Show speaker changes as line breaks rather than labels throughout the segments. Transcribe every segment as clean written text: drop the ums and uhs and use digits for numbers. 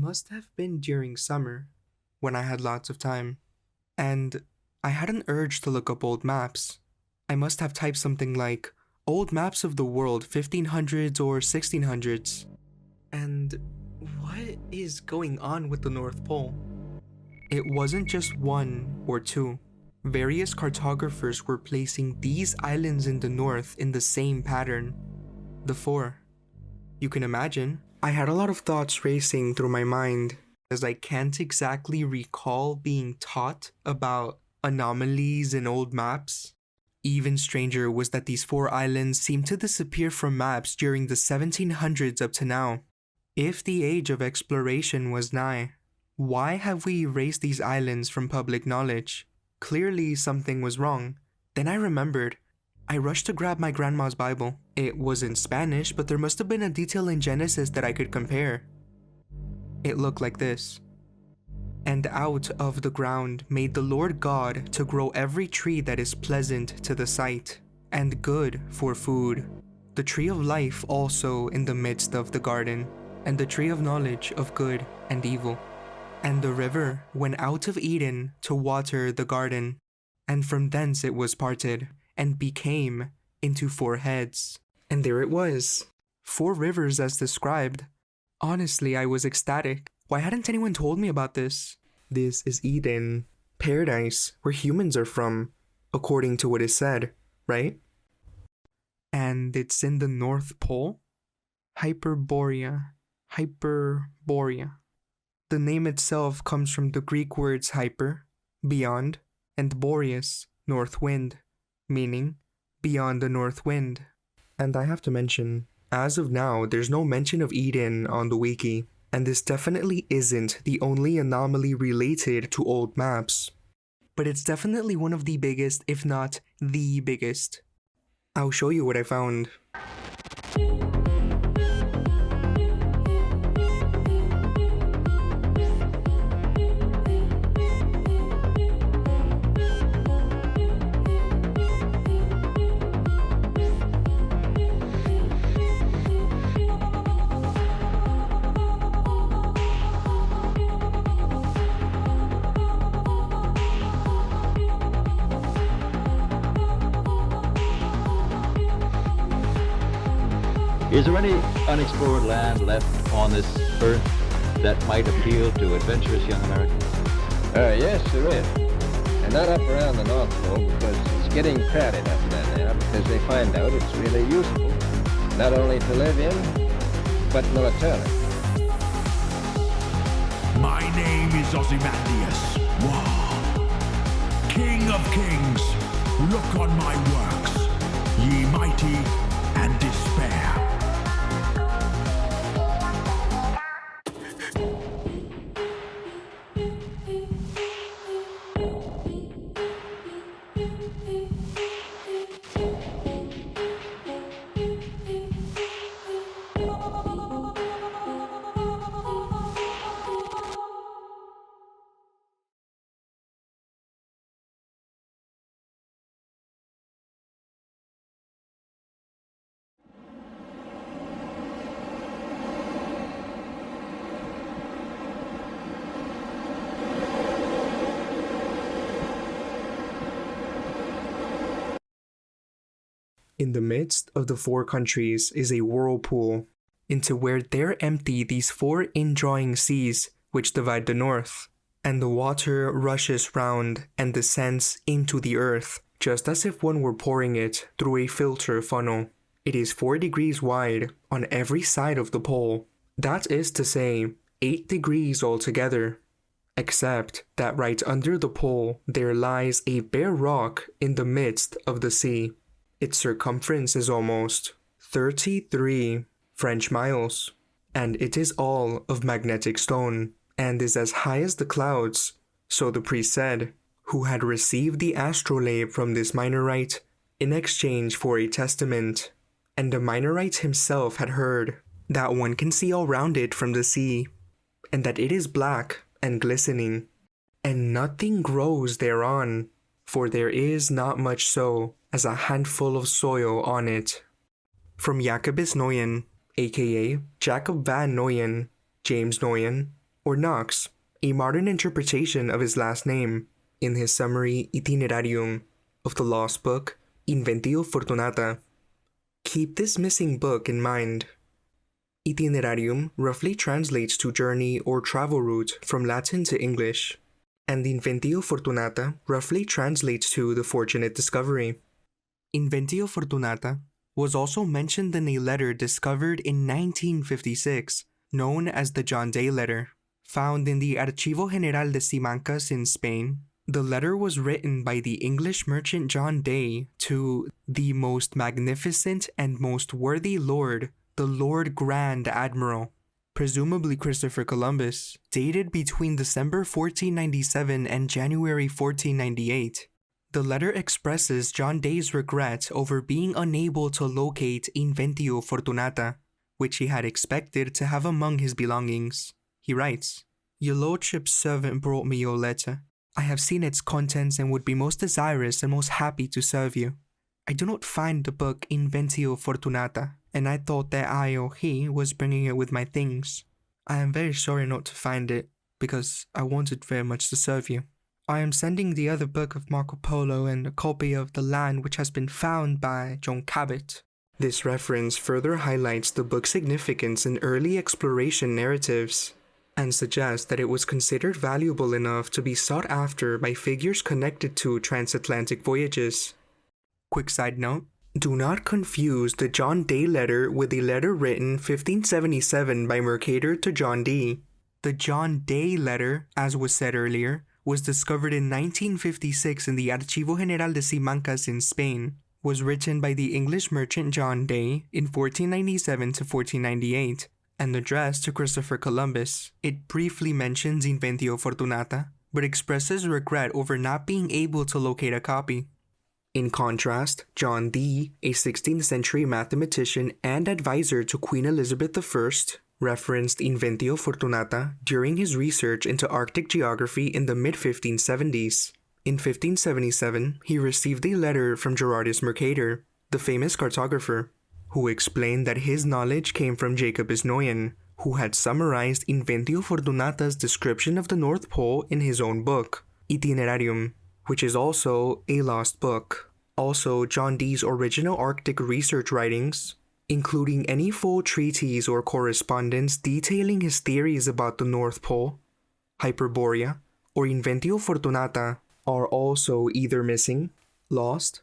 must have been during summer, when I had lots of time, and I had an urge to look up old maps. I must have typed something like, old maps of the world 1500s or 1600s. And what is going on with the North Pole? It wasn't just one or two. Various cartographers were placing these islands in the north in the same pattern. The four. You can imagine, I had a lot of thoughts racing through my mind, as I can't exactly recall being taught about anomalies in old maps. Even stranger was that these four islands seemed to disappear from maps during the 1700s up to now. If the age of exploration was nigh, why have we erased these islands from public knowledge? Clearly something was wrong. Then I remembered. I rushed to grab my grandma's Bible. It was in Spanish, but there must have been a detail in Genesis that I could compare. It looked like this. And out of the ground made the Lord God to grow every tree that is pleasant to the sight, and good for food. The tree of life also in the midst of the garden, and the tree of knowledge of good and evil. And the river went out of Eden to water the garden, and from thence it was parted, and became into four heads. And there it was, four rivers as described. Honestly, I was ecstatic. Why hadn't anyone told me about this? This is Eden, paradise, where humans are from, according to what is said, right? And it's in the North Pole? Hyperborea. The name itself comes from the Greek words hyper, beyond, and boreas, north wind, meaning beyond the north wind. And I have to mention, as of now, there's no mention of Eden on the wiki, and this definitely isn't the only anomaly related to old maps. But it's definitely one of the biggest, if not the biggest. I'll show you what I found.
Is there any unexplored land left on this earth that might appeal to adventurous young Americans?
Yes, there is. And not up around the North Pole because it's getting crowded up there because they find out it's really useful, not only to live in, but militarily.
My name is Ozymandias. Wow. King of kings, look on my works, ye mighty and despair.
In the midst of the four countries is a whirlpool, into where there empty these four indrawing seas which divide the north, and the water rushes round and descends into the earth, just as if one were pouring it through a filter funnel. It is 4 degrees wide on every side of the pole. That is to say, 8 degrees altogether. Except that right under the pole there lies a bare rock in the midst of the sea. Its circumference is almost 33 French miles, and it is all of magnetic stone, and is as high as the clouds, so the priest said, who had received the astrolabe from this Minorite in exchange for a testament, and the Minorite himself had heard that one can see all round it from the sea, and that it is black and glistening, and nothing grows thereon, for there is not much so as a handful of soil on it. From Jacobus Noyen, aka Jacob van Noyen, James Noyen, or Knox, a modern interpretation of his last name, in his summary itinerarium of the lost book Inventio Fortunata. Keep this missing book in mind. Itinerarium roughly translates to journey or travel route from Latin to English, and Inventio Fortunata roughly translates to the fortunate discovery. Inventio Fortunata was also mentioned in a letter discovered in 1956, known as the John Day Letter, found in the Archivo General de Simancas in Spain. The letter was written by the English merchant John Day to the most magnificent and most worthy lord, the Lord Grand Admiral, presumably Christopher Columbus, dated between December 1497 and January 1498. The letter expresses John Day's regret over being unable to locate Inventio Fortunata, which he had expected to have among his belongings. He writes, "Your lordship's servant brought me your letter. I have seen its contents and would be most desirous and most happy to serve you. I do not find the book Inventio Fortunata, and I thought that I or he was bringing it with my things. I am very sorry not to find it, because I wanted very much to serve you. I am sending the other book of Marco Polo and a copy of The Land Which Has Been Found by John Cabot." This reference further highlights the book's significance in early exploration narratives, and suggests that it was considered valuable enough to be sought after by figures connected to transatlantic voyages. Quick side note, do not confuse the John Day letter with a letter written 1577 by Mercator to John Dee. The John Day letter, as was said earlier, was discovered in 1956 in the Archivo General de Simancas in Spain, was written by the English merchant John Day in 1497 to 1498, and addressed to Christopher Columbus. It briefly mentions Inventio Fortunata, but expresses regret over not being able to locate a copy. In contrast, John Dee, a 16th century mathematician and advisor to Queen Elizabeth I, referenced Inventio Fortunata during his research into Arctic geography in the mid-1570s. In 1577, he received a letter from Gerardus Mercator, the famous cartographer, who explained that his knowledge came from Jacobus Noyen, who had summarized Inventio Fortunata's description of the North Pole in his own book, Itinerarium, which is also a lost book. Also, John Dee's original Arctic research writings, including any full treatise or correspondence detailing his theories about the North Pole, Hyperborea, or Inventio Fortunata, are also either missing, lost,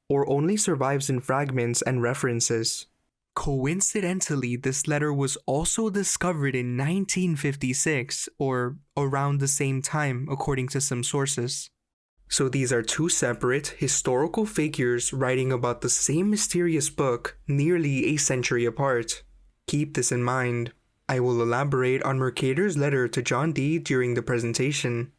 or only survives in fragments and references. Coincidentally, this letter was also discovered in 1956, or around the same time, according to some sources. So these are two separate, historical figures writing about the same mysterious book nearly a century apart. Keep this in mind. I will elaborate on Mercator's letter to John Dee during the presentation.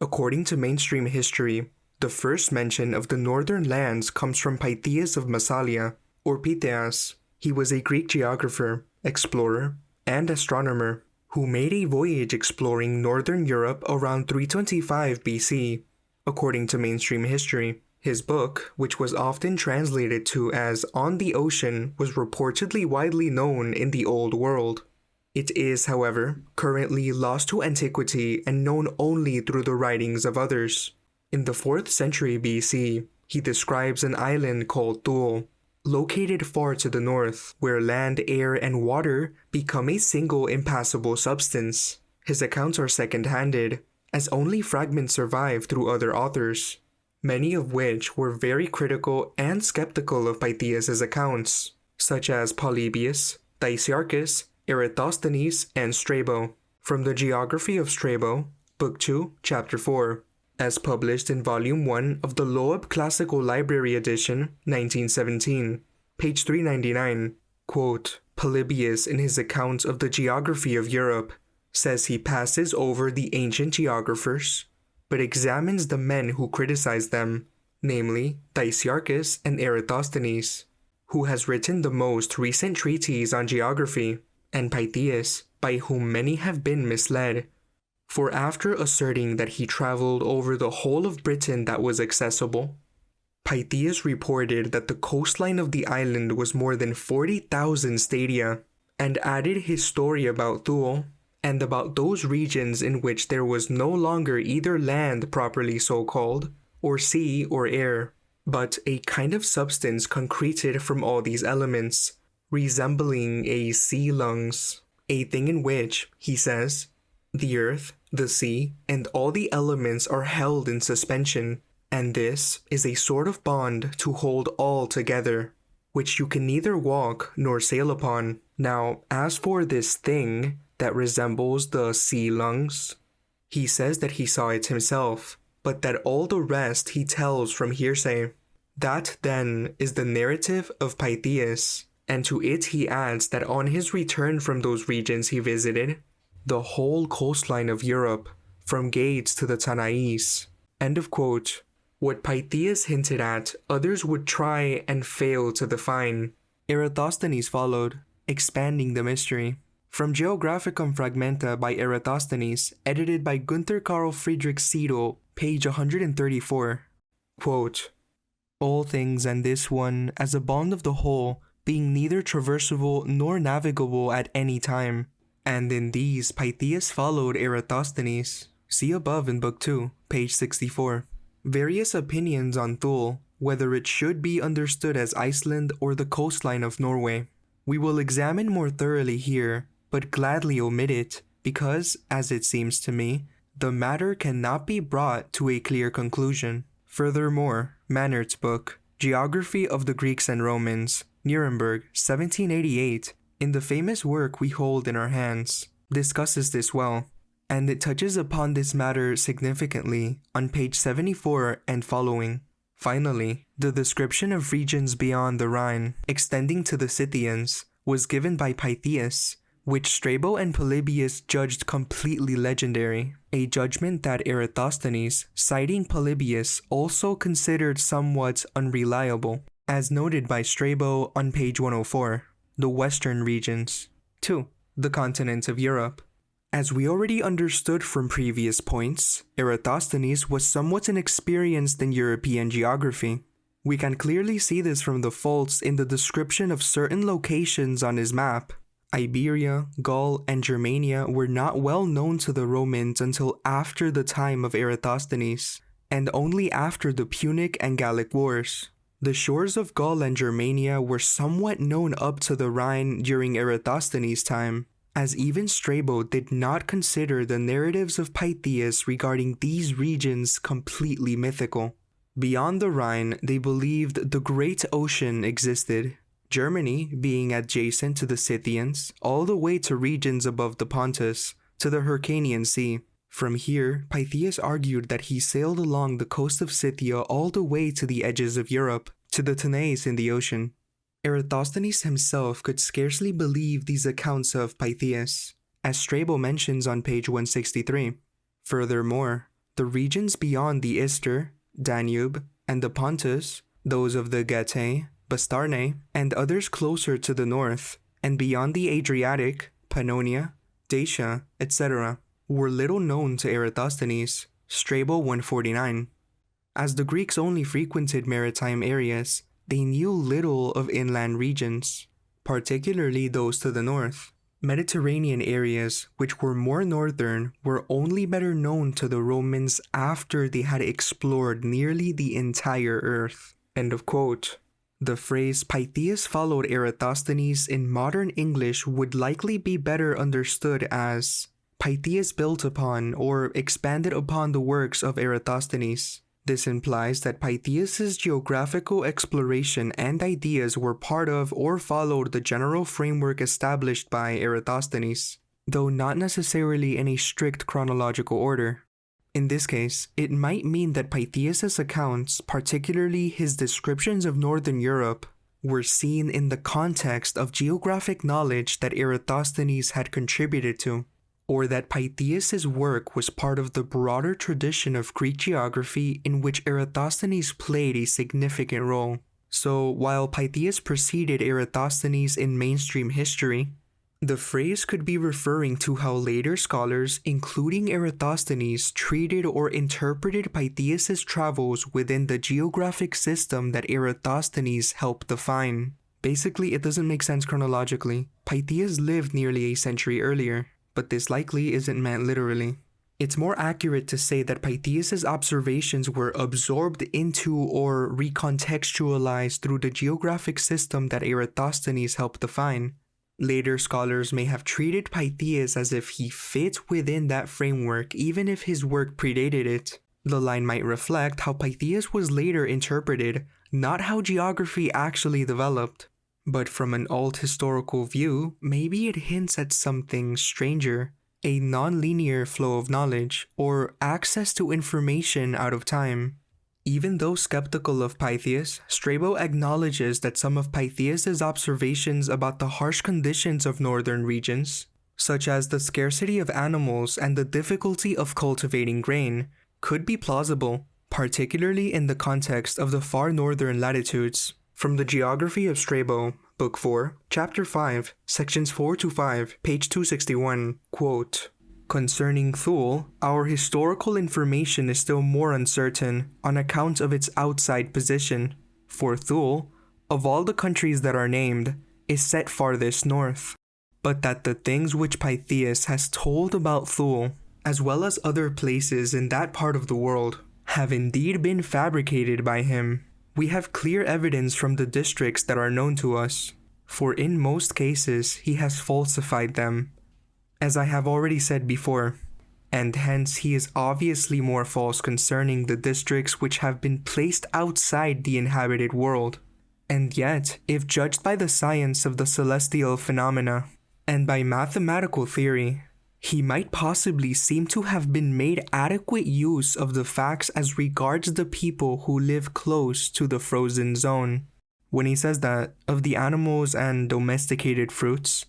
According to mainstream history, the first mention of the northern lands comes from Pytheas of Massalia, or Pytheas. He was a Greek geographer, explorer, and astronomer who made a voyage exploring northern Europe around 325 BC. According to mainstream history, his book, which was often translated to as On the Ocean, was reportedly widely known in the Old World. It is, however, currently lost to antiquity and known only through the writings of others. In the 4th century BC, he describes an island called Thule, located far to the north, where land, air, and water become a single impassable substance. His accounts are second-handed, as only fragments survive through other authors, many of which were very critical and skeptical of Pytheas' accounts, such as Polybius, Dicaearchus, Eratosthenes, and Strabo. From the Geography of Strabo, Book 2, Chapter 4, as published in Volume 1 of the Loeb Classical Library Edition, 1917, page 399, quote, Polybius, in his account of the geography of Europe, says he passes over the ancient geographers, but examines the men who criticize them, namely Dicaearchus and Eratosthenes, who has written the most recent treatise on geography, and Pytheas, by whom many have been misled. For after asserting that he traveled over the whole of Britain that was accessible, Pytheas reported that the coastline of the island was more than 40,000 stadia, and added his story about Thule, and about those regions in which there was no longer either land properly so called, or sea or air, but a kind of substance concreted from all these elements, resembling a sea lungs, a thing in which, he says, the earth, the sea, and all the elements are held in suspension, and this is a sort of bond to hold all together, which you can neither walk nor sail upon. Now, as for this thing that resembles the sea lungs, he says that he saw it himself, but that all the rest he tells from hearsay. That, then, is the narrative of Pytheas, and to it he adds that on his return from those regions he visited, the whole coastline of Europe, from Gades to the Tanais. End of quote. What Pytheas hinted at, others would try and fail to define. Eratosthenes followed, expanding the mystery. From Geographicum Fragmenta by Eratosthenes, edited by Gunther Karl Friedrich Seidel, page 134. Quote, all things and this one, as a bond of the whole, being neither traversable nor navigable at any time. And in these Pytheas followed Eratosthenes. See above in Book 2, page 64. Various opinions on Thule, whether it should be understood as Iceland or the coastline of Norway. We will examine more thoroughly here, but gladly omit it, because, as it seems to me, the matter cannot be brought to a clear conclusion. Furthermore, Mannert's book, Geography of the Greeks and Romans, Nuremberg, 1788, in the famous work we hold in our hands, discusses this well, and it touches upon this matter significantly on page 74 and following. Finally, the description of regions beyond the Rhine, extending to the Scythians, was given by Pytheas, which Strabo and Polybius judged completely legendary, a judgment that Eratosthenes, citing Polybius, also considered somewhat unreliable, as noted by Strabo on page 104, the western regions. 2. The continent of Europe. As we already understood from previous points, Eratosthenes was somewhat inexperienced in European geography. We can clearly see this from the faults in the description of certain locations on his map. Iberia, Gaul, and Germania were not well known to the Romans until after the time of Eratosthenes, and only after the Punic and Gallic Wars. The shores of Gaul and Germania were somewhat known up to the Rhine during Eratosthenes' time, as even Strabo did not consider the narratives of Pytheas regarding these regions completely mythical. Beyond the Rhine, they believed the Great Ocean existed, Germany being adjacent to the Scythians, all the way to regions above the Pontus, to the Hyrcanian Sea. From here, Pytheas argued that he sailed along the coast of Scythia all the way to the edges of Europe, to the Tanais in the ocean. Eratosthenes himself could scarcely believe these accounts of Pytheas, as Strabo mentions on page 163. Furthermore, the regions beyond the Ister, Danube, and the Pontus, those of the Getae, Bastarnae, and others closer to the north, and beyond the Adriatic, Pannonia, Dacia, etc., were little known to Eratosthenes, Strabo 149. As the Greeks only frequented maritime areas, they knew little of inland regions, particularly those to the north. Mediterranean areas, which were more northern, were only better known to the Romans after they had explored nearly the entire earth. End of quote. The phrase Pytheas followed Eratosthenes in modern English would likely be better understood as Pytheas built upon or expanded upon the works of Eratosthenes. This implies that Pytheas' geographical exploration and ideas were part of or followed the general framework established by Eratosthenes, though not necessarily in a strict chronological order. In this case, it might mean that Pytheas' accounts, particularly his descriptions of Northern Europe, were seen in the context of geographic knowledge that Eratosthenes had contributed to, or that Pytheas' work was part of the broader tradition of Greek geography in which Eratosthenes played a significant role. So, while Pytheas preceded Eratosthenes in mainstream history, the phrase could be referring to how later scholars, including Eratosthenes, treated or interpreted Pytheas' travels within the geographic system that Eratosthenes helped define. Basically, it doesn't make sense chronologically. Pytheas lived nearly a century earlier. but this likely isn't meant literally. It's more accurate to say that Pythias' observations were absorbed into or recontextualized through the geographic system that Eratosthenes helped define. Later scholars may have treated Pythias as if he fit within that framework even if his work predated it. The line might reflect how Pythias was later interpreted, not how geography actually developed. But from an alt historical view, maybe it hints at something stranger. A non-linear flow of knowledge, or access to information out of time. Even though skeptical of Pythias, Strabo acknowledges that some of Pythias' observations about the harsh conditions of northern regions, such as the scarcity of animals and the difficulty of cultivating grain, could be plausible, particularly in the context of the far northern latitudes. From the Geography of Strabo, Book 4, Chapter 5, Sections 4 to 5, page 261, quote, "Concerning Thule, our historical information is still more uncertain on account of its outside position, for Thule, of all the countries that are named, is set farthest north. But that the things which Pythias has told about Thule, as well as other places in that part of the world, have indeed been fabricated by him, we have clear evidence from the districts that are known to us, for in most cases he has falsified them, as I have already said before, and hence he is obviously more false concerning the districts which have been placed outside the inhabited world. And yet, if judged by the science of the celestial phenomena, and by mathematical theory, he might possibly seem to have been made adequate use of the facts as regards the people who live close to the frozen zone. When he says that, of the animals and domesticated fruits,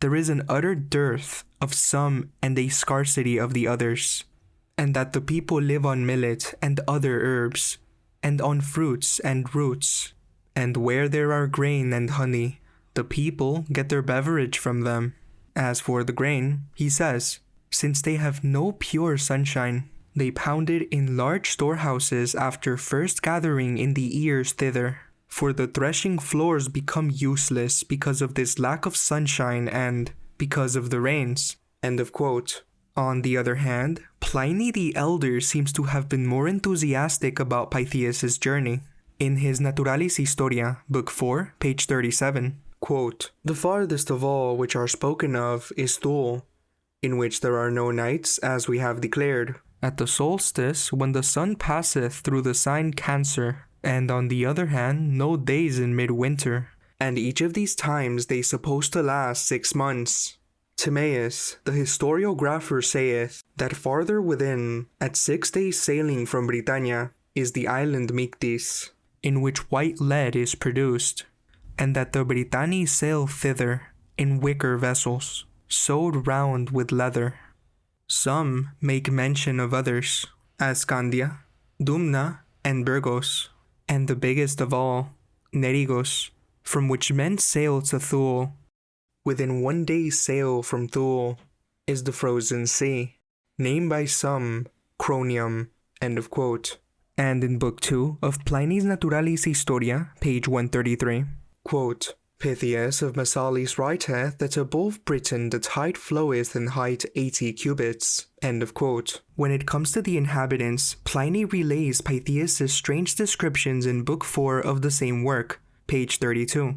there is an utter dearth of some and a scarcity of the others, and that the people live on millet and other herbs, and on fruits and roots, and where there are grain and honey, the people get their beverage from them. As for the grain, he says, since they have no pure sunshine, they pound it in large storehouses after first gathering in the ears thither, for the threshing floors become useless because of this lack of sunshine and because of the rains." End of quote. On the other hand, Pliny the Elder seems to have been more enthusiastic about Pythias' journey. In his Naturalis Historia, Book 4, page 37, quote, "The farthest of all which are spoken of is Thule, in which there are no nights, as we have declared, at the solstice when the sun passeth through the sign Cancer, and on the other hand no days in midwinter, and each of these times they suppose to last 6 months. Timaeus, the historiographer, saith that farther within, at 6 days sailing from Britannia, is the island Myctis, in which white lead is produced, and that the Britanni sail thither in wicker vessels, sewed round with leather. Some make mention of others, as Candia, Dumna, and Burgos, and the biggest of all, Nerigos, from which men sail to Thule. Within 1 day's sail from Thule is the frozen sea, named by some Cronium." End of quote. And in Book 2 of Pliny's Naturalis Historia, page 133, quote, "Pythias of Massalis writeth that above Britain the tide floweth in height 80 cubits." End of quote. When it comes to the inhabitants, Pliny relays Pythias' strange descriptions in Book 4 of the same work, page 32.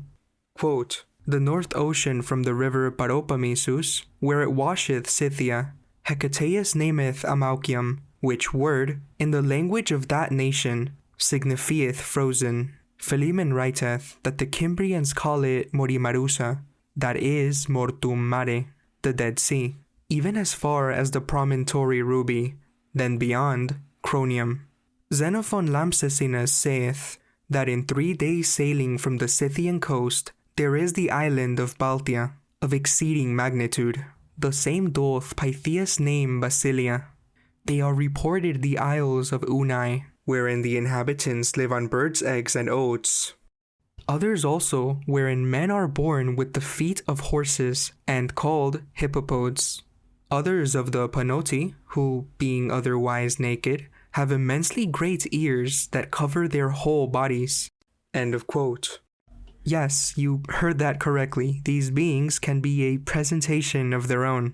Quote, "The North Ocean from the river Paropamisus, where it washeth Scythia, Hecataeus nameth Amaucium, which word, in the language of that nation, signifieth frozen. Philemon writeth that the Cimbrians call it Morimarusa, that is, Mortum Mare, the Dead Sea, even as far as the promontory Ruby, then beyond, Cronium. Xenophon Lampsacus saith that in 3 days sailing from the Scythian coast there is the island of Baltia, of exceeding magnitude. The same doth Pythias name Basilia. They are reported the Isles of Unai, wherein the inhabitants live on birds' eggs and oats. Others also, wherein men are born with the feet of horses, and called hippopodes. Others of the Panoti, who, being otherwise naked, have immensely great ears that cover their whole bodies." End of quote. Yes, you heard that correctly. These beings can be a presentation of their own.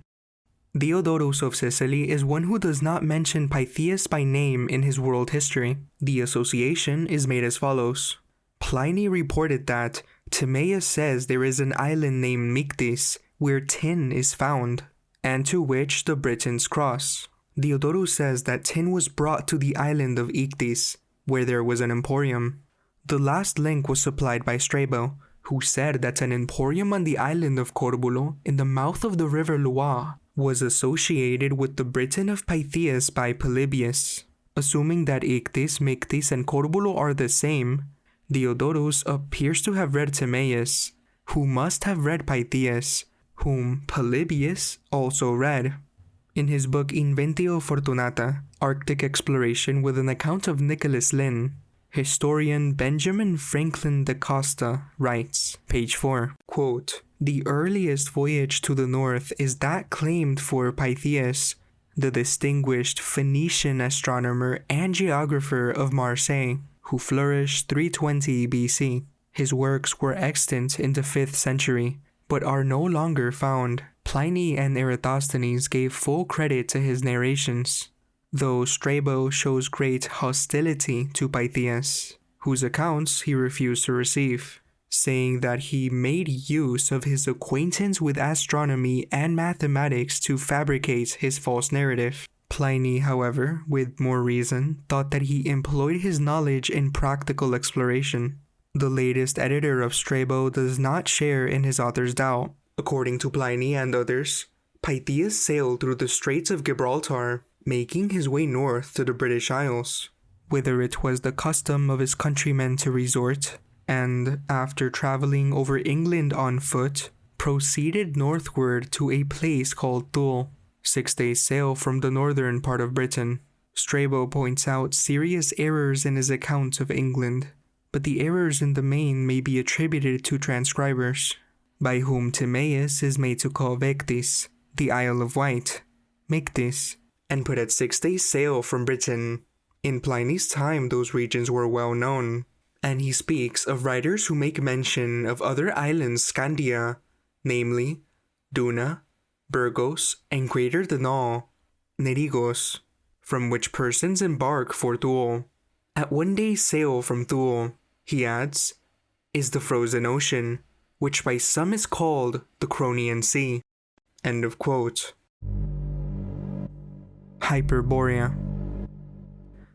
Diodorus of Sicily is one who does not mention Pythias by name in his world history. The association is made as follows. Pliny reported that Timaeus says there is an island named Myctis where tin is found, and to which the Britons cross. Diodorus says that tin was brought to the island of Ichthys, where there was an emporium. The last link was supplied by Strabo, who said that an emporium on the island of Corbulo in the mouth of the river Loire was associated with the Britain of Pythias by Polybius. Assuming that Ichthys, Myctis, and Corbulo are the same, Diodorus appears to have read Timaeus, who must have read Pythias, whom Polybius also read. In his book Inventio Fortunata, Arctic Exploration with an account of Nicholas Lynn, historian Benjamin Franklin da Costa writes, page 4, quote, "The earliest voyage to the north is that claimed for Pythias, the distinguished Phoenician astronomer and geographer of Marseille, who flourished 320 BC. His works were extant in the 5th century, but are no longer found. Pliny and Eratosthenes gave full credit to his narrations, though Strabo shows great hostility to Pythias, whose accounts he refused to receive, saying that he made use of his acquaintance with astronomy and mathematics to fabricate his false narrative. Pliny, however, with more reason, thought that he employed his knowledge in practical exploration. The latest editor of Strabo does not share in his author's doubt. According to Pliny and others, Pythias sailed through the Straits of Gibraltar, making his way north to the British Isles, whither it was the custom of his countrymen to resort, and, after traveling over England on foot, proceeded northward to a place called Thule, 6 days' sail from the northern part of Britain. Strabo points out serious errors in his account of England, but the errors in the main may be attributed to transcribers, by whom Timaeus is made to call Vectis, the Isle of Wight, Myctis, and put at 6 days' sail from Britain. In Pliny's time those regions were well known, and he speaks of writers who make mention of other islands Scandia, namely Duna, Burgos, and Greater than all, Nerigos, from which persons embark for Thule. At 1 day's sail from Thule, he adds, is the frozen ocean, which by some is called the Cronian Sea. End of quote. Hyperborea.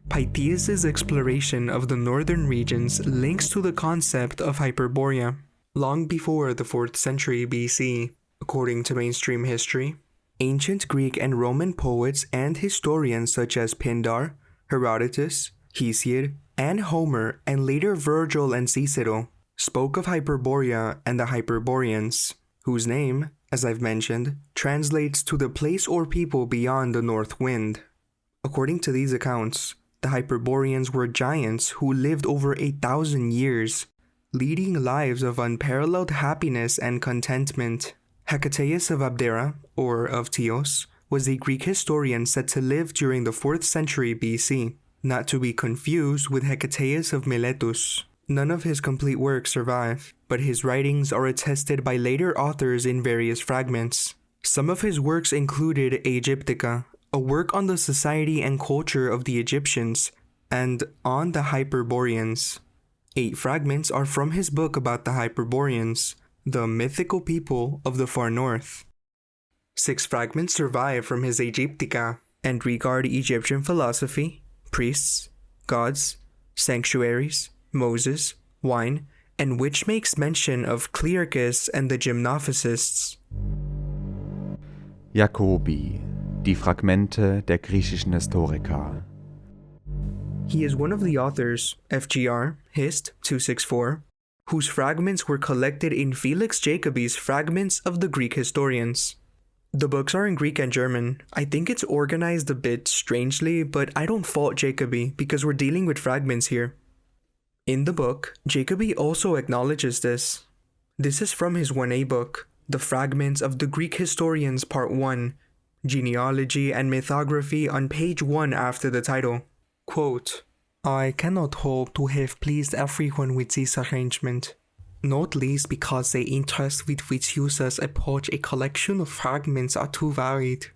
Pythias' exploration of the northern regions links to the concept of Hyperborea. Long before the 4th century BC, according to mainstream history, ancient Greek and Roman poets and historians such as Pindar, Herodotus, Hesiod, and Homer, and later Virgil and Cicero, spoke of Hyperborea and the Hyperboreans, whose name, as I've mentioned, translates to the place or people beyond the north wind. According to these accounts, the Hyperboreans were giants who lived over 1,000 years, leading lives of unparalleled happiness and contentment. Hecataeus of Abdera, or of Chios, was a Greek historian said to live during the 4th century BC, not to be confused with Hecataeus of Miletus. None of his complete works survive, but his writings are attested by later authors in various fragments. Some of his works included Aegyptica, a work on the society and culture of the Egyptians, and on the Hyperboreans. 8 fragments are from his book about the Hyperboreans, the mythical people of the far north. 6 fragments survive from his Aegyptica, and regard Egyptian philosophy, priests, gods, sanctuaries, Moses, wine, and which makes mention of Clearchus and the Gymnophocists.
Jacobi, die Fragmente der griechischen Historiker.
He is one of the authors, FGR, Hist. 264, whose fragments were collected in Felix Jacobi's Fragments of the Greek Historians. The books are in Greek and German. I think it's organized a bit strangely, but I don't fault Jacobi because we're dealing with fragments here. In the book, Jacobi also acknowledges this. This is from his 1A book, The Fragments of the Greek Historians Part 1, Genealogy and Mythography, on page 1 after the title. Quote, I cannot hope to have pleased everyone with this arrangement, not least because the interest with which users approach a collection of fragments are too varied.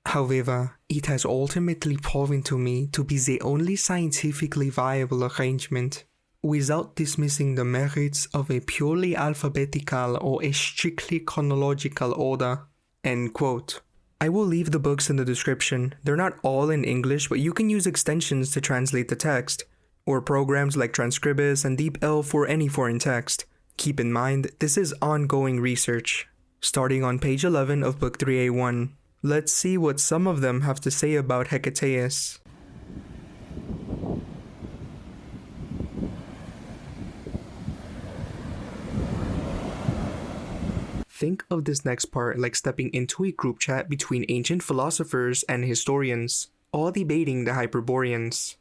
However, it has ultimately proven to me to be the only scientifically viable arrangement, without dismissing the merits of a purely alphabetical or a strictly chronological order." End quote. I will leave the books in the description. They're not all in English, but you can use extensions to translate the text, or programs like Transcribus and DeepL for any foreign text. Keep in mind, this is ongoing research. Starting on page 11 of Book 3A1, let's see what some of them have to say about Hecataeus. Think of this next part like stepping into a group chat between ancient philosophers and historians, all debating the Hyperboreans.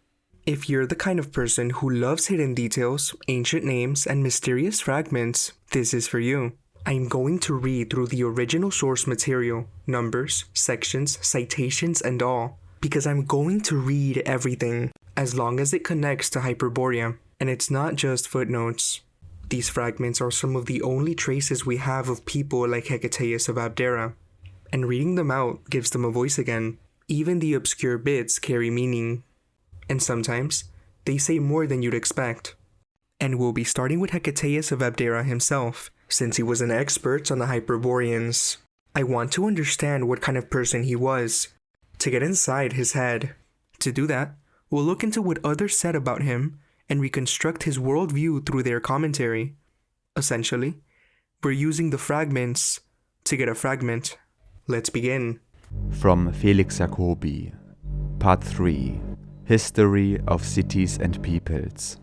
If you're the kind of person who loves hidden details, ancient names, and mysterious fragments, this is for you. I'm going to read through the original source material, numbers, sections, citations, and all, because I'm going to read everything, as long as it connects to Hyperborea, and it's not just footnotes. These fragments are some of the only traces we have of people like Hecataeus of Abdera, and reading them out gives them a voice again. Even the obscure bits carry meaning, and sometimes they say more than you'd expect. And we'll be starting with Hecataeus of Abdera himself, since he was an expert on the Hyperboreans. I want to understand what kind of person he was, to get inside his head. To do that, we'll look into what others said about him and reconstruct his worldview through their commentary. Essentially, we're using the fragments to get a fragment. Let's begin.
From Felix Jacobi, Part 3, History of Cities and Peoples.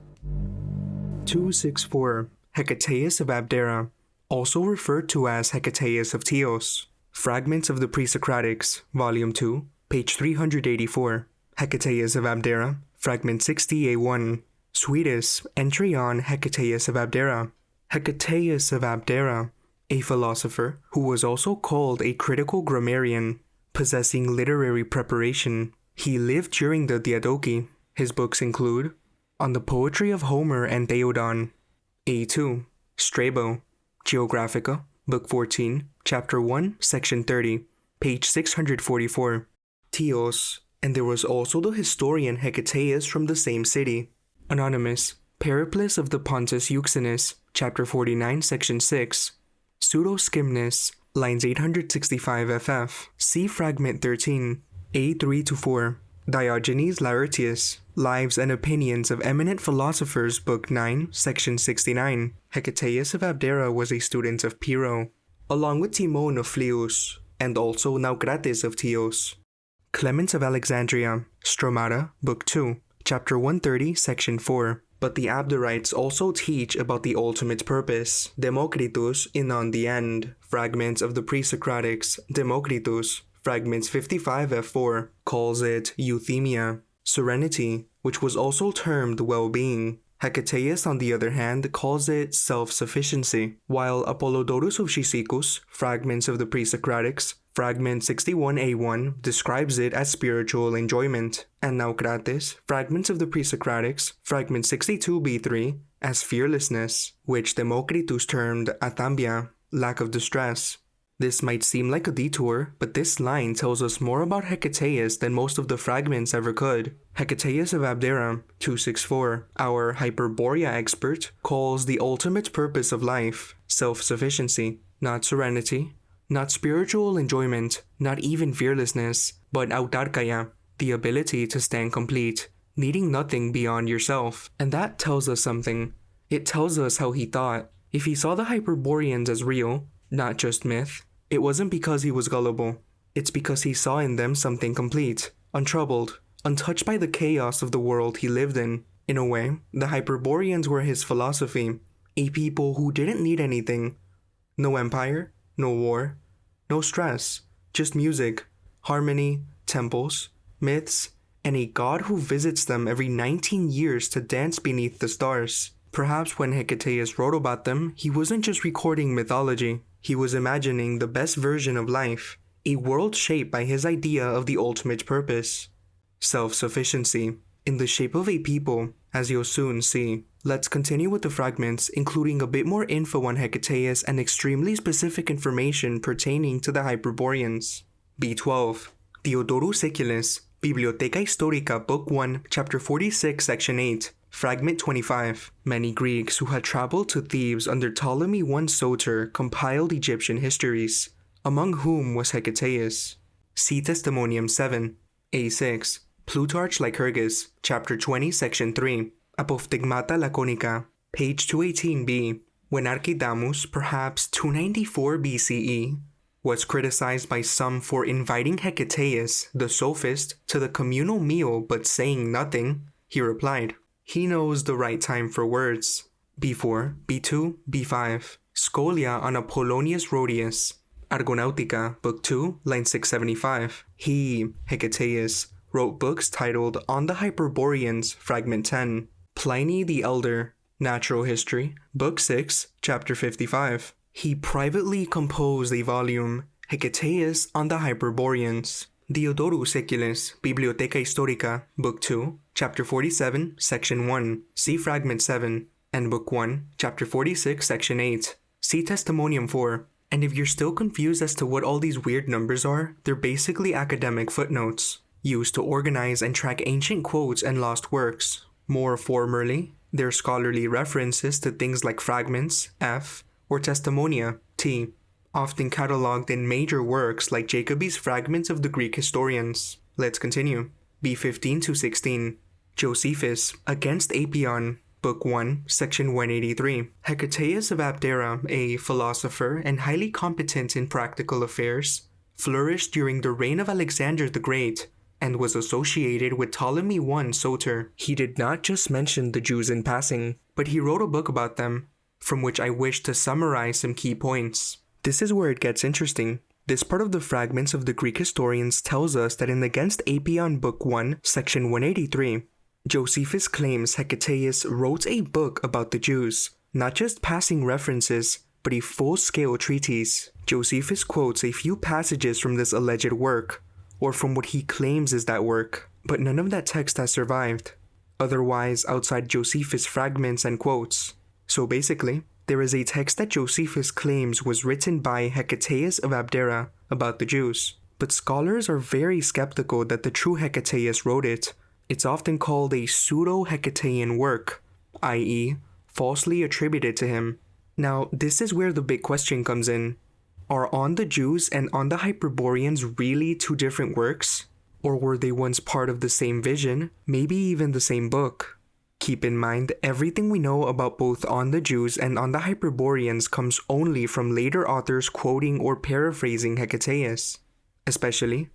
264. Hecataeus of Abdera, also referred to as Hecataeus of Teos. Fragments of the Pre-Socratics, Volume 2, page 384. Hecataeus of Abdera, Fragment 60A1. Suidas, entry on Hecataeus of Abdera. Hecataeus of Abdera, a philosopher who was also called a critical grammarian, possessing literary preparation. He lived during the Diadochi. His books include On the Poetry of Homer and Theodon, A2, Strabo, Geographica, Book 14, Chapter 1, Section 30, page 644, Teos, and there was also the historian Hecataeus from the same city. Anonymous, Periplus of the Pontus Euxinus, Chapter 49, Section 6, Pseudo-Skimnus, lines 865 ff. See Fragment 13, A3-4, Diogenes Laertius, Lives and Opinions of Eminent Philosophers, Book 9, Section 69. Hecataeus of Abdera was a student of Pyrrho, along with Timon of Phlius, and also Naucrates of Teos. Clement of Alexandria, Stromata, Book 2, Chapter 130, Section 4. But the Abderites also teach about the ultimate purpose. Democritus in On the End, Fragments of the Pre-Socratics, Democritus, Fragments 55 f4, calls it euthymia, serenity, which was also termed well-being. Hecataeus, on the other hand, calls it self-sufficiency, while Apollodorus of Cyzicus, Fragments of the Pre-Socratics, Fragment 61a1, describes it as spiritual enjoyment, and Naucrates, Fragments of the Pre-Socratics, Fragment 62b3, as fearlessness, which Democritus termed athambia, lack of distress. This might seem like a detour, but this line tells us more about Hecataeus than most of the fragments ever could. Hecataeus of Abdera, 264, our Hyperborea expert, calls the ultimate purpose of life self-sufficiency, not serenity, not spiritual enjoyment, not even fearlessness, but autarkia, the ability to stand complete, needing nothing beyond yourself. And that tells us something. It tells us how he thought. If he saw the Hyperboreans as real, not just myth, it wasn't because he was gullible. It's because he saw in them something complete, untroubled, untouched by the chaos of the world he lived in. In a way, the Hyperboreans were his philosophy, a people who didn't need anything. No empire, no war, no stress, just music, harmony, temples, myths, and a god who visits them every 19 years to dance beneath the stars. Perhaps when Hecataeus wrote about them, he wasn't just recording mythology. He was imagining the best version of life, a world shaped by his idea of the ultimate purpose. Self-sufficiency, in the shape of a people, as you'll soon see. Let's continue with the fragments, including a bit more info on Hecataeus and extremely specific information pertaining to the Hyperboreans. B12. Diodorus Siculus, Bibliotheca Historica, Book 1, Chapter 46, Section 8, Fragment 25. Many Greeks who had traveled to Thebes under Ptolemy I Soter compiled Egyptian histories, among whom was Hecataeus. See Testimonium 7. A6. Plutarch Lycurgus, Chapter 20, Section 3, Apophthegmata Laconica, page 218b. When Archidamus, perhaps 294 BCE, was criticized by some for inviting Hecataeus, the sophist, to the communal meal but saying nothing, he replied, "He knows the right time for words." B4, B2, B5. Scholia on Apollonius Rhodius, Argonautica, Book 2, line 675. He, Hecataeus, wrote books titled On the Hyperboreans, Fragment 10. Pliny the Elder, Natural History, Book 6, Chapter 55. He privately composed a volume, Hecataeus on the Hyperboreans. Diodorus Siculus, Bibliotheca Historica, Book 2, Chapter 47, Section 1. See Fragment 7, and Book 1, Chapter 46, Section 8. See Testimonium 4. And if you're still confused as to what all these weird numbers are, they're basically academic footnotes, used to organize and track ancient quotes and lost works. More formally, they're scholarly references to things like fragments, F, or testimonia, T, often catalogued in major works like Jacobi's Fragments of the Greek Historians. Let's continue. B15 to 16. Josephus, Against Apion, Book 1, Section 183. Hecataeus of Abdera, a philosopher and highly competent in practical affairs, flourished during the reign of Alexander the Great, and was associated with Ptolemy I Soter. He did not just mention the Jews in passing, but he wrote a book about them, from which I wish to summarize some key points. This is where it gets interesting. This part of the Fragments of the Greek Historians tells us that in Against Apion, Book 1, Section 183, Josephus claims Hecataeus wrote a book about the Jews, not just passing references, but a full-scale treatise. Josephus quotes a few passages from this alleged work, or from what he claims is that work, but none of that text has survived, otherwise outside Josephus' fragments and quotes. So basically, there is a text that Josephus claims was written by Hecataeus of Abdera about the Jews, but scholars are very skeptical that the true Hecataeus wrote it. It's often called a pseudo-Hecataean work, i.e., falsely attributed to him. Now, this is where the big question comes in. Are On the Jews and On the Hyperboreans really two different works? Or were they once part of the same vision, maybe even the same book? Keep in mind, everything we know about both On the Jews and On the Hyperboreans comes only from later authors quoting or paraphrasing Hecataeus, especially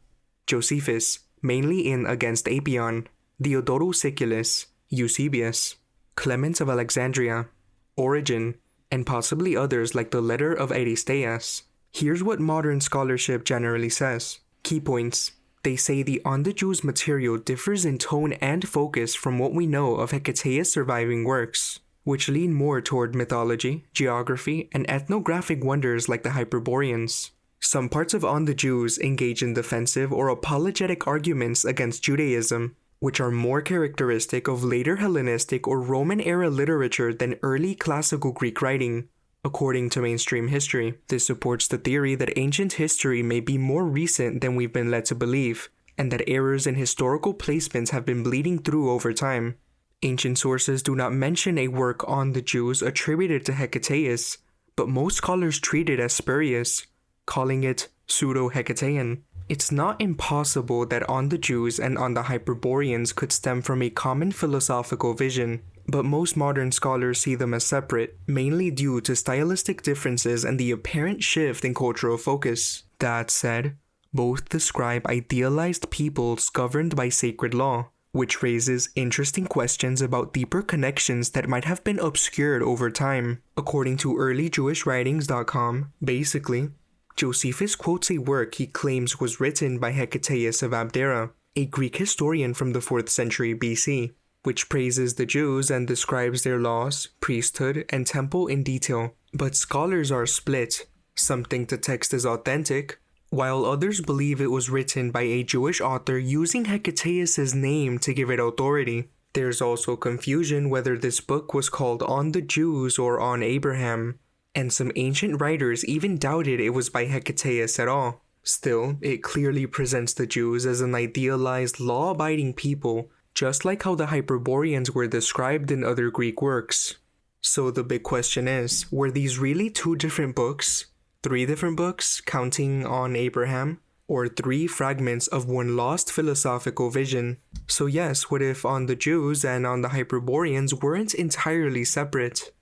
Josephus, mainly in Against Apion, Diodorus Siculus, Eusebius, Clement of Alexandria, Origen, and possibly others like the Letter of Aristeas. Here's what modern scholarship generally says. Key points. They say the On the Jews material differs in tone and focus from what we know of Hecataeus' surviving works, which lean more toward mythology, geography, and ethnographic wonders like the Hyperboreans. Some parts of On the Jews engage in defensive or apologetic arguments against Judaism, which are more characteristic of later Hellenistic or Roman-era literature than early classical Greek writing, according to mainstream history. This supports the theory that ancient history may be more recent than we've been led to believe, and that errors in historical placements have been bleeding through over time. Ancient sources do not mention a work on the Jews attributed to Hecataeus, but most scholars treat it as spurious, calling it pseudo-Hecataean. It's not impossible that On the Jews and On the Hyperboreans could stem from a common philosophical vision, but most modern scholars see them as separate, mainly due to stylistic differences and the apparent shift in cultural focus. That said, both describe idealized peoples governed by sacred law, which raises interesting questions about deeper connections that might have been obscured over time. According to earlyjewishwritings.com, basically, Josephus quotes a work he claims was written by Hecataeus of Abdera, a Greek historian from the 4th century BC, which praises the Jews and describes their laws, priesthood, and temple in detail. But scholars are split. Some think the text is authentic, while others believe it was written by a Jewish author using Hecataeus' name to give it authority. There's also confusion whether this book was called On the Jews or On Abraham, and some ancient writers even doubted it was by Hecataeus at all. Still, it clearly presents the Jews as an idealized, law-abiding people, just like how the Hyperboreans were described in other Greek works. So the big question is, were these really 2 different books? 3 different books, counting on Abraham? Or 3 fragments of one lost philosophical vision? So yes, what if On the Jews and On the Hyperboreans weren't entirely separate?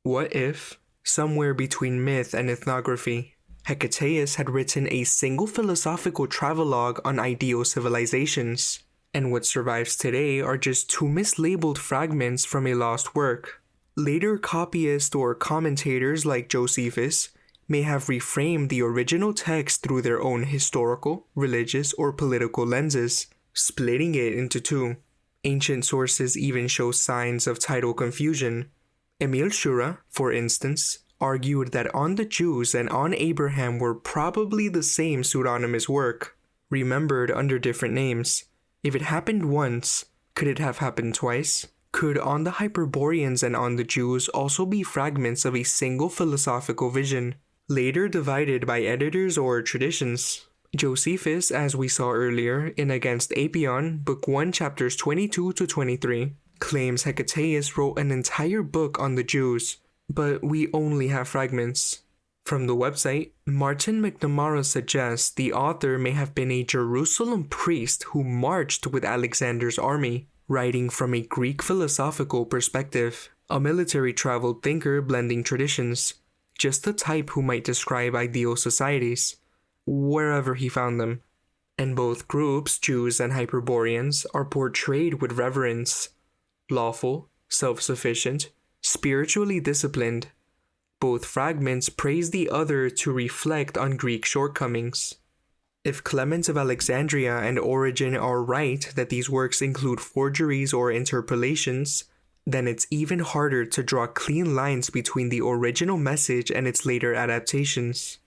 What if, somewhere between myth and ethnography, Hecataeus had written a single philosophical travelogue on ideal civilizations, and what survives today are just 2 mislabeled fragments from a lost work? Later copyists or commentators like Josephus may have reframed the original text through their own historical, religious, or political lenses, splitting it into 2. Ancient sources even show signs of title confusion. Emil Schura, for instance, argued that On the Jews and On Abraham were probably the same pseudonymous work, remembered under different names. If it happened once, could it have happened twice? Could On the Hyperboreans and On the Jews also be fragments of a single philosophical vision, later divided by editors or traditions? Josephus, as we saw earlier in Against Apion, Book 1, chapters 22 to 23, claims Hecataeus wrote an entire book on the Jews, but we only have fragments. From the website, Martin McNamara suggests the author may have been a Jerusalem priest who marched with Alexander's army, writing from a Greek philosophical perspective, a military-traveled thinker blending traditions, just the type who might describe ideal societies, wherever he found them. And both groups, Jews and Hyperboreans, are portrayed with reverence, lawful, self-sufficient, spiritually disciplined. Both fragments praise the other to reflect on Greek shortcomings. If Clement of Alexandria and Origen are right that these works include forgeries or interpolations, then it's even harder to draw clean lines between the original message and its later adaptations.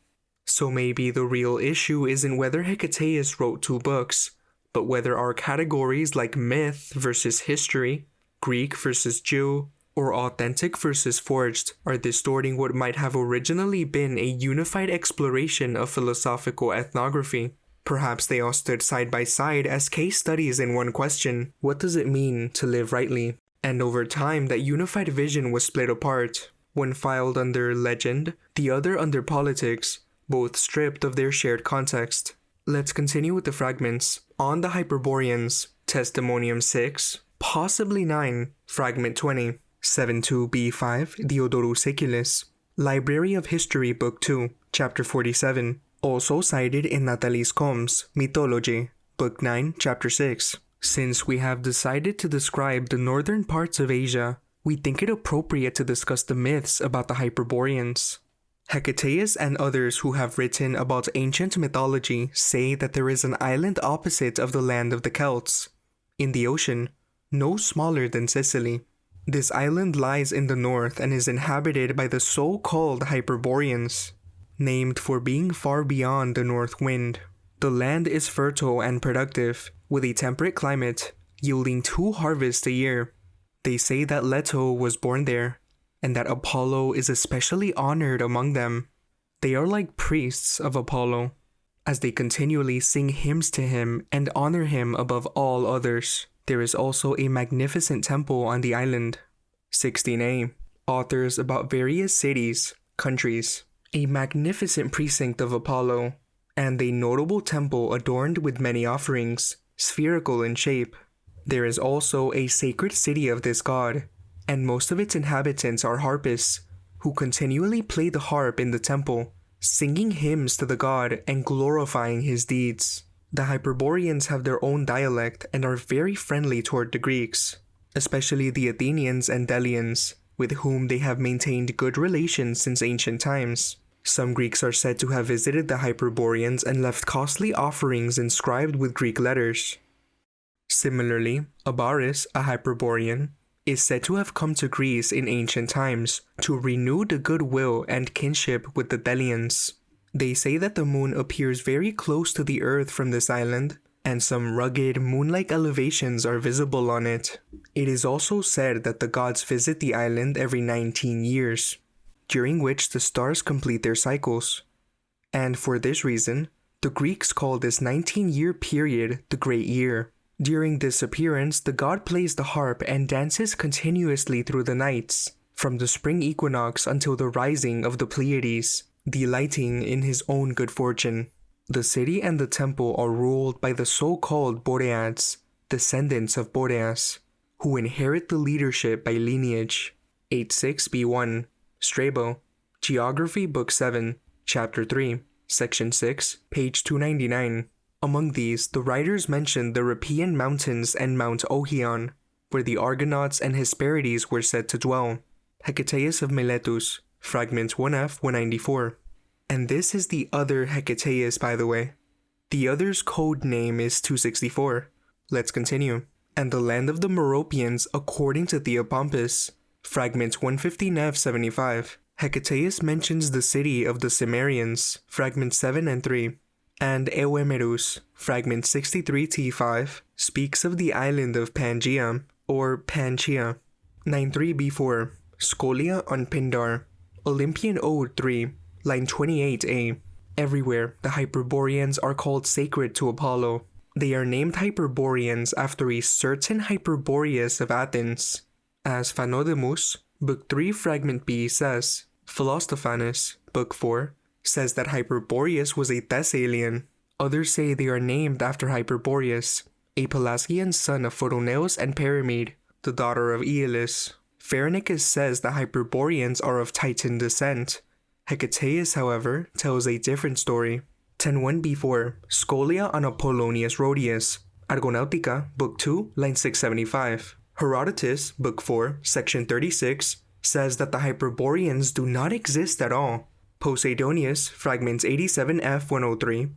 So maybe the real issue isn't whether Hecataeus wrote 2 books, but whether our categories like myth versus history, Greek versus Jew, or authentic versus forged are distorting what might have originally been a unified exploration of philosophical ethnography. Perhaps they all stood side by side as case studies in one question: what does it mean to live rightly? And over time, that unified vision was split apart, one filed under legend, the other under politics, both stripped of their shared context. Let's continue with the fragments. On the Hyperboreans, Testimonium 6, possibly 9, Fragment 20. 72b5, Diodorus Siculus, Library of History, Book 2, Chapter 47, also cited in Nathalie Combs' Mythology, Book 9, Chapter 6. Since we have decided to describe the northern parts of Asia, we think it appropriate to discuss the myths about the Hyperboreans. Hecataeus and others who have written about ancient mythology say that there is an island opposite of the land of the Celts, in the ocean, no smaller than Sicily. This island lies in the north and is inhabited by the so-called Hyperboreans, named for being far beyond the north wind. The land is fertile and productive, with a temperate climate, yielding 2 harvests a year. They say that Leto was born there, and that Apollo is especially honored among them. They are like priests of Apollo, as they continually sing hymns to him and honor him above all others. There is also a magnificent temple on the island. 16a. Authors about various cities, countries, a magnificent precinct of Apollo, and a notable temple adorned with many offerings, spherical in shape. There is also a sacred city of this god, and most of its inhabitants are harpists, who continually play the harp in the temple, singing hymns to the god and glorifying his deeds. The Hyperboreans have their own dialect and are very friendly toward the Greeks, especially the Athenians and Delians, with whom they have maintained good relations since ancient times. Some Greeks are said to have visited the Hyperboreans and left costly offerings inscribed with Greek letters. Similarly, Abaris, a Hyperborean, is said to have come to Greece in ancient times to renew the goodwill and kinship with the Delians. They say that the moon appears very close to the earth from this island, and some rugged moon-like elevations are visible on it. It is also said that the gods visit the island every 19 years, during which the stars complete their cycles. And for this reason, The Greeks called this 19-year period the Great Year. During this appearance, the god plays the harp and dances continuously through the nights, from the spring equinox until the rising of the Pleiades, delighting in his own good fortune. The city and the temple are ruled by the so-called Boreads, descendants of Boreas, who inherit the leadership by lineage. 86b1, Strabo, Geography Book 7, Chapter 3, Section 6, page 299. Among these, the writers mention the Rhipaean Mountains and Mount Ohion, where the Argonauts and Hesperides were said to dwell. Hecataeus of Miletus, Fragment 1F 194. And this is the other Hecataeus, by the way. The other's code name is 264. Let's continue. And the land of the Meropians according to Theopompus, Fragment 115F 75. Hecataeus mentions the city of the Cimmerians, Fragment 7 and 3. And Euemerus, Fragment 63T5, speaks of the island of Pangaea, or Panchaea. 93b4, Scholia on Pindar, Olympian Ode 3, line 28a. Everywhere, the Hyperboreans are called sacred to Apollo. They are named Hyperboreans after a certain Hyperboreus of Athens. As Phanodemus, Book 3, Fragment B says, Philostophanus, Book 4, says that Hyperboreus was a Thessalian. Others say they are named after Hyperboreus, a Pelasgian son of Photoneus and Perimede, the daughter of Aeolus. Pheronicus says the Hyperboreans are of Titan descent. Hecataeus, however, tells a different story. 10.1b4, Scholia on Apollonius Rhodius, Argonautica, Book 2, line 675. Herodotus, Book 4, Section 36, says that the Hyperboreans do not exist at all. Poseidonius, Fragments 87F 103,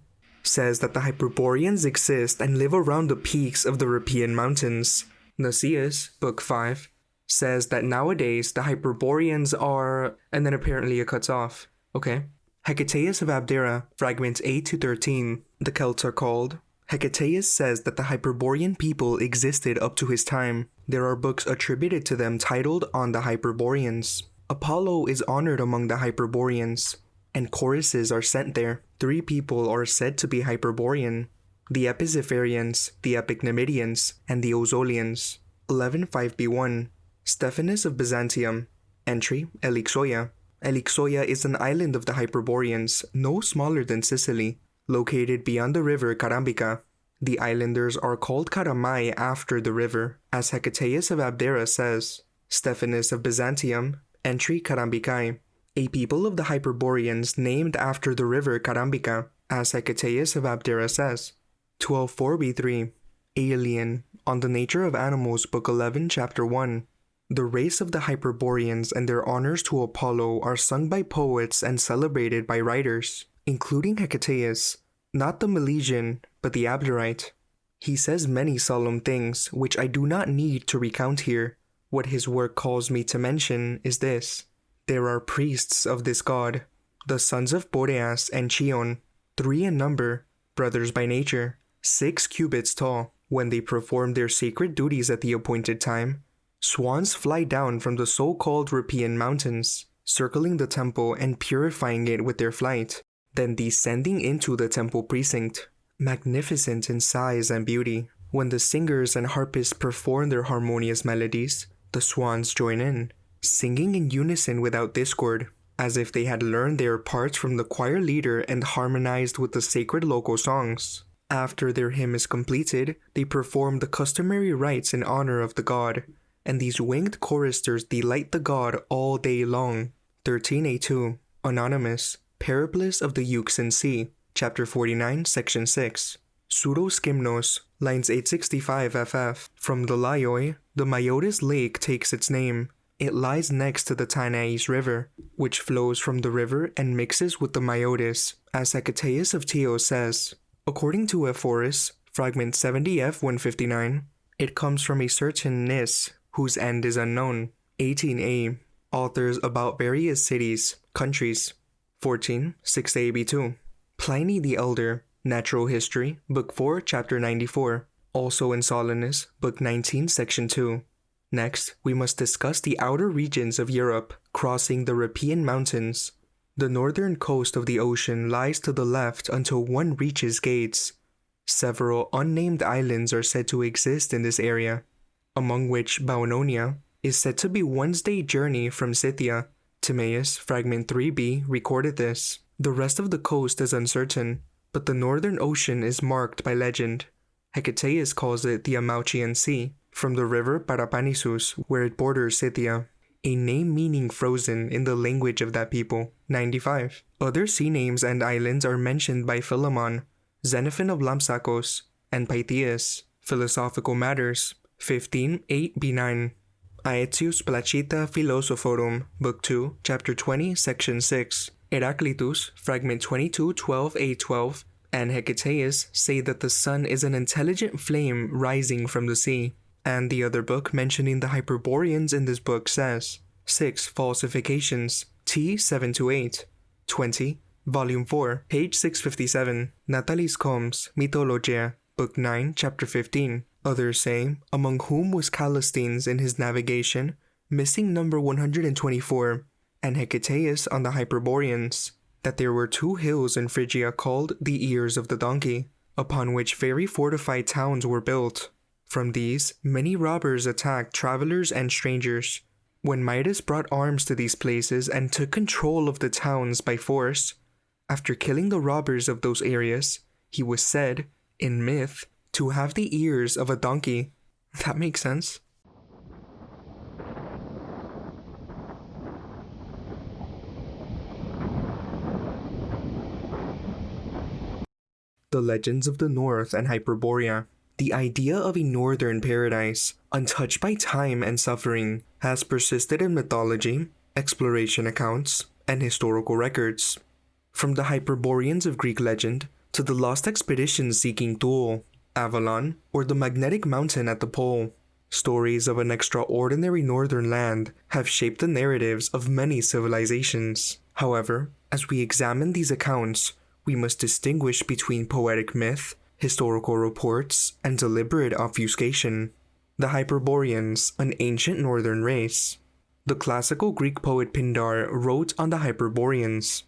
says that the Hyperboreans exist and live around the peaks of the Rhipaean Mountains. Nasius, Book 5, says that nowadays the Hyperboreans are... and then apparently it cuts off. Okay. Hecataeus of Abdera, Fragments 8 to 13, the Celts are called. Hecataeus says that the Hyperborean people existed up to his time. There are books attributed to them titled On the Hyperboreans. Apollo is honored among the Hyperboreans, and choruses are sent there. 3 people are said to be Hyperborean: the Epizephyrians, the Epicnemidians, and the Ozolians. 11.5b1, Stephanus of Byzantium. Entry, Elixoia. Elixoia is an island of the Hyperboreans, no smaller than Sicily, located beyond the river Karambica. The islanders are called Karamai after the river, as Hecataeus of Abdera says. Stephanus of Byzantium. Entry, Karambicae. A people of the Hyperboreans named after the river Karambica, as Hecataeus of Abdera says. 12.4b3, Aeolian, On the Nature of Animals, Book 11, Chapter 1. The race of the Hyperboreans and their honors to Apollo are sung by poets and celebrated by writers, including Hecataeus, not the Milesian, but the Abderite. He says many solemn things, which I do not need to recount here. What his work calls me to mention is this. There are priests of this god, the sons of Boreas and Chion, 3 in number, brothers by nature, 6 cubits tall. When they perform their sacred duties at the appointed time, swans fly down from the so-called Rhipaean Mountains, circling the temple and purifying it with their flight, then descending into the temple precinct, magnificent in size and beauty. When the singers and harpists perform their harmonious melodies, the swans join in, singing in unison without discord, as if they had learned their parts from the choir leader and harmonized with the sacred local songs. After their hymn is completed, they perform the customary rites in honor of the god, and these winged choristers delight the god all day long. 13a2, Anonymous, Periplus of the Euxine Sea, Chapter 49, Section 6. Pseudoskimnos, lines 865 ff. From the Laioi, the Maiotis Lake takes its name. It lies next to the Tanais River, which flows from the river and mixes with the Maiotis, as Hecataeus of Teos says. According to Ephorus, Fragment 70f 159, it comes from a certain Nis, whose end is unknown. 18a, Authors about various cities, countries. 14, 6ab2. Pliny the Elder, Natural History, Book 4, Chapter 94, also in Solinus, Book 19, Section 2. Next, we must discuss the outer regions of Europe, crossing the Rhipaean Mountains. The northern coast of the ocean lies to the left until one reaches Gates. Several unnamed islands are said to exist in this area, among which Baononia is said to be one's day journey from Scythia. Timaeus, fragment 3b, recorded this. The rest of the coast is uncertain, but the northern ocean is marked by legend. Hecataeus calls it the Amauchian Sea, from the river Parapanissus, where it borders Scythia, a name meaning frozen in the language of that people. 95. Other sea names and islands are mentioned by Philemon, Xenophon of Lampsacus, and Pytheas. Philosophical Matters, 15:8b9. Aetius Placita Philosophorum, Book 2, Chapter 20, Section 6. Heraclitus, fragment 22:12a12, and Hecataeus say that the sun is an intelligent flame rising from the sea. And the other book mentioning the Hyperboreans in this book says, 6 Falsifications, T 7-8, 20, Volume 4, page 657, Natalis Combs, Mythologia, Book 9, Chapter 15. Others say, among whom was Callisthenes in his navigation, missing number 124, and Hecataeus on the Hyperboreans, that there were 2 hills in Phrygia called the Ears of the Donkey, upon which very fortified towns were built. From these, many robbers attacked travelers and strangers. When Midas brought arms to these places and took control of the towns by force, after killing the robbers of those areas, he was said, in myth, to have the ears of a donkey. That makes sense. The Legends of the North and Hyperborea. The idea of a northern paradise, untouched by time and suffering, has persisted in mythology, exploration accounts, and historical records. From the Hyperboreans of Greek legend to the lost expeditions seeking Thule, Avalon, or the magnetic mountain at the pole, stories of an extraordinary northern land have shaped the narratives of many civilizations. However, as we examine these accounts, we must distinguish between poetic myth, historical reports, and deliberate obfuscation. The Hyperboreans, an ancient northern race. The classical Greek poet Pindar wrote on the Hyperboreans,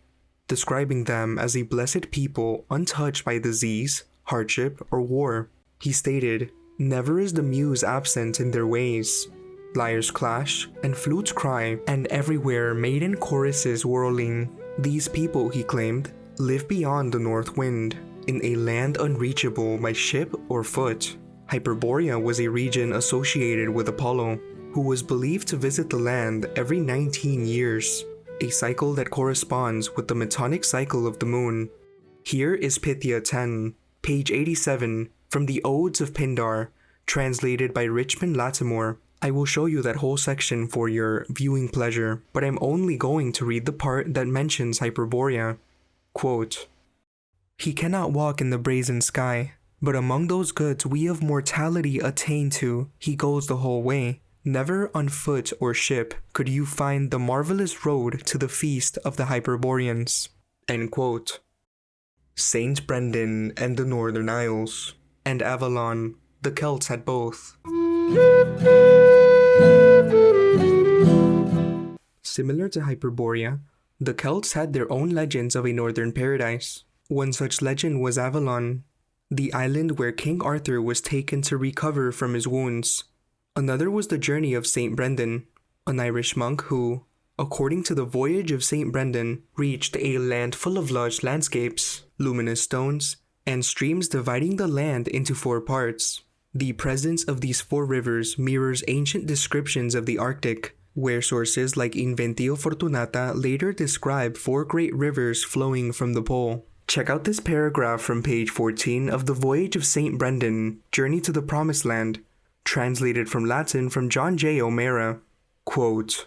describing them as a blessed people untouched by disease, hardship, or war. He stated, "Never is the muse absent in their ways. Lyres clash, and flutes cry, and everywhere maiden choruses whirling. These people," he claimed, "live beyond the north wind, in a land unreachable by ship or foot." Hyperborea was a region associated with Apollo, who was believed to visit the land every 19 years, a cycle that corresponds with the metonic cycle of the moon. Here is Pythia 10, page 87, from the Odes of Pindar, translated by Richmond Lattimore. I will show you that whole section for your viewing pleasure, but I'm only going to read the part that mentions Hyperborea. Quote, "He cannot walk in the brazen sky, but among those goods we of mortality attain to, he goes the whole way. Never on foot or ship could you find the marvelous road to the feast of the Hyperboreans." End quote. Saint Brendan and the Northern Isles, and Avalon, the Celts had both. Similar to Hyperborea, the Celts had their own legends of a northern paradise. One such legend was Avalon, the island where King Arthur was taken to recover from his wounds. Another was the journey of Saint Brendan, an Irish monk who, according to the Voyage of Saint Brendan, reached a land full of lush landscapes, luminous stones, and streams dividing the land into 4 parts. The presence of these 4 rivers mirrors ancient descriptions of the Arctic, where sources like Inventio Fortunata later describe 4 great rivers flowing from the pole. Check out this paragraph from page 14 of The Voyage of Saint Brendan, Journey to the Promised Land, translated from Latin from John J. O'Mara. Quote,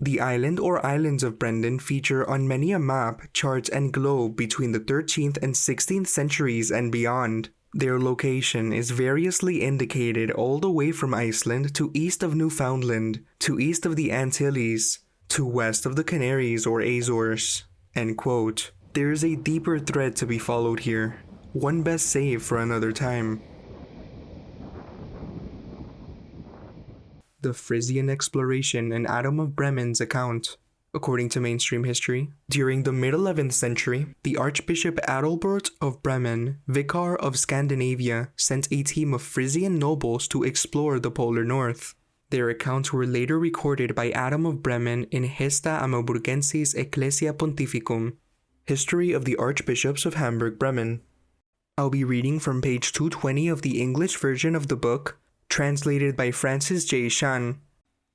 "The island or islands of Brendan feature on many a map, chart, and globe between the 13th and 16th centuries and beyond. Their location is variously indicated all the way from Iceland to east of Newfoundland, to east of the Antilles, to west of the Canaries or Azores." End quote. There is a deeper thread to be followed here, one best saved for another time. The Frisian exploration and Adam of Bremen's account. according to mainstream history. During the mid-11th century, the Archbishop Adalbert of Bremen, Vicar of Scandinavia, sent a team of Frisian nobles to explore the polar north. Their accounts were later recorded by Adam of Bremen in Gesta Ammoburgensis Ecclesia Pontificum, History of the Archbishops of Hamburg, Bremen. I'll be reading from page 220 of the English version of the book, translated by Francis J. Shan.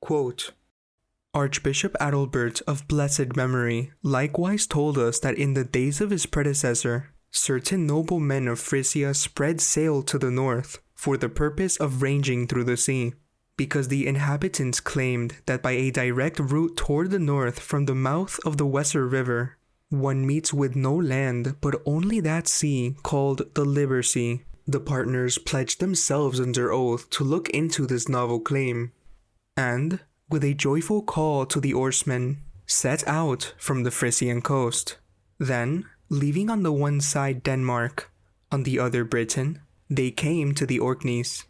Quote, Archbishop Adalbert of blessed memory likewise told us that in the days of his predecessor, certain noble men of Frisia spread sail to the north for the purpose of ranging through the sea, because the inhabitants claimed that by a direct route toward the north from the mouth of the Weser River, one meets with no land but only that sea called the Liber Sea. The partners pledged themselves under oath to look into this novel claim, and, with a joyful call to the oarsmen, set out from the Frisian coast. Then, leaving on the one side Denmark, on the other Britain, they came to the Orkneys.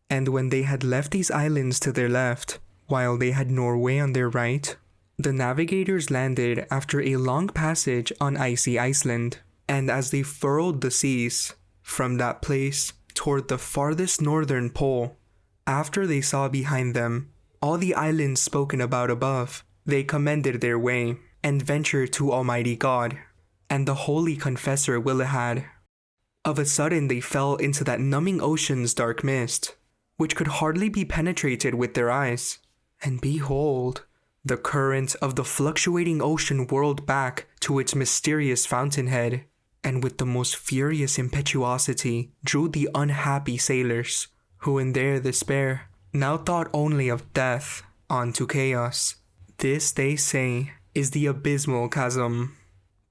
And when they had left these islands to their left, while they had Norway on their right, the navigators landed after a long passage on icy Iceland, and as they furrowed the seas, from that place toward the farthest northern pole, after they saw behind them all the islands spoken about above, they commended their way, and ventured to Almighty God, and the holy confessor Willehad. Of a sudden they fell into that numbing ocean's dark mist, which could hardly be penetrated with their eyes, and behold, the current of the fluctuating ocean whirled back to its mysterious fountainhead, and with the most furious impetuosity drew the unhappy sailors, who in their despair now thought only of death, on to chaos. This, they say, is the abysmal chasm,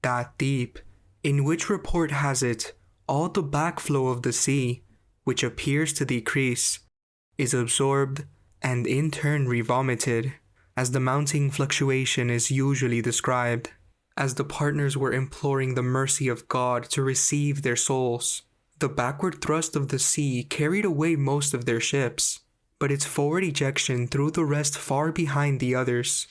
that deep, in which report has it, all the backflow of the sea, which appears to decrease, is absorbed and in turn revomited, as the mounting fluctuation is usually described. As the partners were imploring the mercy of God to receive their souls, the backward thrust of the sea carried away most of their ships, but its forward ejection threw the rest far behind the others.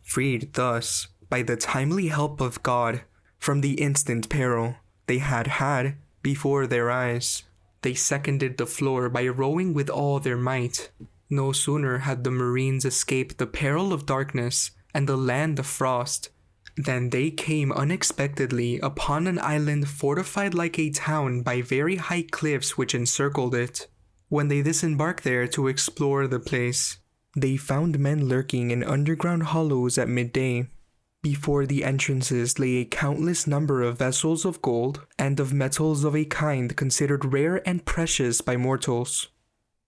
Freed thus, by the timely help of God, from the instant peril they had before their eyes, they seconded the floor by rowing with all their might. No sooner had the marines escaped the peril of darkness and the land of frost, than they came unexpectedly upon an island fortified like a town by very high cliffs which encircled it. When they disembarked there to explore the place, they found men lurking in underground hollows at midday. Before the entrances lay a countless number of vessels of gold and of metals of a kind considered rare and precious by mortals.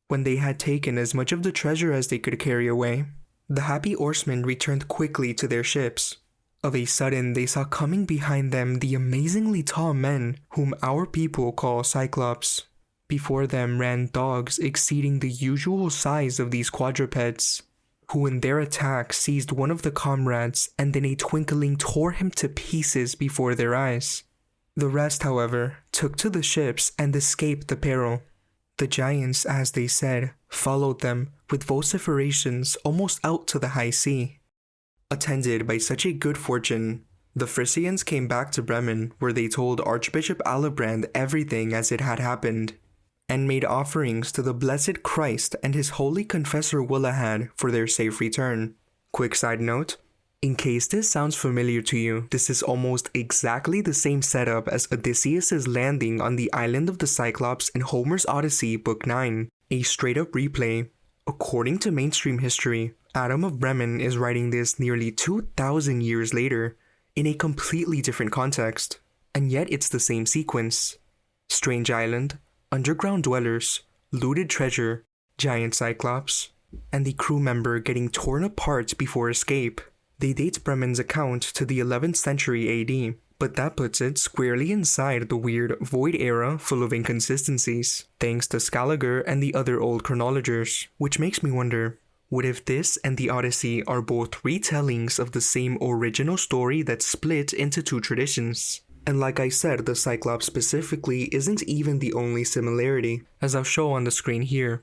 When they had taken as much of the treasure as they could carry away, the happy oarsmen returned quickly to their ships. Of a sudden they saw coming behind them the amazingly tall men whom our people call Cyclops. Before them ran dogs exceeding the usual size of these quadrupeds, who in their attack seized one of the comrades and in a twinkling tore him to pieces before their eyes. The rest, however, took to the ships and escaped the peril. The giants, as they said, followed them with vociferations almost out to the high sea. Attended by such a good fortune, the Frisians came back to Bremen, where they told Archbishop Alibrand everything as it had happened, and made offerings to the blessed Christ and his holy confessor Willehad for their safe return. Quick side note, in case this sounds familiar to you, this is almost exactly the same setup as Odysseus' landing on the island of the Cyclops in Homer's Odyssey, Book 9, a straight-up replay. According to mainstream history, Adam of Bremen is writing this nearly 2,000 years later, in a completely different context, and yet it's the same sequence. Strange island, underground dwellers, looted treasure, giant Cyclops, and the crew member getting torn apart before escape. They date Bremen's account to the 11th century AD, but that puts it squarely inside the weird Void era full of inconsistencies, thanks to Scaliger and the other old chronologers, which makes me wonder, what if this and the Odyssey are both retellings of the same original story that split into two traditions? And like I said, the Cyclops specifically isn't even the only similarity, as I'll show on the screen here.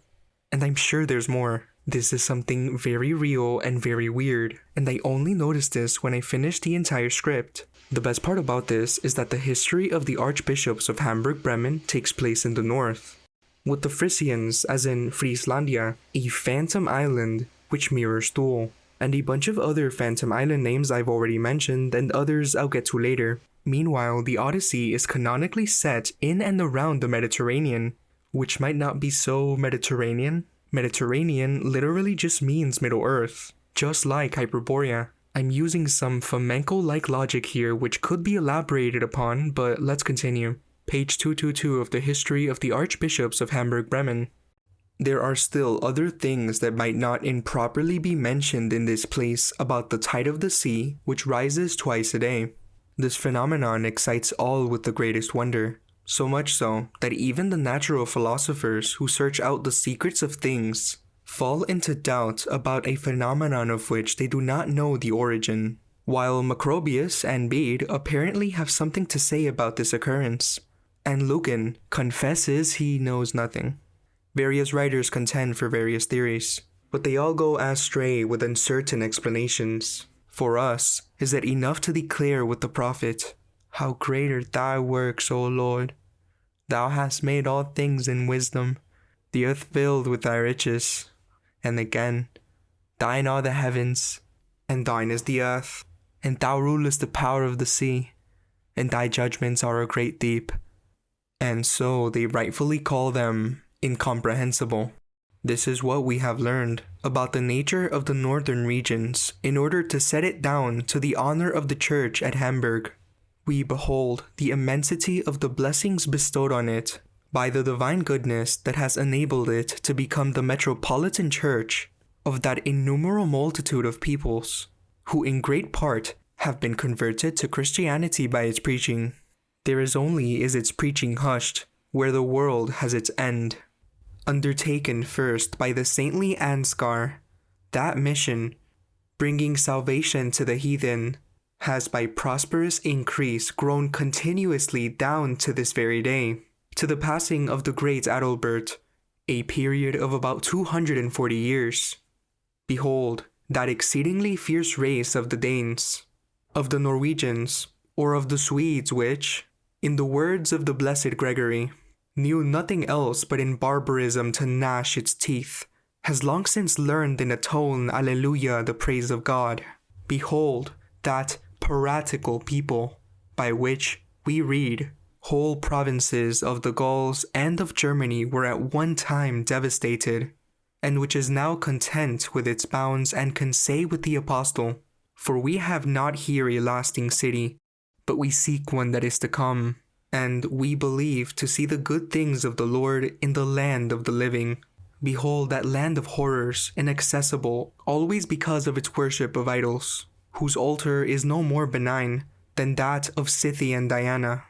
And I'm sure there's more. This is something very real and very weird, and I only noticed this when I finished the entire script. The best part about this is that the history of the archbishops of Hamburg-Bremen takes place in the north, with the Frisians, as in Frieslandia, a phantom island which mirrors Thule, and a bunch of other phantom island names I've already mentioned and others I'll get to later. Meanwhile, the Odyssey is canonically set in and around the Mediterranean, which might not be so Mediterranean. Mediterranean literally just means Middle Earth, just like Hyperborea. I'm using some flamenco-like logic here which could be elaborated upon, but let's continue. Page 222 of the History of the Archbishops of Hamburg-Bremen. There are still other things that might not improperly be mentioned in this place about the tide of the sea, which rises twice a day. This phenomenon excites all with the greatest wonder. So much so that even the natural philosophers who search out the secrets of things fall into doubt about a phenomenon of which they do not know the origin, while Macrobius and Bede apparently have something to say about this occurrence, and Lucan confesses he knows nothing. Various writers contend for various theories, but they all go astray with uncertain explanations. For us, is it enough to declare with the prophet, "How great are thy works, O Lord! Thou hast made all things in wisdom, the earth filled with thy riches." And again, "Thine are the heavens, and thine is the earth, and thou rulest the power of the sea, and thy judgments are a great deep." And so they rightfully call them incomprehensible. This is what we have learned about the nature of the northern regions in order to set it down to the honor of the church at Hamburg. We behold the immensity of the blessings bestowed on it by the divine goodness that has enabled it to become the metropolitan church of that innumerable multitude of peoples, who in great part have been converted to Christianity by its preaching. There is only is its preaching hushed, where the world has its end. Undertaken first by the saintly Ansgar, that mission, bringing salvation to the heathen, has by prosperous increase grown continuously down to this very day, to the passing of the great Adalbert, a period of about 240 years. Behold, that exceedingly fierce race of the Danes, of the Norwegians, or of the Swedes which, in the words of the blessed Gregory, knew nothing else but in barbarism to gnash its teeth, has long since learned in a tone Alleluia the praise of God. Behold, that piratical people, by which we read, whole provinces of the Gauls and of Germany were at one time devastated, and which is now content with its bounds and can say with the apostle, "For we have not here a lasting city, but we seek one that is to come, and we believe to see the good things of the Lord in the land of the living." Behold that land of horrors, inaccessible, always because of its worship of idols, whose altar is no more benign than that of Scythian Diana.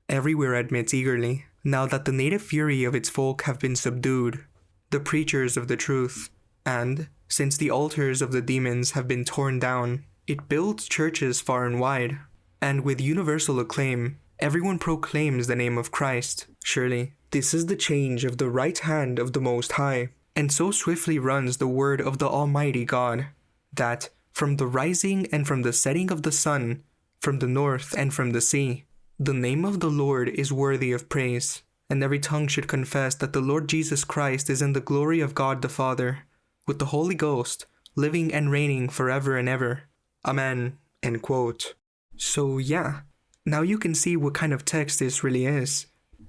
Everywhere admits eagerly, now that the native fury of its folk have been subdued, the preachers of the truth, and, since the altars of the demons have been torn down, it builds churches far and wide, and with universal acclaim, everyone proclaims the name of Christ. Surely, this is the change of the right hand of the Most High, and so swiftly runs the word of the Almighty God, that, from the rising and from the setting of the sun, from the north and from the sea, the name of the Lord is worthy of praise, and every tongue should confess that the Lord Jesus Christ is in the glory of God the Father, with the Holy Ghost, living and reigning forever and ever. Amen. End quote. So yeah, now you can see what kind of text this really is.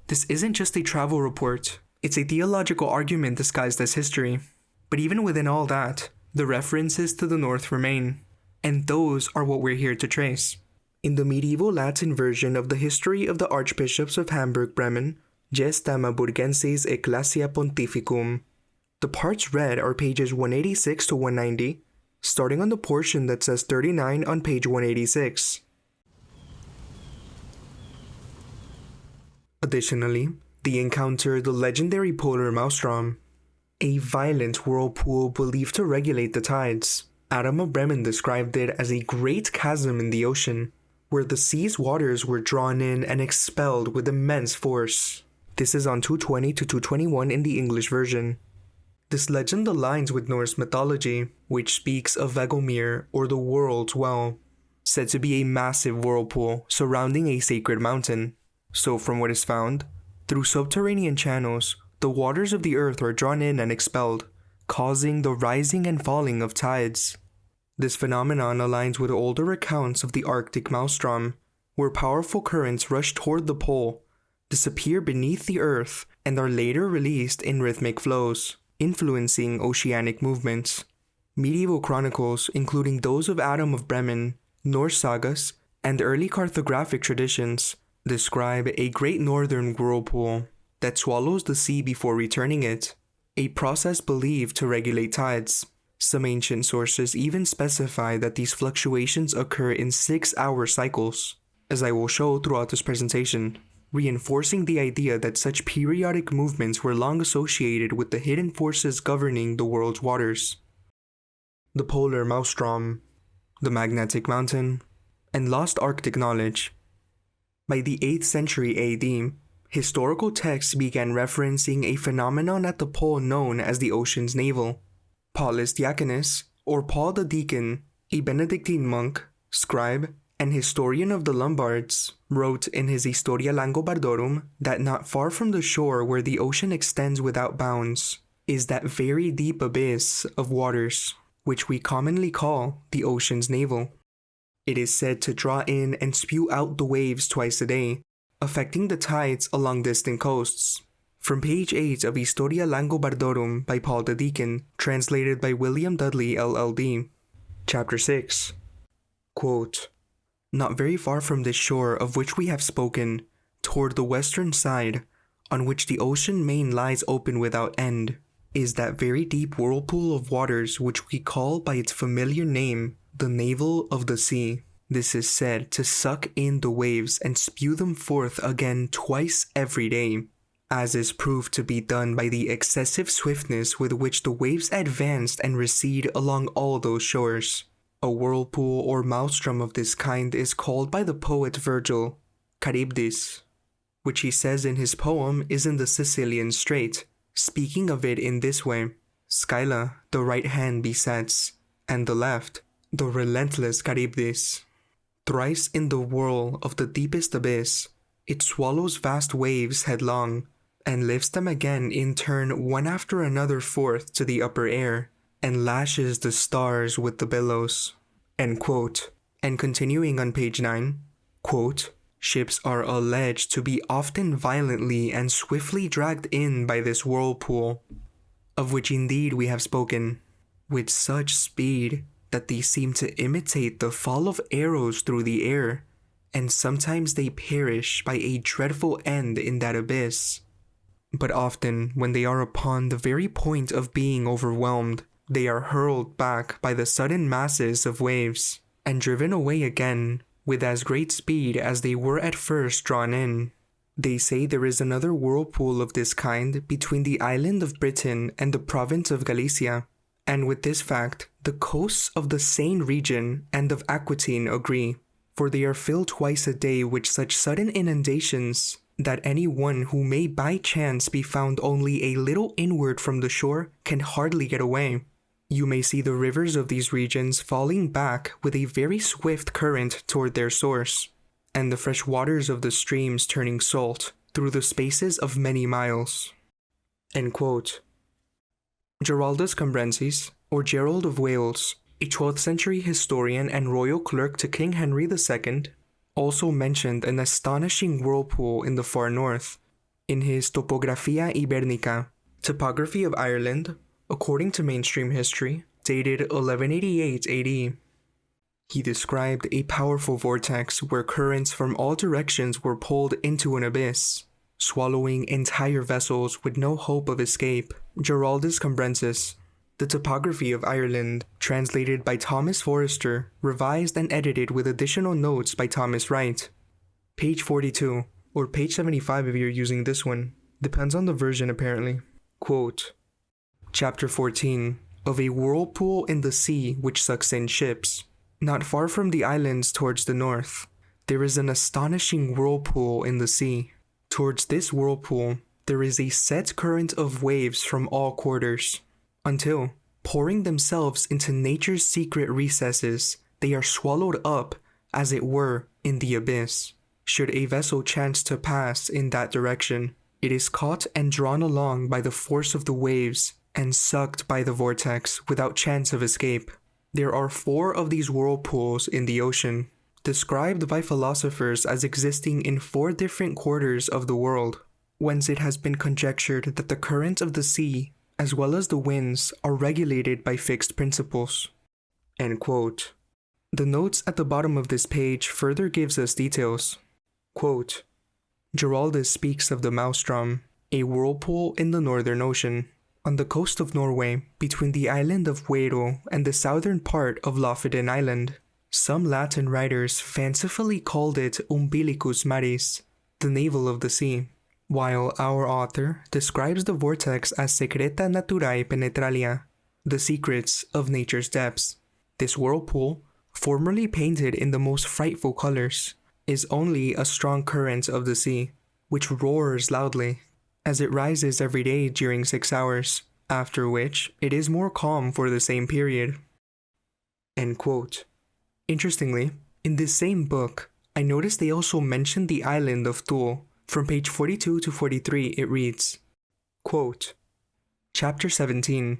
This isn't just a travel report, it's a theological argument disguised as history. But even within all that, the references to the north remain, and those are what we're here to trace. In the medieval Latin version of the History of the Archbishops of Hamburg-Bremen, Gesta Marburgensis Ecclesia Pontificum, the parts read are pages 186 to 190, starting on the portion that says 39 on page 186. Additionally, they encounter the legendary polar maelstrom, a violent whirlpool believed to regulate the tides. Adam of Bremen described it as a great chasm in the ocean, where the sea's waters were drawn in and expelled with immense force. This is on 220 to 221 in the English version. This legend aligns with Norse mythology, which speaks of Vegomir, or the World's Well, said to be a massive whirlpool surrounding a sacred mountain. So from what is found, through subterranean channels, the waters of the earth are drawn in and expelled, causing the rising and falling of tides. This phenomenon aligns with older accounts of the Arctic maelstrom, where powerful currents rush toward the pole, disappear beneath the earth, and are later released in rhythmic flows, influencing oceanic movements. Medieval chronicles, including those of Adam of Bremen, Norse sagas, and early cartographic traditions, describe a great northern whirlpool that swallows the sea before returning it, a process believed to regulate tides. Some ancient sources even specify that these fluctuations occur in 6-hour cycles, as I will show throughout this presentation, reinforcing the idea that such periodic movements were long associated with the hidden forces governing the world's waters. The polar maelstrom, the magnetic mountain, and lost Arctic knowledge. By the 8th century AD, historical texts began referencing a phenomenon at the pole known as the ocean's navel. Paulus Diaconus, or Paul the Deacon, a Benedictine monk, scribe, and historian of the Lombards, wrote in his Historia Langobardorum that not far from the shore where the ocean extends without bounds is that very deep abyss of waters, which we commonly call the ocean's navel. It is said to draw in and spew out the waves twice a day, affecting the tides along distant coasts. From page 8 of Historia Langobardorum by Paul the Deacon, translated by William Dudley LLD. Chapter 6. Quote, "Not very far from this shore of which we have spoken, toward the western side, on which the ocean main lies open without end, is that very deep whirlpool of waters which we call by its familiar name, the navel of the sea. This is said to suck in the waves and spew them forth again twice every day, as is proved to be done by the excessive swiftness with which the waves advance and recede along all those shores. A whirlpool or maelstrom of this kind is called by the poet Virgil Charybdis, which he says in his poem is in the Sicilian Strait, speaking of it in this way: Scylla the right hand besets, and the left, the relentless Charybdis. Thrice in the whirl of the deepest abyss, it swallows vast waves headlong, and lifts them again in turn one after another forth to the upper air, and lashes the stars with the billows." End quote. And continuing on page 9, quote, "Ships are alleged to be often violently and swiftly dragged in by this whirlpool, of which indeed we have spoken, with such speed that they seem to imitate the fall of arrows through the air, and sometimes they perish by a dreadful end in that abyss. But often, when they are upon the very point of being overwhelmed, they are hurled back by the sudden masses of waves, and driven away again with as great speed as they were at first drawn in. They say there is another whirlpool of this kind between the island of Britain and the province of Galicia, and with this fact, the coasts of the Seine region and of Aquitaine agree, for they are filled twice a day with such sudden inundations that any one who may by chance be found only a little inward from the shore can hardly get away. You may see the rivers of these regions falling back with a very swift current toward their source, and the fresh waters of the streams turning salt through the spaces of many miles." End quote. Geraldus Cambrensis, or Gerald of Wales, a 12th century historian and royal clerk to King Henry II, also mentioned an astonishing whirlpool in the far north. In his Topographia Ibernica, Topography of Ireland, according to mainstream history, dated 1188 AD, he described a powerful vortex where currents from all directions were pulled into an abyss, swallowing entire vessels with no hope of escape. Geraldus Cambrensis, The Topography of Ireland, translated by Thomas Forrester, revised and edited with additional notes by Thomas Wright. Page 42, or page 75 if you're using this one. Depends on the version apparently. Quote, "Chapter 14, of a whirlpool in the sea which sucks in ships. Not far from the islands towards the north, there is an astonishing whirlpool in the sea. Towards this whirlpool, there is a set current of waves from all quarters. until, pouring themselves into nature's secret recesses, they are swallowed up, as it were, in the abyss. Should a vessel chance to pass in that direction, it is caught and drawn along by the force of the waves and sucked by the vortex without chance of escape. There are 4 of these whirlpools in the ocean, described by philosophers as existing in 4 different quarters of the world, whence it has been conjectured that the current of the sea, as well as the winds, are regulated by fixed principles." End quote. The notes at the bottom of this page further gives us details. Quote, Giraldus speaks of the Maelstrom, a whirlpool in the Northern Ocean, on the coast of Norway, between the island of Weiro and the southern part of Lofoten Island. Some Latin writers fancifully called it umbilicus maris, the navel of the sea, while our author describes the vortex as secreta naturae penetralia, the secrets of nature's depths. This whirlpool, formerly painted in the most frightful colors, is only a strong current of the sea, which roars loudly, as it rises every day during 6 hours, after which it is more calm for the same period. End quote. Interestingly, in this same book, I noticed they also mentioned the island of Thule. From page 42 to 43, it reads, quote, Chapter 17,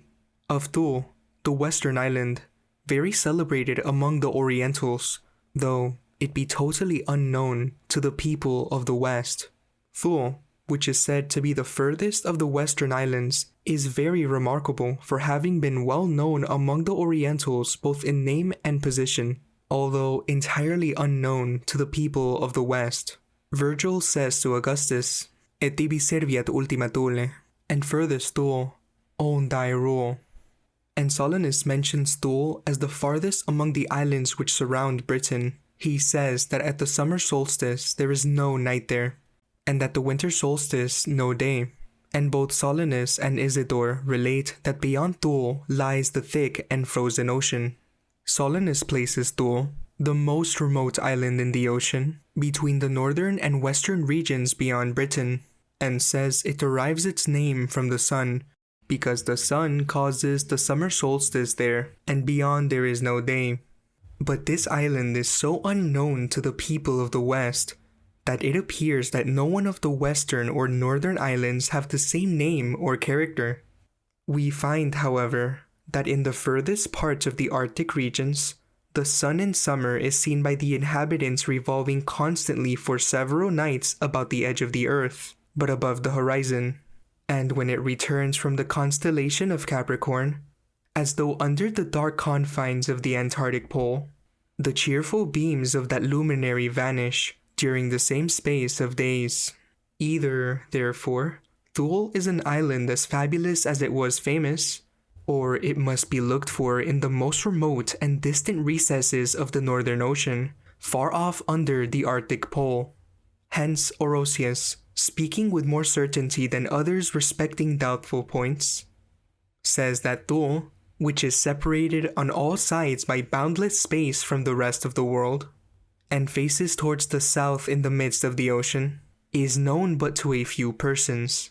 of Thule, the Western Island, very celebrated among the Orientals, though it be totally unknown to the people of the West. Thule, which is said to be the furthest of the Western Islands, is very remarkable for having been well known among the Orientals both in name and position, although entirely unknown to the people of the West. Virgil says to Augustus, Et tibi serviat ultima Thule, and furthest Thule, own thy rule. And Solinus mentions Thule as the farthest among the islands which surround Britain. He says that at the summer solstice there is no night there, and at the winter solstice no day. And both Solinus and Isidore relate that beyond Thule lies the thick and frozen ocean. Solinus places Thule, the most remote island in the ocean, between the northern and western regions beyond Britain, and says it derives its name from the sun, because the sun causes the summer solstice there, and beyond there is no day. But this island is so unknown to the people of the West that it appears that no one of the western or northern islands have the same name or character. We find, however, that in the furthest parts of the Arctic regions, the sun in summer is seen by the inhabitants revolving constantly for several nights about the edge of the earth, but above the horizon. And when it returns from the constellation of Capricorn, as though under the dark confines of the Antarctic pole, the cheerful beams of that luminary vanish during the same space of days. Either, therefore, Thule is an island as fabulous as it was famous, or it must be looked for in the most remote and distant recesses of the Northern Ocean, far off under the Arctic pole. Hence Orosius, speaking with more certainty than others respecting doubtful points, says that Thule, which is separated on all sides by boundless space from the rest of the world, and faces towards the south in the midst of the ocean, is known but to a few persons,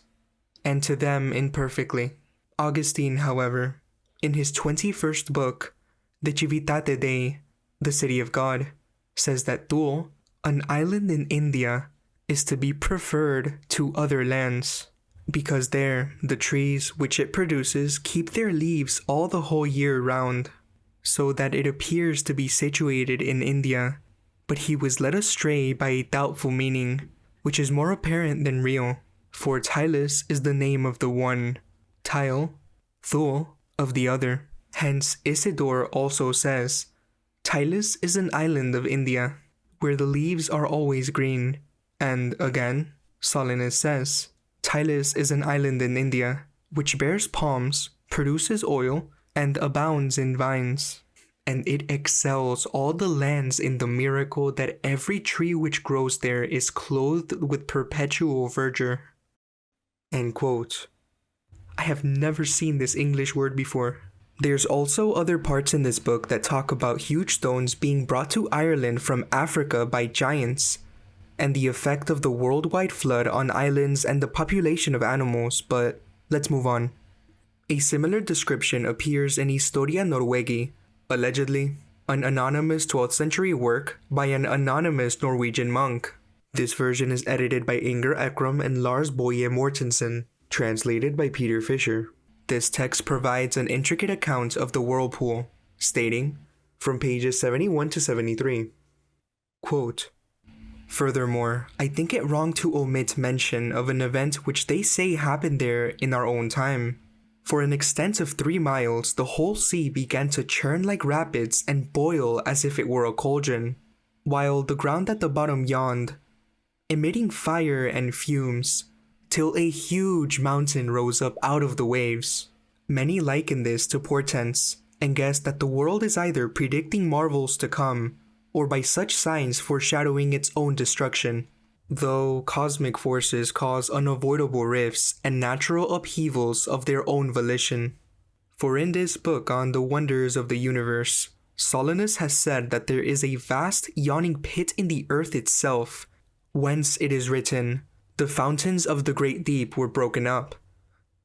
and to them imperfectly. Augustine, however, in his 21st book, De Civitate Dei, the City of God, says that Thule, an island in India, is to be preferred to other lands, because there the trees which it produces keep their leaves all the whole year round, so that it appears to be situated in India, but he was led astray by a doubtful meaning, which is more apparent than real, for Tylus is the name of the one, Tyle, Thule, of the other. Hence Isidore also says, Tylus is an island of India, where the leaves are always green, and again, Solinus says, Tylus is an island in India, which bears palms, produces oil, and abounds in vines. And it excels all the lands in the miracle that every tree which grows there is clothed with perpetual verdure. End quote. I have never seen this English word before. There's also other parts in this book that talk about huge stones being brought to Ireland from Africa by giants, and the effect of the worldwide flood on islands and the population of animals, but let's move on. A similar description appears in Historia Norwegi, allegedly an anonymous 12th century work by an anonymous Norwegian monk. This version is edited by Inger Ekram and Lars Boye Mortensen, translated by Peter Fisher. This text provides an intricate account of the whirlpool, stating, from pages 71 to 73, quote, "Furthermore, I think it wrong to omit mention of an event which they say happened there in our own time. For an extent of 3 miles, the whole sea began to churn like rapids and boil as if it were a cauldron, while the ground at the bottom yawned, emitting fire and fumes, till a huge mountain rose up out of the waves. Many liken this to portents, and guess that the world is either predicting marvels to come, or by such signs foreshadowing its own destruction, though cosmic forces cause unavoidable rifts and natural upheavals of their own volition. For in this book on the wonders of the universe, Solinus has said that there is a vast yawning pit in the earth itself, whence it is written, the fountains of the great deep were broken up,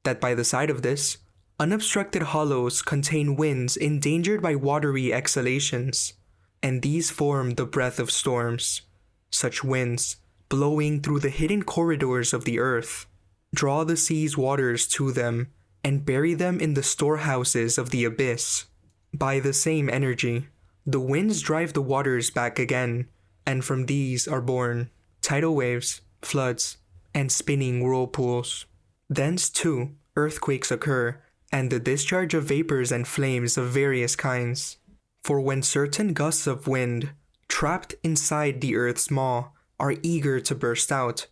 that by the side of this, unobstructed hollows contain winds endangered by watery exhalations, and these form the breath of storms. Such winds, blowing through the hidden corridors of the earth, draw the sea's waters to them, and bury them in the storehouses of the abyss. By the same energy, the winds drive the waters back again, and from these are born tidal waves, floods, and spinning whirlpools. Thence, too, earthquakes occur, and the discharge of vapors and flames of various kinds. For when certain gusts of wind, trapped inside the earth's maw, are eager to burst out,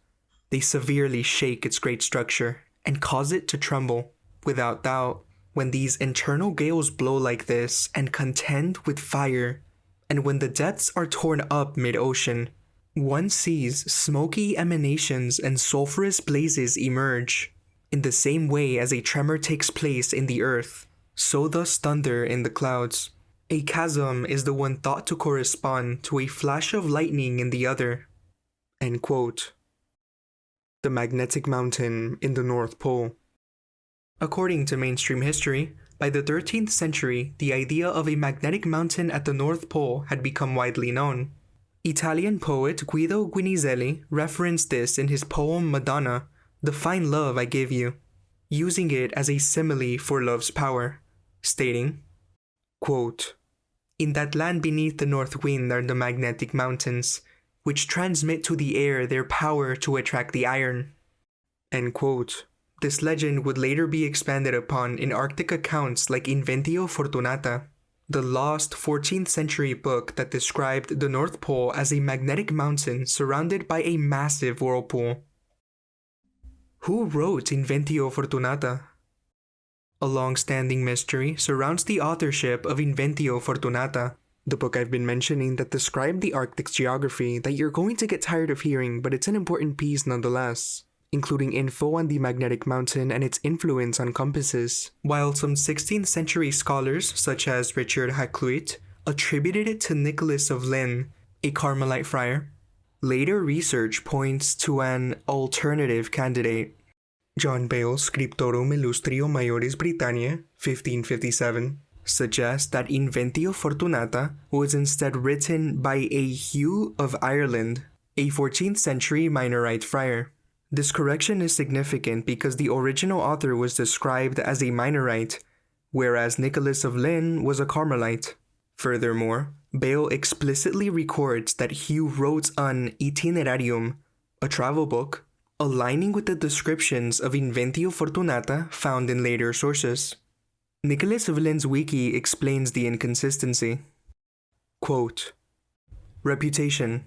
they severely shake its great structure and cause it to tremble. Without doubt, when these internal gales blow like this and contend with fire, and when the depths are torn up mid-ocean, one sees smoky emanations and sulphurous blazes emerge. In the same way as a tremor takes place in the earth, so does thunder in the clouds. A chasm is the one thought to correspond to a flash of lightning in the other." End quote. The magnetic mountain in the North Pole. According to mainstream history, by the 13th century, the idea of a magnetic mountain at the North Pole had become widely known. Italian poet Guido Guinizelli referenced this in his poem Madonna, "The Fine Love I Give You," using it as a simile for love's power, stating, quote, "In that land beneath the north wind are the magnetic mountains, which transmit to the air their power to attract the iron." End quote. This legend would later be expanded upon in Arctic accounts like Inventio Fortunata, the lost 14th century book that described the North Pole as a magnetic mountain surrounded by a massive whirlpool. Who wrote Inventio Fortunata? A long-standing mystery surrounds the authorship of Inventio Fortunata, the book I've been mentioning that described the Arctic's geography that you're going to get tired of hearing, but it's an important piece nonetheless, including info on the magnetic mountain and its influence on compasses, while some 16th century scholars, such as Richard Hakluyt, attributed it to Nicholas of Lynn, a Carmelite friar. Later research points to an alternative candidate. John Bale's Scriptorum Illustrio Majoris Britanniae, 1557, suggests that Inventio Fortunata was instead written by a Hugh of Ireland, a 14th century Minorite friar. This correction is significant because the original author was described as a Minorite, whereas Nicholas of Lynn was a Carmelite. Furthermore, Bale explicitly records that Hugh wrote an Itinerarium, a travel book, aligning with the descriptions of Inventio Fortunata found in later sources. Nicholas of Lynn's wiki explains the inconsistency. Quote, "Reputation.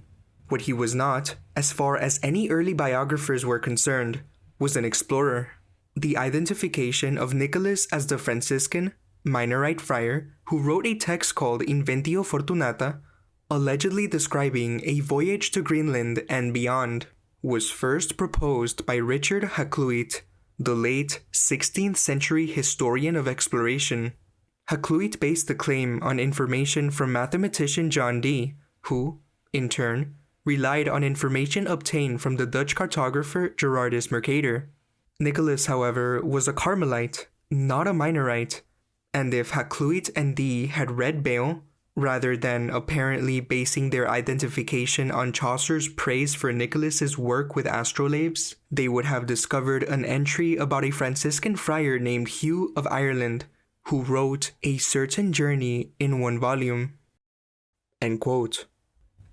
What he was not, as far as any early biographers were concerned, was an explorer. The identification of Nicholas as the Franciscan, Minorite friar who wrote a text called Inventio Fortunata, allegedly describing a voyage to Greenland and beyond, was first proposed by Richard Hakluyt, the late 16th century historian of exploration. Hakluyt based the claim on information from mathematician John Dee, who, in turn, relied on information obtained from the Dutch cartographer Gerardus Mercator. Nicholas, however, was a Carmelite, not a Minorite, and if Hakluyt and Dee had read Bale, rather than apparently basing their identification on Chaucer's praise for Nicholas's work with astrolabes, they would have discovered an entry about a Franciscan friar named Hugh of Ireland, who wrote A Certain Journey in one volume. End quote.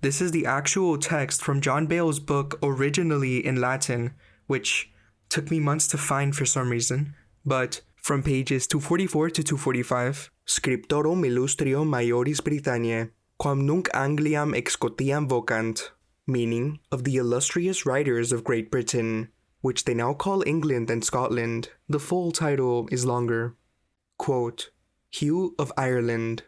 This is the actual text from John Bale's book originally in Latin, which took me months to find for some reason, but from pages 244 to 245, Scriptorum illustrium majoris Britanniae, quam nunc Angliam excotiam vocant, meaning of the illustrious writers of Great Britain, which they now call England and Scotland. The full title is longer. Quote, Hugh of Ireland.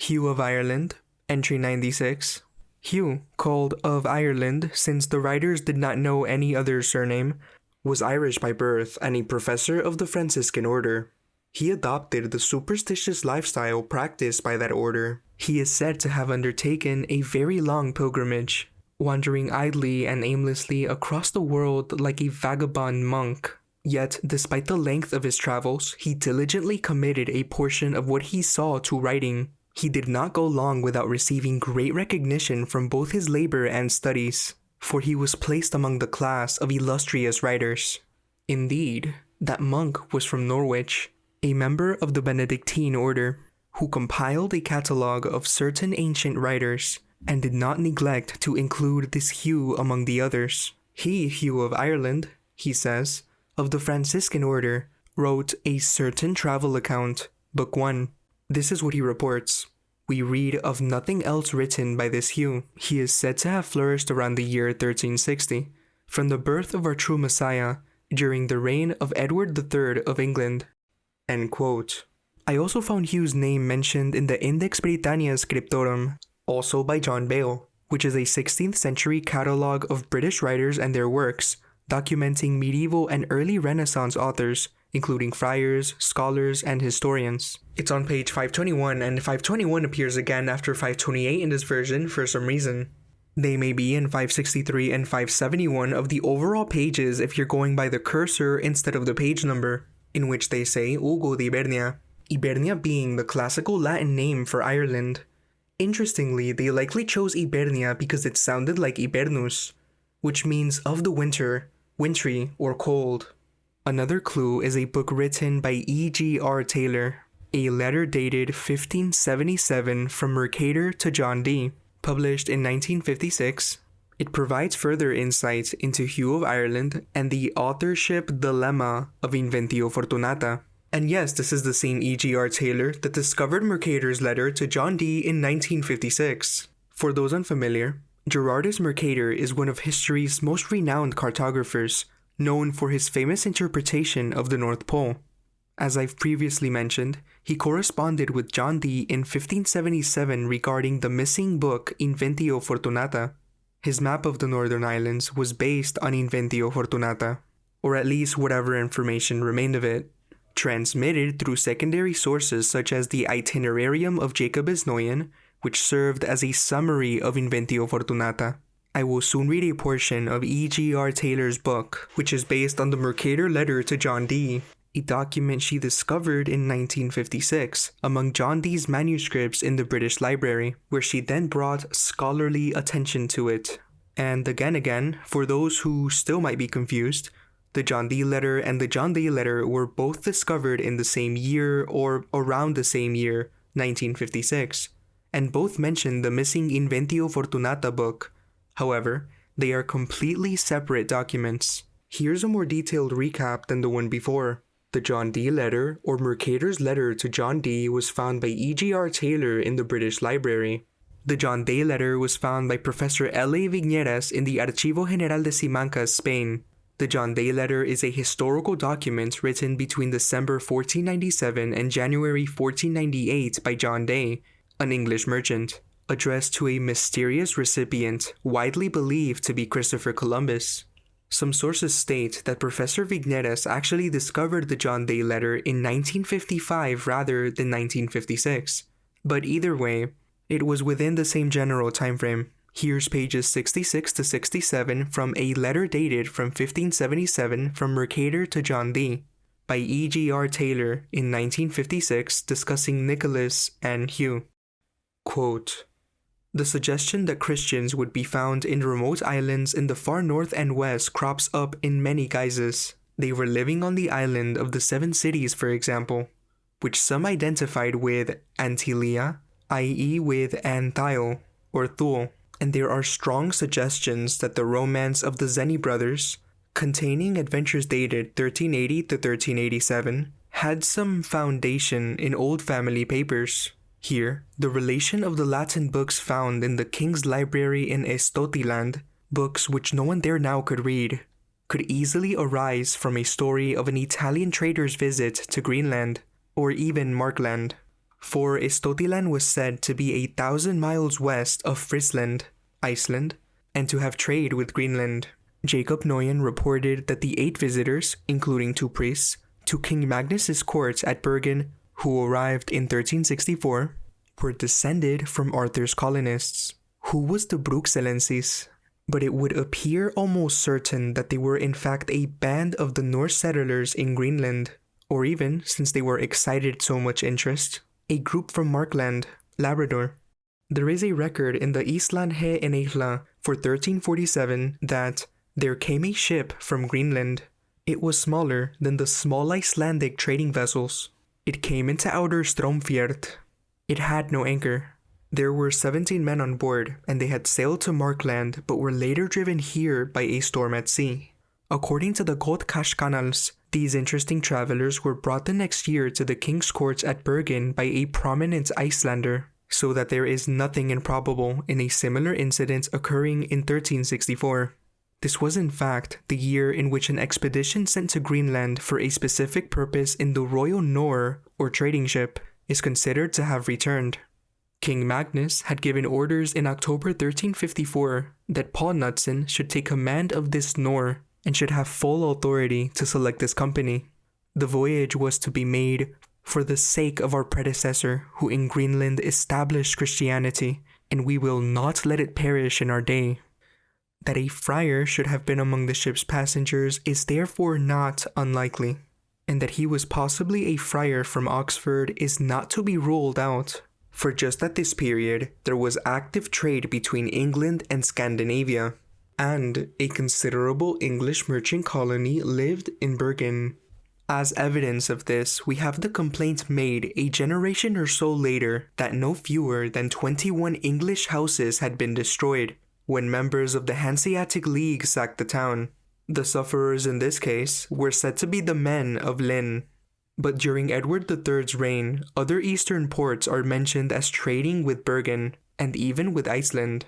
Hugh of Ireland, entry 96. Hugh, called of Ireland since the writers did not know any other surname, was Irish by birth and a professor of the Franciscan order. He adopted the superstitious lifestyle practiced by that order. He is said to have undertaken a very long pilgrimage, wandering idly and aimlessly across the world like a vagabond monk. Yet, despite the length of his travels, he diligently committed a portion of what he saw to writing. He did not go long without receiving great recognition from both his labor and studies, for he was placed among the class of illustrious writers. Indeed, that monk was from Norwich, a member of the Benedictine order, who compiled a catalogue of certain ancient writers, and did not neglect to include this Hugh among the others. He, Hugh of Ireland, he says, of the Franciscan order, wrote A Certain Travel Account, Book 1. This is what he reports. We read of nothing else written by this Hugh. He is said to have flourished around the year 1360, from the birth of our true Messiah, during the reign of Edward III of England. End quote. I also found Hugh's name mentioned in the Index Britanniae Scriptorum, also by John Bale, which is a 16th century catalogue of British writers and their works, documenting medieval and early Renaissance authors, including friars, scholars, and historians. It's on page 521, and 521 appears again after 528 in this version for some reason. They may be in 563 and 571 of the overall pages if you're going by the cursor instead of the page number, in which they say Ugo de Ibernia, Ibernia being the classical Latin name for Ireland. Interestingly, they likely chose Ibernia because it sounded like Ibernus, which means of the winter, wintry, or cold. Another clue is a book written by E.G.R. Taylor, a letter dated 1577 from Mercator to John Dee, published in 1956. It provides further insight into Hugh of Ireland and the authorship dilemma of Inventio Fortunata. And yes, this is the same E.G.R. Taylor that discovered Mercator's letter to John Dee in 1956. For those unfamiliar, Gerardus Mercator is one of history's most renowned cartographers, known for his famous interpretation of the North Pole. As I've previously mentioned, he corresponded with John Dee in 1577 regarding the missing book Inventio Fortunata. His map of the Northern Islands was based on Inventio Fortunata, or at least whatever information remained of it, transmitted through secondary sources such as the Itinerarium of Jacobus Noyen, which served as a summary of Inventio Fortunata. I will soon read a portion of E.G.R. Taylor's book, which is based on the Mercator letter to John Dee, a document she discovered in 1956 among John Dee's manuscripts in the British Library, where she then brought scholarly attention to it. And again, for those who still might be confused, the John Dee letter and the John Day letter were both discovered in the same year or around the same year, 1956, and both mention the missing Inventio Fortunata book. However, they are completely separate documents. Here's a more detailed recap than the one before. The John Dee letter, or Mercator's letter to John Dee, was found by E.G.R. Taylor in the British Library. The John Day letter was found by Professor L.A. Vigneras in the Archivo General de Simancas, Spain. The John Day letter is a historical document written between December 1497 and January 1498 by John Day, an English merchant, addressed to a mysterious recipient widely believed to be Christopher Columbus. Some sources state that Professor Vigneras actually discovered the John Day letter in 1955 rather than 1956. But either way, it was within the same general timeframe. Here's pages 66 to 67 from a letter dated from 1577 from Mercator to John Dee. by E.G.R. Taylor in 1956 discussing Nicholas and Hugh. Quote, "The suggestion that Christians would be found in remote islands in the far north and west crops up in many guises. They were living on the island of the Seven Cities, for example, which some identified with Antilia, i.e. with Anthio or Thule, and there are strong suggestions that the romance of the Zeni brothers, containing adventures dated 1380 to 1387, had some foundation in old family papers. Here, the relation of the Latin books found in the King's Library in Estotiland, books which no one there now could read, could easily arise from a story of an Italian trader's visit to Greenland, or even Markland. For Estotiland was said to be 1,000 miles west of Friesland, Iceland, and to have trade with Greenland. Jacob Noyen reported that the 8 visitors, including 2 priests, to King Magnus's court at Bergen, who arrived in 1364, were descended from Arthur's colonists, who was the Bruxellenses. But it would appear almost certain that they were in fact a band of the Norse settlers in Greenland, or even, since they were excited so much interest, a group from Markland, Labrador. There is a record in the Islandhe Enigla for 1347 that there came a ship from Greenland. It was smaller than the small Icelandic trading vessels. It came into outer Stromfjord. It had no anchor. There were 17 men on board, and they had sailed to Markland but were later driven here by a storm at sea. According to the Godkashkanals, these interesting travelers were brought the next year to the king's courts at Bergen by a prominent Icelander, so that there is nothing improbable in a similar incident occurring in 1364. This was in fact the year in which an expedition sent to Greenland for a specific purpose in the Royal Nor, or trading ship, is considered to have returned. King Magnus had given orders in October 1354 that Paul Knudsen should take command of this Nor and should have full authority to select this company. The voyage was to be made for the sake of our predecessor who in Greenland established Christianity, and we will not let it perish in our day. That a friar should have been among the ship's passengers is therefore not unlikely, and that he was possibly a friar from Oxford is not to be ruled out, for just at this period there was active trade between England and Scandinavia, and a considerable English merchant colony lived in Bergen. As evidence of this, we have the complaint made a generation or so later that no fewer than 21 English houses had been destroyed when members of the Hanseatic League sacked the town. The sufferers in this case were said to be the men of Lynn. But during Edward III's reign, other eastern ports are mentioned as trading with Bergen, and even with Iceland.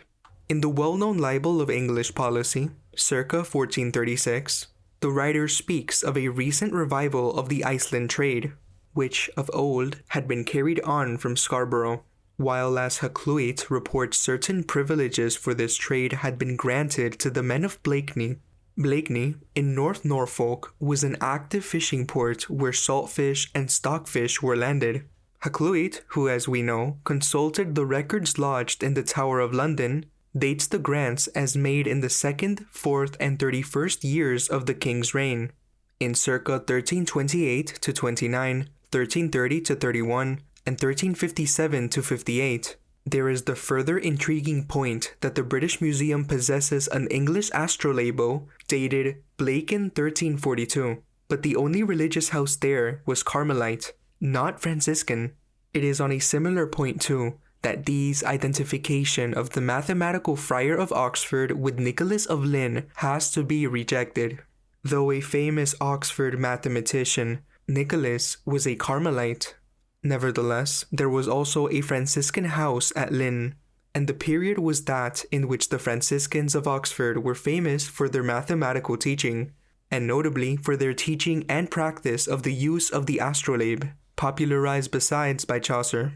In the well-known Libel of English Policy, circa 1436, the writer speaks of a recent revival of the Iceland trade, which of old had been carried on from Scarborough, while as Hakluyt reports certain privileges for this trade had been granted to the men of Blakeney. Blakeney, in North Norfolk, was an active fishing port where saltfish and stockfish were landed. Hakluyt, who as we know, consulted the records lodged in the Tower of London, dates the grants as made in the 2nd, 4th, and 31st years of the king's reign. In circa 1328 to 29, 1330 to 31, and 1357 to 58, there is the further intriguing point that the British Museum possesses an English astrolabe dated Blacon 1342, but the only religious house there was Carmelite, not Franciscan. It is on a similar point too that these identification of the mathematical friar of Oxford with Nicholas of Lynn has to be rejected. Though a famous Oxford mathematician, Nicholas was a Carmelite. Nevertheless, there was also a Franciscan house at Lynn, and the period was that in which the Franciscans of Oxford were famous for their mathematical teaching, and notably for their teaching and practice of the use of the astrolabe, popularized besides by Chaucer.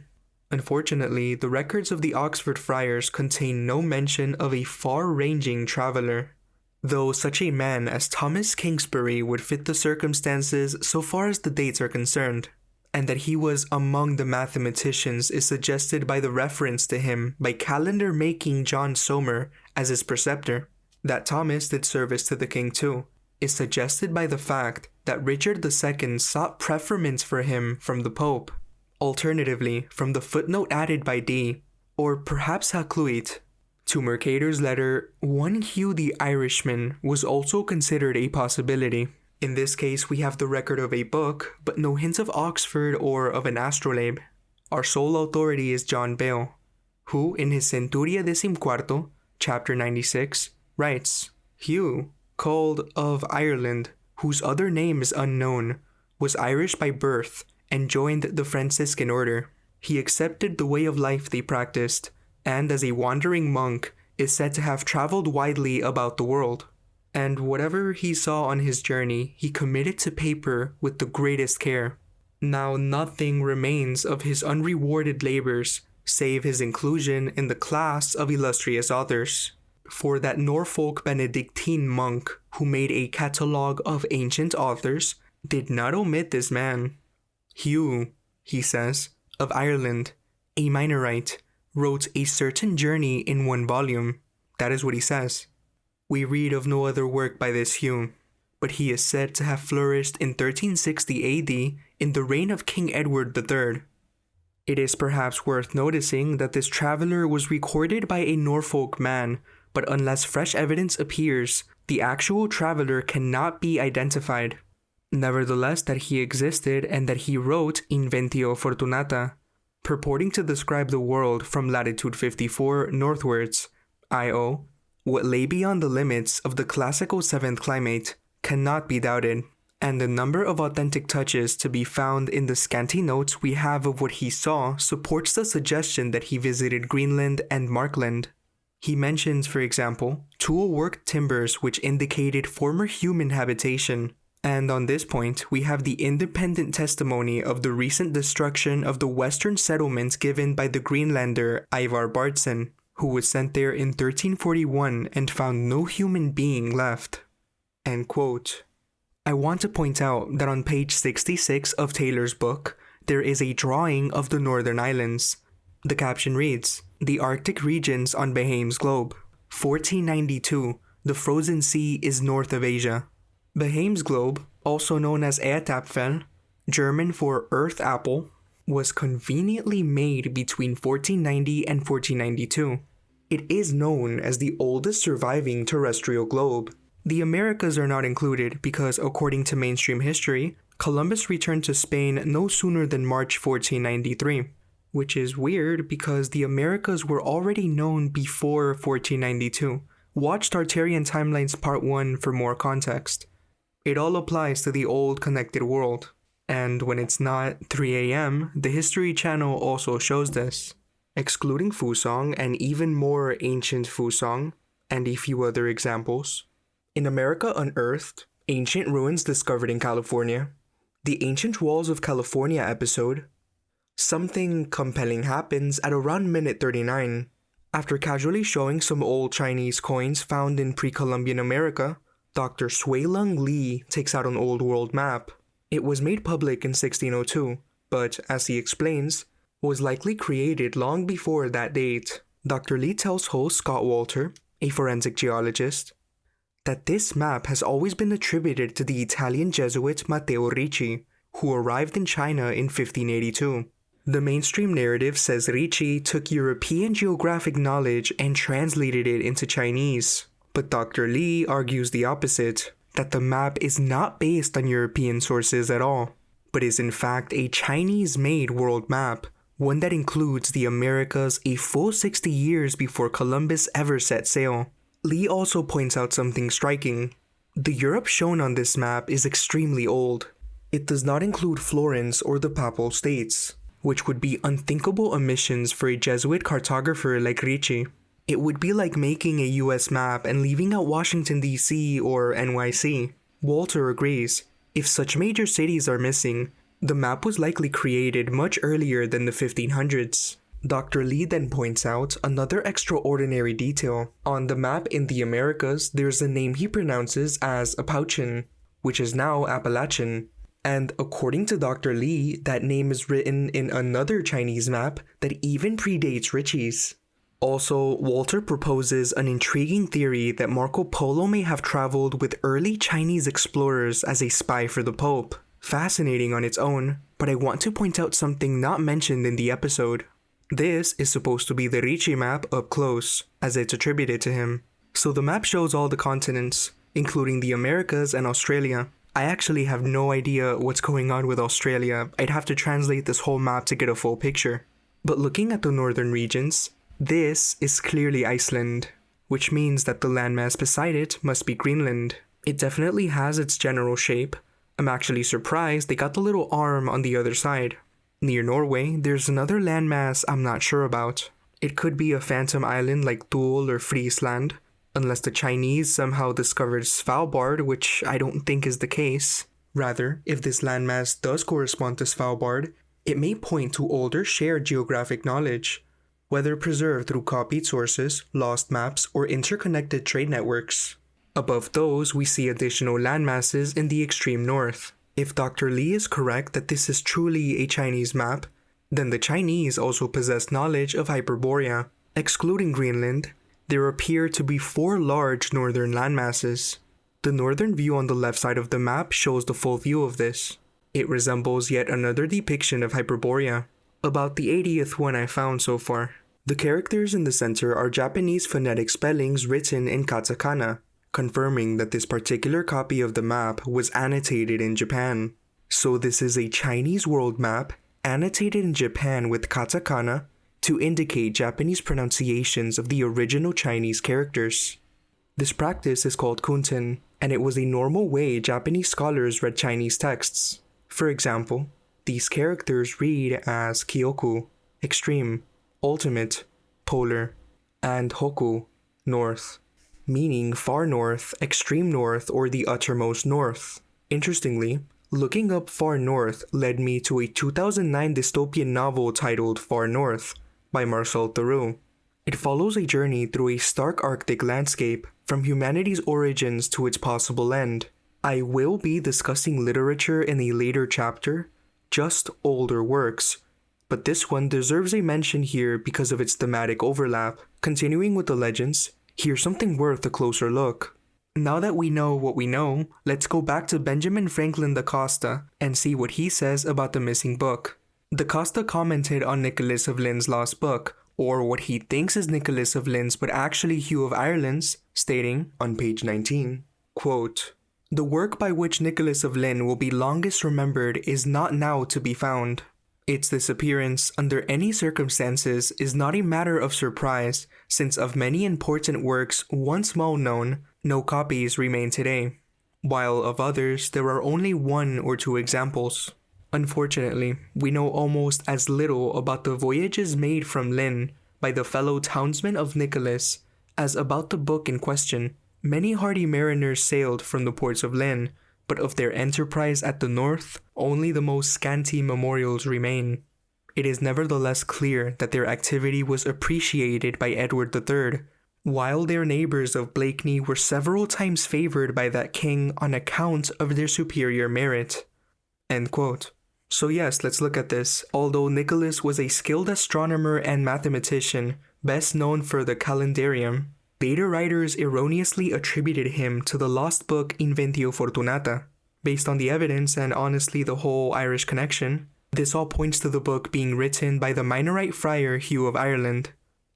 Unfortunately, the records of the Oxford friars contain no mention of a far-ranging traveler, though such a man as Thomas Kingsbury would fit the circumstances so far as the dates are concerned, and that he was among the mathematicians is suggested by the reference to him by calendar-making John Somer as his preceptor. That Thomas did service to the king too, is suggested by the fact that Richard II sought preferment for him from the Pope, alternatively from the footnote added by Dee, or perhaps Hakluyt. To Mercator's letter, one Hugh the Irishman was also considered a possibility. In this case, we have the record of a book, but no hint of Oxford or of an astrolabe. Our sole authority is John Bale, who, in his Centuria XIV, chapter 96, writes, Hugh, called of Ireland, whose other name is unknown, was Irish by birth and joined the Franciscan order. He accepted the way of life they practiced, and as a wandering monk is said to have traveled widely about the world. And whatever he saw on his journey, he committed to paper with the greatest care. Now nothing remains of his unrewarded labors, save his inclusion in the class of illustrious authors. For that Norfolk Benedictine monk who made a catalogue of ancient authors did not omit this man. Hugh, he says, of Ireland, a Minorite, wrote a certain journey in one volume. That is what he says. We read of no other work by this Hugh, but he is said to have flourished in 1360 AD in the reign of King Edward III. It is perhaps worth noticing that this traveler was recorded by a Norfolk man, but unless fresh evidence appears, the actual traveler cannot be identified. Nevertheless, that he existed and that he wrote Inventio Fortunata, purporting to describe the world from latitude 54 northwards, i.o., what lay beyond the limits of the classical 7th climate, cannot be doubted, and the number of authentic touches to be found in the scanty notes we have of what he saw supports the suggestion that he visited Greenland and Markland. He mentions, for example, tool-worked timbers which indicated former human habitation, and on this point we have the independent testimony of the recent destruction of the western settlements given by the Greenlander Ivar Bardsson, who was sent there in 1341 and found no human being left. End quote. I want to point out that on page 66 of Taylor's book, there is a drawing of the Northern Islands. The caption reads, The Arctic regions on Behaim's globe. 1492, the frozen sea is north of Asia. Behaim's globe, also known as Erdapfel, German for earth apple, was conveniently made between 1490 and 1492. It is known as the oldest surviving terrestrial globe. The Americas are not included because, according to mainstream history, Columbus returned to Spain no sooner than March 1493, which is weird because the Americas were already known before 1492. Watch Tartarian Timelines Part 1 for more context. It all applies to the old connected world. And when it's not 3 a.m., the History Channel also shows this. Excluding Fusong and even more ancient Fusong, and a few other examples. In America Unearthed, Ancient Ruins Discovered in California, the Ancient Walls of California episode, something compelling happens at around minute 39. After casually showing some old Chinese coins found in pre-Columbian America, Dr. Sui-Lung Lee takes out an old world map. It was made public in 1602, but, as he explains, was likely created long before that date. Dr. Lee tells host Scott Walter, a forensic geologist, that this map has always been attributed to the Italian Jesuit Matteo Ricci, who arrived in China in 1582. The mainstream narrative says Ricci took European geographic knowledge and translated it into Chinese, but Dr. Lee argues the opposite, that the map is not based on European sources at all, but is in fact a Chinese-made world map, one that includes the Americas a full 60 years before Columbus ever set sail. Lee also points out something striking. The Europe shown on this map is extremely old. It does not include Florence or the Papal States, which would be unthinkable omissions for a Jesuit cartographer like Ricci. It would be like making a US map and leaving out Washington, D.C. or NYC. Walter agrees. If such major cities are missing, the map was likely created much earlier than the 1500s. Dr. Lee then points out another extraordinary detail. On the map in the Americas, there's a name he pronounces as Apouchen, which is now Appalachian. And according to Dr. Lee, that name is written in another Chinese map that even predates Ricci's. Also, Walter proposes an intriguing theory that Marco Polo may have traveled with early Chinese explorers as a spy for the Pope. Fascinating on its own, but I want to point out something not mentioned in the episode. This is supposed to be the Ricci map up close, as it's attributed to him. So the map shows all the continents, including the Americas and Australia. I actually have no idea what's going on with Australia. I'd have to translate this whole map to get a full picture. But looking at the northern regions, this is clearly Iceland, which means that the landmass beside it must be Greenland. It definitely has its general shape. I'm actually surprised they got the little arm on the other side. Near Norway, there's another landmass I'm not sure about. It could be a phantom island like Thule or Friesland, unless the Chinese somehow discovered Svalbard, which I don't think is the case. Rather, if this landmass does correspond to Svalbard, it may point to older shared geographic knowledge, whether preserved through copied sources, lost maps, or interconnected trade networks. Above those, we see additional landmasses in the extreme north. If Dr. Lee is correct that this is truly a Chinese map, then the Chinese also possess knowledge of Hyperborea. Excluding Greenland, there appear to be 4 large northern landmasses. The northern view on the left side of the map shows the full view of this. It resembles yet another depiction of Hyperborea, about the 80th one I found so far. The characters in the center are Japanese phonetic spellings written in katakana, confirming that this particular copy of the map was annotated in Japan. So this is a Chinese world map annotated in Japan with katakana to indicate Japanese pronunciations of the original Chinese characters. This practice is called kunten, and it was a normal way Japanese scholars read Chinese texts. For example, these characters read as Kyoku, extreme, ultimate, polar, and Hoku, north, meaning far north, extreme north, or the uttermost north. Interestingly, looking up Far North led me to a 2009 dystopian novel titled Far North by Marcel Theroux. It follows a journey through a stark Arctic landscape from humanity's origins to its possible end. I will be discussing literature in a later chapter, just older works, but this one deserves a mention here because of its thematic overlap. Continuing with the legends, here's something worth a closer look. Now that we know what we know, let's go back to Benjamin Franklin da Costa and see what he says about the missing book. Da Costa commented on Nicholas of Lynn's lost book, or what he thinks is Nicholas of Lynn's but actually Hugh of Ireland's, stating, on page 19, quote, "The work by which Nicholas of Lynn will be longest remembered is not now to be found. Its disappearance, under any circumstances, is not a matter of surprise, since of many important works once well known, no copies remain today, while of others there are only 1 or 2 examples. Unfortunately, we know almost as little about the voyages made from Lynn by the fellow townsmen of Nicholas as about the book in question. Many hardy mariners sailed from the ports of Lynn, but of their enterprise at the north, only the most scanty memorials remain. It is nevertheless clear that their activity was appreciated by Edward III, while their neighbors of Blakeney were several times favored by that king on account of their superior merit." End quote. So yes, let's look at this. Although Nicholas was a skilled astronomer and mathematician, best known for the calendarium, beta writers erroneously attributed him to the lost book Inventio Fortunata. Based on the evidence and honestly the whole Irish connection, this all points to the book being written by the Minorite friar Hugh of Ireland,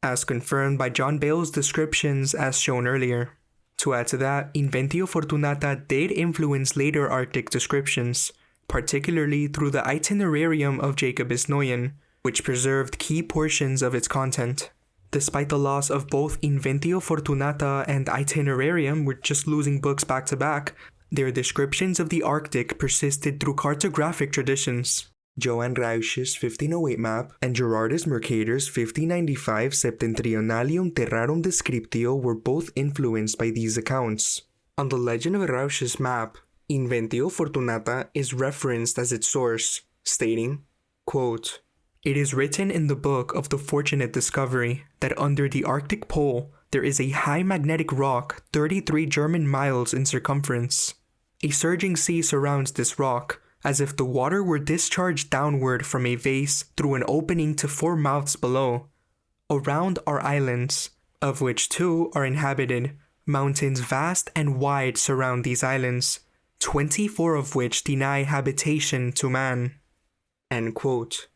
as confirmed by John Bale's descriptions as shown earlier. To add to that, Inventio Fortunata did influence later Arctic descriptions, particularly through the Itinerarium of Jacobus Noyen, which preserved key portions of its content. Despite the loss of both Inventio Fortunata and Itinerarium, we're just losing books back to back, their descriptions of the Arctic persisted through cartographic traditions. Johann Rausch's 1508 map and Gerardus Mercator's 1595 Septentrionalium Terrarum Descriptio were both influenced by these accounts. On the legend of Rausch's map, Inventio Fortunata is referenced as its source, stating, quote, "It is written in the book of the fortunate discovery that under the Arctic Pole there is a high magnetic rock 33 German miles in circumference. A surging sea surrounds this rock, as if the water were discharged downward from a vase through an opening to 4 mouths below. Around are islands, of which 2 are inhabited. Mountains vast and wide surround these islands, 24 of which deny habitation to man." End quote.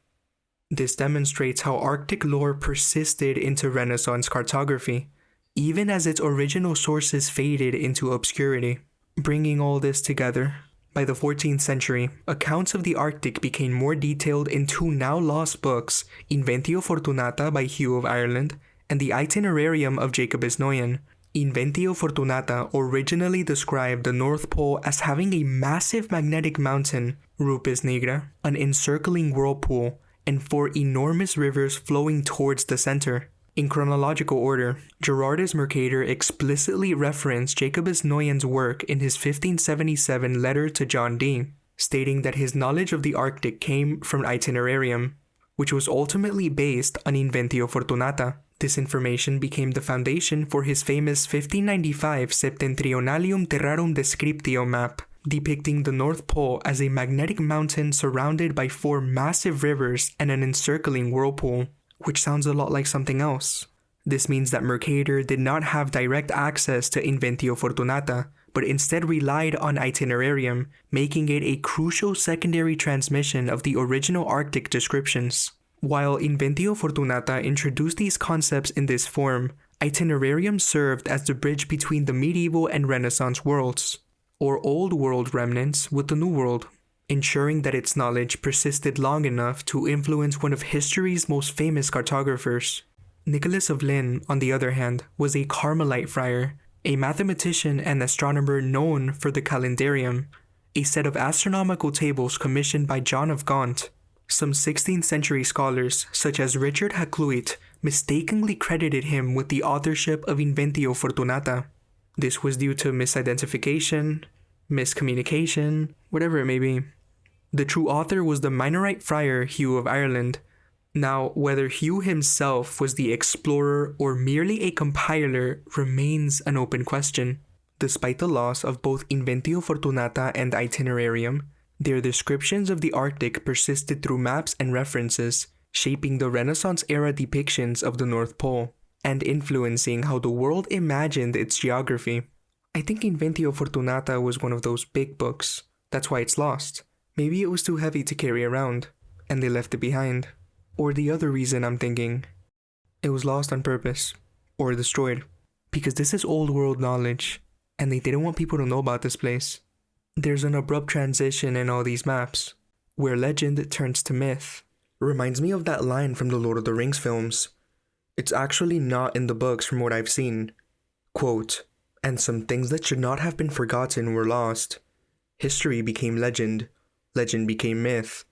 This demonstrates how Arctic lore persisted into Renaissance cartography, even as its original sources faded into obscurity. Bringing all this together, by the 14th century, accounts of the Arctic became more detailed in 2 now lost books, Inventio Fortunata by Hugh of Ireland and the Itinerarium of Jacobus Noyen. Inventio Fortunata originally described the North Pole as having a massive magnetic mountain, Rupes Nigra, an encircling whirlpool, and 4 enormous rivers flowing towards the center. In chronological order, Gerardus Mercator explicitly referenced Jacobus Noyen's work in his 1577 letter to John Dee, stating that his knowledge of the Arctic came from Itinerarium, which was ultimately based on Inventio Fortunata. This information became the foundation for his famous 1595 Septentrionalium Terrarum Descriptio map, depicting the North Pole as a magnetic mountain surrounded by 4 massive rivers and an encircling whirlpool, which sounds a lot like something else. This means that Mercator did not have direct access to Inventio Fortunata, but instead relied on Itinerarium, making it a crucial secondary transmission of the original Arctic descriptions. While Inventio Fortunata introduced these concepts in this form, Itinerarium served as the bridge between the medieval and Renaissance worlds, or Old World remnants with the New World, ensuring that its knowledge persisted long enough to influence one of history's most famous cartographers. Nicholas of Lynn, on the other hand, was a Carmelite friar, a mathematician and astronomer known for the Calendarium, a set of astronomical tables commissioned by John of Gaunt. Some 16th century scholars, such as Richard Hakluyt, mistakenly credited him with the authorship of Inventio Fortunata. This was due to misidentification, miscommunication, whatever it may be. The true author was the Minorite friar Hugh of Ireland. Now, whether Hugh himself was the explorer or merely a compiler remains an open question. Despite the loss of both Inventio Fortunata and Itinerarium, their descriptions of the Arctic persisted through maps and references, shaping the Renaissance-era depictions of the North Pole, and influencing how the world imagined its geography. I think Inventio Fortunata was one of those big books. That's why it's lost. Maybe it was too heavy to carry around, and they left it behind. Or the other reason I'm thinking, it was lost on purpose, or destroyed, because this is old world knowledge, and they didn't want people to know about this place. There's an abrupt transition in all these maps, where legend turns to myth. Reminds me of that line from the Lord of the Rings films. It's actually not in the books from what I've seen. Quote, "And some things that should not have been forgotten were lost. History became legend, legend became myth,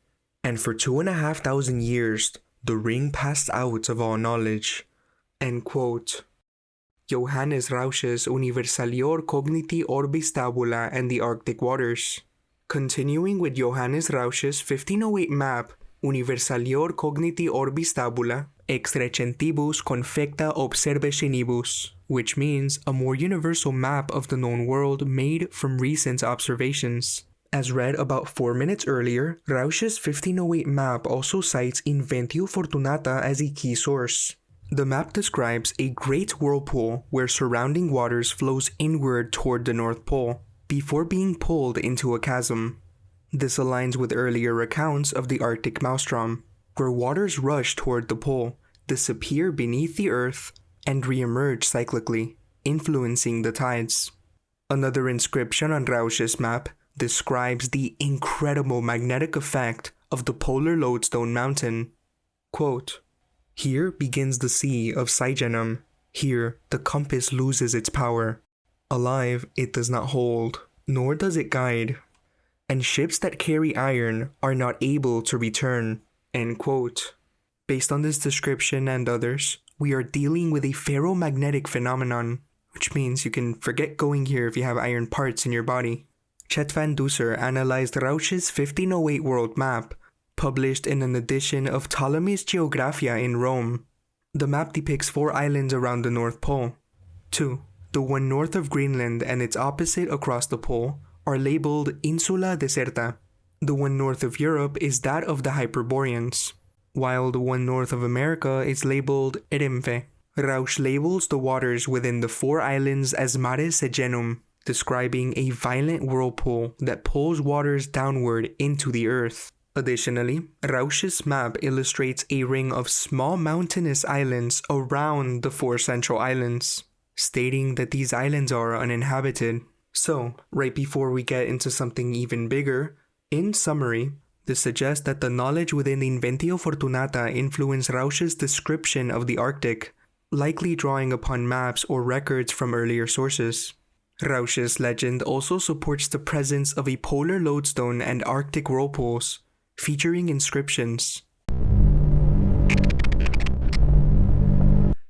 and for 2,500 years, the ring passed out of all knowledge." End quote. Johannes Rausch's Universalior Cogniti Orbis Tabula and the Arctic Waters. Continuing with Johannes Rausch's 1508 map, Universalior Cogniti Orbis Tabula, ex recentibus confecta observationibus, which means a more universal map of the known world made from recent observations. As read about 4 minutes earlier, Rausch's 1508 map also cites Inventio Fortunata as a key source. The map describes a great whirlpool where surrounding waters flows inward toward the North Pole, before being pulled into a chasm. This aligns with earlier accounts of the Arctic maelstrom, where waters rush toward the pole, disappear beneath the earth, and re-emerge cyclically, influencing the tides. Another inscription on Rausch's map describes the incredible magnetic effect of the polar lodestone mountain. Quote, "Here begins the sea of Seijenum. Here the compass loses its power. Alive it does not hold, nor does it guide. And ships that carry iron are not able to return." End quote. Based on this description and others, we are dealing with a ferromagnetic phenomenon, which means you can forget going here if you have iron parts in your body. Chet Van Duser analyzed Rausch's 1508 world map, published in an edition of Ptolemy's Geographia in Rome. The map depicts 4 islands around the North Pole. 2, the one north of Greenland and its opposite across the pole, are labeled Insula Deserta. The one north of Europe is that of the Hyperboreans. while the one north of America is labeled Eremfe. Rausch labels the waters within the 4 islands as Mare Segenum, describing a violent whirlpool that pulls waters downward into the earth. Additionally, Rausch's map illustrates a ring of small mountainous islands around the 4 central islands, stating that these islands are uninhabited. So, right before we get into something even bigger, in summary, this suggests that the knowledge within the Inventio Fortunata influenced Rausch's description of the Arctic, likely drawing upon maps or records from earlier sources. Rausch's legend also supports the presence of a polar lodestone and Arctic whirlpools, featuring inscriptions.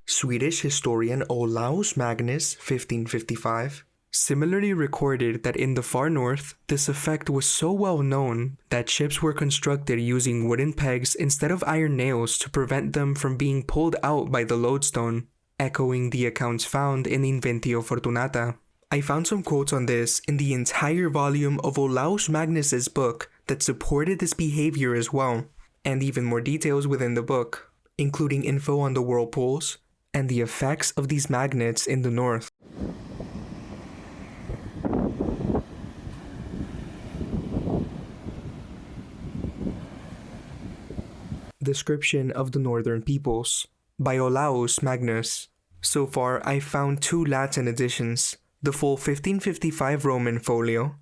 Swedish historian Olaus Magnus, 1555, similarly recorded that in the far north, this effect was so well known that ships were constructed using wooden pegs instead of iron nails to prevent them from being pulled out by the lodestone, echoing the accounts found in Inventio Fortunata. I found some quotes on this in the entire volume of Olaus Magnus's book that supported this behavior as well, and even more details within the book, including info on the whirlpools and the effects of these magnets in the north. Description of the Northern Peoples by Olaus Magnus. So far, I found 2 Latin editions, the full 1555 Roman folio,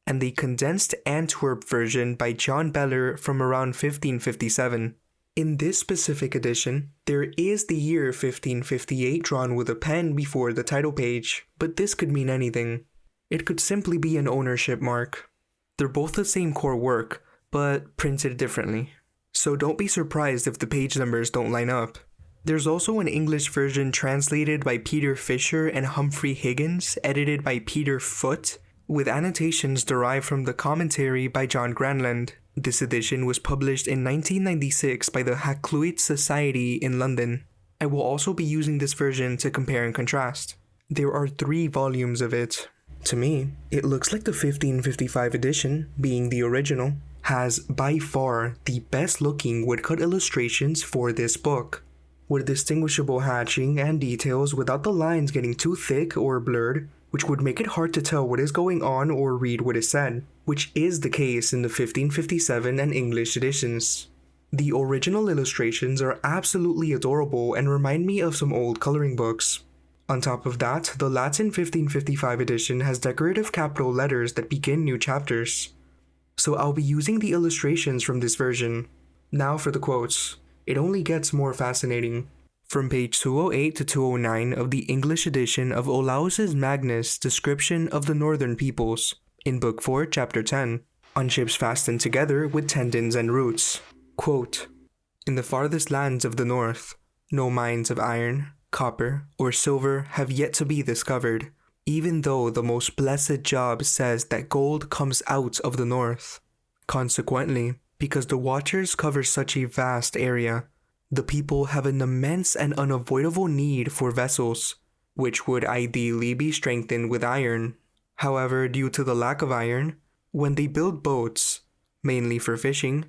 and the condensed Antwerp version by John Beller from around 1557. In this specific edition, there is the year 1558 drawn with a pen before the title page, but this could mean anything. It could simply be an ownership mark. They're both the same core work, but printed differently. So don't be surprised if the page numbers don't line up. There's also an English version translated by Peter Fisher and Humphrey Higgins, edited by Peter Foote, with annotations derived from the commentary by John Granland. This edition was published in 1996 by the Hakluyt Society in London. I will also be using this version to compare and contrast. There are 3 volumes of it. To me, it looks like the 1555 edition, being the original, has by far the best looking woodcut illustrations for this book, with distinguishable hatching and details without the lines getting too thick or blurred, which would make it hard to tell what is going on or read what is said, which is the case in the 1557 and English editions. The original illustrations are absolutely adorable and remind me of some old coloring books. On top of that, the Latin 1555 edition has decorative capital letters that begin new chapters. So I'll be using the illustrations from this version. Now for the quotes. It only gets more fascinating. From page 208 to 209 of the English edition of Olaus Magnus' description of the Northern Peoples, in Book 4, Chapter 10, on ships fastened together with tendons and roots. Quote, "In the farthest lands of the north, no mines of iron, copper, or silver have yet to be discovered, even though the most blessed Job says that gold comes out of the north. Consequently, because the waters cover such a vast area, the people have an immense and unavoidable need for vessels, which would ideally be strengthened with iron. However, due to the lack of iron, when they build boats, mainly for fishing,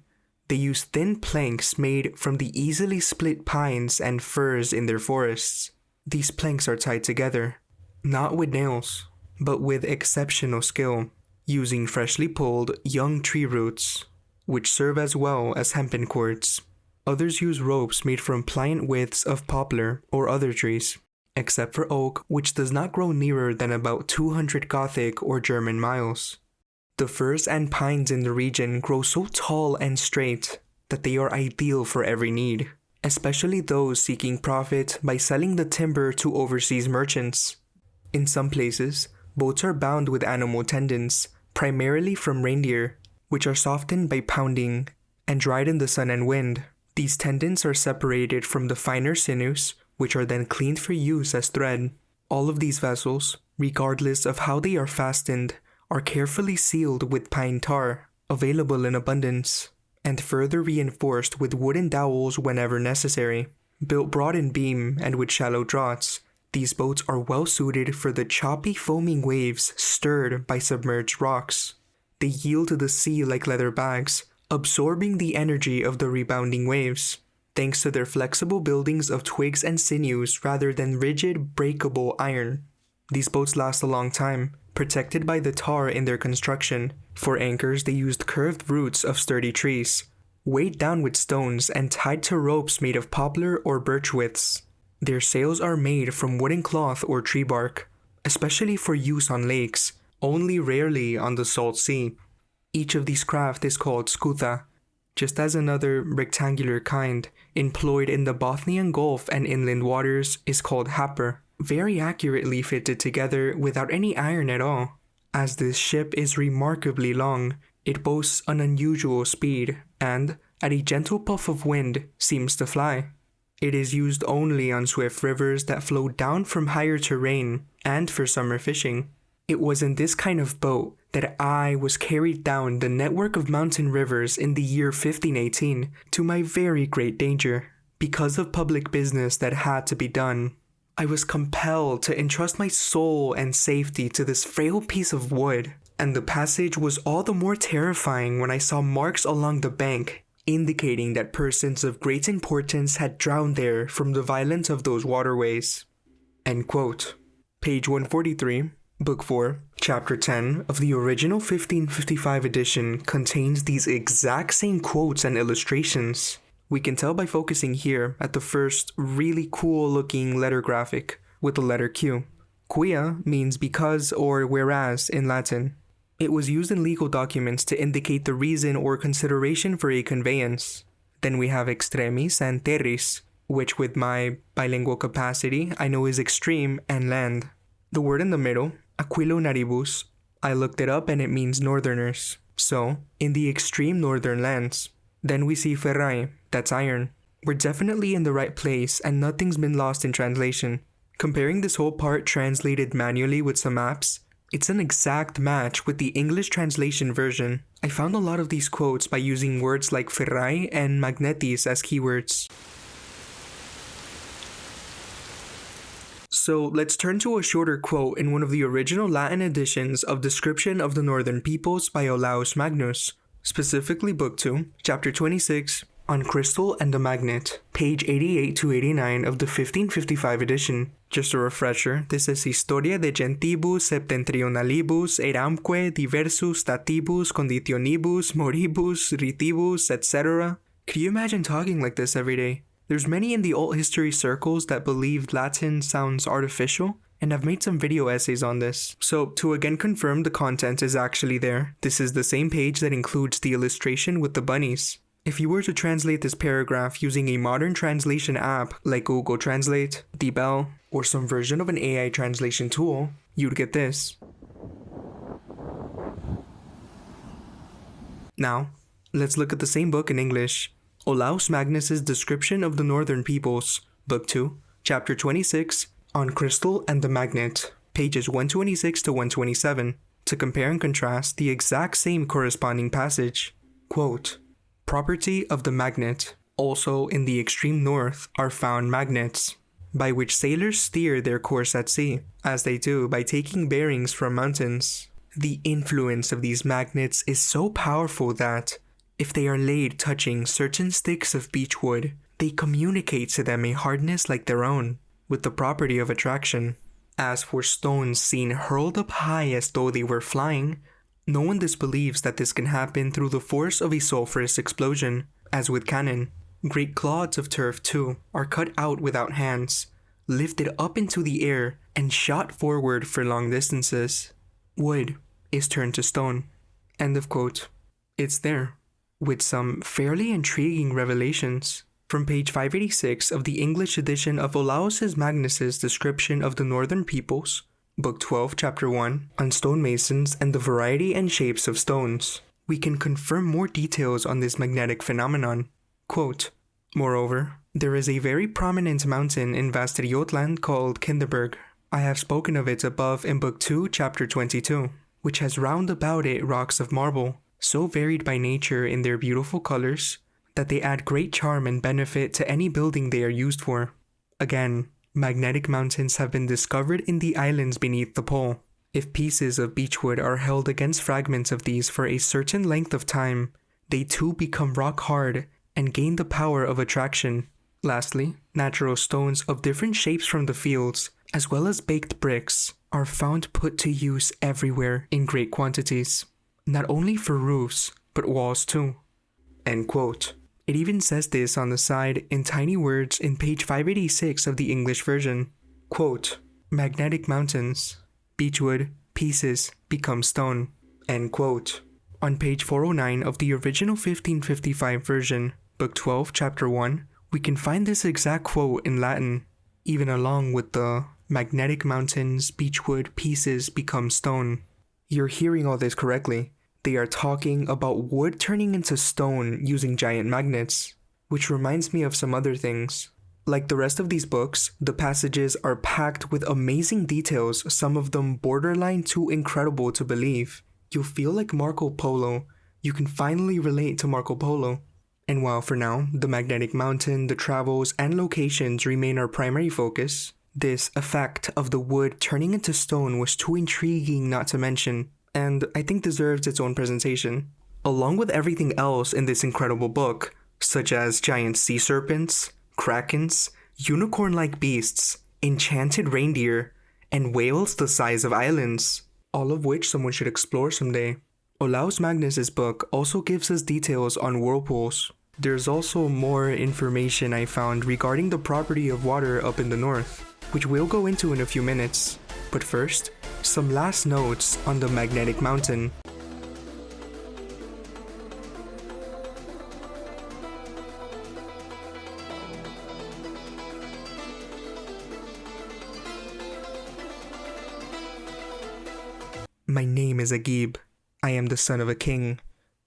they use thin planks made from the easily split pines and firs in their forests. These planks are tied together, not with nails, but with exceptional skill, using freshly pulled young tree roots, which serve as well as hempen cords. Others use ropes made from pliant withes of poplar or other trees, except for oak, which does not grow nearer than about 200 Gothic or German miles. The firs and pines in the region grow so tall and straight that they are ideal for every need, especially those seeking profit by selling the timber to overseas merchants. In some places, boats are bound with animal tendons, primarily from reindeer, which are softened by pounding and dried in the sun and wind. These tendons are separated from the finer sinews, which are then cleaned for use as thread. All of these vessels, regardless of how they are fastened, are carefully sealed with pine tar, available in abundance, and further reinforced with wooden dowels whenever necessary. Built broad in beam and with shallow draughts, these boats are well suited for the choppy foaming waves stirred by submerged rocks. They yield to the sea like leather bags, absorbing the energy of the rebounding waves. thanks to their flexible buildings of twigs and sinews rather than rigid, breakable iron. These boats last a long time, protected by the tar in their construction. For anchors, they used curved roots of sturdy trees, weighed down with stones and tied to ropes made of poplar or birch withes. Their sails are made from wooden cloth or tree bark, especially for use on lakes, only rarely on the salt sea. Each of these craft is called skuta, just as another rectangular kind, employed in the Bothnian Gulf and inland waters, is called happer, very accurately fitted together without any iron at all. As this ship is remarkably long, it boasts an unusual speed, and, at a gentle puff of wind, seems to fly. It is used only on swift rivers that flow down from higher terrain, and for summer fishing. It was in this kind of boat that I was carried down the network of mountain rivers in the year 1518, to my very great danger. Because of public business that had to be done, I was compelled to entrust my soul and safety to this frail piece of wood, and the passage was all the more terrifying when I saw marks along the bank, indicating that persons of great importance had drowned there from the violence of those waterways." End quote. Page 143, Book 4, Chapter 10 of the original 1555 edition contains these exact same quotes and illustrations. We can tell by focusing here at the first really cool looking letter graphic with the letter Q. Quia means because or whereas in Latin. It was used in legal documents to indicate the reason or consideration for a conveyance. Then we have extremis and terris, which with my bilingual capacity I know is extreme and land. The word in the middle, aquilonaribus, I looked it up and it means northerners, so in the extreme northern lands. Then we see ferrae, that's iron. We're definitely in the right place and nothing's been lost in translation. Comparing this whole part translated manually with some maps, it's an exact match with the English translation version. I found a lot of these quotes by using words like ferrae and magnetis as keywords. So let's turn to a shorter quote in one of the original Latin editions of Description of the Northern Peoples by Olaus Magnus, specifically Book 2, Chapter 26, on Crystal and the Magnet, page 88 to 89 of the 1555 edition. Just a refresher, this is Historia de Gentibus Septentrionalibus eramque diversus statibus conditionibus moribus ritibus etc. Can you imagine talking like this every day? There's many in the alt history circles that believe Latin sounds artificial, and I've made some video essays on this. So to again confirm the content is actually there, this is the same page that includes the illustration with the bunnies. If you were to translate this paragraph using a modern translation app like Google Translate, DeepL, or some version of an AI translation tool, you'd get this. Now, let's look at the same book in English. Olaus Magnus's Description of the Northern Peoples, Book 2, Chapter 26, on Crystal and the Magnet, pages 126 to 127, to compare and contrast the exact same corresponding passage. Quote, "Property of the magnet. Also in the extreme north are found magnets, by which sailors steer their course at sea, as they do by taking bearings from mountains. The influence of these magnets is so powerful that, if they are laid touching certain sticks of beech wood, they communicate to them a hardness like their own, with the property of attraction. As for stones seen hurled up high as though they were flying, no one disbelieves that this can happen through the force of a sulfurous explosion, as with cannon. Great clods of turf, too, are cut out without hands, lifted up into the air, and shot forward for long distances. Wood is turned to stone." End of quote. It's there, with some fairly intriguing revelations. From page 586 of the English edition of Olaus Magnus's Description of the Northern Peoples, Book 12, Chapter 1, on stonemasons and the variety and shapes of stones, we can confirm more details on this magnetic phenomenon. Quote, "Moreover, there is a very prominent mountain in Västergötland called Kinderberg. I have spoken of it above in Book 2, Chapter 22, which has round about it rocks of marble, so varied by nature in their beautiful colors, that they add great charm and benefit to any building they are used for. Again, magnetic mountains have been discovered in the islands beneath the pole. If pieces of beechwood are held against fragments of these for a certain length of time, they too become rock hard and gain the power of attraction. Lastly, natural stones of different shapes from the fields, as well as baked bricks, are found put to use everywhere in great quantities, not only for roofs, but walls too. End quote. It even says this on the side in tiny words in page 586 of the English version. Quote, magnetic mountains, beechwood, pieces become stone. End quote. On page 409 of the original 1555 version, Book 12, Chapter 1, we can find this exact quote in Latin, even along with the magnetic mountains, beechwood, pieces become stone. You're hearing all this correctly. They are talking about wood turning into stone using giant magnets, which reminds me of some other things. Like the rest of these books, the passages are packed with amazing details, some of them borderline too incredible to believe. You'll feel like Marco Polo. You can finally relate to Marco Polo. And while for now, the magnetic mountain, the travels, and locations remain our primary focus, this effect of the wood turning into stone was too intriguing not to mention, and I think deserves its own presentation. Along with everything else in this incredible book, such as giant sea serpents, krakens, unicorn-like beasts, enchanted reindeer, and whales the size of islands, all of which someone should explore someday. Olaus Magnus' book also gives us details on whirlpools. There's also more information I found regarding the property of water up in the north, which we'll go into in a few minutes. But first, some last notes on the magnetic mountain. My name is Agib. I am the son of a king,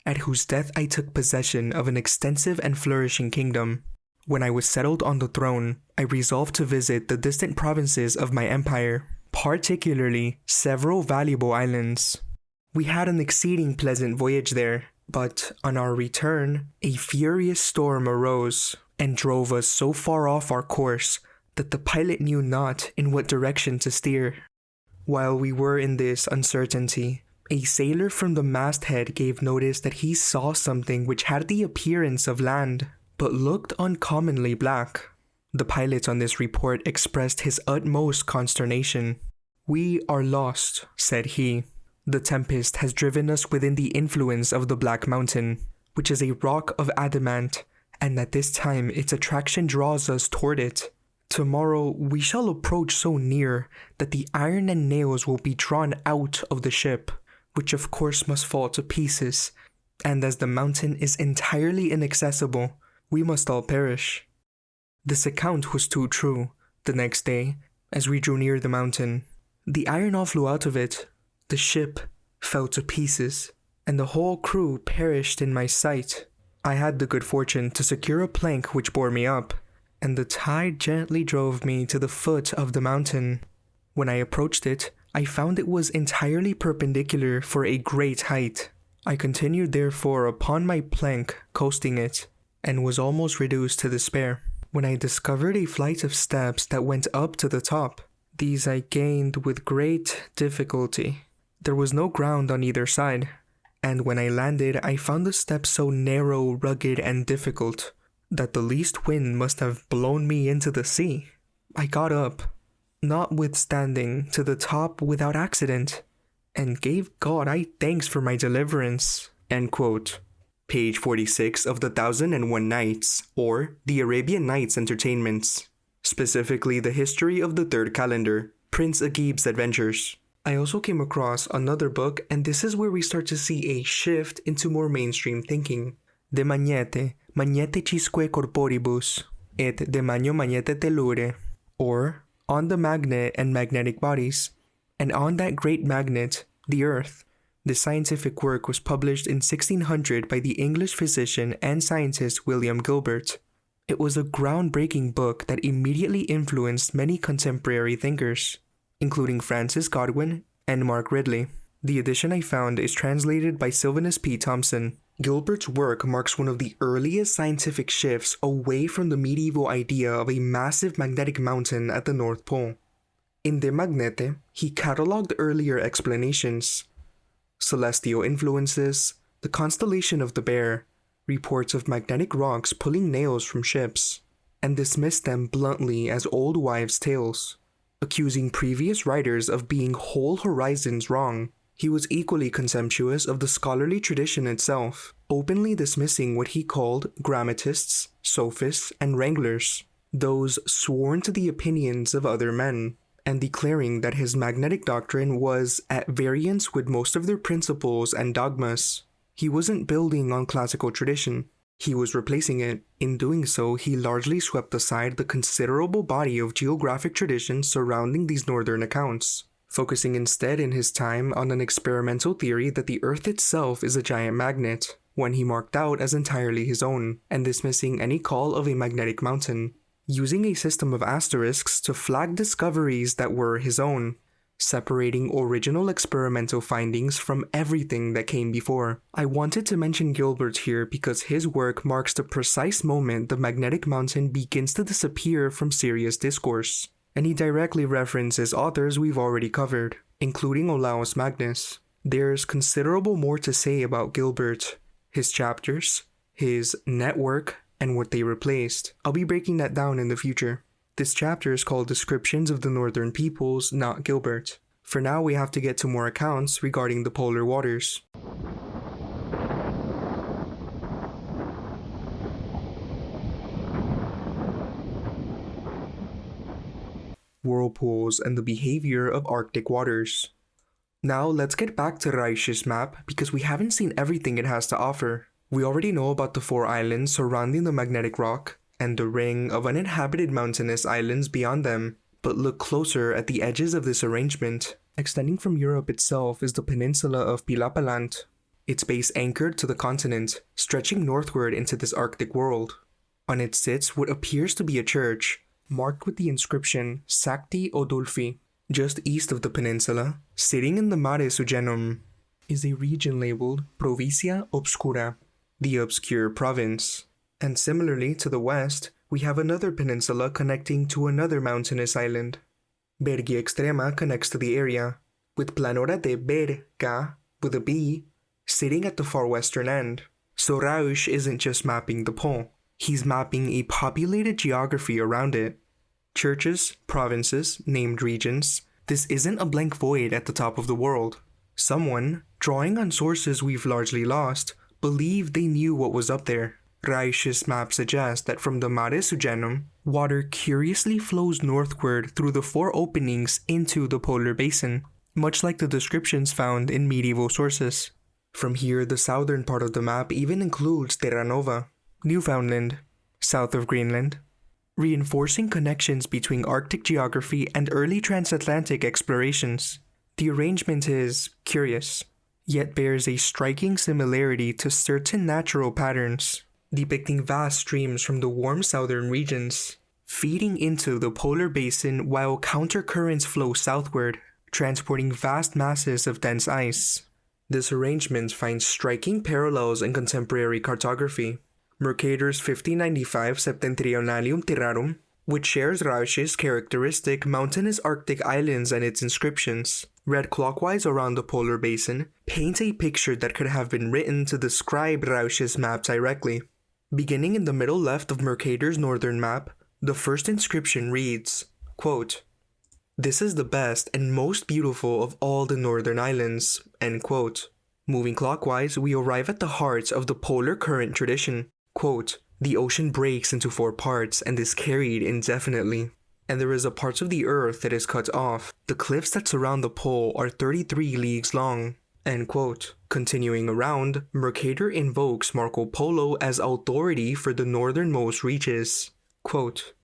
at whose death I took possession of an extensive and flourishing kingdom. When I was settled on the throne, I resolved to visit the distant provinces of my empire, particularly several valuable islands. We had an exceeding pleasant voyage there, but on our return, a furious storm arose and drove us so far off our course that the pilot knew not in what direction to steer. While we were in this uncertainty, a sailor from the masthead gave notice that he saw something which had the appearance of land, but looked uncommonly black. The pilot on this report expressed his utmost consternation. "We are lost," said he. "The tempest has driven us within the influence of the Black Mountain, which is a rock of adamant, and at this time its attraction draws us toward it. Tomorrow we shall approach so near that the iron and nails will be drawn out of the ship, which of course must fall to pieces, and as the mountain is entirely inaccessible, we must all perish." This account was too true. The next day, as we drew near the mountain, the iron all flew out of it, the ship fell to pieces, and the whole crew perished in my sight. I had the good fortune to secure a plank which bore me up, and the tide gently drove me to the foot of the mountain. When I approached it, I found it was entirely perpendicular for a great height. I continued therefore upon my plank, coasting it, and was almost reduced to despair, when I discovered a flight of steps that went up to the top. These I gained with great difficulty. There was no ground on either side, and when I landed I found the steps so narrow, rugged, and difficult that the least wind must have blown me into the sea. I got up, notwithstanding, to the top without accident, and gave God thanks for my deliverance. End quote. Page 46 of the 1001 Nights, or the Arabian Nights Entertainments, specifically the history of the third calendar, Prince Agib's Adventures. I also came across another book, and this is where we start to see a shift into more mainstream thinking. De magnete, magnetichisque corporibus, et de magno magnete tellure, or On the Magnet and Magnetic Bodies, and on that great magnet, the Earth. The scientific work was published in 1600 by the English physician and scientist William Gilbert. It was a groundbreaking book that immediately influenced many contemporary thinkers, including Francis Godwin and Mark Ridley. The edition I found is translated by Sylvanus P. Thompson. Gilbert's work marks one of the earliest scientific shifts away from the medieval idea of a massive magnetic mountain at the North Pole. In De Magnete, he catalogued earlier explanations: celestial influences, the constellation of the Bear, reports of magnetic rocks pulling nails from ships, and dismissed them bluntly as old wives' tales, accusing previous writers of being whole horizons wrong. He was equally contemptuous of the scholarly tradition itself, openly dismissing what he called grammatists, sophists, and wranglers, those sworn to the opinions of other men, and declaring that his magnetic doctrine was at variance with most of their principles and dogmas. He wasn't building on classical tradition, he was replacing it. In doing so, he largely swept aside the considerable body of geographic tradition surrounding these northern accounts, focusing instead in his time on an experimental theory that the Earth itself is a giant magnet, one he marked out as entirely his own, and dismissing any call of a magnetic mountain, using a system of asterisks to flag discoveries that were his own, separating original experimental findings from everything that came before. I wanted to mention Gilbert here because his work marks the precise moment the magnetic mountain begins to disappear from serious discourse, and he directly references authors we've already covered, including Olaus Magnus. There's considerable more to say about Gilbert, his chapters, his network, and what they replaced. I'll be breaking that down in the future. This chapter is called Descriptions of the Northern Peoples, not Gilbert. For now, we have to get to more accounts regarding the polar waters. Whirlpools and the behavior of Arctic waters. Now, let's get back to Reis's map because we haven't seen everything it has to offer. We already know about the 4 islands surrounding the magnetic rock, and the ring of uninhabited mountainous islands beyond them, but look closer at the edges of this arrangement. Extending from Europe itself is the peninsula of Pilapalant, its base anchored to the continent, stretching northward into this Arctic world. On it sits what appears to be a church, marked with the inscription Sancti Odulfi. Just east of the peninsula, sitting in the Mare Sugenum, is a region labeled Provincia Obscura, the obscure province. And similarly to the west, we have another peninsula connecting to another mountainous island. Bergia Extrema connects to the area, with Planura de Berga, with a B, sitting at the far western end. So Rausch isn't just mapping the pole, he's mapping a populated geography around it. Churches, provinces, named regions, this isn't a blank void at the top of the world. Someone, drawing on sources we've largely lost, believed they knew what was up there. Raisch's map suggests that from the Mare Sugenum, water curiously flows northward through the 4 openings into the polar basin, much like the descriptions found in medieval sources. From here, the southern part of the map even includes Terra Nova, Newfoundland, south of Greenland, reinforcing connections between Arctic geography and early transatlantic explorations. The arrangement is curious, yet bears a striking similarity to certain natural patterns, depicting vast streams from the warm southern regions, feeding into the polar basin while countercurrents flow southward, transporting vast masses of dense ice. This arrangement finds striking parallels in contemporary cartography. Mercator's 1595 Septentrionalium Terrarum, which shares Rausch's characteristic mountainous Arctic islands and its inscriptions, read clockwise around the polar basin, paints a picture that could have been written to describe Rausch's map directly. Beginning in the middle left of Mercator's northern map, the first inscription reads, quote, "This is the best and most beautiful of all the northern islands," end quote. Moving clockwise, we arrive at the heart of the polar current tradition. Quote, "The ocean breaks into 4 parts and is carried indefinitely, and there is a part of the earth that is cut off. The cliffs that surround the pole are 33 leagues long." End quote. Continuing around, Mercator invokes Marco Polo as authority for the northernmost reaches. Quote,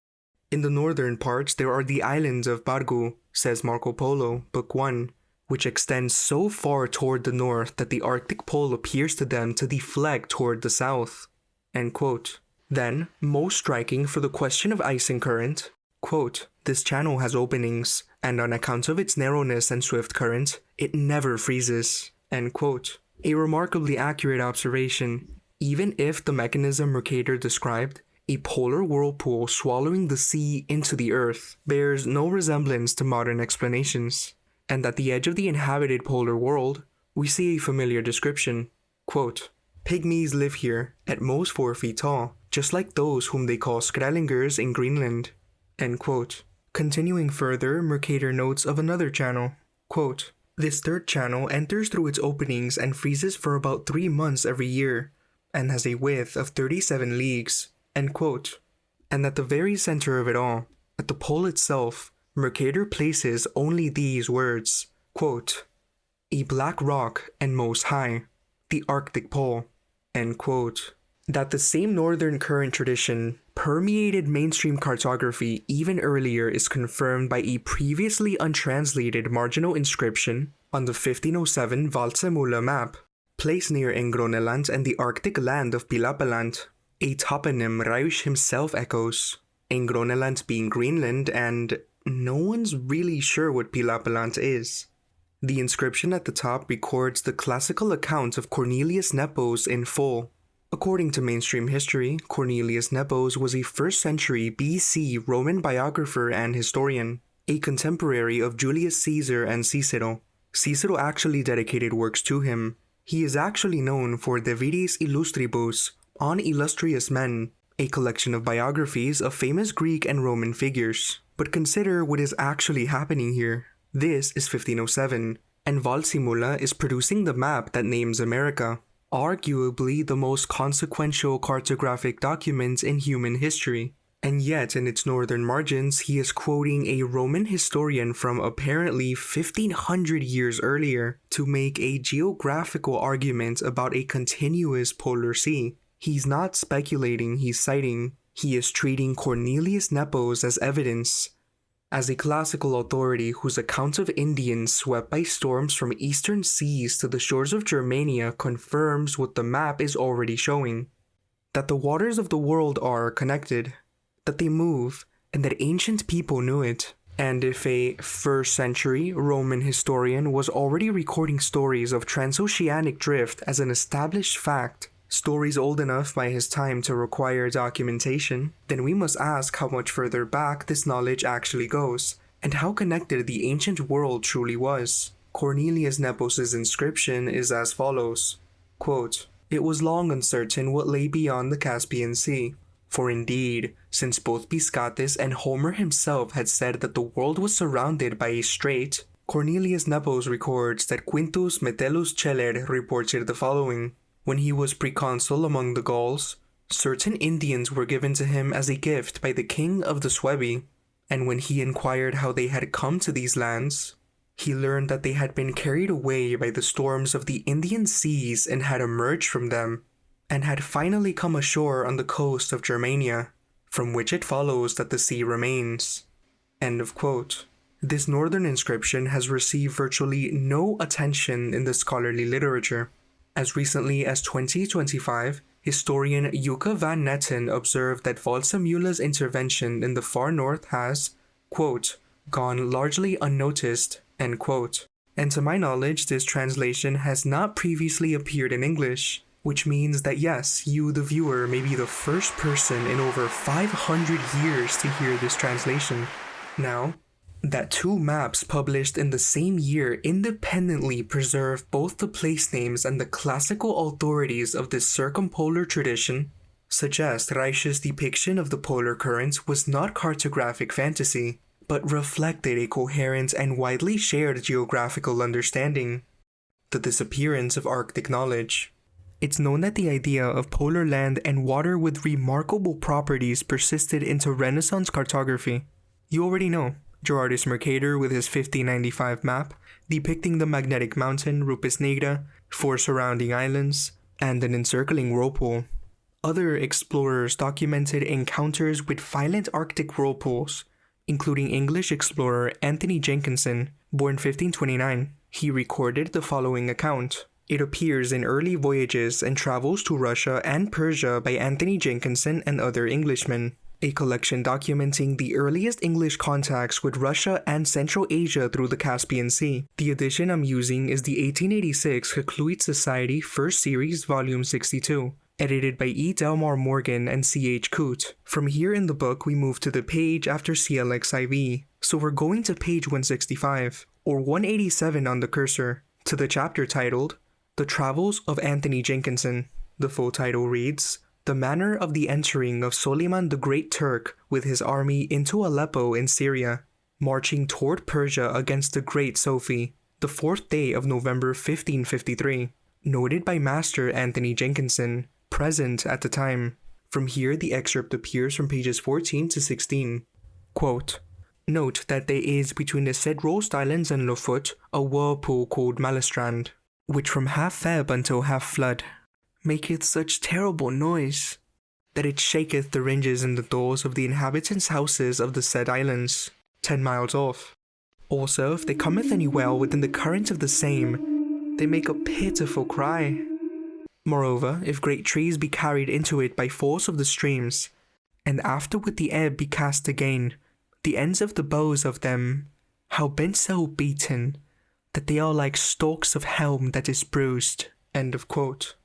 "In the northern parts there are the islands of Bargu," says Marco Polo, Book 1, which extends so far toward the north that the Arctic pole appears to them to deflect toward the south. End quote. Then, most striking for the question of ice and current, quote, "This channel has openings, and on account of its narrowness and swift current, it never freezes." End quote. A remarkably accurate observation, even if the mechanism Mercator described, a polar whirlpool swallowing the sea into the earth, bears no resemblance to modern explanations. And at the edge of the inhabited polar world, we see a familiar description. Quote, Pygmies live here, at most 4 feet tall, just like those whom they call Skrælingers in Greenland." End quote. Continuing further, Mercator notes of another channel, quote, "This third channel enters through its openings and freezes for about 3 months every year, and has a width of 37 leagues." End quote. And at the very center of it all, at the pole itself, Mercator places only these words, quote, "A black rock and most high, the Arctic Pole." End quote. That the same Northern Current tradition permeated mainstream cartography even earlier is confirmed by a previously untranslated marginal inscription on the 1507 Waldseemüller map, placed near Engroneland and the Arctic land of Pilapeland, a toponym Rausch himself echoes, Engroneland being Greenland, and no one's really sure what Pilapeland is. The inscription at the top records the classical account of Cornelius Nepos in full. According to mainstream history, Cornelius Nepos was a 1st century BC Roman biographer and historian, a contemporary of Julius Caesar and Cicero. Cicero actually dedicated works to him. He is actually known for De Viris Illustribus, On Illustrious Men, a collection of biographies of famous Greek and Roman figures. But consider what is actually happening here. This is 1507, and Waldseemüller is producing the map that names America, arguably the most consequential cartographic document in human history. And yet, in its northern margins, he is quoting a Roman historian from apparently 1500 years earlier to make a geographical argument about a continuous polar sea. He's not speculating, he's citing. He is treating Cornelius Nepos as evidence, as a classical authority whose account of Indians swept by storms from eastern seas to the shores of Germania confirms what the map is already showing. That the waters of the world are connected, that they move, and that ancient people knew it. And if a 1st century Roman historian was already recording stories of transoceanic drift as an established fact, stories old enough by his time to require documentation, then we must ask how much further back this knowledge actually goes, and how connected the ancient world truly was. Cornelius Nepos' inscription is as follows, quote, "It was long uncertain what lay beyond the Caspian Sea, for indeed, since both Piscatus and Homer himself had said that the world was surrounded by a strait, Cornelius Nepos records that Quintus Metellus Celer reported the following. When he was proconsul among the Gauls, certain Indians were given to him as a gift by the king of the Suebi, and when he inquired how they had come to these lands, he learned that they had been carried away by the storms of the Indian seas and had emerged from them, and had finally come ashore on the coast of Germania, from which it follows that the sea remains." End of quote. This northern inscription has received virtually no attention in the scholarly literature. As recently as 2025, historian Yuka van Netten observed that Waldseemüller's intervention in the far north has, quote, "gone largely unnoticed," end quote. And to my knowledge, this translation has not previously appeared in English, which means that yes, you, the viewer, may be the first person in over 500 years to hear this translation. Now, that 2 maps published in the same year independently preserve both the place names and the classical authorities of this circumpolar tradition suggest Rausch's depiction of the polar currents was not cartographic fantasy, but reflected a coherent and widely shared geographical understanding, the disappearance of Arctic knowledge. It's known that the idea of polar land and water with remarkable properties persisted into Renaissance cartography. You already know. Gerardus Mercator with his 1595 map, depicting the magnetic mountain Rupes Negra, 4 surrounding islands, and an encircling whirlpool. Other explorers documented encounters with violent Arctic whirlpools, including English explorer Anthony Jenkinson, born 1529. He recorded the following account. It appears in early voyages and travels to Russia and Persia by Anthony Jenkinson and other Englishmen. A collection documenting the earliest English contacts with Russia and Central Asia through the Caspian Sea. The edition I'm using is the 1886 Hakluyt Society First Series Volume 62, edited by E. Delmar Morgan and C.H. Coote. From here in the book, we move to the page after CLXIV, so we're going to page 165, or 187 on the cursor, to the chapter titled The Travels of Anthony Jenkinson. The full title reads, The Manner of the Entering of Suleiman the Great Turk with his army into Aleppo in Syria, marching toward Persia against the Great Sophie, the 4th day of November 1553, noted by Master Anthony Jenkinson, present at the time. From here the excerpt appears from pages 14 to 16. Quote, Note that there is between the said Roast Islands and Lofut a whirlpool called Mallestrand, which from half ebb until half flood maketh such terrible noise, that it shaketh the hinges and the doors of the inhabitants' houses of the said islands, 10 miles off. Also, if they cometh any well within the current of the same, they make a pitiful cry. Moreover, if great trees be carried into it by force of the streams, and after with the ebb be cast again, the ends of the boughs of them, how been so beaten, that they are like stalks of helm that is bruised. End of quote.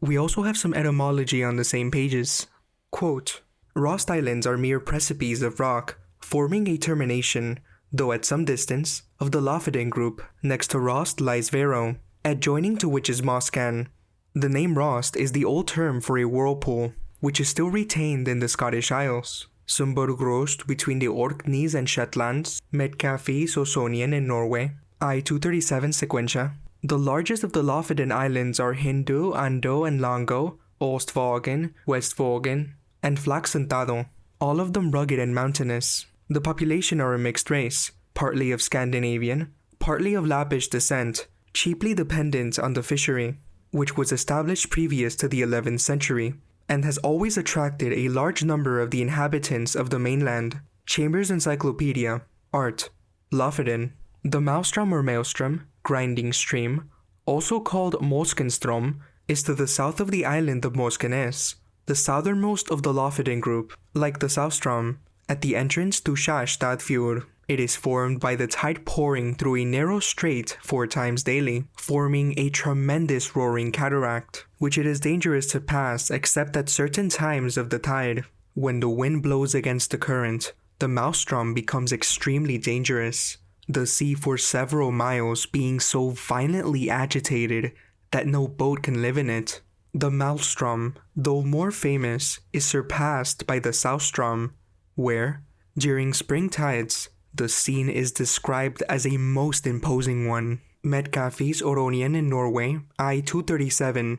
We also have some etymology on the same pages. Quote, Rost Islands are mere precipices of rock, forming a termination, though at some distance, of the Lofoten group. Next to Rost lies Vero, adjoining to which is Moscan. The name Rost is the old term for a whirlpool, which is still retained in the Scottish Isles. Sumburgrost between the Orkneys and Shetlands, Medcafi Sosonian in Norway, I-237 Sequentia. The largest of the Lofoten Islands are Hindu, Ando and Longo, Ostvagen, Westvagen, and Flaxentado, all of them rugged and mountainous. The population are a mixed race, partly of Scandinavian, partly of Lappish descent, chiefly dependent on the fishery, which was established previous to the 11th century, and has always attracted a large number of the inhabitants of the mainland. Chambers Encyclopedia, Art, Lofoten. The Maelstrom or Maelstrom, grinding stream, also called Moskenstrom, is to the south of the island of Moskenes, the southernmost of the Lofoten group. Like the Southstrom, at the entrance to Stadfjord, it is formed by the tide pouring through a narrow strait 4 times daily, forming a tremendous roaring cataract, which it is dangerous to pass except at certain times of the tide. When the wind blows against the current, the Maelstrom becomes extremely dangerous, the sea for several miles being so violently agitated that no boat can live in it. The Maelstrom, though more famous, is surpassed by the Southstrom, where, during spring tides, the scene is described as a most imposing one. Medcafis Oronian in Norway, I-237,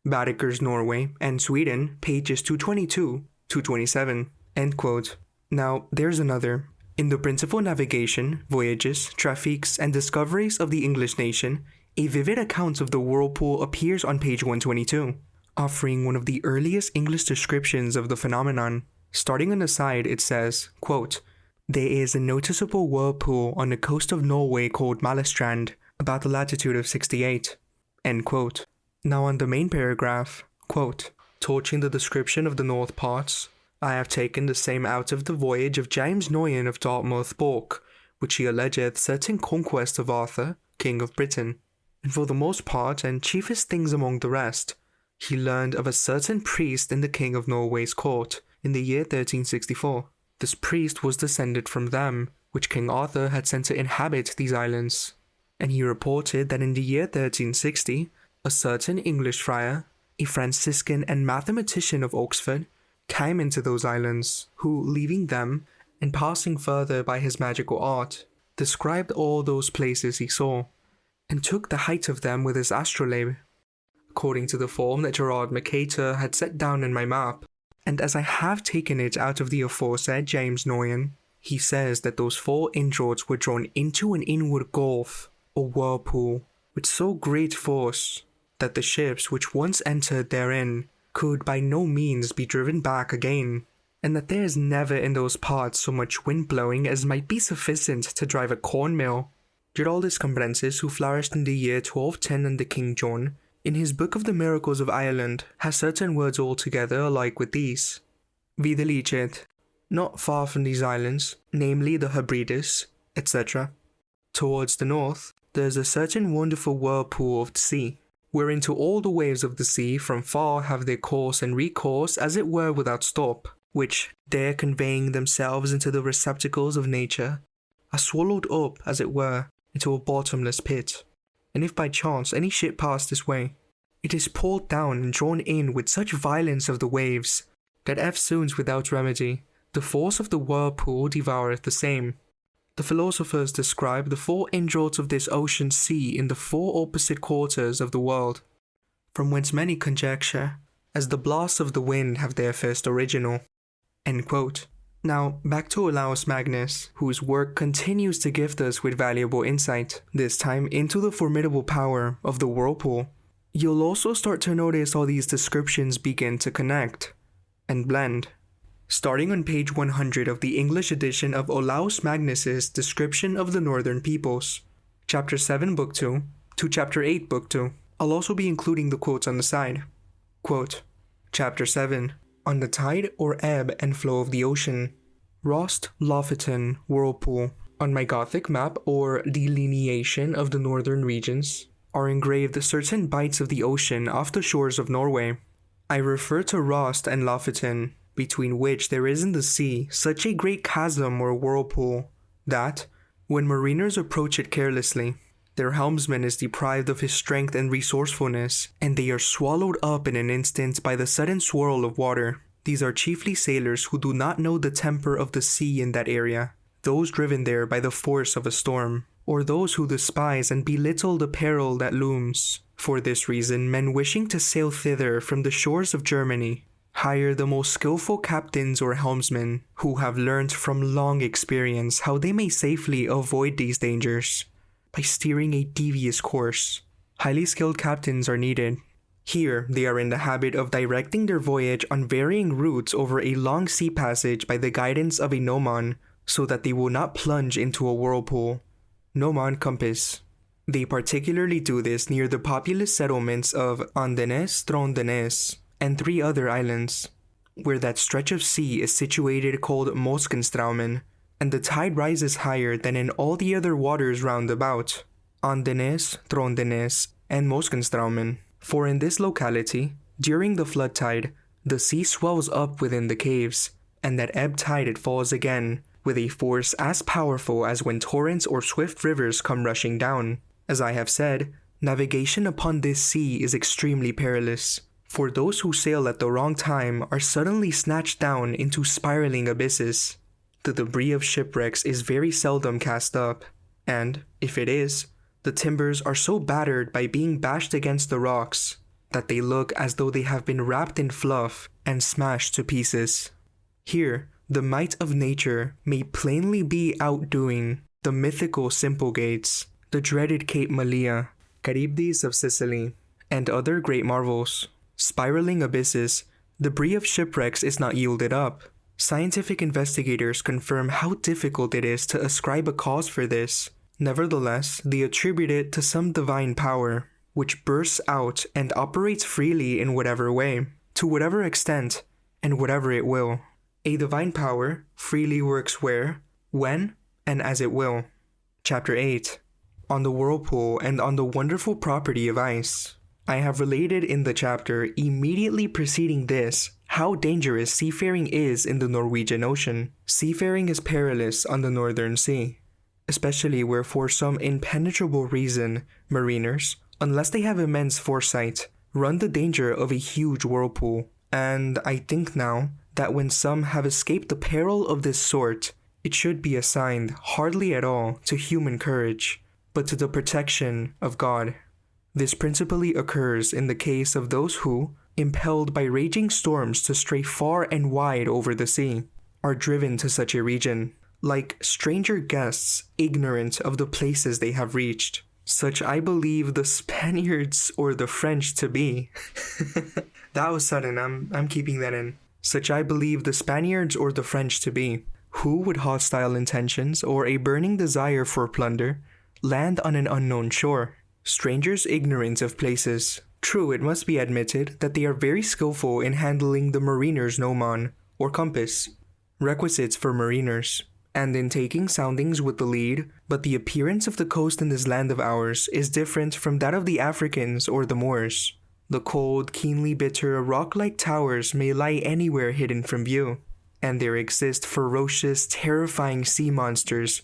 Badekers Norway and Sweden, pages 222, 227, end quote. Now, there's another. In the principal navigation, voyages, traffics, and discoveries of the English nation, a vivid account of the whirlpool appears on page 122, offering one of the earliest English descriptions of the phenomenon. Starting on the side, it says, quote, There is a noticeable whirlpool on the coast of Norway called Mallestrand, about the latitude of 68, end quote. Now on the main paragraph, quote, Touching the description of the north parts, I have taken the same out of the voyage of James Noyen of Dartmouth Book, which he allegeth certain conquest of Arthur, King of Britain. And for the most part, and chiefest things among the rest, he learned of a certain priest in the King of Norway's court, in the year 1364. This priest was descended from them, which King Arthur had sent to inhabit these islands. And he reported that in the year 1360, a certain English friar, a Franciscan and mathematician of Oxford, came into those islands, who, leaving them, and passing further by his magical art, described all those places he saw, and took the height of them with his astrolabe, according to the form that Gerard Mercator had set down in my map. And as I have taken it out of the aforesaid James Noyen, he says that those 4 inroads were drawn into an inward gulf, or whirlpool, with so great force, that the ships which once entered therein could by no means be driven back again, and that there is never in those parts so much wind blowing as might be sufficient to drive a corn mill. Giraldus Cambrensis, who flourished in the year 1210 under King John, in his Book of the Miracles of Ireland, has certain words altogether alike with these. Videlicet, not far from these islands, namely the Hebrides, etc. Towards the north, there is a certain wonderful whirlpool of the sea, whereinto all the waves of the sea from far have their course and recourse as it were without stop, which, there conveying themselves into the receptacles of nature, are swallowed up, as it were, into a bottomless pit. And if by chance any ship pass this way, It is pulled down and drawn in with such violence of the waves, that eftsoons without remedy, the force of the whirlpool devoureth the same. The philosophers describe the four indraughts of this ocean sea in the four opposite quarters of the world, from whence many conjecture, as the blasts of the wind have their first original. End quote. Now, back to Olaus Magnus, whose work continues to gift us with valuable insight, this time into the formidable power of the whirlpool. You'll also start to notice all these descriptions begin to connect and blend. Starting on page 100 of the English edition of Olaus Magnus's Description of the Northern Peoples, Chapter 7, Book 2, to Chapter 8, Book 2. I'll also be including the quotes on the side. Quote, Chapter 7, On the Tide or Ebb and Flow of the Ocean. Rost, Lofoten, Whirlpool. On my Gothic map or delineation of the northern regions are engraved certain bights of the ocean off the shores of Norway. I refer to Rost and Lofoten, between which there is in the sea such a great chasm or whirlpool, that, when mariners approach it carelessly, their helmsman is deprived of his strength and resourcefulness, and they are swallowed up in an instant by the sudden swirl of water. These are chiefly sailors who do not know the temper of the sea in that area, those driven there by the force of a storm, or those who despise and belittle the peril that looms. For this reason, men wishing to sail thither from the shores of Germany hire the most skillful captains or helmsmen, who have learnt from long experience how they may safely avoid these dangers by steering a devious course. Highly skilled captains are needed. Here, they are in the habit of directing their voyage on varying routes over a long sea passage by the guidance of a gnomon, so that they will not plunge into a whirlpool. Gnomon compass. They particularly do this near the populous settlements of Andenes, Trondenes, and 3 other islands, where that stretch of sea is situated called Moskenstraumen, and the tide rises higher than in all the other waters round about, Andenes, Trondenes, and Moskenstraumen. For in this locality, during the flood tide, the sea swells up within the caves, and at ebb tide it falls again, with a force as powerful as when torrents or swift rivers come rushing down. As I have said, navigation upon this sea is extremely perilous, for those who sail at the wrong time are suddenly snatched down into spiraling abysses. The debris of shipwrecks is very seldom cast up, and, if it is, the timbers are so battered by being bashed against the rocks that they look as though they have been wrapped in fluff and smashed to pieces. Here, the might of nature may plainly be outdoing the mythical Symplegades, the dreaded Cape Malea, Charybdis of Sicily, and other great marvels. Spiraling abysses, debris of shipwrecks is not yielded up. Scientific investigators confirm how difficult it is to ascribe a cause for this. Nevertheless, they attribute it to some divine power, which bursts out and operates freely in whatever way, to whatever extent, and whatever it will. A divine power freely works where, when, and as it will. Chapter 8. On the whirlpool and on the wonderful property of ice. I have related in the chapter immediately preceding this how dangerous seafaring is in the Norwegian Ocean. Seafaring is perilous on the Northern Sea, especially where for some impenetrable reason, mariners, unless they have immense foresight, run the danger of a huge whirlpool. And I think now that when some have escaped the peril of this sort, it should be assigned hardly at all to human courage, but to the protection of God. This principally occurs in the case of those who, impelled by raging storms to stray far and wide over the sea, are driven to such a region, like stranger guests ignorant of the places they have reached. Such I believe the Spaniards or the French to be. That was sudden, I'm keeping that in. Such I believe the Spaniards or the French to be, who with hostile intentions or a burning desire for plunder, land on an unknown shore. Strangers ignorant of places. True, it must be admitted that they are very skillful in handling the mariner's gnomon, or compass, requisites for mariners, and in taking soundings with the lead, but the appearance of the coast in this land of ours is different from that of the Africans or the Moors. The cold, keenly bitter, rock-like towers may lie anywhere hidden from view, and there exist ferocious, terrifying sea monsters,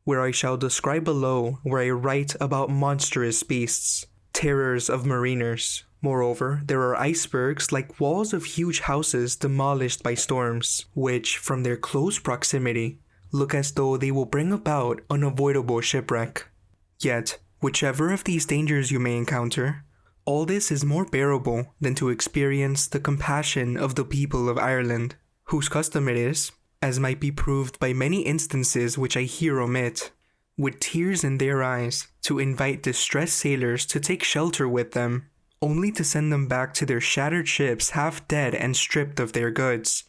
where I shall describe below where I write about monstrous beasts, terrors of mariners. Moreover, there are icebergs like walls of huge houses demolished by storms, which, from their close proximity, look as though they will bring about unavoidable shipwreck. Yet, whichever of these dangers you may encounter, all this is more bearable than to experience the compassion of the people of Ireland, whose custom it is, as might be proved by many instances which I here omit, with tears in their eyes, to invite distressed sailors to take shelter with them, only to send them back to their shattered ships half dead and stripped of their goods.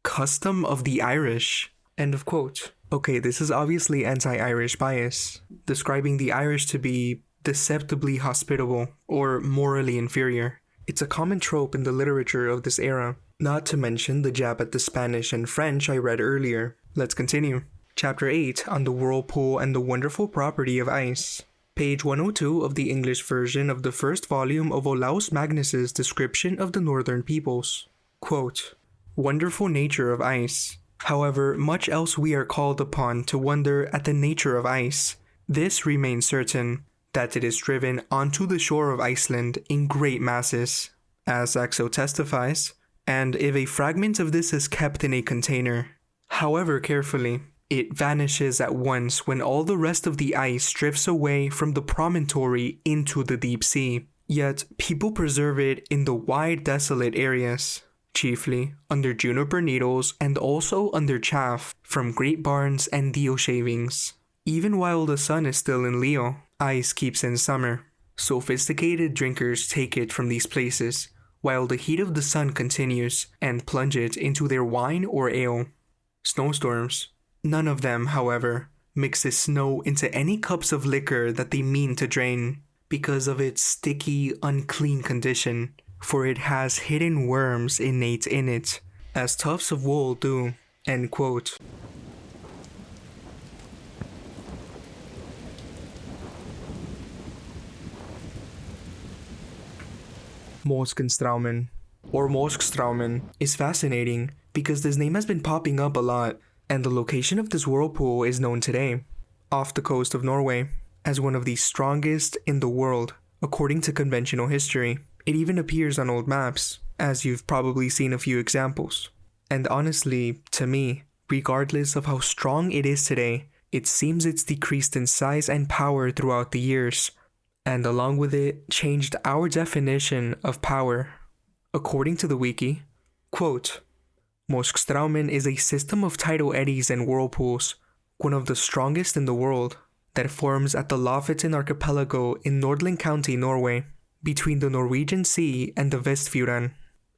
Custom of the Irish. End of quote. Okay, this is obviously anti-Irish bias, describing the Irish to be deceptively hospitable or morally inferior. It's a common trope in the literature of this era, not to mention the jab at the Spanish and French I read earlier. Let's continue. Chapter 8 on the whirlpool and the wonderful property of ice. Page 102 of the English version of the first volume of Olaus Magnus's description of the northern peoples. Quote, "Wonderful nature of ice. However much else we are called upon to wonder at the nature of ice, this remains certain, that it is driven onto the shore of Iceland in great masses, as Saxo testifies, and if a fragment of this is kept in a container, however carefully, it vanishes at once when all the rest of the ice drifts away from the promontory into the deep sea. Yet people preserve it in the wide desolate areas, chiefly under juniper needles and also under chaff from grape barns and deal shavings. Even while the sun is still in Leo, ice keeps in summer. Sophisticated drinkers take it from these places, while the heat of the sun continues, and plunge it into their wine or ale. Snowstorms. None of them, however, mixes snow into any cups of liquor that they mean to drain, because of its sticky, unclean condition, for it has hidden worms innate in it, as tufts of wool do." End quote. Moskstraumen, or Moskstraumen, is fascinating because this name has been popping up a lot, and the location of this whirlpool is known today, off the coast of Norway, as one of the strongest in the world, according to conventional history. It even appears on old maps, as you've probably seen a few examples. And honestly, to me, regardless of how strong it is today, it seems it's decreased in size and power throughout the years, and along with it, changed our definition of power. According to the wiki, quote, "Moskstraumen is a system of tidal eddies and whirlpools, one of the strongest in the world, that forms at the Lofoten archipelago in Nordland County, Norway, between the Norwegian Sea and the Vestfjorden.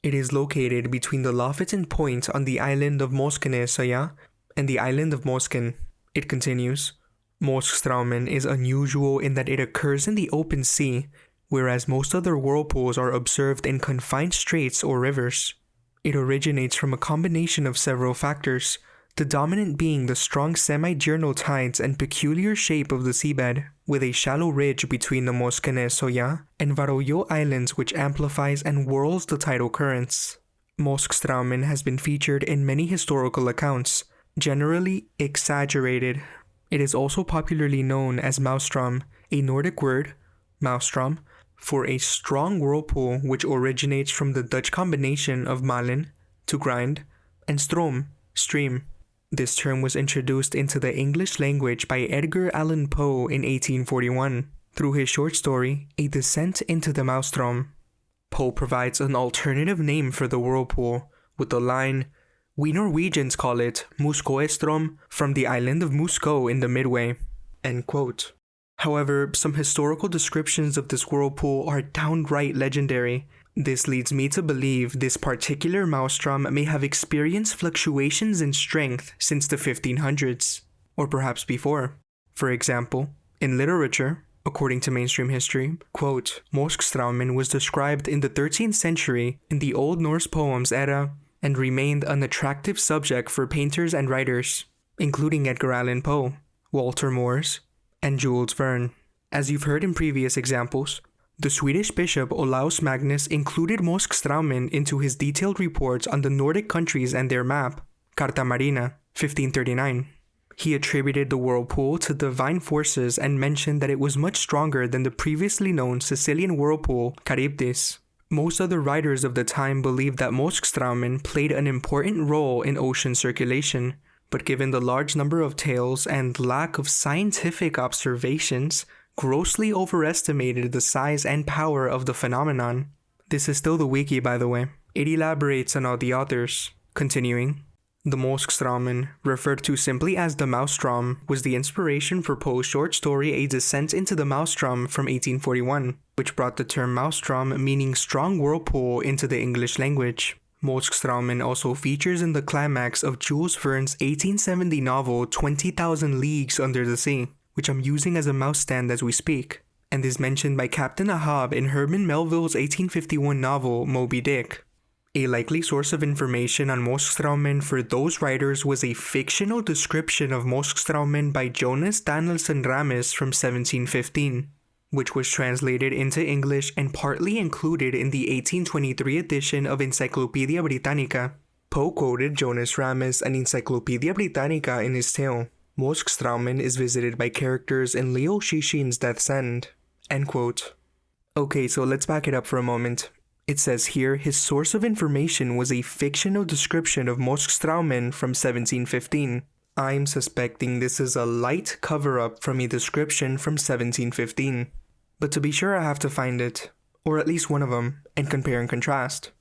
It is located between the Lofoten Point on the island of Moskenesøya and the island of Mosken." It continues, "Moskstraumen is unusual in that it occurs in the open sea, whereas most other whirlpools are observed in confined straits or rivers. It originates from a combination of several factors, the dominant being the strong semi-diurnal tides and peculiar shape of the seabed, with a shallow ridge between the Moskenesøya and Varoyo Islands which amplifies and whirls the tidal currents. Moskstraumen has been featured in many historical accounts, generally exaggerated. It is also popularly known as Maustrom, a Nordic word, Maustrom, for a strong whirlpool which originates from the Dutch combination of malen, to grind, and strom, stream. This term was introduced into the English language by Edgar Allan Poe in 1841, through his short story, A Descent into the Maustrom. Poe provides an alternative name for the whirlpool, with the line, "We Norwegians call it Muskoestrom from the island of Musko in the Midway." End quote. However, some historical descriptions of this whirlpool are downright legendary. This leads me to believe this particular maelstrom may have experienced fluctuations in strength since the 1500s, or perhaps before. For example, in literature, according to mainstream history, quote, "Moskstraumen was described in the 13th century in the Old Norse poems Edda, and remained an attractive subject for painters and writers, including Edgar Allan Poe, Walter Moors, and Jules Verne. As you've heard in previous examples, the Swedish bishop Olaus Magnus included Moskstraumen into his detailed reports on the Nordic countries and their map, Carta Marina, 1539. He attributed the whirlpool to divine forces and mentioned that it was much stronger than the previously known Sicilian whirlpool, Charybdis. Most other writers of the time believed that Moskstraumen played an important role in ocean circulation, but given the large number of tales and lack of scientific observations, grossly overestimated the size and power of the phenomenon. This is still the wiki, by the way. It elaborates on all the authors. Continuing, the Moskstraumen, referred to simply as the Maelstrom, was the inspiration for Poe's short story A Descent into the Maelstrom from 1841, which brought the term Maelstrom, meaning strong whirlpool, into the English language. Moskstraumen also features in the climax of Jules Verne's 1870 novel 20,000 Leagues Under the Sea, which I'm using as a mouse stand as we speak, and is mentioned by Captain Ahab in Herman Melville's 1851 novel Moby Dick. A likely source of information on Moskstraumen for those writers was a fictional description of Moskstraumen by Jonas Danielsson Rames from 1715, which was translated into English and partly included in the 1823 edition of Encyclopedia Britannica. Poe quoted Jonas Rames and Encyclopedia Britannica in his tale. Moskstraumen is visited by characters in Leo Shishkin's Death's End. End quote. Okay, so let's back it up for a moment. It says here his source of information was a fictional description of Moskstraumen from 1715. I'm suspecting this is a light cover-up from a description from 1715. But to be sure I have to find it, or at least one of them, and compare and contrast.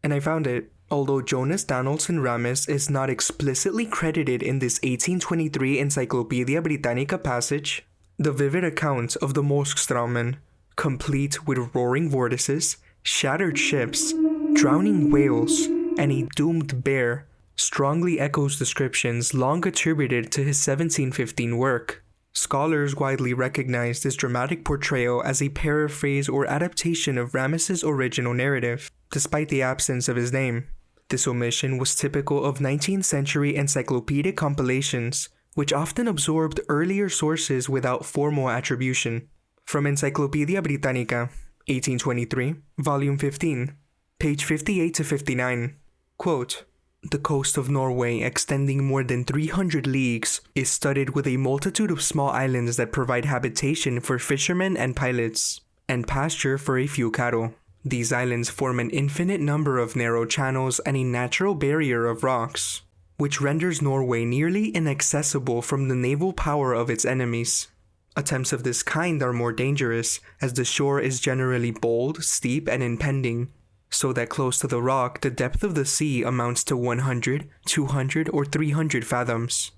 And I found it. Although Jonas Danielsson Rames is not explicitly credited in this 1823 Encyclopedia Britannica passage, the vivid account of the Moskstraumen, complete with roaring vortices, shattered ships, drowning whales, and a doomed bear, strongly echoes descriptions long attributed to his 1715 work. Scholars widely recognize this dramatic portrayal as a paraphrase or adaptation of Rames's original narrative, despite the absence of his name. This omission was typical of 19th century encyclopedic compilations, which often absorbed earlier sources without formal attribution. From Encyclopedia Britannica, 1823, Volume 15, page 58 to 59, quote, "The coast of Norway, extending more than 300 leagues, is studded with a multitude of small islands that provide habitation for fishermen and pilots, and pasture for a few cattle. These islands form an infinite number of narrow channels and a natural barrier of rocks, which renders Norway nearly inaccessible from the naval power of its enemies. Attempts of this kind are more dangerous, as the shore is generally bold, steep, and impending, so that close to the rock the depth of the sea amounts to 100, 200, or 300 fathoms.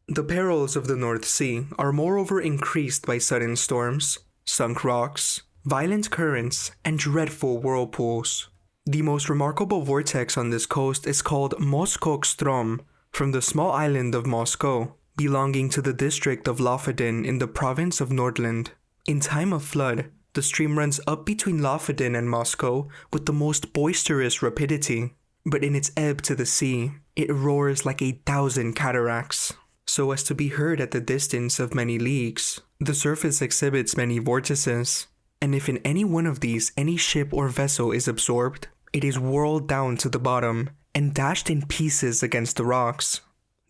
The perils of the North Sea are moreover increased by sudden storms, sunk rocks, violent currents, and dreadful whirlpools. The most remarkable vortex on this coast is called Moskokstrom, from the small island of Moscow, belonging to the district of Lofoten in the province of Nordland. In time of flood, the stream runs up between Lofoten and Moscow with the most boisterous rapidity, but in its ebb to the sea, it roars like 1,000 cataracts, so as to be heard at the distance of many leagues. The surface exhibits many vortices, and if in any one of these any ship or vessel is absorbed, it is whirled down to the bottom and dashed in pieces against the rocks.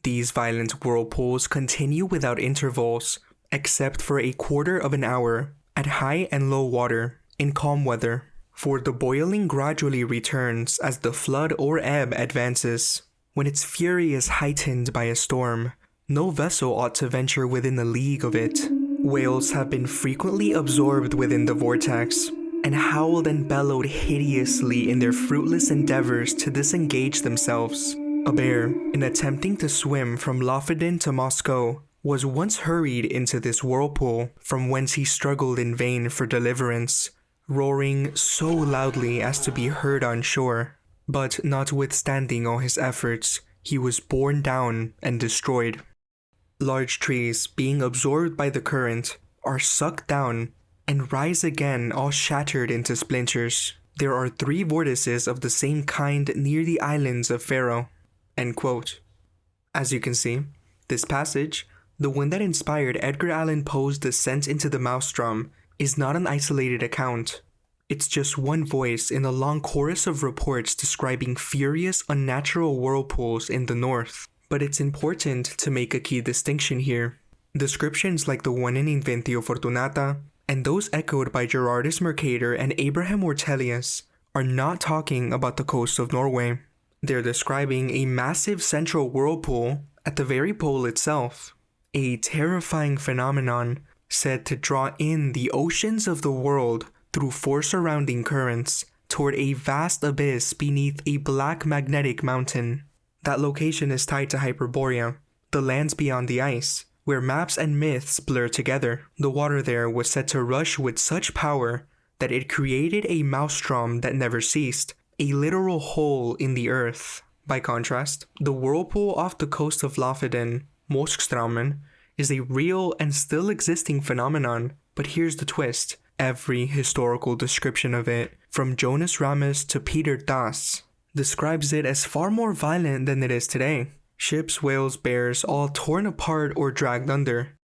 These violent whirlpools continue without intervals, except for a quarter of an hour, at high and low water, in calm weather, for the boiling gradually returns as the flood or ebb advances. When its fury is heightened by a storm, no vessel ought to venture within a league of it. Whales have been frequently absorbed within the vortex, and howled and bellowed hideously in their fruitless endeavors to disengage themselves. A bear, in attempting to swim from Lofoten to Moscow, was once hurried into this whirlpool, from whence he struggled in vain for deliverance, roaring so loudly as to be heard on shore. But notwithstanding all his efforts, he was borne down and destroyed. Large trees, being absorbed by the current, are sucked down and rise again all shattered into splinters. There are 3 vortices of the same kind near the islands of Faroe." End quote. As you can see, this passage, the one that inspired Edgar Allan Poe's Descent into the Maelstrom, is not an isolated account. It's just one voice in a long chorus of reports describing furious, unnatural whirlpools in the north. But it's important to make a key distinction here. Descriptions like the one in Inventio Fortunata, and those echoed by Gerardus Mercator and Abraham Ortelius, are not talking about the coast of Norway. They're describing a massive central whirlpool at the very pole itself, a terrifying phenomenon said to draw in the oceans of the world through four surrounding currents toward a vast abyss beneath a black magnetic mountain. That location is tied to Hyperborea, the lands beyond the ice, where maps and myths blur together. The water there was said to rush with such power that it created a maelstrom that never ceased, a literal hole in the earth. By contrast, the whirlpool off the coast of Lofiden, Moskstraumen, is a real and still existing phenomenon, but here's the twist. Every historical description of it, from Jonas Ramus to Peter Das, describes it as far more violent than it is today. Ships, whales, bears, all torn apart or dragged under.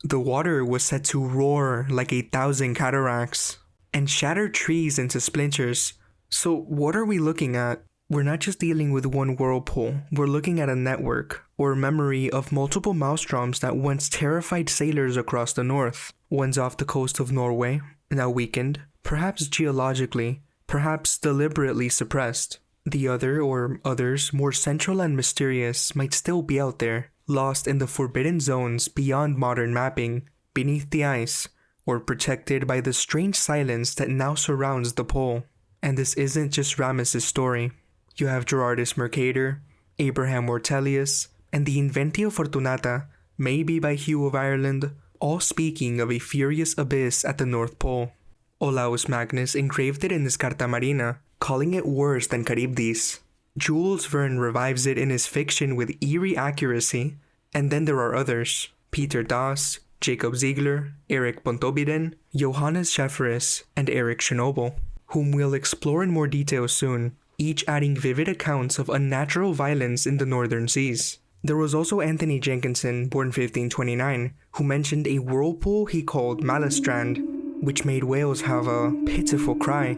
The water was said to roar like 1,000 cataracts, and shatter trees into splinters. So what are we looking at? We're not just dealing with one whirlpool, we're looking at a network, or memory of multiple maelstroms that once terrified sailors across the north. One's off the coast of Norway, now weakened, perhaps geologically, perhaps deliberately suppressed. The other, or others, more central and mysterious, might still be out there, lost in the forbidden zones beyond modern mapping, beneath the ice, or protected by the strange silence that now surrounds the pole. And this isn't just Ramus's story. You have Gerardus Mercator, Abraham Ortelius, and the Inventio Fortunata, maybe by Hugh of Ireland, all speaking of a furious abyss at the North Pole. Olaus Magnus engraved it in his Carta Marina, calling it worse than Charybdis. Jules Verne revives it in his fiction with eerie accuracy, and then there are others. Peter Das, Jacob Ziegler, Eric Pontoppidan, Johannes Schäferis, and Eric Schnobel, whom we'll explore in more detail soon, each adding vivid accounts of unnatural violence in the northern seas. There was also Anthony Jenkinson, born 1529, who mentioned a whirlpool he called Malastrand, which made whales have a pitiful cry.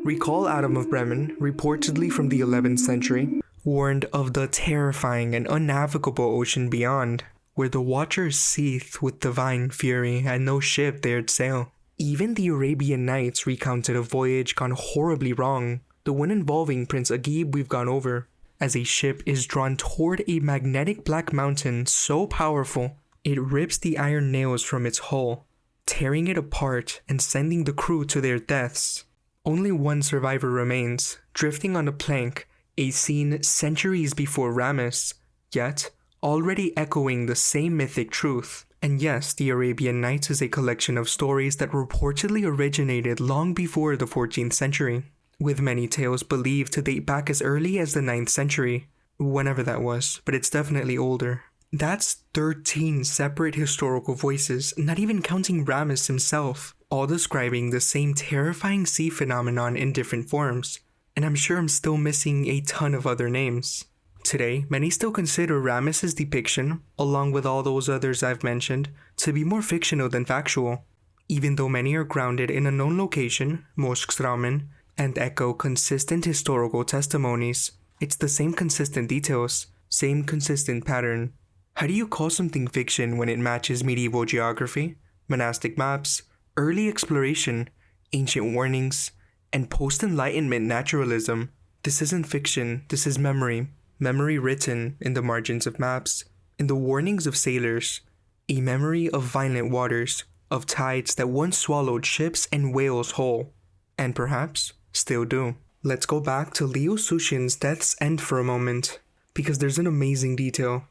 Recall Adam of Bremen, reportedly from the 11th century, warned of the terrifying and unnavigable ocean beyond, where the waters seethed with divine fury and no ship dared sail. Even the Arabian Nights recounted a voyage gone horribly wrong, the one involving Prince Agib we've gone over, as a ship is drawn toward a magnetic black mountain so powerful it rips the iron nails from its hull, tearing it apart and sending the crew to their deaths. Only one survivor remains, drifting on a plank, a scene centuries before Ramus, yet already echoing the same mythic truth. And yes, the Arabian Nights is a collection of stories that reportedly originated long before the 14th century, with many tales believed to date back as early as the 9th century, whenever that was, but it's definitely older. That's 13 separate historical voices, not even counting Ramus himself, all describing the same terrifying sea phenomenon in different forms, and I'm sure I'm still missing a ton of other names. Today, many still consider Ramus's depiction, along with all those others I've mentioned, to be more fictional than factual, even though many are grounded in a known location, Moskstraumen, and echo consistent historical testimonies. It's the same consistent details, same consistent pattern. How do you call something fiction when it matches medieval geography, monastic maps, early exploration, ancient warnings, and post-Enlightenment naturalism? This isn't fiction, this is memory. Memory written in the margins of maps, in the warnings of sailors. A memory of violent waters, of tides that once swallowed ships and whales whole, and perhaps still do. Let's go back to Leo Sushin's Death's End for a moment, because there's an amazing detail.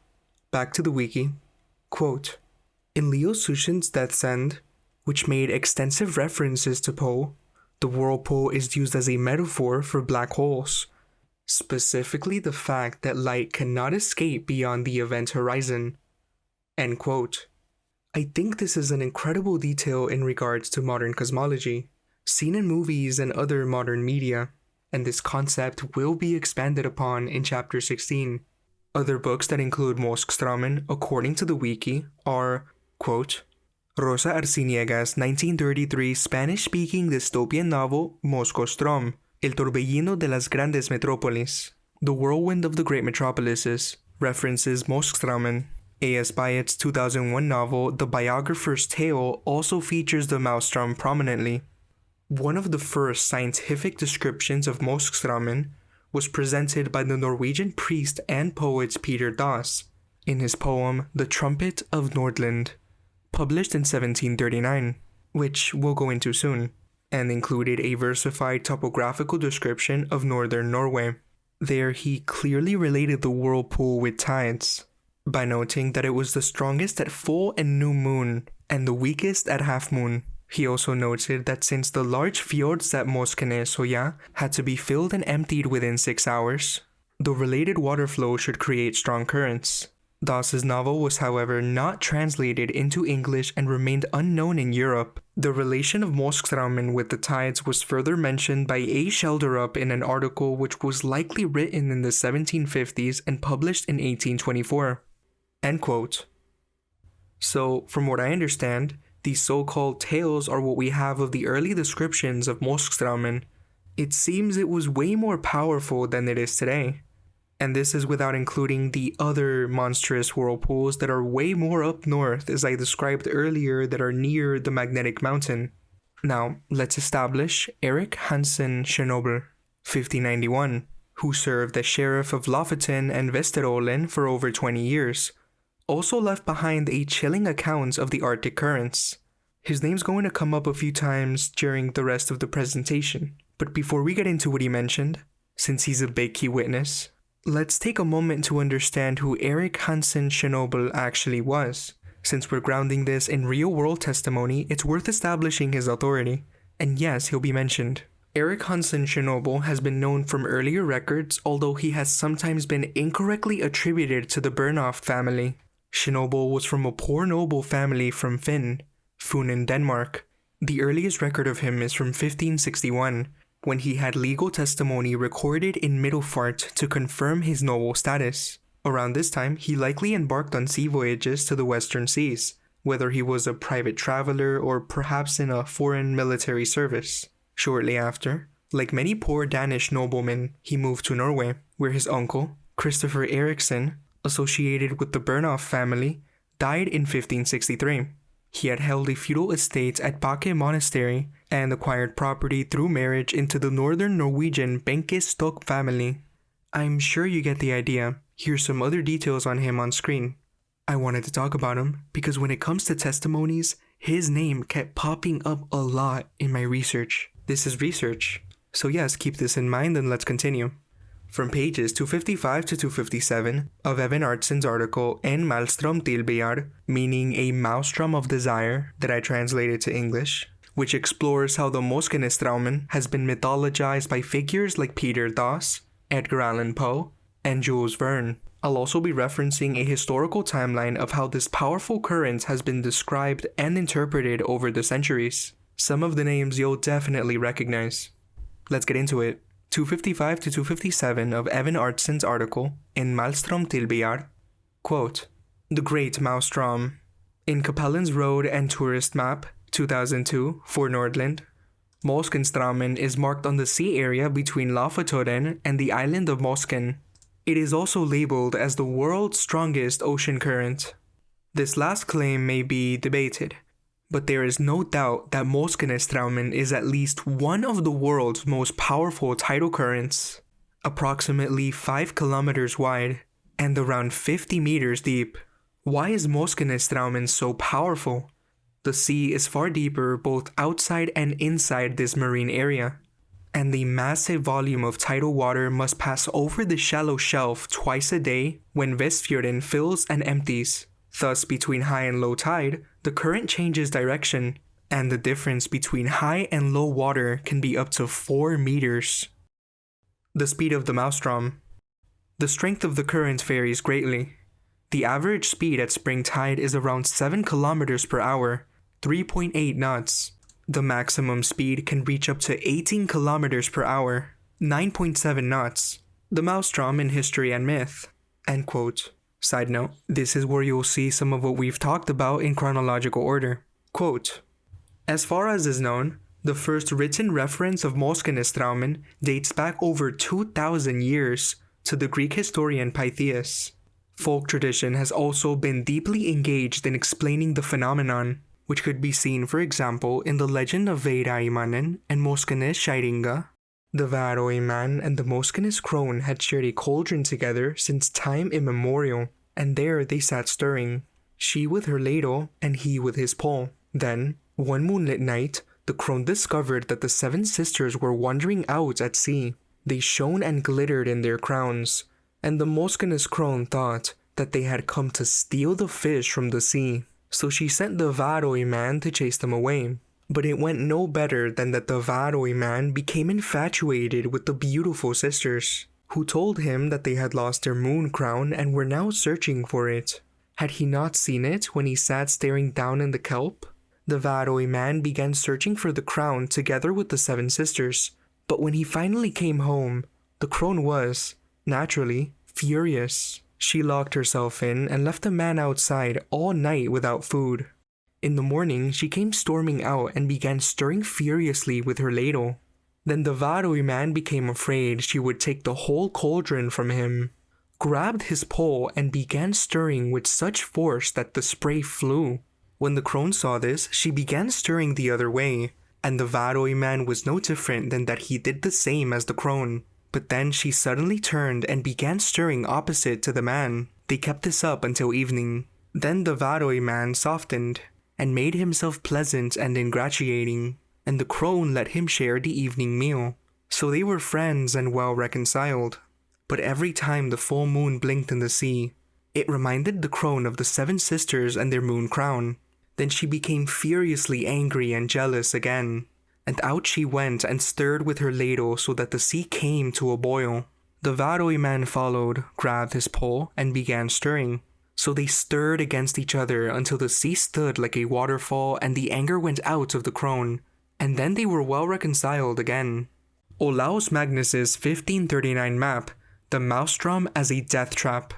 Back to the wiki. Quote, in Leo Sushin's Death's End, which made extensive references to Poe, the whirlpool is used as a metaphor for black holes, specifically the fact that light cannot escape beyond the event horizon. End quote. I think this is an incredible detail in regards to modern cosmology, seen in movies and other modern media, and this concept will be expanded upon in Chapter 16. Other books that include Moskstraumen, according to the wiki, are, quote, Rosa Arciniega's 1933 Spanish-speaking dystopian novel Moskostrom, El torbellino de las grandes metrópolis, The Whirlwind of the Great Metropolises, references Moskstraumen. A.S. Byatt's 2001 novel The Biographer's Tale also features the maelstrom prominently. One of the first scientific descriptions of Moskstraumen was presented by the Norwegian priest and poet Peter Dass in his poem The Trumpet of Nordland, published in 1739, which we'll go into soon, and included a versified topographical description of northern Norway. There he clearly related the whirlpool with tides, by noting that it was the strongest at full and new moon and the weakest at half moon. He also noted that since the large fjords at Moskenesøya had to be filled and emptied within 6 hours, the related water flow should create strong currents. Dass's novel was, however, not translated into English and remained unknown in Europe. The relation of Moskstraumen with the tides was further mentioned by A. Schelderup in an article which was likely written in the 1750s and published in 1824. End quote. So, from what I understand, these so-called tales are what we have of the early descriptions of Moskstraumen. It seems it was way more powerful than it is today. And this is without including the other monstrous whirlpools that are way more up north, as I described earlier, that are near the Magnetic Mountain. Now, let's establish Erik Hansen Schnobel, 1591, who served as sheriff of Lofoten and Vesterålen for over 20 years. Also left behind a chilling account of the Arctic currents. His name's going to come up a few times during the rest of the presentation. But before we get into what he mentioned, since he's a big key witness, let's take a moment to understand who Erik Hansen Schnobel actually was. Since we're grounding this in real-world testimony, it's worth establishing his authority. And yes, he'll be mentioned. Erik Hansen Schnobel has been known from earlier records, although he has sometimes been incorrectly attributed to the Bernhoft family. Schnobel was from a poor noble family from Fyn, Funen, Denmark. The earliest record of him is from 1561, when he had legal testimony recorded in Middelfart to confirm his noble status. Around this time, he likely embarked on sea voyages to the western seas, whether he was a private traveler or perhaps in a foreign military service. Shortly after, like many poor Danish noblemen, he moved to Norway, where his uncle, Christopher Eriksen, associated with the Bernhoft family, died in 1563. He had held a feudal estate at Bakke Monastery and acquired property through marriage into the northern Norwegian Benke Stokk family. I'm sure you get the idea. Here's some other details on him on screen. I wanted to talk about him because when it comes to testimonies, his name kept popping up a lot in my research. This is research. So yes, keep this in mind and let's continue. From pages 255 to 257 of Evan Artsen's article En Malstrom Tilbeyar, meaning a maelstrom of desire, that I translated to English, which explores how the Moskenesstraumen has been mythologized by figures like Peter Dass, Edgar Allan Poe, and Jules Verne. I'll also be referencing a historical timeline of how this powerful current has been described and interpreted over the centuries. Some of the names you'll definitely recognize. Let's get into it. 255 to 257 of Evan Artsen's article in Malstrom Tilbeyar. Quote, The Great Maelstrom. In Capellan's Road and Tourist Map, 2002, for Nordland, Moskenstraumen is marked on the sea area between Lofoten and the island of Mosken. It is also labeled as the world's strongest ocean current. This last claim may be debated, but there is no doubt that Moskenesstraumen is at least one of the world's most powerful tidal currents, approximately 5 kilometers wide and around 50 meters deep. Why is Moskenesstraumen so powerful? The sea is far deeper both outside and inside this marine area, and the massive volume of tidal water must pass over the shallow shelf twice a day when Vestfjorden fills and empties. Thus, between high and low tide, the current changes direction, and the difference between high and low water can be up to 4 meters. The speed of the maelstrom. The strength of the current varies greatly. The average speed at spring tide is around 7 kilometers per hour, 3.8 knots. The maximum speed can reach up to 18 kilometers per hour, 9.7 knots. The maelstrom in History and Myth. End quote. Side note, this is where you'll see some of what we've talked about in chronological order. Quote, As far as is known, the first written reference of Moskenesstraumen dates back over 2,000 years to the Greek historian Pytheas. Folk tradition has also been deeply engaged in explaining the phenomenon. which could be seen, for example, in the legend of Veiraimannen and Moskenes Shairinga. The Varoiman and the Moskenes crone had shared a cauldron together since time immemorial, and there they sat stirring, she with her ladle and he with his pole. Then, one moonlit night, the crone discovered that the 7 sisters were wandering out at sea. They shone and glittered in their crowns, and the Moskenes crone thought that they had come to steal the fish from the sea. So she sent the Varoiman to chase them away. But it went no better than that the Varoiman became infatuated with the beautiful sisters, who told him that they had lost their moon crown and were now searching for it. Had he not seen it when he sat staring down in the kelp? The Varoiman began searching for the crown together with the 7 sisters, but when he finally came home, the crone was, naturally, furious. She locked herself in and left the man outside all night without food. In the morning, she came storming out and began stirring furiously with her ladle. Then the Varoiman became afraid she would take the whole cauldron from him, grabbed his pole and began stirring with such force that the spray flew. When the crone saw this, she began stirring the other way, and the Varoiman was no different than that he did the same as the crone. But then she suddenly turned and began stirring opposite to the man. They kept this up until evening. Then the Varoiman softened and made himself pleasant and ingratiating, and the crone let him share the evening meal. So they were friends and well reconciled. But every time the full moon blinked in the sea, it reminded the crone of the 7 sisters and their moon crown. Then she became furiously angry and jealous again, and out she went and stirred with her ladle so that the sea came to a boil. The Varoiman followed, grabbed his pole, and began stirring. So they stirred against each other until the sea stood like a waterfall and the anger went out of the crone, and then they were well reconciled again. Olaus Magnus's 1539 map, the Maelstrom as a Death Trap.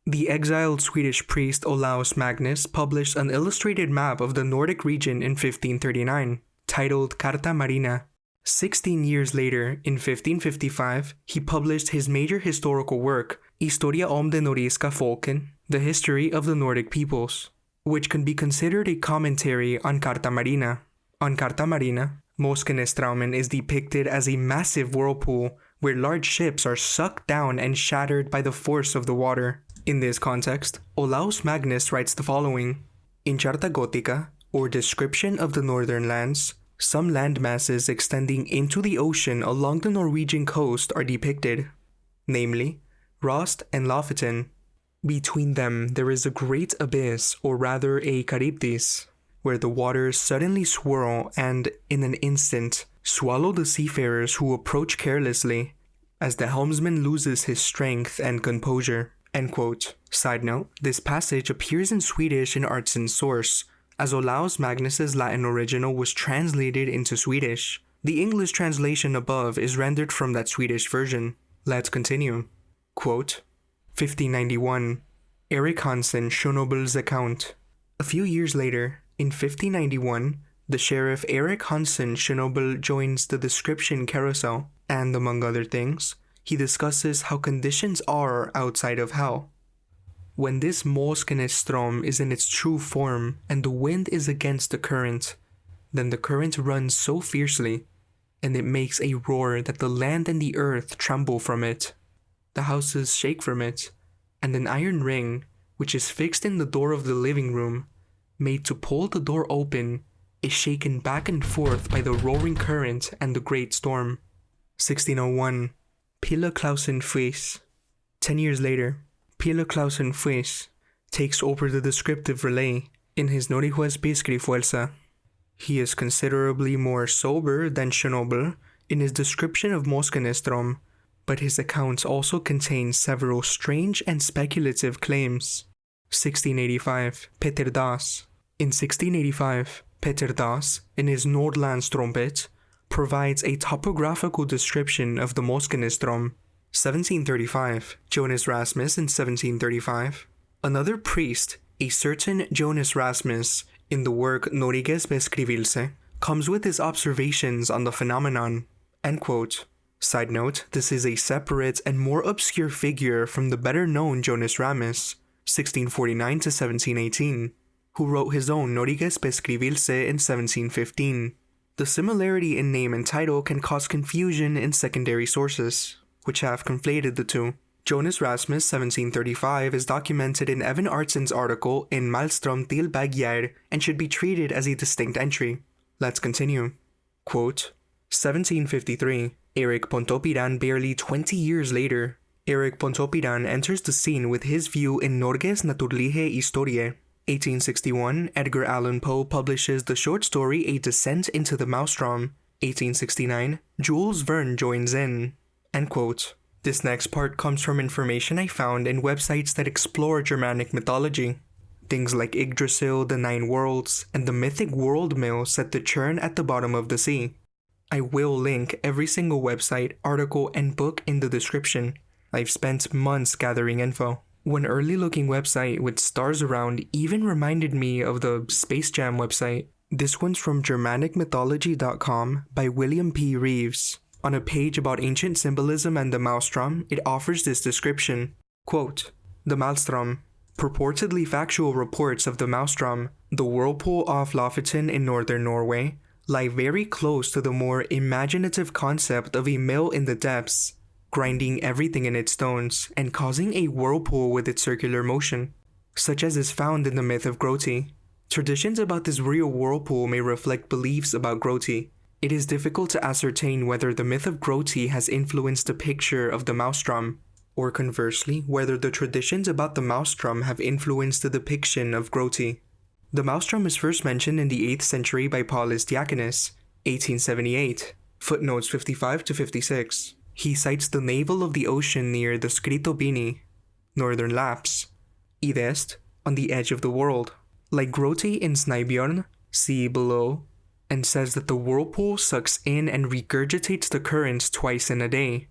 The exiled Swedish priest Olaus Magnus published an illustrated map of the Nordic region in 1539, titled Carta Marina. 16 years later, in 1555, he published his major historical work, Historia om de Nordiska Folken, the history of the Nordic peoples, which can be considered a commentary on Carta Marina. On Carta Marina, Moskenesstraumen is depicted as a massive whirlpool where large ships are sucked down and shattered by the force of the water. In this context, Olaus Magnus writes the following: In Charta Gotica, or Description of the Northern Lands, some landmasses extending into the ocean along the Norwegian coast are depicted, namely, Rost and Lofoten. Between them there is a great abyss, or rather a Charybdis, where the waters suddenly swirl and, in an instant, swallow the seafarers who approach carelessly, as the helmsman loses his strength and composure. End quote. Side note, this passage appears in Swedish in Artsen's source, as Olaus Magnus's Latin original was translated into Swedish. The English translation above is rendered from that Swedish version. Let's continue. Quote, 1591. Erik Hansen Schonobel's account. A few years later, in 1591, the sheriff Erik Hansen Schonobel joins the description carousel, and among other things, he discusses how conditions are outside of hell. When this Moskenesstrom is in its true form and the wind is against the current, then the current runs so fiercely, and it makes a roar that the land and the earth tremble from it. The houses shake from it, and an iron ring, which is fixed in the door of the living room, made to pull the door open, is shaken back and forth by the roaring current and the great storm. 1601. Pille Clausen Fues. 10 years later, Pille Clausen Fues takes over the descriptive relay in his Nordiques Beskrivelser. He is considerably more sober than Schonobel in his description of Moskenesstrom, but his accounts also contain several strange and speculative claims. 1685. Peter Das. In 1685, Peter Das, in his Nordlandstrompet, provides a topographical description of the Moskenesstrom. 1735. Jonas Rasmus in 1735. Another priest, a certain Jonas Rasmus, in the work Nordiques Beskrivelse, comes with his observations on the phenomenon. End quote. Side note, this is a separate and more obscure figure from the better-known Jonas Ramus, 1649 to 1718. who wrote his own Noriges Pescribirse in 1715. The similarity in name and title can cause confusion in secondary sources, which have conflated the two. Jonas Rasmus 1735 is documented in Evan Artson's article in Malmström till Bergjer and should be treated as a distinct entry. Let's continue. Quote, 1753, Erik Pontoppidan barely 20 years later. Erik Pontoppidan enters the scene with his view in Norges Naturlige Historie. 1861, Edgar Allan Poe publishes the short story A Descent into the Maelstrom. 1869, Jules Verne joins in. End quote. This next part comes from information I found in websites that explore Germanic mythology. Things like Yggdrasil, the Nine Worlds, and the mythic world mill set to churn at the bottom of the sea. I will link every single website, article, and book in the description. I've spent months gathering info. One early-looking website with stars around even reminded me of the Space Jam website. This one's from GermanicMythology.com by William P. Reeves. On a page about ancient symbolism and the Maelstrom, it offers this description. Quote, the Maelstrom. Purportedly factual reports of the Maelstrom, the whirlpool off Lofoten in northern Norway, lie very close to the more imaginative concept of a mill in the depths, grinding everything in its stones and causing a whirlpool with its circular motion, such as is found in the myth of Groti. Traditions about this real whirlpool may reflect beliefs about Groti. It is difficult to ascertain whether the myth of Groti has influenced the picture of the Maelstrom, or conversely, whether the traditions about the Maelstrom have influenced the depiction of Groti. The Maelstrom is first mentioned in the 8th century by Paulus Diaconus, 1878, footnotes 55 to 56. He cites the navel of the ocean near the Skritobini, northern Lapps, Idest, on the edge of the world. Like Groti in Snæbjörn, see below, and says that the whirlpool sucks in and regurgitates the currents twice in a day,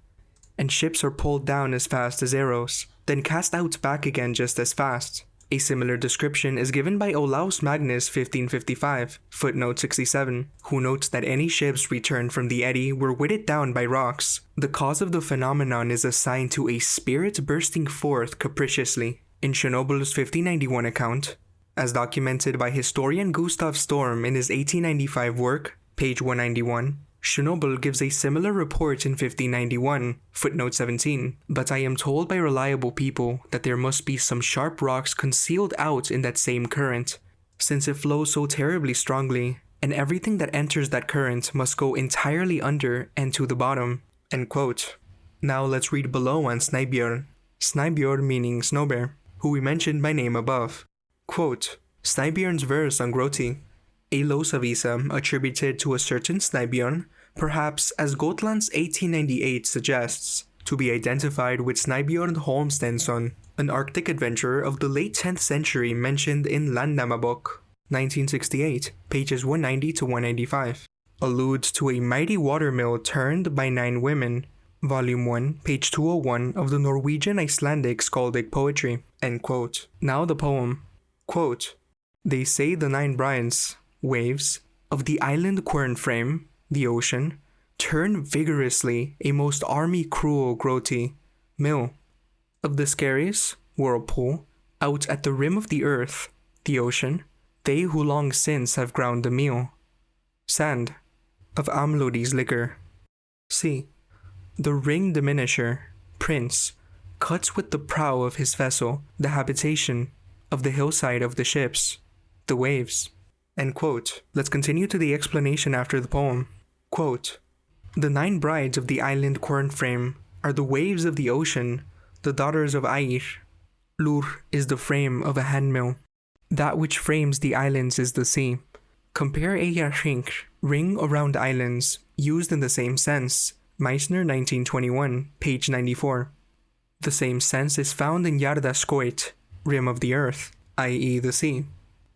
and ships are pulled down as fast as arrows, then cast out back again just as fast. A similar description is given by Olaus Magnus 1555, footnote 67, who notes that any ships returned from the eddy were weighted down by rocks. The cause of the phenomenon is assigned to a spirit bursting forth capriciously. In Schönobel's 1591 account, as documented by historian Gustav Storm in his 1895 work, page 191, Schönobel gives a similar report in 1591, footnote 17, but I am told by reliable people that there must be some sharp rocks concealed out in that same current, since it flows so terribly strongly, and everything that enters that current must go entirely under and to the bottom. End quote. Now let's read below on Snæbjörn. Snæbjörn meaning snow bear, who we mentioned by name above. Quote, Snæbjörn's verse on Groti. A Losavisa attributed to a certain Snæbjörn, perhaps as Gotland's 1898 suggests, to be identified with Snæbjörn Holmstensson, an Arctic adventurer of the late 10th century mentioned in Landnámabók, 1968, pages 190 to 195, alludes to a mighty watermill turned by 9 women, volume 1, page 201 of the Norwegian Icelandic skaldic poetry, end quote. Now the poem. Quote, they say the 9 brides, waves, of the island quern frame, the ocean, turn vigorously a most army cruel Groti, mill. Of the Scaries, whirlpool, out at the rim of the earth, the ocean, they who long since have ground the meal. Sand, of Amlodi's liquor. See, the ring diminisher, prince, cuts with the prow of his vessel the habitation of the hillside of the ships, the waves. End quote. Let's continue to the explanation after the poem. Quote, the 9 brides of the island quern frame are the waves of the ocean, the daughters of Air. Lur is the frame of a handmill. That which frames the islands is the sea. Compare Eyjarhring, ring around islands, used in the same sense. Meissner 1921, page 94. The same sense is found in Jarðarskoit, rim of the earth, i.e. the sea.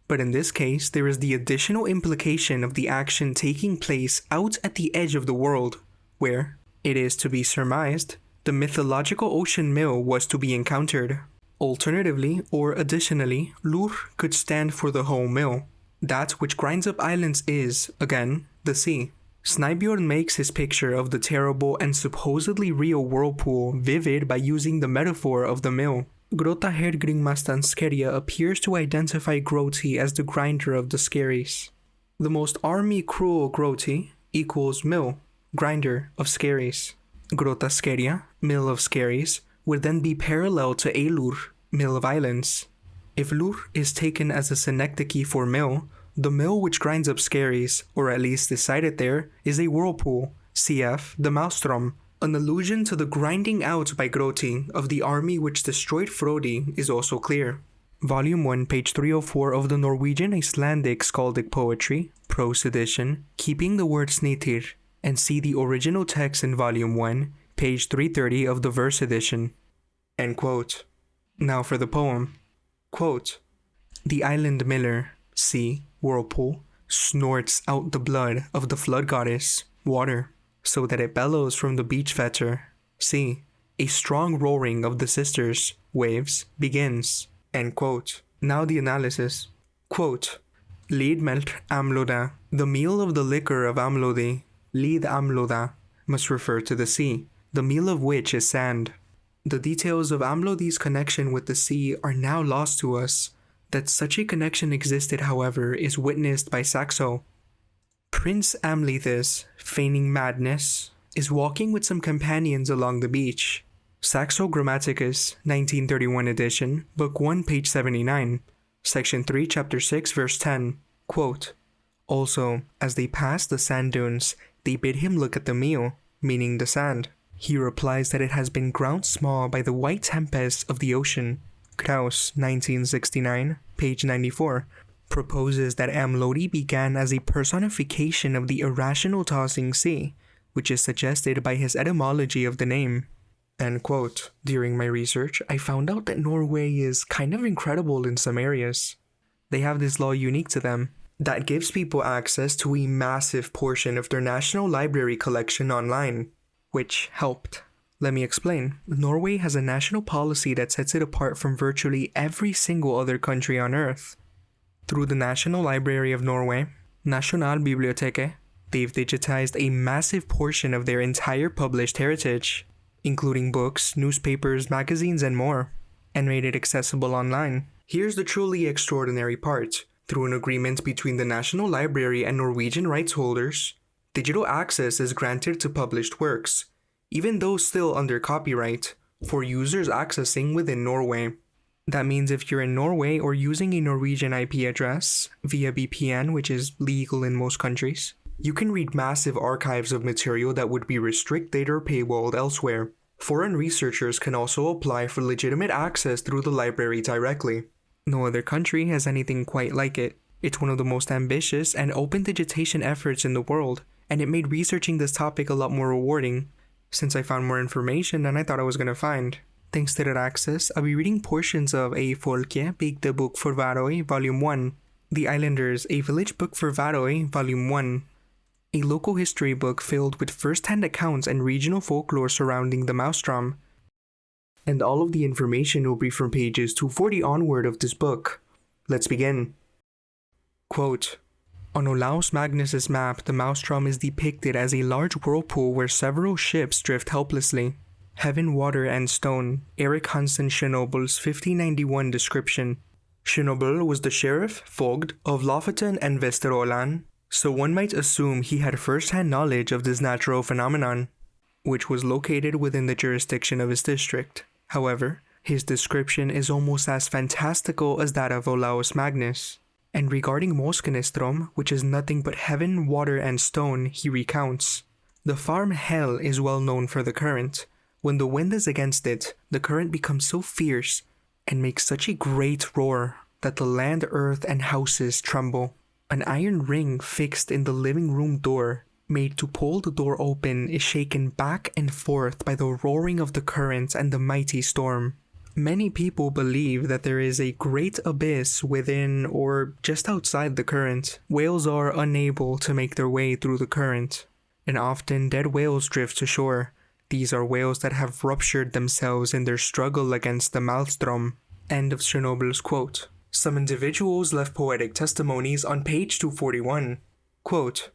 But in this case, there is the additional implication of the action taking place out at the edge of the world, where, it is to be surmised, the mythological ocean mill was to be encountered. Alternatively, or additionally, Lur could stand for the whole mill. That which grinds up islands is, again, the sea. Snæbjörn makes his picture of the terrible and supposedly real whirlpool vivid by using the metaphor of the mill. Grota Hergringmastanskeria appears to identify Groti as the grinder of the skerries. The most army cruel Groti equals mill, grinder of skerries. Grota Skeria, mill of skerries, would then be parallel to Elur, mill of islands. If Lur is taken as a synecdoche for mill, the mill which grinds up skerries, or at least is cited there, is a whirlpool, cf. the Maelstrom. An allusion to the grinding out by Groti of the army which destroyed Frodi is also clear. Volume 1, page 304 of the Norwegian Icelandic Skaldic Poetry, Prose Edition, keeping the word snitir, and see the original text in Volume 1, page 330 of the Verse Edition. End quote. Now for the poem. Quote, "The island miller, sea, whirlpool, snorts out the blood of the flood goddess, water, so that it bellows from the beach fetter, sea. A strong roaring of the sisters, waves, begins." End quote. Now the analysis. Quote, "Lidmelt amloda, the meal of the liquor of Amlodi, Lid amloda, must refer to the sea, the meal of which is sand. The details of Amlodi's connection with the sea are now lost to us. That such a connection existed, however, is witnessed by Saxo. Prince Amlethus, feigning madness, is walking with some companions along the beach." Saxo Grammaticus, 1931 edition, Book 1, page 79, Section 3, Chapter 6, verse 10. Quote, "Also, as they pass the sand dunes, they bid him look at the meal, meaning the sand. He replies that it has been ground small by the white tempests of the ocean." Kraus, 1969, page 94, proposes that Amlodi began as a personification of the irrational tossing sea, which is suggested by his etymology of the name. End quote. During my research, I found out that Norway is kind of incredible in some areas. They have this law unique to them that gives people access to a massive portion of their National Library collection online, which helped. Let me explain. Norway has a national policy that sets it apart from virtually every single other country on Earth. Through the National Library of Norway, Nasjonalbiblioteket, they've digitized a massive portion of their entire published heritage, including books, newspapers, magazines, and more, and made it accessible online. Here's the truly extraordinary part. Through an agreement between the National Library and Norwegian rights holders, digital access is granted to published works, even though still under copyright, for users accessing within Norway. That means if you're in Norway or using a Norwegian IP address via VPN, which is legal in most countries, you can read massive archives of material that would be restricted or paywalled elsewhere. Foreign researchers can also apply for legitimate access through the library directly. No other country has anything quite like it. It's one of the most ambitious and open digitation efforts in the world, and it made researching this topic a lot more rewarding, since I found more information than I thought I was going to find. Thanks to that access, I'll be reading portions of A Folke, Bygdebok for Varoy, Volume 1, The Islanders, A Village Book for Varoy, Volume 1, a local history book filled with first-hand accounts and regional folklore surrounding the Maelstrom. And all of the information will be from pages 240 onward of this book. Let's begin. Quote, "On Olaus Magnus's map, the Maelstrom is depicted as a large whirlpool where several ships drift helplessly. Heaven, Water, and Stone, Erik Hansen Schnobel's 1591 description. Schnobel was the sheriff, Vogt, of Lofoten and Vesterålen, so one might assume he had first-hand knowledge of this natural phenomenon, which was located within the jurisdiction of his district. However, his description is almost as fantastical as that of Olaus Magnus. And regarding Moskenestrom, which is nothing but heaven, water, and stone, he recounts, the farm Hel is well known for the current. When the wind is against it, the current becomes so fierce and makes such a great roar that the land, earth, and houses tremble. An iron ring fixed in the living room door, made to pull the door open, is shaken back and forth by the roaring of the current and the mighty storm. Many people believe that there is a great abyss within or just outside the current. Whales are unable to make their way through the current, and often dead whales drift to shore. These are whales that have ruptured themselves in their struggle against the Maelstrom." End of Schnobel's quote. Some individuals left poetic testimonies on page 241. Quote,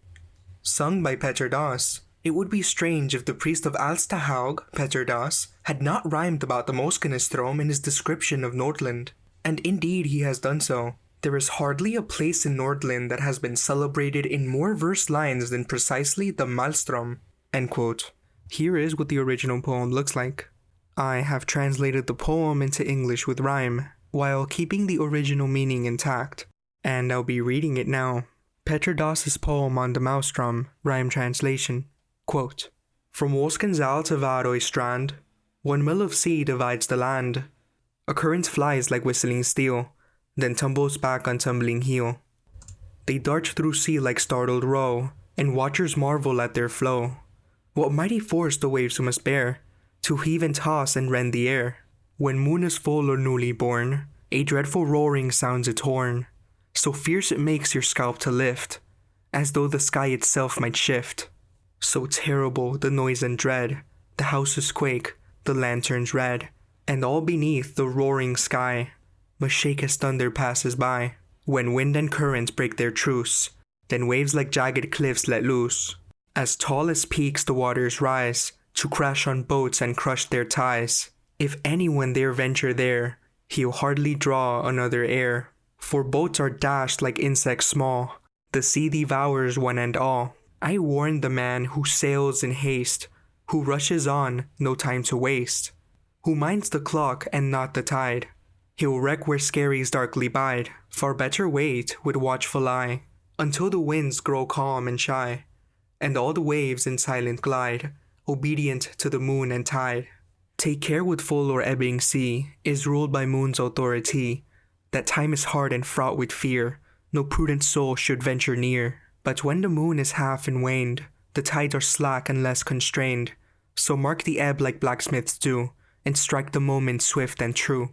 "Sung by Petter Das, It would be strange if the priest of Alstahaug, Petter Das, had not rhymed about the Moskenestrom in his description of Nordland. And indeed he has done so. There is hardly a place in Nordland that has been celebrated in more verse lines than precisely the Malstrom. End quote. Here is what the original poem looks like. I have translated the poem into English with rhyme, while keeping the original meaning intact, and I'll be reading it now. Petter Das's poem on the Maelstrom, rhyme translation. Quote, From Woskensal to Varoy Strand, 1 mil of sea divides the land. A current flies like whistling steel, then tumbles back on tumbling heel. They dart through sea like startled roe, and watchers marvel at their flow. What mighty force the waves must bear, to heave and toss and rend the air. When moon is full or newly born, a dreadful roaring sounds its horn. So fierce it makes your scalp to lift, as though the sky itself might shift. So terrible the noise and dread, the houses quake, the lanterns red, and all beneath the roaring sky must shake as thunder passes by. When wind and current break their truce, then waves like jagged cliffs let loose. As tall as peaks the waters rise, to crash on boats and crush their ties. If anyone dare venture there, he'll hardly draw another air. For boats are dashed like insects small, the sea devours one and all. I warn the man who sails in haste, who rushes on, no time to waste, who minds the clock and not the tide. He'll wreck where skerries darkly bide, far better wait with watchful eye, until the winds grow calm and shy, and all the waves in silent glide, obedient to the moon and tide. Take care with full or ebbing sea, is ruled by moon's authority. That time is hard and fraught with fear, no prudent soul should venture near. But when the moon is half and waned, the tides are slack and less constrained. So mark the ebb like blacksmiths do, and strike the moment swift and true.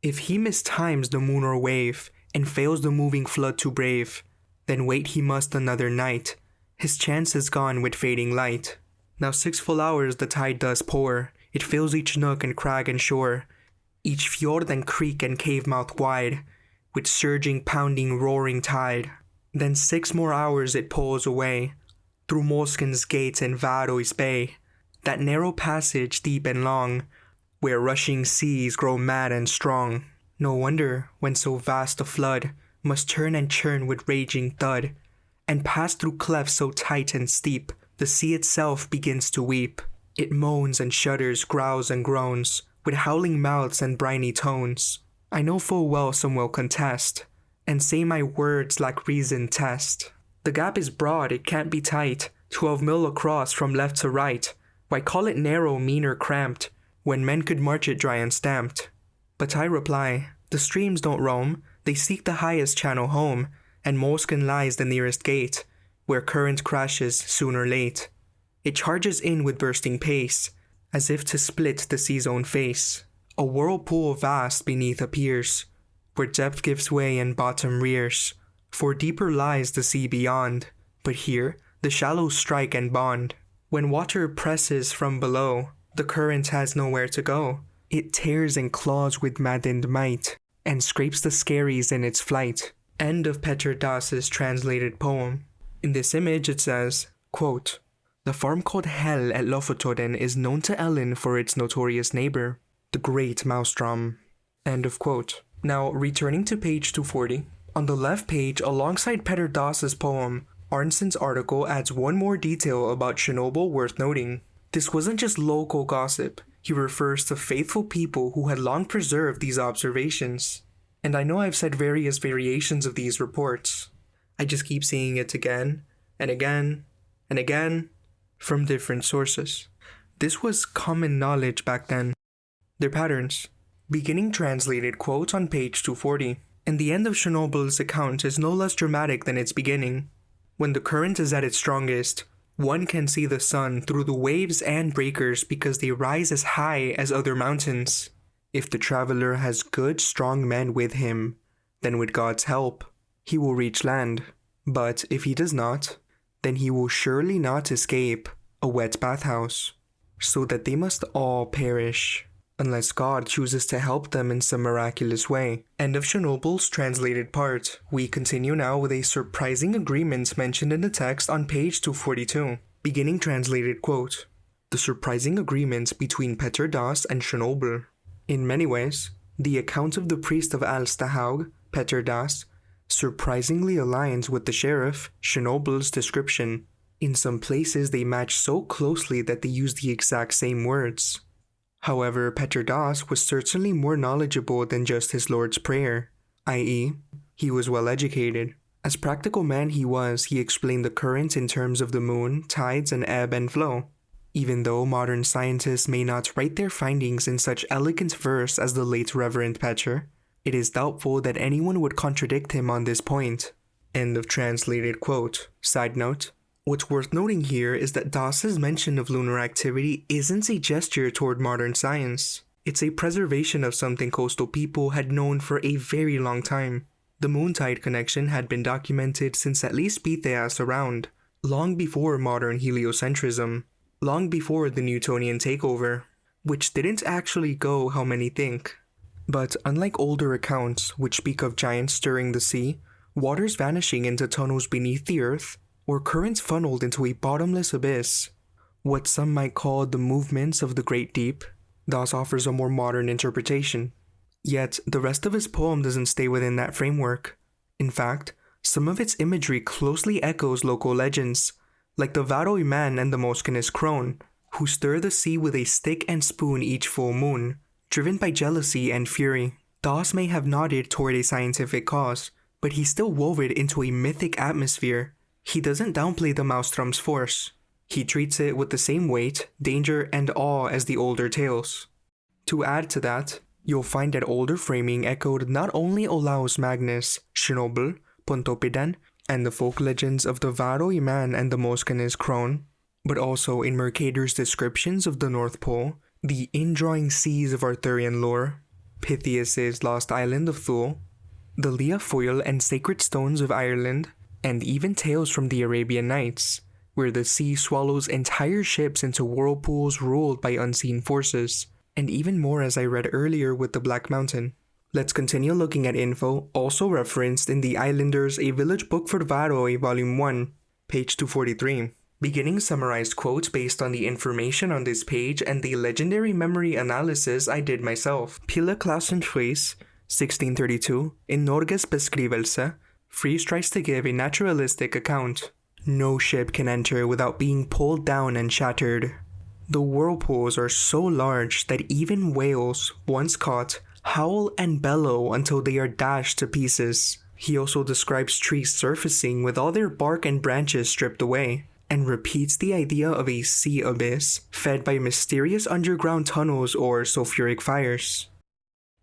If he mistimes the moon or wave, and fails the moving flood to brave, then wait he must another night, his chance is gone with fading light. Now 6 full hours the tide does pour, it fills each nook and crag and shore, each fjord and creek and cave mouth wide, with surging, pounding, roaring tide. Then 6 more hours it pulls away, through Mosken's gate and Varoy's bay, that narrow passage deep and long, where rushing seas grow mad and strong. No wonder, when so vast a flood must turn and churn with raging thud, and pass through clefts so tight and steep, the sea itself begins to weep. It moans and shudders, growls and groans, with howling mouths and briny tones. I know full well some will contest, and say my words lack reason test. The gap is broad, it can't be tight, 12 mil across from left to right. Why call it narrow, mean or cramped, when men could march it dry and stamped? But I reply, the streams don't roam, they seek the highest channel home, and Mosken lies the nearest gate, where current crashes soon or late. It charges in with bursting pace, as if to split the sea's own face. A whirlpool vast beneath appears, where depth gives way and bottom rears, for deeper lies the sea beyond, but here the shallows strike and bond. When water presses from below, the current has nowhere to go. It tears and claws with maddened might, and scrapes the skerries in its flight. End of Petter Das's translated poem. In this image it says, quote, The farm called Hell at Lofoten is known to Ellen for its notorious neighbor, the Great Maelstrom. End of quote. Now, returning to page 240, on the left page alongside Petter Das's poem, Arnson's article adds one more detail about Chernobyl worth noting. This wasn't just local gossip, he refers to faithful people who had long preserved these observations. And I know I've said various variations of these reports. I just keep seeing it again, and again, and again, from different sources. This was common knowledge back then. Their patterns. Beginning translated quote on page 240. And the end of Chernobyl's account is no less dramatic than its beginning. When the current is at its strongest, one can see the sun through the waves and breakers because they rise as high as other mountains. If the traveler has good, strong men with him, then with God's help, he will reach land. But if he does not, then he will surely not escape a wet bathhouse, so that they must all perish, unless God chooses to help them in some miraculous way. End of Chernobyl's translated part. We continue now with a surprising agreement mentioned in the text on page 242. Beginning translated quote, "The surprising agreement between Petter Dass and Chernobyl. In many ways, the account of the priest of Alstahaug, Petter Dass, surprisingly aligns with the sheriff, Chernobyl's description. In some places they match so closely that they use the exact same words. However, Petter Dass was certainly more knowledgeable than just his Lord's Prayer, i.e., he was well educated. As practical man he explained the currents in terms of the moon, tides, and ebb and flow. Even though modern scientists may not write their findings in such elegant verse as the late Reverend Petter, it is doubtful that anyone would contradict him on this point." End of translated quote. Side note, what's worth noting here is that Dass's mention of lunar activity isn't a gesture toward modern science. It's a preservation of something coastal people had known for a very long time. The moon-tide connection had been documented since at least Pytheas around, long before modern heliocentrism, long before the Newtonian takeover, which didn't actually go how many think. But unlike older accounts which speak of giants stirring the sea, waters vanishing into tunnels beneath the earth, or currents funneled into a bottomless abyss, what some might call the movements of the great deep, Dass offers a more modern interpretation. Yet, the rest of his poem doesn't stay within that framework. In fact, some of its imagery closely echoes local legends, like the Varoi man and the Moskenes crone, who stir the sea with a stick and spoon each full moon, driven by jealousy and fury. Dass may have nodded toward a scientific cause, but he still wove it into a mythic atmosphere. He doesn't downplay the Maelstrom's force. He treats it with the same weight, danger, and awe as the older tales. To add to that, you'll find that older framing echoed not only Olaus Magnus, Chernobyl, Pontoppidan, and the folk legends of the Varoi man and the Moskenes crone, but also in Mercator's descriptions of the North Pole, the indrawing seas of Arthurian lore, Pythias' lost island of Thule, the Liafoil and sacred stones of Ireland, and even tales from the Arabian Nights, where the sea swallows entire ships into whirlpools ruled by unseen forces, and even more as I read earlier with the Black Mountain. Let's continue looking at info also referenced in the Islanders A Village Book for Varoi Volume 1, page 243. Beginning summarized quotes based on the information on this page and the legendary memory analysis I did myself. Pille Clausen Fries, 1632, in Norges beskrivelse, Fries tries to give a naturalistic account. No ship can enter without being pulled down and shattered. The whirlpools are so large that even whales, once caught, howl and bellow until they are dashed to pieces. He also describes trees surfacing with all their bark and branches stripped away, and repeats the idea of a sea abyss fed by mysterious underground tunnels or sulfuric fires.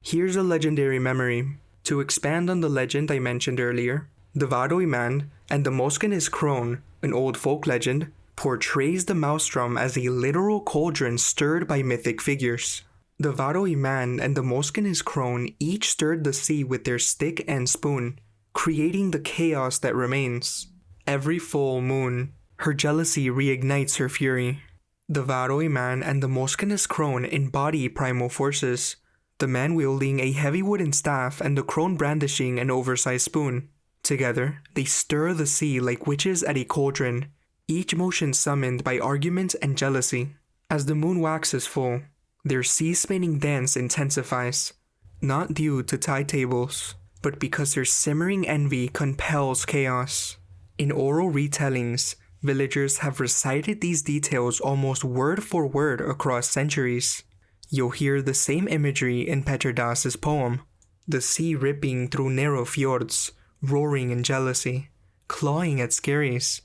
Here's a legendary memory. To expand on the legend I mentioned earlier, the Varoi man and the Moskenes crone, an old folk legend, portrays the Maelstrom as a literal cauldron stirred by mythic figures. The Varoi man and the Moskenes crone each stirred the sea with their stick and spoon, creating the chaos that remains. Every full moon, her jealousy reignites her fury. The Varoi man and the Moskenes crone embody primal forces, the man wielding a heavy wooden staff and the crone brandishing an oversized spoon. Together, they stir the sea like witches at a cauldron, each motion summoned by argument and jealousy. As the moon waxes full, their sea-spinning dance intensifies, not due to tide tables, but because their simmering envy compels chaos. In oral retellings, villagers have recited these details almost word for word across centuries. You'll hear the same imagery in Petter Dass's poem, the sea ripping through narrow fjords, roaring in jealousy, clawing at skerries,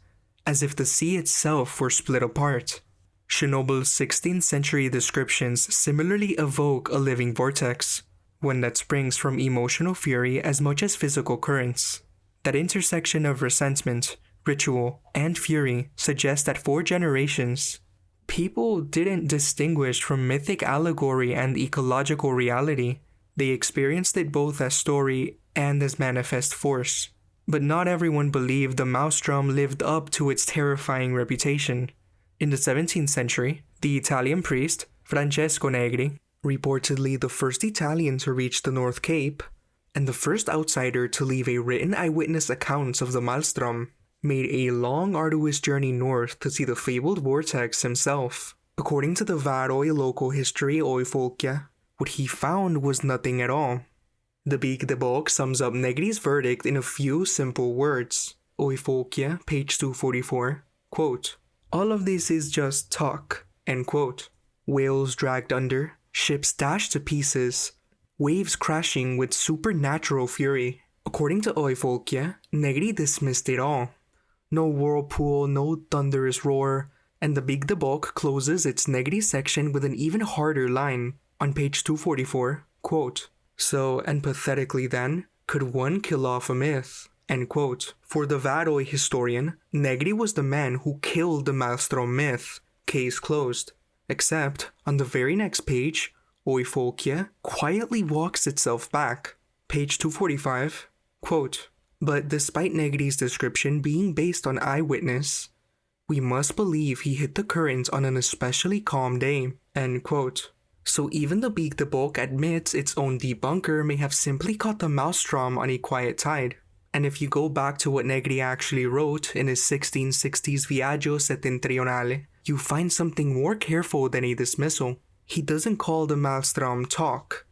as if the sea itself were split apart. Chernobyl's 16th century descriptions similarly evoke a living vortex, one that springs from emotional fury as much as physical currents. That intersection of resentment, ritual, and fury suggests that for generations, people didn't distinguish from mythic allegory and ecological reality. They experienced it both as story and as manifest force. But not everyone believed the Maelstrom lived up to its terrifying reputation. In the 17th century, the Italian priest, Francesco Negri, reportedly the first Italian to reach the North Cape, and the first outsider to leave a written eyewitness account of the Maelstrom, made a long, arduous journey north to see the fabled vortex himself. According to the Varoi local history Oifolkia, what he found was nothing at all. The Big the Bok sums up Negri's verdict in a few simple words. Oifolkia, page 244, quote, "All of this is just talk," end quote. Whales dragged under, ships dashed to pieces, waves crashing with supernatural fury. According to Oifolkia, Negri dismissed it all. No whirlpool, no thunderous roar, and the Big the Bok closes its Negri section with an even harder line. On page 244, quote, "So, and pathetically then, could one kill off a myth?" End quote. For the Varoi historian, Negri was the man who killed the Maelstrom myth. Case closed. Except, on the very next page, Oifolkia quietly walks itself back. Page 245, quote, "But despite Negri's description being based on eyewitness, we must believe he hit the current on an especially calm day," end quote. So even the Big the Bok admits its own debunker may have simply caught the Maelstrom on a quiet tide. And if you go back to what Negri actually wrote in his 1660s Viaggio Settentrionale, you find something more careful than a dismissal. He doesn't call the Maelstrom talk.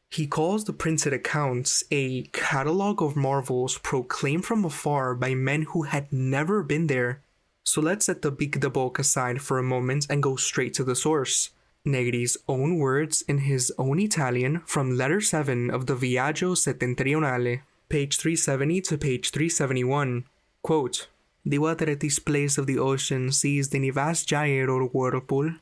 He calls the printed accounts a catalogue of marvels proclaimed from afar by men who had never been there. So let's set the Big the Bok aside for a moment and go straight to the source. Negri's own words in his own Italian from letter 7 of the Viaggio Settentrionale, page 370 to page 371, quote, "The water at this place of the ocean seized in a vast gyre or whirlpool.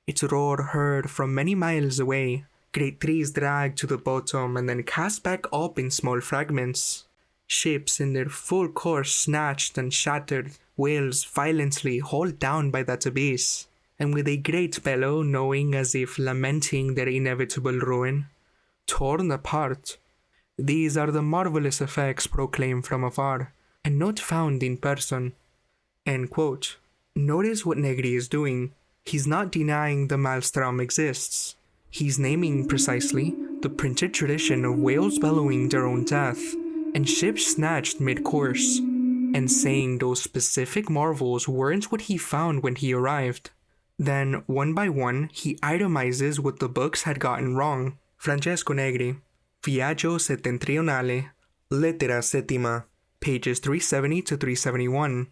Its roar heard from many miles away. Great trees dragged to the bottom and then cast back up in small fragments. Ships in their full course snatched and shattered, whales violently hauled down by that abyss, and with a great bellow, knowing as if lamenting their inevitable ruin, torn apart. These are the marvelous effects proclaimed from afar, and not found in person." End quote. Notice what Negri is doing. He's not denying the Maelstrom exists. He's naming precisely the printed tradition of whales bellowing their own death, and ships snatched mid-course, and saying those specific marvels weren't what he found when he arrived. Then, one by one, he itemizes what the books had gotten wrong. Francesco Negri, Viaggio Settentrionale, Lettera Settima, pages 370 to 371.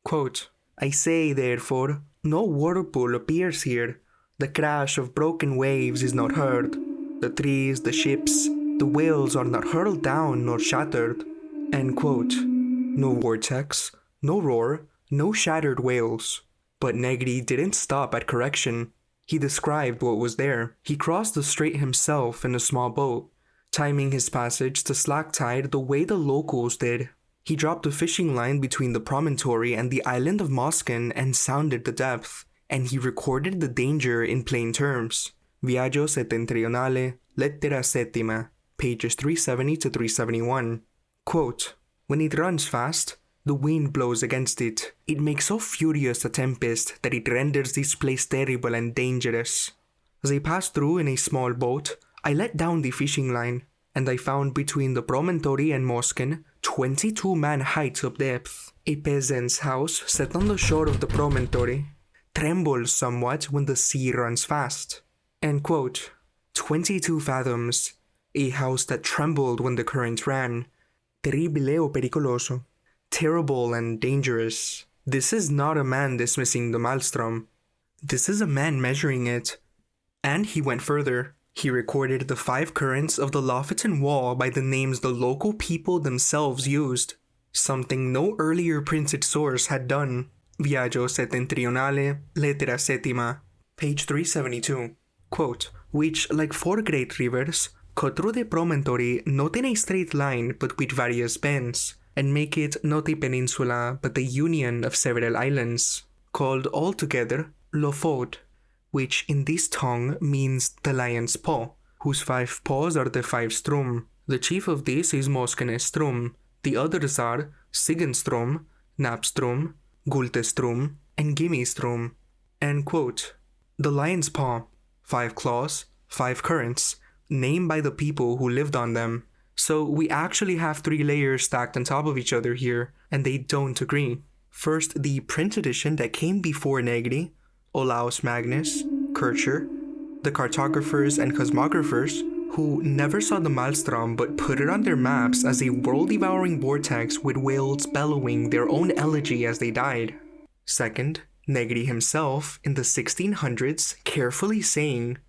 Quote, "I say, therefore, no whirlpool appears here. The crash of broken waves is not heard. The trees, the ships, the whales are not hurled down nor shattered." End quote. No vortex, no roar, no shattered whales. But Negri didn't stop at correction. He described what was there. He crossed the strait himself in a small boat, timing his passage to slack tide the way the locals did. He dropped a fishing line between the promontory and the island of Moskin and sounded the depth, and he recorded the danger in plain terms. Viaggio Settentrionale, Lettera Settima, pages 370 to 371. Quote, "When it runs fast, the wind blows against it. It makes so furious a tempest that it renders this place terrible and dangerous. As I passed through in a small boat, I let down the fishing line, and I found between the promontory and Moskin 22-man height of depth. A peasant's house set on the shore of the promontory trembles somewhat when the sea runs fast." End quote. 22 fathoms. A house that trembled when the current ran. Terribile o pericoloso. Terrible and dangerous. This is not a man dismissing the Maelstrom. This is a man measuring it. And he went further. He recorded the 5 currents of the Lofoten Wall by the names the local people themselves used, something no earlier printed source had done. Viaggio Settentrionale, Lettera Settima, page 372. Quote, "Which, like 4 great rivers, cut through the promontory not in a straight line but with various bends, and make it not a peninsula but the union of several islands, called altogether Lofod, which in this tongue means the lion's paw, whose 5 paws are the 5 strum. The chief of this is Moskene Strum. The others are Sigenstrom, Napstrom, Gultestrom, and Gimmistrom." End quote. The lion's paw, 5 claws, 5 currents, named by the people who lived on them. So we actually have 3 layers stacked on top of each other here, and they don't agree. First, the print edition that came before Negri, Olaus Magnus, Kircher, the cartographers and cosmographers, who never saw the Maelstrom but put it on their maps as a world-devouring vortex with whales bellowing their own elegy as they died. Second, Negri himself, in the 1600s, carefully saying,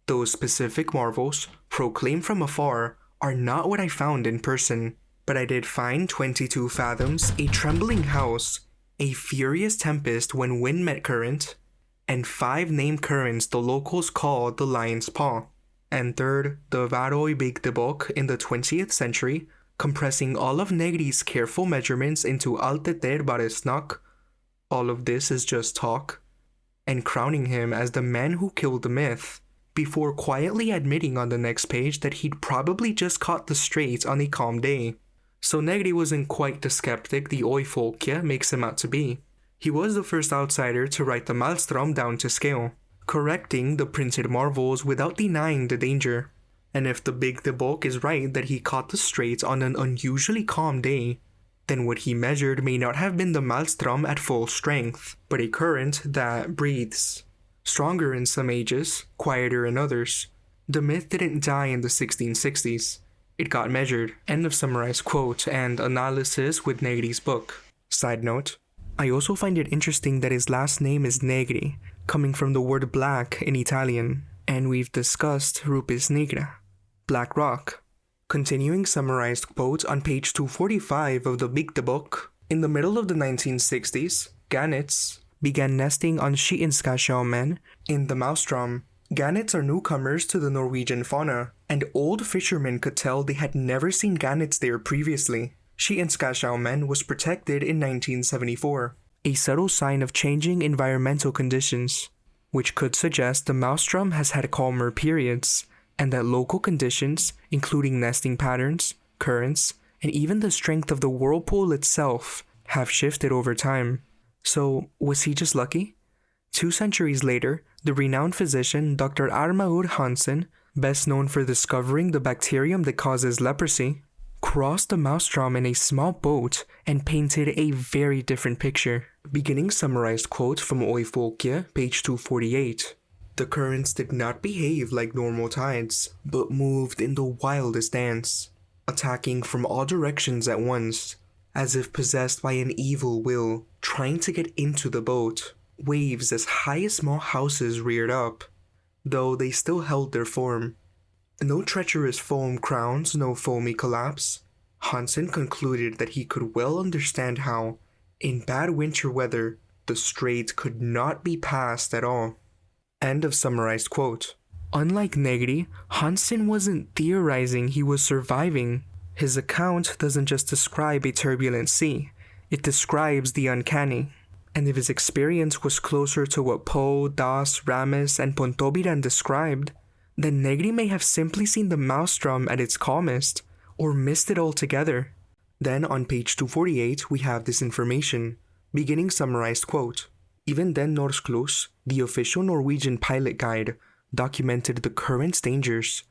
"Those specific marvels, proclaimed from afar, are not what I found in person, but I did find 22 fathoms, a trembling house, a furious tempest when wind met current, and 5 named currents the locals call the Lion's Paw." And third, the Varoi Bygdebok in the 20th century, compressing all of Negri's careful measurements into Alteter Baresnak, all of this is just talk, and crowning him as the man who killed the myth, before quietly admitting on the next page that he'd probably just caught the straits on a calm day. So Negri wasn't quite the skeptic the Oifolkje makes him out to be. He was the first outsider to write the Maelstrom down to scale, correcting the printed marvels without denying the danger. And if the Bygdebok is right that he caught the straits on an unusually calm day, then what he measured may not have been the Maelstrom at full strength, but a current that breathes. Stronger in some ages, quieter in others. The myth didn't die in the 1660s. It got measured. End of summarized quote and analysis with Negri's book. Side note, I also find it interesting that his last name is Negri, coming from the word black in Italian, and we've discussed Rupes Nigra, black rock. Continuing summarized quote on page 245 of the Bygdebok, in the middle of the 1960s, gannets began nesting on Skienskasjaumen in the Maelstrom. Gannets are newcomers to the Norwegian fauna, and old fishermen could tell they had never seen gannets there previously. Skienskasjaumen was protected in 1974, a subtle sign of changing environmental conditions, which could suggest the Maelstrom has had calmer periods, and that local conditions, including nesting patterns, currents, and even the strength of the whirlpool itself, have shifted over time. So, was he just lucky? 2 centuries later, the renowned physician Dr. Armaur Hansen, best known for discovering the bacterium that causes leprosy, crossed the Maelstrom in a small boat and painted a very different picture. Beginning summarized quote from Oifolkje, page 248. The currents did not behave like normal tides, but moved in the wildest dance, attacking from all directions at once, as if possessed by an evil will, trying to get into the boat. Waves as high as small houses reared up, though they still held their form. No treacherous foam crowns, no foamy collapse. Hansen concluded that he could well understand how, in bad winter weather, the strait could not be passed at all. End of summarized quote. Unlike Negri, Hansen wasn't theorizing, he was surviving. His account doesn't just describe a turbulent sea, it describes the uncanny. And if his experience was closer to what Poe, Das, Ramis, and Pontoppidan described, then Negri may have simply seen the Maelstrom at its calmest, or missed it altogether. Then on page 248 we have this information, beginning summarized quote. Even then Norsklus, the official Norwegian pilot guide, documented the current's dangers,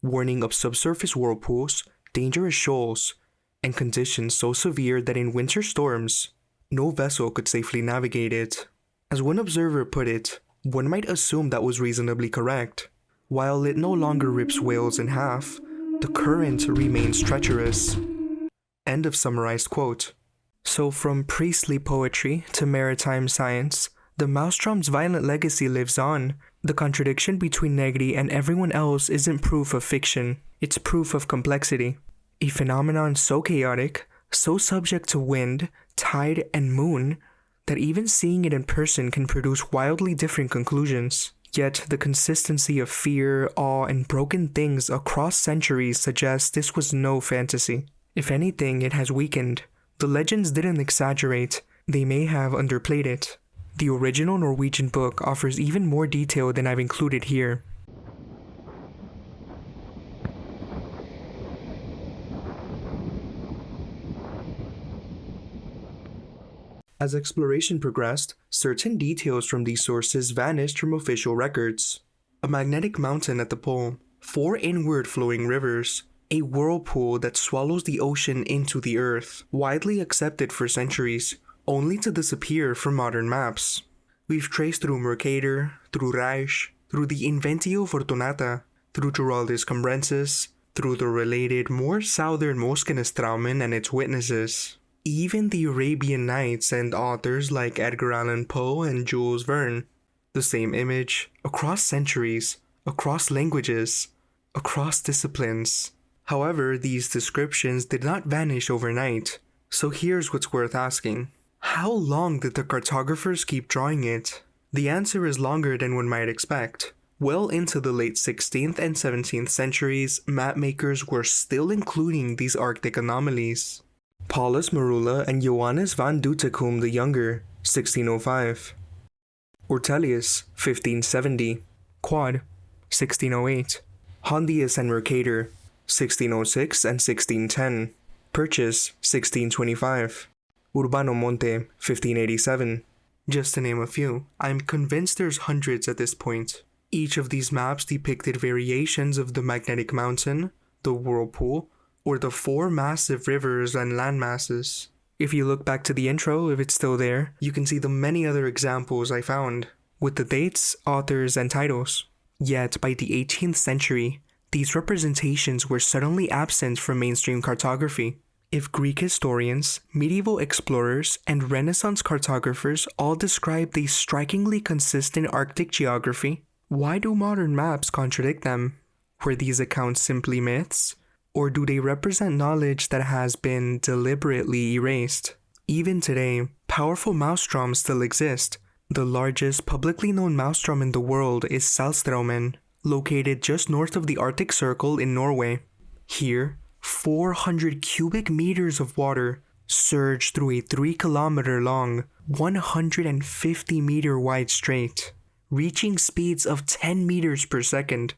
warning of subsurface whirlpools, dangerous shoals, and conditions so severe that in winter storms, no vessel could safely navigate it. As one observer put it, one might assume that was reasonably correct. While it no longer rips whales in half, the current remains treacherous. End of summarized quote. So from priestly poetry to maritime science, the Maelstrom's violent legacy lives on. The contradiction between Negri and everyone else isn't proof of fiction, it's proof of complexity. A phenomenon so chaotic, so subject to wind, tide, and moon, that even seeing it in person can produce wildly different conclusions. Yet the consistency of fear, awe, and broken things across centuries suggests this was no fantasy. If anything, it has weakened. The legends didn't exaggerate, they may have underplayed it. The original Norwegian book offers even more detail than I've included here. As exploration progressed, certain details from these sources vanished from official records. A magnetic mountain at the pole, 4 inward flowing rivers, a whirlpool that swallows the ocean into the earth, widely accepted for centuries, only to disappear from modern maps. We've traced through Mercator, through Reich, through the Inventio Fortunata, through Giraldus Cambrensis, through the related more southernmost Straumen and its witnesses. Even the Arabian Nights and authors like Edgar Allan Poe and Jules Verne. The same image, across centuries, across languages, across disciplines. However, these descriptions did not vanish overnight, so here's what's worth asking. How long did the cartographers keep drawing it? The answer is longer than one might expect. Well into the late 16th and 17th centuries, mapmakers were still including these Arctic anomalies. Paulus Merula and Johannes van Doetinchem the Younger, 1605. Ortelius, 1570. Quad, 1608. Hondius and Mercator, 1606 and 1610. Purchas, 1625. Urbano Monte, 1587. Just to name a few, I'm convinced there's hundreds at this point. Each of these maps depicted variations of the magnetic mountain, the whirlpool, or the four massive rivers and landmasses. If you look back to the intro, if it's still there, you can see the many other examples I found, with the dates, authors, and titles. Yet, by the 18th century, these representations were suddenly absent from mainstream cartography. If Greek historians, medieval explorers, and Renaissance cartographers all described a strikingly consistent Arctic geography, why do modern maps contradict them? Were these accounts simply myths? Or do they represent knowledge that has been deliberately erased? Even today, powerful maelstroms still exist. The largest publicly known maelstrom in the world is Saltstraumen, located just north of the Arctic Circle in Norway. Here, 400 cubic meters of water surge through a 3-kilometer long, 150 meter wide strait, reaching speeds of 10 meters per second.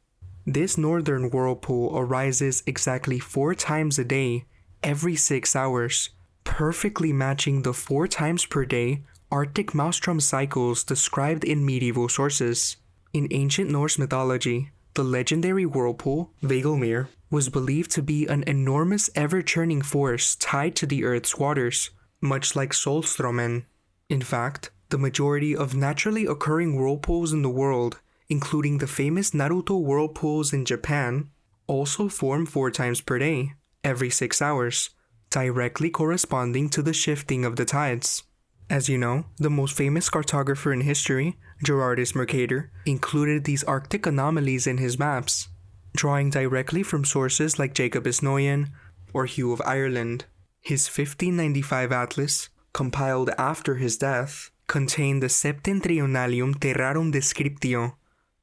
This northern whirlpool arises exactly 4 times a day, every 6 hours, perfectly matching the 4 times per day Arctic maelstrom cycles described in medieval sources. In ancient Norse mythology, the legendary whirlpool, Vegelmir, was believed to be an enormous ever-churning force tied to the Earth's waters, much like Solstromen. In fact, the majority of naturally occurring whirlpools in the world, including the famous Naruto whirlpools in Japan, also form 4 times per day, every 6 hours, directly corresponding to the shifting of the tides. As you know, the most famous cartographer in history, Gerardus Mercator, included these Arctic anomalies in his maps, drawing directly from sources like Jacobus Noyen or Hugh of Ireland. His 1595 atlas, compiled after his death, contained the Septentrionalium Terrarum Descriptio,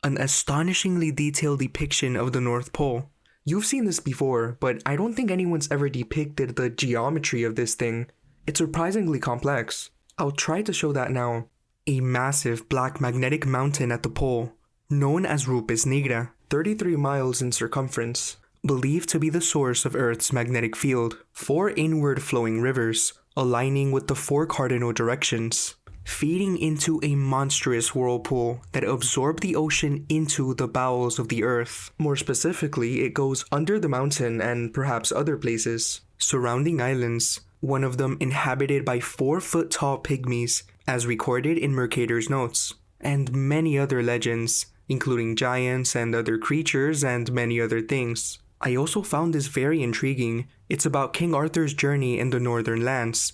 an astonishingly detailed depiction of the North Pole. You've seen this before, but I don't think anyone's ever depicted the geometry of this thing. It's surprisingly complex. I'll try to show that now. A massive black magnetic mountain at the pole, known as Rupes Nigra, 33 miles in circumference, believed to be the source of Earth's magnetic field. 4 inward flowing rivers, aligning with the 4 cardinal directions, feeding into a monstrous whirlpool that absorbed the ocean into the bowels of the Earth. More specifically, it goes under the mountain and perhaps other places. Surrounding islands, one of them inhabited by 4-foot-tall pygmies, as recorded in Mercator's notes, and many other legends, including giants and other creatures and many other things. I also found this very intriguing. It's about King Arthur's journey in the northern lands.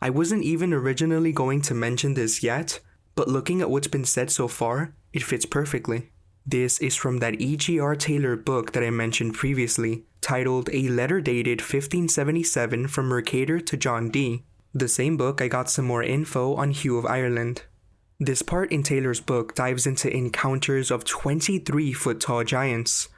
I wasn't even originally going to mention this yet, but looking at what's been said so far, it fits perfectly. This is from that E.G.R. Taylor book that I mentioned previously, titled A Letter Dated 1577 from Mercator to John Dee. The same book I got some more info on Hugh of Ireland. This part in Taylor's book dives into encounters of 23-foot-tall giants,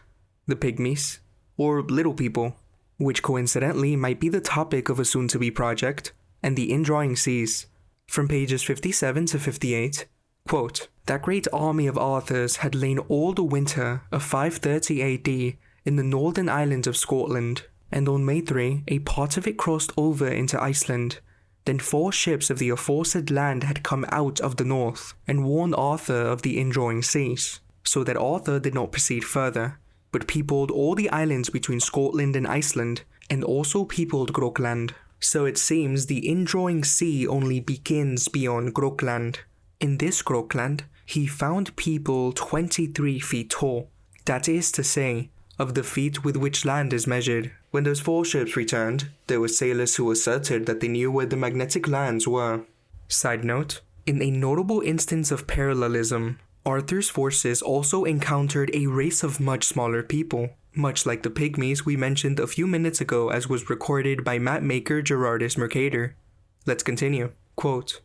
the Pygmies, or Little People, which coincidentally might be the topic of a soon-to-be project, and the indrawing seas. From pages 57 to 58, quote, "That great army of Arthur's had lain all the winter of 530 AD in the northern island of Scotland, and on May 3 a part of it crossed over into Iceland. Then 4 ships of the aforesaid land had come out of the north, and warned Arthur of the indrawing seas, so that Arthur did not proceed further, but peopled all the islands between Scotland and Iceland, and also peopled Grokland. So it seems the indrawing sea only begins beyond Grokland. In this Grokland, he found people 23 feet tall. That is to say, of the feet with which land is measured. When those 4 ships returned, there were sailors who asserted that they knew where the magnetic lands were. Side note, in a notable instance of parallelism, Arthur's forces also encountered a race of much smaller people, much like the pygmies we mentioned a few minutes ago as was recorded by mapmaker Gerardus Mercator. Let's continue. Quote,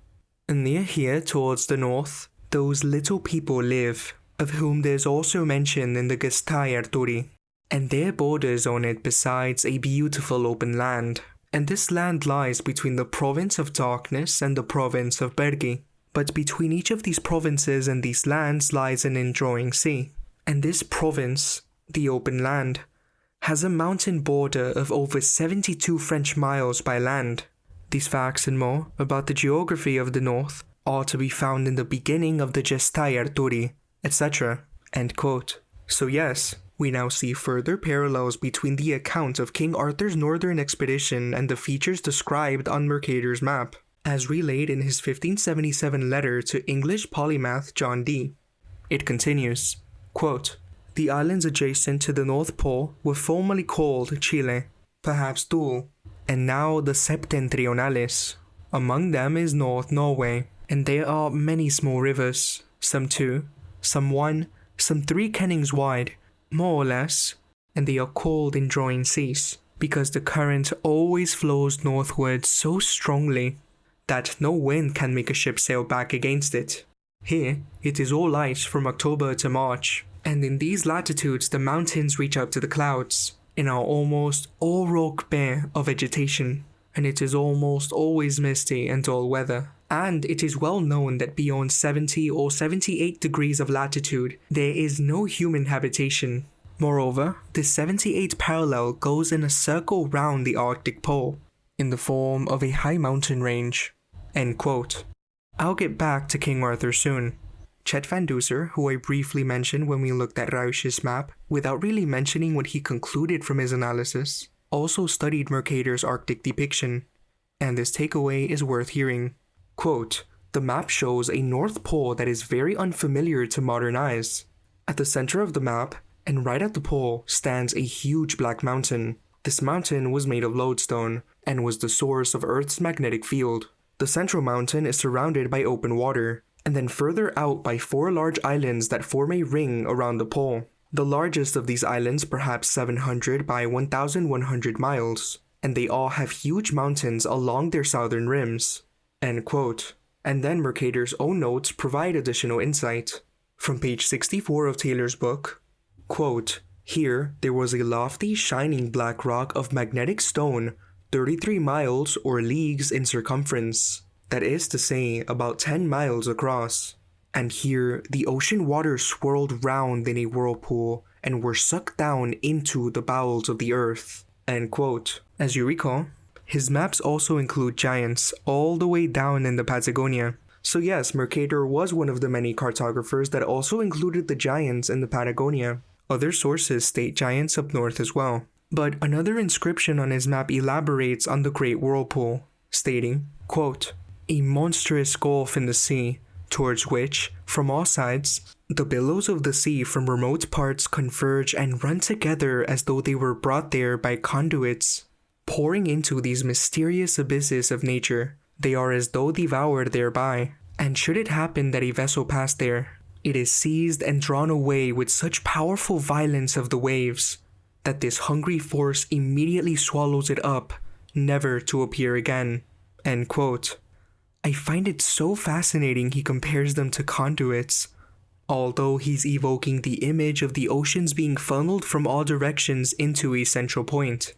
"Near here towards the north, those little people live, of whom there's also mention in the Gestai Arturi, and there borders on it besides a beautiful open land. And this land lies between the province of Darkness and the province of Bergi. But between each of these provinces and these lands lies an indrawing sea. And this province, the open land, has a mountain border of over 72 French miles by land. These facts and more about the geography of the north are to be found in the beginning of the Gestai Arturi, etc." End quote. So yes, we now see further parallels between the account of King Arthur's northern expedition and the features described on Mercator's map, as relayed in his 1577 letter to English polymath John Dee. It continues, quote, "The islands adjacent to the North Pole were formerly called Chile, perhaps Thule, and now the Septentrionales. Among them is North Norway, and there are many small rivers, some 2, some 1, some 3 kennings wide, more or less, and they are called indrawing seas, because the current always flows northward so strongly that no wind can make a ship sail back against it. Here, it is all ice from October to March, and in these latitudes the mountains reach up to the clouds, and are almost all rock bare of vegetation, and it is almost always misty and dull weather. And it is well known that beyond 70 or 78 degrees of latitude, there is no human habitation. Moreover, the 78 parallel goes in a circle round the Arctic Pole, in the form of a high mountain range." End quote. I'll get back to King Arthur soon. Chet Van Duser, who I briefly mentioned when we looked at Rausch's map, without really mentioning what he concluded from his analysis, also studied Mercator's Arctic depiction, and this takeaway is worth hearing. Quote, "The map shows a North Pole that is very unfamiliar to modern eyes. At the center of the map, and right at the pole, stands a huge black mountain. This mountain was made of lodestone, and was the source of Earth's magnetic field. The central mountain is surrounded by open water, and then further out by 4 large islands that form a ring around the pole. The largest of these islands perhaps 700 by 1,100 miles, and they all have huge mountains along their southern rims." End quote. And then Mercator's own notes provide additional insight. From page 64 of Taylor's book, quote, "Here there was a lofty shining black rock of magnetic stone 33 miles or leagues in circumference, that is to say about 10 miles across. And here the ocean waters swirled round in a whirlpool and were sucked down into the bowels of the earth." End quote. As you recall, his maps also include giants all the way down in the Patagonia. So yes, Mercator was one of the many cartographers that also included the giants in the Patagonia. Other sources state giants up north as well. But another inscription on his map elaborates on the Great Whirlpool, stating, quote, "A monstrous gulf in the sea, towards which, from all sides, the billows of the sea from remote parts converge and run together as though they were brought there by conduits. Pouring into these mysterious abysses of nature, they are as though devoured thereby, and should it happen that a vessel pass there, it is seized and drawn away with such powerful violence of the waves, that this hungry force immediately swallows it up, never to appear again." End quote. I find it so fascinating he compares them to conduits, although he's evoking the image of the oceans being funneled from all directions into a central point,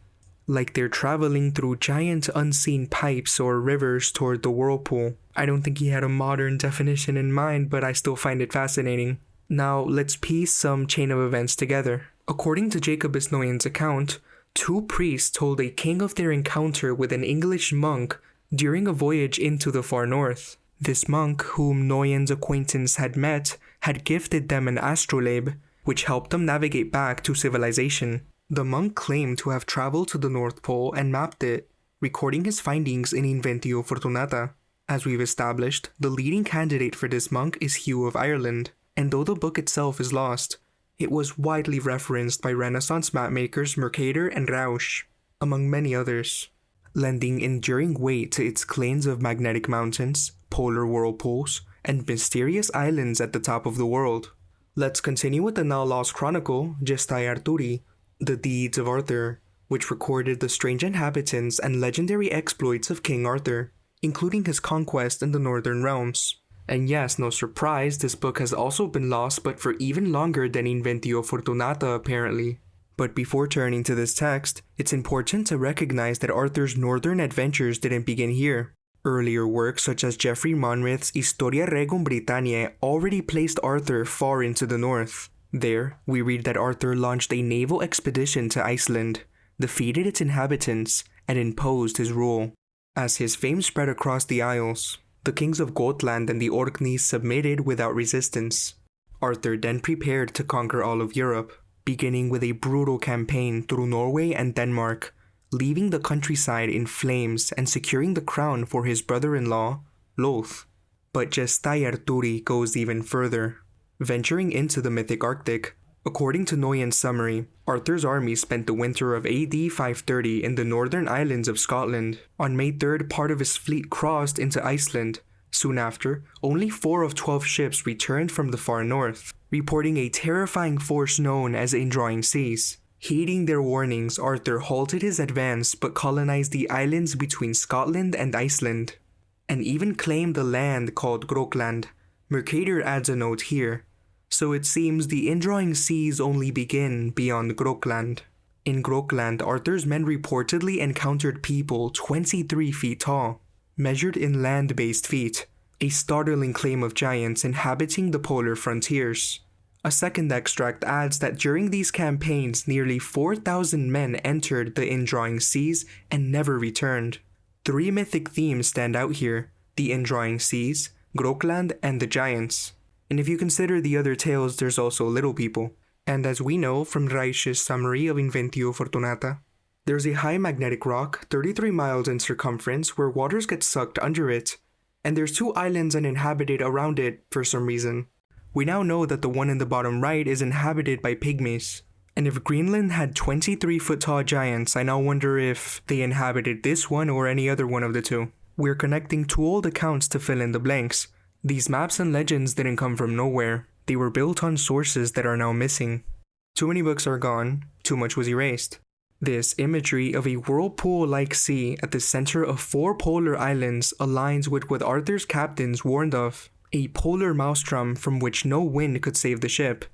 like they're traveling through giant unseen pipes or rivers toward the whirlpool. I don't think he had a modern definition in mind, but I still find it fascinating. Now, let's piece some chain of events together. According to Jacobus Noyen's account, 2 priests told a king of their encounter with an English monk during a voyage into the far north. This monk, whom Noyen's acquaintance had met, had gifted them an astrolabe, which helped them navigate back to civilization. The monk claimed to have traveled to the North Pole and mapped it, recording his findings in Inventio Fortunata. As we've established, the leading candidate for this monk is Hugh of Ireland, and though the book itself is lost, it was widely referenced by Renaissance mapmakers Mercator and Rausch, among many others, lending enduring weight to its claims of magnetic mountains, polar whirlpools, and mysterious islands at the top of the world. Let's continue with the now lost chronicle, Gestae Arturi, the Deeds of Arthur, which recorded the strange inhabitants and legendary exploits of King Arthur, including his conquest in the northern realms. And yes, no surprise, this book has also been lost but for even longer than Inventio Fortunata apparently. But before turning to this text, it's important to recognize that Arthur's northern adventures didn't begin here. Earlier works such as Geoffrey Monmouth's Historia Regum Britanniae already placed Arthur far into the north. There, we read that Arthur launched a naval expedition to Iceland, defeated its inhabitants, and imposed his rule. As his fame spread across the Isles, the kings of Gotland and the Orkneys submitted without resistance. Arthur then prepared to conquer all of Europe, beginning with a brutal campaign through Norway and Denmark, leaving the countryside in flames and securing the crown for his brother-in-law, Loth. But Gestae Arturi goes even further. Venturing into the mythic Arctic, according to Noyen's summary, Arthur's army spent the winter of AD 530 in the northern islands of Scotland. On May 3rd, part of his fleet crossed into Iceland. Soon after, only 4 of 12 ships returned from the far north, reporting a terrifying force known as indrawing seas. Heeding their warnings, Arthur halted his advance but colonized the islands between Scotland and Iceland, and even claimed the land called Grokland. Mercator adds a note here. So it seems the indrawing seas only begin beyond Grokland. In Grokland, Arthur's men reportedly encountered people 23 feet tall, measured in land-based feet, a startling claim of giants inhabiting the polar frontiers. A second extract adds that during these campaigns, nearly 4,000 men entered the indrawing seas and never returned. 3 mythic themes stand out here: the indrawing seas, Grokland, and the giants. And if you consider the other tales, there's also little people. And as we know from Rausch's summary of Inventio Fortunata, there's a high magnetic rock, 33 miles in circumference, where waters get sucked under it, and there's 2 islands uninhabited around it for some reason. We now know that the one in the bottom right is inhabited by pygmies. And if Greenland had 23-foot tall giants, I now wonder if they inhabited this one or any other one of the 2. We're connecting 2 old accounts to fill in the blanks. These maps and legends didn't come from nowhere. They were built on sources that are now missing. Too many books are gone, too much was erased. This imagery of a whirlpool-like sea at the center of 4 polar islands aligns with what Arthur's captains warned of: a polar maelstrom from which no wind could save the ship.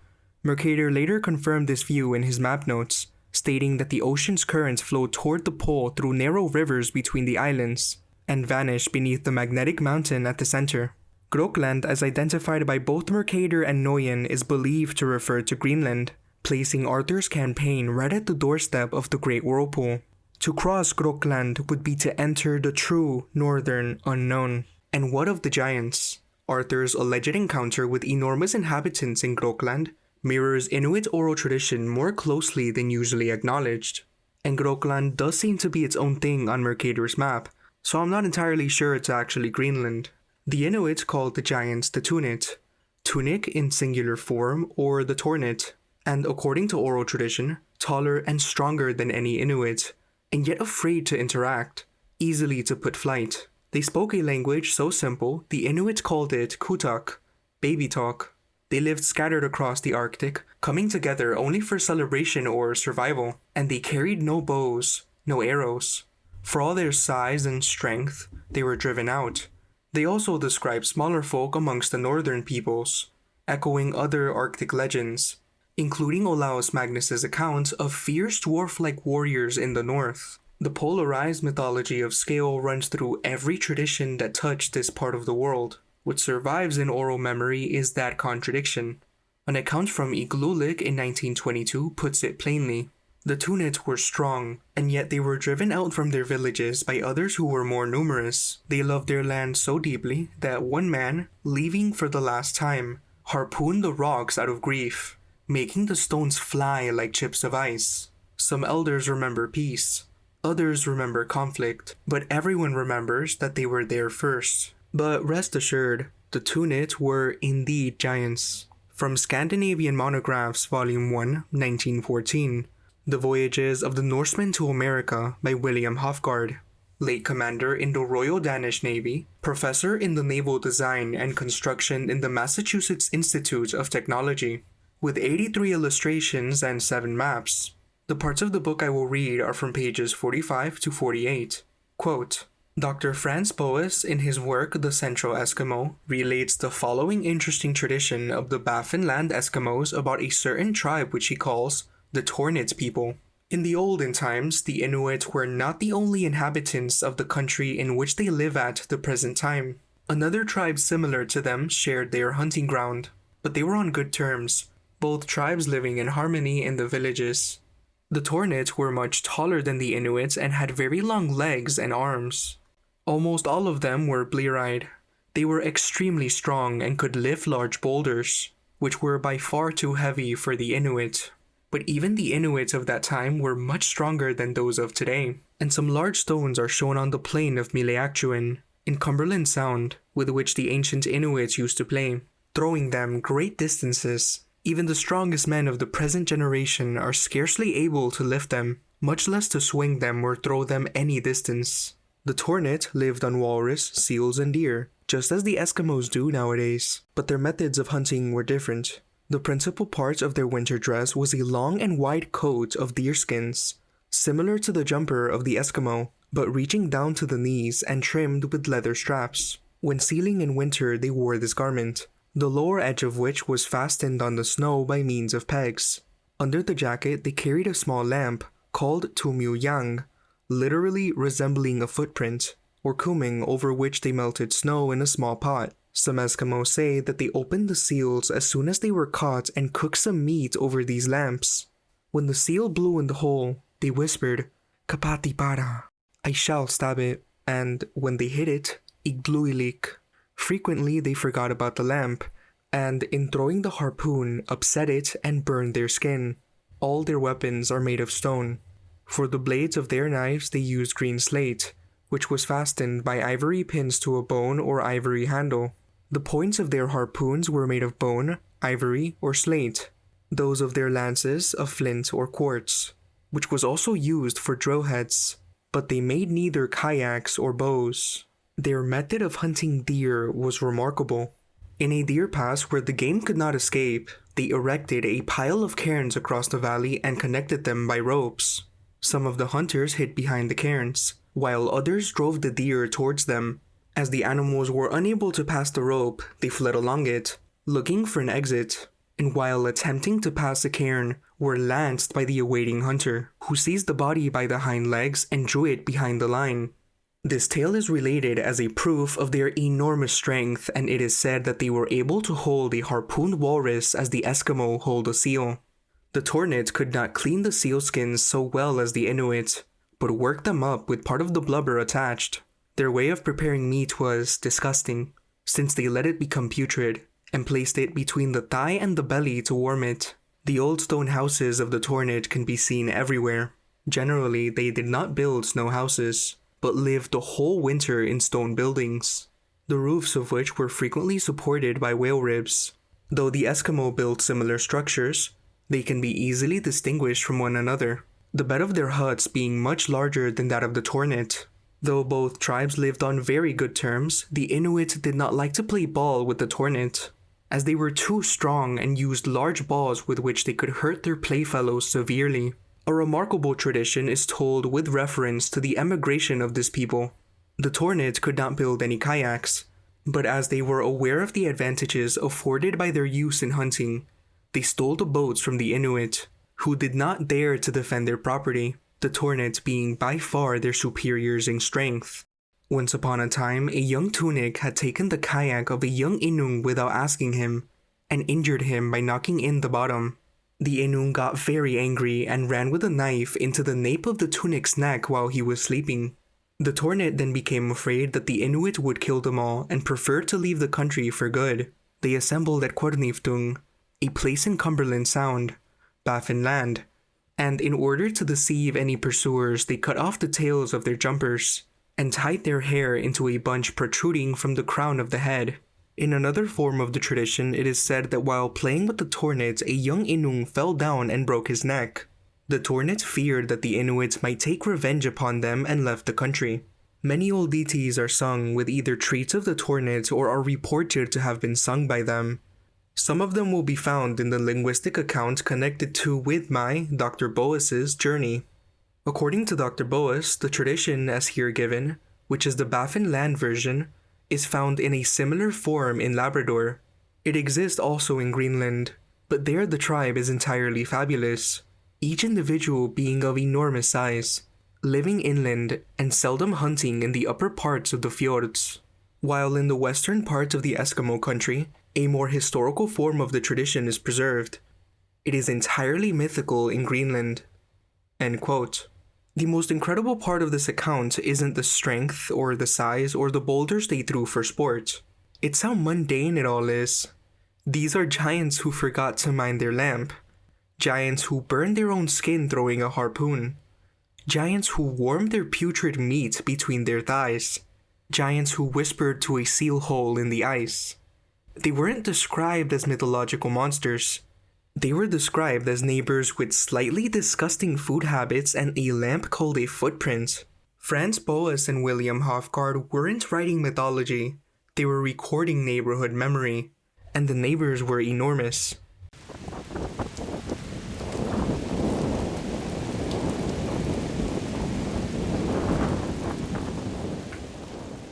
Mercator later confirmed this view in his map notes, stating that the ocean's currents flow toward the pole through narrow rivers between the islands, and vanish beneath the magnetic mountain at the center. Grokland, as identified by both Mercator and Noyen, is believed to refer to Greenland, placing Arthur's campaign right at the doorstep of the Great Whirlpool. To cross Grokland would be to enter the true northern unknown. And what of the giants? Arthur's alleged encounter with enormous inhabitants in Grokland mirrors Inuit oral tradition more closely than usually acknowledged. And Grokland does seem to be its own thing on Mercator's map, so I'm not entirely sure it's actually Greenland. The Inuit called the giants the Tunit, Tunic in singular form, or the Tornit, and according to oral tradition, taller and stronger than any Inuit, and yet afraid to interact, easily to put flight. They spoke a language so simple, the Inuit called it Kutak, baby talk. They lived scattered across the Arctic, coming together only for celebration or survival, and they carried no bows, no arrows. For all their size and strength, they were driven out. They also describe smaller folk amongst the northern peoples, echoing other Arctic legends, including Olaus Magnus's account of fierce dwarf-like warriors in the north. The polarized mythology of scale runs through every tradition that touched this part of the world. What survives in oral memory is that contradiction. An account from Iglulik in 1922 puts it plainly. The Tunit were strong, and yet they were driven out from their villages by others who were more numerous. They loved their land so deeply that one man, leaving for the last time, harpooned the rocks out of grief, making the stones fly like chips of ice. Some elders remember peace. Others remember conflict, but everyone remembers that they were there first. But rest assured, the Tunit were indeed giants. From Scandinavian Monographs, Volume 1, 1914, The Voyages of the Norsemen to America by William Hofgaard, late commander in the Royal Danish Navy, professor in the Naval Design and Construction in the Massachusetts Institute of Technology, with 83 illustrations and 7 maps. The parts of the book I will read are from pages 45 to 48. Quote, Dr. Franz Boas, in his work The Central Eskimo, relates the following interesting tradition of the Baffin Land Eskimos about a certain tribe which he calls the Tornit people. In the olden times, the Inuit were not the only inhabitants of the country in which they live at the present time. Another tribe similar to them shared their hunting ground, but they were on good terms, both tribes living in harmony in the villages. The Tornit were much taller than the Inuit and had very long legs and arms. Almost all of them were blear-eyed. They were extremely strong and could lift large boulders, which were by far too heavy for the Inuit. But even the Inuits of that time were much stronger than those of today, and some large stones are shown on the plain of Mileaktuin, in Cumberland Sound, with which the ancient Inuits used to play, throwing them great distances. Even the strongest men of the present generation are scarcely able to lift them, much less to swing them or throw them any distance. The Tornit lived on walrus, seals, and deer, just as the Eskimos do nowadays, but their methods of hunting were different. The principal part of their winter dress was a long and wide coat of deerskins, similar to the jumper of the Eskimo, but reaching down to the knees and trimmed with leather straps. When sealing in winter, they wore this garment, the lower edge of which was fastened on the snow by means of pegs. Under the jacket, they carried a small lamp called Tumyu Yang, literally resembling a footprint, or kuming, over which they melted snow in a small pot. Some Eskimos say that they opened the seals as soon as they were caught and cooked some meat over these lamps. When the seal blew in the hole, they whispered, "Kapati para," I shall stab it, and when they hit it, igluilik. Frequently they forgot about the lamp, and in throwing the harpoon, upset it and burned their skin. All their weapons are made of stone. For the blades of their knives they used green slate, which was fastened by ivory pins to a bone or ivory handle. The points of their harpoons were made of bone, ivory, or slate. Those of their lances of flint or quartz, which was also used for drill heads, but they made neither kayaks or bows. Their method of hunting deer was remarkable. In a deer pass where the game could not escape, they erected a pile of cairns across the valley and connected them by ropes. Some of the hunters hid behind the cairns, while others drove the deer towards them. As the animals were unable to pass the rope, they fled along it, looking for an exit, and while attempting to pass the cairn, were lanced by the awaiting hunter, who seized the body by the hind legs and drew it behind the line. This tale is related as a proof of their enormous strength, and it is said that they were able to hold a harpooned walrus as the Eskimo hold a seal. The Tornit could not clean the seal skins so well as the Inuit, but worked them up with part of the blubber attached. Their way of preparing meat was disgusting, since they let it become putrid, and placed it between the thigh and the belly to warm it. The old stone houses of the Tornit can be seen everywhere. Generally, they did not build snow houses, but lived the whole winter in stone buildings, the roofs of which were frequently supported by whale ribs. Though the Eskimo built similar structures, they can be easily distinguished from one another, the bed of their huts being much larger than that of the Tornit. Though both tribes lived on very good terms, the Inuit did not like to play ball with the Tornit, as they were too strong and used large balls with which they could hurt their playfellows severely. A remarkable tradition is told with reference to the emigration of this people. The Tornit could not build any kayaks, but as they were aware of the advantages afforded by their use in hunting, they stole the boats from the Inuit, who did not dare to defend their property, the Tornit being by far their superiors in strength. Once upon a time, a young Tunik had taken the kayak of a young Inung without asking him, and injured him by knocking in the bottom. The Inung got very angry and ran with a knife into the nape of the Tunik's neck while he was sleeping. The Tornit then became afraid that the Inuit would kill them all and preferred to leave the country for good. They assembled at Quorniftung, a place in Cumberland Sound, Baffin Land, And in order to deceive any pursuers, they cut off the tails of their jumpers and tied their hair into a bunch protruding from the crown of the head. In another form of the tradition, it is said that while playing with the Tornit, a young Inung fell down and broke his neck. The Tornit feared that the Inuits might take revenge upon them and left the country. Many old deities are sung with either traits of the Tornit or are reported to have been sung by them. Some of them will be found in the linguistic account connected to with my, Dr. Boas's, journey. According to Dr. Boas, the tradition as here given, which is the Baffin Land version, is found in a similar form in Labrador. It exists also in Greenland, but there the tribe is entirely fabulous, each individual being of enormous size, living inland and seldom hunting in the upper parts of the fjords. While in the western part of the Eskimo country, a more historical form of the tradition is preserved. It is entirely mythical in Greenland." End quote. The most incredible part of this account isn't the strength or the size or the boulders they threw for sport. It's how mundane it all is. These are giants who forgot to mind their lamp. Giants who burned their own skin throwing a harpoon. Giants who warmed their putrid meat between their thighs. Giants who whispered to a seal hole in the ice. They weren't described as mythological monsters. They were described as neighbors with slightly disgusting food habits and a lamp called a footprint. Franz Boas and William Hofgaard weren't writing mythology, they were recording neighborhood memory, and the neighbors were enormous.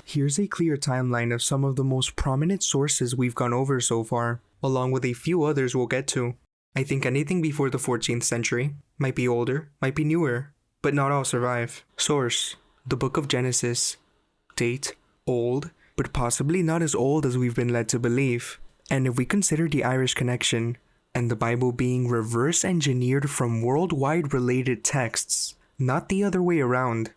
Here's a clear timeline of some of the most prominent sources we've gone over so far, along with a few others we'll get to. I think anything before the 14th century, might be older, might be newer, but not all survive. Source: the Book of Genesis. Date: old, but possibly not as old as we've been led to believe. And if we consider the Irish connection, and the Bible being reverse engineered from worldwide related texts, not the other way around,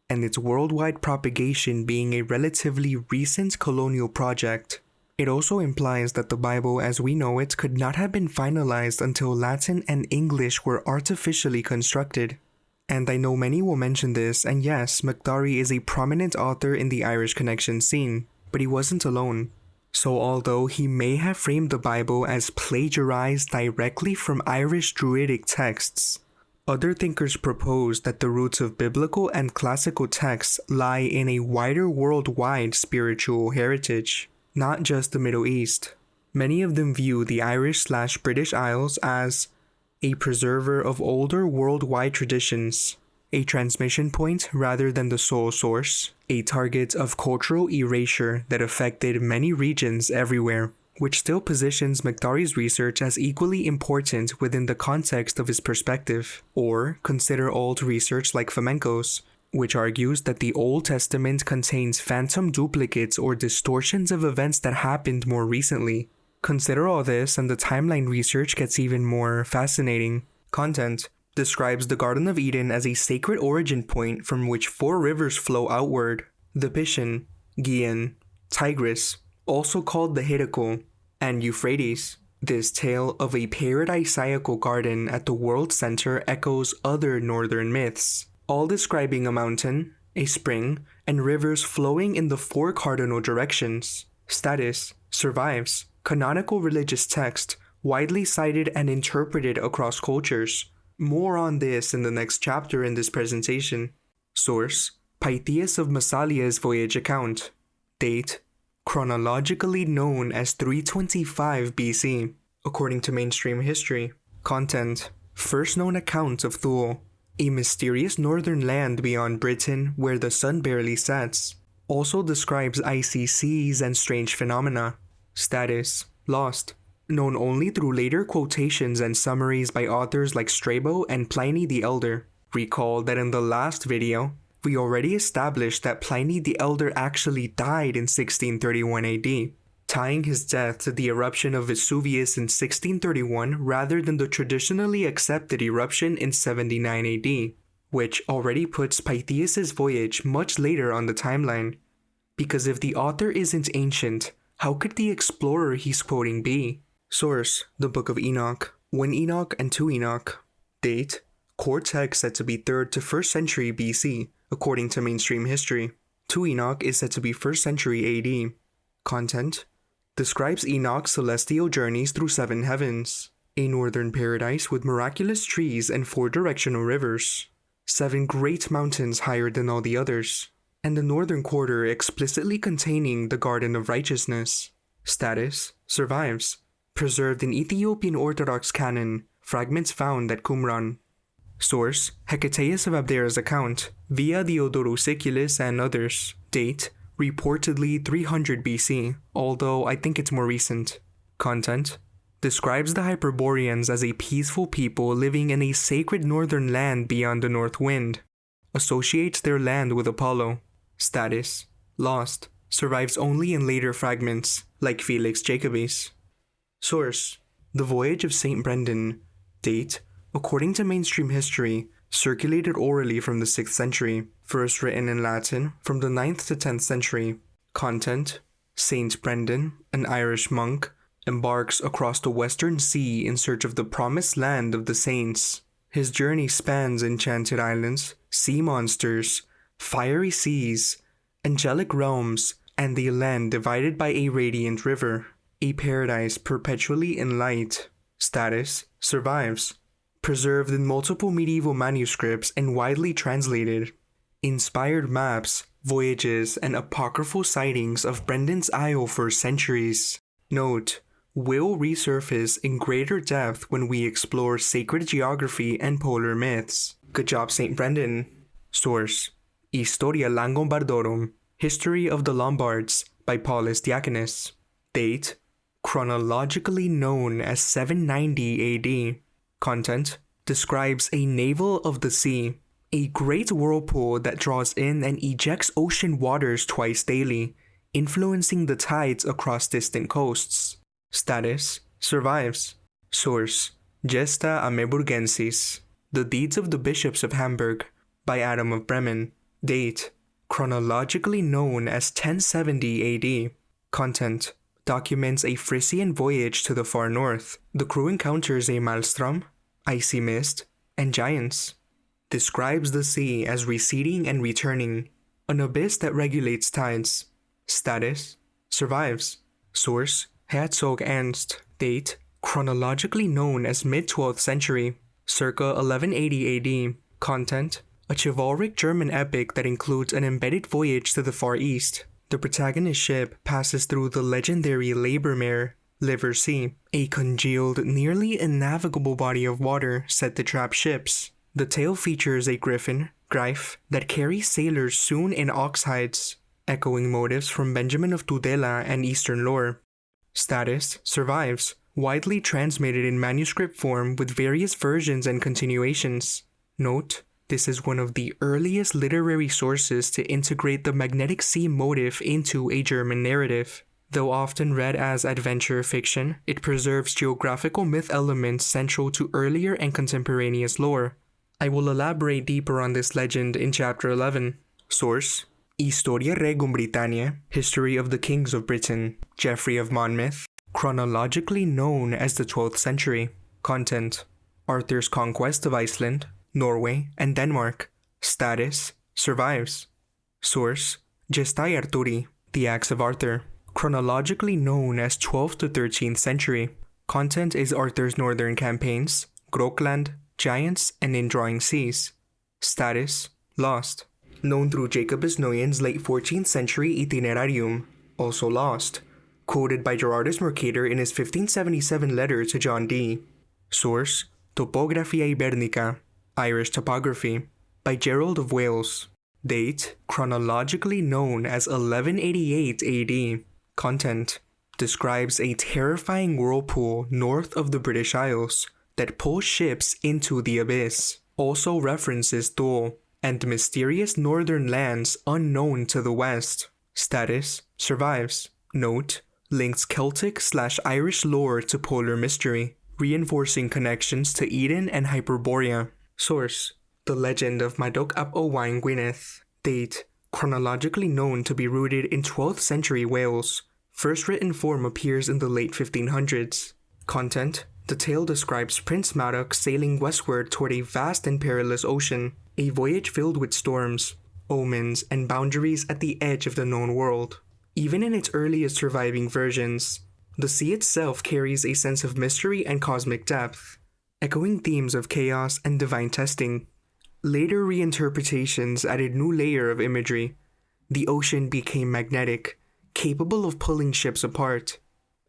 and its worldwide propagation being a relatively recent colonial project, it also implies that the Bible as we know it could not have been finalized until Latin and English were artificially constructed. And I know many will mention this, and yes, McDarry is a prominent author in the Irish connection scene, but he wasn't alone. So although he may have framed the Bible as plagiarized directly from Irish Druidic texts, other thinkers propose that the roots of biblical and classical texts lie in a wider worldwide spiritual heritage, not just the Middle East. Many of them view the Irish/British Isles as a preserver of older worldwide traditions, a transmission point rather than the sole source, a target of cultural erasure that affected many regions everywhere, which still positions McDarry's research as equally important within the context of his perspective. Or consider old research like Fomenko's, which argues that the Old Testament contains phantom duplicates or distortions of events that happened more recently. Consider all this and the timeline research gets even more fascinating. Content describes the Garden of Eden as a sacred origin point from which 4 rivers flow outward: the Pishon, Gihon, Tigris, also called the Hiddekel, and Euphrates. This tale of a paradisiacal garden at the world center echoes other northern myths, all describing a mountain, a spring, and rivers flowing in the 4 cardinal directions. Status: survives, canonical religious text, widely cited and interpreted across cultures. More on this in the next chapter in this presentation. Source: Pytheas of Massalia's voyage account. Date: chronologically known as 325 BC, according to mainstream history. Content: first known account of Thule, a mysterious northern land beyond Britain where the sun barely sets. Also describes icy seas and strange phenomena. Status: lost, known only through later quotations and summaries by authors like Strabo and Pliny the Elder. Recall that in the last video, we already established that Pliny the Elder actually died in 1631 AD, tying his death to the eruption of Vesuvius in 1631 rather than the traditionally accepted eruption in 79 AD, which already puts Pytheas' voyage much later on the timeline. Because if the author isn't ancient, how could the explorer he's quoting be? Source: the Book of Enoch. 1 Enoch and 2 Enoch. Date: Cortex said to be 3rd to 1st century BC, according to mainstream history. 2 Enoch is said to be 1st century AD. Content describes Enoch's celestial journeys through 7 heavens, a northern paradise with miraculous trees and 4 directional rivers, 7 great mountains higher than all the others, and the northern quarter explicitly containing the Garden of Righteousness. Status survives, preserved in Ethiopian Orthodox canon, fragments found at Qumran. Source Hecataeus of Abdera's account, via Diodorus Siculus and others. Date reportedly 300 BC, although I think it's more recent. Content describes the Hyperboreans as a peaceful people living in a sacred northern land beyond the north wind. Associates their land with Apollo. Status lost, survives only in later fragments, like Felix Jacobus. Source The Voyage of St. Brendan. Date according to mainstream history, circulated orally from the 6th century, first written in Latin from the 9th to 10th century. Content Saint Brendan, an Irish monk, embarks across the Western Sea in search of the promised land of the saints. His journey spans enchanted islands, sea monsters, fiery seas, angelic realms, and the land divided by a radiant river, a paradise perpetually in light. Status survives, preserved in multiple medieval manuscripts and widely translated. Inspired maps, voyages, and apocryphal sightings of Brendan's Isle for centuries. Note, will resurface in greater depth when we explore sacred geography and polar myths. Good job, St. Brendan. Source Historia Langobardorum, History of the Lombards, by Paulus Diaconus. Date chronologically known as 790 AD. Content describes a navel of the sea, a great whirlpool that draws in and ejects ocean waters twice daily, influencing the tides across distant coasts. Status survives. Source Gesta Ameburgensis, The Deeds of the Bishops of Hamburg, by Adam of Bremen. Date chronologically known as 1070 AD. Content documents a Frisian voyage to the far north. The crew encounters a maelstrom, icy mist, and giants. Describes the sea as receding and returning, an abyss that regulates tides. Status survives. Source Herzog Ernst. Date chronologically known as mid-12th century, circa 1180 AD. Content a chivalric German epic that includes an embedded voyage to the Far East. The protagonist ship passes through the legendary Labermare, Liver Sea, a congealed, nearly innavigable body of water set to trap ships. The tale features a griffin, Greif, that carries sailors sewn in ox hides, echoing motifs from Benjamin of Tudela and Eastern lore. Status survives, widely transmitted in manuscript form with various versions and continuations. Note, this is one of the earliest literary sources to integrate the magnetic sea motif into a German narrative. Though often read as adventure fiction, it preserves geographical myth elements central to earlier and contemporaneous lore. I will elaborate deeper on this legend in Chapter 11. Source Historia Regum Britanniae, History of the Kings of Britain, Geoffrey of Monmouth, chronologically known as the 12th century. Content Arthur's conquest of Iceland, Norway, and Denmark. Status survives. Source Gestae Arturi, The Acts of Arthur, chronologically known as 12th to 13th century. Content is Arthur's northern campaigns, Grokland, giants, and indrawing seas. Status lost. Known through Jacobus Noyen's late 14th century Itinerarium, also lost. Quoted by Gerardus Mercator in his 1577 letter to John Dee. Source Topographia Ibernica, Irish Topography, by Gerald of Wales. Date chronologically known as 1188 AD. Content describes a terrifying whirlpool north of the British Isles that pulls ships into the abyss. Also references Thule and mysterious northern lands unknown to the west. Status survives. Note links Celtic/Irish lore to polar mystery, reinforcing connections to Eden and Hyperborea. Source The Legend of Madoc ap Owain Gwynedd. Date chronologically known to be rooted in 12th century Wales. First written form appears in the late 1500s. Content The tale describes Prince Madoc sailing westward toward a vast and perilous ocean, a voyage filled with storms, omens, and boundaries at the edge of the known world. Even in its earliest surviving versions, the sea itself carries a sense of mystery and cosmic depth, echoing themes of chaos and divine testing. Later reinterpretations added new layer of imagery. The ocean became magnetic, capable of pulling ships apart,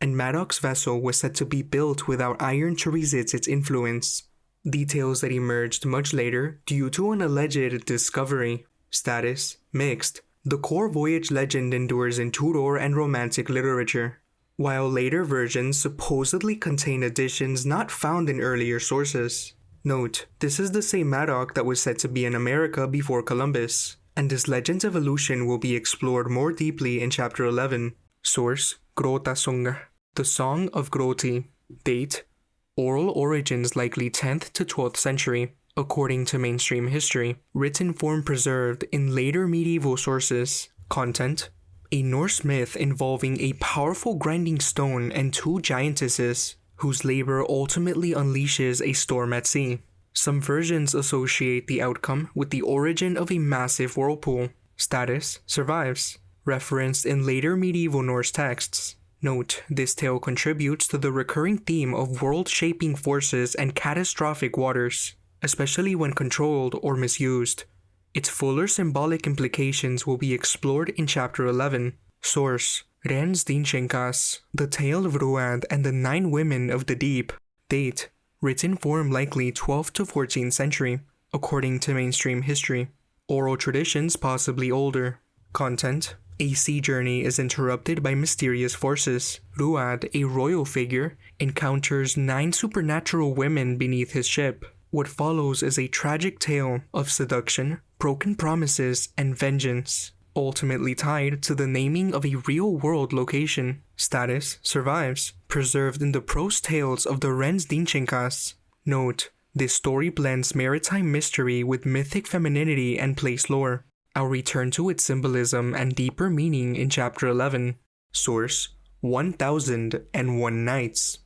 and Madoc's vessel was said to be built without iron to resist its influence, details that emerged much later due to an alleged discovery. Status: mixed. The core voyage legend endures in Tudor and Romantic literature, while later versions supposedly contain additions not found in earlier sources. Note, this is the same Madoc that was said to be in America before Columbus, and this legend's evolution will be explored more deeply in Chapter 11. Source: Grottasönger. The Song of Groti. Date: oral origins likely 10th to 12th century, according to mainstream history. Written form preserved in later medieval sources. Content: a Norse myth involving a powerful grinding stone and two giantesses, whose labor ultimately unleashes a storm at sea. Some versions associate the outcome with the origin of a massive whirlpool. Status: survives. Referenced in later medieval Norse texts. Note, this tale contributes to the recurring theme of world-shaping forces and catastrophic waters, especially when controlled or misused. Its fuller symbolic implications will be explored in Chapter 11. Source: Rens Dinchenkas, The Tale of Ruad and the Nine Women of the Deep. Date: written form likely 12th to 14th century, according to mainstream history. Oral traditions possibly older. Content: a sea journey is interrupted by mysterious forces. Ruad, a royal figure, encounters 9 supernatural women beneath his ship. What follows is a tragic tale of seduction, broken promises, and vengeance, ultimately tied to the naming of a real-world location. Status: survives, preserved in the prose tales of the Rens Dinchenkas. Note, this story blends maritime mystery with mythic femininity and place lore. I'll return to its symbolism and deeper meaning in Chapter 11. Source: 1001 Nights.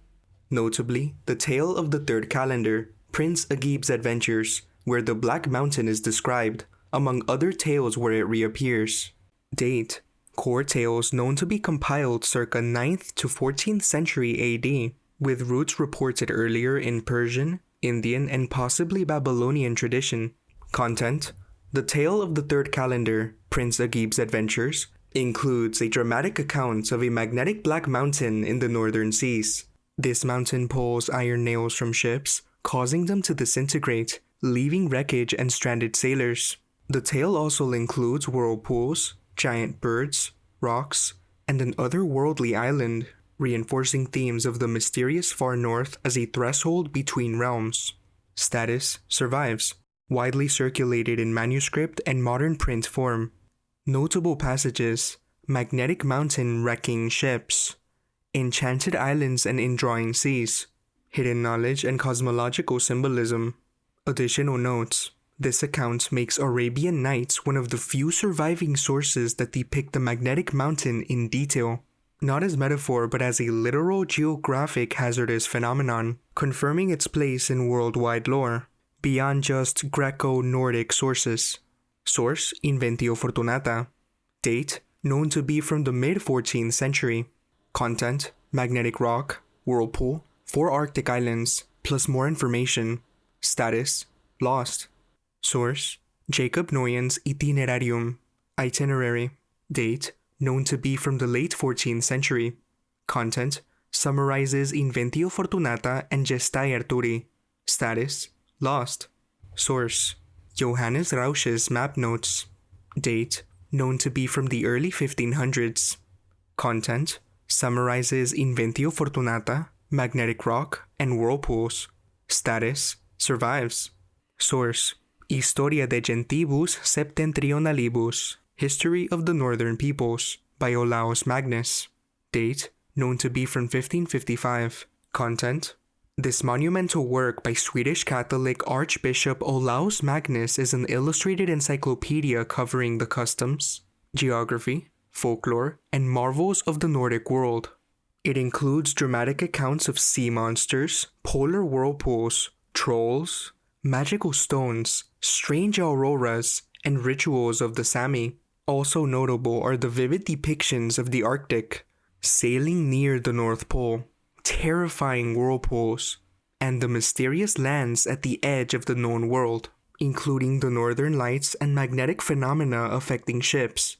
Notably, the tale of the third calendar, Prince Agib's Adventures, where the Black Mountain is described, among other tales where it reappears. Date: core tales known to be compiled circa 9th to 14th century AD, with roots reported earlier in Persian, Indian, and possibly Babylonian tradition. Content: the tale of the third calendar, Prince Agib's Adventures, includes a dramatic account of a magnetic black mountain in the northern seas. This mountain pulls iron nails from ships, causing them to disintegrate, leaving wreckage and stranded sailors. The tale also includes whirlpools, giant birds, rocks, and an otherworldly island, reinforcing themes of the mysterious far north as a threshold between realms. Status: survives, widely circulated in manuscript and modern print form. Notable passages: magnetic mountain wrecking ships, enchanted islands and indrawing seas, hidden knowledge and cosmological symbolism. Additional notes: this account makes Arabian Nights one of the few surviving sources that depict the magnetic mountain in detail, not as metaphor but as a literal geographic hazardous phenomenon, confirming its place in worldwide lore, beyond just Greco-Nordic sources. Source: Inventio Fortunata. Date: known to be from the mid-14th century. Content: magnetic rock, whirlpool, 4 Arctic islands, plus more information. Status: lost. Source: Jacob Noyen's Itinerarium. Itinerary. Date: known to be from the late 14th century. Content: summarizes Inventio Fortunata and Gestae Arturi. Status: lost. Source: Johannes Rausch's map notes. Date: known to be from the early 1500s. Content: summarizes Inventio Fortunata, magnetic rock, and whirlpools. Status: survives. Source: Historia de Gentibus Septentrionalibus, History of the Northern Peoples, by Olaus Magnus. Date: known to be from 1555. Content: this monumental work by Swedish Catholic Archbishop Olaus Magnus is an illustrated encyclopedia covering the customs, geography, folklore, and marvels of the Nordic world. It includes dramatic accounts of sea monsters, polar whirlpools, trolls, magical stones, strange auroras, and rituals of the Sami. Also notable are the vivid depictions of the Arctic, sailing near the North Pole, terrifying whirlpools, and the mysterious lands at the edge of the known world, including the northern lights and magnetic phenomena affecting ships.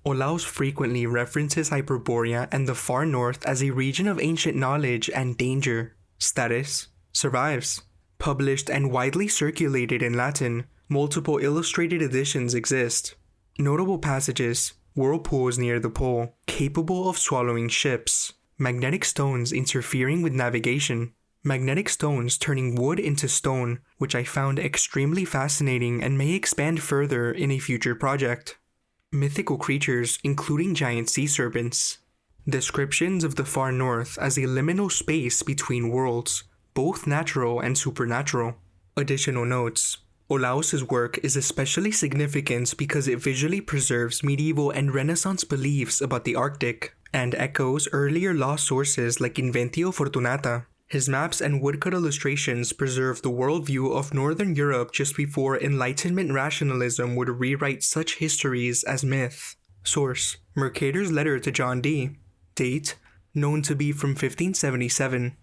Olaus frequently references Hyperborea and the far north as a region of ancient knowledge and danger. Status: survives. Published and widely circulated in Latin, multiple illustrated editions exist. Notable passages: whirlpools near the pole, capable of swallowing ships, magnetic stones interfering with navigation, magnetic stones turning wood into stone, which I found extremely fascinating and may expand further in a future project. Mythical creatures, including giant sea serpents. Descriptions of the far north as a liminal space between worlds, both natural and supernatural. Additional notes: Olaus's work is especially significant because it visually preserves medieval and Renaissance beliefs about the Arctic, and echoes earlier lost sources like Inventio Fortunata. His maps and woodcut illustrations preserve the worldview of Northern Europe just before Enlightenment rationalism would rewrite such histories as myth. Source: Mercator's letter to John Dee. Date: known to be from 1577.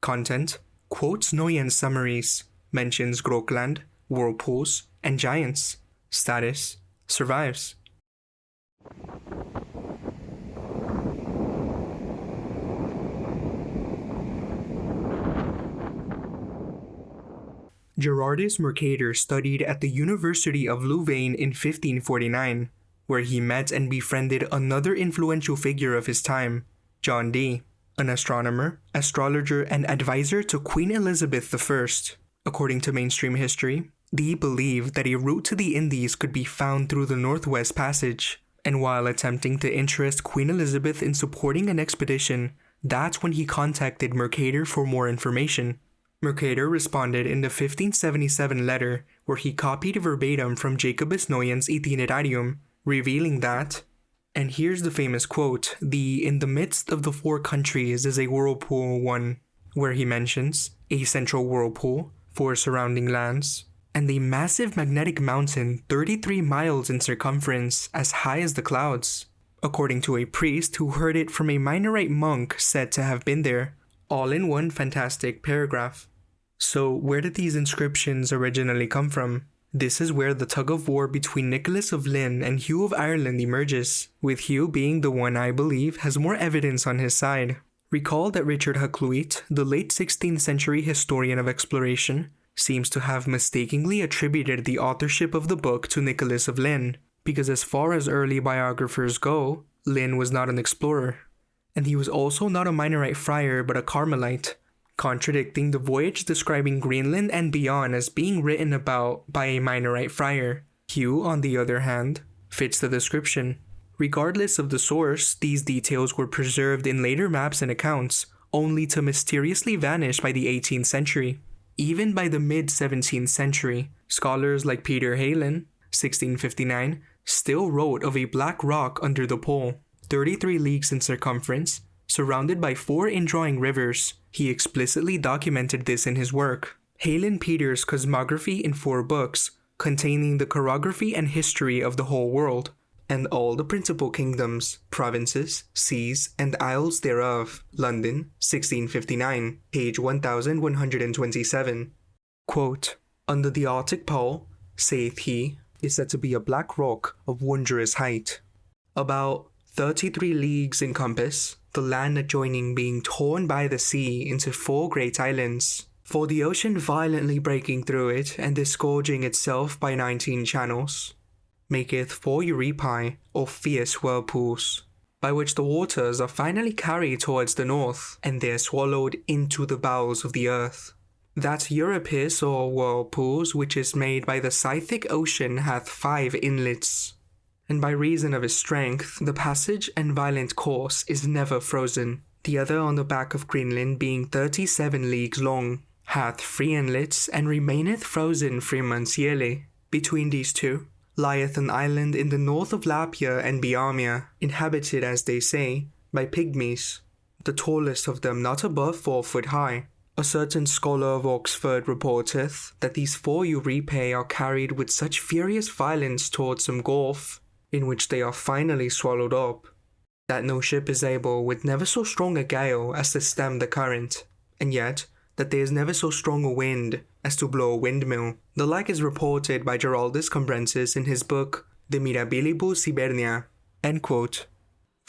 Content: quotes Noyen's summaries, mentions Grokland, whirlpools, and giants. Status: survives. Gerardus Mercator studied at the University of Louvain in 1549, where he met and befriended another influential figure of his time, John Dee, an astronomer, astrologer, and advisor to Queen Elizabeth I. According to mainstream history, Dee believed that a route to the Indies could be found through the Northwest Passage, and while attempting to interest Queen Elizabeth in supporting an expedition, that's when he contacted Mercator for more information. Mercator responded in the 1577 letter, where he copied verbatim from Jacobus Noyen's Itinerarium, revealing that, and here's the famous quote, the "in the midst of the four countries is a whirlpool one," where he mentions a central whirlpool, four surrounding lands, and a massive magnetic mountain 33 miles in circumference, as high as the clouds, according to a priest who heard it from a Minorite monk said to have been there, all in one fantastic paragraph. So where did these inscriptions originally come from? This is where the tug-of-war between Nicholas of Lynn and Hugh of Ireland emerges, with Hugh being the one I believe has more evidence on his side. Recall that Richard Hakluyt, the late 16th century historian of exploration, seems to have mistakenly attributed the authorship of the book to Nicholas of Lynn, because as far as early biographers go, Lynn was not an explorer. And he was also not a Minorite friar but a Carmelite, contradicting the voyage describing Greenland and beyond as being written about by a Minorite friar. Hugh, on the other hand, fits the description. Regardless of the source, these details were preserved in later maps and accounts, only to mysteriously vanish by the 18th century. Even by the mid-17th century, scholars like Peter Heylin, 1659, still wrote of a black rock under the pole, 33 leagues in circumference, surrounded by 4 indrawing rivers. He explicitly documented this in his work, Heylin Peter's Cosmography in 4 books, containing the chorography and history of the whole world, and all the principal kingdoms, provinces, seas, and isles thereof. London, 1659, page 1127. Quote, "Under the Arctic pole, saith he, is said to be a black rock of wondrous height, about 33 leagues in compass, the land adjoining being torn by the sea into 4 great islands, for the ocean violently breaking through it and disgorging itself by 19 channels, maketh 4 Eurypii, or fierce whirlpools, by which the waters are finally carried towards the north, and there swallowed into the bowels of the earth. That Euripus, or whirlpools, which is made by the Scythic ocean, hath 5 inlets, and by reason of his strength, the passage and violent course is never frozen. The other on the back of Greenland, being 37 leagues long, hath 3 inlets, and remaineth frozen 3 months yearly. Between these two lieth an island in the north of Lapia and Biamia, inhabited, as they say, by pygmies. the tallest of them not above 4 foot high. A certain scholar of Oxford reporteth that these 4 Eurypae are carried with such furious violence towards some gulf, in which they are finally swallowed up, that no ship is able with never so strong a gale as to stem the current, and yet that there is never so strong a wind as to blow a windmill. The like is reported by Geraldus Cambrensis in his book De Mirabilibus Hibernia. End quote.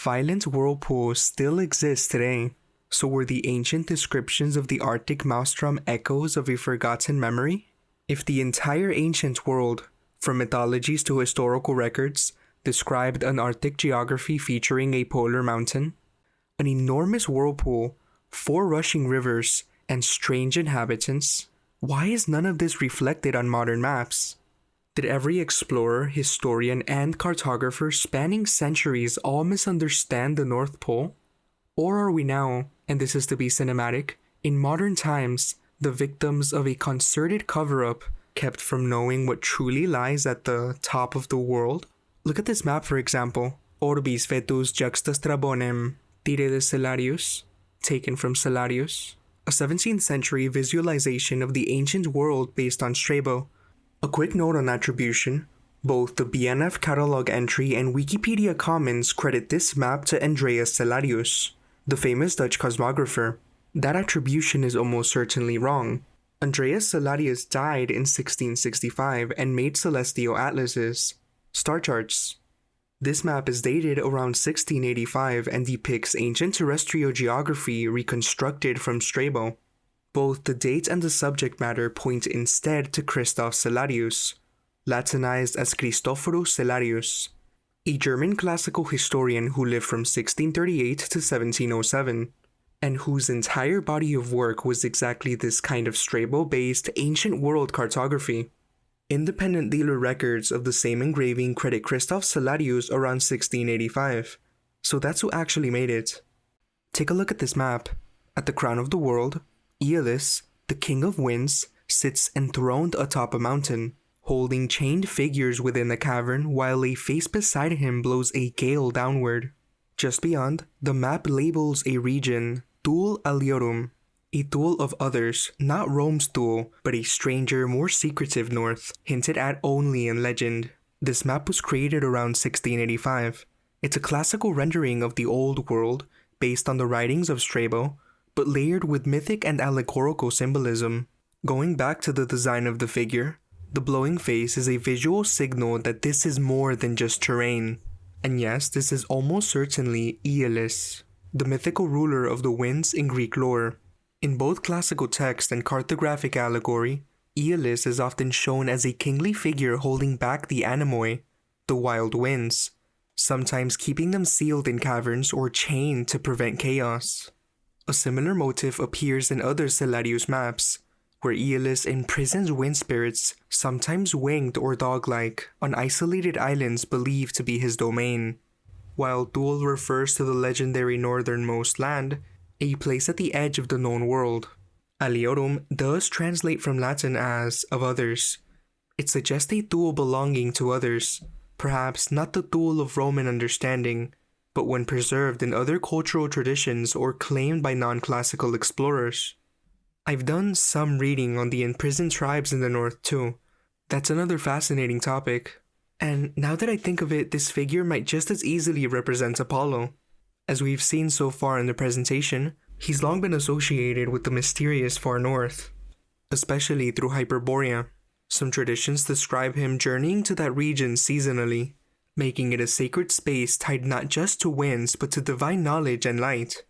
Violent whirlpools still exist today. So were the ancient descriptions of the Arctic maelstrom echoes of a forgotten memory? If the entire ancient world, from mythologies to historical records, described an Arctic geography featuring a polar mountain, an enormous whirlpool, 4 rushing rivers, and strange inhabitants, why is none of this reflected on modern maps? Did every explorer, historian, and cartographer spanning centuries all misunderstand the North Pole? Or are we now, and this is to be cinematic, in modern times, the victims of a concerted cover-up kept from knowing what truly lies at the top of the world? Look at this map, for example. Orbis vetus juxta Strabonem, Tire de Cellarius, taken from Cellarius, a 17th century visualization of the ancient world based on Strabo. A quick note on attribution. Both the BNF catalog entry and Wikipedia Commons credit this map to Andreas Cellarius, the famous Dutch cosmographer. That attribution is almost certainly wrong. Andreas Cellarius died in 1665 and made celestial atlases, star charts. This map is dated around 1685 and depicts ancient terrestrial geography reconstructed from Strabo. Both the date and the subject matter point instead to Christoph Cellarius, Latinized as Christophorus Cellarius, a German classical historian who lived from 1638 to 1707, and whose entire body of work was exactly this kind of Strabo-based ancient world cartography. Independent dealer records of the same engraving credit Christoph Cellarius around 1685, so that's who actually made it. Take a look at this map. At the crown of the world, Aeolus, the king of winds, sits enthroned atop a mountain, holding chained figures within a cavern while a face beside him blows a gale downward. Just beyond, the map labels a region, Thule Aliorum, a Thule of others, not Rome's Thule, but a stranger, more secretive north, hinted at only in legend. This map was created around 1685. It's a classical rendering of the old world, based on the writings of Strabo, but layered with mythic and allegorical symbolism. Going back to the design of the figure, the blowing face is a visual signal that this is more than just terrain. And yes, this is almost certainly Aeolus, the mythical ruler of the winds in Greek lore. In both classical text and cartographic allegory, Aeolus is often shown as a kingly figure holding back the anemoi, the wild winds, sometimes keeping them sealed in caverns or chained to prevent chaos. A similar motif appears in other Cellarius maps, where Aeolus imprisons wind spirits, sometimes winged or dog-like, on isolated islands believed to be his domain. While Thule refers to the legendary northernmost land, a place at the edge of the known world. Aliorum does translate from Latin as of others. It suggests a Thule belonging to others, perhaps not the Thule of Roman understanding, but one preserved in other cultural traditions or claimed by non-classical explorers. I've done some reading on the imprisoned tribes in the north too. That's another fascinating topic. And now that I think of it, this figure might just as easily represent Apollo. As we've seen so far in the presentation, he's long been associated with the mysterious far north, especially through Hyperborea. Some traditions describe him journeying to that region seasonally, making it a sacred space tied not just to winds but to divine knowledge and light.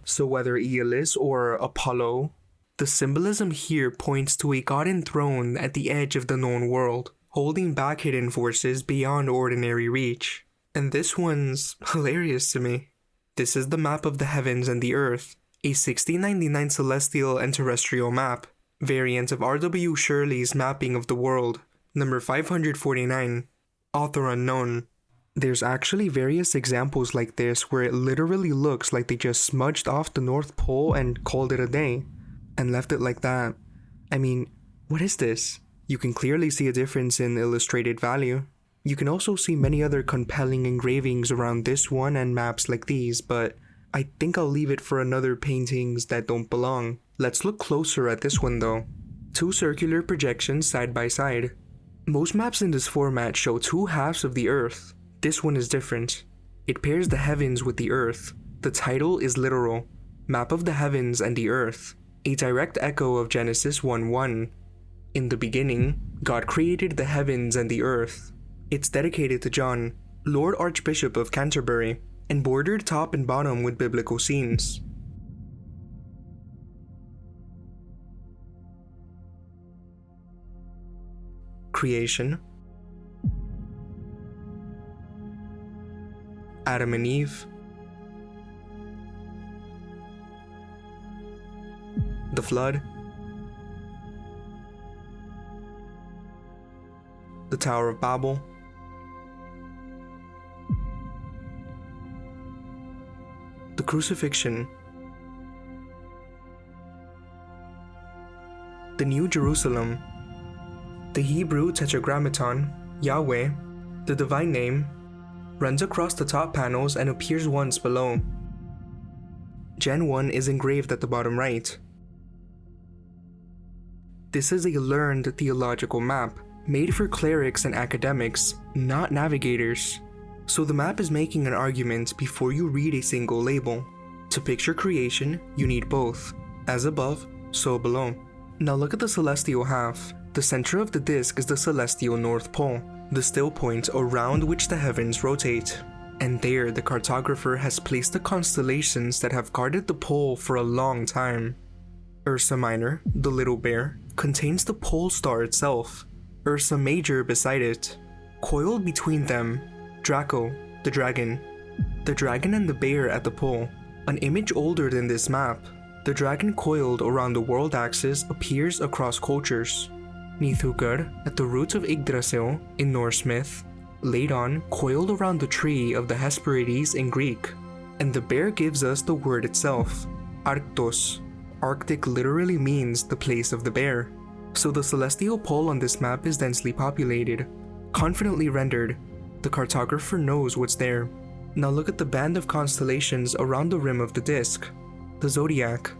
So whether Aeolus or Apollo, the symbolism here points to a god enthroned at the edge of the known world, holding back hidden forces beyond ordinary reach. And this one's hilarious to me. This is the map of the heavens and the earth, a 1699 celestial and terrestrial map, variant of R.W. Shirley's mapping of the world, number 549, author unknown. There's actually various examples like this where it literally looks like they just smudged off the North Pole and called it a day, and left it like that. I mean, what is this? You can clearly see a difference in illustrated value. You can also see many other compelling engravings around this one and maps like these, but I think I'll leave it for another paintings that don't belong. Let's look closer at this one though. Two circular projections side by side. Most maps in this format show two halves of the Earth. This one is different. It pairs the heavens with the Earth. The title is literal, Map of the Heavens and the Earth, a direct echo of Genesis 1:1. In the beginning, God created the heavens and the earth. It's dedicated to John, Lord Archbishop of Canterbury, and bordered top and bottom with biblical scenes. Creation. Adam and Eve. The flood. The Tower of Babel. The crucifixion. The New Jerusalem. The Hebrew Tetragrammaton, Yahweh, the divine name, runs across the top panels and appears once below. Gen 1 is engraved at the bottom right. This is a learned theological map, made for clerics and academics, not navigators. So the map is making an argument before you read a single label. To picture creation, you need both. As above, so below. Now look at the celestial half. The center of the disk is the celestial North Pole, the still point around which the heavens rotate. And there the cartographer has placed the constellations that have guarded the pole for a long time. Ursa Minor, the little bear, contains the pole star itself. Ursa Major beside it. Coiled between them, Draco, the dragon. The dragon and the bear at the pole. An image older than this map. The dragon coiled around the world axis appears across cultures. Nithukar, at the roots of Yggdrasil in Norse myth, Ladon coiled around the tree of the Hesperides in Greek, and the bear gives us the word itself, Arctos. Arctic literally means the place of the bear. So the celestial pole on this map is densely populated, confidently rendered. The cartographer knows what's there. Now look at the band of constellations around the rim of the disk. The zodiac.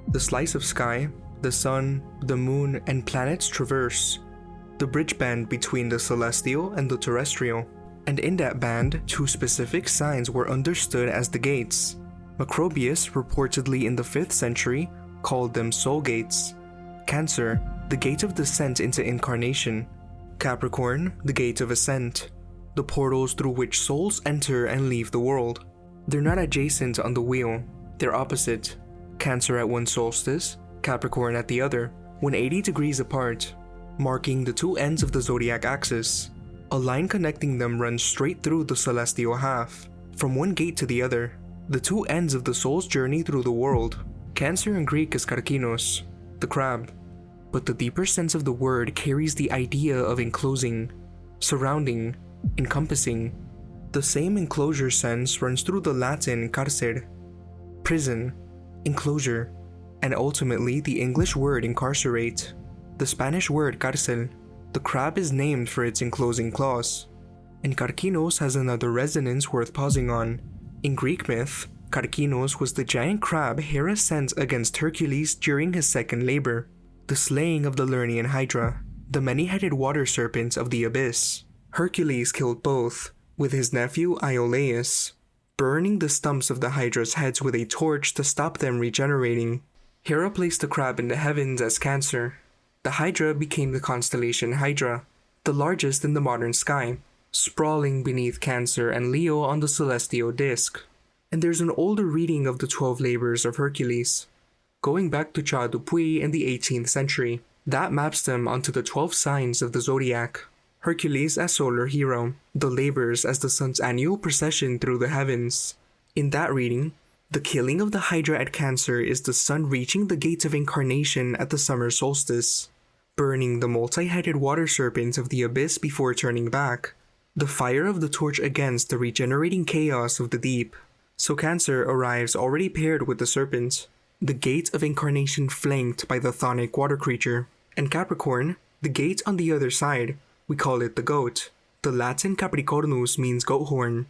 The slice of sky, the sun, the moon, and planets traverse. The bridge band between the celestial and the terrestrial. And in that band, two specific signs were understood as the gates. Macrobius, reportedly in the 5th century, called them soul gates. Cancer, the gate of descent into incarnation. Capricorn, the gate of ascent. The portals through which souls enter and leave the world. They're not adjacent on the wheel, they're opposite. Cancer at one solstice, Capricorn at the other, 180 degrees apart, marking the two ends of the zodiac axis. A line connecting them runs straight through the celestial half, from one gate to the other. The two ends of the soul's journey through the world. Cancer in Greek is karkinos, the crab, but the deeper sense of the word carries the idea of enclosing, surrounding, encompassing. The same enclosure sense runs through the Latin carcer, prison, enclosure, and ultimately the English word incarcerate. The Spanish word cárcel. The crab is named for its enclosing claws. And karkinos has another resonance worth pausing on. In Greek myth, Karkinos was the giant crab Hera sent against Hercules during his second labor, the slaying of the Lernaean Hydra, the many-headed water serpent of the abyss. Hercules killed both, with his nephew Iolaus, burning the stumps of the Hydra's heads with a torch to stop them regenerating. Hera placed the crab in the heavens as Cancer. The Hydra became the constellation Hydra, the largest in the modern sky, sprawling beneath Cancer and Leo on the celestial disk. And there's an older reading of the 12 labors of Hercules, going back to Cha Dupuy in the 18th century, that maps them onto the 12 signs of the zodiac. Hercules as solar hero, the labors as the sun's annual procession through the heavens. In that reading, the killing of the Hydra at Cancer is the sun reaching the gates of incarnation at the summer solstice, burning the multi-headed water serpent of the abyss before turning back, the fire of the torch against the regenerating chaos of the deep. So Cancer arrives already paired with the serpent, the gate of incarnation flanked by the chthonic water creature, and Capricorn, the gate on the other side. We call it the goat. The Latin Capricornus means goat horn,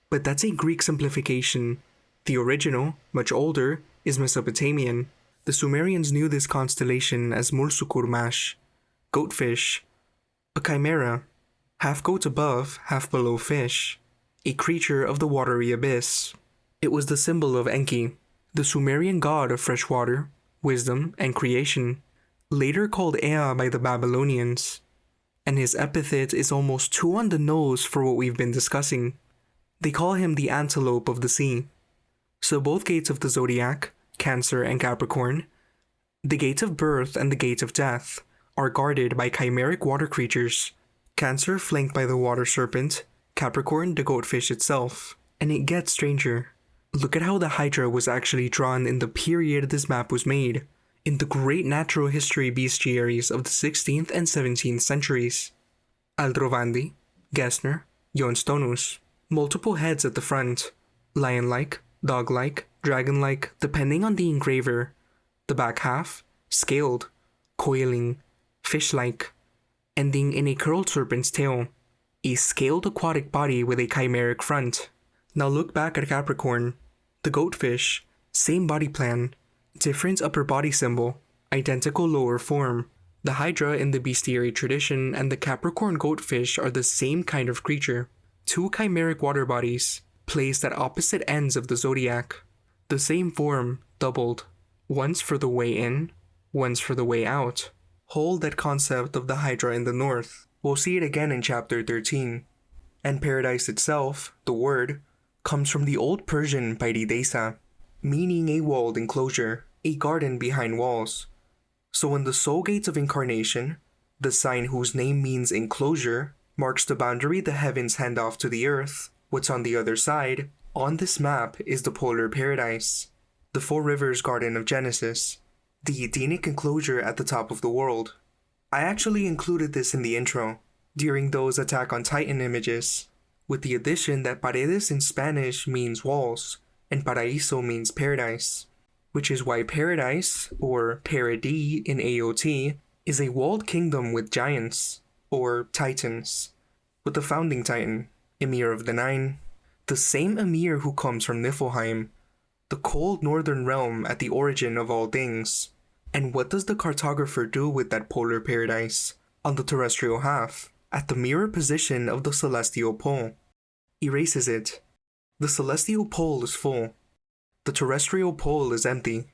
but that's a Greek simplification. The original, much older, is Mesopotamian. The Sumerians knew this constellation as Mulsukurmash, goatfish, a chimera, half goat above, half below fish, a creature of the watery abyss. It was the symbol of Enki, the Sumerian god of fresh water, wisdom, and creation, later called Ea by the Babylonians. And his epithet is almost too on the nose for what we've been discussing. They call him the antelope of the sea. So both gates of the zodiac, Cancer and Capricorn, the gate of birth and the gate of death, are guarded by chimeric water creatures. Cancer flanked by the water serpent, Capricorn the goatfish itself. And it gets stranger. Look at how the Hydra was actually drawn in the period this map was made, in the great natural history bestiaries of the 16th and 17th centuries. Aldrovandi, Gessner, Jonstonus. Multiple heads at the front, lion-like, dog-like, dragon-like, depending on the engraver. The back half, scaled, coiling, fish-like, ending in a curled serpent's tail. A scaled aquatic body with a chimeric front. Now look back at Capricorn. The goatfish, same body plan, different upper body symbol, identical lower form. The Hydra in the bestiary tradition and the Capricorn goatfish are the same kind of creature. Two chimeric water bodies, placed at opposite ends of the zodiac. The same form, doubled. Once for the way in, once for the way out. Hold that concept of the Hydra in the north. We'll see it again in chapter 13. And paradise itself, the word, comes from the Old Persian Paridesa, meaning a walled enclosure, a garden behind walls. So when the soul gates of incarnation, the sign whose name means enclosure, marks the boundary the heavens hand off to the earth, what's on the other side, on this map is the polar paradise, the Four Rivers Garden of Genesis, the Edenic enclosure at the top of the world. I actually included this in the intro, during those Attack on Titan images, with the addition that paredes in Spanish means walls, and paraíso means paradise, which is why paradise, or paradis in AOT, is a walled kingdom with giants, or titans, with the founding titan, Emir of the Nine, the same Emir who comes from Niflheim, the cold northern realm at the origin of all things. And what does the cartographer do with that polar paradise, on the terrestrial half, at the mirror position of the celestial pole? Erases it. The celestial pole is full. The terrestrial pole is empty.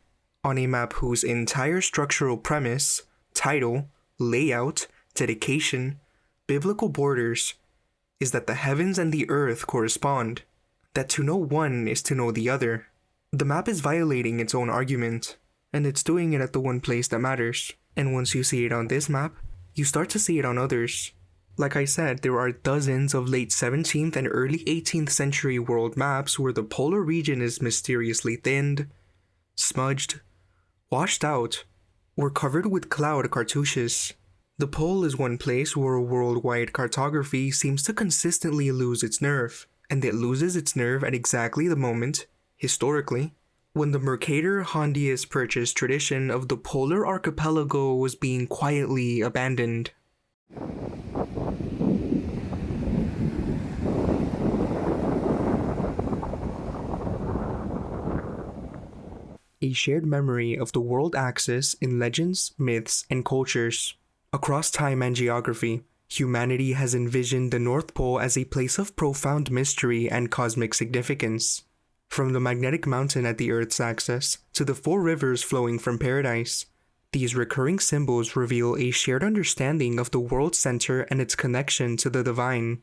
On a map whose entire structural premise, title, layout, dedication, biblical borders, is that the heavens and the earth correspond, that to know one is to know the other. The map is violating its own argument, and it's doing it at the one place that matters. And once you see it on this map, you start to see it on others. Like I said, there are dozens of late 17th and early 18th century world maps where the polar region is mysteriously thinned, smudged, washed out, or covered with cloud cartouches. The pole is one place where worldwide cartography seems to consistently lose its nerve, and it loses its nerve at exactly the moment, historically, when the Mercator Hondius Purchase tradition of the polar archipelago was being quietly abandoned. A shared memory of the world axis in legends, myths, and cultures. Across time and geography, humanity has envisioned the North Pole as a place of profound mystery and cosmic significance. From the magnetic mountain at the Earth's axis to the four rivers flowing from paradise, these recurring symbols reveal a shared understanding of the world's center and its connection to the divine.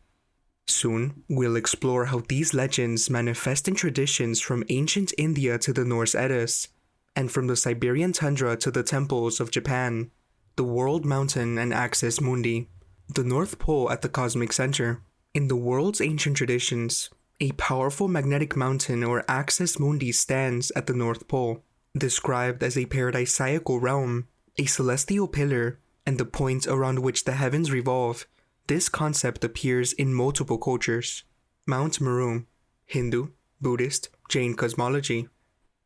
Soon, we'll explore how these legends manifest in traditions from ancient India to the Norse Eddas, and from the Siberian tundra to the temples of Japan. The world mountain and axis mundi, the North Pole at the cosmic center. In the world's ancient traditions, a powerful magnetic mountain or axis mundi stands at the North Pole, described as a paradisiacal realm, a celestial pillar, and the point around which the heavens revolve. This concept appears in multiple cultures. Mount Meru, Hindu, Buddhist, Jain cosmology.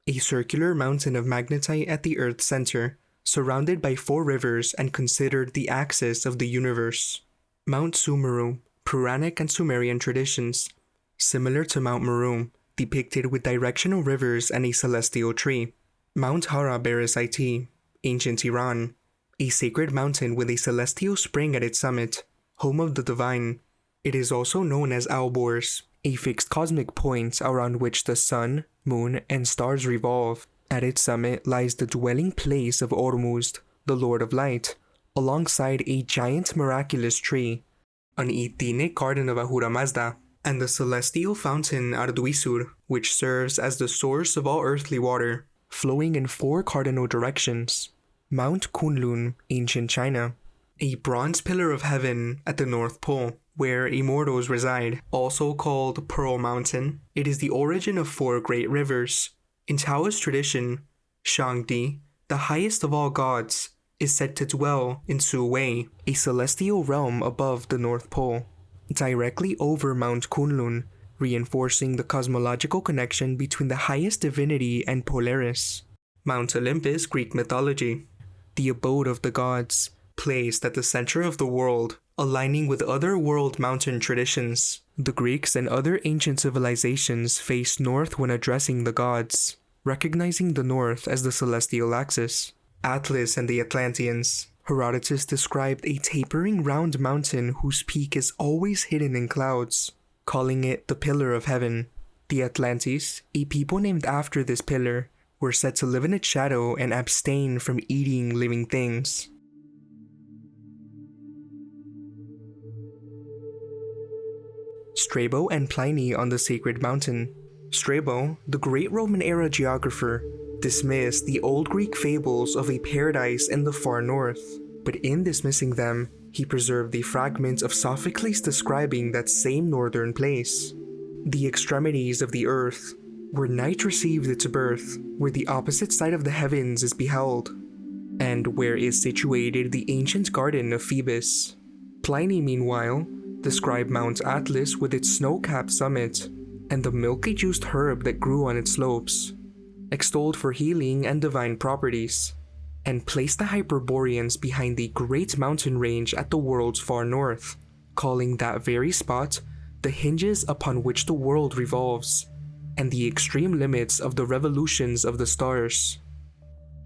A circular mountain of magnetite at the Earth's center, surrounded by four rivers and considered the axis of the universe. Mount Sumeru, Puranic and Sumerian traditions. Similar to Mount Meru, depicted with directional rivers and a celestial tree. Mount Hara Beres-IT, ancient Iran, a sacred mountain with a celestial spring at its summit, home of the divine. It is also known as Alborz, a fixed cosmic point around which the sun, moon, and stars revolve. At its summit lies the dwelling place of Ormuzd, the Lord of Light, alongside a giant miraculous tree, an Itinic garden of Ahura Mazda, and the celestial fountain Arduisur, which serves as the source of all earthly water, flowing in 4 cardinal directions. Mount Kunlun, ancient China, a bronze pillar of heaven at the North Pole, where immortals reside, also called Pearl Mountain. It is the origin of 4 great rivers. In Taoist tradition, Shangdi, the highest of all gods, is said to dwell in Suwei, a celestial realm above the North Pole, directly over Mount Kunlun, reinforcing the cosmological connection between the highest divinity and Polaris. Mount Olympus, Greek mythology, the abode of the gods, placed at the center of the world, aligning with other world mountain traditions. The Greeks and other ancient civilizations faced north when addressing the gods, recognizing the north as the celestial axis. Atlas and the Atlanteans. Herodotus described a tapering round mountain whose peak is always hidden in clouds, calling it the Pillar of Heaven. The Atlantes, a people named after this pillar, were said to live in its shadow and abstain from eating living things. Strabo and Pliny on the Sacred Mountain. Strabo, the great Roman-era geographer, dismissed the old Greek fables of a paradise in the far north, but in dismissing them, he preserved the fragment of Sophocles describing that same northern place. The extremities of the earth, where night received its birth, where the opposite side of the heavens is beheld, and where is situated the ancient garden of Phoebus. Pliny, meanwhile, described Mount Atlas with its snow-capped summit, and the milky-juiced herb that grew on its slopes, extolled for healing and divine properties, and placed the Hyperboreans behind the great mountain range at the world's far north, calling that very spot the hinges upon which the world revolves, and the extreme limits of the revolutions of the stars.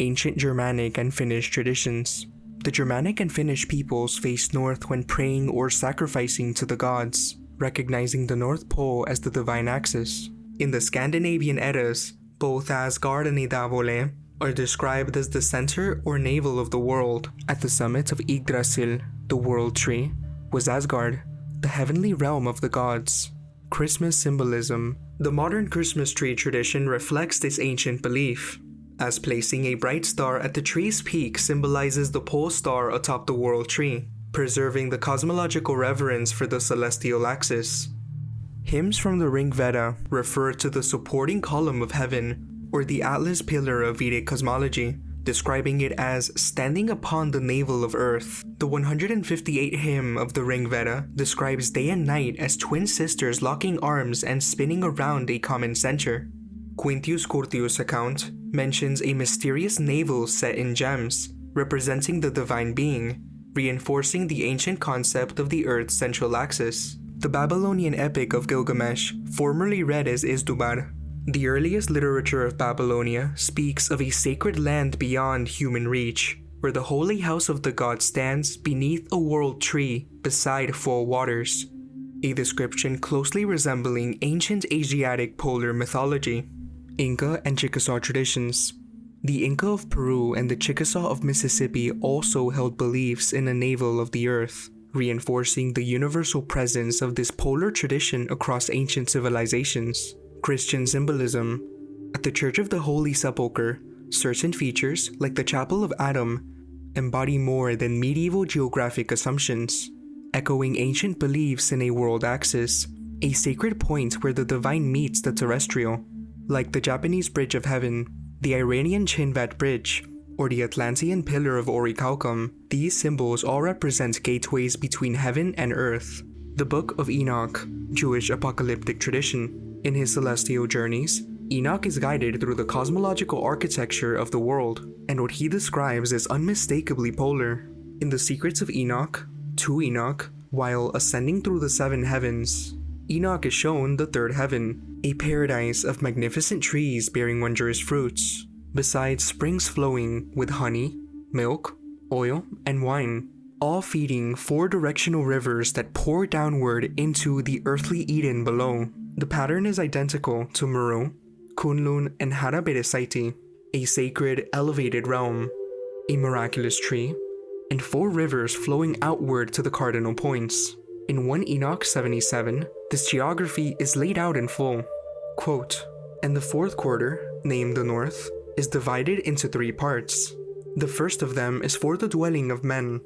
Ancient Germanic and Finnish traditions. The Germanic and Finnish peoples faced north when praying or sacrificing to the gods, recognizing the North Pole as the divine axis. In the Scandinavian Eddas, both Asgard and Idavole are described as the center or navel of the world. At the summit of Yggdrasil, the world tree, was Asgard, the heavenly realm of the gods. Christmas symbolism. The modern Christmas tree tradition reflects this ancient belief, as placing a bright star at the tree's peak symbolizes the pole star atop the world tree, preserving the cosmological reverence for the celestial axis. Hymns from the Rig Veda refer to the supporting column of heaven, or the Atlas pillar of Vedic cosmology, describing it as standing upon the navel of earth. The 158 hymn of the Rig Veda describes day and night as twin sisters locking arms and spinning around a common center. Quintius Curtius' account mentions a mysterious navel set in gems, representing the divine being, reinforcing the ancient concept of the Earth's central axis. The Babylonian epic of Gilgamesh, formerly read as Izdubar, the earliest literature of Babylonia, speaks of a sacred land beyond human reach, where the holy house of the god stands beneath a world tree beside full waters, a description closely resembling ancient Asiatic polar mythology. Inca and Chickasaw traditions. The Inca of Peru and the Chickasaw of Mississippi also held beliefs in a navel of the earth, reinforcing the universal presence of this polar tradition across ancient civilizations. Christian symbolism. At the Church of the Holy Sepulchre, certain features, like the Chapel of Adam, embody more than medieval geographic assumptions, echoing ancient beliefs in a world axis, a sacred point where the divine meets the terrestrial. Like the Japanese Bridge of Heaven, the Iranian Chinvat Bridge, or the Atlantean Pillar of Orichalcum, these symbols all represent gateways between heaven and earth. The Book of Enoch, Jewish apocalyptic tradition. In his celestial journeys, Enoch is guided through the cosmological architecture of the world, and what he describes is unmistakably polar. In the Secrets of Enoch, to Enoch, while ascending through the 7 heavens, Enoch is shown the third heaven, a paradise of magnificent trees bearing wondrous fruits, besides springs flowing with honey, milk, oil, and wine, all feeding 4 directional rivers that pour downward into the earthly Eden below. The pattern is identical to Meru, Kunlun, and Haraberesaiti, a sacred, elevated realm, a miraculous tree, and 4 rivers flowing outward to the cardinal points. In 1 Enoch 77, this geography is laid out in full. Quote, "And the 4th quarter, named the north, is divided into 3 parts. The first of them is for the dwelling of men,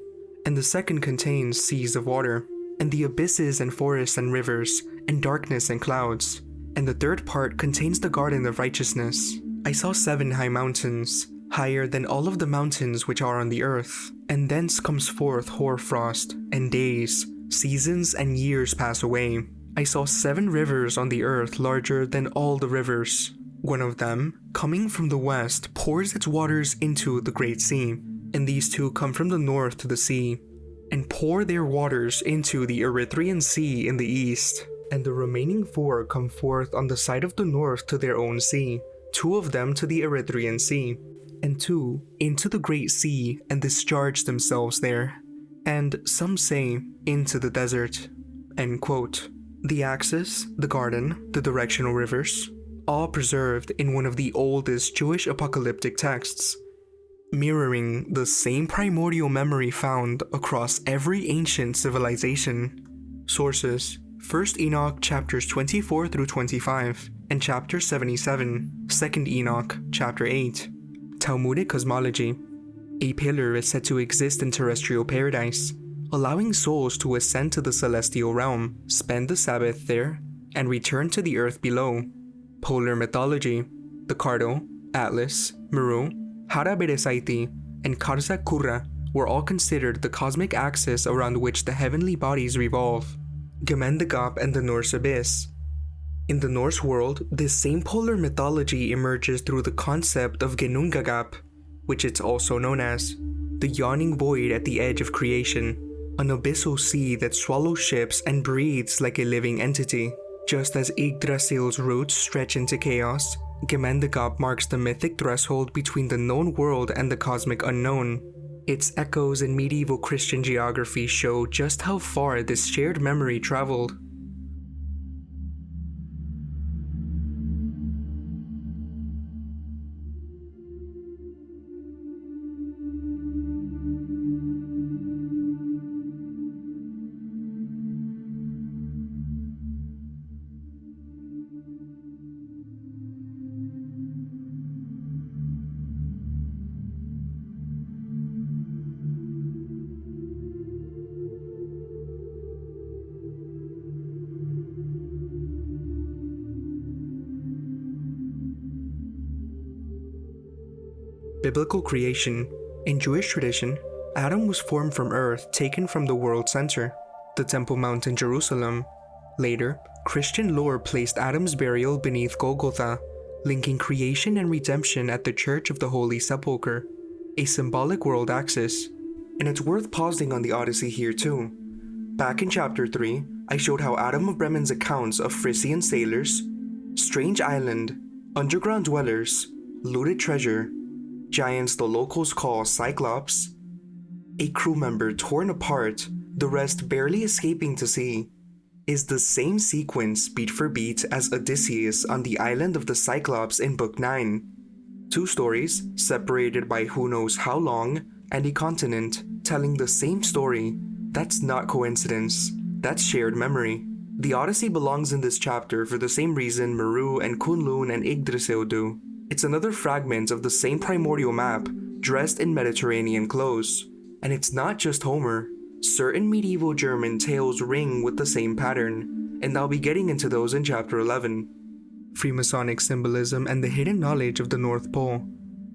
and the second contains seas of water, and the abysses and forests and rivers, and darkness and clouds. And the third part contains the garden of righteousness. I saw 7 high mountains, higher than all of the mountains which are on the earth, and thence comes forth hoarfrost, and days, seasons, and years pass away. I saw 7 rivers on the earth larger than all the rivers. One of them, coming from the west, pours its waters into the great sea, and these 2 come from the north to the sea, and pour their waters into the Erythraean Sea in the east. And the remaining 4 come forth on the side of the north to their own sea, 2 of them to the Erythraean Sea, and 2 into the great sea, and discharge themselves there, and some say into the desert." End quote. The axis, the garden, the directional rivers, all preserved in one of the oldest Jewish apocalyptic texts, mirroring the same primordial memory found across every ancient civilization. Sources: 1 Enoch chapters 24 through 25 and chapter 77, 2 Enoch chapter 8. Talmudic cosmology. A pillar is said to exist in terrestrial paradise, allowing souls to ascend to the celestial realm, spend the Sabbath there, and return to the earth below. Polar mythology. The Cardo, Atlas, Meru, Haraberesaiti, and Karzakura were all considered the cosmic axis around which the heavenly bodies revolve. Gemendagap and the Norse Abyss. In the Norse world, this same polar mythology emerges through the concept of Genungagap, which it's also known as, the yawning void at the edge of creation, an abyssal sea that swallows ships and breathes like a living entity. Just as Yggdrasil's roots stretch into chaos, Gemendagap marks the mythic threshold between the known world and the cosmic unknown. Its echoes in medieval Christian geography show just how far this shared memory traveled. Biblical creation. In Jewish tradition, Adam was formed from earth taken from the world center, the Temple Mount in Jerusalem. Later, Christian lore placed Adam's burial beneath Golgotha, linking creation and redemption at the Church of the Holy Sepulchre, a symbolic world axis. And it's worth pausing on the Odyssey here too. Back in chapter 3, I showed how Adam of Bremen's accounts of Frisian sailors, strange island, underground dwellers, looted treasure, giants the locals call Cyclops, a crew member torn apart, the rest barely escaping to sea, is the same sequence beat for beat as Odysseus on the island of the Cyclops in Book 9. 2 stories, separated by who knows how long, and a continent, telling the same story. That's not coincidence, that's shared memory. The Odyssey belongs in this chapter for the same reason Meru and Kunlun and Yggdrasil do. It's another fragment of the same primordial map, dressed in Mediterranean clothes. And it's not just Homer. Certain medieval German tales ring with the same pattern, and I'll be getting into those in chapter 11. Freemasonic symbolism and the hidden knowledge of the North Pole.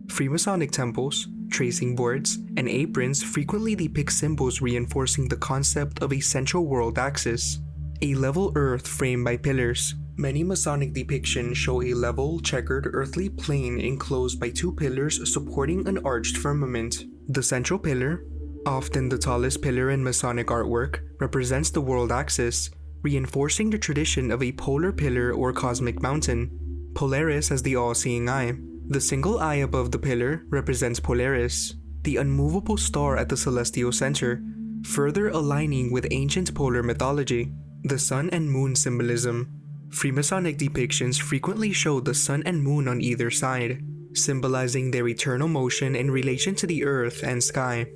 Freemasonic temples, tracing boards, and aprons frequently depict symbols reinforcing the concept of a central world axis, a level earth framed by pillars. Many Masonic depictions show a level, checkered earthly plane enclosed by 2 pillars supporting an arched firmament. The central pillar, often the tallest pillar in Masonic artwork, represents the world axis, reinforcing the tradition of a polar pillar or cosmic mountain. Polaris as the all-seeing eye. The single eye above the pillar represents Polaris, the unmovable star at the celestial center, further aligning with ancient polar mythology. The sun and moon symbolism. Freemasonic depictions frequently show the sun and moon on either side, symbolizing their eternal motion in relation to the earth and sky.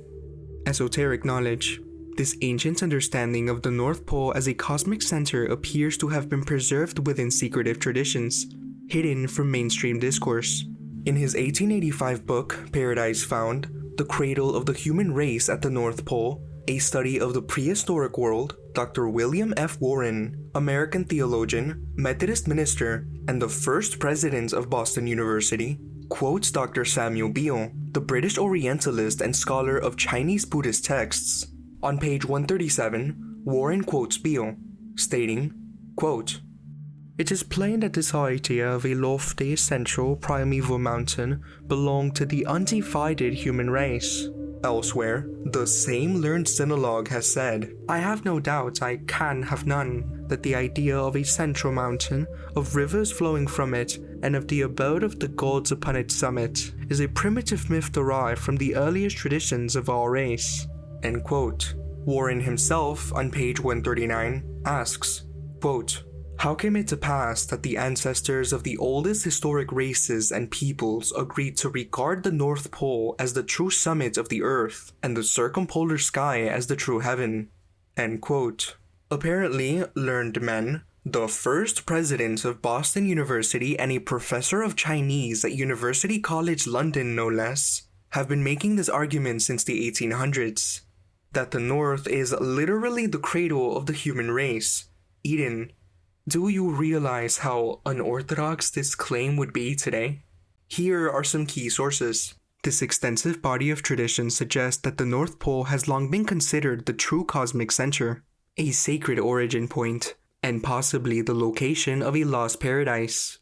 Esoteric knowledge. This ancient understanding of the North Pole as a cosmic center appears to have been preserved within secretive traditions, hidden from mainstream discourse. In his 1885 book, Paradise Found, The Cradle of the Human Race at the North Pole, a study of the prehistoric world, Dr. William F. Warren, American theologian, Methodist minister, and the first president of Boston University, quotes Dr. Samuel Beal, the British Orientalist and scholar of Chinese Buddhist texts. On page 137, Warren quotes Beal, stating, quote, "It is plain that this idea of a lofty, central, primeval mountain belonged to the undivided human race." Elsewhere, the same learned sinologue has said, "I have no doubt, I can have none, that the idea of a central mountain, of rivers flowing from it, and of the abode of the gods upon its summit, is a primitive myth derived from the earliest traditions of our race." End quote. Warren himself, on page 139, asks, quote, "How came it to pass that the ancestors of the oldest historic races and peoples agreed to regard the North Pole as the true summit of the earth and the circumpolar sky as the true heaven?" End quote. Apparently, learned men, the first president of Boston University and a professor of Chinese at University College London no less, have been making this argument since the 1800s, that the North is literally the cradle of the human race, Eden. Do you realize how unorthodox this claim would be today? Here are some key sources. This extensive body of tradition suggests that the North Pole has long been considered the true cosmic center, a sacred origin point, and possibly the location of a lost paradise.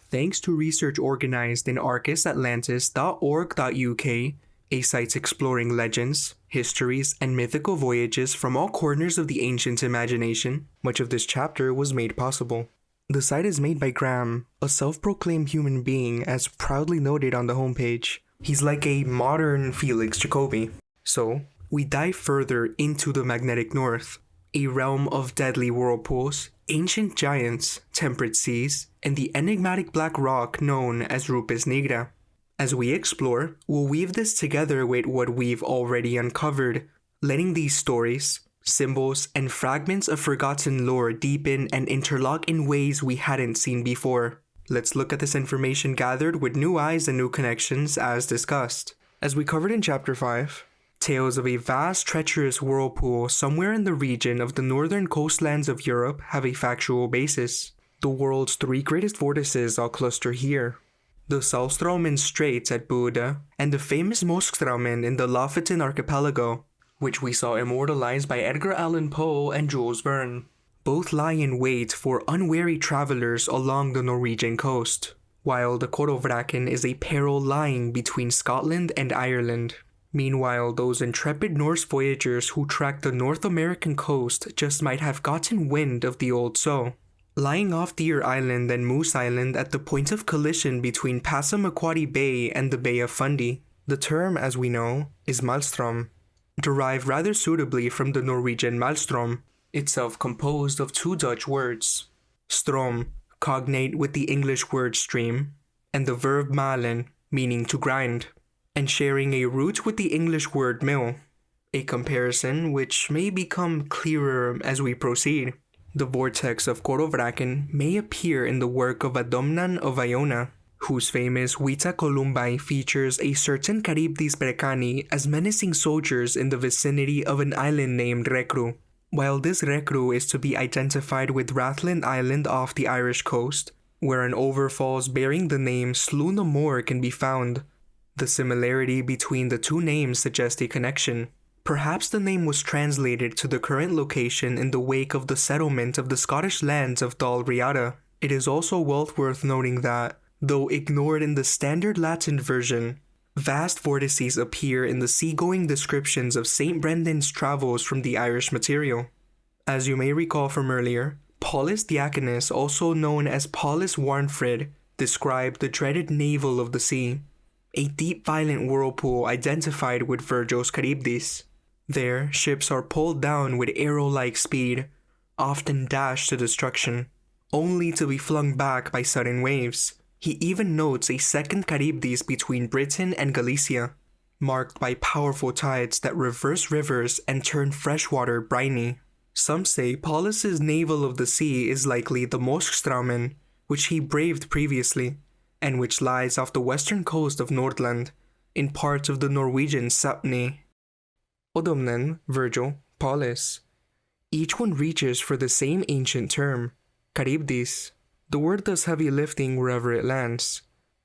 Thanks to research organized in arcusatlantis.org.uk, a site exploring legends, histories, and mythical voyages from all corners of the ancient imagination, much of this chapter was made possible. The site is made by Graham, a self-proclaimed human being, as proudly noted on the homepage. He's like a modern Felix Jacobi. So, we dive further into the magnetic north, a realm of deadly whirlpools, ancient giants, temperate seas, and the enigmatic black rock known as Rupes Nigra. As we explore, we'll weave this together with what we've already uncovered, letting these stories, symbols, and fragments of forgotten lore deepen and interlock in ways we hadn't seen before. Let's look at this information gathered with new eyes and new connections as discussed. As we covered in Chapter 5, tales of a vast, treacherous whirlpool somewhere in the region of the northern coastlands of Europe have a factual basis. The world's three greatest vortices all cluster here: the Saltstraumen Straits at Buda, and the famous Moskstraumen in the Lofoten archipelago, which we saw immortalized by Edgar Allan Poe and Jules Verne. Both lie in wait for unwary travelers along the Norwegian coast, while the Korovraken is a peril lying between Scotland and Ireland. Meanwhile, those intrepid Norse voyagers who tracked the North American coast just might have gotten wind of the old So. Lying off Deer Island and Moose Island at the point of collision between Passamaquoddy Bay and the Bay of Fundy, the term, as we know, is Malstrom, derived rather suitably from the Norwegian Malstrom, itself composed of two Dutch words, strom, cognate with the English word stream, and the verb malen, meaning to grind, and sharing a root with the English word mill, a comparison which may become clearer as we proceed. The vortex of Korovraken may appear in the work of Adomnan of Iona, whose famous Vita Columbae features a certain Charybdis Brecani as menacing soldiers in the vicinity of an island named Recru. While this Recru is to be identified with Rathlin Island off the Irish coast, where an overfalls bearing the name Slua na Mór can be found, the similarity between the two names suggests a connection. Perhaps the name was translated to the current location in the wake of the settlement of the Scottish lands of Dal Riata. It is also well worth noting that, Though ignored in the standard Latin version, vast vortices appear in the seagoing descriptions of St. Brendan's travels from the Irish material. As you may recall from earlier, Paulus Diaconus, also known as Paulus Warnfrid, described the dreaded navel of the sea, a deep violent whirlpool identified with Virgil's Charybdis. There, ships are pulled down with arrow-like speed, often dashed to destruction, only to be flung back by sudden waves. He even notes a second Charybdis between Britain and Galicia, marked by powerful tides that reverse rivers and turn freshwater briny. Some say Paulus's navel of the sea is likely the Moskstraumen, which he braved previously, and which lies off the western coast of Nordland, in part of the Norwegian Sapni. Odomnen, Virgil, Paulus. Each one reaches for the same ancient term, Charybdis. The word does heavy lifting wherever it lands.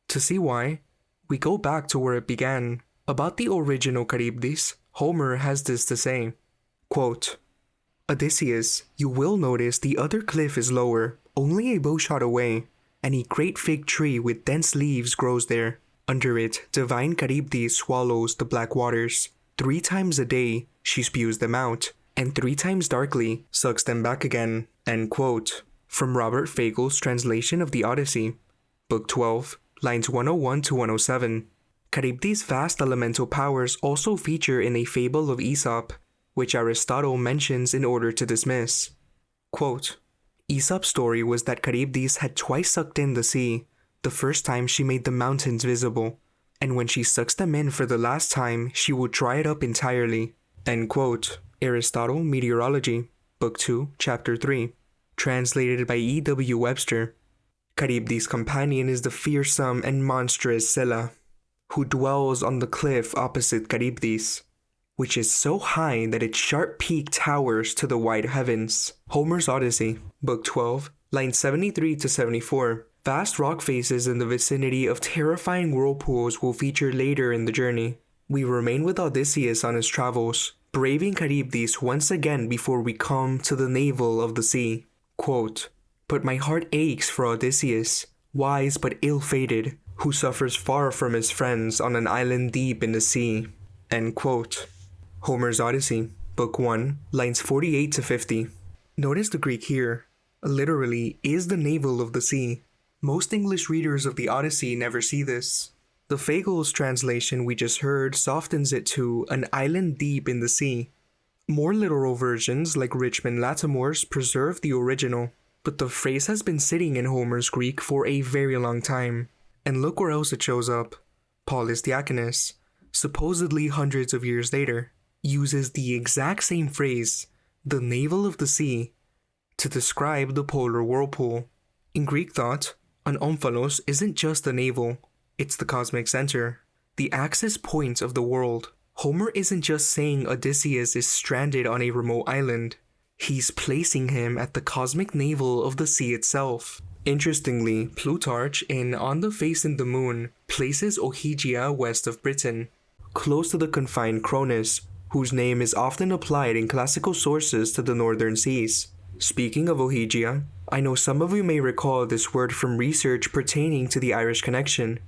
To see why, we go back to where it began. About the original Charybdis, Homer has this to say, quote, Odysseus, you will notice the other cliff is lower, only a bowshot away, and a great fig tree with dense leaves grows there. Under it, divine Charybdis swallows the black waters. 3 times a day, she spews them out, and 3 times darkly sucks them back again. End quote. From Robert Fagel's translation of the Odyssey, Book 12, lines 101 to 107. Charybdis' vast elemental powers also feature in a fable of Aesop, which Aristotle mentions in order to dismiss. Quote, Aesop's story was that Charybdis had twice sucked in the sea. The first time she made the mountains visible, and when she sucks them in for the last time, she will dry it up entirely. End quote. Aristotle, Meteorology, Book 2, Chapter 3. Translated by E.W. Webster. Charybdis' companion is the fearsome and monstrous Scylla, who dwells on the cliff opposite Charybdis, which is so high that its sharp peak towers to the wide heavens. Homer's Odyssey, Book 12, lines 73 to 74. Vast rock faces in the vicinity of terrifying whirlpools will feature later in the journey. We remain with Odysseus on his travels, braving Charybdis once again before we come to the navel of the sea. Quote, But my heart aches for Odysseus, wise but ill-fated, who suffers far from his friends on an island deep in the sea. End quote. Homer's Odyssey, Book 1, lines 48 to 50. Notice the Greek here. Literally, is the navel of the sea. Most English readers of the Odyssey never see this. The Fagel's translation we just heard softens it to an island deep in the sea. More literal versions, like Richmond Latimore's, preserve the original, but the phrase has been sitting in Homer's Greek for a very long time. And look where else it shows up. Paulus Diaconus, supposedly hundreds of years later, uses the exact same phrase, the navel of the sea, to describe the polar whirlpool. In Greek thought, an omphalos isn't just the navel, it's the cosmic center, the axis point of the world. Homer isn't just saying Odysseus is stranded on a remote island, he's placing him at the cosmic navel of the sea itself. Interestingly, Plutarch in On the Face in the Moon places Ogygia west of Britain, close to the confined Cronus, whose name is often applied in classical sources to the northern seas. Speaking of Ogygia, I know some of you may recall this word from research pertaining to the Irish connection,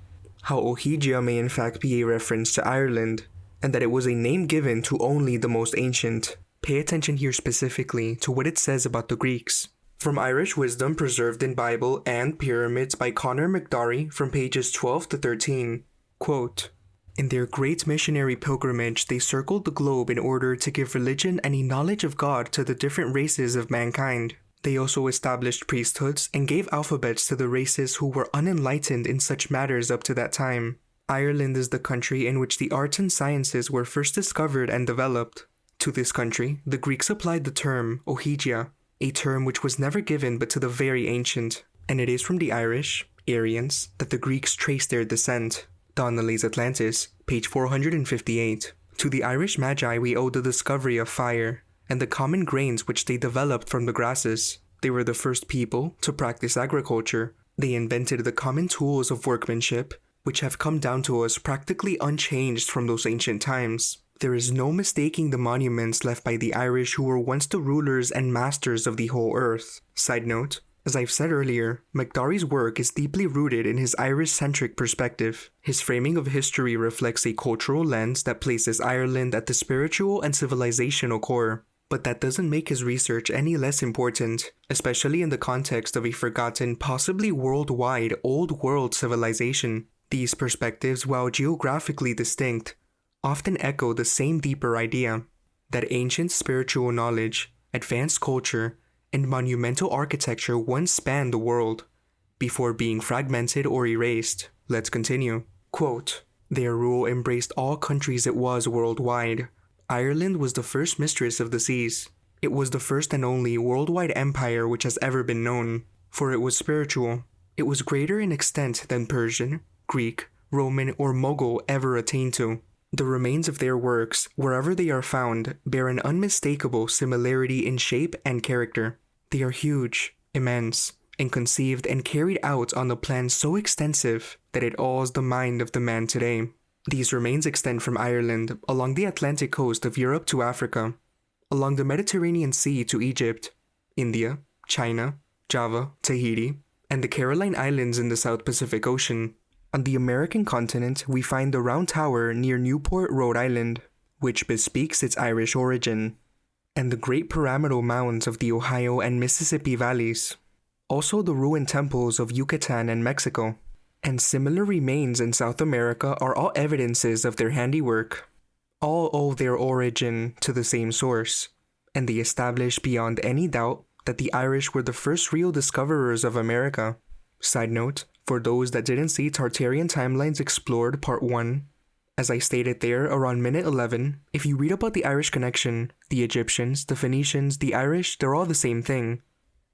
how Ogygia may in fact be a reference to Ireland, and that it was a name given to only the most ancient. Pay attention here specifically to what it says about the Greeks. From Irish Wisdom preserved in Bible and Pyramids by Conor McDarry from pages 12 to 13. Quote, In their great missionary pilgrimage, they circled the globe in order to give religion and a knowledge of God to the different races of mankind. They also established priesthoods and gave alphabets to the races who were unenlightened in such matters up to that time. Ireland is the country in which the arts and sciences were first discovered and developed. To this country, the Greeks applied the term Ogygia, a term which was never given but to the very ancient, and it is from the Irish, Aryans, that the Greeks trace their descent. Donnelly's Atlantis, page 458. To the Irish Magi we owe the discovery of fire, and the common grains which they developed from the grasses. They were the first people to practice agriculture. They invented the common tools of workmanship, which have come down to us practically unchanged from those ancient times. There is no mistaking the monuments left by the Irish who were once the rulers and masters of the whole earth. Side note, As I've said earlier, Magdari's work is deeply rooted in his Irish-centric perspective. His framing of history reflects a cultural lens that places Ireland at the spiritual and civilizational core. But that doesn't make his research any less important, especially in the context of a forgotten, possibly worldwide, old world civilization. These perspectives, while geographically distinct, often echo the same deeper idea, that ancient spiritual knowledge, advanced culture, and monumental architecture once spanned the world, before being fragmented or erased. Let's continue. Quote, "Their rule embraced all countries it was worldwide. Ireland was the first mistress of the seas. It was the first and only worldwide empire which has ever been known, for it was spiritual. It was greater in extent than Persian, Greek, Roman, or Mughal ever attained to. The remains of their works, wherever they are found, bear an unmistakable similarity in shape and character. They are huge, immense, and conceived and carried out on a plan so extensive that it awes the mind of the man today. These remains extend from Ireland along the Atlantic coast of Europe to Africa, along the Mediterranean Sea to Egypt, India, China, Java, Tahiti, and the Caroline Islands in the South Pacific Ocean. On the American continent, we find the Round Tower near Newport, Rhode Island, which bespeaks its Irish origin, and the great pyramidal mounds of the Ohio and Mississippi valleys. Also the ruined temples of Yucatan and Mexico. And similar remains in South America are all evidences of their handiwork. All owe their origin to the same source, and they establish beyond any doubt that the Irish were the first real discoverers of America. Side note, for those that didn't see Tartarian Timelines Explored Part 1, as I stated there around minute 11, if you read about the Irish connection, the Egyptians, the Phoenicians, the Irish, they're all the same thing.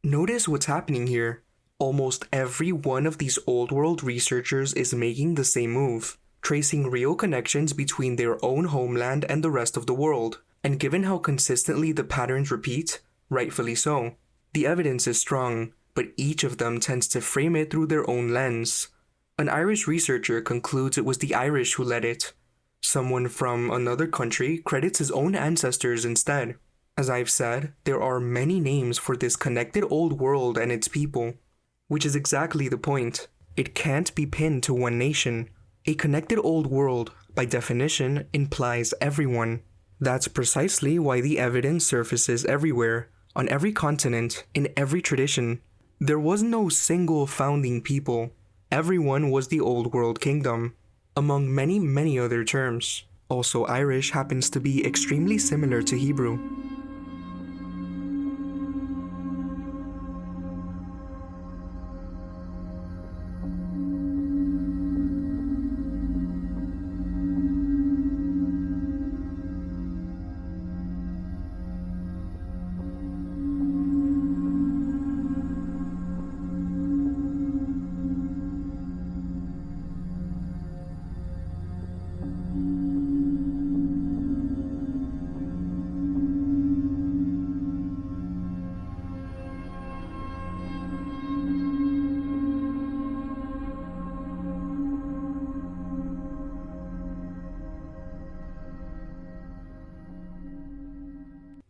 Notice what's happening here. Almost every one of these old world researchers is making the same move, tracing real connections between their own homeland and the rest of the world. And given how consistently the patterns repeat, rightfully so. The evidence is strong, but each of them tends to frame it through their own lens. An Irish researcher concludes it was the Irish who led it. Someone from another country credits his own ancestors instead. As I've said, there are many names for this connected old world and its people. Which is exactly the point. It can't be pinned to one nation. A connected old world, by definition, implies everyone. That's precisely why the evidence surfaces everywhere, on every continent, in every tradition. There was no single founding people. Everyone was the Old World Kingdom, among many, many other terms. Also, Irish happens to be extremely similar to Hebrew.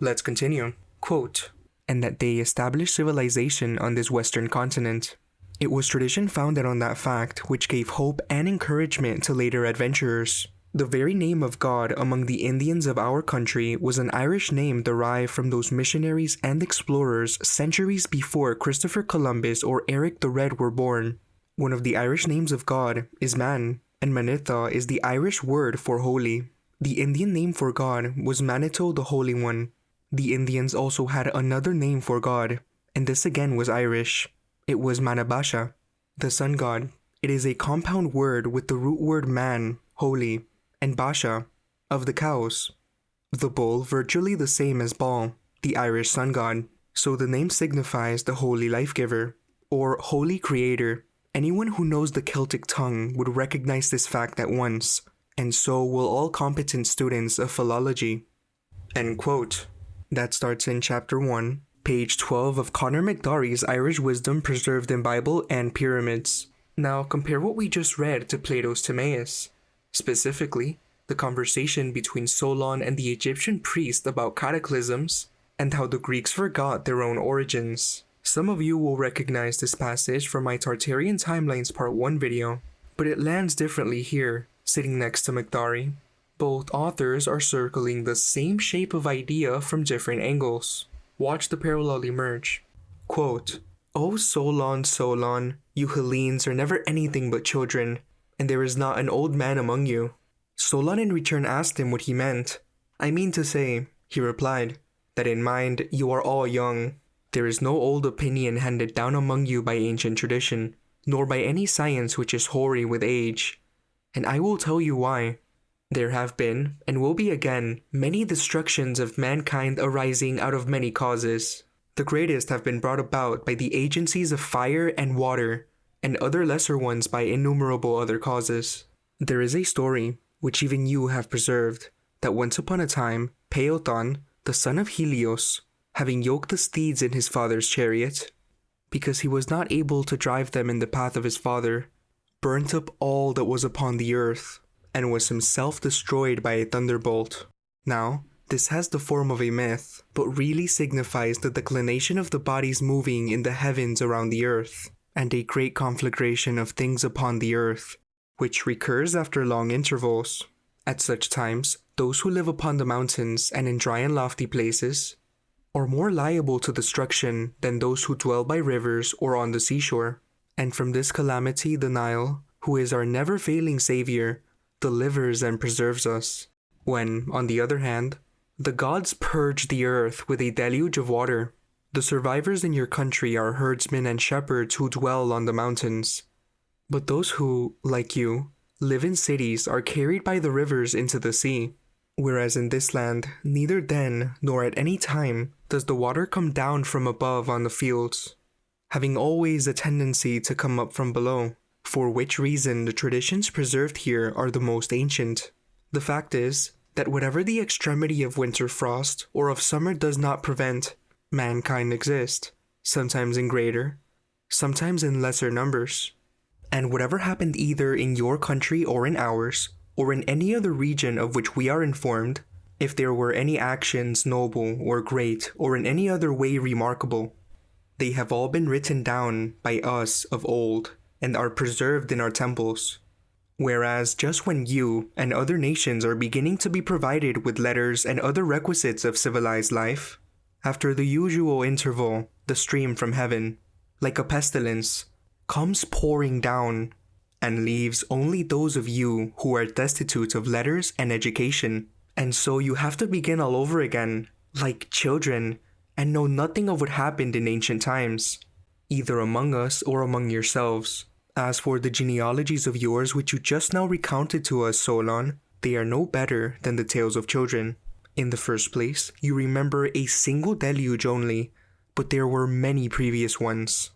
Let's continue. Quote, "And that they established civilization on this western continent. It was tradition founded on that fact which gave hope and encouragement to later adventurers. The very name of God among the Indians of our country was an Irish name derived from those missionaries and explorers centuries before Christopher Columbus or Eric the Red were born. One of the Irish names of God is Man, and Manitha is the Irish word for holy. The Indian name for God was Manito the Holy One. The Indians also had another name for God, and this again was Irish. It was Manabasha, the sun god. It is a compound word with the root word man, holy, and basha, of the cows. The bull virtually the same as Baal, the Irish sun god. So the name signifies the holy life giver, or holy creator. Anyone who knows the Celtic tongue would recognize this fact at once, and so will all competent students of philology." End quote. That starts in chapter 1, page 12 of Conor McDarry's Irish Wisdom Preserved in Bible and Pyramids. Now compare what we just read to Plato's Timaeus. Specifically, the conversation between Solon and the Egyptian priest about cataclysms, and how the Greeks forgot their own origins. Some of you will recognize this passage from my Tartarian Timelines Part 1 video, but it lands differently here, sitting next to Mekdari. Both authors are circling the same shape of idea from different angles. Watch the parallel emerge. Quote, "O Solon, Solon, you Hellenes are never anything but children, and there is not an old man among you." Solon in return asked him what he meant. "I mean to say," he replied, "that in mind you are all young. There is no old opinion handed down among you by ancient tradition, nor by any science which is hoary with age. And I will tell you why. There have been, and will be again, many destructions of mankind arising out of many causes. The greatest have been brought about by the agencies of fire and water, and other lesser ones by innumerable other causes. There is a story, which even you have preserved, that once upon a time, Peoton, the son of Helios, having yoked the steeds in his father's chariot, because he was not able to drive them in the path of his father, burnt up all that was upon the earth, and was himself destroyed by a thunderbolt. Now, this has the form of a myth, but really signifies the declination of the bodies moving in the heavens around the earth, and a great conflagration of things upon the earth, which recurs after long intervals. At such times, those who live upon the mountains and in dry and lofty places are more liable to destruction than those who dwell by rivers or on the seashore. And from this calamity the Nile, who is our never-failing savior, delivers and preserves us. When, on the other hand, the gods purge the earth with a deluge of water, the survivors in your country are herdsmen and shepherds who dwell on the mountains. But those who, like you, live in cities are carried by the rivers into the sea. Whereas in this land, neither then nor at any time does the water come down from above on the fields, having always a tendency to come up from below, for which reason the traditions preserved here are the most ancient. The fact is that whatever the extremity of winter frost or of summer does not prevent, mankind exist, sometimes in greater, sometimes in lesser numbers. And whatever happened either in your country or in ours, or in any other region of which we are informed, if there were any actions noble or great or in any other way remarkable, they have all been written down by us of old and are preserved in our temples. Whereas just when you and other nations are beginning to be provided with letters and other requisites of civilized life, after the usual interval, the stream from heaven, like a pestilence, comes pouring down and leaves only those of you who are destitute of letters and education. And so you have to begin all over again, like children, and know nothing of what happened in ancient times, either among us or among yourselves. As for the genealogies of yours which you just now recounted to us, Solon, they are no better than the tales of children. In the first place, you remember a single deluge only, but there were many previous ones.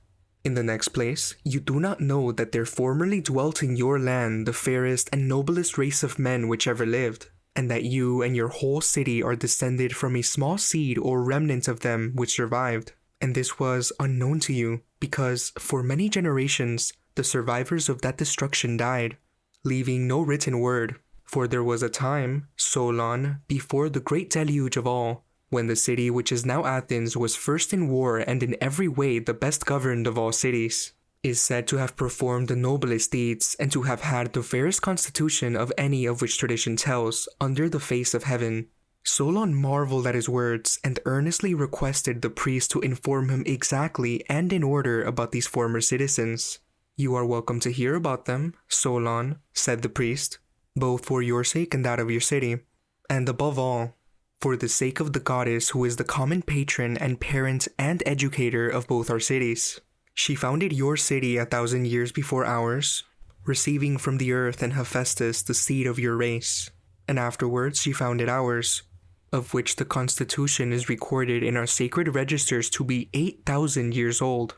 In the next place, you do not know that there formerly dwelt in your land the fairest and noblest race of men which ever lived, and that you and your whole city are descended from a small seed or remnant of them which survived. And this was unknown to you, because for many generations the survivors of that destruction died, leaving no written word. For there was a time, Solon, before the great deluge of all, when the city which is now Athens was first in war and in every way the best governed of all cities, is said to have performed the noblest deeds and to have had the fairest constitution of any of which tradition tells under the face of heaven. Solon marveled at his words and earnestly requested the priest to inform him exactly and in order about these former citizens. "You are welcome to hear about them, Solon," said the priest, "both for your sake and that of your city, and above all, for the sake of the goddess who is the common patron and parent and educator of both our cities. She founded your city 1,000 years before ours, receiving from the earth and Hephaestus the seed of your race, and afterwards she founded ours, of which the constitution is recorded in our sacred registers to be 8,000 years old.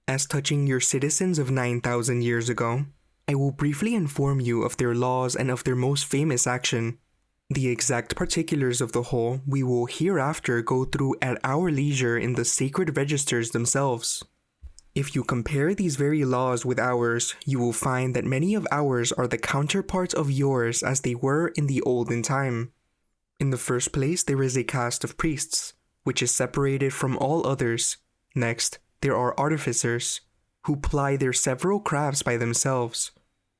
As touching your citizens of 9,000 years ago, I will briefly inform you of their laws and of their most famous action. The exact particulars of the whole we will hereafter go through at our leisure in the sacred registers themselves. If you compare these very laws with ours, you will find that many of ours are the counterparts of yours as they were in the olden time. In the first place, there is a caste of priests, which is separated from all others. Next, there are artificers, who ply their several crafts by themselves,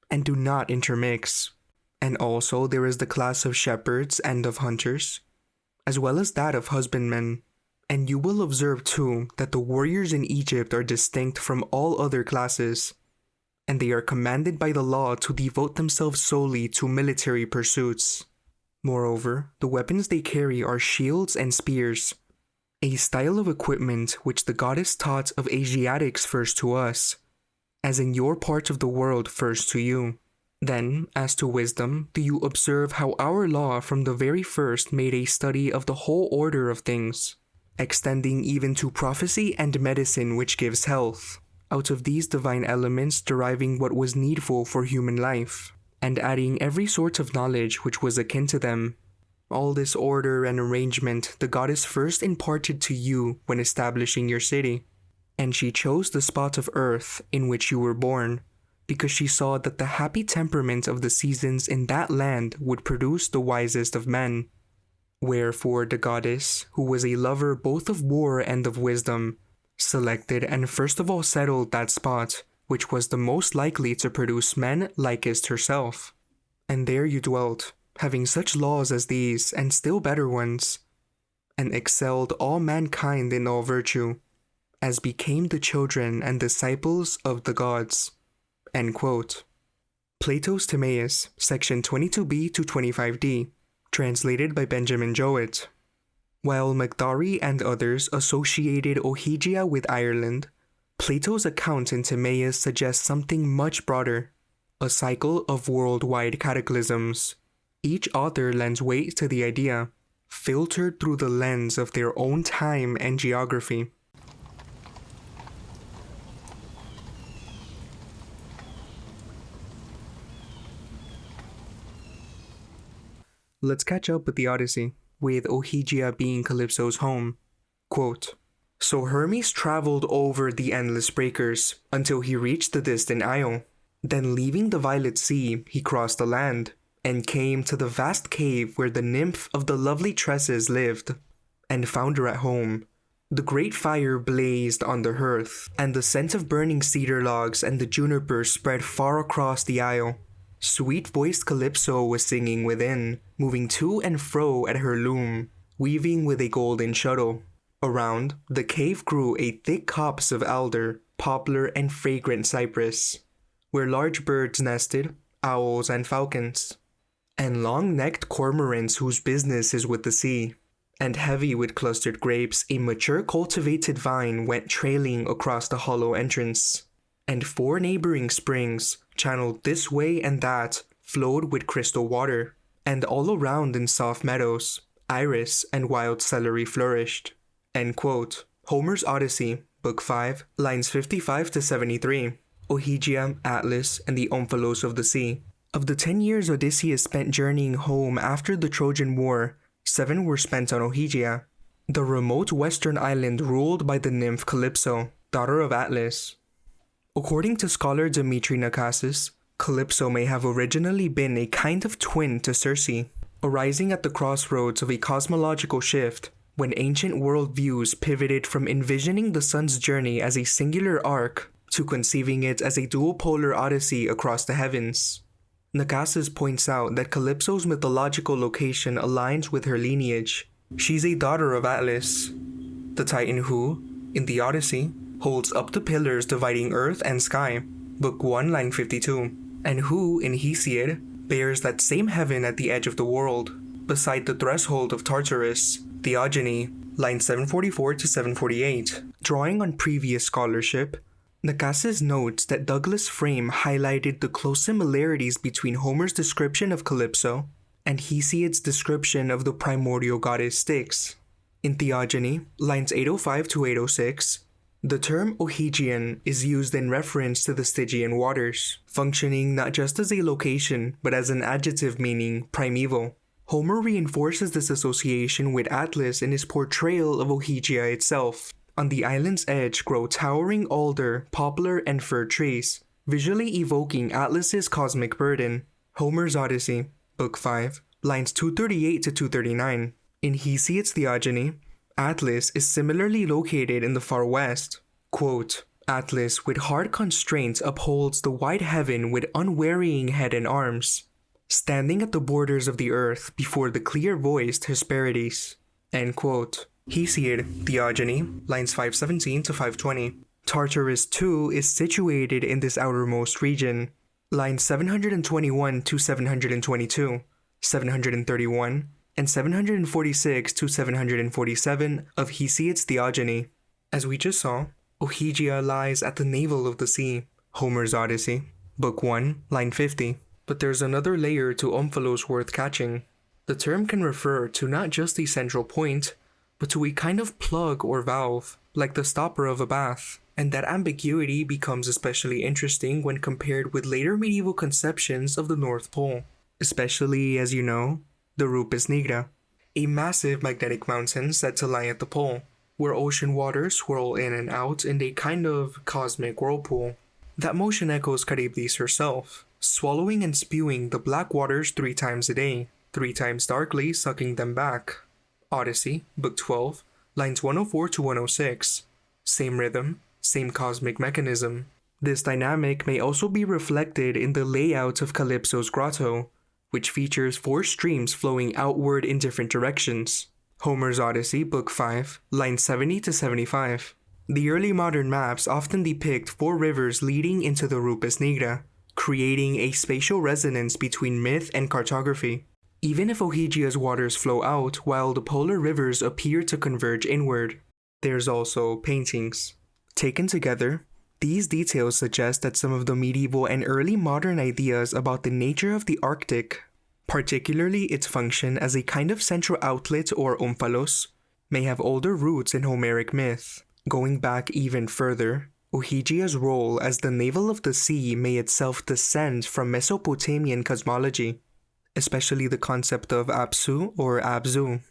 and do not intermix. And also there is the class of shepherds and of hunters, as well as that of husbandmen. And you will observe too that the warriors in Egypt are distinct from all other classes, and they are commanded by the law to devote themselves solely to military pursuits. Moreover, the weapons they carry are shields and spears, a style of equipment which the goddess taught of Asiatics first to us, as in your part of the world first to you. Then, as to wisdom, do you observe how our law from the very first made a study of the whole order of things, extending even to prophecy and medicine which gives health, out of these divine elements deriving what was needful for human life, and adding every sort of knowledge which was akin to them. All this order and arrangement the goddess first imparted to you when establishing your city, and she chose the spot of earth in which you were born, because she saw that the happy temperament of the seasons in that land would produce the wisest of men. Wherefore the goddess, who was a lover both of war and of wisdom, selected and first of all settled that spot, which was the most likely to produce men likest herself. And there you dwelt, having such laws as these, and still better ones, and excelled all mankind in all virtue, as became the children and disciples of the gods." End quote. Plato's Timaeus, section 22b to 25d, translated by Benjamin Jowett. While Magdari and others associated Ogygia with Ireland, Plato's account in Timaeus suggests something much broader, a cycle of worldwide cataclysms. Each author lends weight to the idea, filtered through the lens of their own time and geography. Let's catch up with the Odyssey, with Ogygia being Calypso's home. Quote, "So Hermes traveled over the endless breakers until he reached the distant isle. Then leaving the violet sea, he crossed the land, and came to the vast cave where the nymph of the lovely tresses lived, and found her at home. The great fire blazed on the hearth, and the scent of burning cedar logs and the junipers spread far across the isle. Sweet-voiced Calypso was singing within, moving to and fro at her loom, weaving with a golden shuttle. Around, the cave grew a thick copse of alder, poplar, and fragrant cypress, where large birds nested, owls and falcons, and long-necked cormorants whose business is with the sea. And heavy with clustered grapes, a mature cultivated vine went trailing across the hollow entrance. And 4 neighboring springs, channeled this way and that, flowed with crystal water, and all around in soft meadows, iris and wild celery flourished." End quote. Homer's Odyssey, Book 5, lines 55 to 73. Ogygia, Atlas, and the Omphalos of the Sea. Of the 10 years Odysseus spent journeying home after the Trojan War, 7 were spent on Ogygia, the remote western island ruled by the nymph Calypso, daughter of Atlas. According to scholar Dimitri Nakasis, Calypso may have originally been a kind of twin to Circe, arising at the crossroads of a cosmological shift, when ancient worldviews pivoted from envisioning the sun's journey as a singular arc to conceiving it as a dual-polar odyssey across the heavens. Nakasis points out that Calypso's mythological location aligns with her lineage. She's a daughter of Atlas, the titan who, in the Odyssey, holds up the pillars dividing earth and sky, Book 1, line 52, and who, in Hesiod, bears that same heaven at the edge of the world, beside the threshold of Tartarus, Theogony, line 744 to 748. Drawing on previous scholarship, Nakasis notes that Douglas Frame highlighted the close similarities between Homer's description of Calypso and Hesiod's description of the primordial goddess Styx. In Theogony, lines 805 to 806, the term Ogygian is used in reference to the Stygian waters, functioning not just as a location but as an adjective meaning primeval. Homer reinforces this association with Atlas in his portrayal of Ogygia itself. On the island's edge grow towering alder, poplar, and fir trees, visually evoking Atlas's cosmic burden. Homer's Odyssey, Book 5, lines 238 to 239. In Hesiod's Theogony, Atlas is similarly located in the far west, Quote, Atlas with hard constraints upholds the wide heaven with unwearying head and arms, standing at the borders of the earth before the clear-voiced Hesperides. End quote. Hesiod, Theogony, lines 517 to 520. Tartarus too is situated in this outermost region, lines 721 to 722, 731, and 746 to 747 of Hesiod's Theogony. As we just saw, Ogygia lies at the navel of the sea, Homer's Odyssey, Book 1, line 50. But there's another layer to Omphalos worth catching. The term can refer to not just a central point, but to a kind of plug or valve, like the stopper of a bath. And that ambiguity becomes especially interesting when compared with later medieval conceptions of the North Pole, especially, as you know, the Rupes Nigra, a massive magnetic mountain said to lie at the pole, where ocean waters swirl in and out in a kind of cosmic whirlpool. That motion echoes Charybdis herself, swallowing and spewing the black waters 3 times a day, 3 times darkly sucking them back. Odyssey, Book 12, lines 104 to 106. Same rhythm, same cosmic mechanism. This dynamic may also be reflected in the layout of Calypso's grotto, which features 4 streams flowing outward in different directions. Homer's Odyssey, Book 5, lines 70 to 75. The early modern maps often depict 4 rivers leading into the Rupes Nigra, creating a spatial resonance between myth and cartography. Even if Ogygia's waters flow out while the polar rivers appear to converge inward. There's also paintings. Taken together, these details suggest that some of the medieval and early modern ideas about the nature of the Arctic, particularly its function as a kind of central outlet or omphalos, may have older roots in Homeric myth. Going back even further, Ogygia's role as the navel of the sea may itself descend from Mesopotamian cosmology, especially the concept of Apsu or Abzu,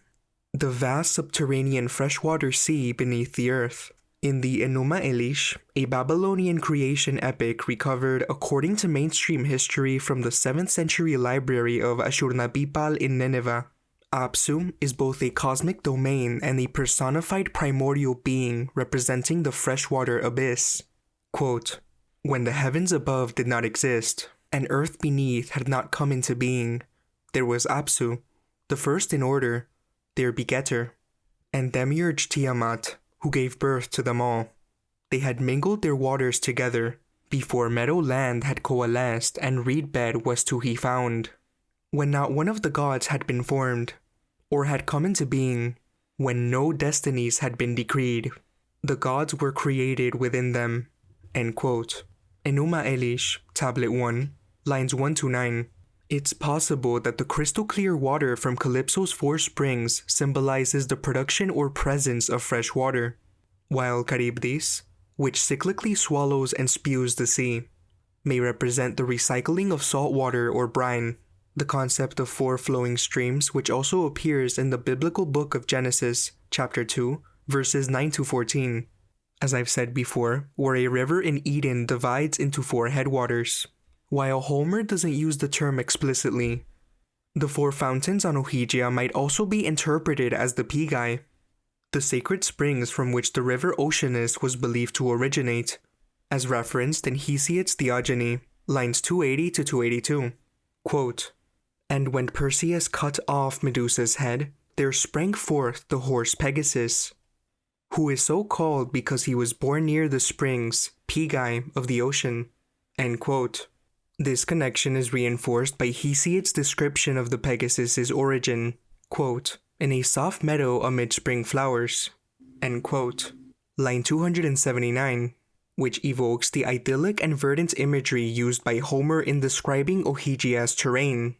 the vast subterranean freshwater sea beneath the earth. In the Enuma Elish, a Babylonian creation epic recovered according to mainstream history from the 7th century library of Ashurnabipal in Nineveh, Apsu is both a cosmic domain and a personified primordial being representing the freshwater abyss. Quote, When the heavens above did not exist, and earth beneath had not come into being, there was Apsu, the first in order, their begetter, and Demiurge Tiamat, who gave birth to them all. They had mingled their waters together, before meadow land had coalesced and reed bed was to be found. When not one of the gods had been formed, or had come into being, when no destinies had been decreed, the gods were created within them. End quote. Enuma Elish, Tablet 1, lines 1 to 9. It's possible that the crystal clear water from Calypso's 4 springs symbolizes the production or presence of fresh water, while Charybdis, which cyclically swallows and spews the sea, may represent the recycling of salt water or brine, the concept of 4 flowing streams which also appears in the biblical book of Genesis, chapter 2, verses 9 to 14. As I've said before, where a river in Eden divides into 4 headwaters. While Homer doesn't use the term explicitly, the 4 fountains on Ogygia might also be interpreted as the Pigae, the sacred springs from which the river Oceanus was believed to originate, as referenced in Hesiod's Theogony, lines 280 to 282. Quote, And when Perseus cut off Medusa's head, there sprang forth the horse Pegasus, who is so called because he was born near the springs, Pigae, of the ocean. End quote. This connection is reinforced by Hesiod's description of the Pegasus's origin, quote, in a soft meadow amid spring flowers, end quote. Line 279, which evokes the idyllic and verdant imagery used by Homer in describing Ogygia's terrain.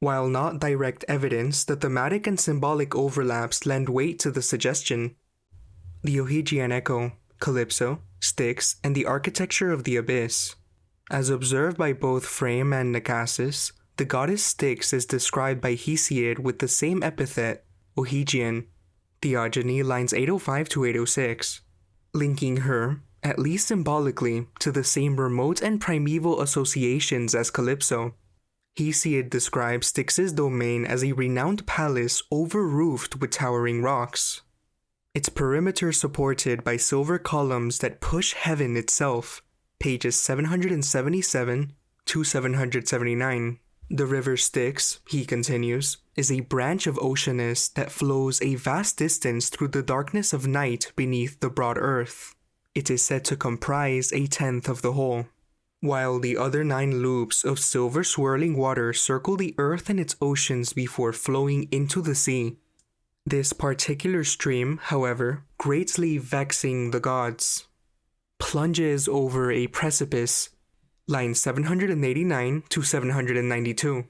While not direct evidence, the thematic and symbolic overlaps lend weight to the suggestion. The Ogygian echo, Calypso, Styx, and the architecture of the abyss. As observed by both Frame and Nicasis, the goddess Styx is described by Hesiod with the same epithet, Ogygian, Theogony lines 805 to 806, linking her, at least symbolically, to the same remote and primeval associations as Calypso. Hesiod describes Styx's domain as a renowned palace over-roofed with towering rocks. its perimeter supported by silver columns that push heaven itself, pages 777 to 779. The river Styx, he continues, is a branch of Oceanus that flows a vast distance through the darkness of night beneath the broad earth. It is said to comprise a tenth of the whole, while the other 9 loops of silver swirling water circle the earth and its oceans before flowing into the sea. This particular stream, however, greatly vexing the gods, plunges over a precipice, lines 789 to 792.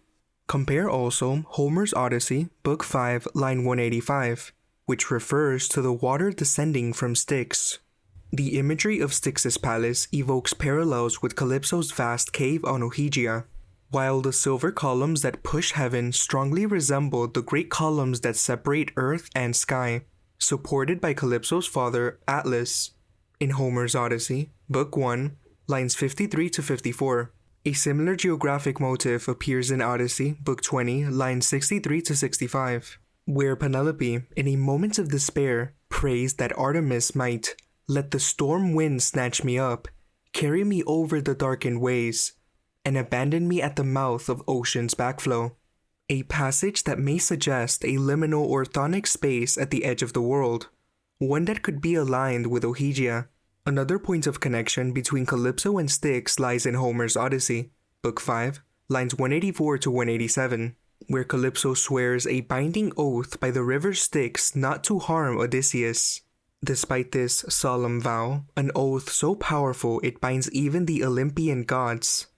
Compare also Homer's Odyssey, Book 5, line 185, which refers to the water descending from Styx. The imagery of Styx's palace evokes parallels with Calypso's vast cave on Ogygia, while the silver columns that push heaven strongly resemble the great columns that separate earth and sky, supported by Calypso's father, Atlas. In Homer's Odyssey, Book 1, lines 53 to 54. A similar geographic motif appears in Odyssey, Book 20, lines 63 to 65, where Penelope, in a moment of despair, prays that Artemis might let the storm wind snatch me up, carry me over the darkened ways, and abandon me at the mouth of ocean's backflow. A passage that may suggest a liminal or chthonic space at the edge of the world, one that could be aligned with Ogygia. Another point of connection between Calypso and Styx lies in Homer's Odyssey, Book 5, lines 184 to 187, where Calypso swears a binding oath by the river Styx not to harm Odysseus. Despite this solemn vow, an oath so powerful it binds even the Olympian gods.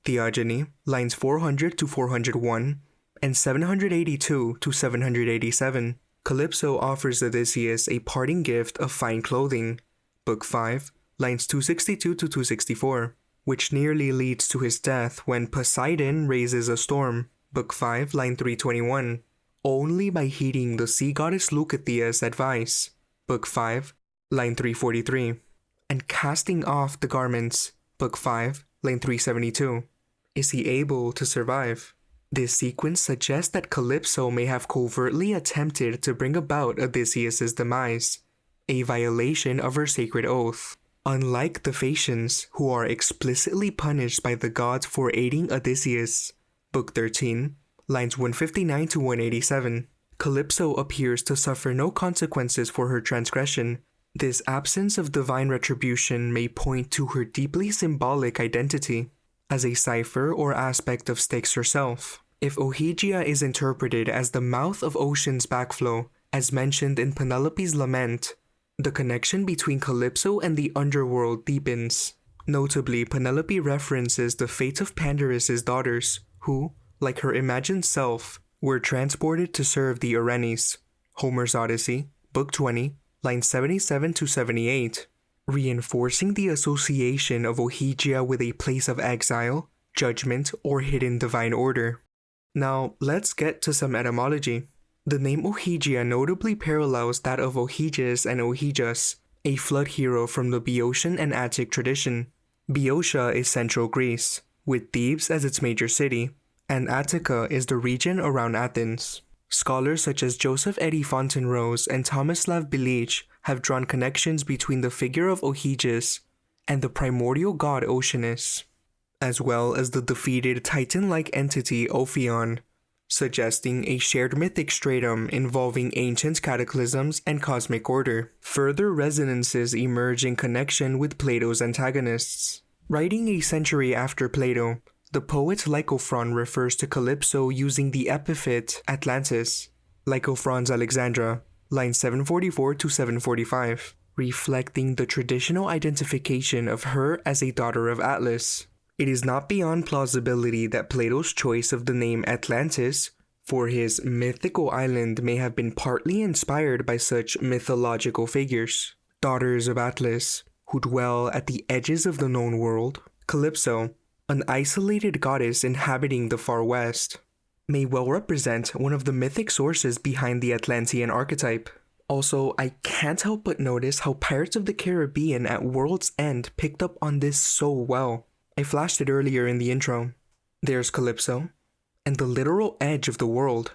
Theogony, lines 400 to 401, and 782 to 787. Calypso offers Odysseus a parting gift of fine clothing, Book 5, lines 262 to 264, which nearly leads to his death when Poseidon raises a storm, Book 5, line 321, only by heeding the sea goddess Leucothea's advice, Book 5, line 343, and casting off the garments, Book 5, line 372. Is he able to survive? This sequence suggests that Calypso may have covertly attempted to bring about Odysseus' demise, a violation of her sacred oath. Unlike the Phaeacians, who are explicitly punished by the gods for aiding Odysseus, Book 13, lines 159 to 187, Calypso appears to suffer no consequences for her transgression. This absence of divine retribution may point to her deeply symbolic identity as a cipher or aspect of Styx herself. If Ogygia is interpreted as the mouth of ocean's backflow, as mentioned in Penelope's lament, the connection between Calypso and the underworld deepens. Notably, Penelope references the fate of Pandarus' daughters, who, like her imagined self, were transported to serve the Erinyes. Homer's Odyssey, Book 20, lines 77 to 78, reinforcing the association of Ogygia with a place of exile, judgment, or hidden divine order. Now, let's get to some etymology. The name Ogygia notably parallels that of Ogyges and Ogygias, a flood hero from the Boeotian and Attic tradition. Boeotia is central Greece, with Thebes as its major city, and Attica is the region around Athens. Scholars such as Joseph Eddy Fontenrose and Tomislav Bilic have drawn connections between the figure of Ogyges and the primordial god Oceanus, as well as the defeated Titan-like entity Ophion, suggesting a shared mythic stratum involving ancient cataclysms and cosmic order. Further resonances emerge in connection with Plato's antagonists. Writing a century after Plato, the poet Lycophron refers to Calypso using the epithet Atlantis, Lycophron's Alexandra, lines 744 to 745, reflecting the traditional identification of her as a daughter of Atlas. It is not beyond plausibility that Plato's choice of the name Atlantis for his mythical island may have been partly inspired by such mythological figures. Daughters of Atlas, who dwell at the edges of the known world, Calypso, an isolated goddess inhabiting the far west, may well represent one of the mythic sources behind the Atlantean archetype. Also, I can't help but notice how Pirates of the Caribbean at World's End picked up on this so well. I flashed it earlier in the intro. There's Calypso, and the literal edge of the world,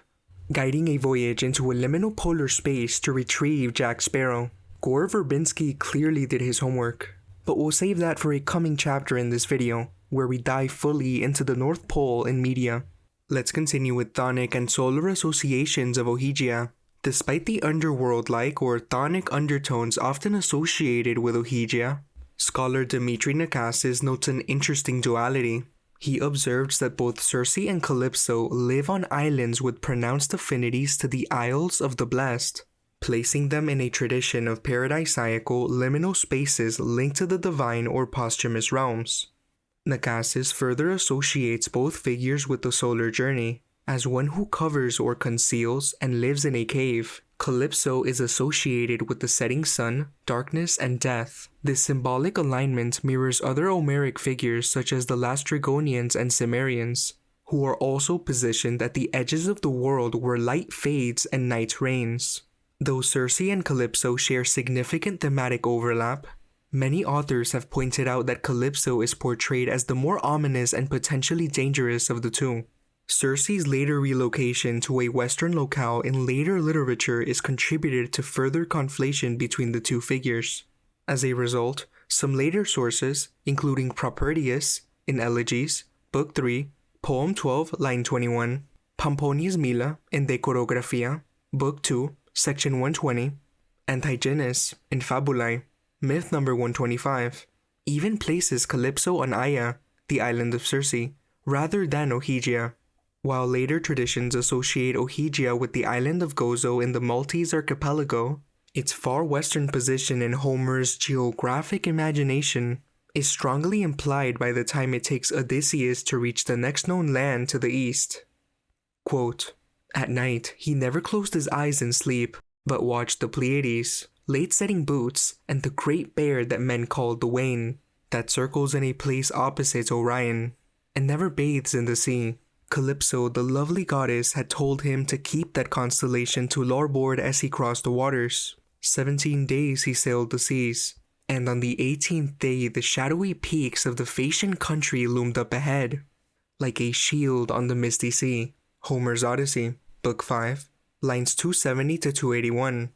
guiding a voyage into a liminal polar space to retrieve Jack Sparrow. Gore Verbinski clearly did his homework, but we'll save that for a coming chapter in this video, where we dive fully into the North Pole in media. Let's continue with chthonic and solar associations of Ogygia. Despite the underworld-like or chthonic undertones often associated with Ogygia, scholar Dmitry Nakasis notes an interesting duality. He observes that both Circe and Calypso live on islands with pronounced affinities to the Isles of the Blessed, placing them in a tradition of paradisiacal liminal spaces linked to the divine or posthumous realms. Nakasis further associates both figures with the solar journey, as one who covers or conceals and lives in a cave. Calypso is associated with the setting sun, darkness, and death. This symbolic alignment mirrors other Homeric figures such as the Lastrygonians and Cimmerians, who are also positioned at the edges of the world where light fades and night reigns. Though Circe and Calypso share significant thematic overlap, many authors have pointed out that Calypso is portrayed as the more ominous and potentially dangerous of the two. Circe's later relocation to a Western locale in later literature is contributed to further conflation between the two figures. As a result, some later sources, including Propertius in Elegies, Book 3, Poem 12, line 21, Pomponius Mela in Decorographia, Book 2, Section 120, and Hyginus in Fabulae, Myth number 125, even places Calypso on Aia, the island of Circe, rather than Ogygia. While later traditions associate Ogygia with the island of Gozo in the Maltese archipelago, its far western position in Homer's geographic imagination is strongly implied by the time it takes Odysseus to reach the next known land to the east. Quote, "At night, he never closed his eyes in sleep, but watched the Pleiades, late-setting boots, and the great bear that men called the Wain, that circles in a place opposite Orion, and never bathes in the sea. Calypso, the lovely goddess, had told him to keep that constellation to larboard as he crossed the waters. 17 days he sailed the seas, and on the 18th day the shadowy peaks of the Phaeacian country loomed up ahead, like a shield on the misty sea." Homer's Odyssey, Book 5, lines 270 to 281.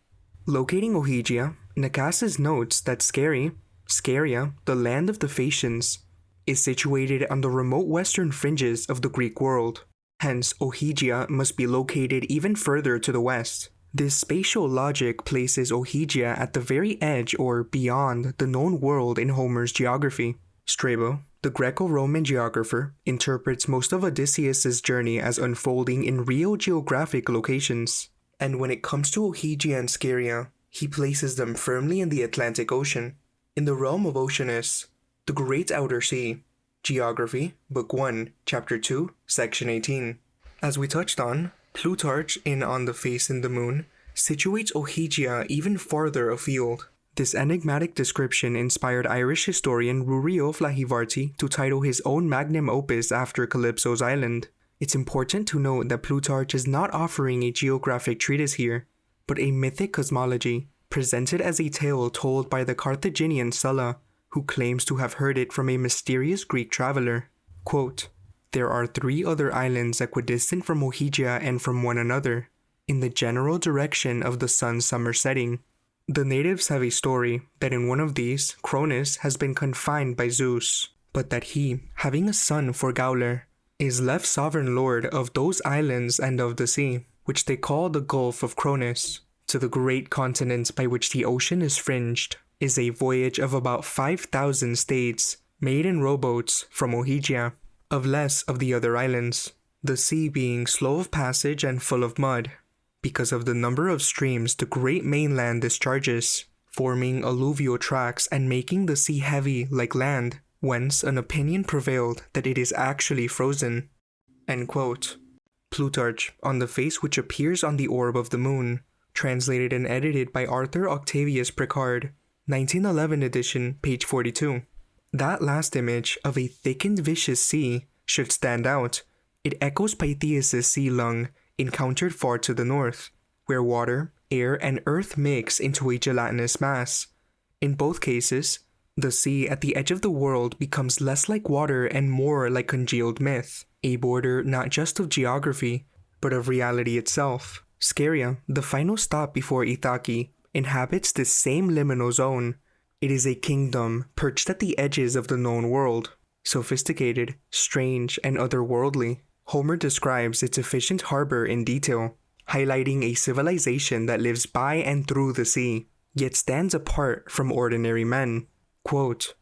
Locating Ogygia, Nakasis notes that Scheria, the land of the Phaeacians, is situated on the remote western fringes of the Greek world. Hence, Ogygia must be located even further to the west. This spatial logic places Ogygia at the very edge or beyond the known world in Homer's geography. Strabo, the Greco-Roman geographer, interprets most of Odysseus' journey as unfolding in real geographic locations. And when it comes to Ogygia and Scheria, he places them firmly in the Atlantic Ocean, in the realm of Oceanus, the Great Outer Sea. Geography, Book 1, Chapter 2, Section 18. As we touched on, Plutarch in On the Face in the Moon situates Ogygia even farther afield. This enigmatic description inspired Irish historian Rurio Flahivarti to title his own magnum opus after Calypso's island. It's important to note that Plutarch is not offering a geographic treatise here, but a mythic cosmology, presented as a tale told by the Carthaginian Sulla, who claims to have heard it from a mysterious Greek traveler. Quote, "There are 3 other islands equidistant from Ogygia and from one another, in the general direction of the sun's summer setting. The natives have a story that in one of these, Cronus has been confined by Zeus, but that he, having a son for Gauler, is left sovereign lord of those islands and of the sea, which they call the Gulf of Cronus. To the great continent by which the ocean is fringed is a voyage of about 5,000 stades, made in rowboats from Ogygia, of less of the other islands, the sea being slow of passage and full of mud, because of the number of streams the great mainland discharges, forming alluvial tracts and making the sea heavy like land, whence an opinion prevailed that it is actually frozen." End quote. Plutarch, On the Face which appears on the orb of the moon, translated and edited by Arthur Octavius Picard, 1911 edition, page 42. That last image of a thickened vicious sea should stand out. It echoes Pythias' sea lung, encountered far to the north, where water, air, and earth mix into a gelatinous mass. In both cases, the sea at the edge of the world becomes less like water and more like congealed myth, a border not just of geography, but of reality itself. Scheria, the final stop before Ithaki, inhabits this same liminal zone. It is a kingdom perched at the edges of the known world, sophisticated, strange, and otherworldly. Homer describes its efficient harbor in detail, highlighting a civilization that lives by and through the sea, yet stands apart from ordinary men. Quote,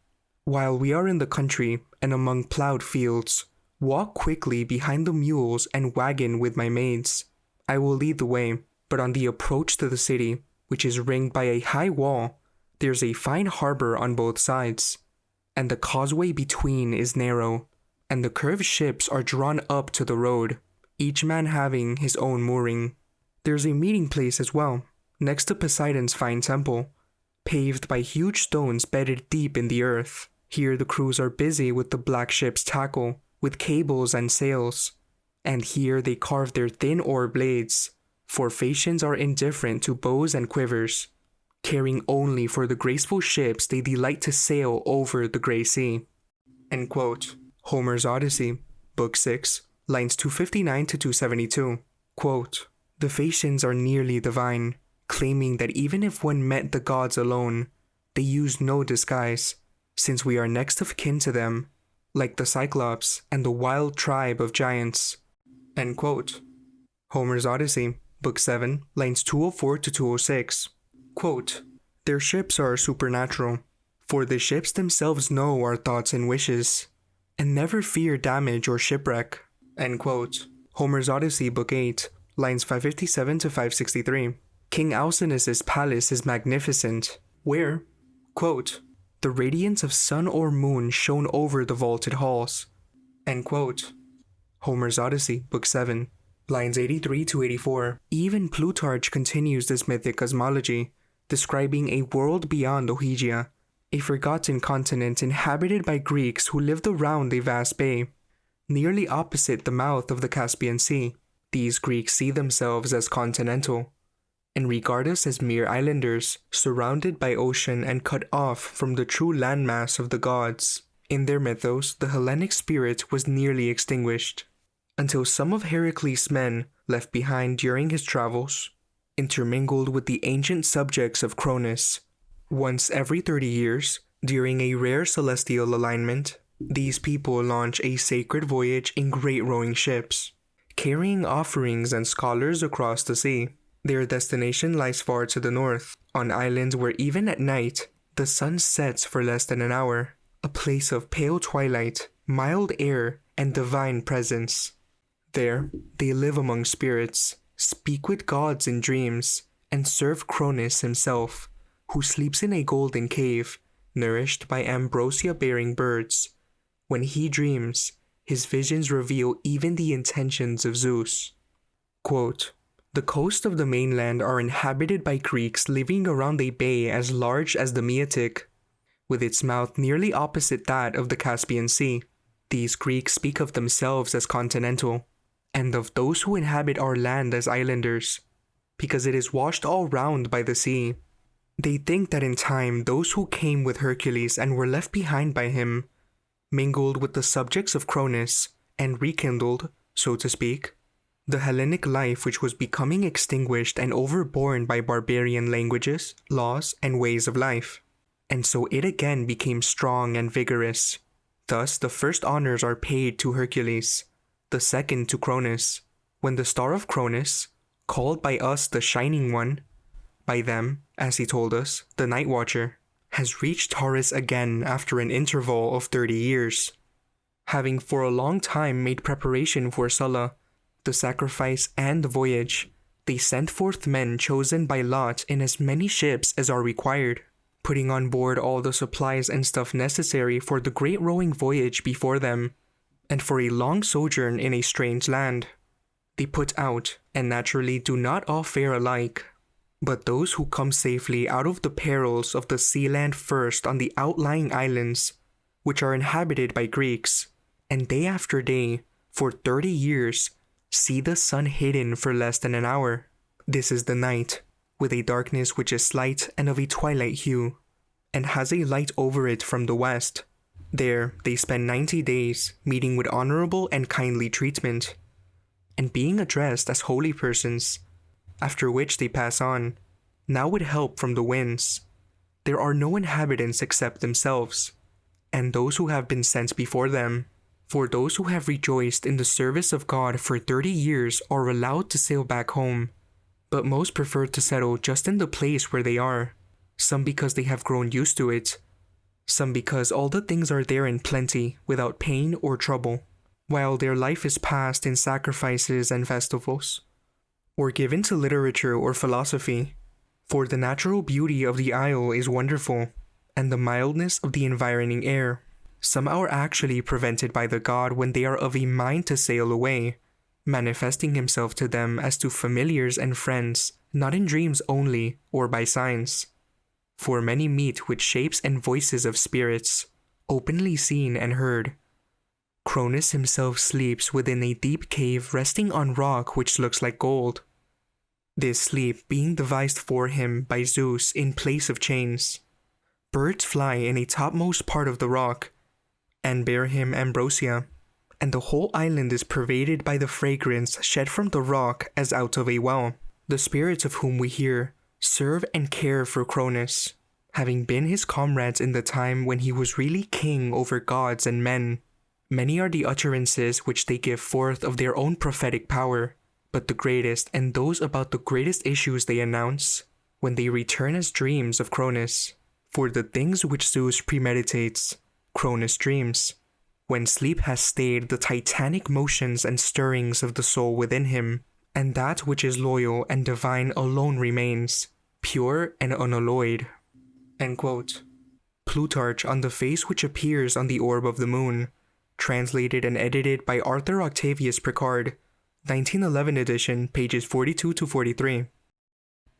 "While we are in the country and among plowed fields, walk quickly behind the mules and wagon with my maids. I will lead the way, but on the approach to the city, which is ringed by a high wall, there's a fine harbor on both sides, and the causeway between is narrow, and the curved ships are drawn up to the road, each man having his own mooring. There's a meeting place as well, next to Poseidon's fine temple, paved by huge stones bedded deep in the earth. Here the crews are busy with the black ship's tackle, with cables and sails, and here they carve their thin oar blades, for Phaeacians are indifferent to bows and quivers, caring only for the graceful ships they delight to sail over the grey sea." End quote. Homer's Odyssey, Book 6, lines 259 to 272. Quote, "The Phaeacians are nearly divine, claiming that even if one met the gods alone, they use no disguise, since we are next of kin to them, like the Cyclops and the wild tribe of giants." End quote. Homer's Odyssey, Book 7, lines 204 to 206. Quote, "Their ships are supernatural, for the ships themselves know our thoughts and wishes, and never fear damage or shipwreck." End quote. Homer's Odyssey, Book 8, lines 557 to 563. "King Alcinous's palace is magnificent, where," quote, "the radiance of sun or moon shone over the vaulted halls." End quote. Homer's Odyssey, Book 7, lines 83 to 84. Even Plutarch continues this mythic cosmology, describing a world beyond Ogygia, a forgotten continent inhabited by Greeks who lived around a vast bay, nearly opposite the mouth of the Caspian Sea. These Greeks see themselves as continental, and regard us as mere islanders, surrounded by ocean and cut off from the true landmass of the gods. In their mythos, the Hellenic spirit was nearly extinguished, until some of Heracles' men left behind during his travels intermingled with the ancient subjects of Cronus. Once every 30 years, during a rare celestial alignment, these people launch a sacred voyage in great rowing ships, carrying offerings and scholars across the sea. Their destination lies far to the north, on islands where even at night, the sun sets for less than an hour, a place of pale twilight, mild air, and divine presence. There, they live among spirits, speak with gods in dreams, and serve Cronus himself, who sleeps in a golden cave, nourished by ambrosia-bearing birds. When he dreams, his visions reveal even the intentions of Zeus. Quote, "The coasts of the mainland are inhabited by Greeks living around a bay as large as the Meatic, with its mouth nearly opposite that of the Caspian Sea. These Greeks speak of themselves as continental, and of those who inhabit our land as islanders, because it is washed all round by the sea. They think that in time those who came with Hercules and were left behind by him mingled with the subjects of Cronus and rekindled, so to speak, the Hellenic life which was becoming extinguished and overborne by barbarian languages, laws, and ways of life. And so it again became strong and vigorous. Thus the first honors are paid to Hercules, the second to Cronus, when the star of Cronus, called by us the Shining One, by them, as he told us, the Night Watcher, has reached Taurus again after an interval of 30 years. Having for a long time made preparation for Sulla, the sacrifice, and the voyage, they sent forth men chosen by lot in as many ships as are required, putting on board all the supplies and stuff necessary for the great rowing voyage before them, and for a long sojourn in a strange land. They put out, and naturally do not all fare alike, but those who come safely out of the perils of the sea land first on the outlying islands, which are inhabited by Greeks, and day after day, for 30 years, see the sun hidden for less than an hour. This is the night, with a darkness which is slight and of a twilight hue, and has a light over it from the west. There they spend 90 days, meeting with honorable and kindly treatment. and being addressed as holy persons, after which they pass on, now with help from the winds. There are no inhabitants except themselves, and those who have been sent before them. For those who have rejoiced in the service of God for 30 years are allowed to sail back home, but most prefer to settle just in the place where they are, some because they have grown used to it, some because all the things are there in plenty without pain or trouble, while their life is passed in sacrifices and festivals, or given to literature or philosophy. For the natural beauty of the isle is wonderful, and the mildness of the environing air. Some are actually prevented by the god when they are of a mind to sail away, manifesting himself to them as to familiars and friends, not in dreams only or by signs. For many meet with shapes and voices of spirits, openly seen and heard. Cronus himself sleeps within a deep cave resting on rock which looks like gold. This sleep being devised for him by Zeus in place of chains. Birds fly in a topmost part of the rock, and bear him ambrosia, and the whole island is pervaded by the fragrance shed from the rock as out of a well. The spirits of whom we hear serve and care for Cronus, having been his comrades in the time when he was really king over gods and men. Many are the utterances which they give forth of their own prophetic power, but the greatest and those about the greatest issues they announce, when they return as dreams of Cronus. For the things which Zeus premeditates, Cronus dreams, when sleep has stayed the titanic motions and stirrings of the soul within him, and that which is loyal and divine alone remains, pure and unalloyed. End quote. Plutarch on the face which appears on the orb of the moon, translated and edited by Arthur Octavius Picard, 1911 edition, pages 42 to 43.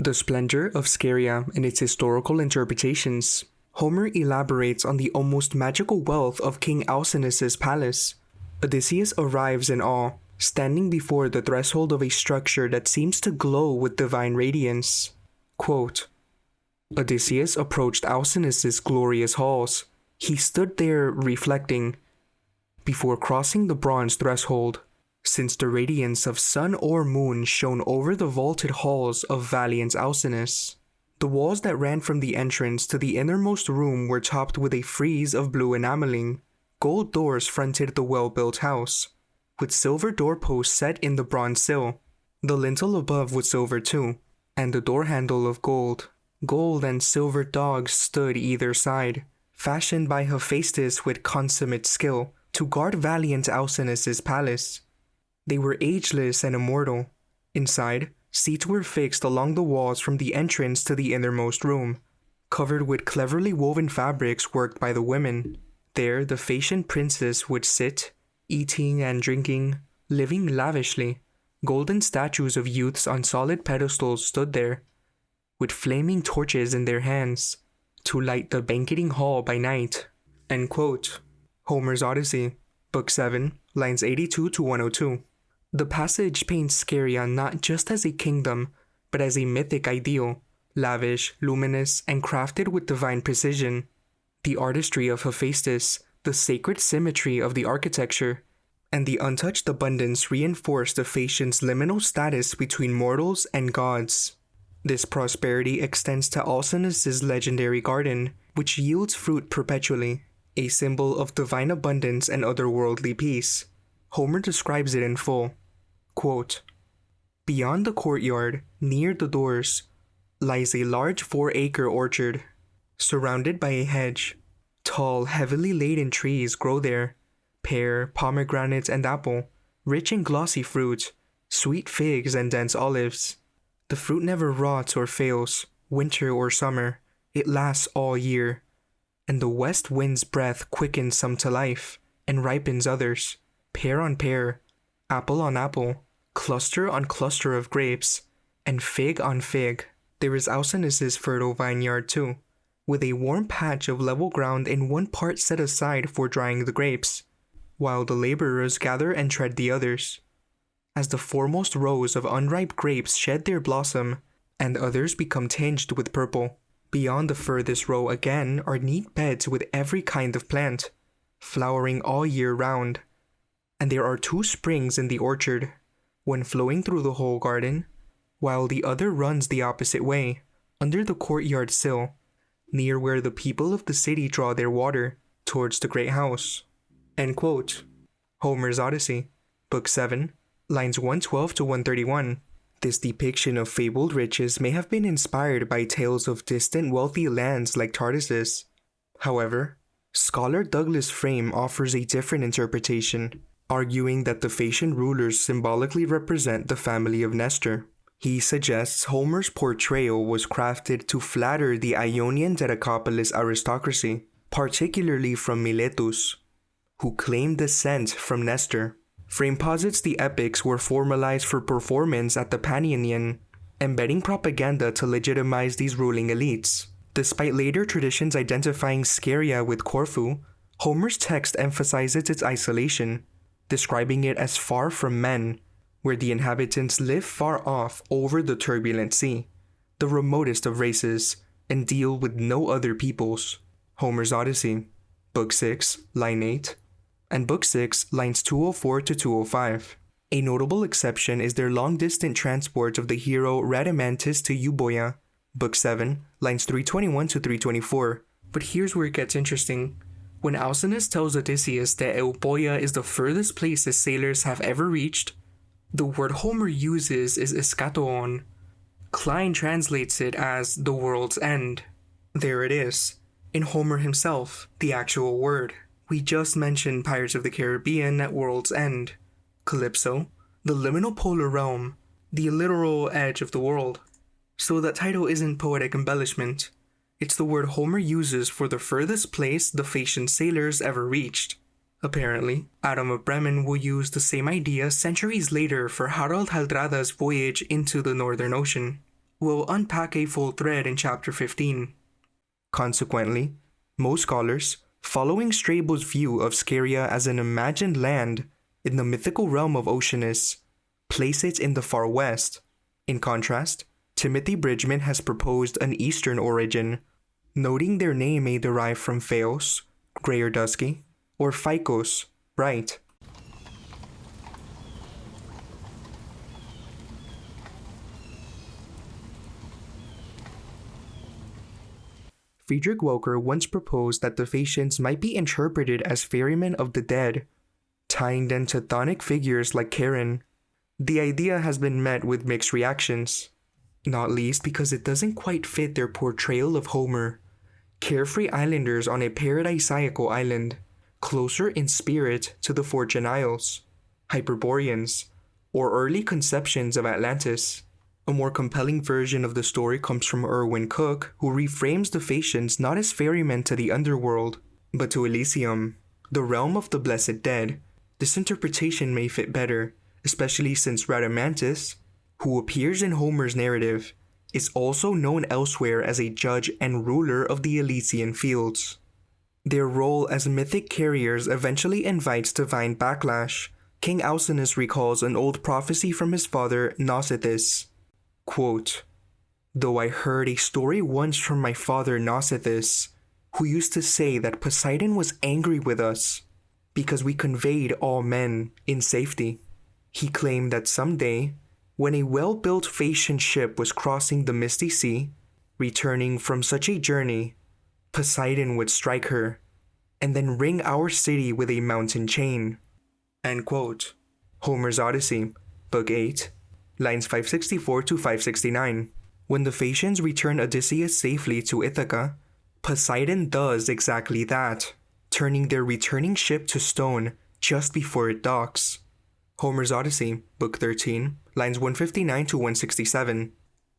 The splendor of Scheria and its historical interpretations. Homer elaborates on the almost magical wealth of King Alcinous's palace. Odysseus arrives in awe, standing before the threshold of a structure that seems to glow with divine radiance. Quote, Odysseus approached Alcinous's glorious halls. He stood there reflecting, before crossing the bronze threshold, since the radiance of sun or moon shone over the vaulted halls of valiant Alcinous. The walls that ran from the entrance to the innermost room were topped with a frieze of blue enameling. Gold doors fronted the well-built house, with silver doorposts set in the bronze sill. The lintel above was silver too, and the door handle of gold. Gold and silver dogs stood either side, fashioned by Hephaestus with consummate skill, to guard valiant Alcinous's palace. They were ageless and immortal. Inside, seats were fixed along the walls from the entrance to the innermost room, covered with cleverly woven fabrics worked by the women. There the Phaeacian princes would sit, eating and drinking, living lavishly. Golden statues of youths on solid pedestals stood there, with flaming torches in their hands, to light the banqueting hall by night. End quote. Homer's Odyssey, Book 7, lines 82 to 102. The passage paints Scheria not just as a kingdom, but as a mythic ideal, lavish, luminous, and crafted with divine precision. The artistry of Hephaestus, the sacred symmetry of the architecture, and the untouched abundance reinforce the Phaeacians' liminal status between mortals and gods. This prosperity extends to Alcinous's legendary garden, which yields fruit perpetually, a symbol of divine abundance and otherworldly peace. Homer describes it in full. Quote, Beyond the courtyard, near the doors, lies a large 4-acre orchard, surrounded by a hedge. Tall, heavily laden trees grow there, pear, pomegranate, and apple, rich in glossy fruit, sweet figs and dense olives. The fruit never rots or fails, winter or summer, it lasts all year, and the west wind's breath quickens some to life, and ripens others, pear on pear, apple on apple, cluster on cluster of grapes, and fig on fig. There is Alcinous's fertile vineyard too, with a warm patch of level ground in one part set aside for drying the grapes, while the laborers gather and tread the others. As the foremost rows of unripe grapes shed their blossom, and others become tinged with purple, beyond the furthest row again are neat beds with every kind of plant, flowering all year round. And there are 2 springs in the orchard, one flowing through the whole garden, while the other runs the opposite way, under the courtyard sill, near where the people of the city draw their water, towards the great house." End quote. Homer's Odyssey, Book 7, lines 112 to 131. This depiction of fabled riches may have been inspired by tales of distant wealthy lands like Tartessus. However, scholar Douglas Frame offers a different interpretation, arguing that the Phaeacian rulers symbolically represent the family of Nestor. He suggests Homer's portrayal was crafted to flatter the Ionian Decapolis aristocracy, particularly from Miletus, who claimed descent from Nestor. Frame posits the epics were formalized for performance at the Panionion, embedding propaganda to legitimize these ruling elites. Despite later traditions identifying Scheria with Corfu, Homer's text emphasizes its isolation, describing it as far from men, where the inhabitants live far off over the turbulent sea, the remotest of races, and deal with no other peoples. Homer's Odyssey, Book 6, line 8, and Book 6, lines 204 to 205. A notable exception is their long-distance transport of the hero Rhadamanthus to Euboea, Book 7, lines 321 to 324. But here's where it gets interesting. When Alcinous tells Odysseus that Euboea is the furthest place his sailors have ever reached, the word Homer uses is eschaton. Klein translates it as the world's end. There it is, in Homer himself, the actual word. We just mentioned Pirates of the Caribbean at world's end. Calypso, the liminal polar realm, the literal edge of the world. So that title isn't poetic embellishment. It's the word Homer uses for the furthest place the Phaeacian sailors ever reached. Apparently, Adam of Bremen will use the same idea centuries later for Harald Hardrada's voyage into the Northern Ocean. We'll unpack a full thread in chapter 15. Consequently, most scholars, following Strabo's view of Scheria as an imagined land in the mythical realm of Oceanus, place it in the far west. In contrast, Timothy Bridgman has proposed an eastern origin, noting their name may derive from Phaeos, gray or dusky, or Phaikos, bright. Friedrich Welker once proposed that the Phaeacians might be interpreted as ferrymen of the dead, tying them to chthonic figures like Charon. The idea has been met with mixed reactions, not least because it doesn't quite fit their portrayal of Homer, carefree islanders on a paradisiacal island, closer in spirit to the Fortune Isles, Hyperboreans, or early conceptions of Atlantis. A more compelling version of the story comes from Erwin Cook, who reframes the Phaeacians not as ferrymen to the underworld, but to Elysium, the realm of the blessed dead. This interpretation may fit better, especially since Rhadamanthus, who appears in Homer's narrative, is also known elsewhere as a judge and ruler of the Elysian fields. Their role as mythic carriers eventually invites divine backlash. King Alcinous recalls an old prophecy from his father Nausithous. Quote, "Though I heard a story once from my father Nausithous, who used to say that Poseidon was angry with us because we conveyed all men in safety. He claimed that someday, when a well-built Phaeacian ship was crossing the misty sea, returning from such a journey, Poseidon would strike her, and then ring our city with a mountain chain." End quote. Homer's Odyssey, Book 8, lines 564 to 569. When the Phaeacians return Odysseus safely to Ithaca, Poseidon does exactly that, turning their returning ship to stone just before it docks. Homer's Odyssey, Book 13, lines 159 to 167.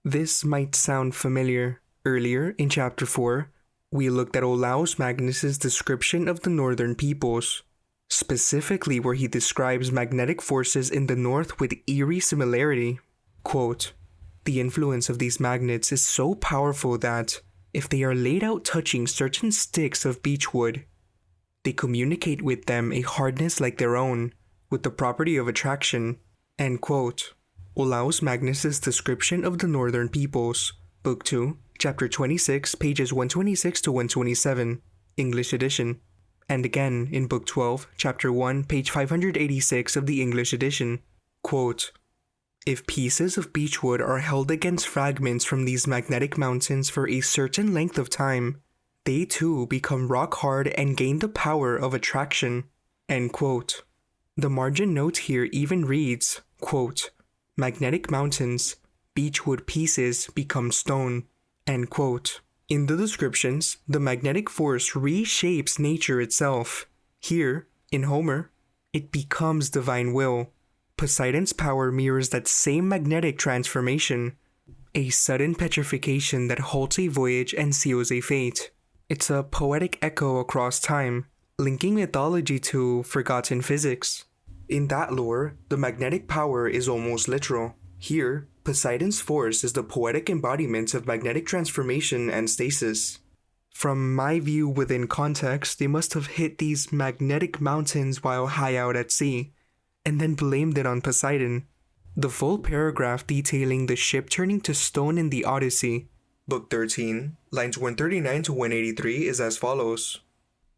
This might sound familiar. Earlier, in Chapter 4, we looked at Olaus Magnus's description of the northern peoples, specifically where he describes magnetic forces in the north with eerie similarity. Quote, "The influence of these magnets is so powerful that, if they are laid out touching certain sticks of beechwood, they communicate with them a hardness like their own, with the property of attraction." End quote. Olaus Magnus's description of the northern peoples, Book 2, Chapter 26, pages 126 to 127, English edition. And again in Book 12, Chapter 1, page 586 of the English edition. Quote, If pieces of beechwood are held against fragments from these magnetic mountains for a certain length of time, they too become rock hard and gain the power of attraction. End quote. The margin note here even reads, quote, magnetic mountains, beechwood pieces become stone. End quote. In the descriptions, the magnetic force reshapes nature itself. Here, in Homer, it becomes divine will. Poseidon's power mirrors that same magnetic transformation, a sudden petrification that halts a voyage and seals a fate. It's a poetic echo across time, linking mythology to forgotten physics. In that lore, the magnetic power is almost literal. Here, Poseidon's force is the poetic embodiment of magnetic transformation and stasis. From my view within context, they must have hit these magnetic mountains while high out at sea, and then blamed it on Poseidon. The full paragraph detailing the ship turning to stone in the Odyssey, Book 13, lines 139 to 183 is as follows.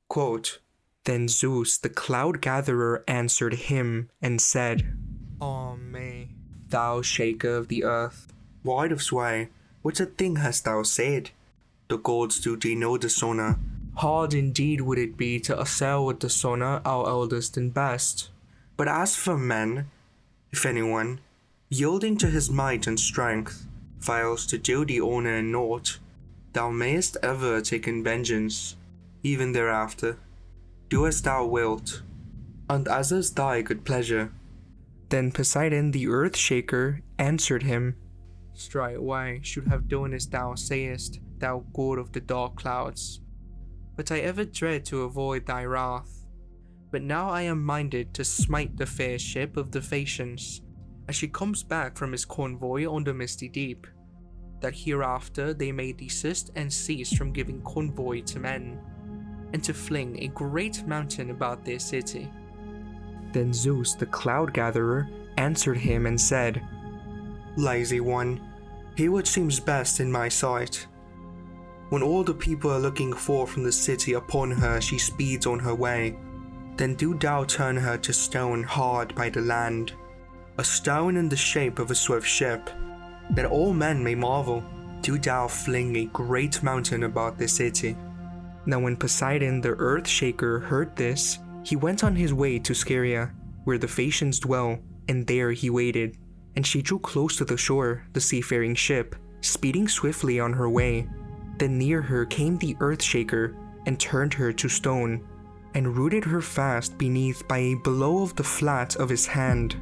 Quote, then Zeus, the cloud gatherer, answered him and said, Amen, thou shaker of the earth, wide of sway, which a thing hast thou said? The gods do thee no dishonour. Hard indeed would it be to assail with dishonour our eldest and best. But as for men, if anyone, yielding to his might and strength, fails to do thee honour and naught, thou mayest ever take in vengeance, even thereafter. Do as thou wilt, and as is thy good pleasure. Then Poseidon the earth shaker answered him, straightway should have done as thou sayest, thou god of the dark clouds. But I ever dread to avoid thy wrath. But now I am minded to smite the fair ship of the Phaeacians, as she comes back from his convoy on the misty deep, that hereafter they may desist and cease from giving convoy to men, and to fling a great mountain about their city. Then Zeus the cloud gatherer answered him and said, lazy one, hear what seems best in my sight. When all the people are looking forth from the city upon her, she speeds on her way. Then do thou turn her to stone hard by the land, a stone in the shape of a swift ship, that all men may marvel. Do thou fling a great mountain about the city. Now when Poseidon the earth shaker heard this, he went on his way to Scheria, where the Phaeacians dwell, and there he waited. And she drew close to the shore, the seafaring ship, speeding swiftly on her way. Then near her came the earth shaker, and turned her to stone, and rooted her fast beneath by a blow of the flat of his hand.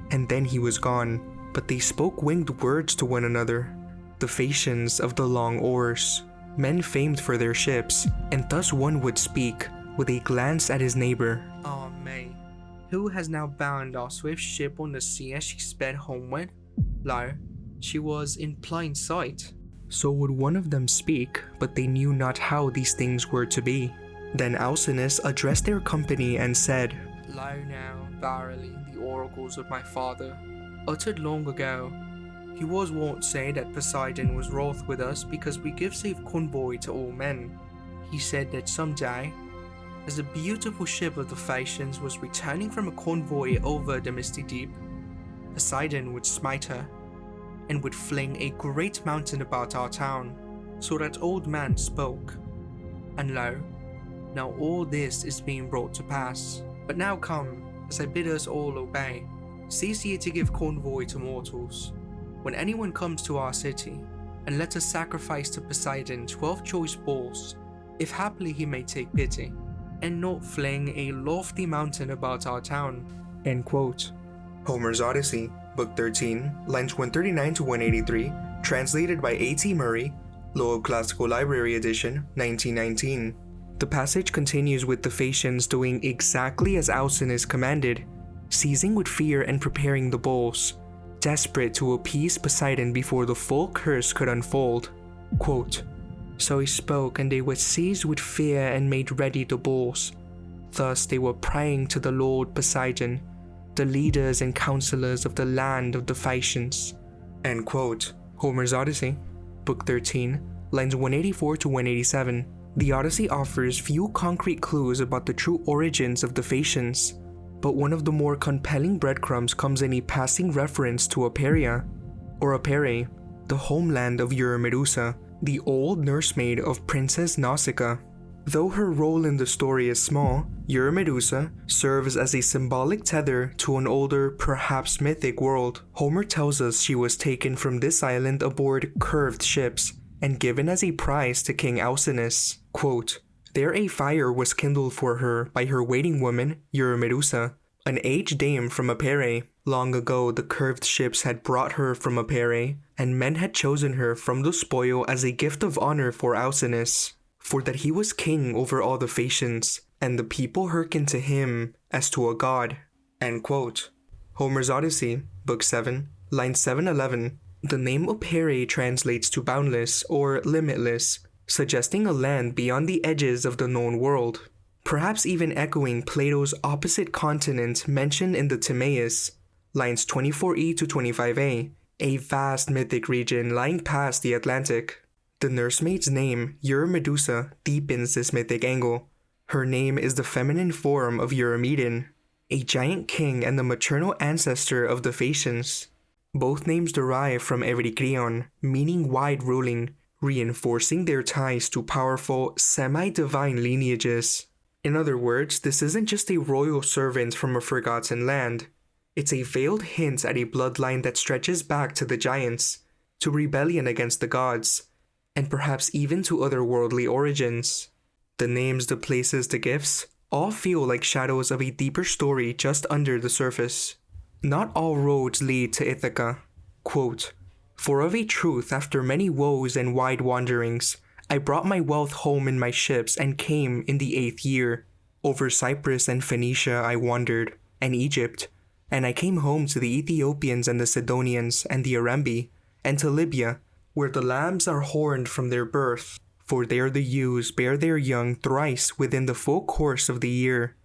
And then he was gone, but they spoke winged words to one another, the Phaeacians of the long oars, men famed for their ships, and thus one would speak, with a glance at his neighbor. May, who has now bound our swift ship on the sea as she sped homeward? Lo, she was in plain sight. So would one of them speak, but they knew not how these things were to be. Then Alcinous addressed their company and said, Lo now, verily, the oracles of my father, uttered long ago. He was wont to say that Poseidon was wroth with us because we give safe convoy to all men. He said that some day, as the beautiful ship of the Phaeacians was returning from a convoy over the misty deep, Poseidon would smite her, and would fling a great mountain about our town, so that old man spoke. And lo, now all this is being brought to pass. But now come, as I bid us all obey, cease ye to give convoy to mortals. When anyone comes to our city, and let us sacrifice to Poseidon 12 choice bulls, if haply he may take pity, and not fling a lofty mountain about our town. End quote. Homer's Odyssey, Book 13, lines 139 to 183, translated by A.T. Murray, Lowell Classical Library Edition, 1919. The passage continues with the Phaeacians doing exactly as Alcinous commanded, seizing with fear and preparing the bulls, desperate to appease Poseidon before the full curse could unfold. Quote, so he spoke, and they were seized with fear and made ready the bulls. Thus they were praying to the Lord Poseidon, the leaders and counselors of the land of the Phaeacians. End quote. Homer's Odyssey, Book 13, lines 184 to 187. The Odyssey offers few concrete clues about the true origins of the Phaeacians. But one of the more compelling breadcrumbs comes in a passing reference to Aperia, or Apere, the homeland of Eurymedusa, the old nursemaid of Princess Nausicaa. Though her role in the story is small, Eurymedusa serves as a symbolic tether to an older, perhaps mythic world. Homer tells us she was taken from this island aboard curved ships and given as a prize to King Alcinous. Quote, "There a fire was kindled for her by her waiting woman, Eurymedusa, an aged dame from Apere. Long ago the curved ships had brought her from Apere, and men had chosen her from the spoil as a gift of honor for Alcinous, for that he was king over all the Phaeacians, and the people hearkened to him as to a god." End quote. Homer's Odyssey, Book 7, line 711. The name Apere translates to boundless or limitless, suggesting a land beyond the edges of the known world, perhaps even echoing Plato's opposite continent mentioned in the Timaeus, lines 24e to 25a, a vast mythic region lying past the Atlantic. The nursemaid's name, Eurymedusa, deepens this mythic angle. Her name is the feminine form of Eurymedon, a giant king and the maternal ancestor of the Phaeacians. Both names derive from Evrykrion, meaning wide ruling, reinforcing their ties to powerful, semi-divine lineages. In other words, this isn't just a royal servant from a forgotten land. It's a veiled hint at a bloodline that stretches back to the giants, to rebellion against the gods, and perhaps even to otherworldly origins. The names, the places, the gifts, all feel like shadows of a deeper story just under the surface. Not all roads lead to Ithaca. Quote, "For of a truth, after many woes and wide wanderings, I brought my wealth home in my ships and came in the 8th year. Over Cyprus and Phoenicia I wandered, and Egypt, and I came home to the Ethiopians and the Sidonians and the Arembi, and to Libya, where the lambs are horned from their birth, for there the ewes bear their young thrice within the full course of the year.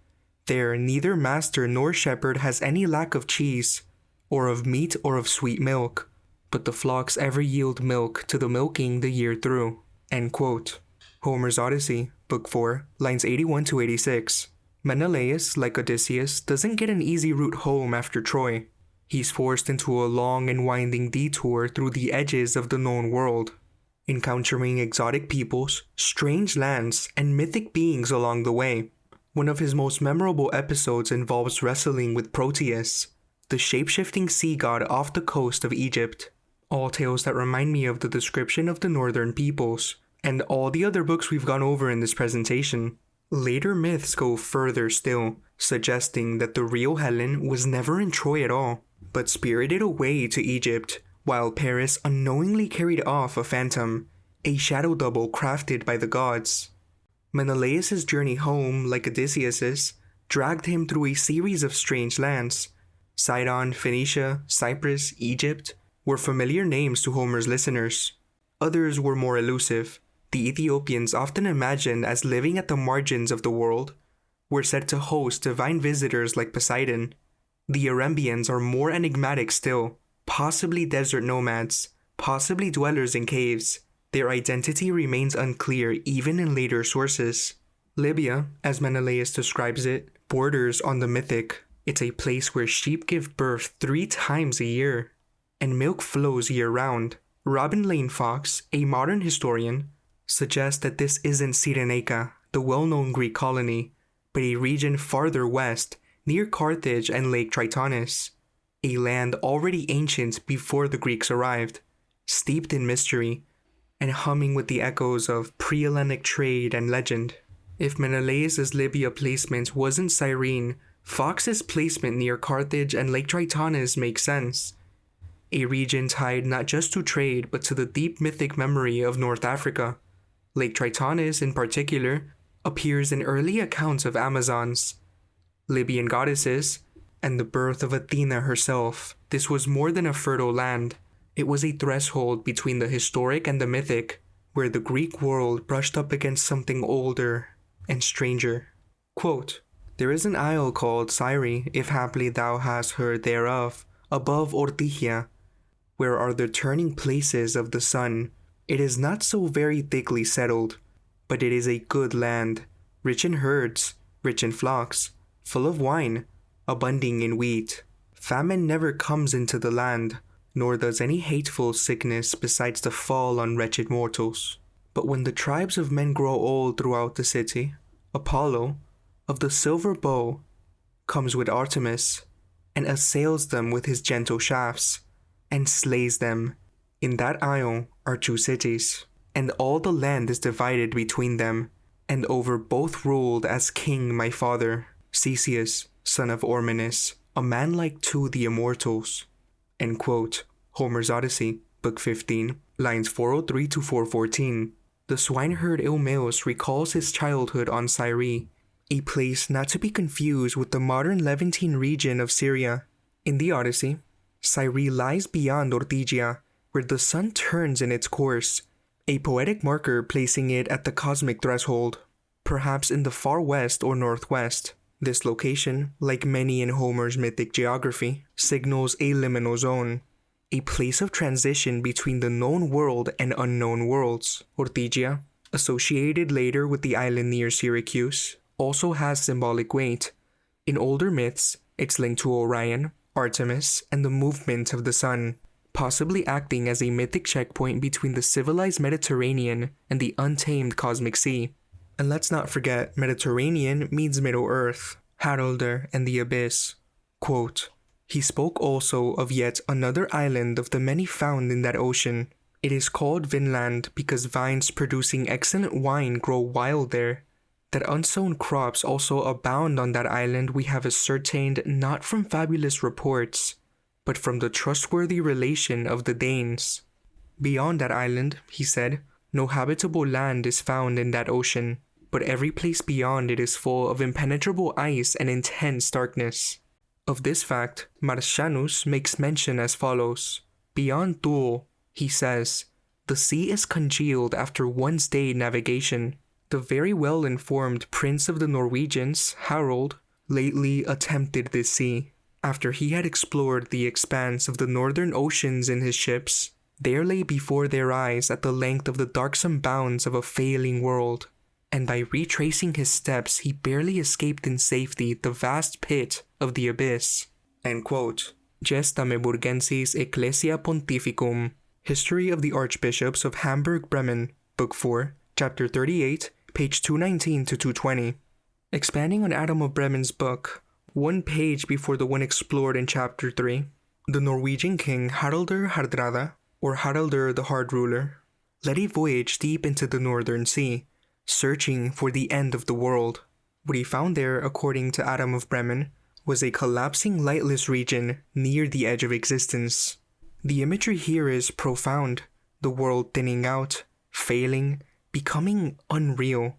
There neither master nor shepherd has any lack of cheese, or of meat or of sweet milk, but the flocks ever yield milk to the milking the year through." End quote. Homer's Odyssey, Book 4, lines 81 to 86. Menelaus, like Odysseus, doesn't get an easy route home after Troy. He's forced into a long and winding detour through the edges of the known world, encountering exotic peoples, strange lands, and mythic beings along the way. One of his most memorable episodes involves wrestling with Proteus, the shape-shifting sea god off the coast of Egypt. All tales that remind me of the description of the northern peoples, and all the other books we've gone over in this presentation. Later myths go further still, suggesting that the real Helen was never in Troy at all, but spirited away to Egypt, while Paris unknowingly carried off a phantom, a shadow double crafted by the gods. Menelaus' journey home, like Odysseus's, dragged him through a series of strange lands. Sidon, Phoenicia, Cyprus, Egypt were familiar names to Homer's listeners. Others were more elusive. The Ethiopians, often imagined as living at the margins of the world, were said to host divine visitors like Poseidon. The Arembians are more enigmatic still, possibly desert nomads, possibly dwellers in caves. Their identity remains unclear even in later sources. Libya, as Menelaus describes it, borders on the mythic. It's a place where sheep give birth 3 times a year, and milk flows year-round. Robin Lane Fox, a modern historian, suggests that this isn't Cyrenaica, the well-known Greek colony, but a region farther west, near Carthage and Lake Tritonis, a land already ancient before the Greeks arrived, steeped in mystery, and humming with the echoes of pre-Hellenic trade and legend. If Menelaus' Libya placement wasn't Cyrene, Fox's placement near Carthage and Lake Tritonis makes sense. A region tied not just to trade but to the deep mythic memory of North Africa. Lake Tritonis, in particular, appears in early accounts of Amazons, Libyan goddesses, and the birth of Athena herself. This was more than a fertile land. It was a threshold between the historic and the mythic, where the Greek world brushed up against something older and stranger. Quote, "There is an isle called Syre, if haply thou hast heard thereof, above Ortygia, where are the turning places of the sun. It is not so very thickly settled, but it is a good land, rich in herds, rich in flocks, full of wine, abounding in wheat. Famine never comes into the land, nor does any hateful sickness besides to fall on wretched mortals. But when the tribes of men grow old throughout the city, Apollo, of the silver bow, comes with Artemis, and assails them with his gentle shafts, and slays them. In that isle are 2 cities, and all the land is divided between them, and over both ruled as king my father, Theseus, son of Ormenus, a man like to the immortals. End quote. Homer's Odyssey, Book 15, lines 403 to 414. The swineherd Eumaeus recalls his childhood on Syre, a place not to be confused with the modern Levantine region of Syria. In the Odyssey, Syre lies beyond Ortygia, where the sun turns in its course, a poetic marker placing it at the cosmic threshold, perhaps in the far west or northwest. This location, like many in Homer's mythic geography, signals a liminal zone, a place of transition between the known world and unknown worlds. Ortygia, associated later with the island near Syracuse, also has symbolic weight. In older myths, it's linked to Orion, Artemis, and the movement of the sun, possibly acting as a mythic checkpoint between the civilized Mediterranean and the untamed cosmic sea. And let's not forget, Mediterranean means Middle Earth, Haraldr and the Abyss. Quote, he spoke also of yet another island of the many found in that ocean. It is called Vinland because vines producing excellent wine grow wild there. That unsown crops also abound on that island we have ascertained not from fabulous reports, but from the trustworthy relation of the Danes. Beyond that island, he said, no habitable land is found in that ocean, but every place beyond it is full of impenetrable ice and intense darkness. Of this fact, Marcianus makes mention as follows. Beyond Thule, he says, the sea is congealed after 1 day's navigation. The very well-informed prince of the Norwegians, Harold, lately attempted this sea. After he had explored the expanse of the northern oceans in his ships, there lay before their eyes at the length of the darksome bounds of a failing world, and by retracing his steps he barely escaped in safety the vast pit of the abyss. End quote. Gesta Meburgensis Ecclesia Pontificum, History of the Archbishops of Hamburg-Bremen, Book 4, Chapter 38, page 219 to 220. Expanding on Adam of Bremen's book, 1 page before the one explored in Chapter 3, the Norwegian king Haraldr Hardrada, or Haraldr the Hard Ruler, led a voyage deep into the northern sea, searching for the end of the world. What he found there, according to Adam of Bremen, was a collapsing lightless region near the edge of existence. The imagery here is profound, the world thinning out, failing, becoming unreal.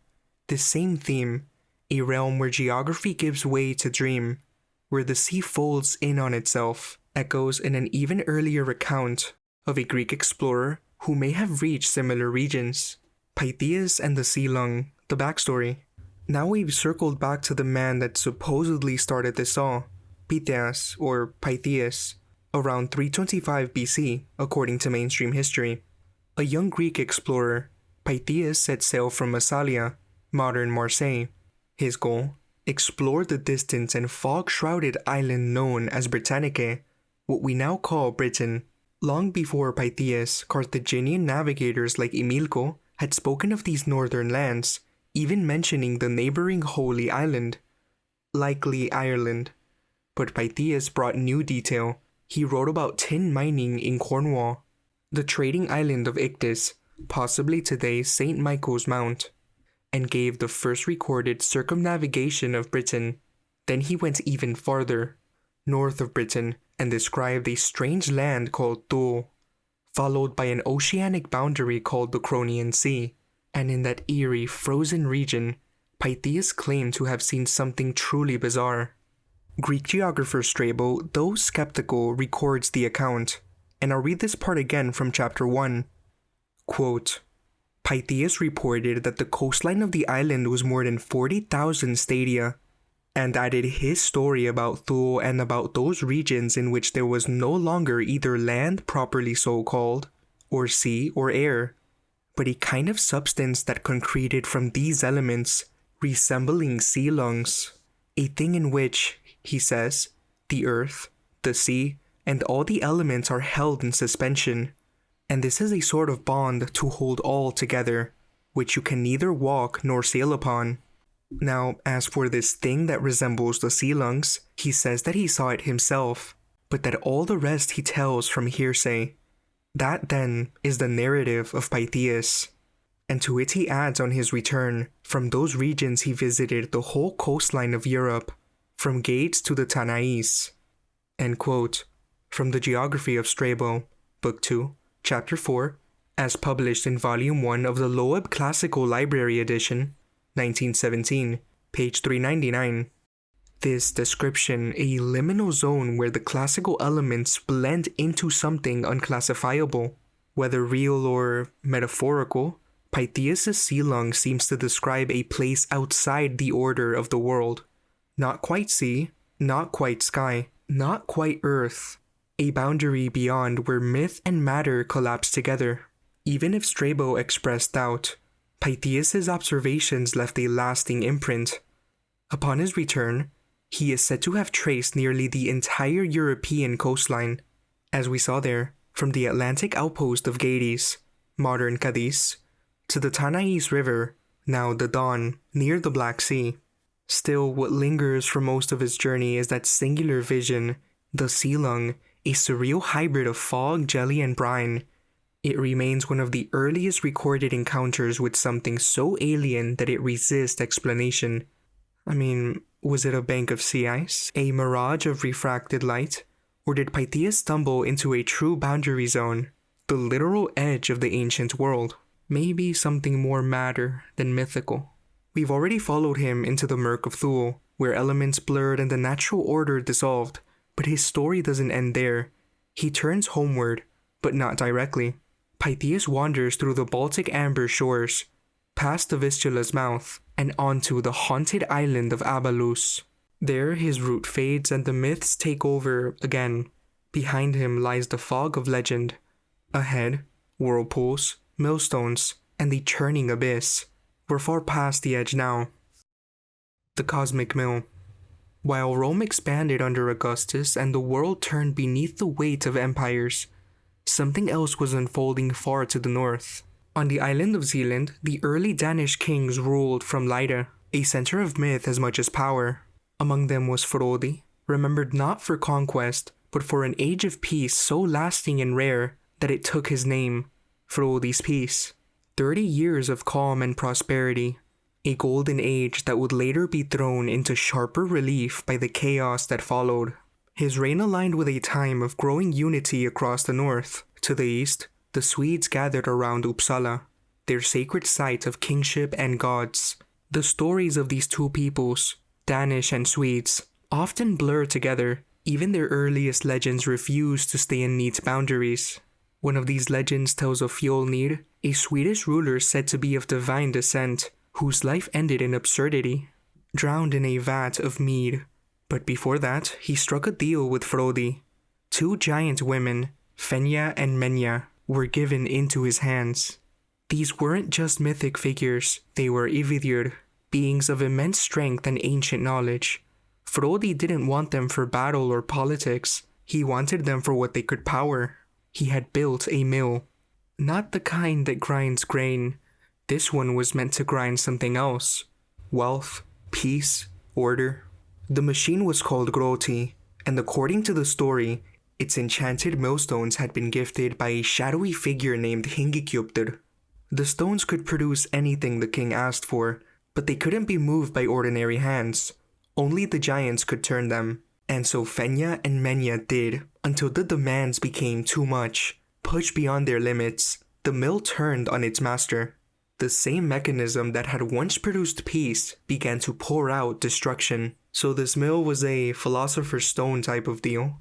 This same theme, a realm where geography gives way to dream, where the sea folds in on itself, echoes in an even earlier account of a Greek explorer who may have reached similar regions. Pythias and the Sea Lung, the backstory. Now we've circled back to the man that supposedly started this all, Pytheas or Pythias, around 325 BC, according to mainstream history. A young Greek explorer, Pythias set sail from Massalia, modern Marseille. His goal? Explore the distant and fog-shrouded island known as Britannicae, what we now call Britain. Long before Pythias, Carthaginian navigators like Emilco had spoken of these northern lands, even mentioning the neighboring Holy Island, likely Ireland. But Pythias brought new detail. He wrote about tin mining in Cornwall, the trading island of Ichthys, possibly today's St. Michael's Mount, and gave the first recorded circumnavigation of Britain. Then he went even farther, north of Britain, and described a strange land called Thule, followed by an oceanic boundary called the Cronian Sea, and in that eerie, frozen region, Pythias claimed to have seen something truly bizarre. Greek geographer Strabo, though skeptical, records the account, and I'll read this part again from chapter 1. Quote, Pythias reported that the coastline of the island was more than 40,000 stadia, and added his story about Thule and about those regions in which there was no longer either land properly so called, or sea or air, but a kind of substance that concreted from these elements, resembling sea lungs, a thing in which he says, the earth, the sea, and all the elements are held in suspension, and this is a sort of bond to hold all together, which you can neither walk nor sail upon. Now, as for this thing that resembles the sea lungs, he says that he saw it himself, but that all the rest he tells from hearsay. That, then, is the narrative of Pythias. And to it he adds on his return, from those regions he visited the whole coastline of Europe, from Gates to the Tanais. End quote. From the Geography of Strabo, Book 2, Chapter 4, as published in Volume 1 of the Loeb Classical Library Edition, 1917, page 399. This description, a liminal zone where the classical elements blend into something unclassifiable, whether real or metaphorical, Pythias' sea lung seems to describe a place outside the order of the world. Not quite sea, not quite sky, not quite earth, a boundary beyond where myth and matter collapse together. Even if Strabo expressed doubt, Pythias' observations left a lasting imprint. Upon his return, he is said to have traced nearly the entire European coastline, as we saw there, from the Atlantic outpost of Gades, modern Cadiz, to the Tanais River, now the Don, near the Black Sea. Still, what lingers for most of his journey is that singular vision, the sea lung, a surreal hybrid of fog, jelly, and brine. It remains one of the earliest recorded encounters with something so alien that it resists explanation. I mean, was it a bank of sea ice, a mirage of refracted light, or did Pythias stumble into a true boundary zone, the literal edge of the ancient world? Maybe something more matter than mythical. We've already followed him into the murk of Thule, where elements blurred and the natural order dissolved, but his story doesn't end there. He turns homeward, but not directly. Pythias wanders through the Baltic amber shores, past the Vistula's mouth, and onto the haunted island of Abalus. There his route fades and the myths take over again. Behind him lies the fog of legend. Ahead, whirlpools, millstones, and the churning abyss. We're far past the edge now. The Cosmic Mill. While Rome expanded under Augustus and the world turned beneath the weight of empires, something else was unfolding far to the north. On the island of Zealand, the early Danish kings ruled from Leyda, a center of myth as much as power. Among them was Frodi, remembered not for conquest, but for an age of peace so lasting and rare that it took his name, Frodi's Peace. 30 years of calm and prosperity, a golden age that would later be thrown into sharper relief by the chaos that followed. His reign aligned with a time of growing unity across the north. To the east, the Swedes gathered around Uppsala, their sacred site of kingship and gods. The stories of these two peoples, Danish and Swedes, often blur together. Even their earliest legends refuse to stay in neat boundaries. One of these legends tells of Fjolnir, a Swedish ruler said to be of divine descent, whose life ended in absurdity, drowned in a vat of mead. But before that, he struck a deal with Frodi. 2 giant women, Fenja and Menja, were given into his hands. These weren't just mythic figures, they were Ividir, beings of immense strength and ancient knowledge. Frodi didn't want them for battle or politics, he wanted them for what they could power. He had built a mill. Not the kind that grinds grain. This one was meant to grind something else. Wealth, peace, order. The machine was called Groti, and according to the story, its enchanted millstones had been gifted by a shadowy figure named Hingikjupter. The stones could produce anything the king asked for, but they couldn't be moved by ordinary hands. Only the giants could turn them. And so Fenja and Menja did, until the demands became too much. Pushed beyond their limits, the mill turned on its master. The same mechanism that had once produced peace began to pour out destruction. So this mill was a philosopher's stone type of deal.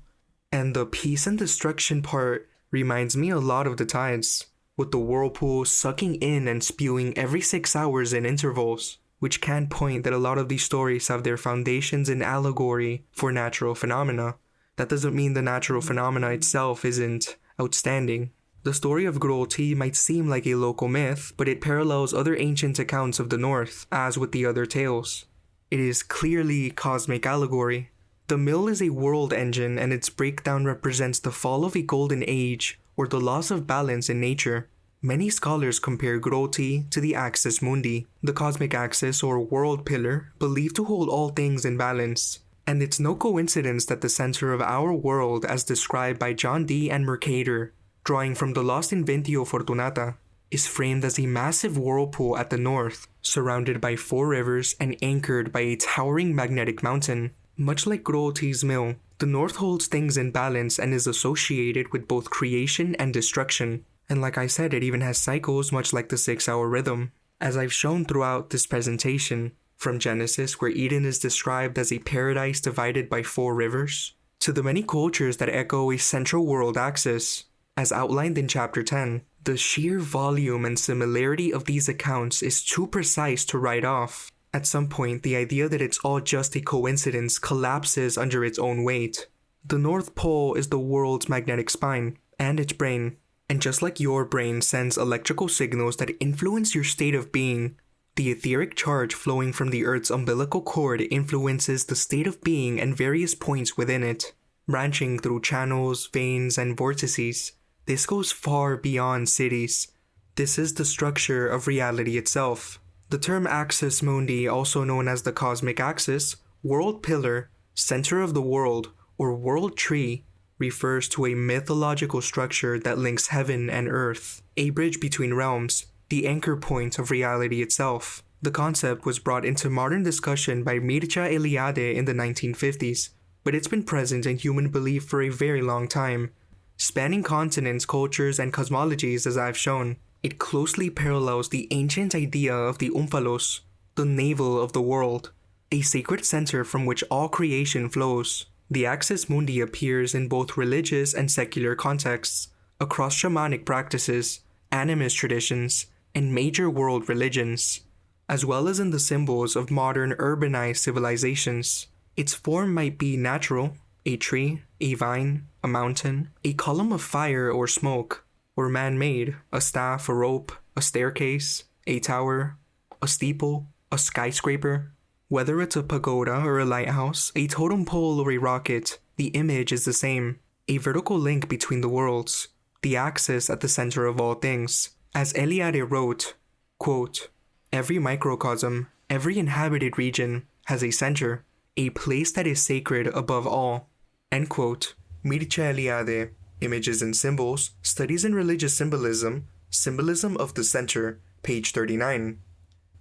And the peace and destruction part reminds me a lot of the tides, with the whirlpool sucking in and spewing every 6 hours in intervals, which can point that a lot of these stories have their foundations in allegory for natural phenomena. That doesn't mean the natural phenomena itself isn't outstanding. The story of Groti might seem like a local myth, but it parallels other ancient accounts of the north, as with the other tales. It is clearly cosmic allegory. The mill is a world engine, and its breakdown represents the fall of a golden age or the loss of balance in nature. Many scholars compare Groti to the Axis Mundi, the cosmic axis or world pillar believed to hold all things in balance. And it's no coincidence that the center of our world, as described by John Dee and Mercator, drawing from the Lost Inventio Fortunata, is framed as a massive whirlpool at the north, surrounded by 4 rivers and anchored by a towering magnetic mountain. Much like Groti's mill, the north holds things in balance and is associated with both creation and destruction. And like I said, it even has cycles much like the 6-hour rhythm. As I've shown throughout this presentation, from Genesis, where Eden is described as a paradise divided by 4 rivers, to the many cultures that echo a central world axis, as outlined in Chapter 10, the sheer volume and similarity of these accounts is too precise to write off. At some point, the idea that it's all just a coincidence collapses under its own weight. The North Pole is the world's magnetic spine, and its brain. And just like your brain sends electrical signals that influence your state of being, the etheric charge flowing from the Earth's umbilical cord influences the state of being and various points within it, branching through channels, veins, and vortices. This goes far beyond cities. This is the structure of reality itself. The term Axis Mundi, also known as the cosmic axis, world pillar, center of the world, or world tree, refers to a mythological structure that links heaven and earth, a bridge between realms, the anchor point of reality itself. The concept was brought into modern discussion by Mircea Eliade in the 1950s, but it's been present in human belief for a very long time. Spanning continents, cultures, and cosmologies, as I've shown, it closely parallels the ancient idea of the Omphalos, the navel of the world, a sacred center from which all creation flows. The Axis Mundi appears in both religious and secular contexts, across shamanic practices, animist traditions, and major world religions, as well as in the symbols of modern urbanized civilizations. Its form might be natural, a tree, a vine, a mountain, a column of fire or smoke, or man-made, a staff, a rope, a staircase, a tower, a steeple, a skyscraper. Whether it's a pagoda or a lighthouse, a totem pole or a rocket, the image is the same, a vertical link between the worlds, the axis at the center of all things. As Eliade wrote, quote, "Every microcosm, every inhabited region, has a center, a place that is sacred above all." End quote. Mircea Eliade, Images and Symbols, Studies in Religious Symbolism, Symbolism of the Center, page 39.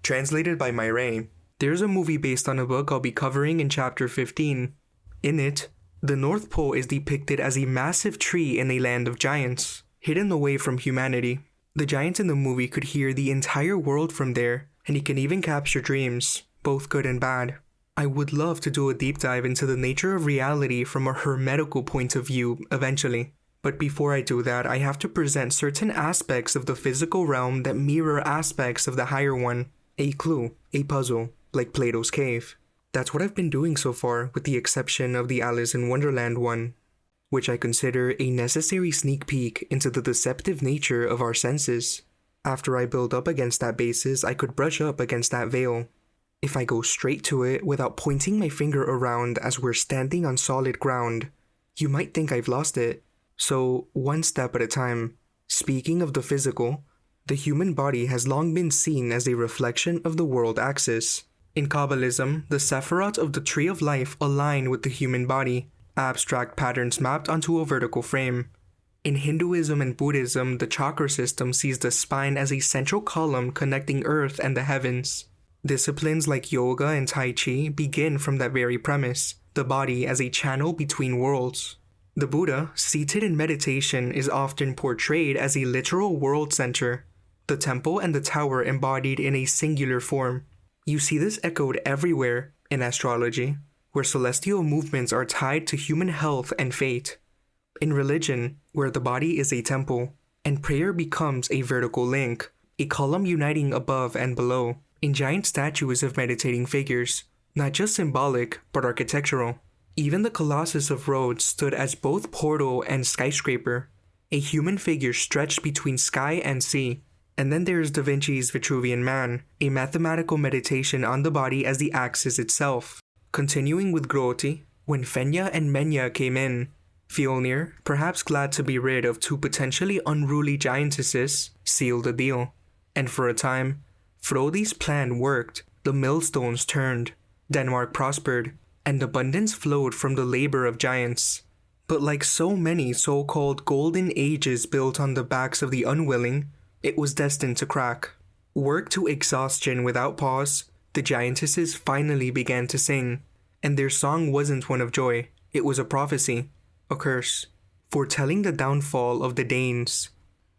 Translated by Myray. There's a movie based on a book I'll be covering in chapter 15. In it, the North Pole is depicted as a massive tree in a land of giants, hidden away from humanity. The giants in the movie could hear the entire world from there, and he can even capture dreams, both good and bad. I would love to do a deep dive into the nature of reality from a hermetical point of view eventually. But before I do that, I have to present certain aspects of the physical realm that mirror aspects of the higher one. A clue, a puzzle, like Plato's cave. That's what I've been doing so far, with the exception of the Alice in Wonderland one, which I consider a necessary sneak peek into the deceptive nature of our senses. After I build up against that basis, I could brush up against that veil. If I go straight to it without pointing my finger around as we're standing on solid ground, you might think I've lost it. So, one step at a time. Speaking of the physical, the human body has long been seen as a reflection of the world axis. In Kabbalism, the Sephirot of the Tree of Life align with the human body, abstract patterns mapped onto a vertical frame. In Hinduism and Buddhism, the chakra system sees the spine as a central column connecting Earth and the heavens. Disciplines like yoga and Tai Chi begin from that very premise, the body as a channel between worlds. The Buddha, seated in meditation, is often portrayed as a literal world center, the temple and the tower embodied in a singular form. You see this echoed everywhere in astrology, where celestial movements are tied to human health and fate. In religion, where the body is a temple, and prayer becomes a vertical link, a column uniting above and below. In giant statues of meditating figures, not just symbolic, but architectural. Even the Colossus of Rhodes stood as both portal and skyscraper, a human figure stretched between sky and sea. And then there's Da Vinci's Vitruvian Man, a mathematical meditation on the body as the axis itself. Continuing with Groti, When Fenya and Menya came in, Fjolnir, perhaps glad to be rid of two potentially unruly giantesses, sealed the deal. And for a time, Frodi's plan worked. The millstones turned, Denmark prospered, and abundance flowed from the labor of giants. But like so many so-called golden ages built on the backs of the unwilling, it was destined to crack. Worked to exhaustion without pause, the giantesses finally began to sing, and their song wasn't one of joy, it was a prophecy, a curse, foretelling the downfall of the Danes.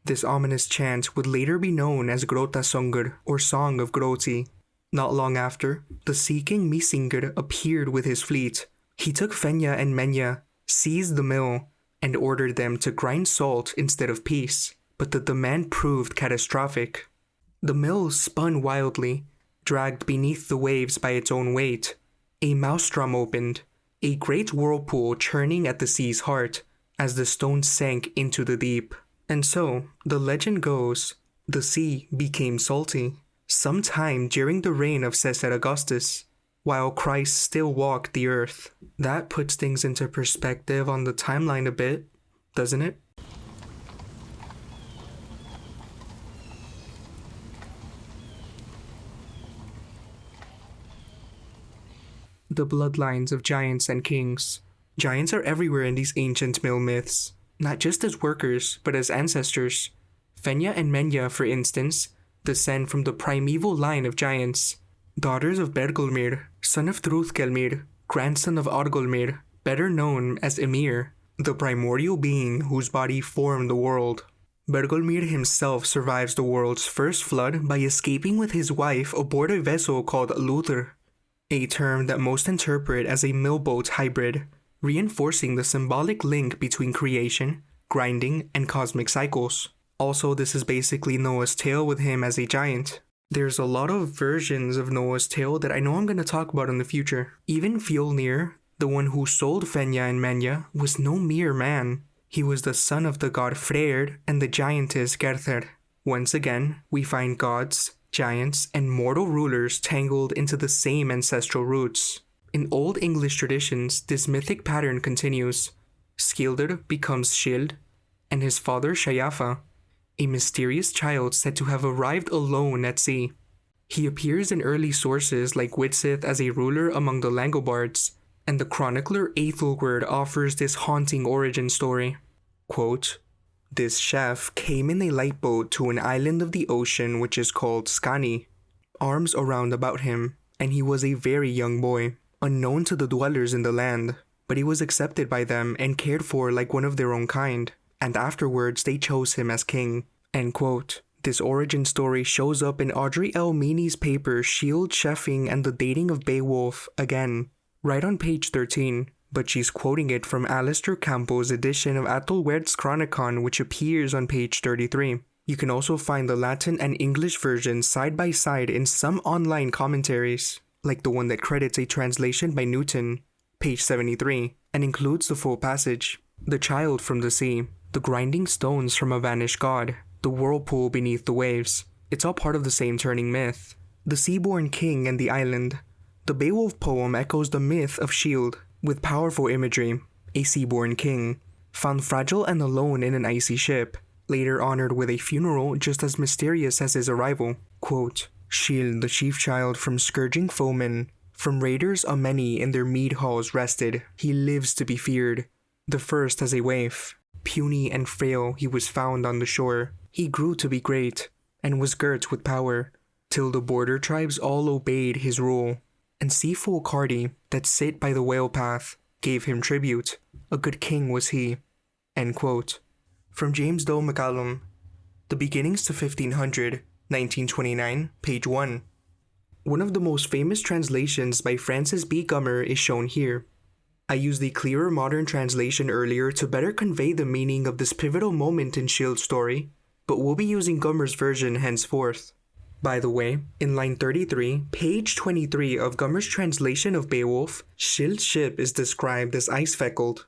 This ominous chant would later be known as Grotasöngr, or Song of Groti. Not long after, the Sea King Mysingr appeared with his fleet. He took Fenya and Menya, seized the mill, and ordered them to grind salt instead of peace, but the demand proved catastrophic. The mill spun wildly, dragged beneath the waves by its own weight. A maelstrom opened, a great whirlpool churning at the sea's heart, as the stones sank into the deep. And so, the legend goes, the sea became salty, sometime during the reign of Caesar Augustus, while Christ still walked the earth. That puts things into perspective on the timeline a bit, doesn't it? The bloodlines of giants and kings. Giants are everywhere in these ancient mill myths, not just as workers, but as ancestors. Fenya and Menya, for instance, descend from the primeval line of giants, daughters of Bergolmir, son of Thruthgelmir, grandson of Argolmir, better known as Emir, the primordial being whose body formed the world. Bergolmir himself survives the world's first flood by escaping with his wife aboard a vessel called Luther, a term that most interpret as a millboat hybrid, reinforcing the symbolic link between creation, grinding, and cosmic cycles. Also, this is basically Noah's tale with him as a giant. There's a lot of versions of Noah's tale that I know I'm going to talk about in the future. Even Fjolnir, the one who sold Fenya and Menya, was no mere man. He was the son of the god Freyr and the giantess Gerther. Once again, we find gods, giants, and mortal rulers tangled into the same ancestral roots. In Old English traditions, this mythic pattern continues. Skilder becomes Scyld, and his father Sjafa, a mysterious child said to have arrived alone at sea. He appears in early sources like Widsith as a ruler among the Langobards, and the chronicler Aethelwerd offers this haunting origin story. Quote, "This chef came in a light boat to an island of the ocean which is called Skani, arms around about him, and he was a very young boy, unknown to the dwellers in the land, but he was accepted by them and cared for like one of their own kind, and afterwards they chose him as king." End quote. This origin story shows up in Audrey L. Meany's paper Shield, Chefing, and the Dating of Beowulf again, right on page 13, but she's quoting it from Alistair Campbell's edition of Aethelwerd's Chronicon, which appears on page 33. You can also find the Latin and English versions side by side in some online commentaries, like the one that credits a translation by Newton, page 73, and includes the full passage. The child from the sea, the grinding stones from a vanished god, the whirlpool beneath the waves. It's all part of the same turning myth. The seaborn king and the island. The Beowulf poem echoes the myth of Scyld, with powerful imagery. A seaborn king, found fragile and alone in an icy ship, later honored with a funeral just as mysterious as his arrival. Quote, "Scyld, the chief child from scourging foemen, from raiders a many in their mead halls rested, he lives to be feared. The first as a waif, puny and frail he was found on the shore. He grew to be great, and was girt with power, till the border tribes all obeyed his rule. And seafowl Cardi, that sit by the whale path, gave him tribute. A good king was he." End quote. From James Doe McCallum, The Beginnings to 1500, 1929, page 1. One of the most famous translations by Francis B. Gummer is shown here. I used the clearer modern translation earlier to better convey the meaning of this pivotal moment in Scyld's story, but we'll be using Gummer's version henceforth. By the way, in line 33, page 23 of Gummer's translation of Beowulf, Scyld's ship is described as ice-feckled.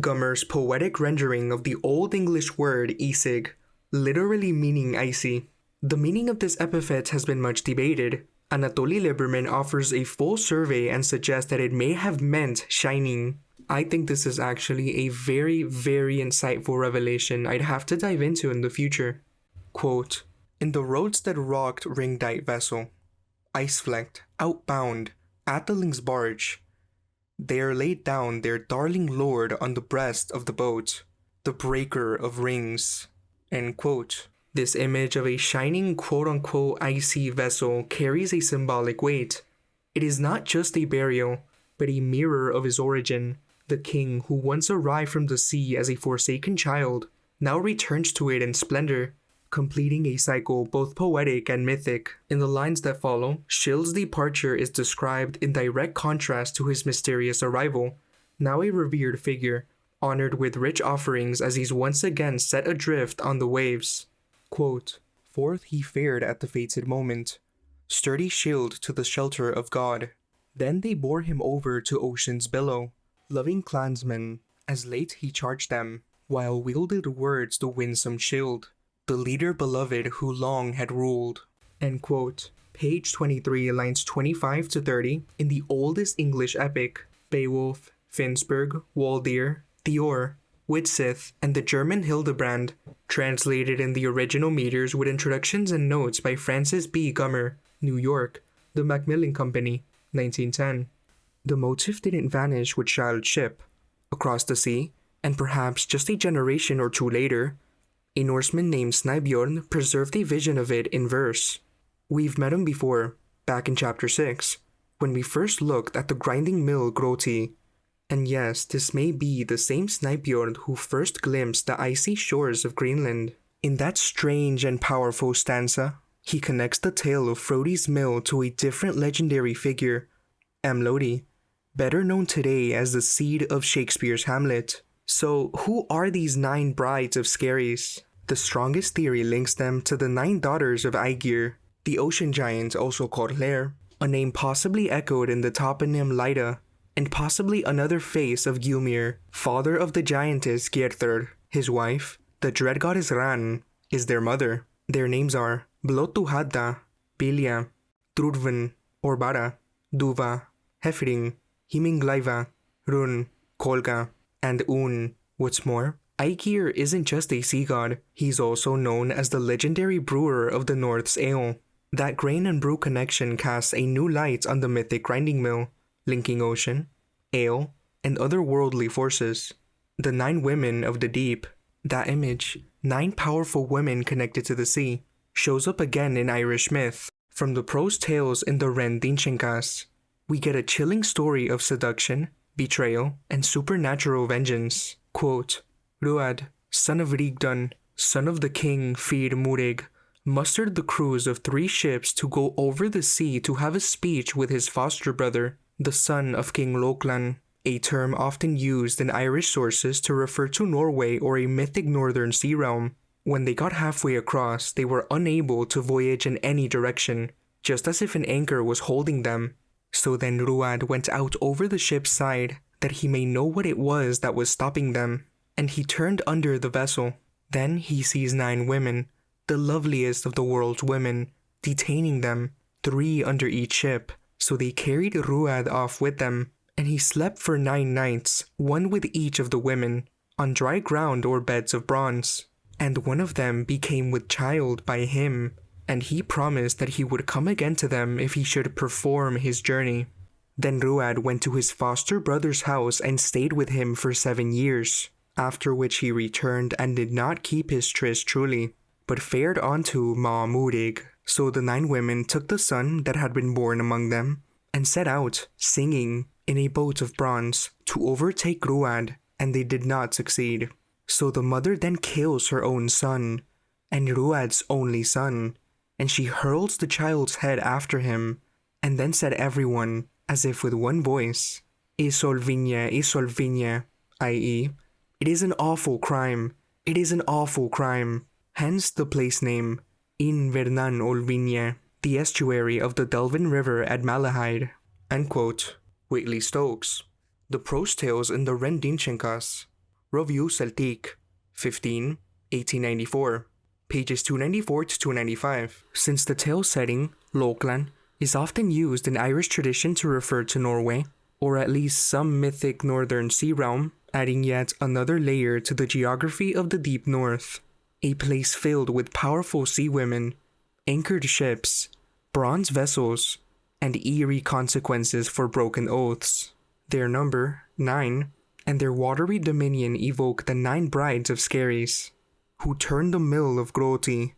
Gummer's poetic rendering of the Old English word isig, literally meaning icy. The meaning of this epithet has been much debated. Anatoly Liberman offers a full survey and suggests that it may have meant shining. I think this is actually a very, very insightful revelation I'd have to dive into in the future. Quote, "In the roads that rocked ring-dight vessel, ice-flecked, outbound, Atheling's barge, there laid down their darling lord on the breast of the boat, the breaker of rings." End quote. This image of a shining quote-unquote icy vessel carries a symbolic weight. It is not just a burial, but a mirror of his origin. The king who once arrived from the sea as a forsaken child now returns to it in splendor, completing a cycle both poetic and mythic. In the lines that follow, Shield's departure is described in direct contrast to his mysterious arrival, now a revered figure, honored with rich offerings as he's once again set adrift on the waves. Quote, "Forth he fared at the fated moment, sturdy Shield to the shelter of God. Then they bore him over to ocean's billow, loving clansmen, as late he charged them, while wielded words the winsome Shield, the leader beloved who long had ruled." End quote. Page 23, lines 25 to 30, in the oldest English epic, Beowulf, Finnsburg, Waldir, Thior, Widsith, and the German Hildebrand, translated in the original meters with introductions and notes by Francis B. Gummer, New York, The Macmillan Company, 1910. The motif didn't vanish with Child's ship. Across the sea, and perhaps just a generation or two later, a Norseman named Snæbjorn preserved a vision of it in verse. We've met him before, back in chapter 6, when we first looked at the grinding mill Groti. And yes, this may be the same Snæbjorn who first glimpsed the icy shores of Greenland. In that strange and powerful stanza, he connects the tale of Frodi's mill to a different legendary figure, Amlodi, better known today as the seed of Shakespeare's Hamlet. So, who are these 9 brides of Skerries? The strongest theory links them to the 9 daughters of Aegir, the ocean giant also called Ler, a name possibly echoed in the toponym Lida, and possibly another face of Gylmir, father of the giantess Geirthur. His wife, the dread goddess Ran, is their mother. Their names are Blotuhadda, Bilja, Trudvn, Orbara, Duva, Hefring, Himingleiva, Run, Kolga, and Un. What's more, Aegir isn't just a sea god, he's also known as the legendary brewer of the North's ale. That grain and brew connection casts a new light on the mythic grinding mill, linking ocean, ale, and other worldly forces. The 9 women of the deep, that image, 9 powerful women connected to the sea, shows up again in Irish myth. From the prose tales in the Ren Dinchenkas, we get a chilling story of seduction, betrayal, and supernatural vengeance. Quote, "Ruad, son of Rigdon, son of the king Fir Murig, mustered the crews of 3 ships to go over the sea to have a speech with his foster brother, the son of King Loklan, a term often used in Irish sources to refer to Norway or a mythic northern sea realm. When they got halfway across, they were unable to voyage in any direction, just as if an anchor was holding them. So then Ruad went out over the ship's side, that he may know what it was that was stopping them, and he turned under the vessel. Then he sees 9 women, the loveliest of the world's women, detaining them, 3 under each ship. So they carried Ruad off with them, and he slept for 9 nights, one with each of the women, on dry ground or beds of bronze. And one of them became with child by him, and he promised that he would come again to them if he should perform his journey. Then Ruad went to his foster brother's house and stayed with him for 7 years, after which he returned and did not keep his tryst truly, but fared on to Ma Murig. So the 9 women took the son that had been born among them, and set out, singing, in a boat of bronze, to overtake Ruad, and they did not succeed. So the mother then kills her own son, and Ruad's only son, and she hurls the child's head after him, and then said everyone, as if with one voice, Isolvinje, i.e., it is an awful crime, it is an awful crime. Hence the place name, Invernan Olvinje, the estuary of the Delvin River at Malahide. End quote. Whately Stokes. The Prose Tales in the Ren Dinchenkas. Revue Celtique, 15, 1894. Pages 294 to 295. Since the tale setting, Loklan, is often used in Irish tradition to refer to Norway, or at least some mythic northern sea realm, adding yet another layer to the geography of the deep north. A place filled with powerful sea women, anchored ships, bronze vessels, and eerie consequences for broken oaths. Their number, 9, and their watery dominion evoke the 9 brides of Skerries, who turned the mill of Groti,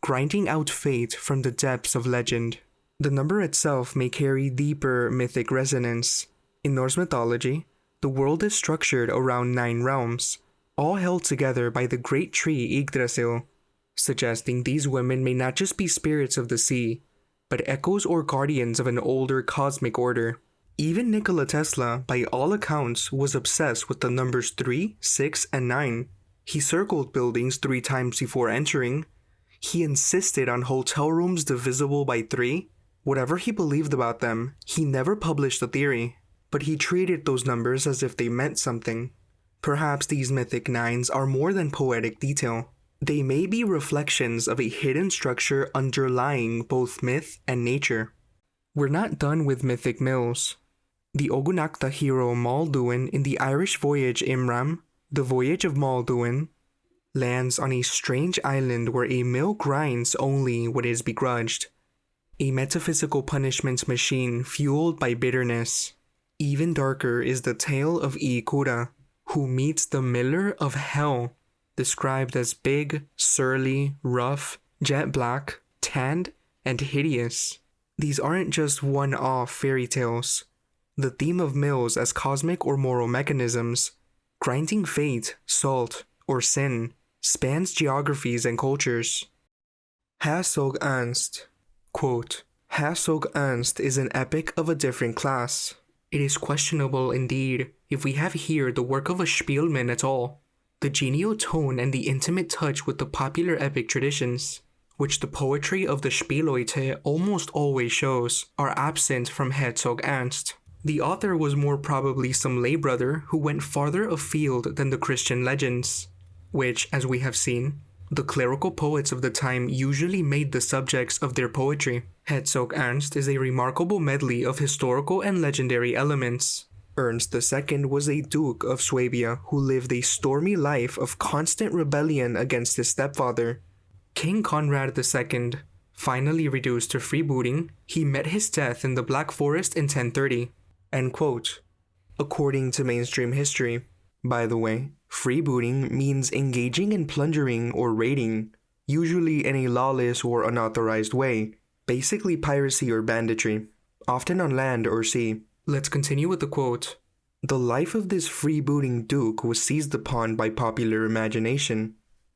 grinding out fate from the depths of legend. The number itself may carry deeper mythic resonance. In Norse mythology, the world is structured around 9 realms, all held together by the great tree Yggdrasil, suggesting these women may not just be spirits of the sea, but echoes or guardians of an older cosmic order. Even Nikola Tesla, by all accounts, was obsessed with the numbers 3, 6, and 9. He circled buildings 3 times before entering. He insisted on hotel rooms divisible by 3. Whatever he believed about them, he never published a theory, but he treated those numbers as if they meant something. Perhaps these mythic 9s are more than poetic detail. They may be reflections of a hidden structure underlying both myth and nature. We're not done with mythic mills. The Ogunakta hero Maldwin in the Irish voyage Imram, the Voyage of Maldwin, lands on a strange island where a mill grinds only what is begrudged. A metaphysical punishment machine fueled by bitterness. Even darker is the tale of Iikura, who meets the Miller of Hell, described as big, surly, rough, jet black, tanned, and hideous. These aren't just one-off fairy tales. The theme of mills as cosmic or moral mechanisms, grinding fate, salt, or sin, spans geographies and cultures. Hasog Ernst, quote, Hasog Ernst is an epic of a different class. It is questionable indeed if we have here the work of a Spielmann at all. The genial tone and the intimate touch with the popular epic traditions, which the poetry of the Spielleute almost always shows, are absent from Herzog Ernst. The author was more probably some lay brother who went farther afield than the Christian legends, which, as we have seen, the clerical poets of the time usually made the subjects of their poetry. Herzog Ernst is a remarkable medley of historical and legendary elements. Ernst II was a Duke of Swabia who lived a stormy life of constant rebellion against his stepfather. King Conrad II, finally reduced to freebooting, he met his death in the Black Forest in 1030. End quote. According to mainstream history. By the way, freebooting means engaging in plundering or raiding, usually in a lawless or unauthorized way, basically piracy or banditry, often on land or sea. Let's continue with the quote. The life of this freebooting duke was seized upon by popular imagination,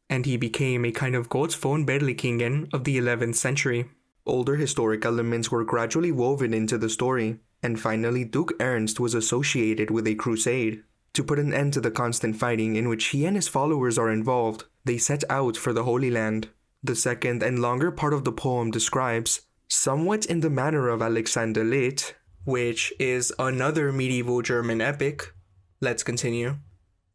and he became a kind of Gods von Berlikingen of the 11th century. Older historic elements were gradually woven into the story, and finally Duke Ernst was associated with a crusade. To put an end to the constant fighting in which he and his followers are involved, they set out for the Holy Land. The second and longer part of the poem describes, somewhat in the manner of Alexander Litt, which is another medieval German epic. Let's continue.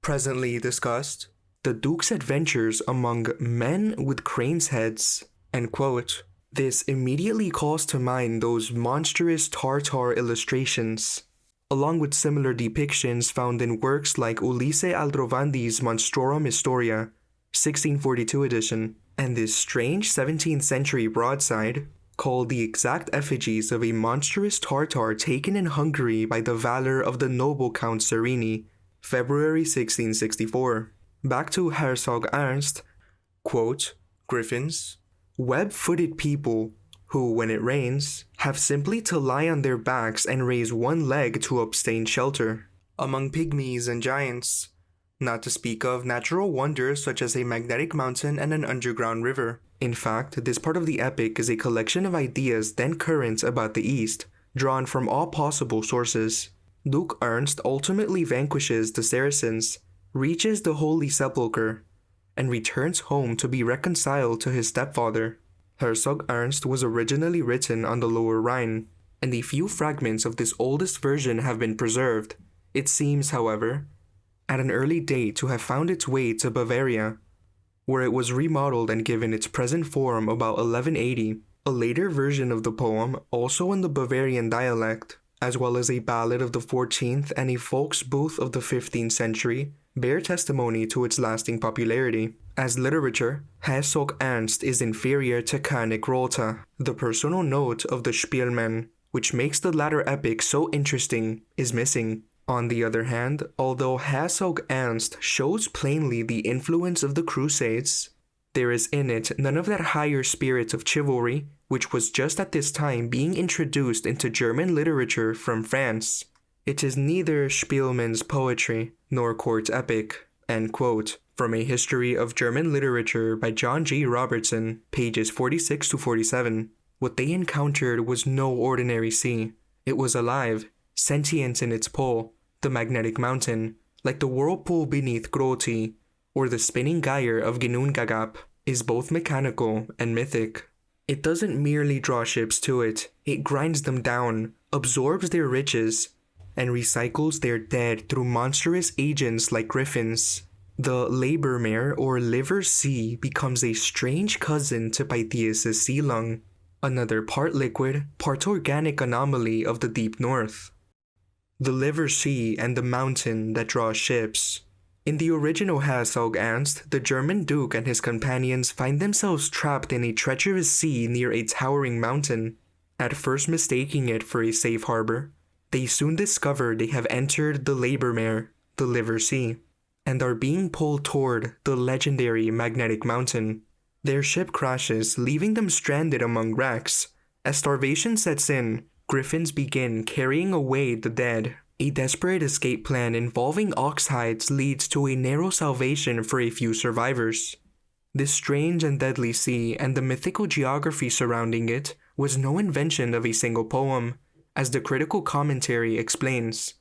Presently discussed, the Duke's adventures among men with cranes' heads. End quote. This immediately calls to mind those monstrous Tartar illustrations, along with similar depictions found in works like Ulisse Aldrovandi's Monstrorum Historia, 1642 edition, and this strange 17th century broadside, called The Exact Effigies of a Monstrous Tartar Taken in Hungary by the Valor of the Noble Count Serini, February 1664. Back to Herzog Ernst, quote, Griffins, web-footed people who, when it rains, have simply to lie on their backs and raise one leg to obtain shelter. Among pygmies and giants, not to speak of natural wonders such as a magnetic mountain and an underground river. In fact, this part of the epic is a collection of ideas then current about the East, drawn from all possible sources. Duke Ernst ultimately vanquishes the Saracens, reaches the Holy Sepulchre, and returns home to be reconciled to his stepfather. Herzog Ernst was originally written on the Lower Rhine, and a few fragments of this oldest version have been preserved. It seems, however, at an early date to have found its way to Bavaria, where it was remodeled and given its present form about 1180. A later version of the poem, also in the Bavarian dialect, as well as a ballad of the 14th and a Volksbuch of the 15th century, bear testimony to its lasting popularity. As literature, Herzog Ernst is inferior to König Rotha. The personal note of the Spielmann, which makes the latter epic so interesting, is missing. On the other hand, although Herzog Ernst shows plainly the influence of the Crusades, there is in it none of that higher spirit of chivalry, which was just at this time being introduced into German literature from France. It is neither Spielmann's poetry nor court epic." End quote. From A History of German Literature by John G. Robertson, pages 46 to 47. What they encountered was no ordinary sea. It was alive, sentient in its pole, the magnetic mountain, like the whirlpool beneath Groti, or the spinning gyre of Ginnungagap, is both mechanical and mythic. It doesn't merely draw ships to it, it grinds them down, absorbs their riches, and recycles their dead through monstrous agents like griffins. The Lebermeer or Liver Sea becomes a strange cousin to Pythias' sea lung, another part liquid, part organic anomaly of the deep north. The Liver Sea and the mountain that draws ships. In the original Herzog Ernst, the German duke and his companions find themselves trapped in a treacherous sea near a towering mountain. At first mistaking it for a safe harbor, they soon discover they have entered the Lebermeer, the Liver Sea, and are being pulled toward the legendary magnetic mountain. Their ship crashes, leaving them stranded among wrecks. As starvation sets in, griffins begin carrying away the dead. A desperate escape plan involving ox hides leads to a narrow salvation for a few survivors. This strange and deadly sea and the mythical geography surrounding it was no invention of a single poem, as the critical commentary explains.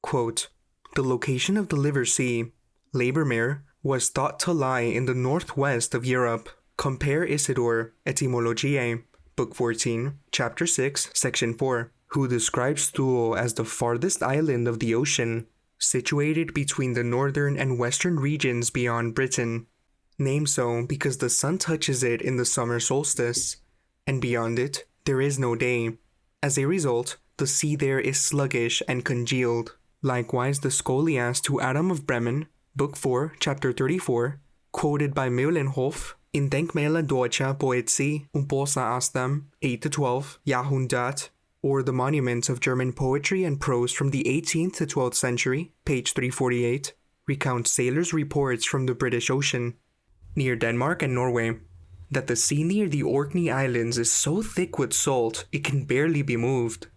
Quote, "The location of the Liver Sea, Lebermeer, was thought to lie in the northwest of Europe. Compare Isidore, Etymologiae, Book 14, Chapter 6, Section 4, who describes Thule as the farthest island of the ocean, situated between the northern and western regions beyond Britain. Named so because the sun touches it in the summer solstice, and beyond it, there is no day. As a result, the sea there is sluggish and congealed." Likewise, the Scholiast to Adam of Bremen, Book 4, Chapter 34, quoted by Meulenhof in Denkmäler deutscher Poesie und Prosa aus dem 8-12 Jahrhundert, or the Monuments of German Poetry and Prose from the 18th to 12th century, page 348, recounts sailors' reports from the British Ocean, near Denmark and Norway, that the sea near the Orkney Islands is so thick with salt it can barely be moved,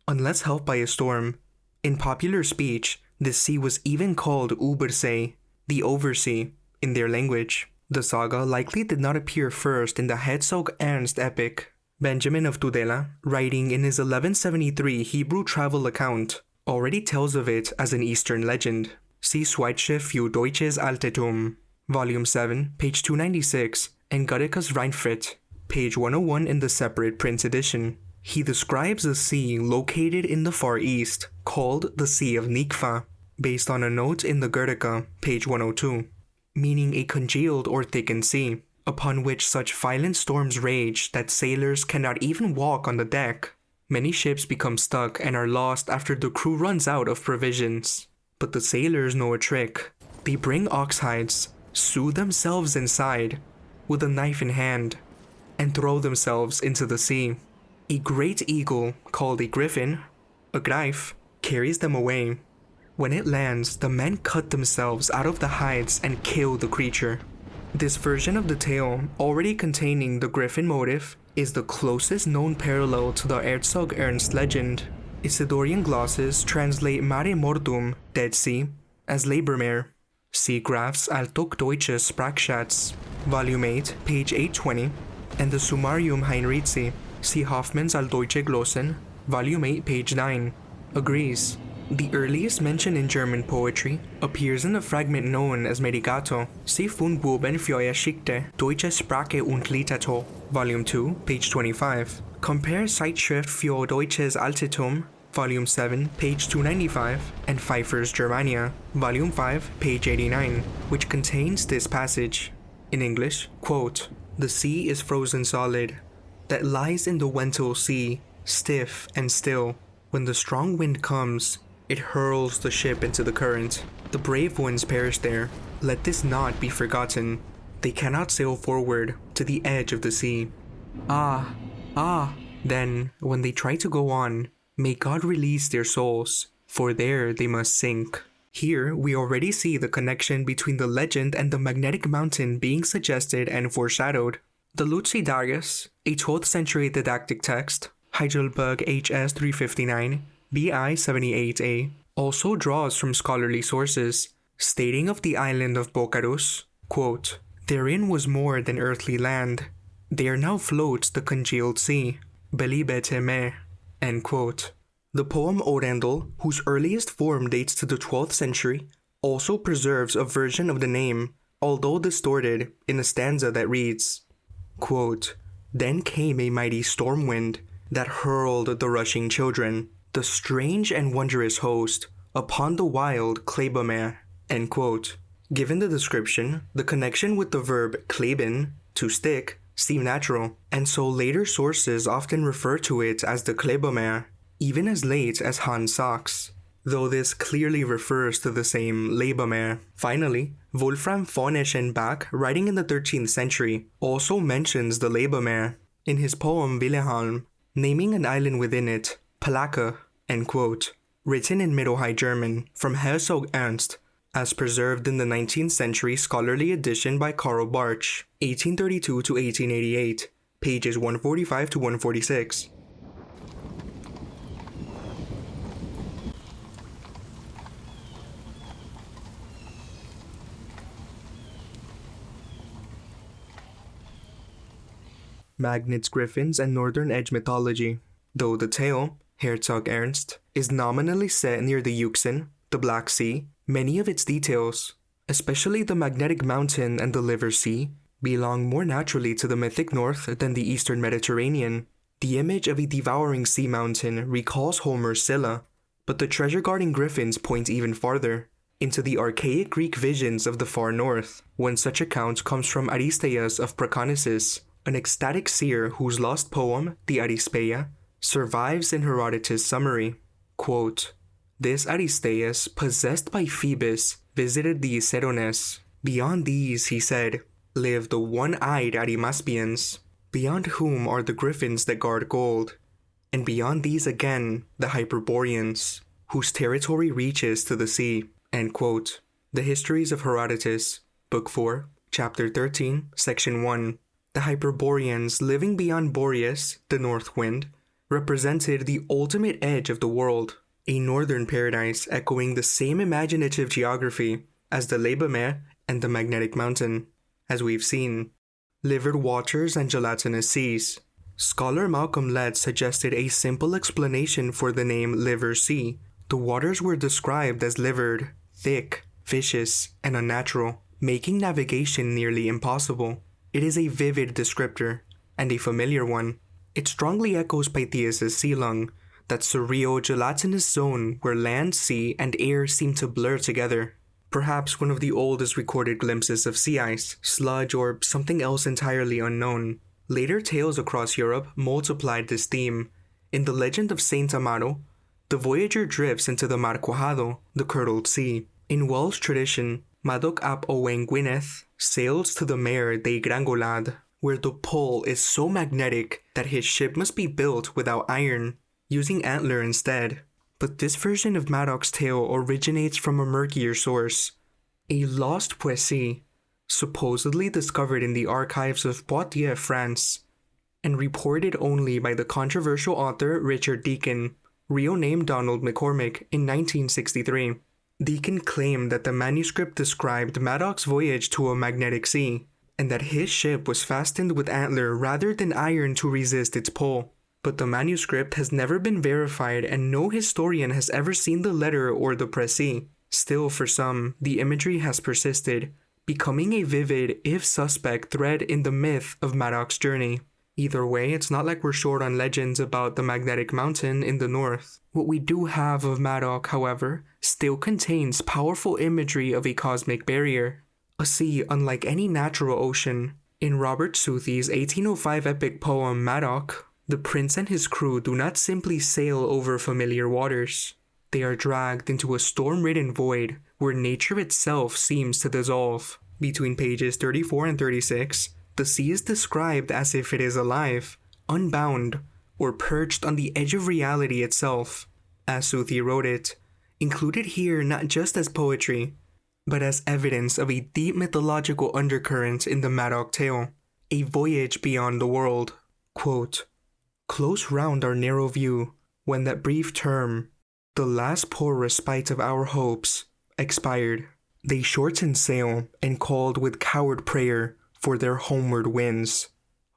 unless helped by a storm. In popular speech, this sea was even called Übersee, the oversea, in their language. The saga likely did not appear first in the Herzog Ernst epic. Benjamin of Tudela, writing in his 1173 Hebrew travel account, already tells of it as an Eastern legend. See Schweizer für Deutsches Altertum, Volume 7, page 296, and Goethe's Rheinfried, page 101 in the separate print edition. He describes a sea located in the Far East, called the Sea of Nikva, based on a note in the Goethe, page 102, meaning a congealed or thickened sea, upon which such violent storms rage that sailors cannot even walk on the deck. Many ships become stuck and are lost after the crew runs out of provisions. But the sailors know a trick. They bring ox hides, sew themselves inside, with a knife in hand, and throw themselves into the sea. A great eagle, called a griffin, a greif, carries them away. When it lands, the men cut themselves out of the hides and kill the creature. This version of the tale, already containing the griffin motif, is the closest known parallel to the Herzog Ernst legend. Isidorian glosses translate Mare Mortum, Dead Sea, as Lebermeer. See Graf's Altdeutsche Sprachschatz, Volume 8, page 820, and the Summarium Heinrizi, see Hoffmann's Altdeutsche Glossen, Volume 8, page 9, agrees. The earliest mention in German poetry appears in a fragment known as Medicato, see Fundbuben für Geschichte, Deutsche Sprache und Literatur, Volume 2, page 25. Compare Zeitschrift für Deutsches Altertum, Volume 7, page 295, and Pfeiffer's Germania, Volume 5, page 89, which contains this passage. In English, quote, "The sea is frozen solid. that lies in the Weddell Sea, stiff and still. When the strong wind comes, it hurls the ship into the current. The brave ones perish there. Let this not be forgotten. They cannot sail forward to the edge of the sea. Ah, ah. Then, when they try to go on, may God release their souls, for there they must sink. Here, we already see the connection between the legend and the magnetic mountain being suggested and foreshadowed. The Lucidarius, a 12th century didactic text, Heidelberg HS 359, BI 78a, also draws from scholarly sources, stating of the island of Bocarus, quote, "Therein was more than earthly land. There now floats the congealed sea. Belibete me," end quote. The poem Orendel, whose earliest form dates to the 12th century, also preserves a version of the name, although distorted, in a stanza that reads, quote, "Then came a mighty storm wind that hurled the rushing children, the strange and wondrous host, upon the wild Klebermeer," end quote. Given the description, the connection with the verb kleben, to stick, seem natural, and so later sources often refer to it as the Klebermeer, even as late as Hans Sachs, though this clearly refers to the same Lebermeer. Finally, Wolfram von Eschenbach, writing in the 13th century, also mentions the Lebermeer in his poem Wilhelm, naming an island within it, Palake, end quote, written in Middle High German from Herzog Ernst, as preserved in the 19th century scholarly edition by Karl Bartsch, 1832 to 1888, pages 145 to 146. Magnets, Griffins, and Northern Edge mythology. Though the tale, Herzog Ernst, is nominally set near the Euxine, the Black Sea, many of its details, especially the magnetic mountain and the Liver Sea, belong more naturally to the mythic north than the eastern Mediterranean. The image of a devouring sea mountain recalls Homer's Scylla, but the treasure-guarding griffins point even farther, into the archaic Greek visions of the far north. One such account comes from Aristeas of Proconnesus, an ecstatic seer whose lost poem, the Arispeia, survives in Herodotus' summary. Quote, "This Aristeas, possessed by Phoebus, visited the Iserones. Beyond these, he said, live the one-eyed Arimaspians, beyond whom are the griffins that guard gold, and beyond these again, the Hyperboreans, whose territory reaches to the sea." End quote. The Histories of Herodotus, Book 4, Chapter 13, Section 1. The Hyperboreans, living beyond Boreas, the north wind, represented the ultimate edge of the world, a northern paradise echoing the same imaginative geography as the Lebermeer and the magnetic mountain, as we've seen. Livered waters and gelatinous seas. Scholar Malcolm Lett suggested a simple explanation for the name Liver Sea. The waters were described as livered, thick, vicious, and unnatural, making navigation nearly impossible. It is a vivid descriptor, and a familiar one. It strongly echoes Pythias' sea lung, that surreal gelatinous zone where land, sea, and air seem to blur together. Perhaps one of the oldest recorded glimpses of sea ice, sludge, or something else entirely unknown. Later tales across Europe multiplied this theme. In the legend of Saint Amaro, the voyager drifts into the Mar Cuajado, the curdled sea. In Welsh tradition, Madoc ap Owain Gwynedd sails to the Mare de Grangolad, where the pole is so magnetic that his ship must be built without iron, using antler instead. But this version of Madoc's tale originates from a murkier source, a lost poésie, supposedly discovered in the archives of Poitiers, France, and reported only by the controversial author Richard Deacon, real name Donald McCormick, in 1963. Deacon claimed that the manuscript described Madoc's voyage to a magnetic sea, and that his ship was fastened with antler rather than iron to resist its pull. But the manuscript has never been verified and no historian has ever seen the letter or the précis. Still, for some, the imagery has persisted, becoming a vivid, if suspect, thread in the myth of Madoc's journey. Either way, it's not like we're short on legends about the magnetic mountain in the north. What we do have of Madoc, however, still contains powerful imagery of a cosmic barrier. A sea unlike any natural ocean, In Robert Southey's 1805 epic poem Madoc, the prince and his crew do not simply sail over familiar waters. They are dragged into a storm-ridden void where nature itself seems to dissolve. Between pages 34 and 36, the sea is described as if it is alive, unbound, or perched on the edge of reality itself. As Southey wrote it, included here not just as poetry, but as evidence of a deep mythological undercurrent in the Madoc tale, a voyage beyond the world. Quote, "Close round our narrow view, when that brief term, the last poor respite of our hopes, expired, they shortened sail and called with coward prayer for their homeward winds.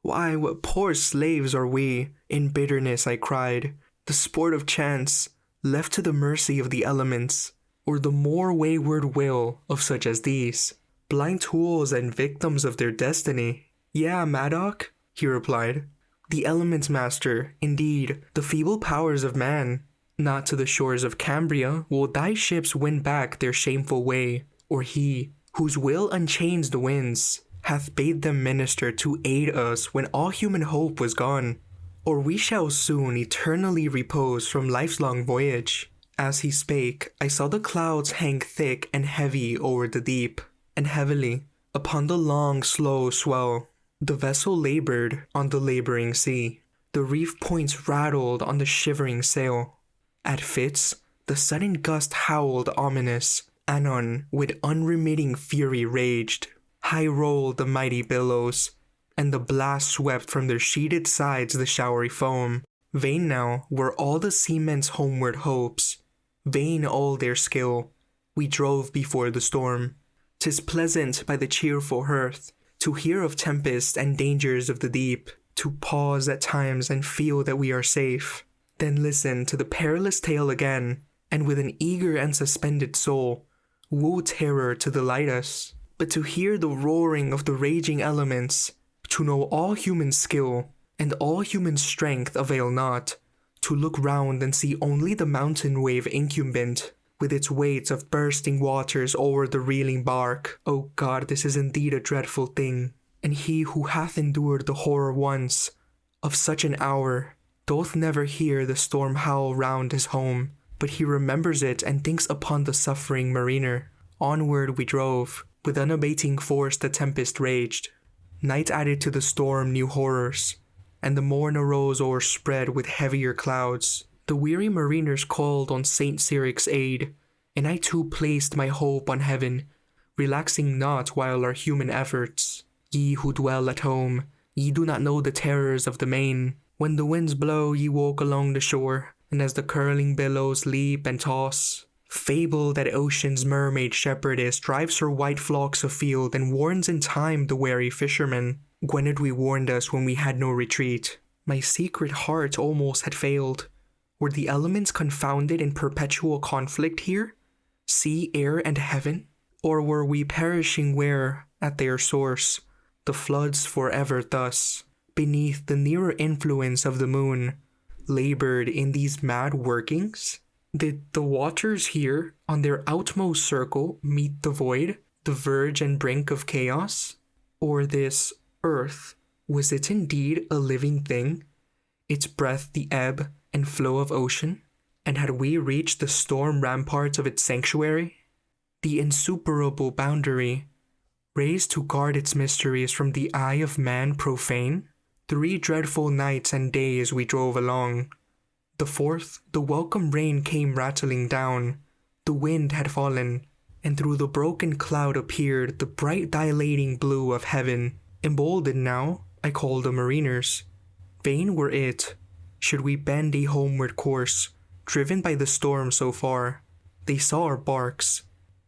Why, what poor slaves are we, in bitterness I cried, the sport of chance, left to the mercy of the elements, or the more wayward will of such as these, blind tools and victims of their destiny." "Yeah, Madoc," he replied, "the elements, master, indeed, the feeble powers of man. Not to the shores of Cambria will thy ships win back their shameful way, or he, whose will unchains the winds, hath bade them minister to aid us when all human hope was gone, or we shall soon eternally repose from life's long voyage." As he spake, I saw the clouds hang thick and heavy over the deep, and heavily upon the long, slow swell. The vessel labored on the laboring sea. The reef points rattled on the shivering sail. At fits, the sudden gust howled ominous, anon with unremitting fury raged. High rolled the mighty billows, and the blast swept from their sheeted sides the showery foam. Vain now were all the seamen's homeward hopes, vain all their skill. We drove before the storm. 'Tis pleasant by the cheerful hearth to hear of tempests and dangers of the deep, to pause at times and feel that we are safe, then listen to the perilous tale again, and with an eager and suspended soul, woo terror to delight us. But to hear the roaring of the raging elements, to know all human skill and all human strength avail not, to look round and see only the mountain wave incumbent, with its weight of bursting waters o'er the reeling bark. O God, this is indeed a dreadful thing, and he who hath endured the horror once, of such an hour, doth never hear the storm howl round his home, but he remembers it and thinks upon the suffering mariner. Onward we drove, with unabating force the tempest raged. Night added to the storm new horrors, and the morn arose o'erspread with heavier clouds. The weary mariners called on Saint Cyric's aid, and I too placed my hope on heaven, relaxing not while our human efforts. Ye who dwell at home, ye do not know the terrors of the main. When the winds blow, ye walk along the shore, and as the curling billows leap and toss, fable that ocean's mermaid shepherdess drives her white flocks afield and warns in time the wary fisherman. Gwenedwy warned us when we had no retreat. My secret heart almost had failed. Were the elements confounded in perpetual conflict here? Sea, air, and heaven? Or were we perishing where, at their source, the floods forever thus, beneath the nearer influence of the moon, labored in these mad workings? Did the waters here, on their outmost circle, meet the void, the verge and brink of chaos? Or this earth, was it indeed a living thing, its breath the ebb and flow of ocean? And had we reached the storm ramparts of its sanctuary, the insuperable boundary, raised to guard its mysteries from the eye of man profane? 3 dreadful nights and days we drove along. The 4th, the welcome rain came rattling down. The wind had fallen, and through the broken cloud appeared the bright dilating blue of heaven. Emboldened now, I called the mariners. Vain were it, should we bend a homeward course, driven by the storm so far. They saw our barks,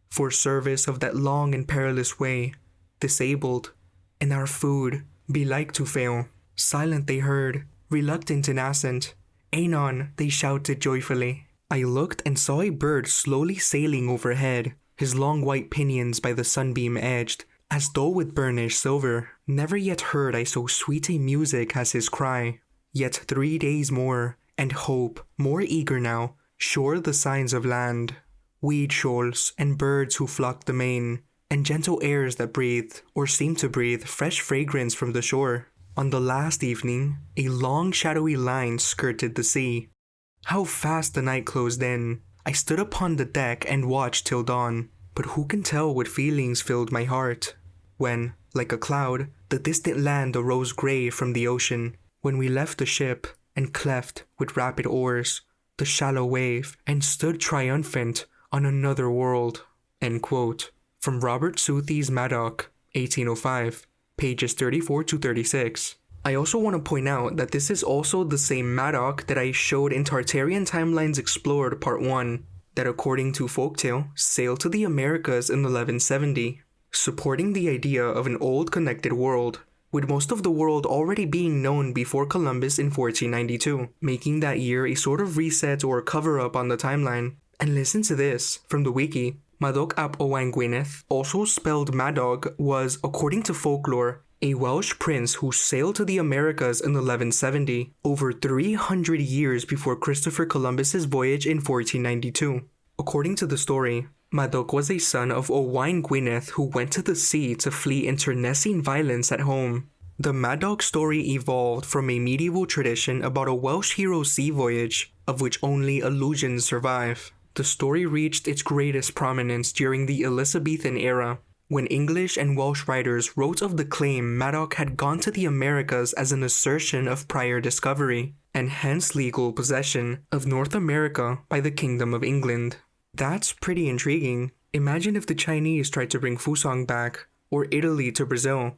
for service of that long and perilous way, disabled, and our food, belike to fail. Silent they heard, reluctant in assent. Anon, they shouted joyfully. I looked and saw a bird slowly sailing overhead, his long white pinions by the sunbeam edged, as though with burnished silver. Never yet heard I so sweet a music as his cry. Yet 3 days more, and hope, more eager now, sure the signs of land. Weed shoals and birds who flocked the main, and gentle airs that breathed, or seemed to breathe, fresh fragrance from the shore. On the last evening, a long shadowy line skirted the sea. How fast the night closed in. I stood upon the deck and watched till dawn, but who can tell what feelings filled my heart? When, like a cloud, the distant land arose grey from the ocean, when we left the ship and cleft with rapid oars the shallow wave and stood triumphant on another world. End quote. From Robert Southey's Madoc, 1805, pages 34 to 36. I also want to point out that this is also the same Madoc that I showed in Tartarian Timelines Explored Part 1, that according to folktale, sailed to the Americas in 1170, supporting the idea of an old connected world, with most of the world already being known before Columbus in 1492, making that year a sort of reset or cover-up on the timeline. And listen to this, from the wiki. Madoc ap Owain Gwynedd, also spelled Madog, was, according to folklore, a Welsh prince who sailed to the Americas in 1170, over 300 years before Christopher Columbus's voyage in 1492. According to the story, Madoc was a son of Owain Gwynedd who went to the sea to flee internecine violence at home. The Madoc story evolved from a medieval tradition about a Welsh hero's sea voyage, of which only allusions survive. The story reached its greatest prominence during the Elizabethan era, when English and Welsh writers wrote of the claim Madoc had gone to the Americas as an assertion of prior discovery, and hence legal possession, of North America by the Kingdom of England. That's pretty intriguing. Imagine if the Chinese tried to bring Fusang back, or Italy to Brazil.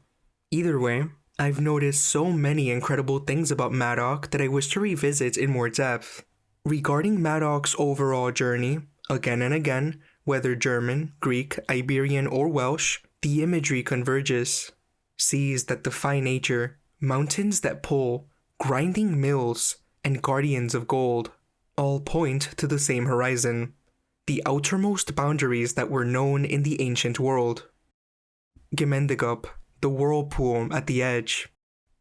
Either way, I've noticed so many incredible things about Madoc that I wish to revisit in more depth. Regarding Madoc's overall journey, again and again, whether German, Greek, Iberian, or Welsh, the imagery converges. Seas that defy nature, mountains that pull, grinding mills, and guardians of gold, all point to the same horizon, the outermost boundaries that were known in the ancient world. Gemendegup, the whirlpool at the edge.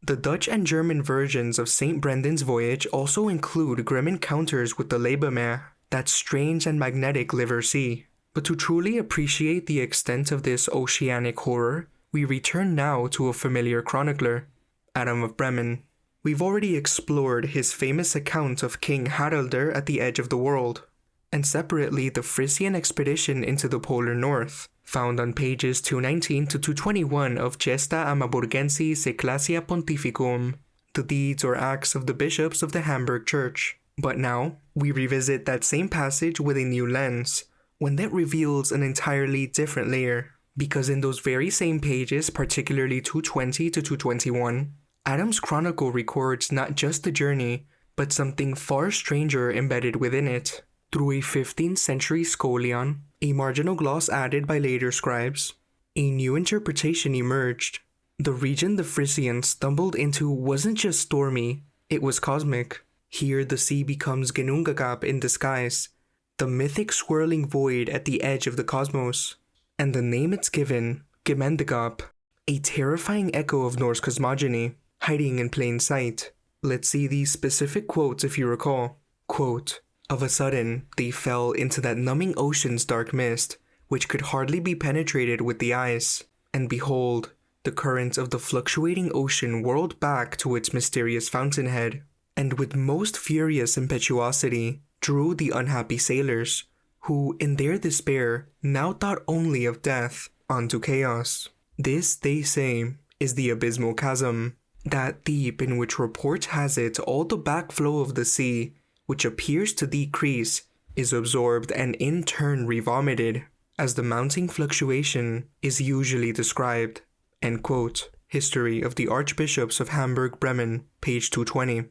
The Dutch and German versions of St. Brendan's voyage also include grim encounters with the Lebermeer, that strange and magnetic liver sea. But to truly appreciate the extent of this oceanic horror, we return now to a familiar chronicler, Adam of Bremen. We've already explored his famous account of King Haraldr at the edge of the world, and separately the Frisian expedition into the polar north, found on pages 219 to 221 of Gesta Amaburgensis Ecclesia Pontificum, the deeds or acts of the bishops of the Hamburg Church. But now, we revisit that same passage with a new lens, one that reveals an entirely different layer. Because in those very same pages, particularly 220 to 221, Adam's chronicle records not just the journey, but something far stranger embedded within it. Through a 15th century scholion, a marginal gloss added by later scribes, a new interpretation emerged. The region the Frisians stumbled into wasn't just stormy, it was cosmic. Here the sea becomes Ginnungagap in disguise, the mythic swirling void at the edge of the cosmos. And the name it's given, Gemendegap, a terrifying echo of Norse cosmogony, hiding in plain sight. Let's see these specific quotes if you recall. Quote, "Of a sudden, they fell into that numbing ocean's dark mist, which could hardly be penetrated with the eyes. And behold, the current of the fluctuating ocean whirled back to its mysterious fountainhead, and with most furious impetuosity drew the unhappy sailors, who, in their despair, now thought only of death, onto chaos. This, they say, is the abysmal chasm, that deep in which report has it all the backflow of the sea, which appears to decrease, is absorbed and in turn revomited, as the mounting fluctuation is usually described." End quote. History of the Archbishops of Hamburg Bremen, page 220.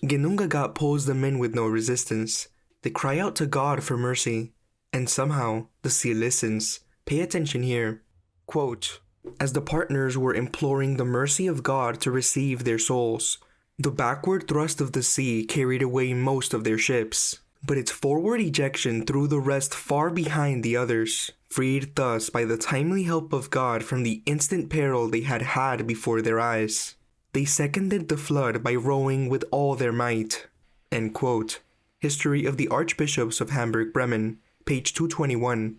Ginnungagap pulls them in with no resistance. They cry out to God for mercy, and somehow the sea listens. Pay attention here. Quote, "As the partners were imploring the mercy of God to receive their souls, the backward thrust of the sea carried away most of their ships, but its forward ejection threw the rest far behind the others, freed thus by the timely help of God from the instant peril they had had before their eyes. They seconded the flood by rowing with all their might." End quote. History of the Archbishops of Hamburg Bremen, page 221.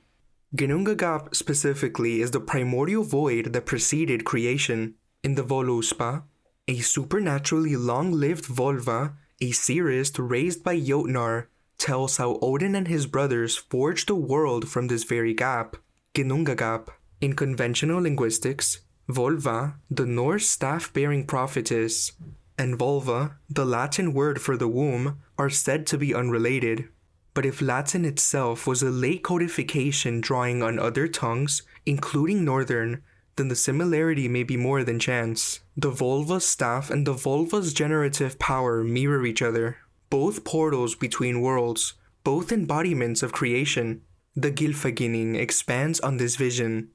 Ginnungagap specifically is the primordial void that preceded creation. In the Voluspa, a supernaturally long-lived Volva, a seerist raised by Jotnar, tells how Odin and his brothers forged the world from this very gap, Ginnungagap. In conventional linguistics, Volva, the Norse staff-bearing prophetess, and vulva, the Latin word for the womb, are said to be unrelated. But if Latin itself was a late codification drawing on other tongues, including Northern, then the similarity may be more than chance. The vulva's staff and the vulva's generative power mirror each other, both portals between worlds, both embodiments of creation. The Gylfaginning expands on this vision.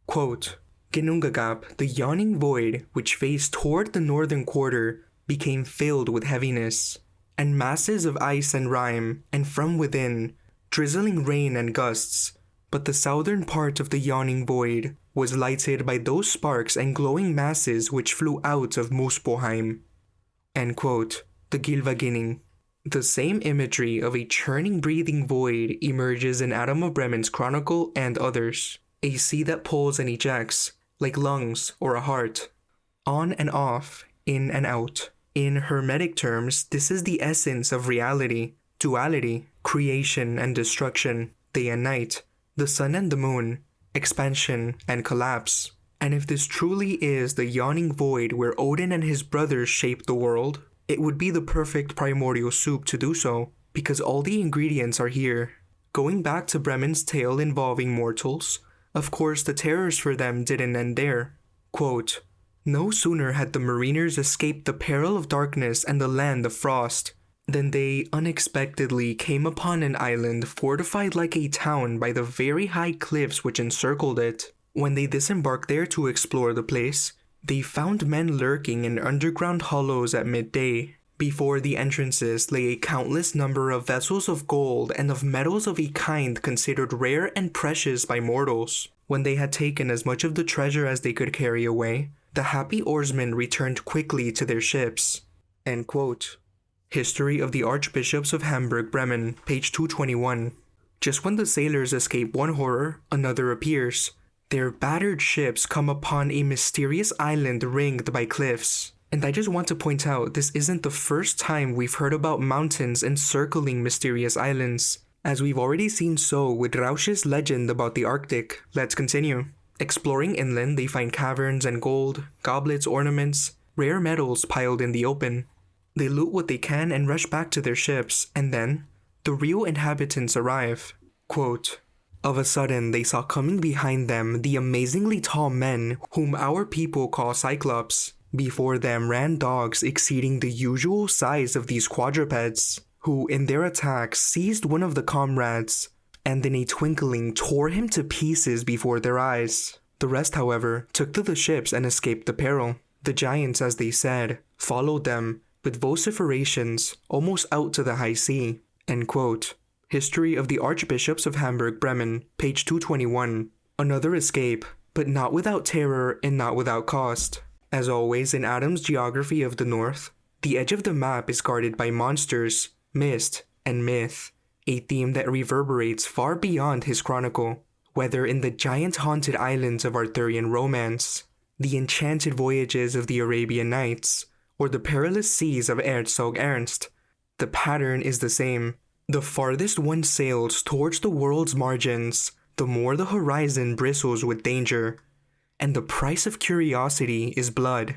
Quote, Ginnungagap, the yawning void which faced toward the northern quarter, became filled with heaviness, and masses of ice and rime, and from within, drizzling rain and gusts. But the southern part of the yawning void was lighted by those sparks and glowing masses which flew out of Muspelheim. End quote. The Gylfaginning. The same imagery of a churning, breathing void emerges in Adam of Bremen's Chronicle and others. A sea that pulls and ejects, like lungs or a heart. On and off, in and out. In Hermetic terms, this is the essence of reality, duality, creation and destruction, day and night, the sun and the moon, expansion and collapse. And if this truly is the yawning void where Odin and his brothers shaped the world, it would be the perfect primordial soup to do so, because all the ingredients are here. Going back to Bremen's tale involving mortals, of course the terrors for them didn't end there. Quote, no sooner had the mariners escaped the peril of darkness and the land of frost, than they unexpectedly came upon an island fortified like a town by the very high cliffs which encircled it. When they disembarked there to explore the place, they found men lurking in underground hollows at midday. Before the entrances lay a countless number of vessels of gold and of metals of a kind considered rare and precious by mortals. When they had taken as much of the treasure as they could carry away, the happy oarsmen returned quickly to their ships. End quote. History of the Archbishops of Hamburg Bremen, page 221. Just when the sailors escape one horror, another appears. Their battered ships come upon a mysterious island ringed by cliffs. And I just want to point out, this isn't the first time we've heard about mountains encircling mysterious islands, as we've already seen so with Rausch's legend about the Arctic. Let's continue. Exploring inland, they find caverns and gold, goblets, ornaments, rare metals piled in the open. They loot what they can and rush back to their ships, and then, the real inhabitants arrive. Quote, of a sudden, they saw coming behind them the amazingly tall men whom our people call Cyclops. Before them ran dogs exceeding the usual size of these quadrupeds, who in their attacks seized one of the comrades, and in a twinkling tore him to pieces before their eyes. The rest, however, took to the ships and escaped the peril. The giants, as they said, followed them, with vociferations, almost out to the high sea. End quote. History of the Archbishops of Hamburg Bremen, page 221. Another escape, but not without terror and not without cost. As always in Adam's Geography of the North, the edge of the map is guarded by monsters, mist, and myth, a theme that reverberates far beyond his chronicle, whether in the giant-haunted islands of Arthurian romance, the enchanted voyages of the Arabian Nights, or the perilous seas of Herzog Ernst. The pattern is the same. The farthest one sails towards the world's margins, the more the horizon bristles with danger, and the price of curiosity is blood.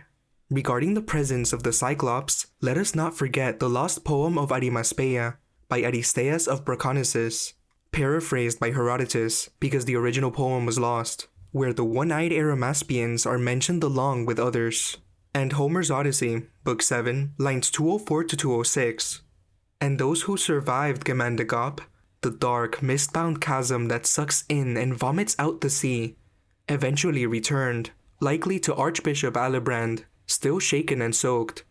Regarding the presence of the Cyclops, let us not forget the lost poem of Arimaspeia by Aristeas of Braconussus, paraphrased by Herodotus because the original poem was lost, where the one-eyed Arimaspians are mentioned along with others, and Homer's Odyssey, Book 7, lines 204 to 206. And those who survived Gemandagop, the dark, mist-bound chasm that sucks in and vomits out the sea, eventually returned, likely to Archbishop Alibrand, still shaken and soaked.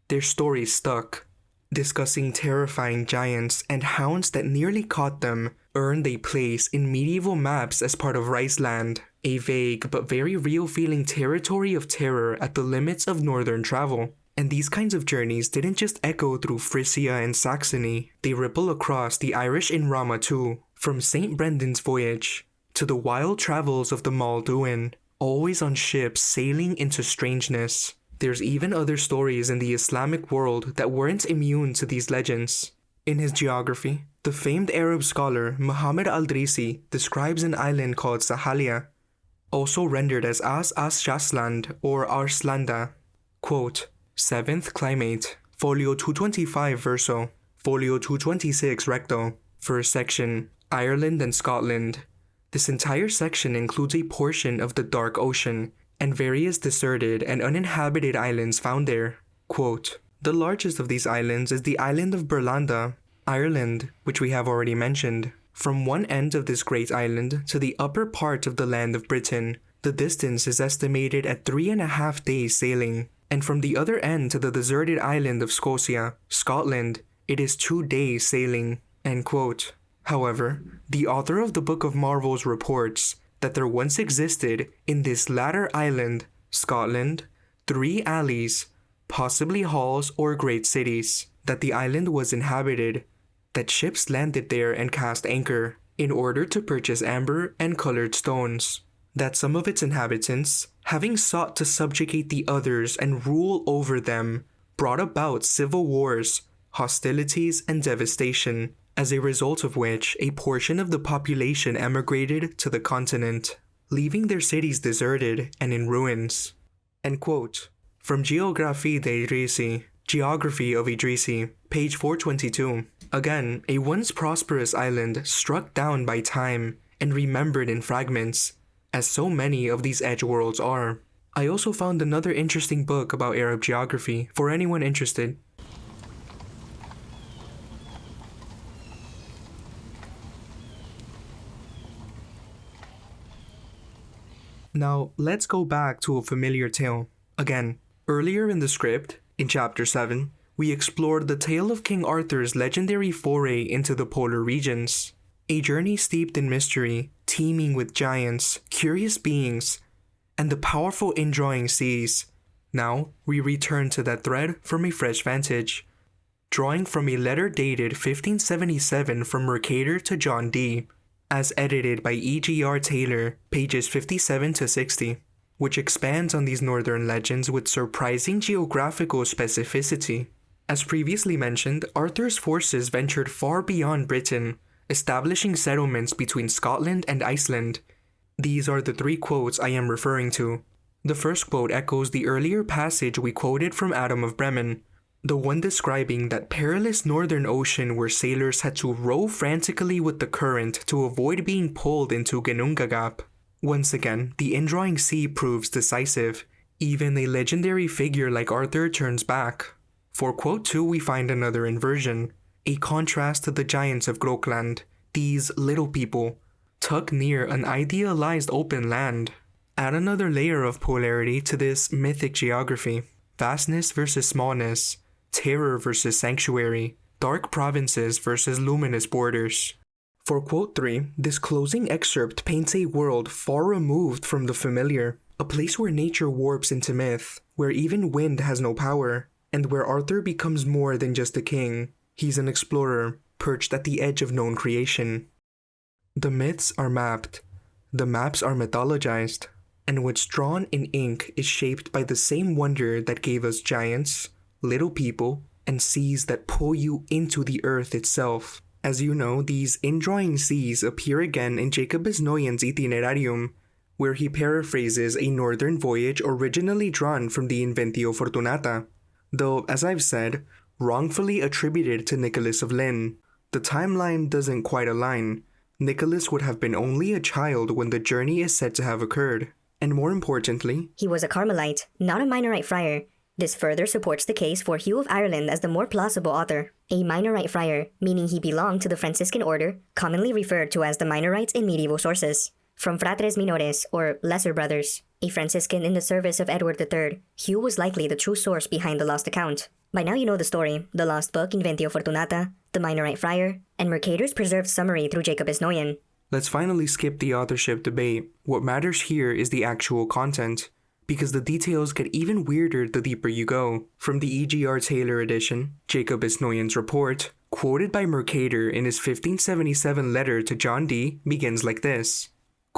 Their stories stuck. Discussing terrifying giants and hounds that nearly caught them earned a place in medieval maps as part of Riceland, a vague but very real-feeling territory of terror at the limits of northern travel. And these kinds of journeys didn't just echo through Frisia and Saxony, they ripple across the Irish in Rama too, from St. Brendan's voyage to the wild travels of the Malduin, always on ships sailing into strangeness. There's even other stories in the Islamic world that weren't immune to these legends. In his geography, the famed Arab scholar Muhammad al-Drisi describes an island called Sahalia, also rendered as As-Shasland or Arslanda. Quote, 7th Climate, Folio 225 Verso, Folio 226 Recto, First section, Ireland and Scotland. This entire section includes a portion of the Dark Ocean and various deserted and uninhabited islands found there. Quote, the largest of these islands is the island of Berlanda, Ireland, which we have already mentioned. From one end of this great island to the upper part of the land of Britain, the distance is estimated at 3.5 days sailing, and from the other end to the deserted island of Scotia, Scotland, it is 2 days sailing. End quote. However, the author of the Book of Marvels reports that there once existed in this latter island, Scotland, 3 alleys, possibly halls or great cities, that the island was inhabited, that ships landed there and cast anchor in order to purchase amber and colored stones, that some of its inhabitants, having sought to subjugate the others and rule over them, brought about civil wars, hostilities, and devastation, as a result of which a portion of the population emigrated to the continent, leaving their cities deserted and in ruins. End quote. From Geographie d'Idrisi, Geography of Idrisi, page 422. Again, a once prosperous island struck down by time and remembered in fragments, as so many of these edge worlds are. I also found another interesting book about Arab geography for anyone interested. Now, let's go back to a familiar tale. Again, earlier in the script, in Chapter 7, we explored the tale of King Arthur's legendary foray into the polar regions. A journey steeped in mystery, teeming with giants, curious beings, and the powerful indrawing seas. Now, we return to that thread from a fresh vantage, drawing from a letter dated 1577 from Mercator to John Dee, as edited by E.G.R. Taylor, pages 57 to 60, which expands on these northern legends with surprising geographical specificity. As previously mentioned, Arthur's forces ventured far beyond Britain, establishing settlements between Scotland and Iceland. These are the 3 quotes I am referring to. The first quote echoes the earlier passage we quoted from Adam of Bremen, the one describing that perilous northern ocean where sailors had to row frantically with the current to avoid being pulled into Ginnungagap. Once again, the indrawing sea proves decisive. Even a legendary figure like Arthur turns back. For quote 2 we find another inversion, a contrast to the giants of Grokland, these little people, tucked near an idealized open land. Add another layer of polarity to this mythic geography, vastness versus smallness, terror versus sanctuary, dark provinces versus luminous borders. For quote 3, this closing excerpt paints a world far removed from the familiar, a place where nature warps into myth, where even wind has no power, and where Arthur becomes more than just a king. He's an explorer, perched at the edge of known creation. The myths are mapped, the maps are mythologized, and what's drawn in ink is shaped by the same wonder that gave us giants, little people, and seas that pull you into the earth itself. As you know, these indrawing seas appear again in Jacobus Noyen's Itinerarium, where he paraphrases a northern voyage originally drawn from the Inventio Fortunata, though, as I've said, wrongfully attributed to Nicholas of Lynn. The timeline doesn't quite align. Nicholas would have been only a child when the journey is said to have occurred. And more importantly,
he was a Carmelite, not a Minorite friar. This further supports the case for Hugh of Ireland as the more plausible author. A Minorite friar, meaning he belonged to the Franciscan order, commonly referred to as the Minorites in medieval sources. From Fratres Minores, or Lesser Brothers, a Franciscan in the service of Edward III, Hugh was likely the true source behind the lost account. By now you know the story, the lost book Inventio Fortunata, the Minorite friar, and Mercator's preserved summary through Jacobus Noyen.
Let's finally skip the authorship debate. What matters here is the actual content, because the details get even weirder the deeper you go. From the E.G.R. Taylor edition, Jacobus Noyen's report, quoted by Mercator in his 1577 letter to John Dee, begins like this.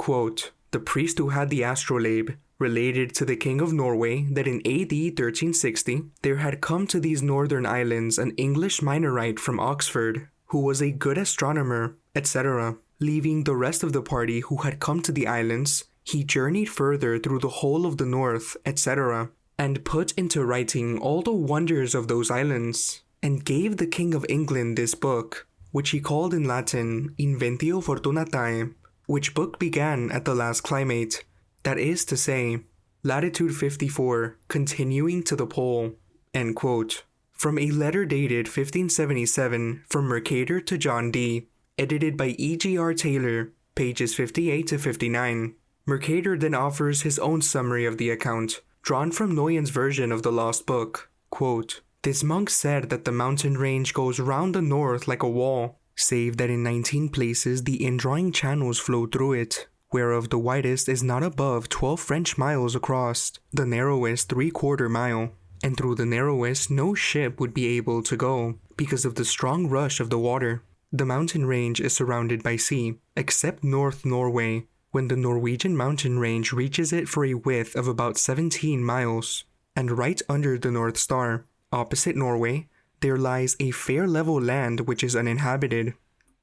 Quote, the priest who had the astrolabe related to the king of Norway that in AD 1360 there had come to these northern islands an English Minorite from Oxford, who was a good astronomer, etc. Leaving the rest of the party who had come to the islands, he journeyed further through the whole of the north, etc., and put into writing all the wonders of those islands, and gave the King of England this book, which he called in Latin Inventio Fortunatae, which book began at the last climate, that is to say, latitude 54, continuing to the pole, end quote. From a letter dated 1577 from Mercator to John Dee, edited by E.G.R. Taylor, pages 58 to 59. Mercator then offers his own summary of the account, drawn from Noyen's version of the Lost Book. Quote, this monk said that the mountain range goes round the north like a wall, save that in 19 places the indrawing channels flow through it, whereof the widest is not above 12 French miles across, the narrowest 3/4 mile, and through the narrowest no ship would be able to go, because of the strong rush of the water. The mountain range is surrounded by sea, except North Norway, when the Norwegian mountain range reaches it for a width of about 17 miles, and right under the North Star, opposite Norway, there lies a fair level land which is uninhabited,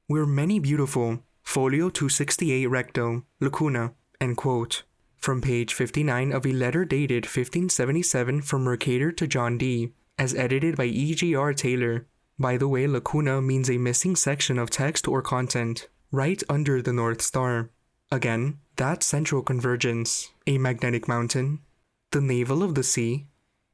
where many beautiful, folio 268 recto, lacuna, end quote. From page 59 of a letter dated 1577 from Mercator to John Dee, as edited by E.G.R. Taylor. By the way, lacuna means a missing section of text or content, right under the North Star. Again, that central convergence, a magnetic mountain, the navel of the sea,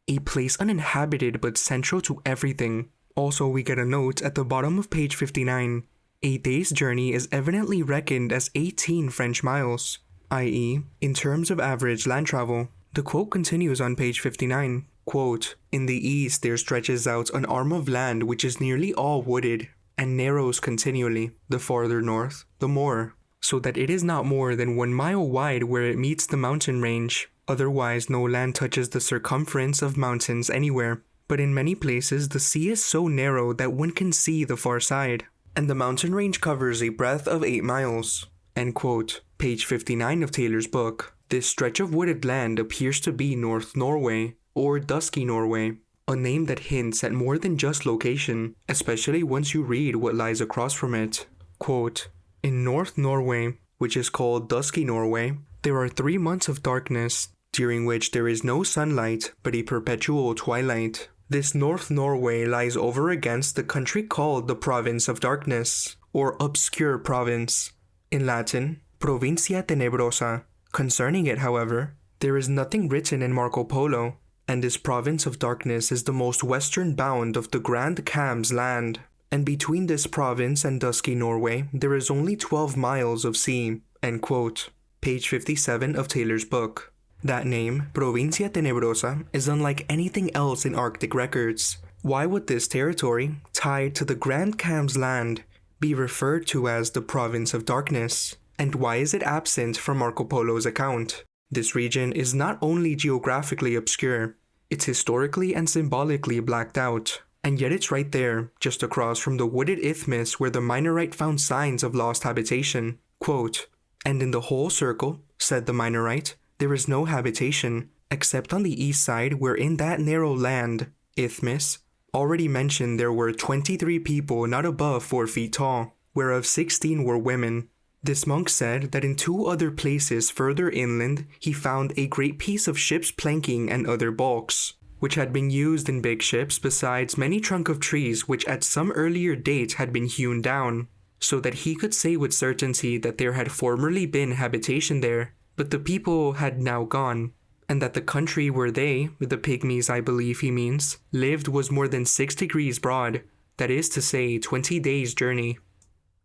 a place uninhabited but central to everything. Also, we get a note at the bottom of page 59. A day's journey is evidently reckoned as 18 French miles, i.e., in terms of average land travel. The quote continues on page 59. Quote, in the east there stretches out an arm of land which is nearly all wooded, and narrows continually, the farther north, the more, so that it is not more than 1 mile wide where it meets the mountain range. Otherwise, no land touches the circumference of mountains anywhere. But in many places, the sea is so narrow that one can see the far side, and the mountain range covers a breadth of 8 miles. End quote. Page 59 of Taylor's book. This stretch of wooded land appears to be North Norway, or Dusky Norway, a name that hints at more than just location, especially once you read what lies across from it. Quote, in North Norway, which is called Dusky Norway, there are 3 months of darkness, during which there is no sunlight but a perpetual twilight. This North Norway lies over against the country called the Province of Darkness, or Obscure Province, in Latin, Provincia Tenebrosa. Concerning it, however, there is nothing written in Marco Polo, and this Province of Darkness is the most western bound of the Grand Kham's land, and between this province and Dusky Norway there is only 12 miles of sea, end quote. Page 57 of Taylor's book. That name, Provincia Tenebrosa, is unlike anything else in Arctic records. Why would this territory, tied to the Grand Kham's land, be referred to as the Province of Darkness? And why is it absent from Marco Polo's account? This region is not only geographically obscure, it's historically and symbolically blacked out. And yet it's right there, just across from the wooded isthmus where the Minorite found signs of lost habitation. Quote, and in the whole circle, said the Minorite, there is no habitation, except on the east side where in that narrow land, isthmus, already mentioned there were 23 people not above 4 feet tall, whereof 16 were women. This monk said that in 2 other places further inland he found a great piece of ship's planking and other bulks, which had been used in big ships besides many trunk of trees which at some earlier date had been hewn down, so that he could say with certainty that there had formerly been habitation there, but the people had now gone, and that the country where they, the pygmies I believe he means, lived was more than 6 degrees broad, that is to say 20 days' journey.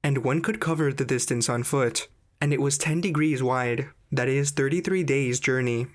And one could cover the distance on foot, and it was 10 degrees wide, that is 33 days' journey.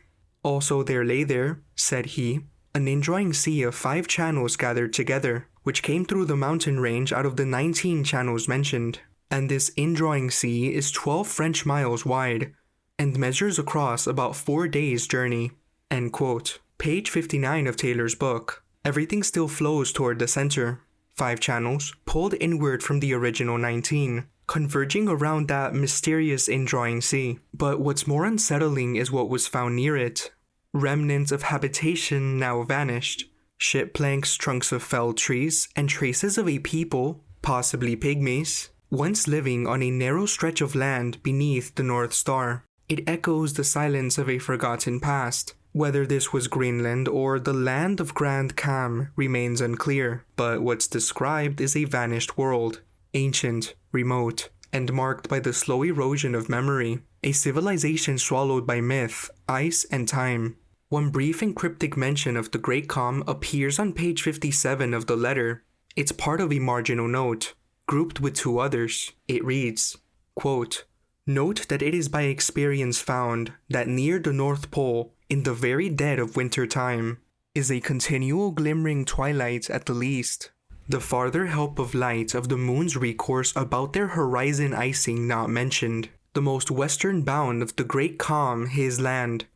Also there lay there, said he, an indrawing sea of 5 channels gathered together, which came through the mountain range out of the 19 channels mentioned. And this indrawing sea is 12 French miles wide, and measures across about 4 days' journey. End quote. Page 59 of Taylor's book. Everything still flows toward the center. 5 channels, pulled inward from the original 19, converging around that mysterious indrawing sea. But what's more unsettling is what was found near it. Remnants of habitation now vanished. Ship planks, trunks of felled trees, and traces of a people, possibly pygmies, once living on a narrow stretch of land beneath the North Star. It echoes the silence of a forgotten past. Whether this was Greenland or the land of Grand Kam remains unclear, but what's described is a vanished world, ancient, remote, and marked by the slow erosion of memory, a civilization swallowed by myth, ice, and time. One brief and cryptic mention of the Great Calm appears on page 57 of the letter. It's part of a marginal note, grouped with two others. It reads, quote, "Note that it is by experience found that near the North Pole, in the very dead of winter time, is a continual glimmering twilight at the least. The farther help of light of the moon's recourse about their horizon icing not mentioned. The most western bound of the Great Calm his land.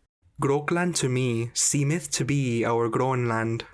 Grokland to me seemeth to be our Groenland."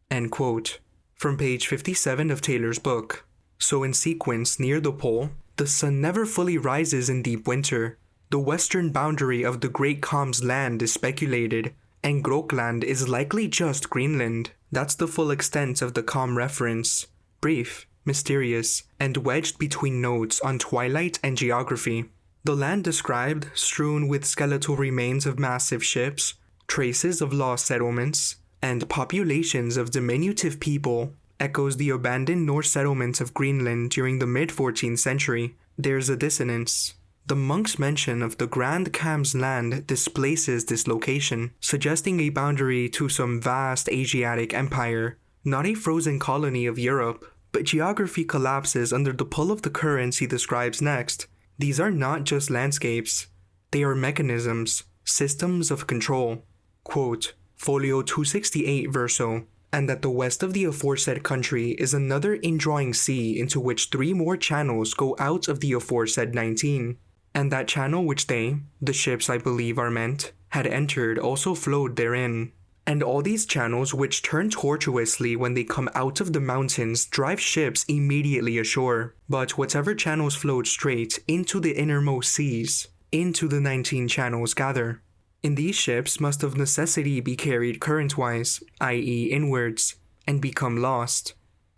End quote. From page 57 of Taylor's book. So in sequence, near the pole, the sun never fully rises in deep winter. The western boundary of the Great Calm's land is speculated, and Grokland is likely just Greenland. That's the full extent of the Calm reference. Brief, mysterious, and wedged between notes on twilight and geography. The land described, strewn with skeletal remains of massive ships, traces of lost settlements, and populations of diminutive people, echoes the abandoned Norse settlements of Greenland during the mid-14th century. There's a dissonance. The monk's mention of the Grand Kam's land displaces this location, suggesting a boundary to some vast Asiatic empire, not a frozen colony of Europe. But geography collapses under the pull of the currents he describes next. These are not just landscapes. They are mechanisms, systems of control. Quote, Folio 268 verso, and that the west of the aforesaid country is another indrawing sea into which 3 more channels go out of the aforesaid 19. And that channel which they, the ships I believe are meant, had entered also flowed therein. And all these channels which turn tortuously when they come out of the mountains drive ships immediately ashore. But whatever channels flowed straight into the innermost seas, into the 19 channels gather. And these ships must of necessity be carried current-wise, i.e. inwards, and become lost.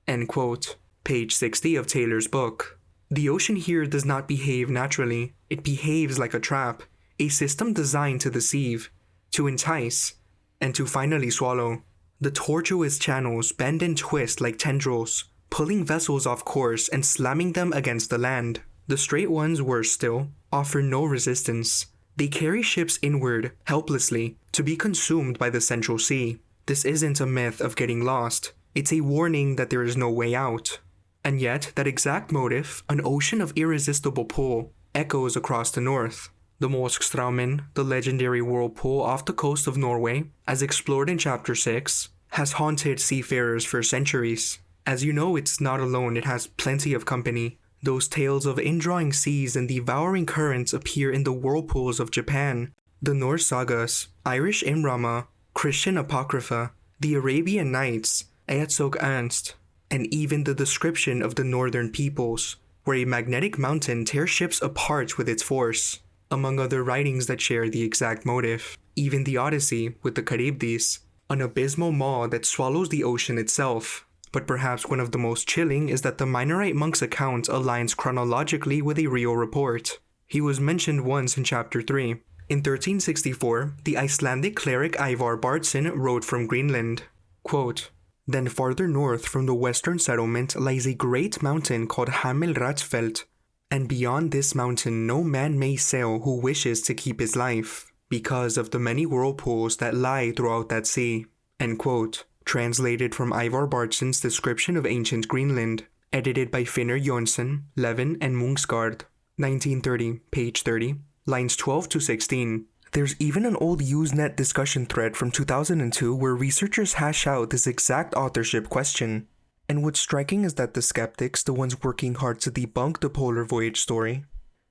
End quote. Page 60 of Taylor's book. The ocean here does not behave naturally. It behaves like a trap, a system designed to deceive, to entice, and to finally swallow. The tortuous channels bend and twist like tendrils, pulling vessels off course and slamming them against the land. The straight ones, worse still, offer no resistance. They carry ships inward, helplessly, to be consumed by the central sea. This isn't a myth of getting lost. It's a warning that there is no way out. And yet, that exact motive, an ocean of irresistible pull, echoes across the north. The Molskstraumen, the legendary whirlpool off the coast of Norway, as explored in Chapter 6, has haunted seafarers for centuries. As you know, it's not alone, it has plenty of company. Those tales of indrawing seas and devouring currents appear in the whirlpools of Japan, the Norse sagas, Irish Imrama, Christian Apocrypha, the Arabian Nights, Eotsog Ernst, and even the description of the northern peoples, where a magnetic mountain tears ships apart with its force. Among other writings that share the exact motive, even the Odyssey with the Charybdis, an abysmal maw that swallows the ocean itself. But perhaps one of the most chilling is that the Minorite monk's account aligns chronologically with a real report. He was mentioned once in Chapter 3. In 1364, the Icelandic cleric Ivar Bardsson wrote from Greenland, quote, "Then farther north from the western settlement lies a great mountain called Hamilratsfeld, and beyond this mountain no man may sail who wishes to keep his life, because of the many whirlpools that lie throughout that sea." End quote. Translated from Ivar Bardsson's description of ancient Greenland, edited by Finnur Jonsson, Levin, and Mungsgaard, 1930, page 30, lines 12 to 16. There's even an old Usenet discussion thread from 2002 where researchers hash out this exact authorship question. And what's striking is that the skeptics, the ones working hard to debunk the polar voyage story,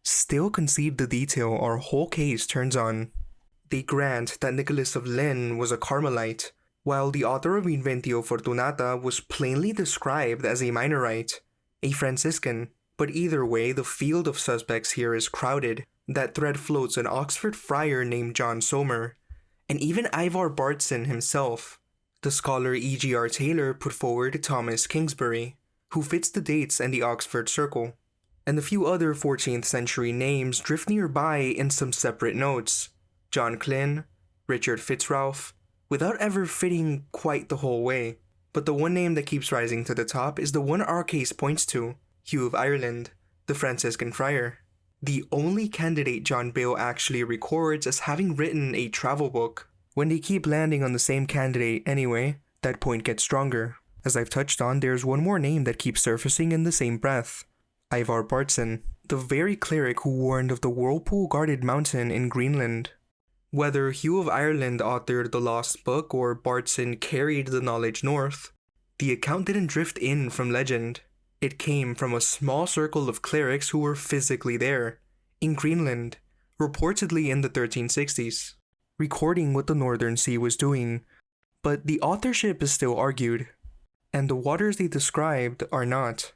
still concede the detail our whole case turns on. They grant that Nicholas of Lynn was a Carmelite, while the author of Inventio Fortunata was plainly described as a Minorite, a Franciscan, But either way, the field of suspects here is crowded. That thread floats an Oxford friar named John Somer, and even Ivar Bartson himself. The scholar E.G.R. Taylor put forward Thomas Kingsbury, who fits the dates and the Oxford Circle, and a few other 14th century names drift nearby in some separate notes. John Glynn, Richard Fitzralph, without ever fitting quite the whole way. But the one name that keeps rising to the top is the one our case points to, Hugh of Ireland, the Franciscan friar. The only candidate John Bale actually records as having written a travel book. When they keep landing on the same candidate anyway, that point gets stronger. As I've touched on, there's one more name that keeps surfacing in the same breath. Ivar Bartson, the very cleric who warned of the whirlpool-guarded mountain in Greenland. Whether Hugh of Ireland authored the lost book or Bartson carried the knowledge north, the account didn't drift in from legend. It came from a small circle of clerics who were physically there, in Greenland, reportedly in the 1360s, recording what the Northern Sea was doing, but the authorship is still argued, and the waters they described are not.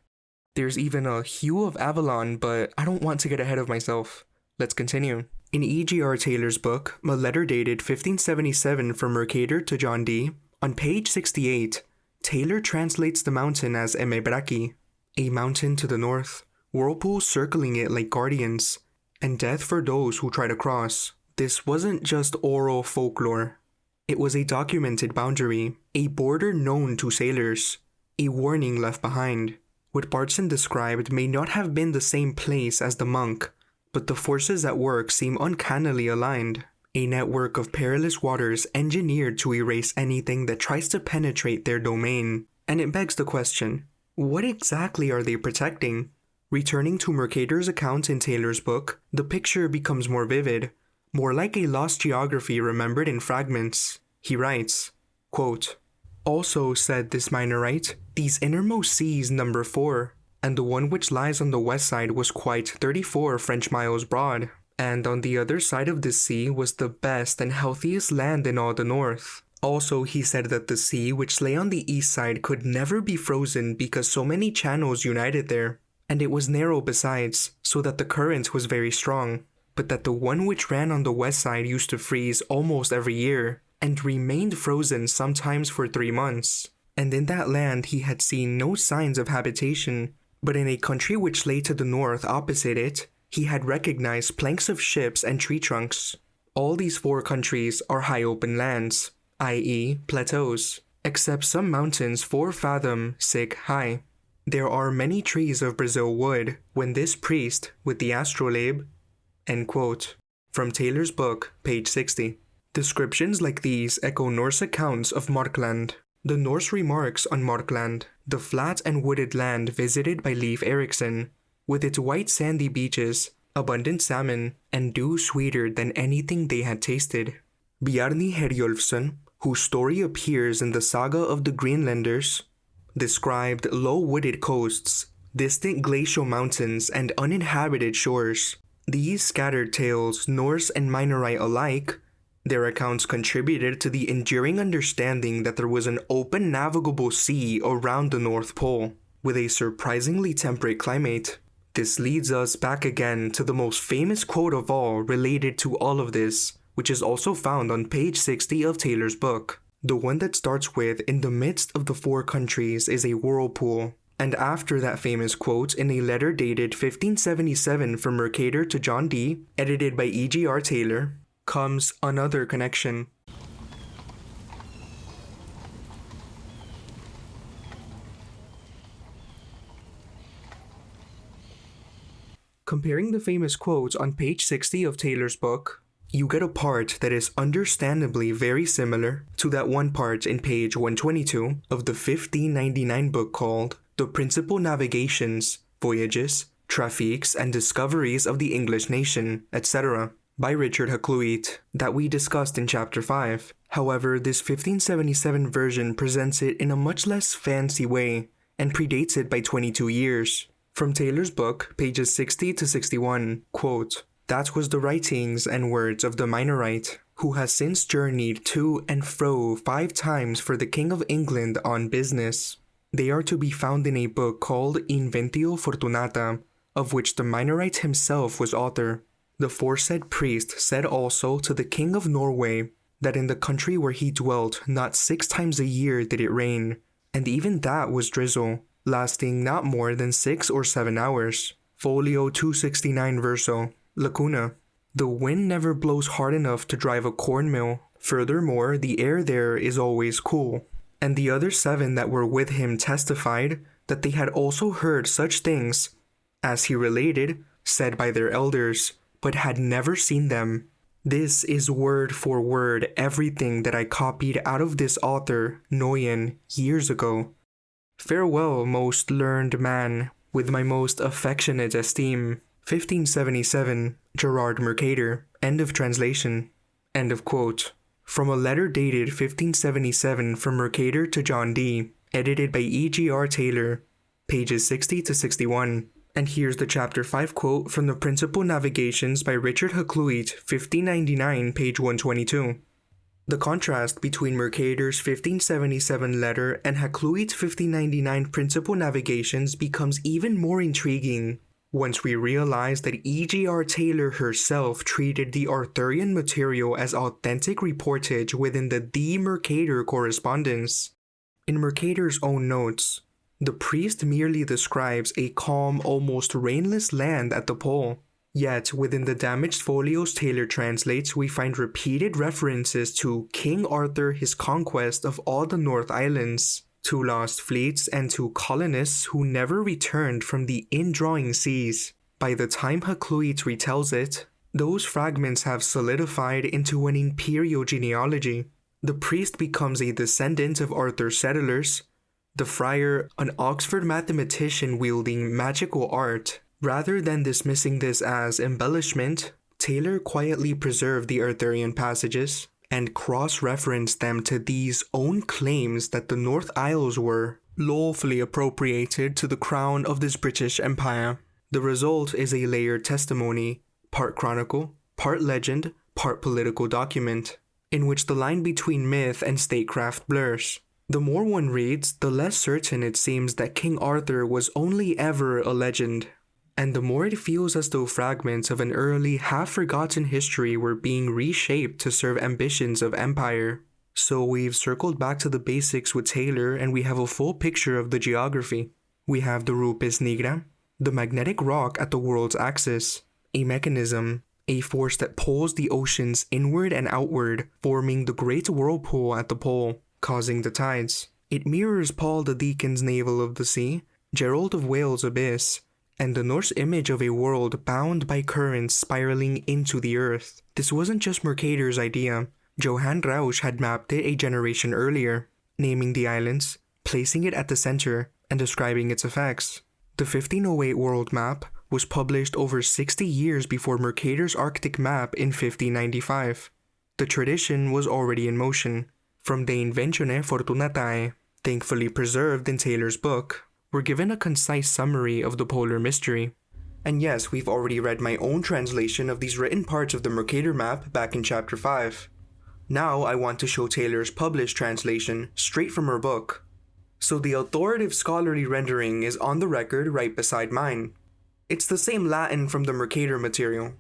There's even a Hugh of Avalon, but I don't want to get ahead of myself. Let's continue. In E.G.R. Taylor's book, a letter dated 1577 from Mercator to John Dee, on page 68, Taylor translates the mountain as Emebraki, a mountain to the north, whirlpools circling it like guardians, and death for those who try to cross. This wasn't just oral folklore. It was a documented boundary, a border known to sailors, a warning left behind. What Bartson described may not have been the same place as the monk, but the forces at work seem uncannily aligned. A network of perilous waters engineered to erase anything that tries to penetrate their domain. And it begs the question, what exactly are they protecting? Returning to Mercator's account in Taylor's book, the picture becomes more vivid, more like a lost geography remembered in fragments. He writes, quote, "Also, said this Minorite, these innermost seas number 4, and the one which lies on the west side was quite 34 French miles broad, and on the other side of the sea was the best and healthiest land in all the north. Also, he said that the sea which lay on the east side could never be frozen because so many channels united there, and it was narrow besides, so that the current was very strong, but that the one which ran on the west side used to freeze almost every year, and remained frozen sometimes for 3 months. And in that land he had seen no signs of habitation, but in a country which lay to the north opposite it, he had recognized planks of ships and tree trunks. All these 4 countries are high open lands, i.e. plateaus, except some mountains 4 fathom high. There are many trees of Brazil wood when this priest, with the astrolabe," end quote. From Taylor's book, page 60. Descriptions like these echo Norse accounts of Markland. The Norse remarks on Markland, the flat and wooded land visited by Leif Erikson, with its white sandy beaches, abundant salmon, and dew sweeter than anything they had tasted. Bjarni Herjolfsson, whose story appears in the Saga of the Greenlanders, described low wooded coasts, distant glacial mountains, and uninhabited shores. These scattered tales, Norse and Minorite alike, their accounts contributed to the enduring understanding that there was an open navigable sea around the North Pole, with a surprisingly temperate climate. This leads us back again to the most famous quote of all related to all of this, which is also found on page 60 of Taylor's book. The one that starts with, "In the midst of the 4 countries is a whirlpool." And after that famous quote, in a letter dated 1577 from Mercator to John Dee, edited by E.G.R. Taylor, comes another connection. Comparing the famous quotes on page 60 of Taylor's book, you get a part that is understandably very similar to that one part in page 122 of the 1599 book called The Principal Navigations, Voyages, Traffics, and Discoveries of the English Nation, etc., by Richard Hakluyt, that we discussed in chapter 5. However, this 1577 version presents it in a much less fancy way and predates it by 22 years. From Taylor's book, pages 60 to 61, quote, "That was the writings and words of the Minorite, who has since journeyed to and fro 5 times for the King of England on business. They are to be found in a book called Inventio Fortunata, of which the Minorite himself was author. The foresaid priest said also to the king of Norway that in the country where he dwelt not 6 times a year did it rain, and even that was drizzle, lasting not more than 6 or 7 hours. Folio 269 verso, lacuna. The wind never blows hard enough to drive a corn mill. Furthermore, the air there is always cool. And the other 7 that were with him testified that they had also heard such things, as he related, said by their elders, but had never seen them. This is word for word everything that I copied out of this author, Noyen, years ago. Farewell, most learned man, with my most affectionate esteem. 1577, Gerard Mercator. End of translation. End of quote. From a letter dated 1577 from Mercator to John Dee, edited by E.G.R. Taylor, pages 60 to 61. And here's the chapter 5 quote from the Principal Navigations by Richard Hakluyt, 1599, page 122. The contrast between Mercator's 1577 letter and Hakluyt's 1599 Principal Navigations becomes even more intriguing once we realize that E.G.R. Taylor herself treated the Arthurian material as authentic reportage within the Dee Mercator correspondence. In Mercator's own notes, the priest merely describes a calm, almost rainless land at the pole. Yet, within the damaged folios Taylor translates, we find repeated references to King Arthur, his conquest of all the North Islands, to lost fleets, and to colonists who never returned from the indrawing seas. By the time Hakluyt retells it, those fragments have solidified into an imperial genealogy. The priest becomes a descendant of Arthur's settlers, the friar an Oxford mathematician wielding magical art. Rather than dismissing this as embellishment, Taylor quietly preserved the Arthurian passages and cross-referenced them to Dee's own claims that the North Isles were lawfully appropriated to the crown of this British Empire. The result is a layered testimony, part chronicle, part legend, part political document, in which the line between myth and statecraft blurs. The more one reads, the less certain it seems that King Arthur was only ever a legend, and the more it feels as though fragments of an early, half-forgotten history were being reshaped to serve ambitions of empire. So we've circled back to the basics with Taylor and we have a full picture of the geography. We have the Rupes Nigra, the magnetic rock at the world's axis, a mechanism, a force that pulls the oceans inward and outward, forming the great whirlpool at the pole, causing the tides. It mirrors Paul the Deacon's navel of the sea, Gerald of Wales' abyss, and the Norse image of a world bound by currents spiraling into the earth. This wasn't just Mercator's idea. Johann Rausch had mapped it a generation earlier, naming the islands, placing it at the center, and describing its effects. The 1508 world map was published over 60 years before Mercator's Arctic map in 1595. The tradition was already in motion. From De Inventione Fortunatae, thankfully preserved in Taylor's book, we're given a concise summary of the polar mystery. And yes, we've already read my own translation of these written parts of the Mercator map back in chapter 5. Now I want to show Taylor's published translation straight from her book. So the authoritative scholarly rendering is on the record right beside mine. It's the same Latin from the Mercator material.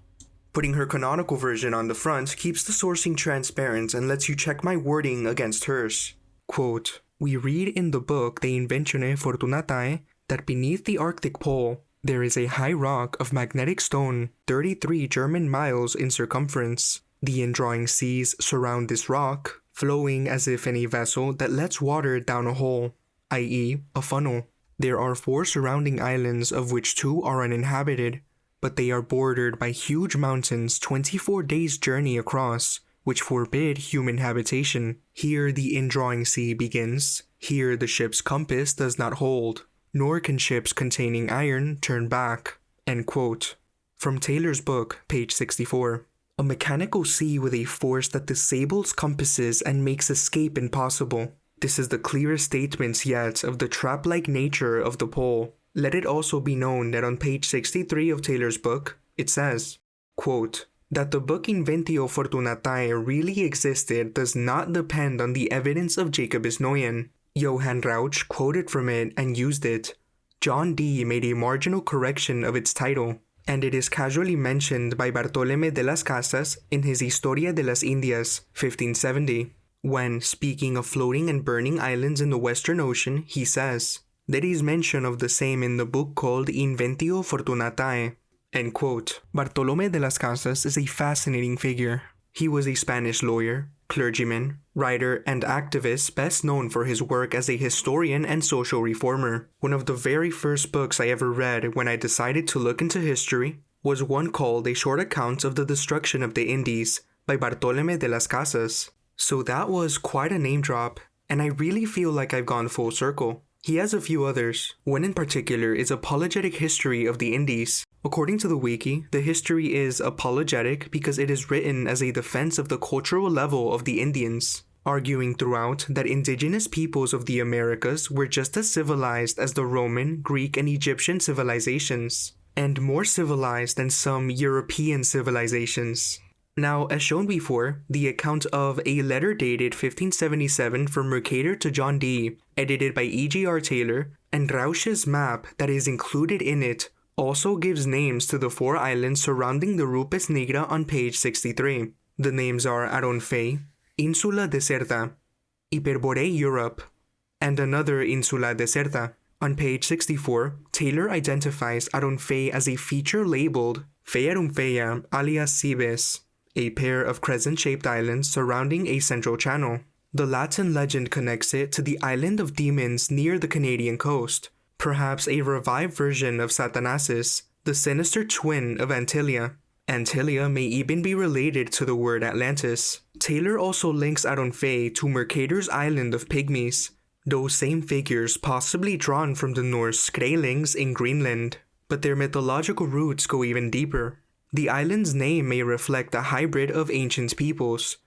Putting her canonical version on the front keeps the sourcing transparent and lets you check my wording against hers. Quote, "We read in the book De Inventione Fortunatae that beneath the Arctic Pole there is a high rock of magnetic stone 33 German miles in circumference. The indrawing seas surround this rock, flowing as if in a vessel that lets water down a hole, i.e. a funnel. There are 4 surrounding islands of which 2 are uninhabited, but they are bordered by huge mountains 24 days' journey across, which forbid human habitation. Here the indrawing sea begins. Here the ship's compass does not hold, nor can ships containing iron turn back." End quote. From Taylor's book, page 64. A mechanical sea with a force that disables compasses and makes escape impossible. This is the clearest statement yet of the trap-like nature of the pole. Let it also be known that on page 63 of Taylor's book, it says, quote, "That the book Inventio Fortunatae really existed does not depend on the evidence of Jacobus Noyen. Johann Rauch quoted from it and used it. John Dee made a marginal correction of its title, and it is casually mentioned by Bartolomé de las Casas in his Historia de las Indias, 1570, when, speaking of floating and burning islands in the Western Ocean, he says, "There is mention of the same in the book called Inventio Fortunatae." End quote. Bartolomé de las Casas is a fascinating figure. He was a Spanish lawyer, clergyman, writer, and activist best known for his work as a historian and social reformer. One of the very first books I ever read when I decided to look into history was one called A Short Account of the Destruction of the Indies by Bartolomé de las Casas. So that was quite a name drop, and I really feel like I've gone full circle. He has a few others. One in particular is Apologetic History of the Indies. According to the wiki, the history is apologetic because it is written as a defense of the cultural level of the Indians, arguing throughout that indigenous peoples of the Americas were just as civilized as the Roman, Greek, and Egyptian civilizations, and more civilized than some European civilizations. Now, as shown before, the account of A Letter Dated 1577 from Mercator to John Dee, edited by E.G.R. Taylor, and Rausch's map that is included in it also gives names to the 4 islands surrounding the Rupes Nigra on page 63. The names are Aronfey, Insula Deserta, Hyperborea Europe, and another Insula Deserta. On page 64, Taylor identifies Aronfey as a feature labeled Fey Aronfeia alias Cibes, a pair of crescent-shaped islands surrounding a central channel. The Latin legend connects it to the Island of Demons near the Canadian coast, perhaps a revived version of Satanasis, the sinister twin of Antillia. Antillia may even be related to the word Atlantis. Taylor also links Aronfey to Mercator's Island of Pygmies, those same figures possibly drawn from the Norse Skrælings in Greenland, but their mythological roots go even deeper. The island's name may reflect a hybrid of ancient peoples,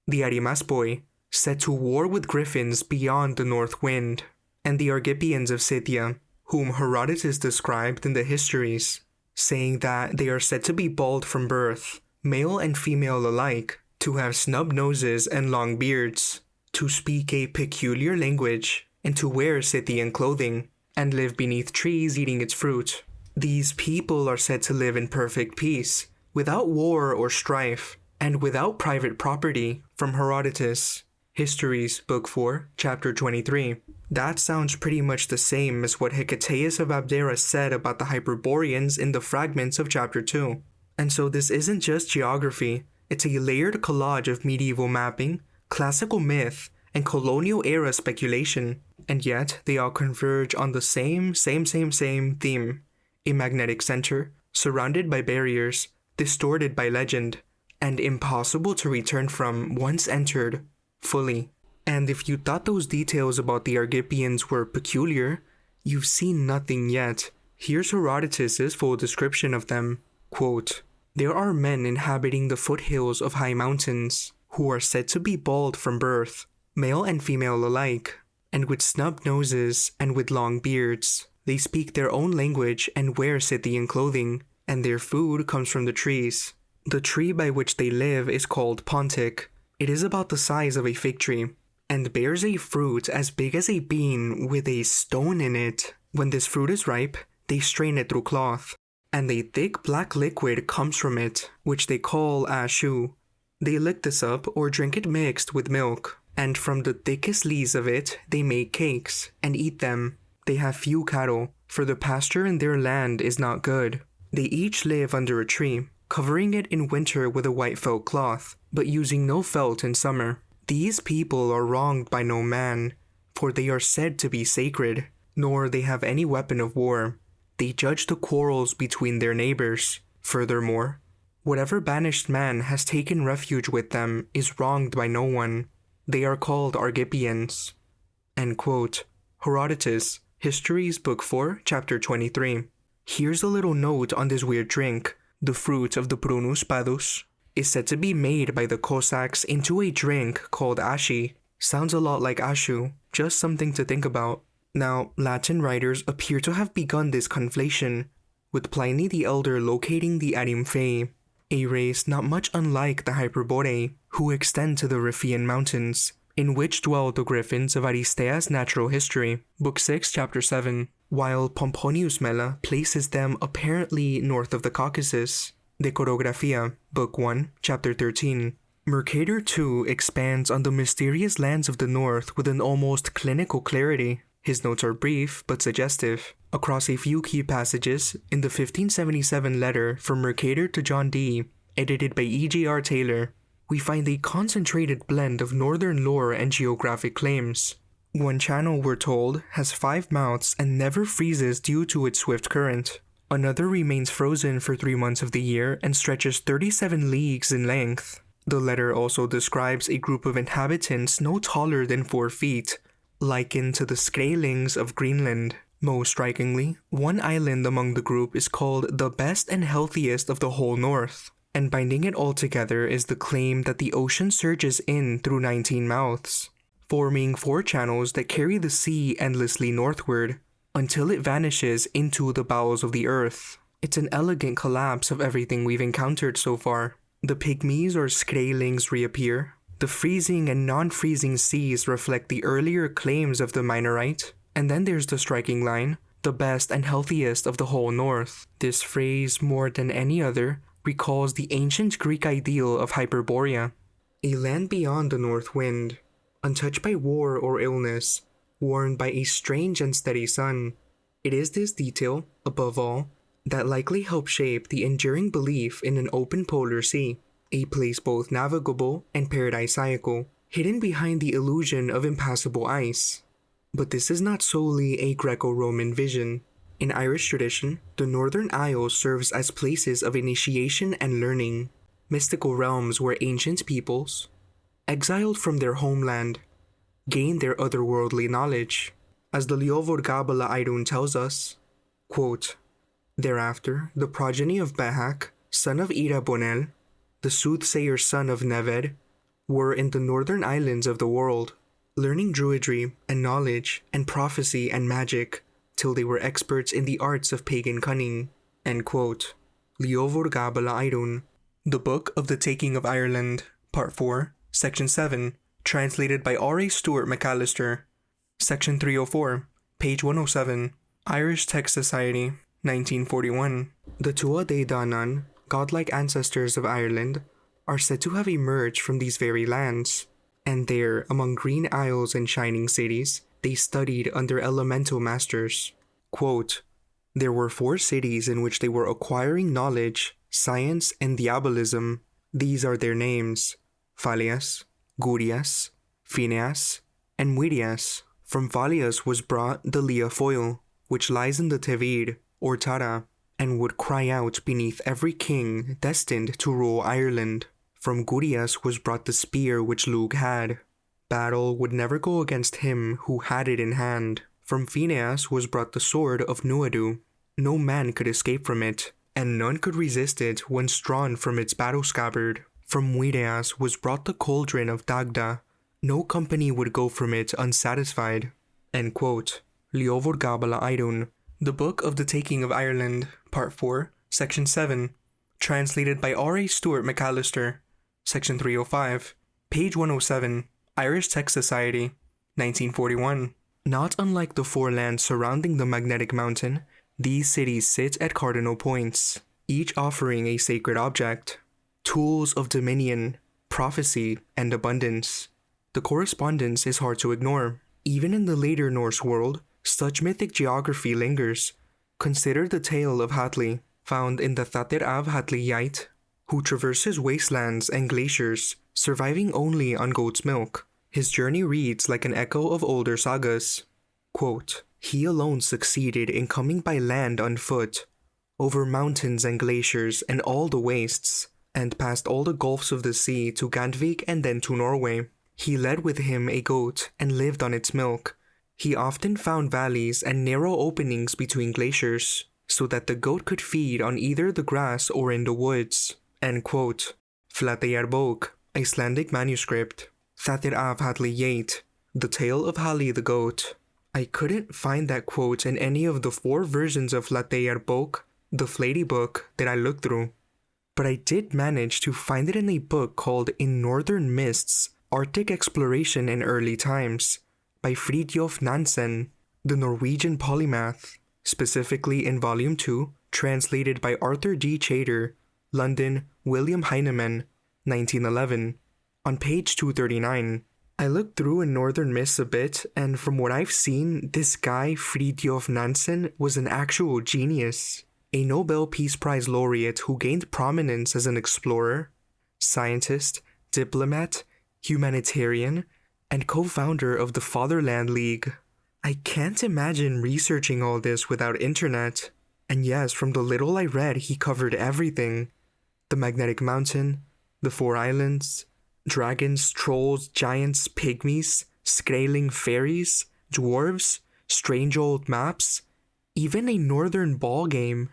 the Arimaspoi, set to war with griffins beyond the north wind, and the Argipians of Scythia, whom Herodotus described in the histories, saying that they are said to be bald from birth, male and female alike, to have snub noses and long beards, to speak a peculiar language, and to wear Scythian clothing, and live beneath trees eating its fruit. These people are said to live in perfect peace, without war or strife, and without private property, from Herodotus. Histories, Book 4, Chapter 23. That sounds pretty much the same as what Hecataeus of Abdera said about the Hyperboreans in the fragments of Chapter 2. And so this isn't just geography, it's a layered collage of medieval mapping, classical myth, and colonial era speculation, and yet they all converge on the same theme. A magnetic center, surrounded by barriers, distorted by legend, and impossible to return from once entered, fully. And if you thought those details about the Argipians were peculiar, you've seen nothing yet. Here's Herodotus' full description of them. Quote, "There are men inhabiting the foothills of high mountains, who are said to be bald from birth, male and female alike, and with snub noses and with long beards. They speak their own language and wear Scythian clothing, and their food comes from the trees. The tree by which they live is called Pontic. It is about the size of a fig tree, and bears a fruit as big as a bean with a stone in it. When this fruit is ripe, they strain it through cloth, and a thick black liquid comes from it, which they call ashu. They lick this up or drink it mixed with milk, and from the thickest leaves of it they make cakes and eat them. They have few cattle, for the pasture in their land is not good. They each live under a tree, covering it in winter with a white felt cloth, but using no felt in summer. These people are wronged by no man, for they are said to be sacred, nor they have any weapon of war. They judge the quarrels between their neighbors. Furthermore, whatever banished man has taken refuge with them is wronged by no one. They are called Argipians." End quote. Herodotus, Histories, Book 4, Chapter 23. Here's a little note on this weird drink. The fruit of the Prunus padus is said to be made by the Cossacks into a drink called ashi. Sounds a lot like ashu, just something to think about. Now, Latin writers appear to have begun this conflation, with Pliny the Elder locating the Arimfei, a race not much unlike the Hyperboreae, who extend to the Riphean Mountains, in which dwell the griffins of Aristeas' Natural History, Book 6, Chapter 7. while Pomponius Mela places them apparently north of the Caucasus. Decorografia, Book 1, Chapter 13. Mercator too expands on the mysterious lands of the north with an almost clinical clarity. His notes are brief but suggestive. Across a few key passages, in the 1577 letter from Mercator to John Dee, edited by E.J.R. Taylor, we find a concentrated blend of northern lore and geographic claims. One channel, we're told, has 5 mouths and never freezes due to its swift current. Another remains frozen for 3 months of the year and stretches 37 leagues in length. The letter also describes a group of inhabitants no taller than 4 feet, likened to the Skrælings of Greenland. Most strikingly, one island among the group is called the best and healthiest of the whole north, and binding it all together is the claim that the ocean surges in through 19 mouths, forming 4 channels that carry the sea endlessly northward, until it vanishes into the bowels of the earth. It's an elegant collapse of everything we've encountered so far. The pygmies or Skrælings reappear. The freezing and non-freezing seas reflect the earlier claims of the Minorite. And then there's the striking line, the best and healthiest of the whole north. This phrase, more than any other, recalls the ancient Greek ideal of Hyperborea, a land beyond the north wind, untouched by war or illness, warmed by a strange and steady sun. It is this detail, above all, that likely helped shape the enduring belief in an open polar sea, a place both navigable and paradisiacal, hidden behind the illusion of impassable ice. But this is not solely a Greco-Roman vision. In Irish tradition, the Northern Isles serves as places of initiation and learning, mystical realms where ancient peoples, exiled from their homeland, gain their otherworldly knowledge. As the Leovod Gabala Airun tells us, quote, "Thereafter, the progeny of Behak, son of Ira Bonel, the soothsayer son of Neved, were in the northern islands of the world, learning druidry and knowledge and prophecy and magic, till they were experts in the arts of pagan cunning." End quote. Leovod Gabala Airun. The Book of the Taking of Ireland, Part 4, Section 7, translated by R.A. Stewart McAllister. Section 304, page 107, Irish Text Society, 1941. The Tuatha Dé Danann, godlike ancestors of Ireland, are said to have emerged from these very lands, and there, among green isles and shining cities, they studied under elemental masters. Quote, "There were 4 cities in which they were acquiring knowledge, science, and diabolism. These are their names: Phalias, Gurias, Phineas, and Muirias. From Phalias was brought the Lia Foil, which lies in the Tevid, or Tara, and would cry out beneath every king destined to rule Ireland. From Gurias was brought the spear which Lugh had. Battle would never go against him who had it in hand. From Phineas was brought the sword of Nuadu. No man could escape from it, and none could resist it when drawn from its battle scabbard. From Muirias was brought the cauldron of Dagda. No company would go from it unsatisfied." End quote. Leovod Gabala Airun. The Book of the Taking of Ireland, Part 4, Section 7, translated by R.A. Stewart McAllister. Section 305, page 107, Irish Text Society, 1941. Not unlike the 4 lands surrounding the Magnetic Mountain, these cities sit at cardinal points, each offering a sacred object, tools of dominion, prophecy, and abundance. The correspondence is hard to ignore. Even in the later Norse world, such mythic geography lingers. Consider the tale of Hatli, found in the Thatir Av Hatli Yait, who traverses wastelands and glaciers, surviving only on goat's milk. His journey reads like an echo of older sagas. Quote, "He alone succeeded in coming by land on foot, over mountains and glaciers and all the wastes, and past all the gulfs of the sea to Gandvik and then to Norway. He led with him a goat and lived on its milk. He often found valleys and narrow openings between glaciers, so that the goat could feed on either the grass or in the woods." End quote. Flateyjar Bók, Icelandic manuscript. Thatir Av Hatli Yeit, The Tale of Hali the Goat. I couldn't find that quote in any of the 4 versions of Flateyjar Bók, the Flatey book, that I looked through. But I did manage to find it in a book called In Northern Mists, Arctic Exploration in Early Times, by Fridtjof Nansen, the Norwegian polymath. specifically in Volume 2, translated by Arthur D. Chater, London, William Heinemann, 1911, on page 239. I looked through in Northern Myths a bit, and from what I've seen, this guy, Fridtjof Nansen, was an actual genius. A Nobel Peace Prize laureate who gained prominence as an explorer, scientist, diplomat, humanitarian, and co-founder of the Fatherland League. I can't imagine researching all this without internet. And yes, from the little I read, he covered everything. The Magnetic Mountain, the Four Islands, dragons, trolls, giants, pygmies, scaling fairies, dwarves, strange old maps, even a northern ball game.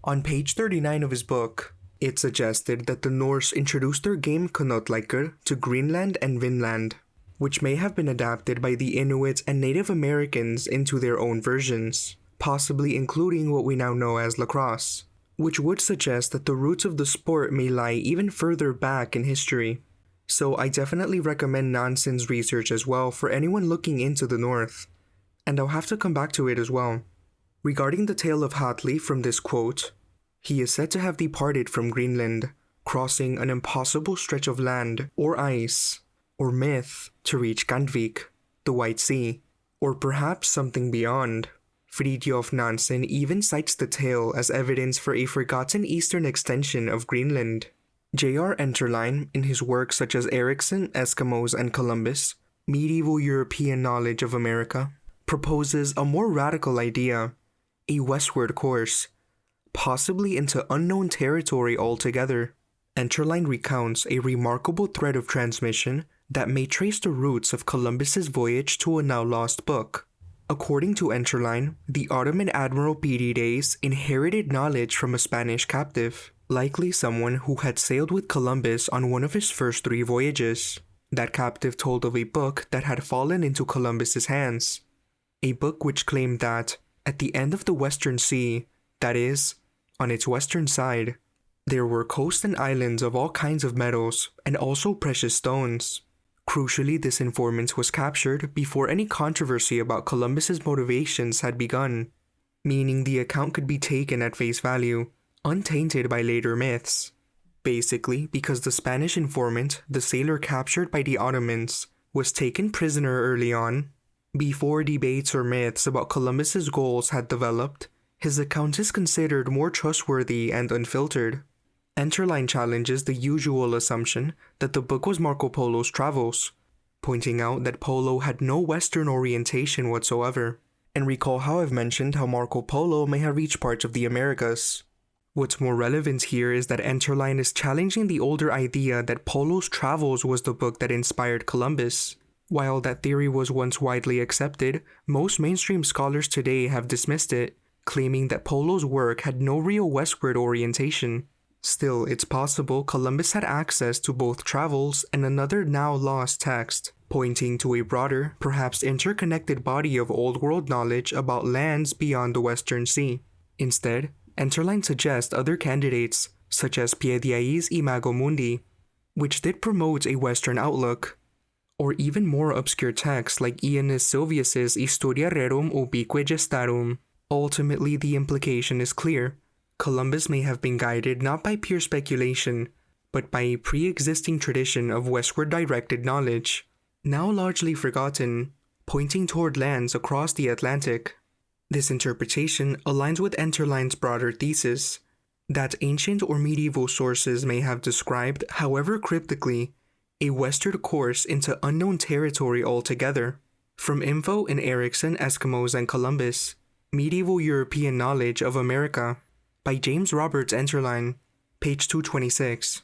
On page 39 of his book, it suggested that the Norse introduced their game Knotleikur to Greenland and Vinland, which may have been adapted by the Inuit and Native Americans into their own versions, possibly including what we now know as lacrosse, which would suggest that the roots of the sport may lie even further back in history. So I definitely recommend Nansen's research as well for anyone looking into the North, and I'll have to come back to it as well. Regarding the tale of Hatli from this quote, he is said to have departed from Greenland, crossing an impossible stretch of land or ice or myth to reach Gandvik, the White Sea, or perhaps something beyond. Fridtjof Nansen even cites the tale as evidence for a forgotten eastern extension of Greenland. J.R. Enterline, in his works such as Ericsson, Eskimos, and Columbus, Medieval European Knowledge of America, proposes a more radical idea, a westward course, possibly into unknown territory altogether. Enterline recounts a remarkable thread of transmission that may trace the roots of Columbus's voyage to a now lost book. According to Enterline, the Ottoman Admiral Pierides inherited knowledge from a Spanish captive, likely someone who had sailed with Columbus on one of his first 3 voyages. That captive told of a book that had fallen into Columbus's hands, a book which claimed that, at the end of the Western Sea, that is, on its western side, there were coasts and islands of all kinds of metals and also precious stones. Crucially, this informant was captured before any controversy about Columbus's motivations had begun, meaning the account could be taken at face value, untainted by later myths. Basically, because the Spanish informant, the sailor captured by the Ottomans, was taken prisoner early on, before debates or myths about Columbus's goals had developed, his account is considered more trustworthy and unfiltered. Enterline challenges the usual assumption that the book was Marco Polo's travels, pointing out that Polo had no Western orientation whatsoever, and recall how I've mentioned how Marco Polo may have reached parts of the Americas. What's more relevant here is that Enterline is challenging the older idea that Polo's travels was the book that inspired Columbus. While that theory was once widely accepted, most mainstream scholars today have dismissed it, claiming that Polo's work had no real westward orientation. Still, it's possible Columbus had access to both travels and another now lost text, pointing to a broader, perhaps interconnected body of Old World knowledge about lands beyond the Western Sea. Instead, Enterline suggests other candidates, such as Piediai's Imago Mundi, which did promote a Western outlook, or even more obscure texts like Ianus Silvius's Historia Rerum Ubique Gestarum. Ultimately, the implication is clear. Columbus may have been guided not by pure speculation, but by a pre-existing tradition of westward-directed knowledge, now largely forgotten, pointing toward lands across the Atlantic. This interpretation aligns with Enterline's broader thesis, that ancient or medieval sources may have described, however cryptically, a westward course into unknown territory altogether. From info in Ericsson, Eskimos, and Columbus, Medieval European Knowledge of America, by James Roberts Enterline, page 226.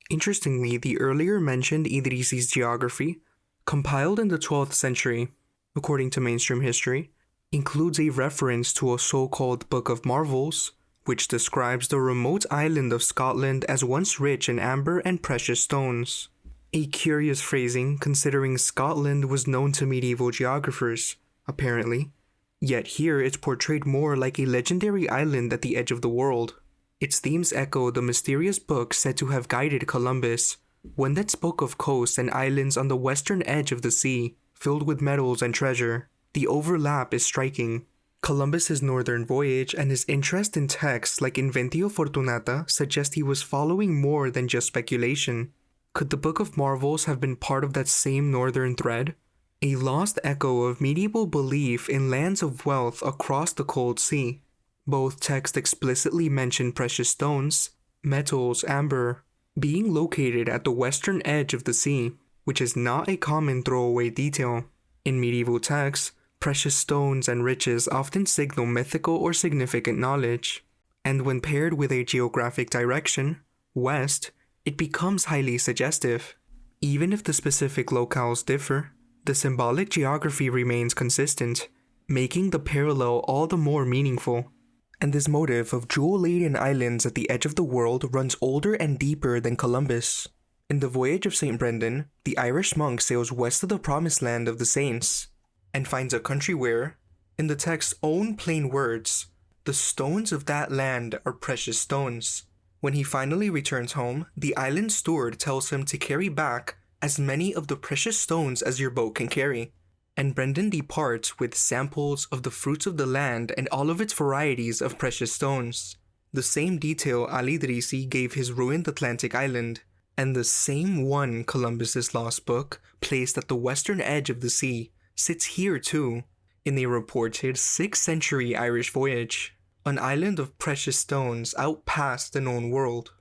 Interestingly, the earlier mentioned Idrisi's geography, compiled in the 12th century, according to mainstream history, includes a reference to a so-called Book of Marvels, which describes the remote island of Scotland as once rich in amber and precious stones. A curious phrasing considering Scotland was known to medieval geographers, apparently. Yet here it's portrayed more like a legendary island at the edge of the world. Its themes echo the mysterious book said to have guided Columbus, one that spoke of coasts and islands on the western edge of the sea, filled with metals and treasure. The overlap is striking. Columbus's northern voyage and his interest in texts like Inventio Fortunata suggest he was following more than just speculation. Could the Book of Marvels have been part of that same northern thread? A lost echo of medieval belief in lands of wealth across the Cold Sea. Both texts explicitly mention precious stones, metals, amber, being located at the western edge of the sea, which is not a common throwaway detail. In medieval texts, precious stones and riches often signal mythical or significant knowledge, and when paired with a geographic direction, west, it becomes highly suggestive. Even if the specific locales differ, the symbolic geography remains consistent, making the parallel all the more meaningful. And this motive of jewel-laden islands at the edge of the world runs older and deeper than Columbus. In the Voyage of St. Brendan, the Irish monk sails west of the Promised Land of the Saints, and finds a country where, in the text's own plain words, the stones of that land are precious stones. When he finally returns home, the island steward tells him to carry back as many of the precious stones as your boat can carry, and Brendan departs with samples of the fruits of the land and all of its varieties of precious stones. The same detail Ali Idrisi gave his ruined Atlantic island, and the same one Columbus's lost book, placed at the western edge of the sea, sits here too, in a reported 6th century Irish voyage, an island of precious stones out past the known world.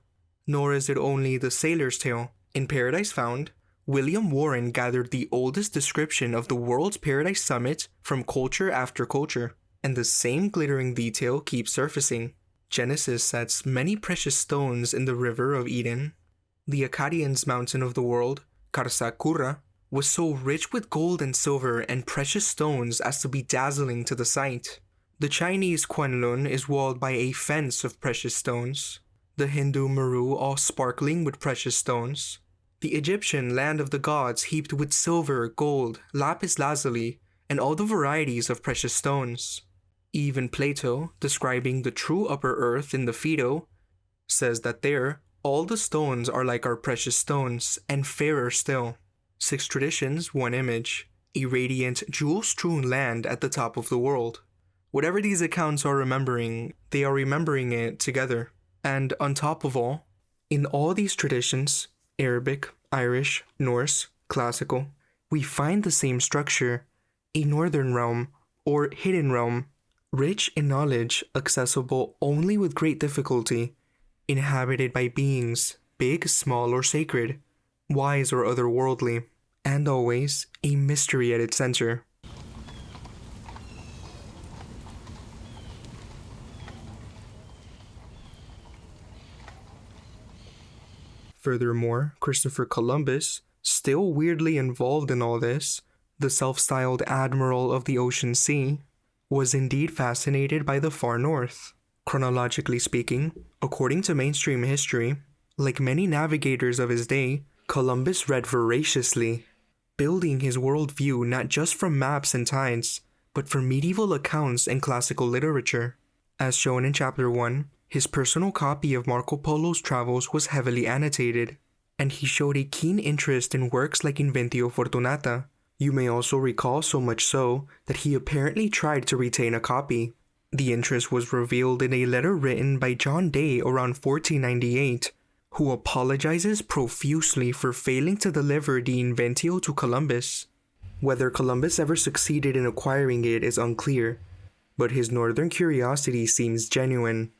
Nor is it only the sailor's tale. In Paradise Found, William Warren gathered the oldest description of the world's Paradise Summit from culture after culture, and the same glittering detail keeps surfacing. Genesis sets many precious stones in the River of Eden. The Akkadians' mountain of the world, Karsakura, was so rich with gold and silver and precious stones as to be dazzling to the sight. The Chinese Kwanlun is walled by a fence of precious stones. The Hindu Meru all sparkling with precious stones. The Egyptian land of the gods heaped with silver, gold, lapis lazuli, and all the varieties of precious stones. Even Plato, describing the true upper earth in the Phaedo, says that there, all the stones are like our precious stones, and fairer still. 6 traditions, 1 image, a radiant, jewel-strewn land at the top of the world. Whatever these accounts are remembering, they are remembering it together. And on top of all, in all these traditions, Arabic, Irish, Norse, Classical, we find the same structure, a northern realm, or hidden realm, rich in knowledge, accessible only with great difficulty, inhabited by beings, big, small, or sacred, wise or otherworldly, and always a mystery at its center. Furthermore, Christopher Columbus, still weirdly involved in all this, the self-styled Admiral of the Ocean Sea, was indeed fascinated by the far north. Chronologically speaking, according to mainstream history, like many navigators of his day, Columbus read voraciously, building his worldview not just from maps and tides, but from medieval accounts and classical literature. As shown in Chapter 1, his personal copy of Marco Polo's travels was heavily annotated, and he showed a keen interest in works like Inventio Fortunata. You may also recall so much so that he apparently tried to retain a copy. The interest was revealed in a letter written by John Day around 1498, who apologizes profusely for failing to deliver the Inventio to Columbus. Whether Columbus ever succeeded in acquiring it is unclear, but his northern curiosity seems genuine.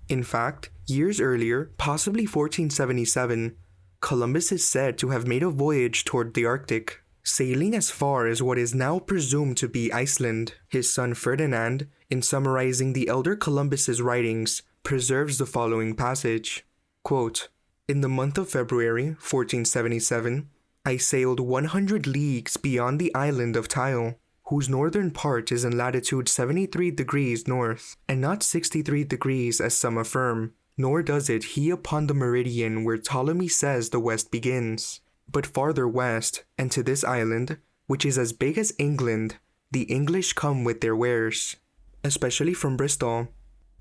In fact, years earlier, possibly 1477, Columbus is said to have made a voyage toward the Arctic, sailing as far as what is now presumed to be Iceland. His son Ferdinand, in summarizing the elder Columbus's writings, preserves the following passage. Quote, "In the month of February, 1477, I sailed 100 leagues beyond the island of Tyle, whose northern part is in latitude 73 degrees north, and not 63 degrees as some affirm, nor does it he upon the meridian where Ptolemy says the west begins, but farther west, and to this island, which is as big as England, the English come with their wares, especially from Bristol.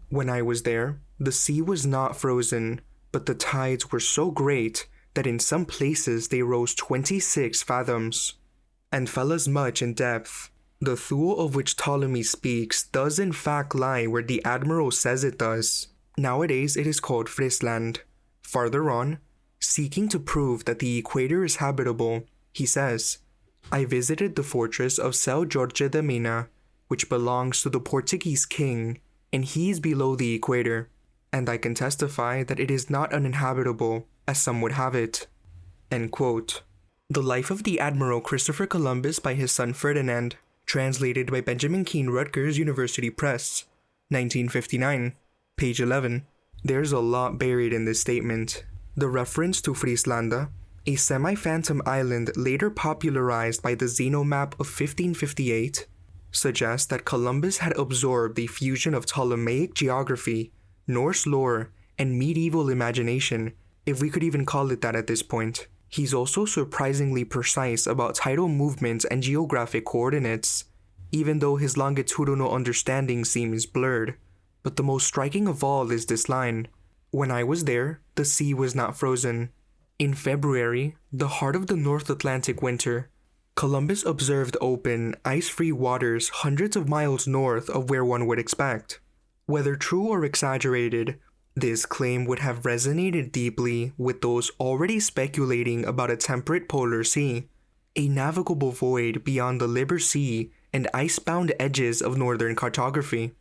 When I was there, the sea was not frozen, but the tides were so great that in some places they rose 26 fathoms, and fell as much in depth. The Thule of which Ptolemy speaks does in fact lie where the admiral says it does. Nowadays it is called Friesland. Farther on, seeking to prove that the equator is habitable, he says, I visited the fortress of São Jorge da Mina, which belongs to the Portuguese king, and he is below the equator, and I can testify that it is not uninhabitable, as some would have it. End quote. The Life of the Admiral Christopher Columbus by his son Ferdinand, translated by Benjamin Keene Rutgers University Press, 1959, page 11. There's a lot buried in this statement. The reference to Frieslanda, a semi-phantom island later popularized by the Zeno map of 1558, suggests that Columbus had absorbed the fusion of Ptolemaic geography, Norse lore, and medieval imagination, if we could even call it that at this point. He's also surprisingly precise about tidal movements and geographic coordinates, even though his longitudinal understanding seems blurred. But the most striking of all is this line, when I was there, the sea was not frozen. In February, the heart of the North Atlantic winter, Columbus observed open, ice-free waters hundreds of miles north of where one would expect. Whether true or exaggerated, this claim would have resonated deeply with those already speculating about a temperate polar sea, a navigable void beyond the Liber Sea and ice-bound edges of northern cartography.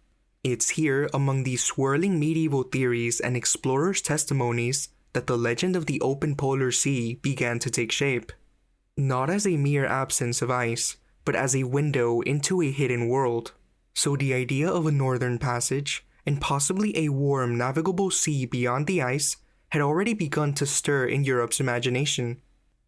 It's here, among these swirling medieval theories and explorers' testimonies, that the legend of the open polar sea began to take shape. Not as a mere absence of ice, but as a window into a hidden world. So the idea of a northern passage, and possibly a warm, navigable sea beyond the ice, had already begun to stir in Europe's imagination.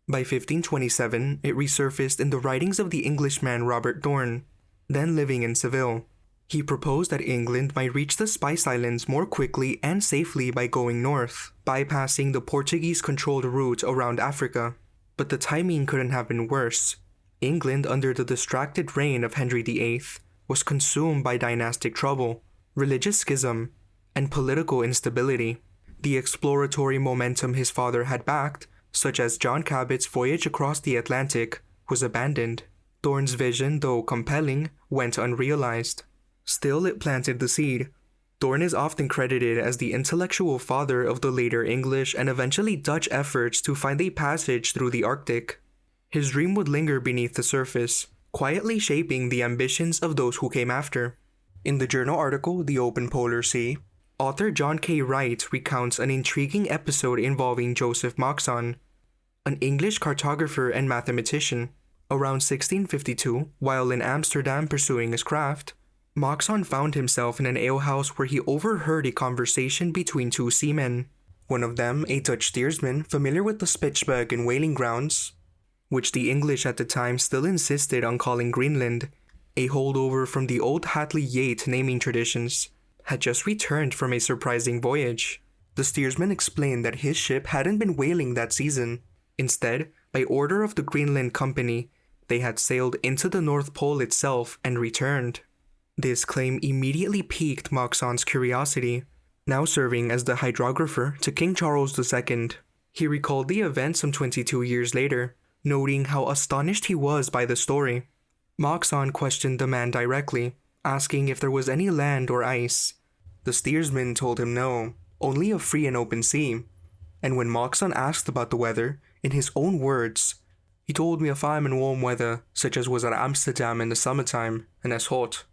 By 1527, it resurfaced in the writings of the Englishman Robert Dorn, then living in Seville. He proposed that England might reach the Spice Islands more quickly and safely by going north, bypassing the Portuguese-controlled route around Africa. But the timing couldn't have been worse. England, under the distracted reign of Henry VIII, was consumed by dynastic trouble, religious schism, and political instability. The exploratory momentum his father had backed, such as John Cabot's voyage across the Atlantic, was abandoned. Dorn's vision, though compelling, went unrealized. Still, it planted the seed. Dorn is often credited as the intellectual father of the later English and eventually Dutch efforts to find a passage through the Arctic. His dream would linger beneath the surface, quietly shaping the ambitions of those who came after. In the journal article, The Open Polar Sea, author John K. Wright recounts an intriguing episode involving Joseph Moxon, an English cartographer and mathematician. Around 1652, while in Amsterdam pursuing his craft, Moxon found himself in an alehouse where he overheard a conversation between two seamen. One of them, a Dutch steersman familiar with the Spitzbergen whaling grounds, which the English at the time still insisted on calling Greenland, a holdover from the old Hadley-Yates naming traditions, had just returned from a surprising voyage. The steersman explained that his ship hadn't been whaling that season. Instead, by order of the Greenland Company, they had sailed into the North Pole itself and returned. This claim immediately piqued Moxon's curiosity. Now serving as the hydrographer to King Charles II, he recalled the event some 22 years later, noting how astonished he was by the story. Moxon questioned the man directly, asking if there was any land or ice. The steersman told him no, only a free and open sea. And when Moxon asked about the weather, in his own words, he told me if I'm in warm weather, such as was at Amsterdam in the summertime, and as hot.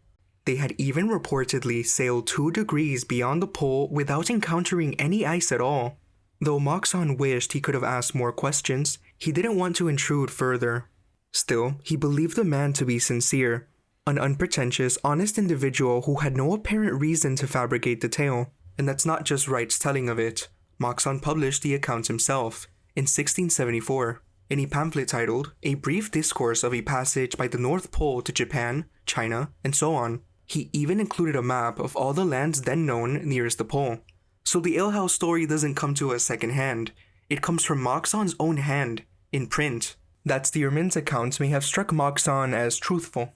They had even reportedly sailed 2 degrees beyond the pole without encountering any ice at all. Though Moxon wished he could have asked more questions, he didn't want to intrude further. Still, he believed the man to be sincere, an unpretentious, honest individual who had no apparent reason to fabricate the tale. And that's not just Wright's telling of it. Moxon published the account himself, in 1674, in a pamphlet titled A Brief Discourse of a Passage by the North Pole to Japan, China, and so on. He even included a map of all the lands then known nearest the pole. So the alehouse story doesn't come to us secondhand. It comes from Moxon's own hand, in print. That steersman's account may have struck Moxon as truthful.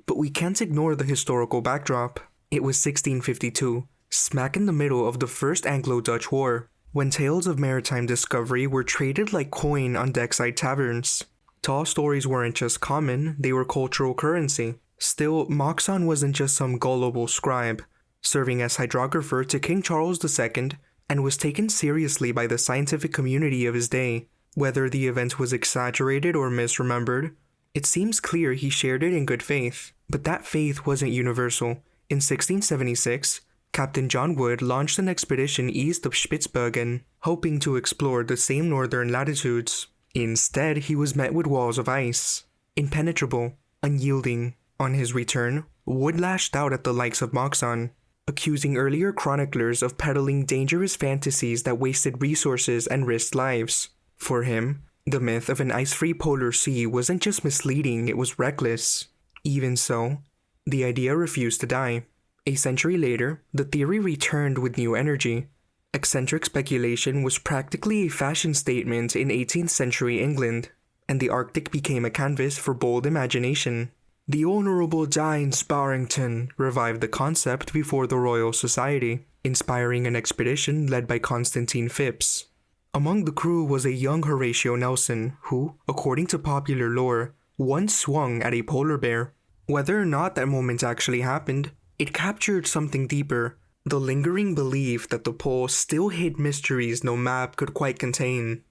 But we can't ignore the historical backdrop. It was 1652, smack in the middle of the First Anglo-Dutch War, when tales of maritime discovery were traded like coin on deckside taverns. Tall stories weren't just common, they were cultural currency. Still, Moxon wasn't just some gullible scribe, serving as hydrographer to King Charles II, and was taken seriously by the scientific community of his day. Whether the event was exaggerated or misremembered, it seems clear he shared it in good faith. But that faith wasn't universal. In 1676, Captain John Wood launched an expedition east of Spitzbergen, hoping to explore the same northern latitudes. Instead, he was met with walls of ice, impenetrable, unyielding. On his return, Wood lashed out at the likes of Moxon, accusing earlier chroniclers of peddling dangerous fantasies that wasted resources and risked lives. For him, the myth of an ice-free polar sea wasn't just misleading, it was reckless. Even so, the idea refused to die. A century later, the theory returned with new energy. Eccentric speculation was practically a fashion statement in 18th century England, and the Arctic became a canvas for bold imagination. The Honourable Dines Barrington revived the concept before the Royal Society, inspiring an expedition led by Constantine Phipps. Among the crew was a young Horatio Nelson, who, according to popular lore, once swung at a polar bear. Whether or not that moment actually happened, it captured something deeper, the lingering belief that the pole still hid mysteries no map could quite contain.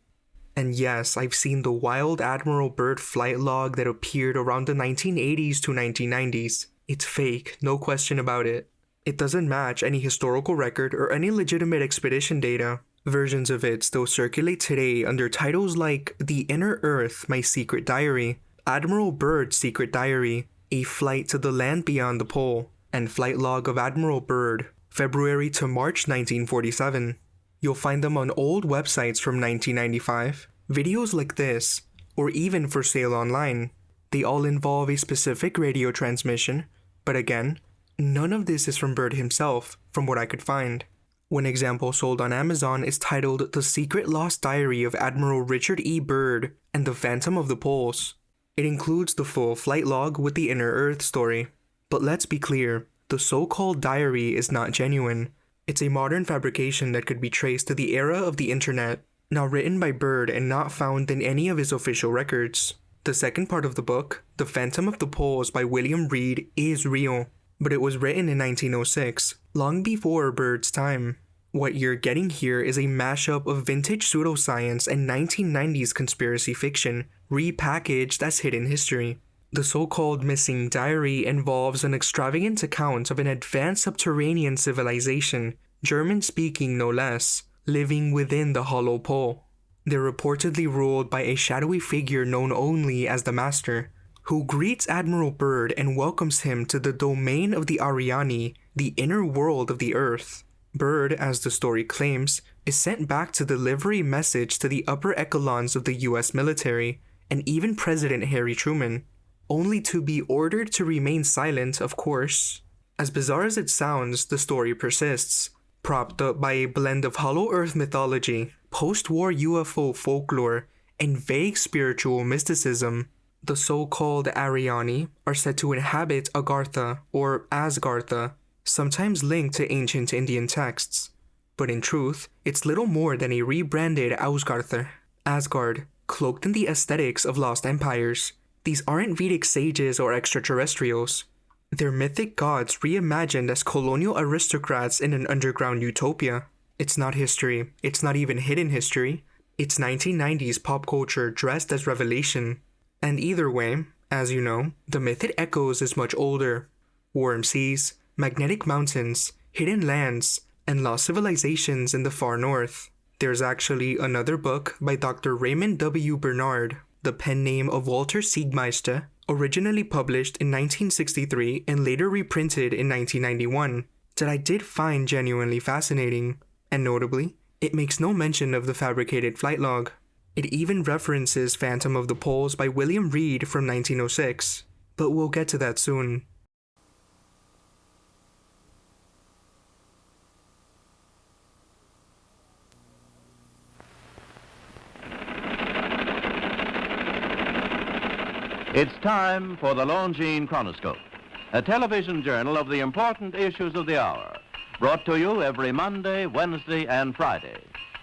And yes, I've seen the wild Admiral Byrd flight log that appeared around the 1980s to 1990s. It's fake, no question about it. It doesn't match any historical record or any legitimate expedition data. Versions of it still circulate today under titles like The Inner Earth, My Secret Diary, Admiral Byrd's Secret Diary, A Flight to the Land Beyond the Pole, and Flight Log of Admiral Byrd, February to March 1947. You'll find them on old websites from 1995, videos like this, or even for sale online. They all involve a specific radio transmission, but again, none of this is from Byrd himself, from what I could find. One example sold on Amazon is titled The Secret Lost Diary of Admiral Richard E. Byrd and the Phantom of the Poles. It includes the full flight log with the Inner Earth story. But let's be clear, the so-called diary is not genuine. It's a modern fabrication that could be traced to the era of the internet, now written by Byrd and not found in any of his official records. The second part of the book, The Phantom of the Poles by William Reed, is real, but it was written in 1906, long before Byrd's time. What you're getting here is a mashup of vintage pseudoscience and 1990s conspiracy fiction, repackaged as hidden history. The so-called missing diary involves an extravagant account of an advanced subterranean civilization, German-speaking no less, living within the Hollow Pole. They're reportedly ruled by a shadowy figure known only as the Master, who greets Admiral Byrd and welcomes him to the domain of the Ariani, the inner world of the Earth. Byrd, as the story claims, is sent back to deliver a message to the upper echelons of the US military, and even President Harry Truman, only to be ordered to remain silent, of course. As bizarre as it sounds, the story persists, propped up by a blend of Hollow Earth mythology, post-war UFO folklore, and vague spiritual mysticism. The so-called Ariani are said to inhabit Agartha, or Asgartha, sometimes linked to ancient Indian texts. But in truth, it's little more than a rebranded Ausgarther, Asgard, cloaked in the aesthetics of lost empires. These aren't Vedic sages or extraterrestrials. They're mythic gods reimagined as colonial aristocrats in an underground utopia. It's not history, it's not even hidden history. It's 1990s pop culture dressed as revelation. And either way, as you know, the myth it echoes is much older. Warm seas, magnetic mountains, hidden lands, and lost civilizations in the far north. There's actually another book by Dr. Raymond W. Bernard, the pen name of Walter Siegmeister, originally published in 1963 and later reprinted in 1991, that I did find genuinely fascinating. And notably, it makes no mention of the fabricated flight log. It even references Phantom of the Poles by William Reed from 1906, but we'll get to that soon.
It's time for the Longines Chronoscope, a television journal of the important issues of the hour, brought to you every Monday, Wednesday, and Friday.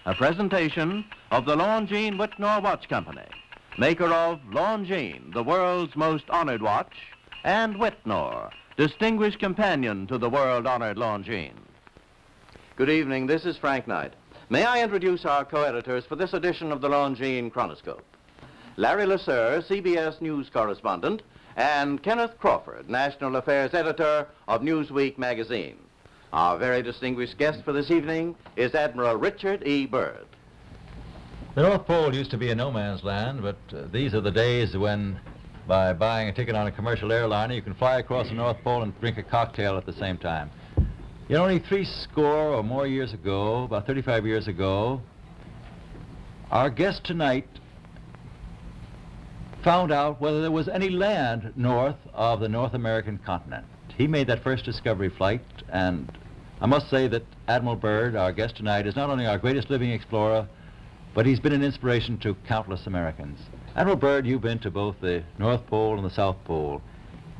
A presentation of the Longines Wittnauer Watch Company, maker of Longines, the world's most honored watch, and Whitnor, distinguished companion to the world-honored Longines. Good evening, this is Frank Knight. May I introduce our co-editors for this edition of the Longines Chronoscope? Larry Lasser, CBS News correspondent, and Kenneth Crawford, National Affairs Editor of Newsweek magazine. Our very distinguished guest for this evening is Admiral Richard E. Byrd.
The North Pole used to be a no man's land, but these are the days when, by buying a ticket on a commercial airliner, you can fly across the North Pole and drink a cocktail at the same time. You know, only 70 or more years ago, about 35 years ago, our guest tonight found out whether there was any land north of the North American continent. He made that first discovery flight, and I must say that Admiral Byrd, our guest tonight, is not only our greatest living explorer, but he's been an inspiration to countless Americans. Admiral Byrd, you've been to both the North Pole and the South Pole.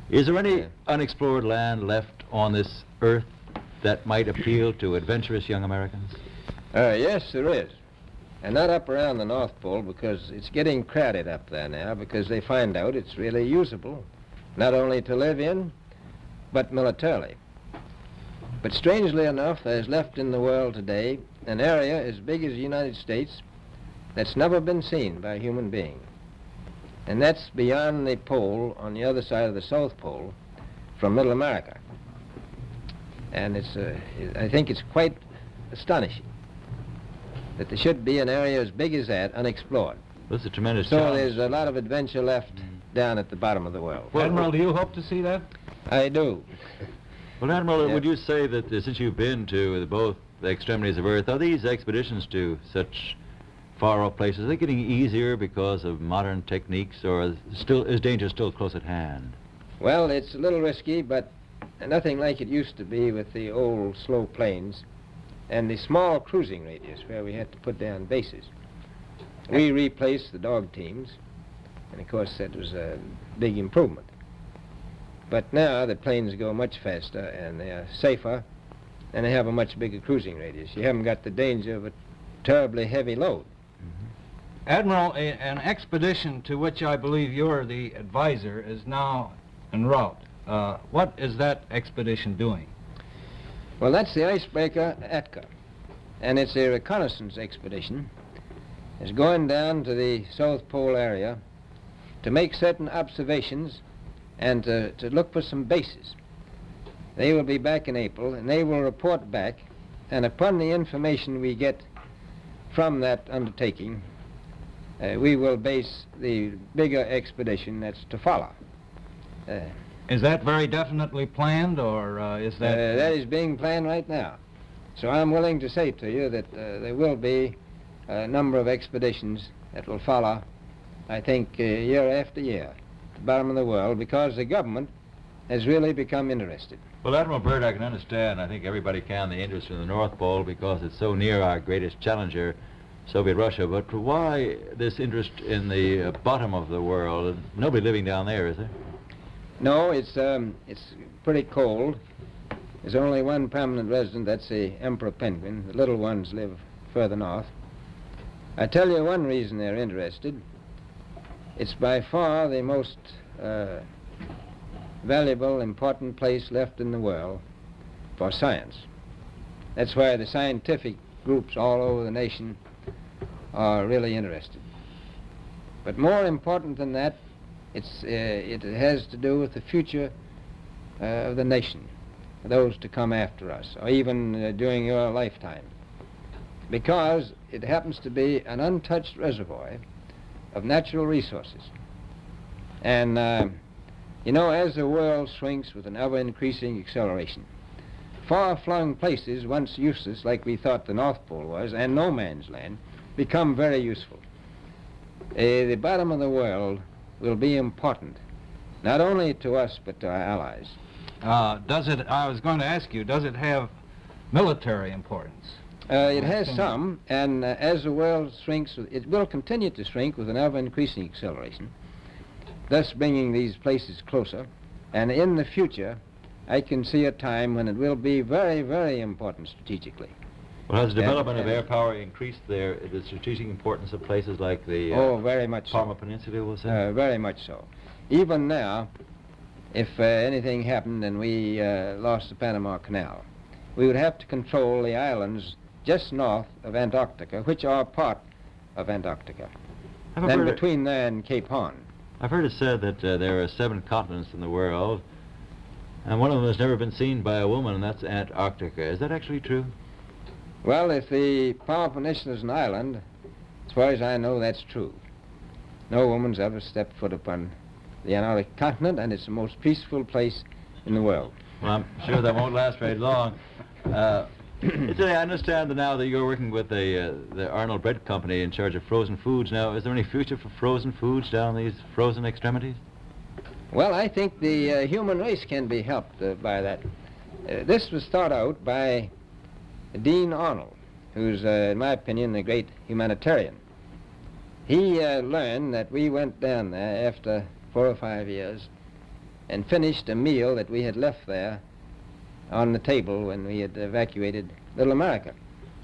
Is there any unexplored land left on this earth that might appeal to adventurous young Americans?
Yes, there is. And not up around the North Pole, because it's getting crowded up there now, because they find out it's really usable, not only to live in, but militarily. But strangely enough, there's left in the world today an area as big as the United States that's never been seen by a human being. And that's beyond the pole on the other side of the South Pole from Middle America. And I think it's quite astonishing that there should be an area as big as that unexplored.
This is a tremendous
So
challenge.
there's a lot of adventure left down at the bottom of the world.
Admiral, do you hope to see that?
I do.
Well, Admiral,
Yeah.
would you say that since you've been to both the extremities of Earth, are these expeditions to far-off places, are they getting easier because of modern techniques, or is danger still close at hand?
Well, it's a little risky, but nothing like it used to be with the old slow planes and the small cruising radius where we had to put down bases. We replaced the dog teams, and of course that was a big improvement. But now the planes go much faster and they are safer, and they have a much bigger cruising radius. You haven't got the danger of a terribly heavy load.
Admiral, an expedition to which I believe you're the advisor is now en route. What is that expedition doing?
Well, that's the icebreaker Atka, and it's a reconnaissance expedition. It's going down to the South Pole area to make certain observations and to look for some bases. They will be back in April, and they will report back, and upon the information we get from that undertaking, we will base the bigger expedition that's to follow.
Is that very definitely planned, or is that...
That is being planned right now. So I'm willing to say to you that there will be a number of expeditions that will follow, I think, year after year, to the bottom of the world, because the government has really become interested.
Well, Admiral Byrd, I can understand, I think everybody can, the interest in the North Pole because it's so near our greatest challenger, Soviet Russia. But why this interest in the bottom of the world? Nobody living down there, is there?
No, it's pretty cold. There's only one permanent resident, that's the emperor penguin. The little ones live further north. I tell you one reason they're interested. It's by far the most valuable, important place left in the world for science. That's why the scientific groups all over the nation are really interested. But more important than that, it has to do with the future of the nation, those to come after us, or even during your lifetime, because it happens to be an untouched reservoir of natural resources. And you know, as the world shrinks with an ever-increasing acceleration, far-flung places, once useless, like we thought the North Pole was, and no man's land, become very useful. The bottom of the world will be important, not only to us, but to our allies.
I was going to ask you, does it have military importance?
It has some, and as the world shrinks, it will continue to shrink with an ever-increasing acceleration, thus bringing these places closer. And in the future, I can see a time when it will be very, very important strategically.
Well, has the development of air power increased the strategic importance of places like the
oh, very much
Parma
so.
Peninsula, we'll say?
Very much so. Even now, if anything happened and we lost the Panama Canal. We would have to control the islands just north of Antarctica, which are part of Antarctica, then between there and Cape Horn.
I've heard it said that there are 7 continents in the world, and one of them has never been seen by a woman, and that's Antarctica. Is that actually true?
Well, if the Peloponnese is an island, as far as I know, that's true. No woman's ever stepped foot upon the Antarctic continent, and it's the most peaceful place in the world.
Well, I'm sure that won't last very long. I understand that now that you're working with the Arnold Bread Company in charge of frozen foods. Now, is there any future for frozen foods down these frozen extremities?
Well, I think the human race can be helped by that. This was thought out by Dean Arnold, who's, in my opinion, a great humanitarian. He learned that we went down there after 4 or 5 years and finished a meal that we had left there on the table when we had evacuated Little America.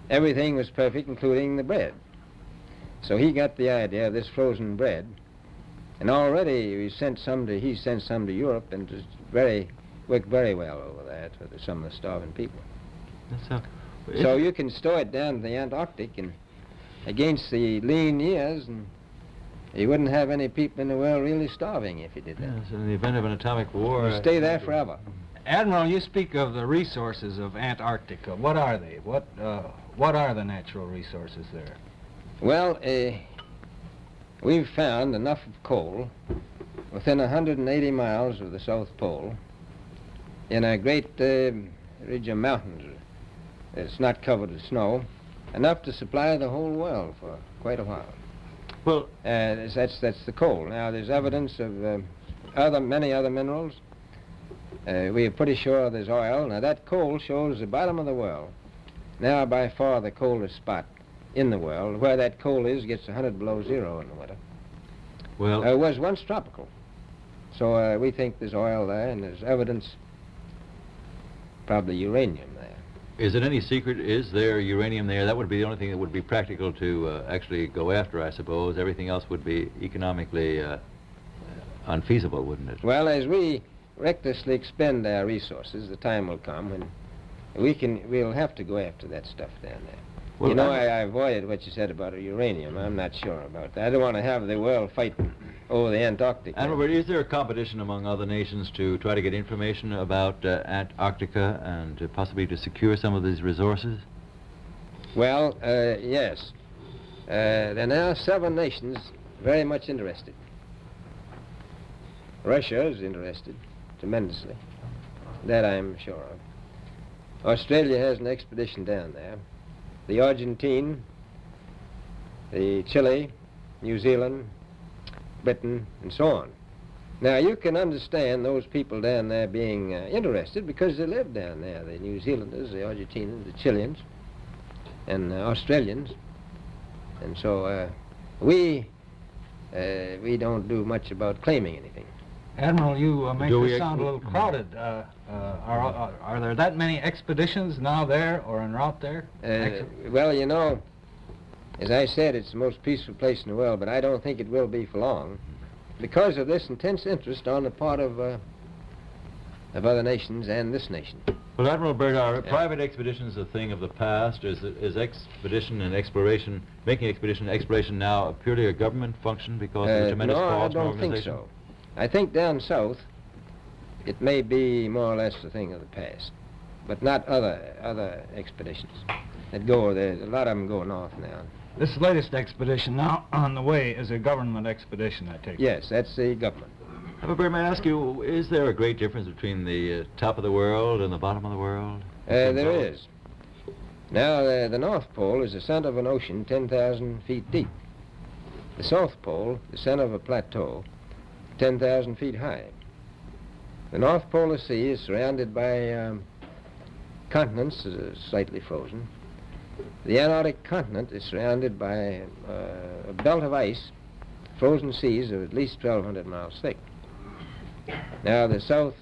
Everything was perfect, including the bread. So he got the idea of this frozen bread, and already he sent some to Europe, and it worked very well over there for some of the starving people. So you can store it down to the Antarctic and against the lean years, and you wouldn't have any people in the world really starving if you did that.
Yes, in the event of an atomic war...
You'd stay there forever.
Admiral, you speak of the resources of Antarctica. What are they? What are the natural resources there?
Well, we've found enough of coal within 180 miles of the South Pole in a great ridge of mountains. It's not covered with snow, enough to supply the whole world for quite a while.
Well,
that's the coal. Now, there's evidence of many other minerals. We are pretty sure there's oil. Now, that coal shows the bottom of the world. Now, by far the coldest spot in the world. Where that coal is gets 100 below zero in the winter.
Well,
it was once tropical. So we think there's oil there, and there's evidence, probably uranium there.
Is it any secret? Is there uranium there? That would be the only thing that would be practical to actually go after, I suppose. Everything else would be economically unfeasible, wouldn't it?
Well, as we recklessly expend our resources, the time will come when we'll have to go after that stuff down there. Well, you know, I avoided what you said about uranium. I'm not sure about that. I don't want to have the world fight over the Antarctic.
And Robert, is there a competition among other nations to try to get information about Antarctica and possibly to secure some of these resources?
Well, yes. There are now 7 nations very much interested. Russia is interested tremendously. That I'm sure of. Australia has an expedition down there. The Argentine, the Chile, New Zealand, Britain, and so on. Now, you can understand those people down there being interested because they live down there, the New Zealanders, the Argentinians, the Chileans, and Australians. And so we don't do much about claiming anything.
Admiral, you make this sound a little crowded. Are there that many expeditions now there or en route there?
Well, you know, as I said, it's the most peaceful place in the world, but I don't think it will be for long because of this intense interest on the part of other nations and this nation.
Well, Admiral Byrd, are private expeditions a thing of the past? Is expedition and exploration, making expedition and exploration now purely a government function because of the tremendous cost and organization?
No, I don't think so. I think down south it may be more or less a thing of the past, but not other expeditions that go there. A lot of them go north now.
This latest expedition now on the way is a government expedition, I take it.
Yes, that's the government.
Admiral, may I ask you, is there a great difference between the top of the world and the bottom of the world?
There is. Now, the North Pole is the center of an ocean 10,000 feet deep. The South Pole, the center of a plateau, 10,000 feet high. The North Polar Sea is surrounded by continents that are slightly frozen. The Antarctic continent is surrounded by a belt of ice, frozen seas of at least 1,200 miles thick. Now, the south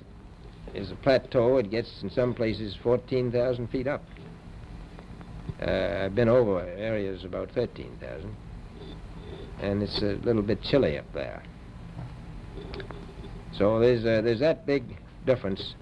is a plateau. It gets, in some places, 14,000 feet up. I've been over areas about 13,000, and it's a little bit chilly up there. So there's that big difference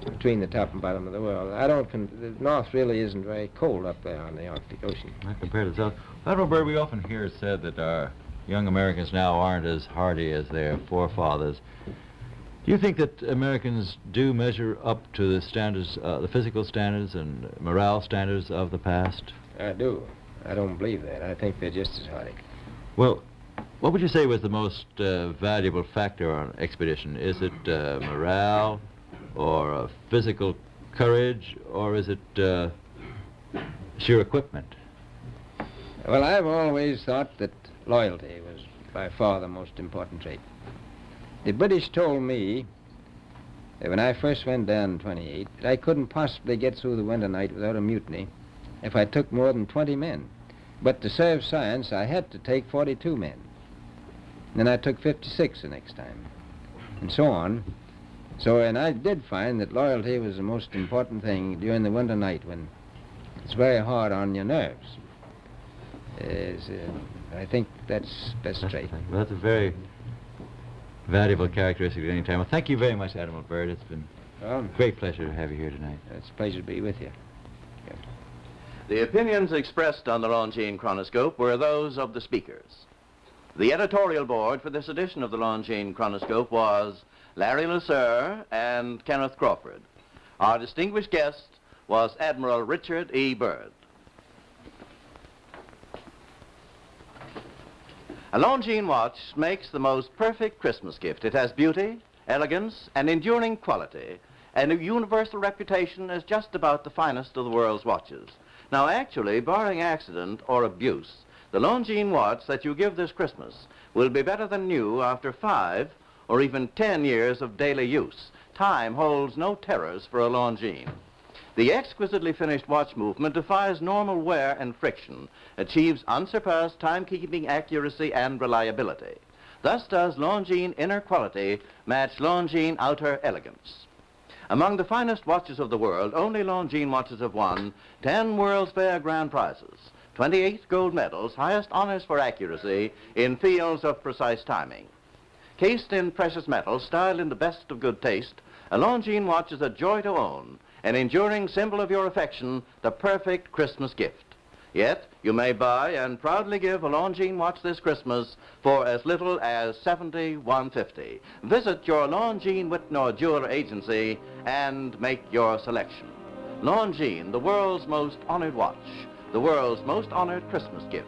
between the top and bottom of the world. The North really isn't very cold up there on the Arctic Ocean.
Not compared to the South. Admiral Byrd, we often hear it said that our young Americans now aren't as hardy as their forefathers. Do you think that Americans do measure up to the standards, the physical standards and morale standards of the past?
I do. I don't believe that. I think they're just as hardy.
Well, what would you say was the most valuable factor on an expedition? Is it morale, or physical courage, or is it sheer equipment?
Well, I've always thought that loyalty was by far the most important trait. The British told me that when I first went down in 28, that I couldn't possibly get through the winter night without a mutiny if I took more than 20 men. But to serve science, I had to take 42 men. Then I took 56 the next time, and so on. So, and I did find that loyalty was the most important thing during the winter night when it's very hard on your nerves. I think that's trait.
Well, that's a very valuable characteristic at any time. Well, thank you very much, Admiral Byrd. It's been a great pleasure to have you here tonight.
It's a pleasure to be with you. Yeah.
The opinions expressed on the Longines Chronoscope were those of the speakers. The editorial board for this edition of the Longines Chronoscope was Larry LeSueur and Kenneth Crawford. Our distinguished guest was Admiral Richard E. Byrd. A Longines watch makes the most perfect Christmas gift. It has beauty, elegance, and enduring quality, and a universal reputation as just about the finest of the world's watches. Now, actually, barring accident or abuse, the Longines watch that you give this Christmas will be better than new after 5 or even 10 years of daily use. Time holds no terrors for a Longines. The exquisitely finished watch movement defies normal wear and friction, achieves unsurpassed timekeeping accuracy and reliability. Thus does Longines inner quality match Longines outer elegance. Among the finest watches of the world, only Longines watches have won 10 World's Fair grand prizes, 28 gold medals, highest honors for accuracy in fields of precise timing. Cased in precious metal, styled in the best of good taste, a Longines watch is a joy to own, an enduring symbol of your affection, the perfect Christmas gift. Yet, you may buy and proudly give a Longines watch this Christmas for as little as $71.50. Visit your Longines Whitnor Jeweler Agency and make your selection. Longines, the world's most honored watch, the world's most honored Christmas gift.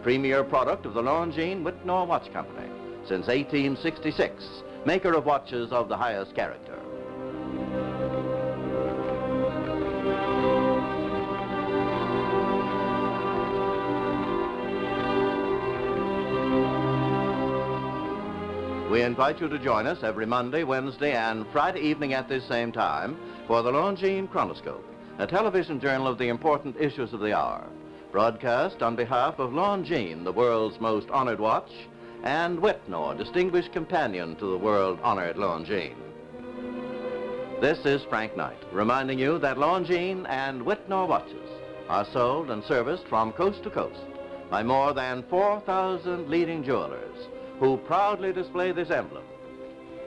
Premier product of the Longines Whitnor Watch Company. Since 1866, maker of watches of the highest character. We invite you to join us every Monday, Wednesday, and Friday evening at this same time for the Longines Chronoscope, a television journal of the important issues of the hour, broadcast on behalf of Longines, the world's most honored watch, and Whitnor, distinguished companion to the world-honored Longines. This is Frank Knight, reminding you that Longines and Whitnor watches are sold and serviced from coast to coast by more than 4,000 leading jewelers who proudly display this emblem.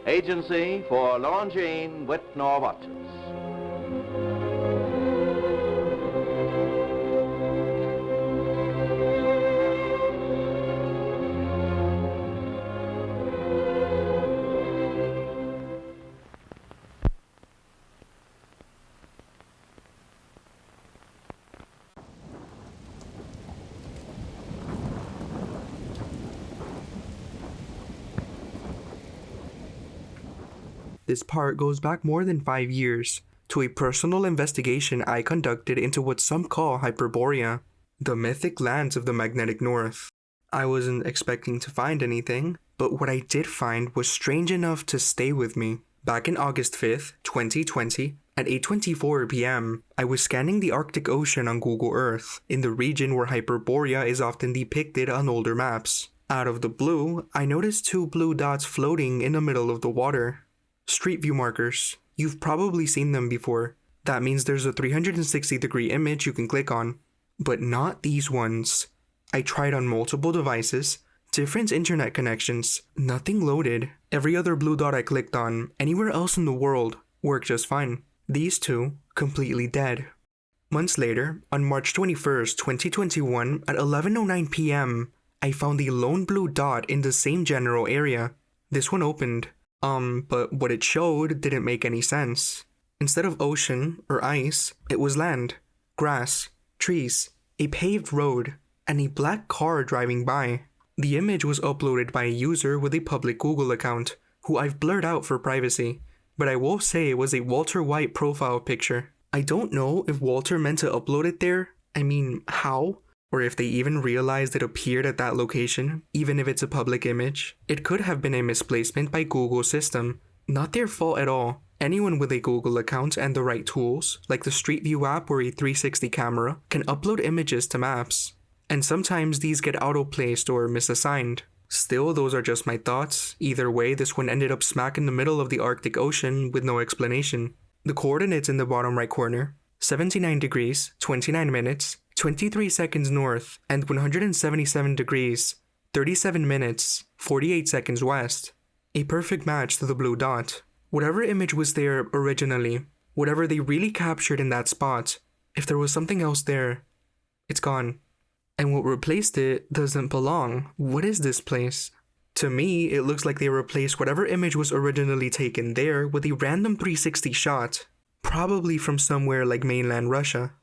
Agency for Longines Whitnor watches.
This part goes back more than 5 years to a personal investigation I conducted into what some call Hyperborea, the mythic lands of the magnetic north. I wasn't expecting to find anything, but what I did find was strange enough to stay with me. Back in August 5th, 2020, at 8:24 p.m., I was scanning the Arctic Ocean on Google Earth, in the region where Hyperborea is often depicted on older maps. Out of the blue, I noticed 2 blue dots floating in the middle of the water. Street view markers. You've probably seen them before. That means there's a 360-degree image you can click on. But not these ones. I tried on multiple devices, different internet connections, nothing loaded. Every other blue dot I clicked on, anywhere else in the world, worked just fine. These two, completely dead. Months later, on March 21st, 2021, at 11:09 p.m., I found a lone blue dot in the same general area. This one opened. But what it showed didn't make any sense. Instead of ocean or ice, it was land, grass, trees, a paved road, and a black car driving by. The image was uploaded by a user with a public Google account, who I've blurred out for privacy, but I will say it was a Walter White profile picture. I don't know if Walter meant to upload it there, how, or if they even realized it appeared at that location, even if it's a public image. It could have been a misplacement by Google's system. Not their fault at all. Anyone with a Google account and the right tools, like the Street View app or a 360 camera, can upload images to maps. And sometimes these get auto-placed or misassigned. Still, those are just my thoughts. Either way, this one ended up smack in the middle of the Arctic Ocean with no explanation. The coordinates in the bottom right corner: 79 degrees, 29 minutes, 23 seconds north, and 177 degrees, 37 minutes, 48 seconds west. A perfect match to the blue dot. Whatever image was there originally, whatever they really captured in that spot, if there was something else there, it's gone. And what replaced it doesn't belong. What is this place? To me, it looks like they replaced whatever image was originally taken there with a random 360 shot, probably from somewhere like mainland Russia.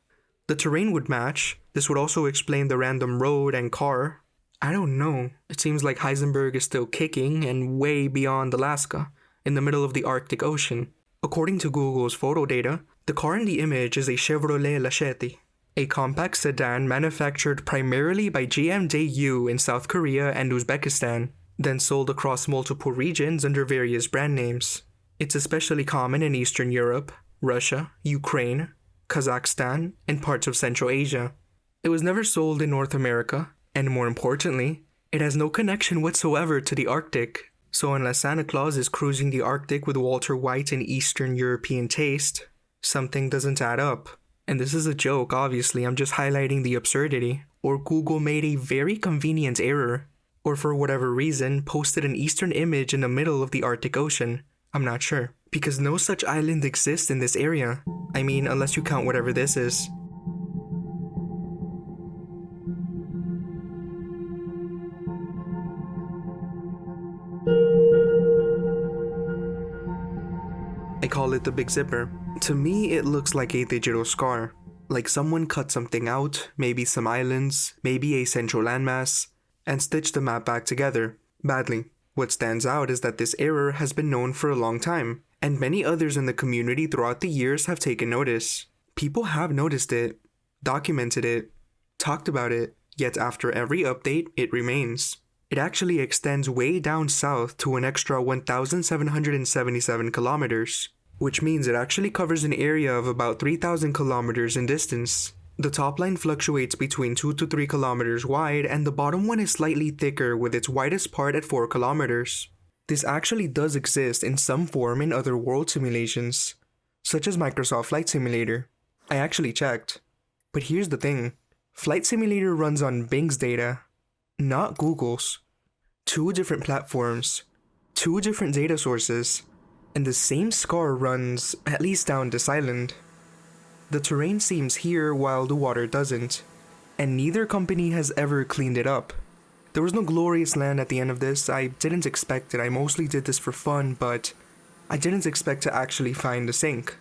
The terrain would match. This would also explain the random road and car. I don't know. It seems like Heisenberg is still kicking and way beyond Alaska, in the middle of the Arctic Ocean. According to Google's photo data, the car in the image is a Chevrolet Lachetti, a compact sedan manufactured primarily by GM Daewoo in South Korea and Uzbekistan, then sold across multiple regions under various brand names. It's especially common in Eastern Europe, Russia, Ukraine, Kazakhstan, and parts of Central Asia. It was never sold in North America, and more importantly, it has no connection whatsoever to the Arctic. So unless Santa Claus is cruising the Arctic with Walter White in Eastern European taste, something doesn't add up. And this is a joke, obviously, I'm just highlighting the absurdity. Or Google made a very convenient error. Or for whatever reason, posted an eastern image in the middle of the Arctic Ocean. I'm not sure. Because no such island exists in this area. Unless you count whatever this is. I call it the Big Zipper. To me, it looks like a digital scar. Like someone cut something out, maybe some islands, maybe a central landmass, and stitched the map back together. Badly. What stands out is that this error has been known for a long time, and many others in the community throughout the years have taken notice. People have noticed it, documented it, talked about it, yet after every update, it remains. It actually extends way down south to an extra 1,777 kilometers, which means it actually covers an area of about 3,000 kilometers in distance. The top line fluctuates between 2 to 3 kilometers wide, and the bottom one is slightly thicker with its widest part at 4 kilometers. This actually does exist in some form in other world simulations, such as Microsoft Flight Simulator. I actually checked. But here's the thing. Flight Simulator runs on Bing's data, not Google's. 2 different platforms, 2 different data sources, and the same scar runs at least down this island. The terrain seems here while the water doesn't, and neither company has ever cleaned it up. There was no glorious land at the end of this. I didn't expect it. I mostly did this for fun, but I didn't expect to actually find a sink.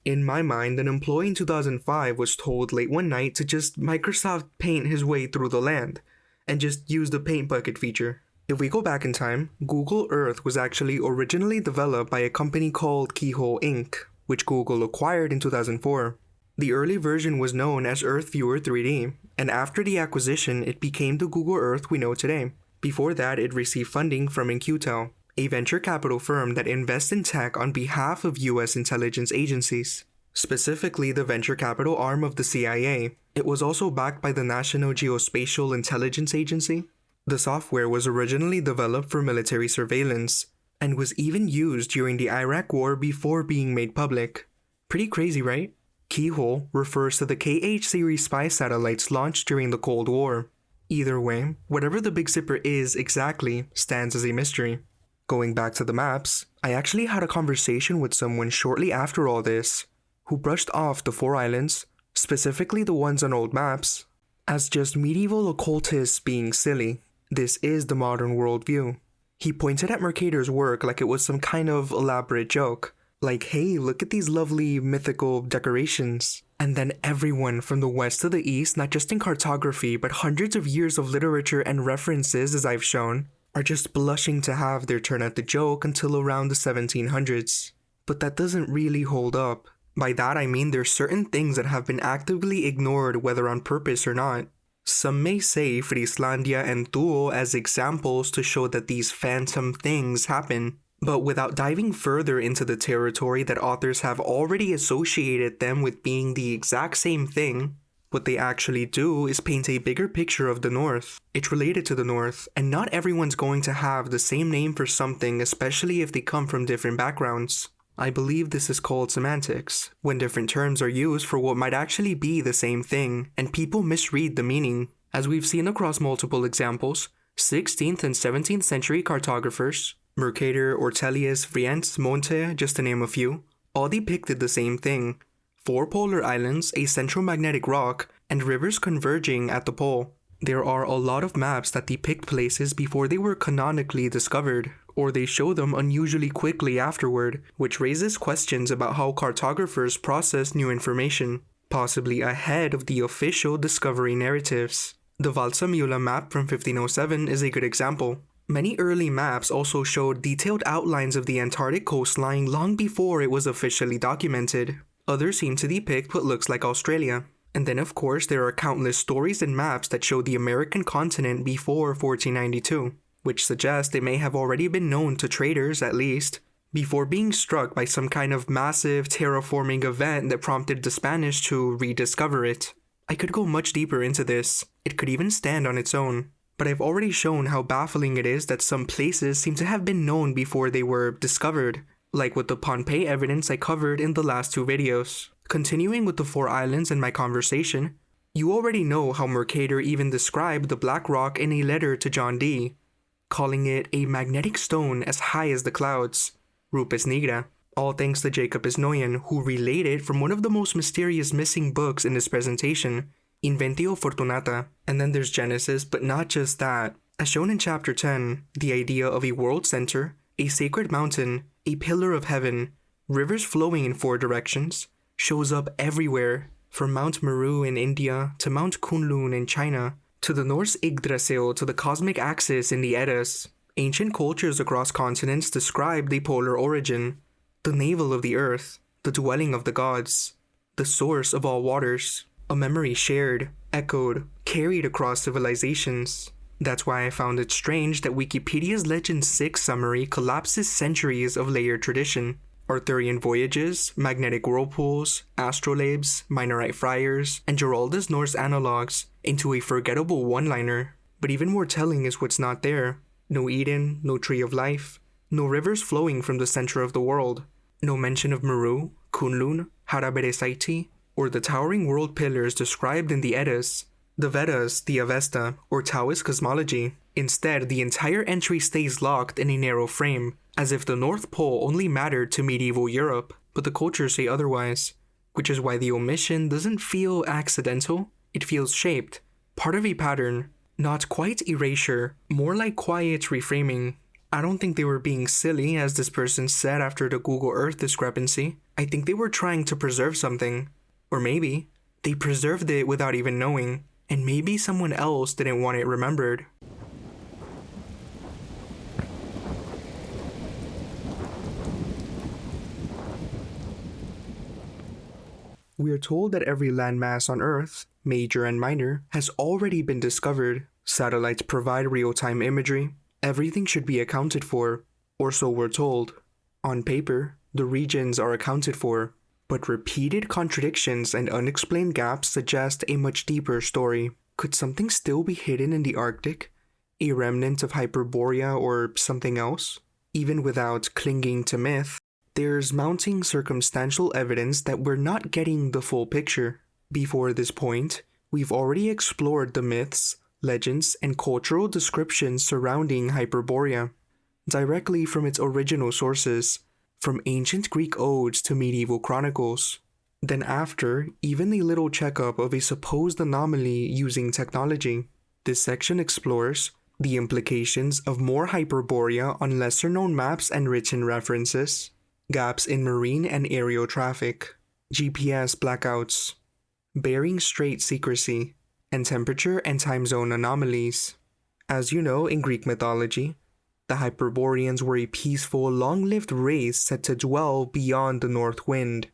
In my mind, an employee in 2005 was told late one night to just Microsoft Paint his way through the land, and just use the paint bucket feature. If we go back in time, Google Earth was actually originally developed by a company called Keyhole Inc., which Google acquired in 2004. The early version was known as Earth Viewer 3D, and after the acquisition, it became the Google Earth we know today. Before that, it received funding from In-Q-Tel, a venture capital firm that invests in tech on behalf of US intelligence agencies, specifically the venture capital arm of the CIA. It was also backed by the National Geospatial Intelligence Agency. The software was originally developed for military surveillance, and was even used during the Iraq War before being made public. Pretty crazy, right? Keyhole refers to the KH series spy satellites launched during the Cold War. Either way, whatever the Big Zipper is exactly stands as a mystery. Going back to the maps, I actually had a conversation with someone shortly after all this, who brushed off the 4 islands, specifically the ones on old maps, as just medieval occultists being silly. This is the modern worldview. He pointed at Mercator's work like it was some kind of elaborate joke. Like, hey, look at these lovely mythical decorations. And then everyone from the west to the east, not just in cartography, but hundreds of years of literature and references, as I've shown, are just blushing to have their turn at the joke until around the 1700s. But that doesn't really hold up. By that I mean there's certain things that have been actively ignored, whether on purpose or not. Some may say Frieslandia and Tuo as examples to show that these phantom things happen, but without diving further into the territory that authors have already associated them with being the exact same thing, what they actually do is paint a bigger picture of the North. It's related to the North, and not everyone's going to have the same name for something, especially if they come from different backgrounds. I believe this is called semantics, when different terms are used for what might actually be the same thing, and people misread the meaning. As we've seen across multiple examples, 16th and 17th century cartographers, Mercator, Ortelius, Frientz, Monte, just to name a few, all depicted the same thing: 4 polar islands, a central magnetic rock, and rivers converging at the pole. There are a lot of maps that depict places before they were canonically discovered, or they show them unusually quickly afterward, which raises questions about how cartographers process new information, possibly ahead of the official discovery narratives. The Valsamula map from 1507 is a good example. Many early maps also showed detailed outlines of the Antarctic coastline long before it was officially documented. Others seem to depict what looks like Australia. And then of course there are countless stories and maps that show the American continent before 1492, which suggests it may have already been known to traders at least, before being struck by some kind of massive terraforming event that prompted the Spanish to rediscover it. I could go much deeper into this. It could even stand on its own. But I've already shown how baffling it is that some places seem to have been known before they were discovered, like with the Pompeii evidence I covered in the last 2 videos. Continuing with the 4 islands in my conversation, you already know how Mercator even described the Black Rock in a letter to John Dee, calling it a magnetic stone as high as the clouds, Rupes Nigra, all thanks to Jacob Esnoyan, who relayed it from one of the most mysterious missing books in this presentation, Inventio Fortunata. And then there's Genesis, but not just that. As shown in chapter 10, the idea of a world center, a sacred mountain, a pillar of heaven, rivers flowing in 4 directions, shows up everywhere, from Mount Meru in India to Mount Kunlun in China, to the Norse Yggdrasil to the cosmic axis in the Eddas. Ancient cultures across continents describe the polar origin, the navel of the earth, the dwelling of the gods, the source of all waters, a memory shared, echoed, carried across civilizations. That's why I found it strange that Wikipedia's Legend 6 summary collapses centuries of layered tradition. Arthurian voyages, magnetic whirlpools, astrolabes, Minorite friars, and Geralda's Norse analogues into a forgettable one-liner. But even more telling is what's not there. No Eden, no Tree of Life, no rivers flowing from the center of the world, no mention of Meru, Kunlun, Haraberesaiti, or the towering world pillars described in the Eddas, the Vedas, the Avesta, or Taoist cosmology. Instead, the entire entry stays locked in a narrow frame, as if the North Pole only mattered to medieval Europe, but the cultures say otherwise, which is why the omission doesn't feel accidental, it feels shaped, part of a pattern, not quite erasure, more like quiet reframing. I don't think they were being silly, as this person said after the Google Earth discrepancy. I think they were trying to preserve something. Or maybe they preserved it without even knowing, and maybe someone else didn't want it remembered. We are told that every landmass on Earth, major and minor, has already been discovered. Satellites provide real-time imagery. Everything should be accounted for, or so we're told. On paper, the regions are accounted for, but repeated contradictions and unexplained gaps suggest a much deeper story. Could something still be hidden in the Arctic? A remnant of Hyperborea or something else? Even without clinging to myth, there's mounting circumstantial evidence that we're not getting the full picture. Before this point, we've already explored the myths, legends, and cultural descriptions surrounding Hyperborea, directly from its original sources, from ancient Greek odes to medieval chronicles. Then after, even a little checkup of a supposed anomaly using technology. This section explores the implications of more Hyperborea on lesser-known maps and written references, gaps in marine and aerial traffic, GPS blackouts, Bering Strait secrecy, and temperature and time zone anomalies. As you know, in Greek mythology, the Hyperboreans were a peaceful, long-lived race set to dwell beyond the north wind,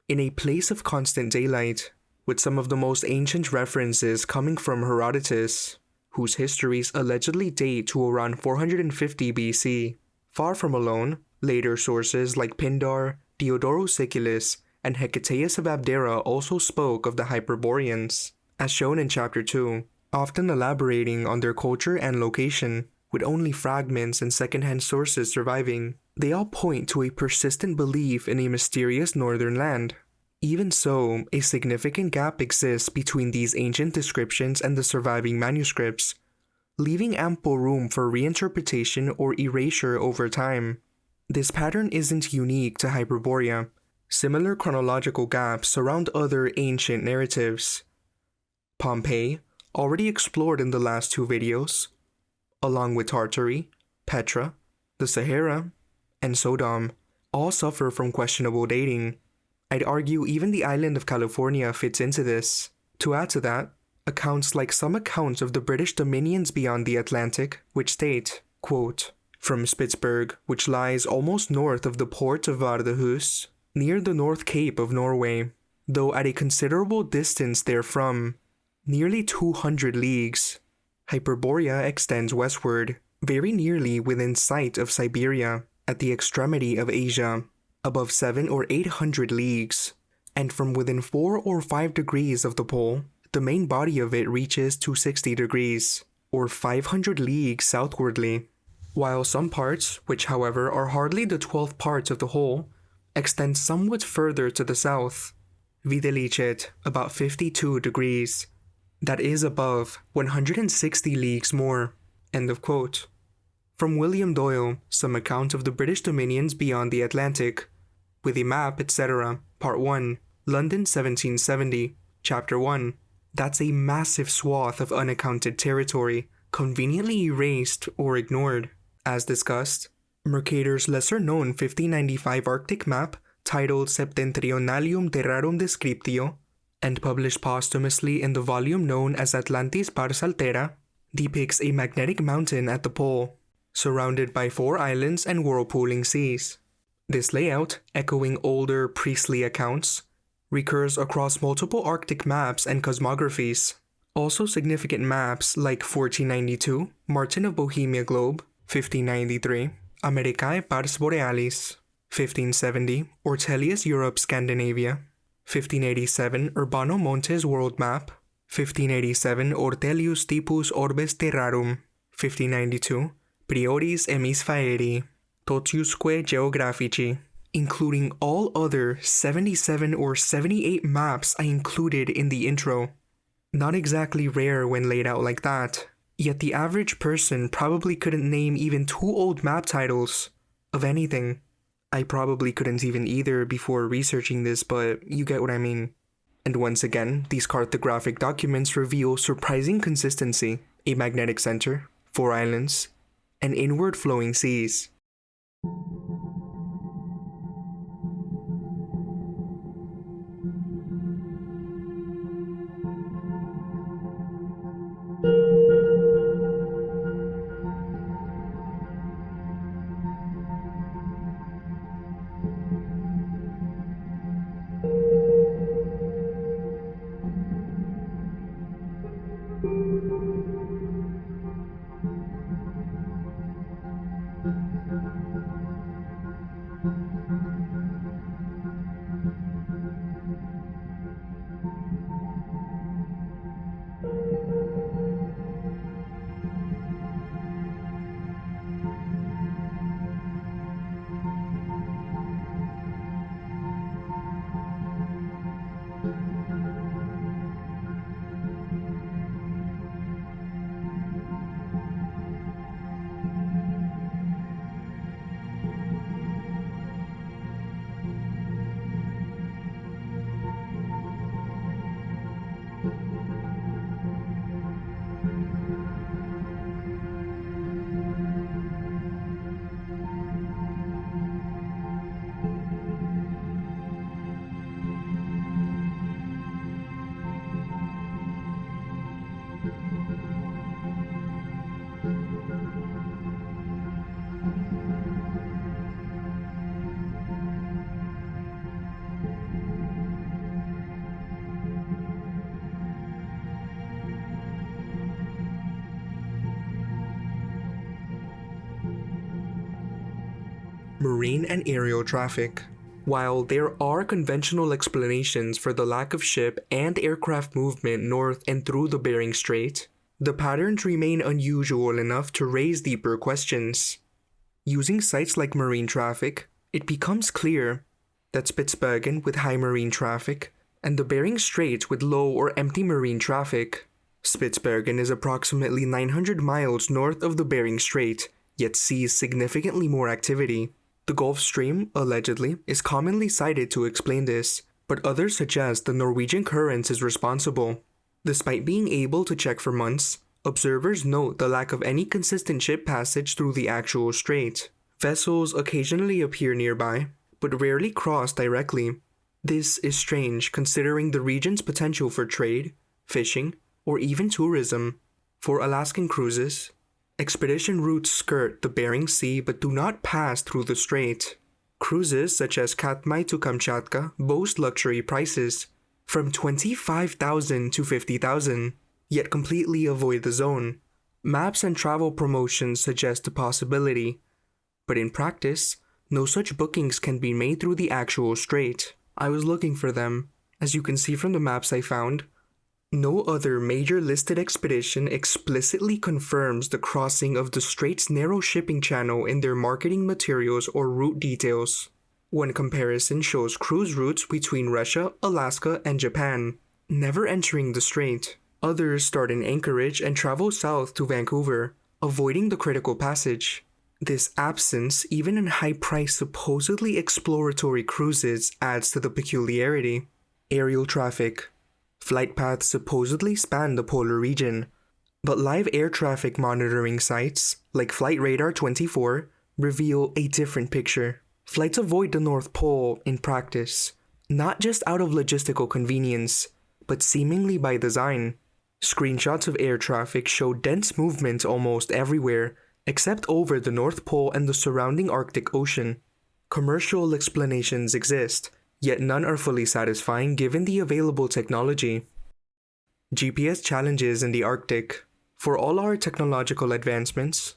in a place of constant daylight, with some of the most ancient references coming from Herodotus, whose histories allegedly date to around 450 BC. Far from alone, later sources like Pindar, Diodorus Siculus, and Hecataeus of Abdera also spoke of the Hyperboreans, as shown in Chapter 2, often elaborating on their culture and location. With only fragments and secondhand sources surviving, they all point to a persistent belief in a mysterious northern land. Even so, a significant gap exists between these ancient descriptions and the surviving manuscripts, leaving ample room for reinterpretation or erasure over time. This pattern isn't unique to Hyperborea. Similar chronological gaps surround other ancient narratives. Pompeii, already explored in the last two videos, along with Tartary, Petra, the Sahara, and Sodom, all suffer from questionable dating. I'd argue even the island of California fits into this. To add to that, accounts like some accounts of the British dominions beyond the Atlantic, which state, quote, from Spitsberg, which lies almost north of the port of Vardøhus, near the North Cape of Norway, though at a considerable distance therefrom, nearly 200 leagues. Hyperborea extends westward, very nearly within sight of Siberia, at the extremity of Asia, above 700 or 800 leagues, and from within 4 or 5 degrees of the pole, the main body of it reaches 260 degrees, or 500 leagues southwardly, while some parts, which however are hardly the 12th parts of the whole, extend somewhat further to the south. Videlicet, about 52 degrees. That is above 160 leagues more. End of quote. From William Doyle, Some Account of the British Dominions Beyond the Atlantic, with a map, etc. Part 1, London 1770, Chapter 1. That's a massive swath of unaccounted territory, conveniently erased or ignored. As discussed, Mercator's lesser-known 1595 Arctic map, titled Septentrionalium Terrarum Descriptio, and published posthumously in the volume known as Atlantis Pars Altera, depicts a magnetic mountain at the pole, surrounded by 4 islands and whirlpooling seas. This layout, echoing older priestly accounts, recurs across multiple Arctic maps and cosmographies. Also significant maps like 1492, Martin of Bohemia Globe, 1593, Americae Pars Borealis, 1570, Ortelius Europe Scandinavia, 1587, Urbano Montes World Map, 1587, Ortelius Typus Orbes Terrarum, 1592, Prioris Emis Faerii, Totiusque Geographici, including all other 77 or 78 maps I included in the intro. Not exactly rare when laid out like that, yet the average person probably couldn't name even 2 old map titles of anything. I probably couldn't even either before researching this, but you get what I mean. And once again, these cartographic documents reveal surprising consistency: a magnetic center, 4 islands, and inward flowing seas. marine and aerial traffic. While there are conventional explanations for the lack of ship and aircraft movement north and through the Bering Strait, the patterns remain unusual enough to raise deeper questions. Using sites like marine traffic, it becomes clear that Spitsbergen with high marine traffic and the Bering Strait with low or empty marine traffic. Spitsbergen is approximately 900 miles north of the Bering Strait, yet sees significantly more activity. The Gulf Stream, allegedly, is commonly cited to explain this, but others suggest the Norwegian Currents is responsible. Despite being able to check for months, observers note the lack of any consistent ship passage through the actual strait. Vessels occasionally appear nearby, but rarely cross directly. This is strange considering the region's potential for trade, fishing, or even tourism. For Alaskan cruises, expedition routes skirt the Bering Sea but do not pass through the strait. Cruises such as Katmai to Kamchatka boast luxury prices, from $25,000 to $50,000, yet completely avoid the zone. Maps and travel promotions suggest the possibility, but in practice, no such bookings can be made through the actual strait. I was looking for them. As you can see from the maps I found, no other major listed expedition explicitly confirms the crossing of the strait's narrow shipping channel in their marketing materials or route details. One comparison shows cruise routes between Russia, Alaska, and Japan, never entering the strait. Others start in Anchorage and travel south to Vancouver, avoiding the critical passage. This absence, even in high-priced supposedly exploratory cruises, adds to the peculiarity. Aerial traffic. Flight paths supposedly span the polar region, but live air traffic monitoring sites, like Flight Radar 24, reveal a different picture. Flights avoid the North Pole in practice, not just out of logistical convenience, but seemingly by design. Screenshots of air traffic show dense movement almost everywhere, except over the North Pole and the surrounding Arctic Ocean. Commercial explanations exist, yet none are fully satisfying given the available technology. GPS challenges in the Arctic. For all our technological advancements,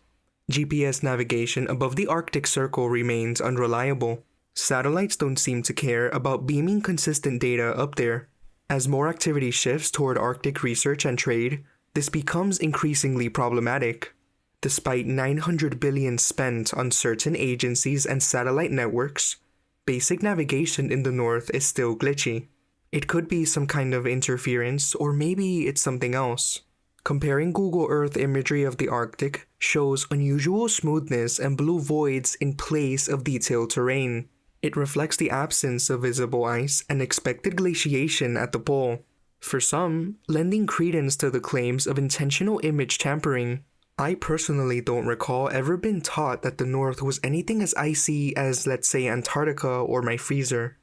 GPS navigation above the Arctic Circle remains unreliable. Satellites don't seem to care about beaming consistent data up there. As more activity shifts toward Arctic research and trade, this becomes increasingly problematic. Despite $900 billion spent on certain agencies and satellite networks, basic navigation in the north is still glitchy. It could be some kind of interference, or maybe it's something else. Comparing Google Earth imagery of the Arctic shows unusual smoothness and blue voids in place of detailed terrain. It reflects the absence of visible ice and expected glaciation at the pole. For some, lending credence to the claims of intentional image tampering. I personally don't recall ever been taught that the North was anything as icy as, let's say, Antarctica or my freezer.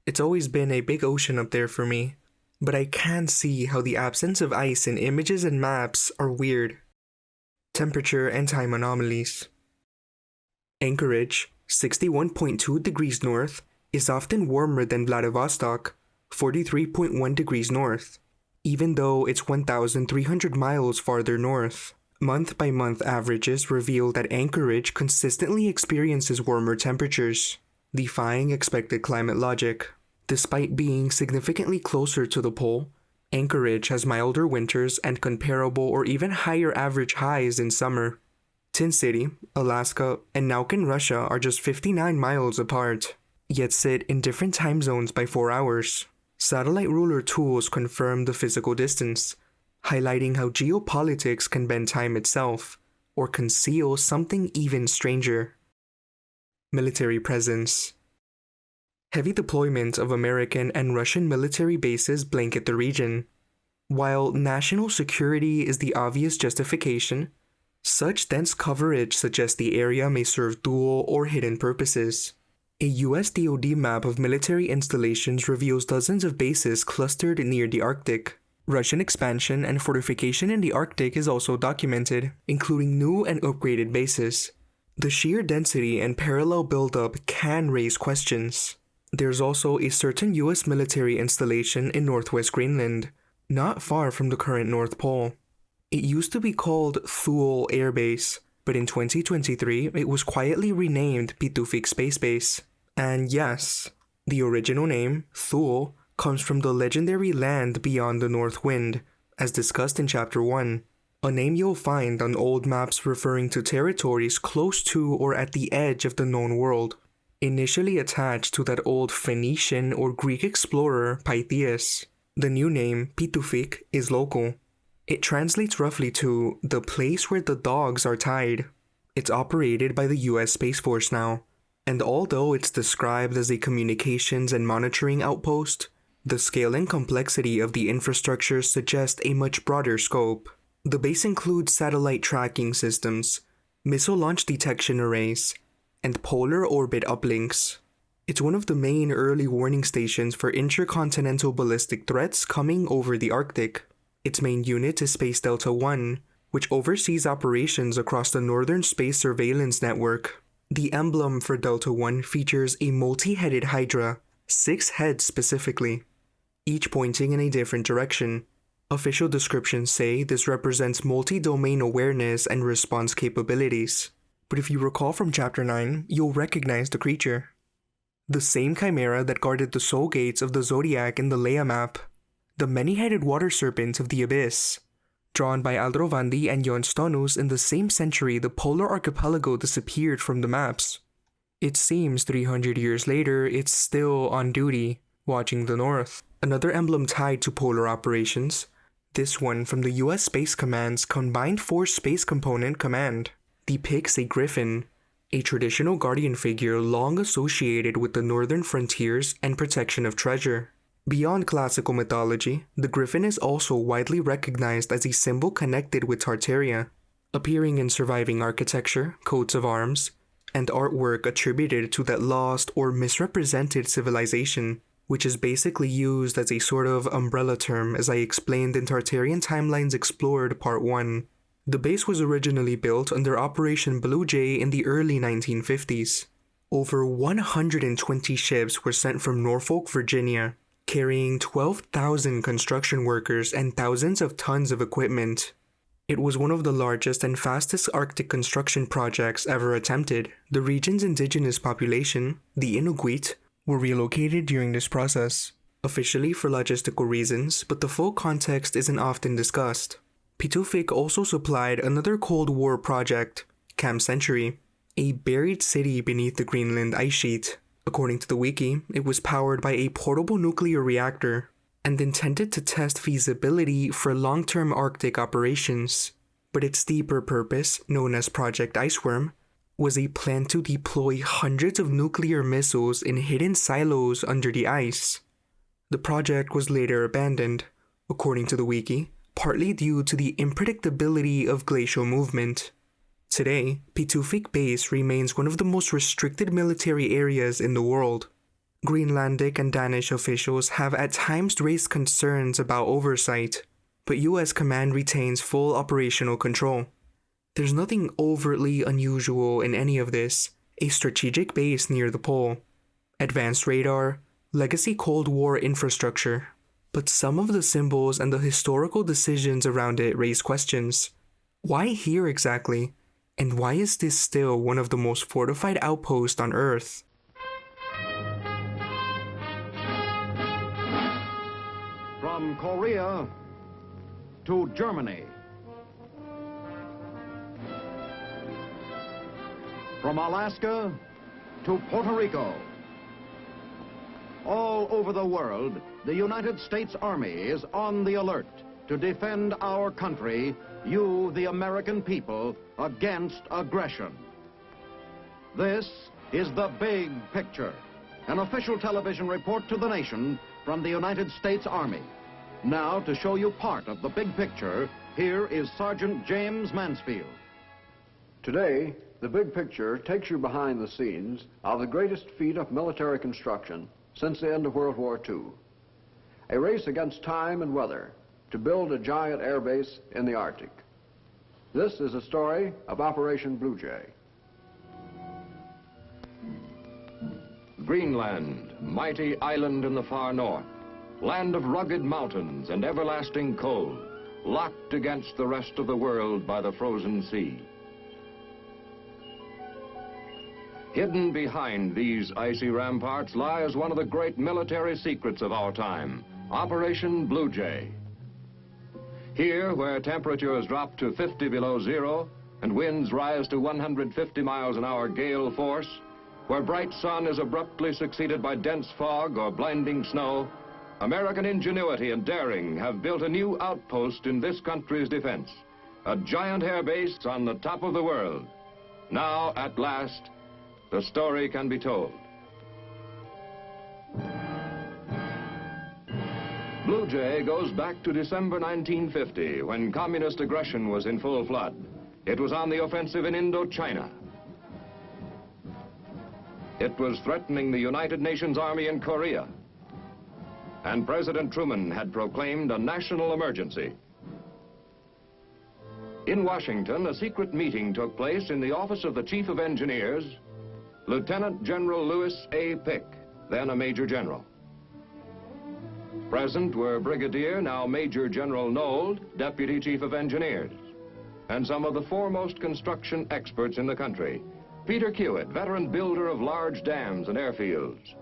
It's always been a big ocean up there for me, but I can see how the absence of ice in images and maps are weird. Temperature and time anomalies. Anchorage, 61.2 degrees north, is often warmer than Vladivostok, 43.1 degrees north, even though it's 1,300 miles farther north. Month-by-month averages reveal that Anchorage consistently experiences warmer temperatures, defying expected climate logic. Despite being significantly closer to the pole, Anchorage has milder winters and comparable or even higher average highs in summer. Tin City, Alaska, and Naukin, Russia are just 59 miles apart, yet sit in different time zones by 4 hours. Satellite ruler tools confirm the physical distance, highlighting how geopolitics can bend time itself, or conceal something even stranger. Military presence. Heavy deployment of American and Russian military bases blanket the region. While national security is the obvious justification, such dense coverage suggests the area may serve dual or hidden purposes. A US DoD map of military installations reveals dozens of bases clustered near the Arctic. Russian expansion and fortification in the Arctic is also documented, including new and upgraded bases. The sheer density and parallel buildup can raise questions. There's also a certain US military installation in northwest Greenland, not far from the current North Pole. It used to be called Thule Air Base, but in 2023 it was quietly renamed Pituffik Space Base. And yes, the original name, Thule, comes from the legendary land beyond the North Wind, as discussed in Chapter 1, a name you'll find on old maps referring to territories close to or at the edge of the known world, initially attached to that old Phoenician or Greek explorer Pytheas. The new name, Pituffik, is local. It translates roughly to the place where the dogs are tied. It's operated by the US Space Force now, and although it's described as a communications and monitoring outpost, the scale and complexity of the infrastructure suggest a much broader scope. The base includes satellite tracking systems, missile launch detection arrays, and polar orbit uplinks. It's one of the main early warning stations for intercontinental ballistic threats coming over the Arctic. Its main unit is Space Delta 1, which oversees operations across the Northern Space Surveillance Network. The emblem for Delta 1 features a multi-headed Hydra, 6 heads specifically, each pointing in a different direction. Official descriptions say this represents multi-domain awareness and response capabilities. But if you recall from Chapter 9, you'll recognize the creature. The same chimera that guarded the soul gates of the Zodiac in the Leia map. The many-headed water serpent of the Abyss, drawn by Aldrovandi and Jon Stonus in the same century the polar archipelago disappeared from the maps. It seems 300 years later it's still on duty, watching the north. Another emblem tied to polar operations, this one from the US Space Command's Combined Force Space Component Command, depicts a griffin, a traditional guardian figure long associated with the northern frontiers and protection of treasure. Beyond classical mythology, the griffin is also widely recognized as a symbol connected with Tartaria, appearing in surviving architecture, coats of arms, and artwork attributed to that lost or misrepresented civilization, which is basically used as a sort of umbrella term as I explained in Tartarian Timelines Explored Part 1. The base was originally built under Operation Blue Jay in the early 1950s. Over 120 ships were sent from Norfolk, Virginia, carrying 12,000 construction workers and thousands of tons of equipment. It was one of the largest and fastest Arctic construction projects ever attempted. The region's indigenous population, the Inuit, were relocated during this process, officially for logistical reasons, but the full context isn't often discussed. Pituffik also supplied another Cold War project, Camp Century, a buried city beneath the Greenland ice sheet. According to the wiki, it was powered by a portable nuclear reactor and intended to test feasibility for long-term Arctic operations. But its deeper purpose, known as Project Iceworm, was a plan to deploy hundreds of nuclear missiles in hidden silos under the ice. The project was later abandoned, according to the wiki, partly due to the unpredictability of glacial movement. Today, Pituffik Base remains one of the most restricted military areas in the world. Greenlandic and Danish officials have at times raised concerns about oversight, but US command retains full operational control. There's nothing overtly unusual in any of this. A strategic base near the pole, advanced radar, legacy Cold War infrastructure. But some of the symbols and the historical decisions around it raise questions. Why here exactly? And why is this still one of the most fortified outposts on Earth?
From Korea to Germany. From Alaska to Puerto Rico. All over the world, the United States Army is on the alert to defend our country, you, the American people, against aggression. This is The Big Picture, an official television report to the nation from the United States Army. Now, to show you part of the big picture, here is Sergeant James Mansfield.
Today, The Big Picture takes you behind the scenes of the greatest feat of military construction since the end of World War II. A race against time and weather to build a giant air base in the Arctic. This is a story of Operation Blue Jay.
Greenland, mighty island in the far north, land of rugged mountains and everlasting cold, locked against the rest of the world by the frozen sea. Hidden behind these icy ramparts lies one of the great military secrets of our time, Operation Blue Jay. Here, where temperatures drop to 50 below zero and winds rise to 150 miles an hour gale force, where bright sun is abruptly succeeded by dense fog or blinding snow, American ingenuity and daring have built a new outpost in this country's defense, a giant air base on the top of the world. Now, at last, the story can be told. Blue Jay goes back to December 1950, when communist aggression was in full flood. It was on the offensive in Indochina. It was threatening the United Nations Army in Korea. And President Truman had proclaimed a national emergency. In Washington, a secret meeting took place in the office of the Chief of Engineers, Lieutenant General Lewis A. Pick, then a Major General. Present were Brigadier, now Major General Nold, Deputy Chief of Engineers, and some of the foremost construction experts in the country. Peter Kiewit, veteran builder of large dams and airfields.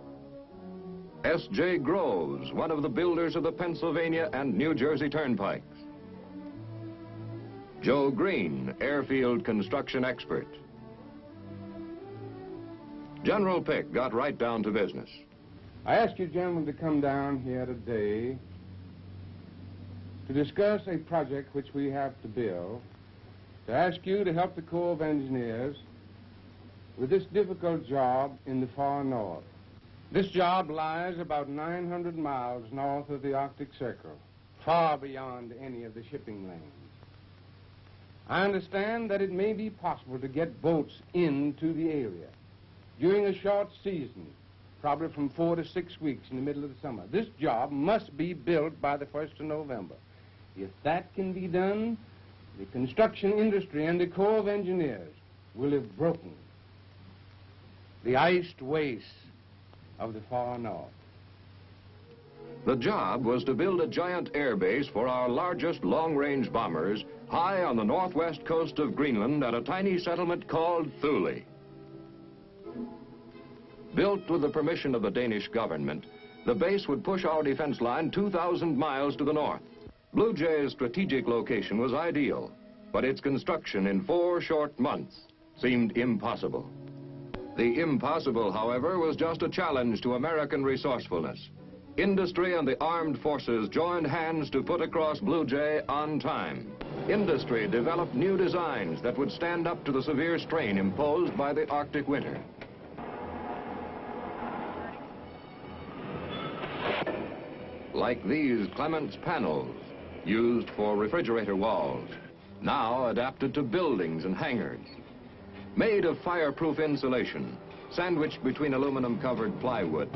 S.J. Groves, one of the builders of the Pennsylvania and New Jersey turnpikes. Joe Green, airfield construction expert. General Pick got right down to business.
I ask you gentlemen to come down here today to discuss a project which we have to build, to ask you to help the Corps of Engineers with this difficult job in the far north. This job lies about 900 miles north of the Arctic Circle, far beyond any of the shipping lanes. I understand that it may be possible to get boats into the area during a short season, probably from 4 to 6 weeks in the middle of the summer. This job must be built by the 1st of November. If that can be done, the construction industry and the Corps of Engineers will have broken the iced wastes of the far north.
The job was to build a giant air base for our largest long-range bombers high on the northwest coast of Greenland at a tiny settlement called Thule. Built with the permission of the Danish government, the base would push our defense line 2,000 miles to the north. Blue Jay's strategic location was ideal, but its construction in 4 short months seemed impossible. The impossible, however, was just a challenge to American resourcefulness. Industry and the armed forces joined hands to put across Blue Jay on time. Industry developed new designs that would stand up to the severe strain imposed by the Arctic winter. Like these Clements panels, used for refrigerator walls, now adapted to buildings and hangars. Made of fireproof insulation, sandwiched between aluminum-covered plywood,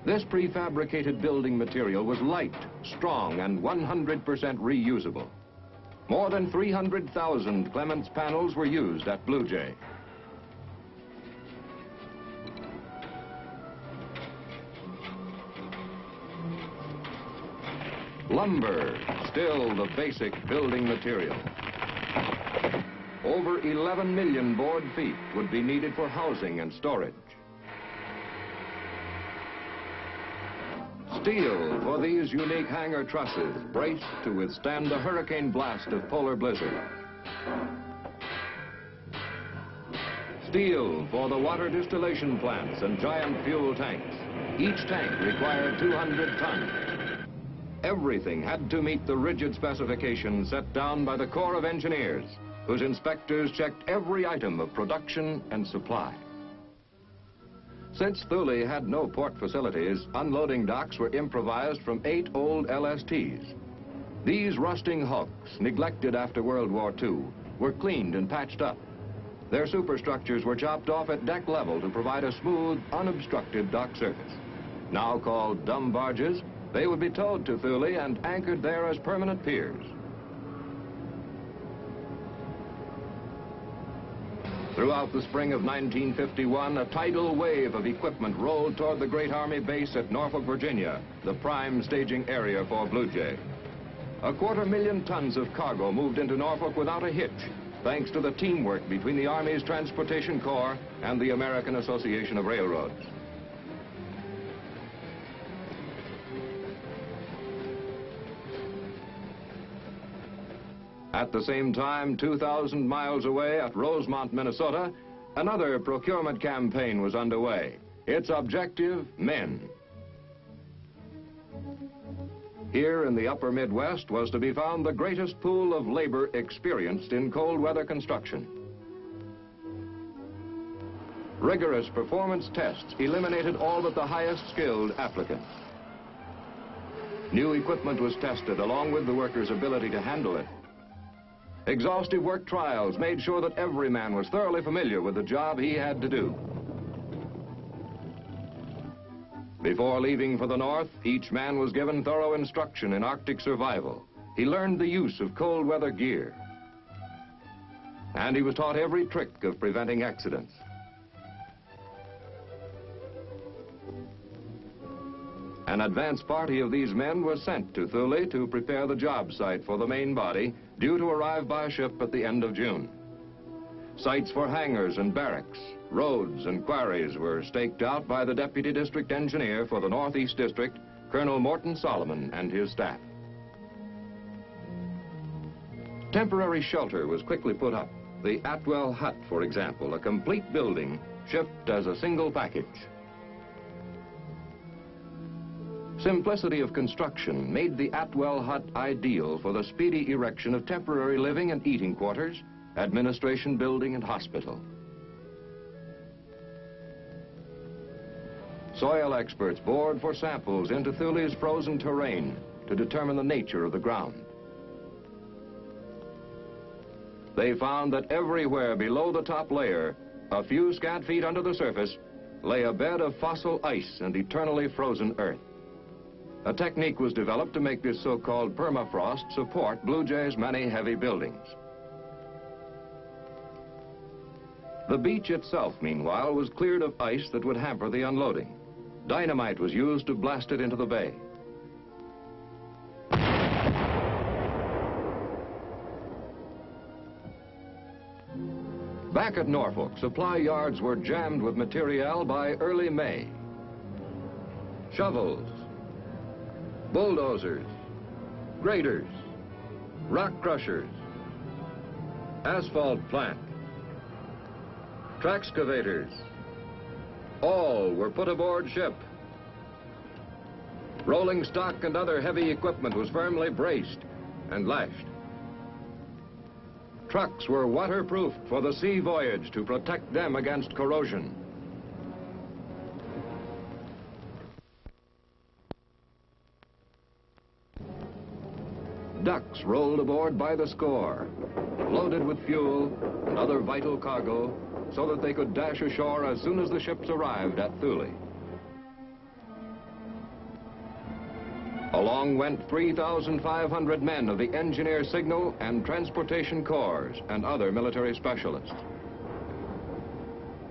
this prefabricated building material was light, strong, and 100% reusable. More than 300,000 Clements panels were used at Blue Jay. Lumber, still the basic building material. Over 11 million board feet would be needed for housing and storage. Steel for these unique hangar trusses, braced to withstand the hurricane blast of polar blizzard. Steel for the water distillation plants and giant fuel tanks. Each tank required 200 tons. Everything had to meet the rigid specifications set down by the Corps of Engineers, whose inspectors checked every item of production and supply. Since Thule had no port facilities, unloading docks were improvised from 8 old LSTs. These rusting hulks, neglected after World War II, were cleaned and patched up. Their superstructures were chopped off at deck level to provide a smooth, unobstructed dock surface. Now called dumb barges, they would be towed to Thule and anchored there as permanent piers. Throughout the spring of 1951, a tidal wave of equipment rolled toward the Great Army base at Norfolk, Virginia, the prime staging area for Blue Jay. 250,000 tons of cargo moved into Norfolk without a hitch, thanks to the teamwork between the Army's Transportation Corps and the American Association of Railroads. At the same time, 2,000 miles away at Rosemont, Minnesota, another procurement campaign was underway. Its objective, men. Here in the upper Midwest was to be found the greatest pool of labor experienced in cold weather construction. Rigorous performance tests eliminated all but the highest skilled applicants. New equipment was tested along with the workers' ability to handle it. Exhaustive work trials made sure that every man was thoroughly familiar with the job he had to do. Before leaving for the North, each man was given thorough instruction in Arctic survival. He learned the use of cold weather gear. And he was taught every trick of preventing accidents. An advance party of these men was sent to Thule to prepare the job site for the main body, due to arrive by ship at the end of June. Sites for hangars and barracks, roads and quarries were staked out by the Deputy District Engineer for the Northeast District, Colonel Morton Solomon, and his staff. Temporary shelter was quickly put up. The Atwell Hut, for example, a complete building, shipped as a single package. Simplicity of construction made the Atwell Hut ideal for the speedy erection of temporary living and eating quarters, administration building and hospital. Soil experts bored for samples into Thule's frozen terrain to determine the nature of the ground. They found that everywhere below the top layer, a few scant feet under the surface, lay a bed of fossil ice and eternally frozen earth. A technique was developed to make this so-called permafrost support Blue Jay's many heavy buildings. The beach itself, meanwhile, was cleared of ice that would hamper the unloading. Dynamite was used to blast it into the bay. Back at Norfolk, supply yards were jammed with material by early May. Shovels, bulldozers, graders, rock crushers, asphalt plant, traxcavators, all were put aboard ship. Rolling stock and other heavy equipment was firmly braced and lashed. Trucks were waterproofed for the sea voyage to protect them against corrosion. Ducks rolled aboard by the score, loaded with fuel and other vital cargo, so that they could dash ashore as soon as the ships arrived at Thule. Along went 3,500 men of the Engineer Signal and Transportation Corps and other military specialists,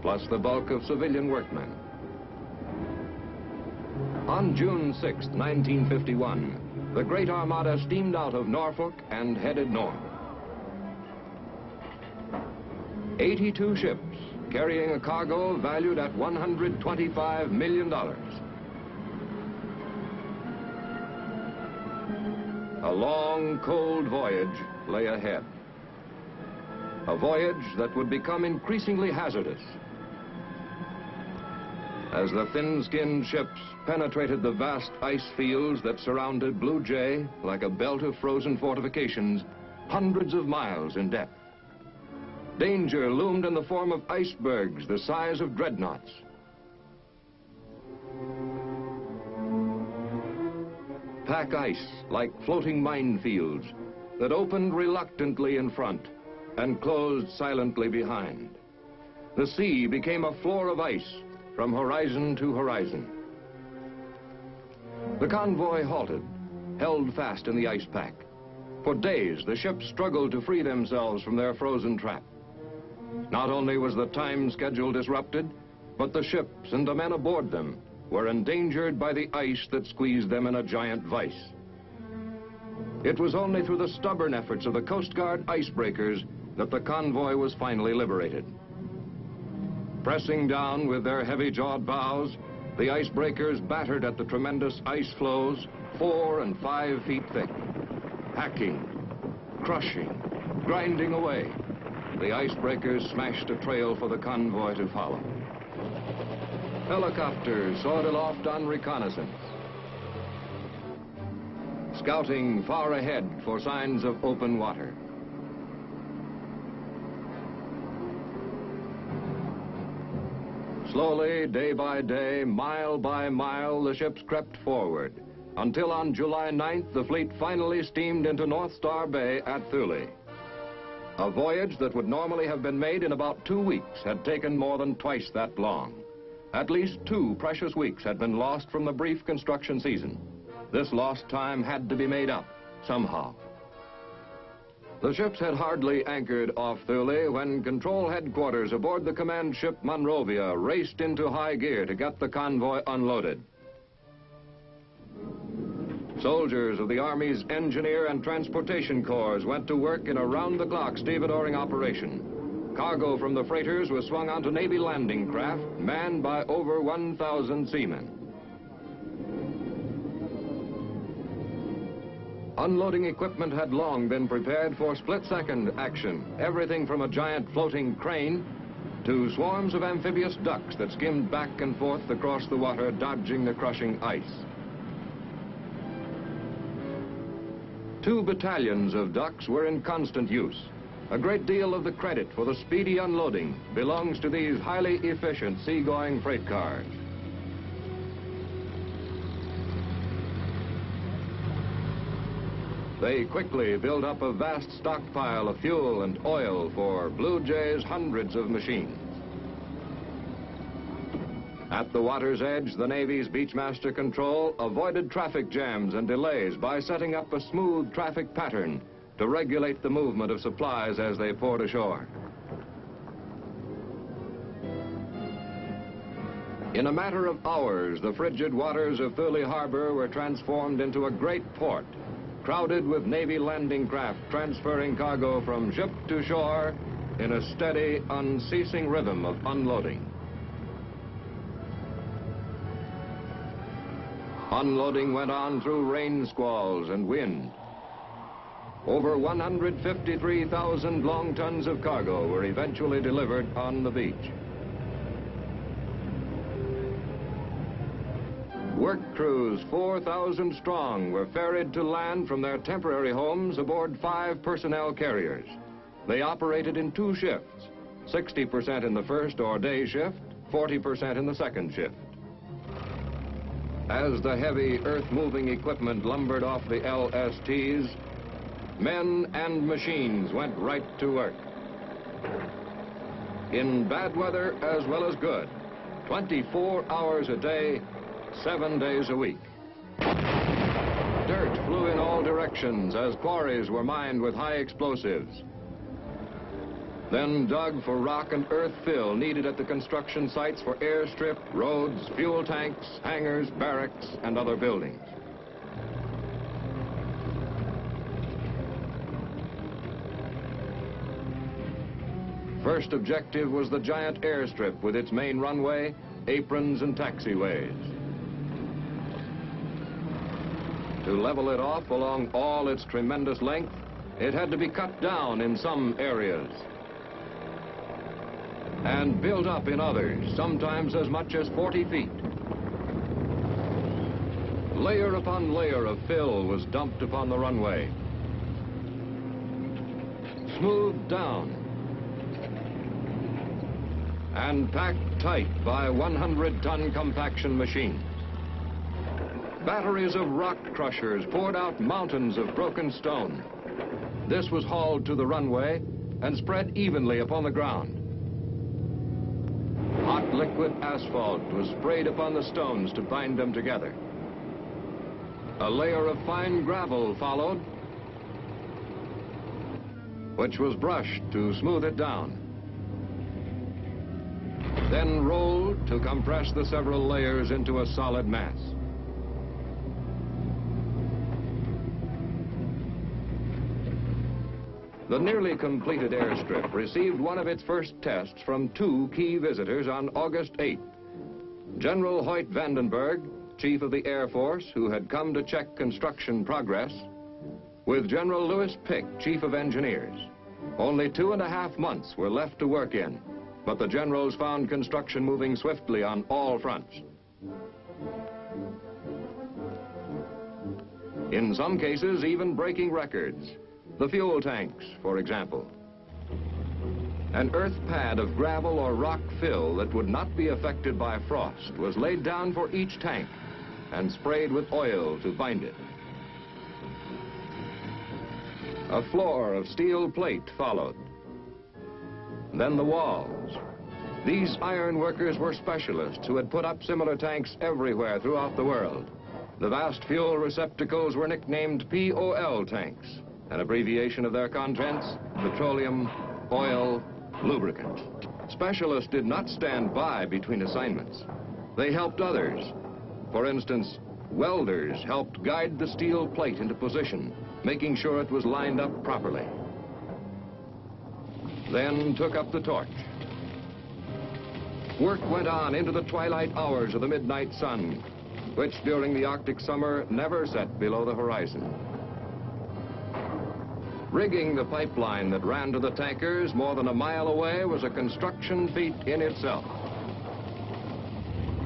plus the bulk of civilian workmen. On June 6, 1951, the Great Armada steamed out of Norfolk and headed north. 82 ships carrying a cargo valued at $125 million. A long, cold voyage lay ahead. A voyage that would become increasingly hazardous. As the thin-skinned ships penetrated the vast ice fields that surrounded Blue Jay like a belt of frozen fortifications, hundreds of miles in depth. Danger loomed in the form of icebergs the size of dreadnoughts. Pack ice like floating minefields that opened reluctantly in front and closed silently behind. The sea became a floor of ice from horizon to horizon. The convoy halted, held fast in the ice pack. For days, the ships struggled to free themselves from their frozen trap. Not only was the time schedule disrupted, but the ships and the men aboard them were endangered by the ice that squeezed them in a giant vice. It was only through the stubborn efforts of the Coast Guard icebreakers that the convoy was finally liberated. Pressing down with their heavy-jawed bows, the icebreakers battered at the tremendous ice floes 4 and 5 feet thick, hacking, crushing, grinding away. The icebreakers smashed a trail for the convoy to follow. Helicopters soared aloft on reconnaissance, scouting far ahead for signs of open water. Slowly, day by day, mile by mile, the ships crept forward, until on July 9th, the fleet finally steamed into North Star Bay at Thule. A voyage that would normally have been made in about 2 weeks had taken more than twice that long. At least 2 precious weeks had been lost from the brief construction season. This lost time had to be made up somehow. The ships had hardly anchored off Thule when control headquarters aboard the command ship Monrovia raced into high gear to get the convoy unloaded. Soldiers of the Army's Engineer and Transportation Corps went to work in a round-the-clock stevedoring operation. Cargo from the freighters was swung onto Navy landing craft manned by over 1,000 seamen. Unloading equipment had long been prepared for split-second action, everything from a giant floating crane to swarms of amphibious ducks that skimmed back and forth across the water, dodging the crushing ice. 2 battalions of ducks were in constant use. A great deal of the credit for the speedy unloading belongs to these highly efficient seagoing freight cars. They quickly build up a vast stockpile of fuel and oil for Blue Jay's hundreds of machines. At the water's edge, the Navy's Beachmaster Control avoided traffic jams and delays by setting up a smooth traffic pattern to regulate the movement of supplies as they poured ashore. In a matter of hours, the frigid waters of Thule Harbor were transformed into a great port, crowded with Navy landing craft transferring cargo from ship to shore in a steady, unceasing rhythm of unloading. Unloading went on through rain squalls and wind. Over 153,000 long tons of cargo were eventually delivered on the beach. Work crews 4,000 strong were ferried to land from their temporary homes aboard 5 personnel carriers. They operated in 2 shifts, 60% in the first or day shift, 40% in the second shift. As the heavy earth-moving equipment lumbered off the LSTs, men and machines went right to work. In bad weather as well as good, 24 hours a day, 7 days a week. Dirt flew in all directions as quarries were mined with high explosives, then dug for rock and earth fill needed at the construction sites for airstrip, roads, fuel tanks, hangars, barracks, and other buildings. First objective was the giant airstrip with its main runway, aprons, and taxiways. To level it off along all its tremendous length, it had to be cut down in some areas and built up in others, sometimes as much as 40 feet. Layer upon layer of fill was dumped upon the runway, smoothed down, and packed tight by 100-ton compaction machines. Batteries of rock crushers poured out mountains of broken stone. This was hauled to the runway and spread evenly upon the ground. Hot liquid asphalt was sprayed upon the stones to bind them together. A layer of fine gravel followed, which was brushed to smooth it down, then rolled to compress the several layers into a solid mass. The nearly completed airstrip received one of its first tests from two key visitors on August 8th. General Hoyt Vandenberg, Chief of the Air Force, who had come to check construction progress, with General Lewis Pick, Chief of Engineers. Only 2.5 months were left to work in, but the generals found construction moving swiftly on all fronts. In some cases, even breaking records. The fuel tanks, for example. An earth pad of gravel or rock fill that would not be affected by frost was laid down for each tank and sprayed with oil to bind it. A floor of steel plate followed. Then the walls. These iron workers were specialists who had put up similar tanks everywhere throughout the world. The vast fuel receptacles were nicknamed POL tanks, an abbreviation of their contents: petroleum, oil, lubricant. Specialists did not stand by between assignments. They helped others. For instance, welders helped guide the steel plate into position, making sure it was lined up properly. Then took up the torch. Work went on into the twilight hours of the midnight sun, which during the Arctic summer never set below the horizon. Rigging the pipeline that ran to the tankers more than a mile away was a construction feat in itself.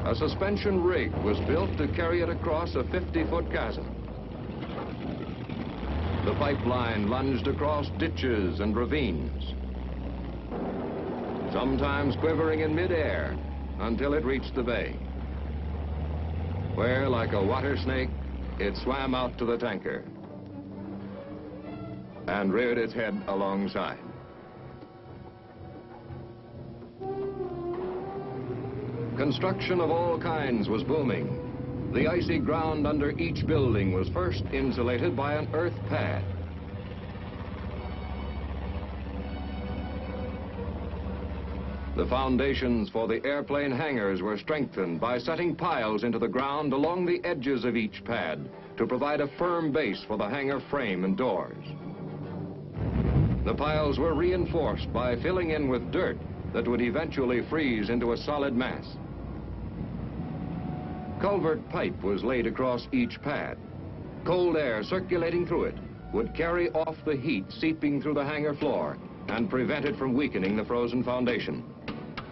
A suspension rig was built to carry it across a 50-foot chasm. The pipeline lunged across ditches and ravines, sometimes quivering in midair until it reached the bay, where, like a water snake, it swam out to the tanker and reared its head alongside. Construction of all kinds was booming. The icy ground under each building was first insulated by an earth pad. The foundations for the airplane hangars were strengthened by setting piles into the ground along the edges of each pad to provide a firm base for the hangar frame and doors. The piles were reinforced by filling in with dirt that would eventually freeze into a solid mass. Culvert pipe was laid across each pad. Cold air circulating through it would carry off the heat seeping through the hangar floor and prevent it from weakening the frozen foundation.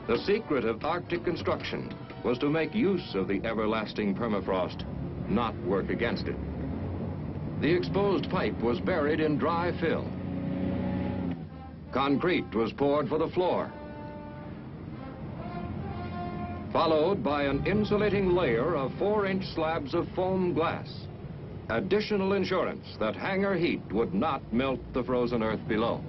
The secret of Arctic construction was to make use of the everlasting permafrost, not work against it. The exposed pipe was buried in dry fill. Concrete was poured for the floor, followed by an insulating layer of 4-inch slabs of foam glass. Additional insurance that hangar heat would not melt the frozen earth below.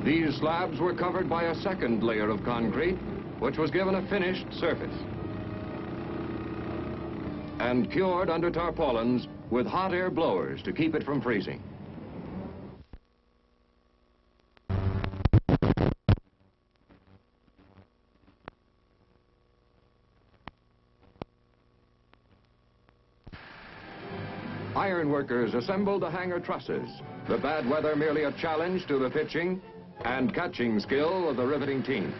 These slabs were covered by a second layer of concrete, which was given a finished surface, and cured under tarpaulins with hot air blowers to keep it from freezing. Iron workers assembled the hangar trusses, the bad weather merely a challenge to the pitching and catching skill of the riveting teams.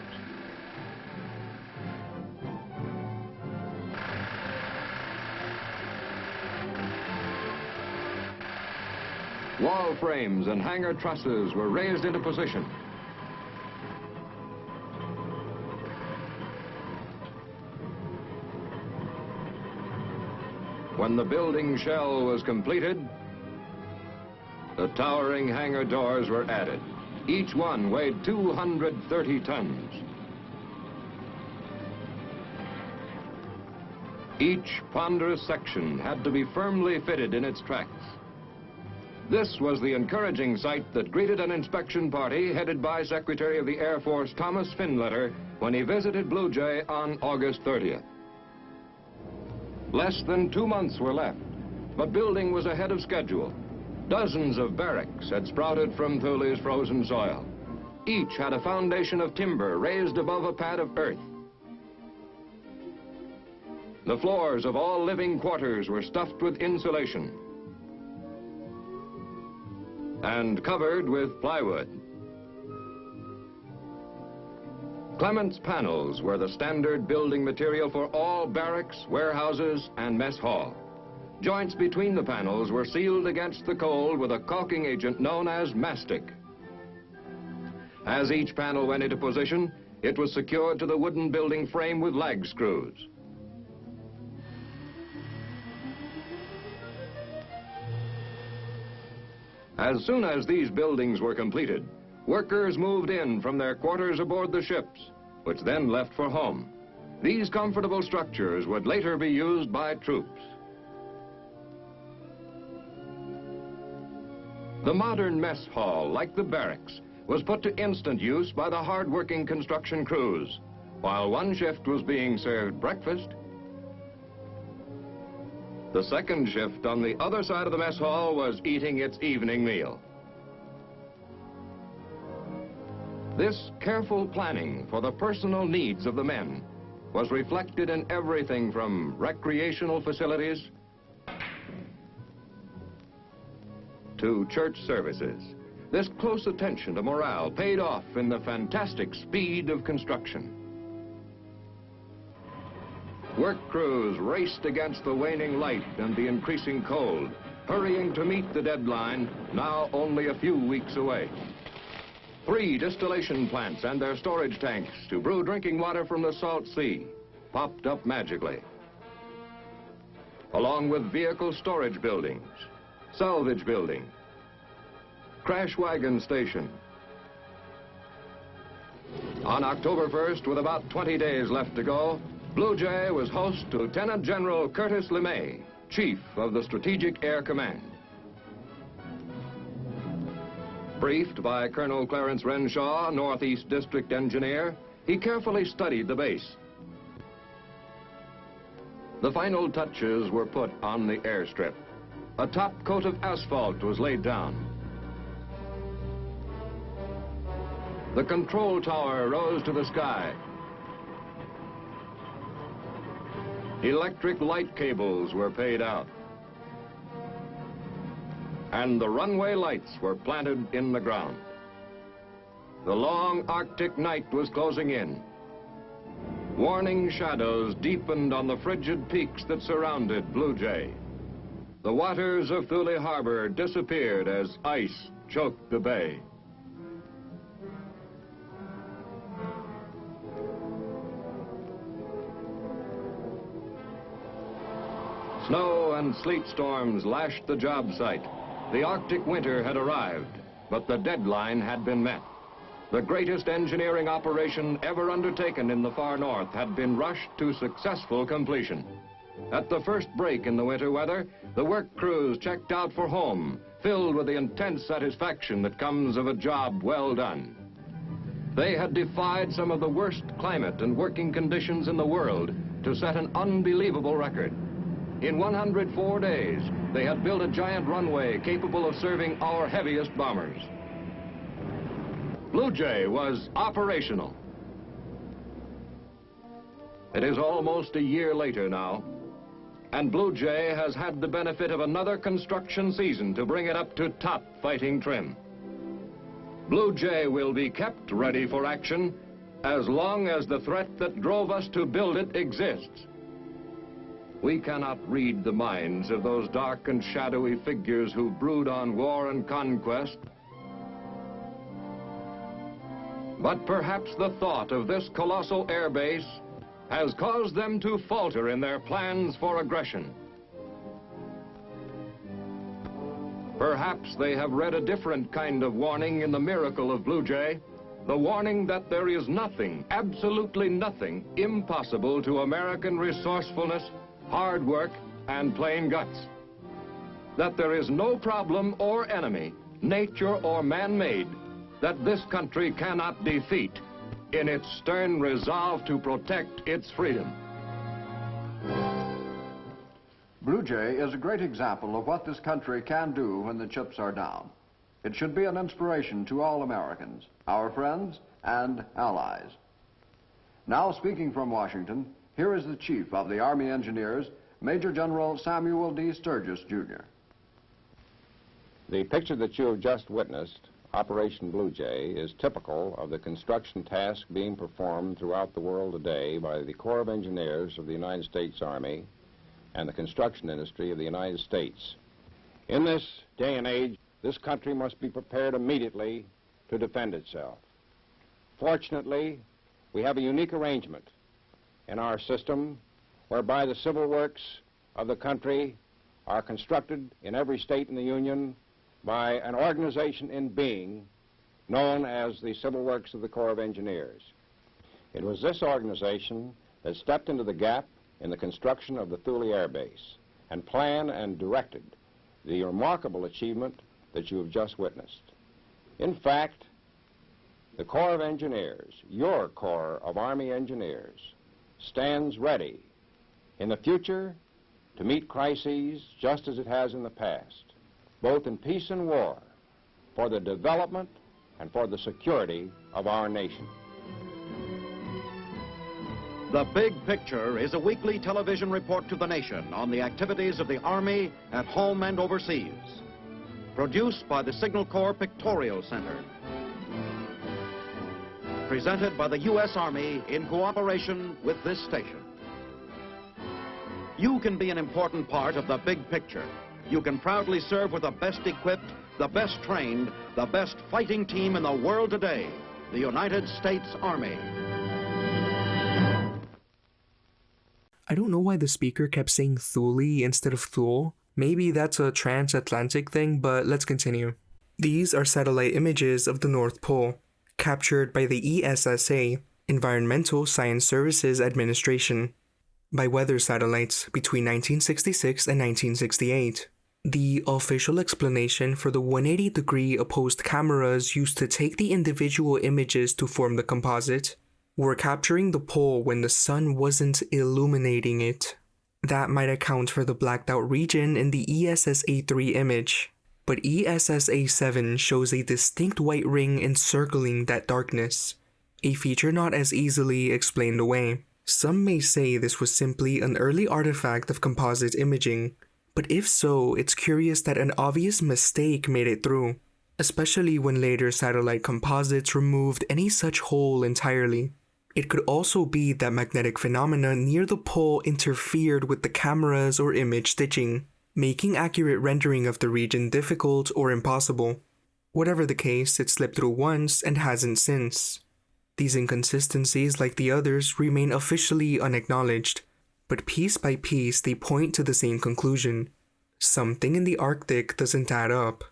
Wall frames and hangar trusses were raised into position. When the building shell was completed, the towering hangar doors were added. Each one weighed 230 tons. Each ponderous section had to be firmly fitted in its tracks. This was the encouraging sight that greeted an inspection party headed by Secretary of the Air Force Thomas Finletter when he visited Blue Jay on August 30th. Less than 2 months were left, but building was ahead of schedule. Dozens of barracks had sprouted from Thule's frozen soil. Each had a foundation of timber raised above a pad of earth. The floors of all living quarters were stuffed with insulation. and covered with plywood. Clements panels were the standard building material for all barracks, warehouses, and mess hall. Joints between the panels were sealed against the cold with a caulking agent known as mastic. As each panel went into position, it was secured to the wooden building frame with lag screws. As soon as these buildings were completed, workers moved in from their quarters aboard the ships, which then left for home. These comfortable structures would later be used by troops. The modern mess hall, like the barracks, was put to instant use by the hard-working construction crews. While one shift was being served breakfast, the second shift on the other side of the mess hall was eating its evening meal. This careful planning for the personal needs of the men was reflected in everything from recreational facilities to church services. This close attention to morale paid off in the fantastic speed of construction. Work crews raced against the waning light and the increasing cold, hurrying to meet the deadline, now only a few weeks away. 3 distillation plants and their storage tanks to brew drinking water from the salt sea popped up magically, along with vehicle storage buildings, salvage building, crash wagon station. On October 1st, with about 20 days left to go, Blue Jay was host to Lieutenant General Curtis LeMay, Chief of the Strategic Air Command. Briefed by Colonel Clarence Renshaw, Northeast District Engineer, he carefully studied the base. The final touches were put on the airstrip. A top coat of asphalt was laid down. The control tower rose to the sky. Electric light cables were paid out. And the runway lights were planted in the ground. The long Arctic night was closing in. Warning shadows deepened on the frigid peaks that surrounded Blue Jay. The waters of Thule Harbor disappeared as ice choked the bay. Snow and sleet storms lashed the job site. The Arctic winter had arrived, but the deadline had been met. The greatest engineering operation ever undertaken in the far north had been rushed to successful completion. At the first break in the winter weather, the work crews checked out for home, filled with the intense satisfaction that comes of a job well done. They had defied some of the worst climate and working conditions in the world to set an unbelievable record. In 104 days, they had built a giant runway capable of serving our heaviest bombers. Blue Jay was operational. It is almost a year later now, and Blue Jay has had the benefit of another construction season to bring it up to top fighting trim. Blue Jay will be kept ready for action as long as the threat that drove us to build it exists. We cannot read the minds of those dark and shadowy figures who brood on war and conquest. But perhaps the thought of this colossal air base has caused them to falter in their plans for aggression. Perhaps they have read a different kind of warning in the miracle of Blue Jay, the warning that there is nothing, absolutely nothing, impossible to American resourcefulness, hard work, and plain guts. That there is no problem or enemy, nature or man-made, that this country cannot defeat in its stern resolve to protect its freedom.
Blue Jay is a great example of what this country can do when the chips are down. It should be an inspiration to all Americans, our friends and allies. Now, speaking from Washington, here is the Chief of the Army Engineers, Major General Samuel D. Sturgis, Jr.
The picture that you have just witnessed, Operation Blue Jay, is typical of the construction task being performed throughout the world today by the Corps of Engineers of the United States Army and the construction industry of the United States. In this day and age, this country must be prepared immediately to defend itself. Fortunately, we have a unique arrangement in our system whereby the civil works of the country are constructed in every state in the Union by an organization in being known as the Civil Works of the Corps of Engineers. It was this organization that stepped into the gap in the construction of the Thule Air Base and planned and directed the remarkable achievement that you have just witnessed. In fact, the Corps of Engineers, your Corps of Army Engineers, stands ready in the future to meet crises just as it has in the past, both in peace and war, for the development and for the security of our nation.
The Big Picture is a weekly television report to the nation on the activities of the Army at home and overseas. Produced by the Signal Corps Pictorial Center. Presented by the U.S. Army in cooperation with this station. You can be an important part of the big picture. You can proudly serve with the best equipped, the best trained, the best fighting team in the world today, the United States Army.
I don't know why the speaker kept saying Thule instead of Thule. Maybe that's a transatlantic thing, but let's continue. These are satellite images of the North Pole, captured by the ESSA, Environmental Science Services Administration, by weather satellites between 1966 and 1968. The official explanation for the 180-degree opposed cameras used to take the individual images to form the composite were capturing the pole when the sun wasn't illuminating it. That might account for the blacked out region in the ESSA-3 image, but ESSA-7 shows a distinct white ring encircling that darkness, a feature not as easily explained away. Some may say this was simply an early artifact of composite imaging, but if so, it's curious that an obvious mistake made it through, especially when later satellite composites removed any such hole entirely. It could also be that magnetic phenomena near the pole interfered with the cameras or image stitching, making accurate rendering of the region difficult or impossible. Whatever the case, it slipped through once and hasn't since. These inconsistencies, like the others, remain officially unacknowledged, but piece by piece they point to the same conclusion. Something in the Arctic doesn't add up.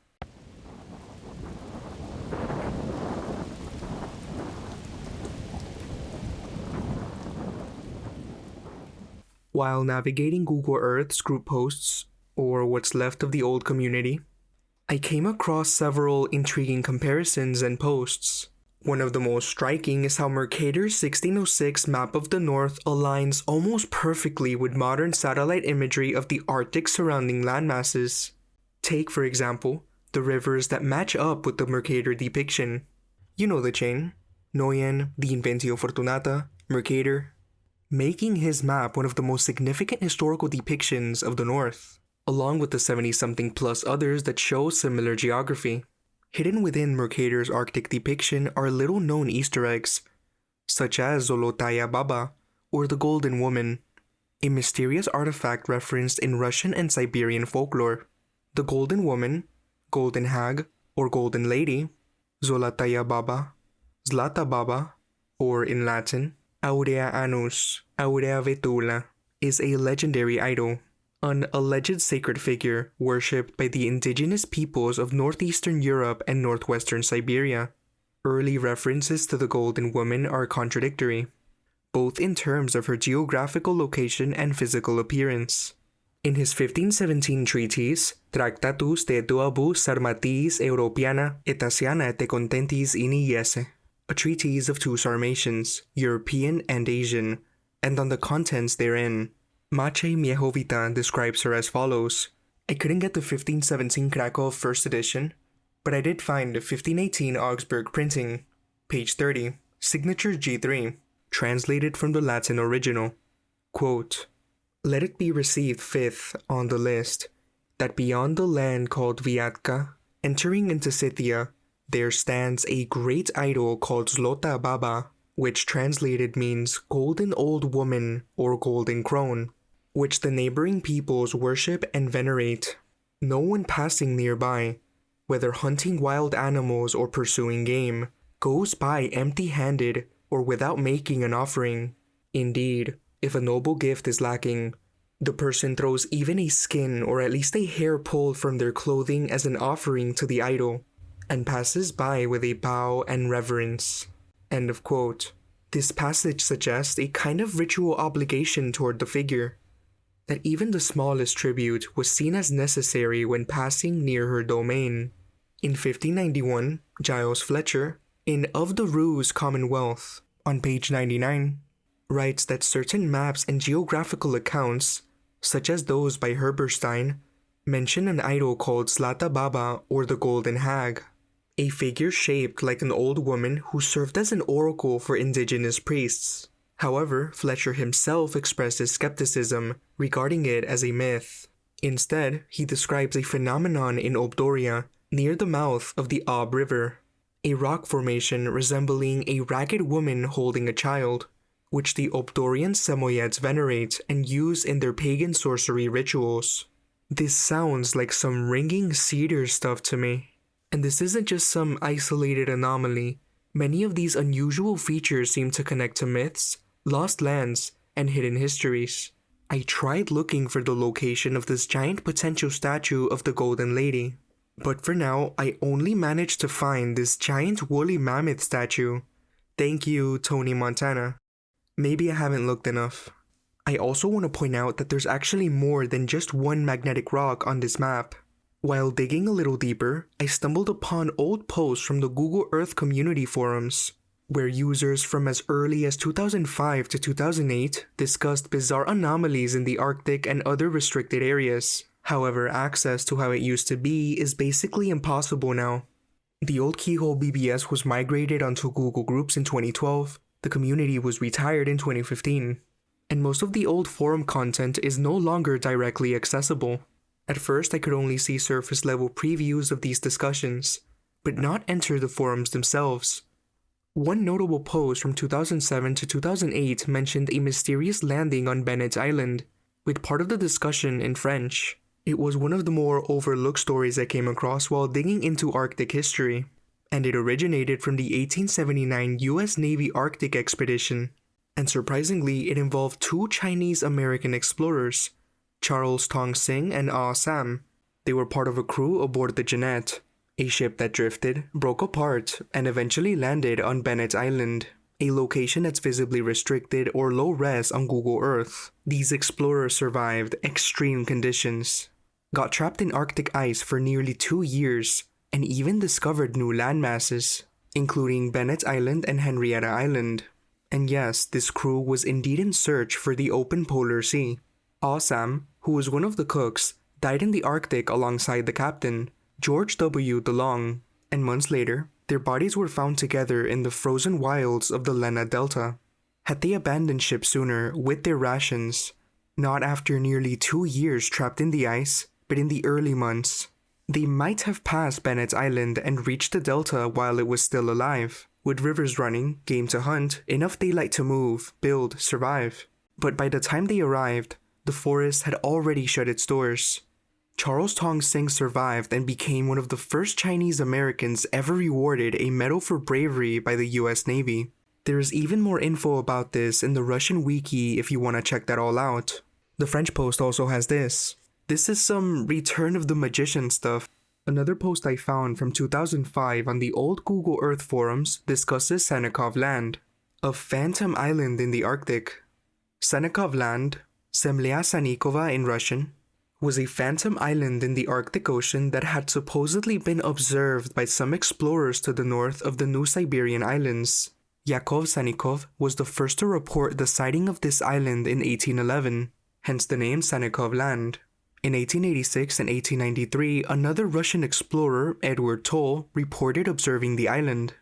While navigating Google Earth's group posts, or what's left of the old community, I came across several intriguing comparisons and posts. One of the most striking is how Mercator's 1606 map of the North aligns almost perfectly with modern satellite imagery of the Arctic surrounding landmasses. Take, for example, the rivers that match up with the Mercator depiction. You know the chain: Noyen, the Invencio Fortunata, Mercator, making his map one of the most significant historical depictions of the North, along with the 70-something plus others that show similar geography. Hidden within Mercator's Arctic depiction are little-known Easter eggs, such as Zolotaya Baba, or the Golden Woman, a mysterious artifact referenced in Russian and Siberian folklore. The Golden Woman, Golden Hag, or Golden Lady, Zolotaya Baba, Zlata Baba, or in Latin, Aurea Annus, Aurea Vetula, is a legendary idol, an alleged sacred figure worshipped by the indigenous peoples of northeastern Europe and northwestern Siberia. Early references to the Golden Woman are contradictory, both in terms of her geographical location and physical appearance. In his 1517 treatise, Tractatus de duabus Sarmatiis Europiana et Asiana te contentis ini jesse, a treatise of two Sarmatians, European and Asian, and on the contents therein, Maciej Miechowita describes her as follows. I couldn't get the 1517 Krakow first edition, but I did find the 1518 Augsburg printing, page 30, signature G3, translated from the Latin original. Quote, "Let it be received fifth on the list, that beyond the land called Viatka, Entering into Scythia, there stands a great idol called Zlota Baba, which translated means golden old woman or golden crone, which the neighboring peoples worship and venerate. No one passing nearby, whether hunting wild animals or pursuing game, goes by empty-handed or without making an offering. Indeed, if a noble gift is lacking, the person throws even a skin or at least a hair pulled from their clothing as an offering to the idol, and passes by with a bow and reverence. End of quote. This passage suggests a kind of ritual obligation toward the figure, that even the smallest tribute was seen as necessary when passing near her domain. In 1591, Giles Fletcher, in Of the Roos Commonwealth, on page 99, writes that certain maps and geographical accounts, such as those by Herberstein, mention an idol called Zlata Baba or the Golden Hag, a figure shaped like an old woman who served as an oracle for indigenous priests. However, Fletcher himself expresses skepticism regarding it as a myth. Instead, he describes a phenomenon in Obdoria, near the mouth of the Ob River, a rock formation resembling a ragged woman holding a child, which the Obdorian Samoyeds venerate and use in their pagan sorcery rituals. This sounds like some ringing cedar stuff to me. And this isn't just some isolated anomaly. Many of these unusual features seem to connect to myths, lost lands, and hidden histories. I tried looking for the location of this giant potential statue of the Golden Lady, but for now, I only managed to find this giant woolly mammoth statue. Thank you, Tony Montana. Maybe I haven't looked enough. I also want to point out that there's actually more than just one magnetic rock on this map. While digging a little deeper, I stumbled upon old posts from the Google Earth community forums, where users from as early as 2005 to 2008 discussed bizarre anomalies in the Arctic and other restricted areas. However, access to how it used to be is basically impossible now. The old Keyhole BBS was migrated onto Google Groups in 2012, the community was retired in 2015, and most of the old forum content is no longer directly accessible. At first, I could only see surface-level previews of these discussions, but not enter the forums themselves. One notable post from 2007 to 2008 mentioned a mysterious landing on Bennett Island, with part of the discussion in French. It was one of the more overlooked stories I came across while digging into Arctic history, and it originated from the 1879 US Navy Arctic expedition. And surprisingly, it involved two Chinese-American explorers, Charles Tong-Sing and Ah Sam. They were part of a crew aboard the Jeannette, a ship that drifted, broke apart, and eventually landed on Bennett Island, a location that's visibly restricted or low res on Google Earth. These explorers survived extreme conditions, got trapped in Arctic ice for nearly 2 years, and even discovered new landmasses, including Bennett Island and Henrietta Island. And yes, this crew was indeed in search for the open polar sea. Ah Sam, who was one of the cooks, died in the Arctic alongside the captain, George W. DeLong, and months later, their bodies were found together in the frozen wilds of the Lena Delta. Had they abandoned ship sooner with their rations, not after nearly 2 years trapped in the ice, but in the early months, they might have passed Bennett Island and reached the Delta while it was still alive, with rivers running, game to hunt, enough daylight to move, build, survive. But by the time they arrived, the forest had already shut its doors. Charles Tong-Sing survived and became one of the first Chinese Americans ever rewarded a Medal for Bravery by the US Navy. There is even more info about this in the Russian wiki if you want to check that all out. The French post also has this. This is some Return of the Magician stuff. Another post I found from 2005 on the old Google Earth forums discusses Senekov Land, a phantom island in the Arctic. Senekov Land, Zemlya Sanikova in Russian, was a phantom island in the Arctic Ocean that had supposedly been observed by some explorers to the north of the New Siberian Islands. Yakov Sanikov was the first to report the sighting of this island in 1811, hence the name Senekov Land. In 1886 and 1893, another Russian explorer, Edward Toll, reported observing the island.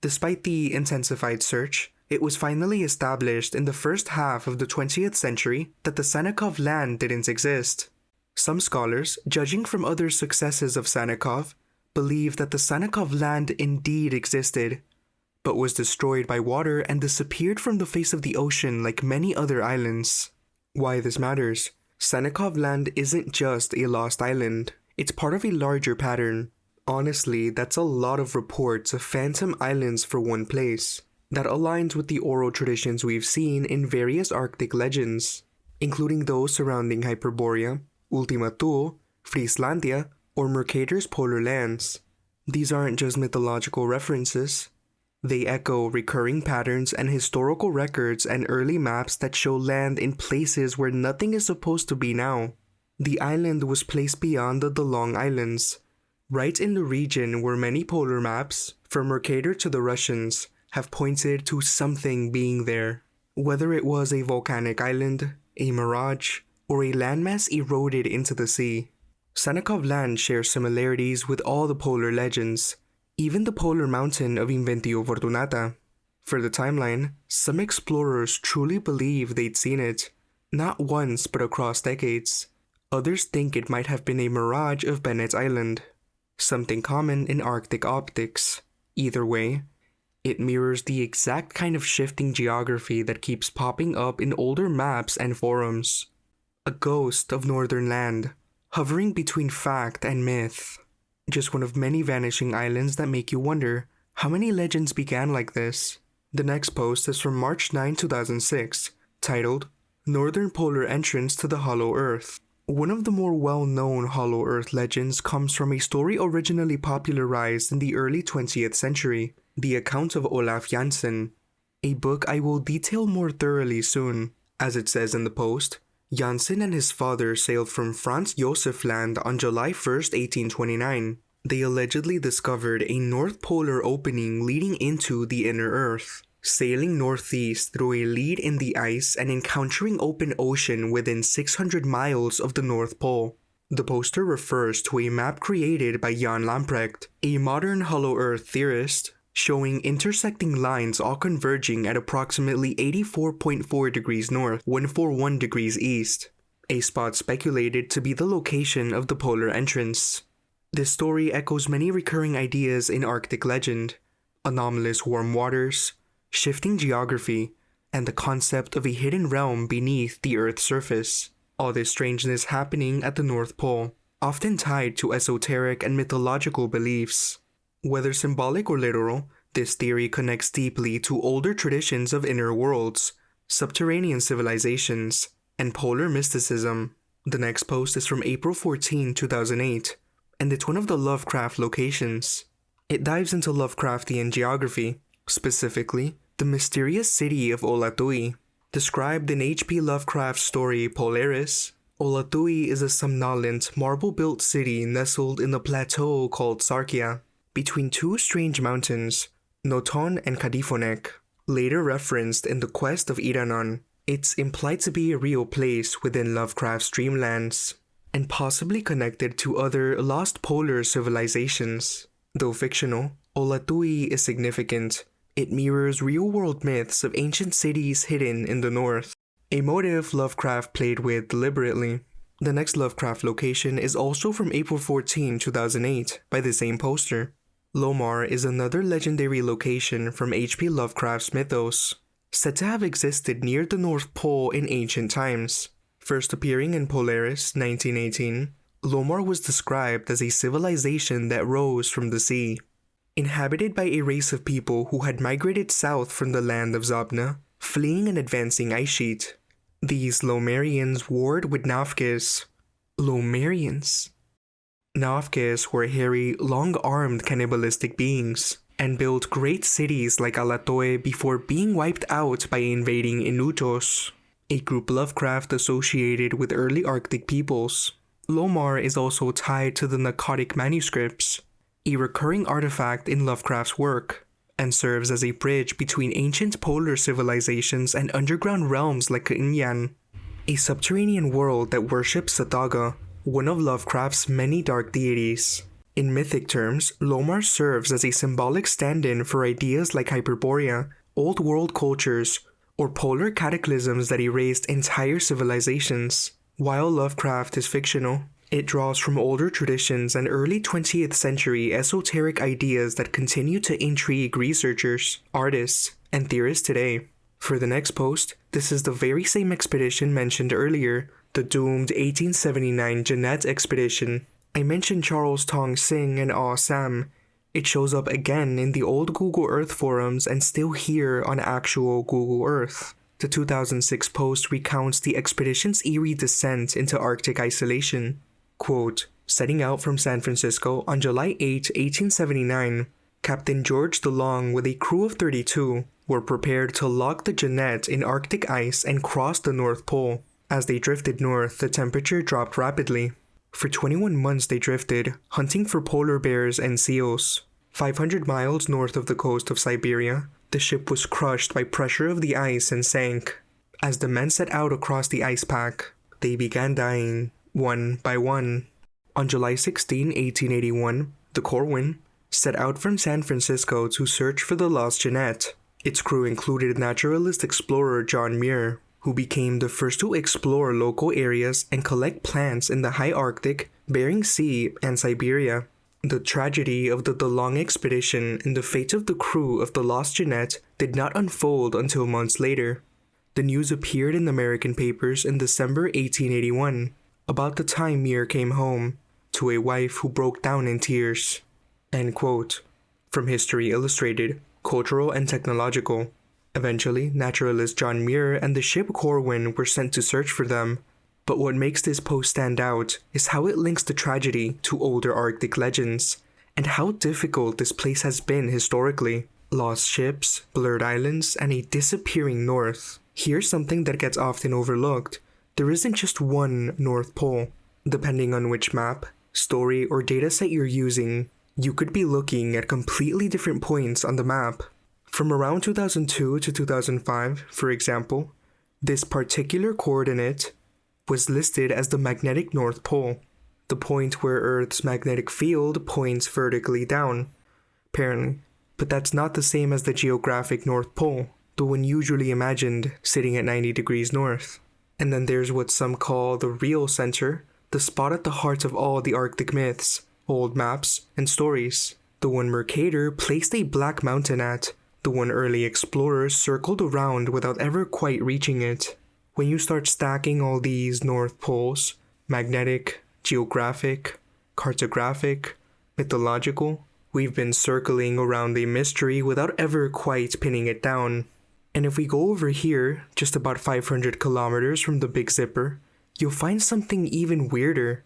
Despite the intensified search, it was finally established in the first half of the 20th century that the Senekov Land didn't exist. Some scholars, judging from other successes of Senekov, believed that the Sanakov land indeed existed, but was destroyed by water and disappeared from the face of the ocean like many other islands. Why this matters: Sanakov land isn't just a lost island, it's part of a larger pattern. Honestly, that's a lot of reports of phantom islands for one place. That aligns with the oral traditions we've seen in various Arctic legends, including those surrounding Hyperborea, Ultima Thule, Frieslandia, or Mercator's polar lands. These aren't just mythological references. They echo recurring patterns and historical records and early maps that show land in places where nothing is supposed to be now. The island was placed beyond the Long Islands, right in the region where many polar maps, from Mercator to the Russians, have pointed to something being there. Whether it was a volcanic island, a mirage, or a landmass eroded into the sea. Sanakov land shares similarities with all the polar legends, even the polar mountain of Inventio Fortunata. For the timeline, some explorers truly believe they'd seen it, not once but across decades. Others think it might have been a mirage of Bennett Island, something common in Arctic optics. Either way, it mirrors the exact kind of shifting geography that keeps popping up in older maps and forums. A ghost of northern land, hovering between fact and myth. Just one of many vanishing islands that make you wonder how many legends began like this. The next post is from March 9, 2006, titled Northern Polar Entrance to the Hollow Earth. One of the more well-known Hollow Earth legends comes from a story originally popularized in the early 20th century, the account of Olaf Jansen, a book I will detail more thoroughly soon. As it says in the post, Jansen and his father sailed from Franz Josef Land on July 1, 1829. They allegedly discovered a North Polar opening leading into the inner Earth, sailing northeast through a lead in the ice and encountering open ocean within 600 miles of the North Pole. The poster refers to a map created by Jan Lamprecht, a modern Hollow Earth theorist, showing intersecting lines all converging at approximately 84.4 degrees north, 141 degrees east, a spot speculated to be the location of the polar entrance. This story echoes many recurring ideas in Arctic legend: anomalous warm waters, shifting geography, and the concept of a hidden realm beneath the Earth's surface. All this strangeness happening at the North Pole, often tied to esoteric and mythological beliefs. Whether symbolic or literal, this theory connects deeply to older traditions of inner worlds, subterranean civilizations, and polar mysticism. The next post is from April 14, 2008, and it's one of the Lovecraft locations. It dives into Lovecraftian geography, specifically the mysterious city of Olatui. Described in H.P. Lovecraft's story Polaris, Olatui is a somnolent, marble-built city nestled in a plateau called Sarkia, between two strange mountains, Noton and Kadifonek. Later referenced in The Quest of Iranon, it's implied to be a real place within Lovecraft's dreamlands, and possibly connected to other lost polar civilizations. Though fictional, Olatui is significant. It mirrors real-world myths of ancient cities hidden in the north, a motive Lovecraft played with deliberately. The next Lovecraft location is also from April 14, 2008, by the same poster. Lomar is another legendary location from H.P. Lovecraft's mythos, said to have existed near the North Pole in ancient times. First appearing in Polaris, 1918, Lomar was described as a civilization that rose from the sea, inhabited by a race of people who had migrated south from the land of Zabna, fleeing an advancing ice sheet. These Lomarians warred with Nafkes. Lomarians? Nafkes were hairy, long-armed cannibalistic beings, and built great cities like Alatoe before being wiped out by invading Inutos, a group Lovecraft associated with early Arctic peoples. Lomar is also tied to the Narcotic manuscripts, a recurring artifact in Lovecraft's work, and serves as a bridge between ancient polar civilizations and underground realms like Ka'inyan, a subterranean world that worships Sataga, one of Lovecraft's many dark deities. In mythic terms, Lomar serves as a symbolic stand-in for ideas like Hyperborea, old world cultures, or polar cataclysms that erased entire civilizations. While Lovecraft is fictional, It draws from older traditions and early 20th century esoteric ideas that continue to intrigue researchers, artists, and theorists today. For the next post, this is the very same expedition mentioned earlier, the doomed 1879 Jeannette expedition. I mentioned Charles Tong Sing and Ah Sam. It shows up again in the old Google Earth forums and still here on actual Google Earth. The 2006 post recounts the expedition's eerie descent into Arctic isolation. Quote, setting out from San Francisco on July 8, 1879, Captain George DeLong with a crew of 32 were prepared to log the Jeannette in Arctic ice and cross the North Pole. As they drifted north, the temperature dropped rapidly. For 21 months they drifted, hunting for polar bears and seals. 500 miles north of the coast of Siberia, the ship was crushed by pressure of the ice and sank. As the men set out across the ice pack, they began dying, one by one. On July 16, 1881, the Corwin set out from San Francisco to search for the lost Jeannette. Its crew included naturalist explorer John Muir, who became the first to explore local areas and collect plants in the high Arctic, Bering Sea, and Siberia. The tragedy of the DeLong expedition and the fate of the crew of the lost Jeannette did not unfold until months later. The news appeared in American papers in December 1881, about the time Muir came home, to a wife who broke down in tears. End quote. From History Illustrated, Cultural and Technological. Eventually, naturalist John Muir and the ship Corwin were sent to search for them. But what makes this post stand out is how it links the tragedy to older Arctic legends, and how difficult this place has been historically. Lost ships, blurred islands, and a disappearing north. Here's something that gets often overlooked. There isn't just one North Pole. Depending on which map, story, or dataset you're using, you could be looking at completely different points on the map. From around 2002 to 2005, for example, this particular coordinate was listed as the magnetic North Pole, the point where Earth's magnetic field points vertically down, apparently. But that's not the same as the geographic North Pole, the one usually imagined sitting at 90 degrees north. And then there's what some call the real center, the spot at the heart of all the Arctic myths, old maps, and stories. The one Mercator placed a black mountain at, the one early explorers circled around without ever quite reaching it. When you start stacking all these North Poles, magnetic, geographic, cartographic, mythological, we've been circling around a mystery without ever quite pinning it down. And if we go over here, just about 500 kilometers from the Big Zipper, you'll find something even weirder.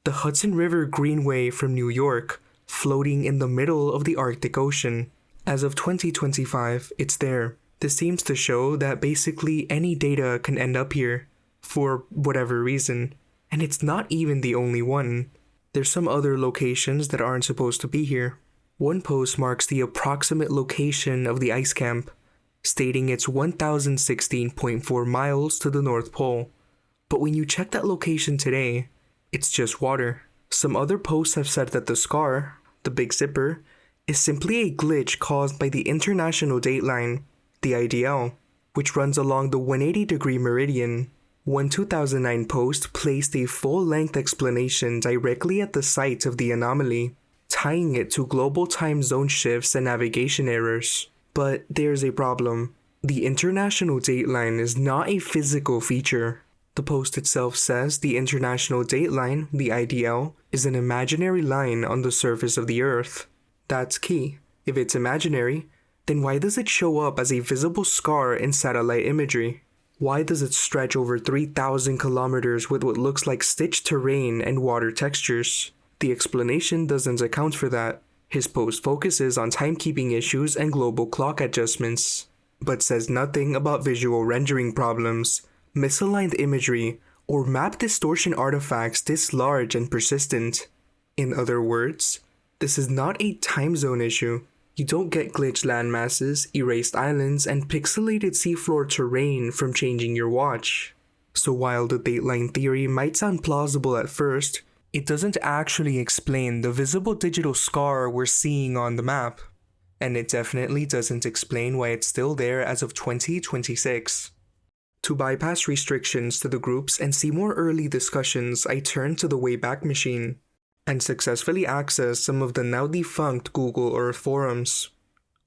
The Hudson River Greenway from New York, floating in the middle of the Arctic Ocean. As of 2025, it's there. This seems to show that basically any data can end up here, for whatever reason. And it's not even the only one. There's some other locations that aren't supposed to be here. One post marks the approximate location of the ice camp, stating it's 1,016.4 miles to the North Pole. But when you check that location today, it's just water. Some other posts have said that the scar, the Big Zipper, is simply a glitch caused by the International Dateline, the IDL, which runs along the 180-degree meridian. One 2009 post placed a full-length explanation directly at the site of the anomaly, tying it to global time zone shifts and navigation errors. But there's a problem. The International Dateline is not a physical feature. The post itself says the International Dateline, the IDL, is an imaginary line on the surface of the Earth. That's key. If it's imaginary, then why does it show up as a visible scar in satellite imagery? Why does it stretch over 3,000 kilometers with what looks like stitched terrain and water textures? The explanation doesn't account for that. His post focuses on timekeeping issues and global clock adjustments, but says nothing about visual rendering problems, misaligned imagery, or map distortion artifacts this large and persistent. In other words, this is not a time zone issue. You don't get glitched landmasses, erased islands, and pixelated seafloor terrain from changing your watch. So while the Dateline theory might sound plausible at first, it doesn't actually explain the visible digital scar we're seeing on the map. And it definitely doesn't explain why it's still there as of 2026. To bypass restrictions to the groups and see more early discussions, I turned to the Wayback Machine and successfully accessed some of the now defunct Google Earth forums,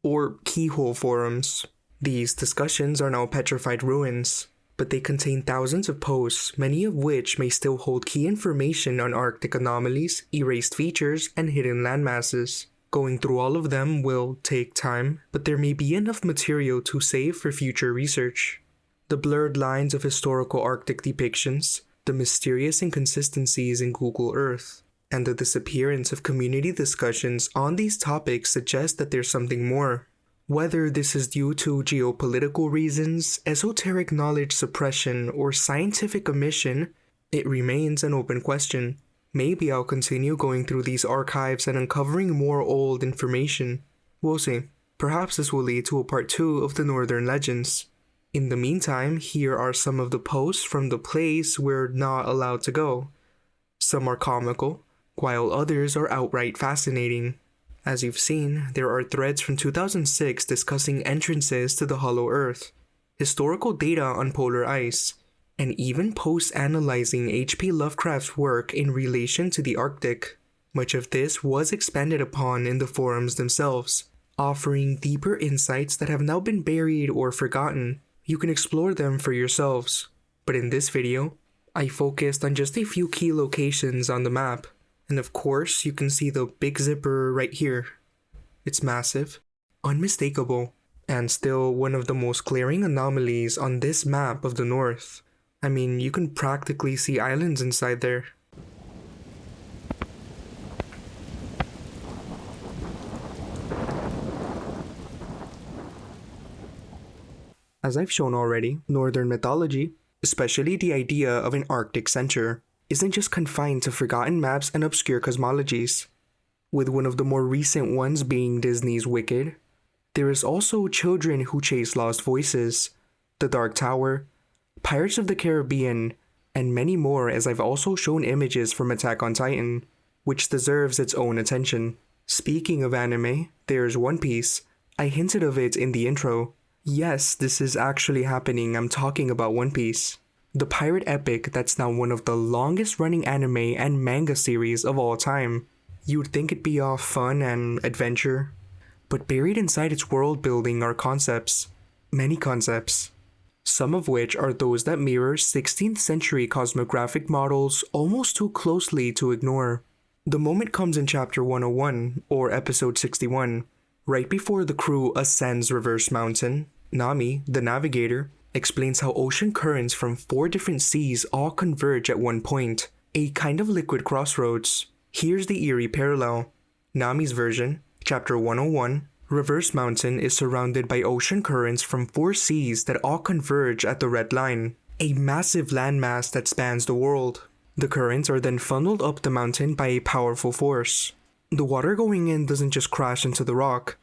or Keyhole forums. These discussions are now petrified ruins, but they contain thousands of posts, many of which may still hold key information on Arctic anomalies, erased features, and hidden landmasses. Going through all of them will take time, but there may be enough material to save for future research. The blurred lines of historical Arctic depictions, the mysterious inconsistencies in Google Earth, and the disappearance of community discussions on these topics suggest that there's something more. Whether this is due to geopolitical reasons, esoteric knowledge suppression, or scientific omission, it remains an open question. Maybe I'll continue going through these archives and uncovering more old information. We'll see. Perhaps this will lead to a part 2 of the Northern Legends. In the meantime, here are some of the posts from the place we're not allowed to go. Some are comical, while others are outright fascinating. As you've seen, there are threads from 2006 discussing entrances to the Hollow Earth, historical data on polar ice, and even posts analyzing H.P. Lovecraft's work in relation to the Arctic. Much of this was expanded upon in the forums themselves, offering deeper insights that have now been buried or forgotten. You can explore them for yourselves, but in this video, I focused on just a few key locations on the map. And of course, you can see the Big Zipper right here. It's massive, unmistakable, and still one of the most glaring anomalies on this map of the North. I mean, you can practically see islands inside there. As I've shown already, Northern mythology, especially the idea of an Arctic center, isn't just confined to forgotten maps and obscure cosmologies. With one of the more recent ones being Disney's Wicked, there is also Children Who Chase Lost Voices, The Dark Tower, Pirates of the Caribbean, and many more, as I've also shown images from Attack on Titan, which deserves its own attention. Speaking of anime, there's One Piece. I hinted of it in the intro. Yes, this is actually happening. I'm talking about One Piece. The pirate epic that's now one of the longest running anime and manga series of all time. You'd think it'd be all fun and adventure, but buried inside its world building are concepts. Many concepts. Some of which are those that mirror 16th century cosmographic models almost too closely to ignore. The moment comes in chapter 101, or episode 61, right before the crew ascends Reverse Mountain. Nami, the navigator, explains how ocean currents from 4 different seas all converge at one point, a kind of liquid crossroads. Here's the eerie parallel. Nami's version, chapter 101, Reverse Mountain is surrounded by ocean currents from 4 seas that all converge at the red line, a massive landmass that spans the world. The currents are then funneled up the mountain by a powerful force. The water going in doesn't just crash into the rock,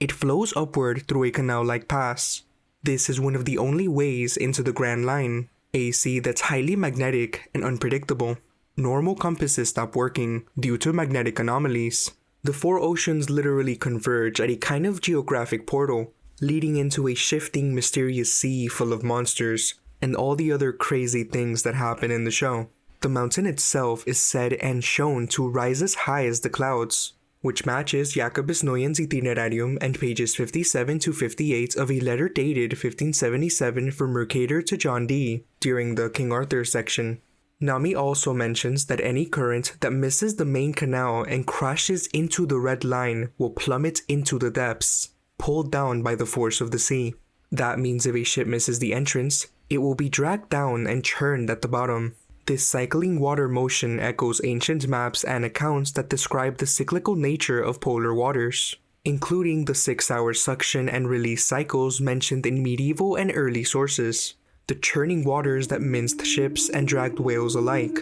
it flows upward through a canal-like pass. This is one of the only ways into the Grand Line, a sea that's highly magnetic and unpredictable. Normal compasses stop working due to magnetic anomalies. The 4 oceans literally converge at a kind of geographic portal, leading into a shifting, mysterious sea full of monsters and all the other crazy things that happen in the show. The mountain itself is said and shown to rise as high as the clouds, which matches Jacobus Noyen's Itinerarium and pages 57 to 58 of a letter dated 1577 from Mercator to John Dee during the King Arthur section. Nami also mentions that any current that misses the main canal and crashes into the red line will plummet into the depths, pulled down by the force of the sea. That means if a ship misses the entrance, it will be dragged down and churned at the bottom. This cycling water motion echoes ancient maps and accounts that describe the cyclical nature of polar waters, including the 6-hour suction and release cycles mentioned in medieval and early sources, the churning waters that minced ships and dragged whales alike.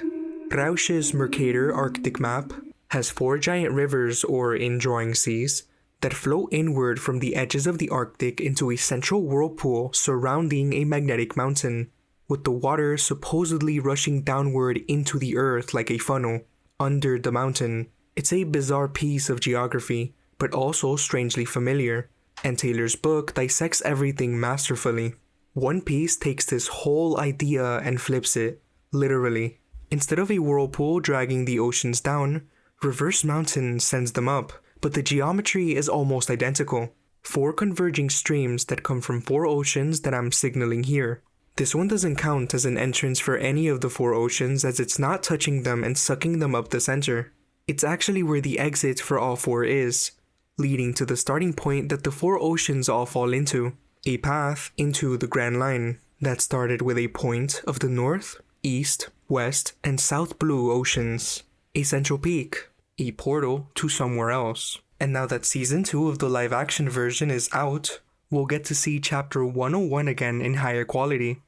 Rausch's Mercator Arctic map has 4 giant rivers, or indrawing seas, that flow inward from the edges of the Arctic into a central whirlpool surrounding a magnetic mountain, with the water supposedly rushing downward into the earth like a funnel, under the mountain. It's a bizarre piece of geography, but also strangely familiar, and Taylor's book dissects everything masterfully. One Piece takes this whole idea and flips it, literally. Instead of a whirlpool dragging the oceans down, Reverse Mountain sends them up, but the geometry is almost identical. 4 converging streams that come from 4 oceans that I'm signaling here. This one doesn't count as an entrance for any of the 4 oceans as it's not touching them and sucking them up the center. It's actually where the exit for all 4 is, leading to the starting point that the 4 oceans all fall into, a path into the Grand Line that started with a point of the North, East, West, and South Blue oceans, a central peak, a portal to somewhere else. And now that Season 2 of the live-action version is out, we'll get to see Chapter 101 again in higher quality,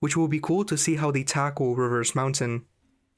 which will be cool to see how they tackle Reverse Mountain.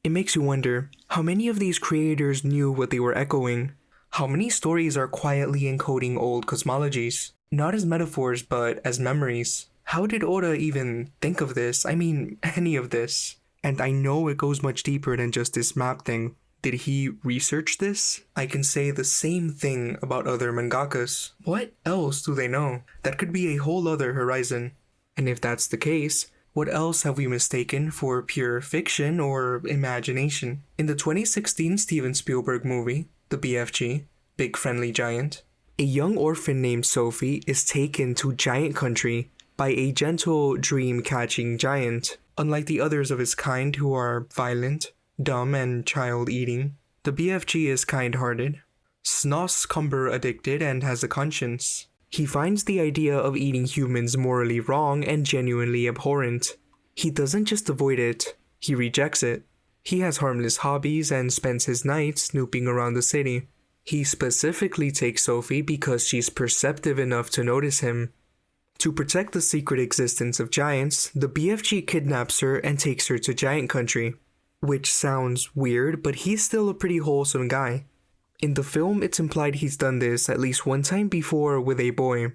It makes you wonder, how many of these creators knew what they were echoing? How many stories are quietly encoding old cosmologies? Not as metaphors, but as memories. How did Oda even think of this? I mean, any of this? And I know it goes much deeper than just this map thing. Did he research this? I can say the same thing about other mangakas. What else do they know? That could be a whole other horizon. And if that's the case, what else have we mistaken for pure fiction or imagination? In the 2016 Steven Spielberg movie, The BFG, Big Friendly Giant, a young orphan named Sophie is taken to Giant Country by a gentle, dream-catching giant. Unlike the others of his kind who are violent, dumb, and child-eating, the BFG is kind-hearted, snoss-cumber addicted, and has a conscience. He finds the idea of eating humans morally wrong and genuinely abhorrent. He doesn't just avoid it, he rejects it. He has harmless hobbies and spends his nights snooping around the city. He specifically takes Sophie because she's perceptive enough to notice him. To protect the secret existence of giants, the BFG kidnaps her and takes her to Giant Country. Which sounds weird, but he's still a pretty wholesome guy. In the film, it's implied he's done this at least one time before with a boy,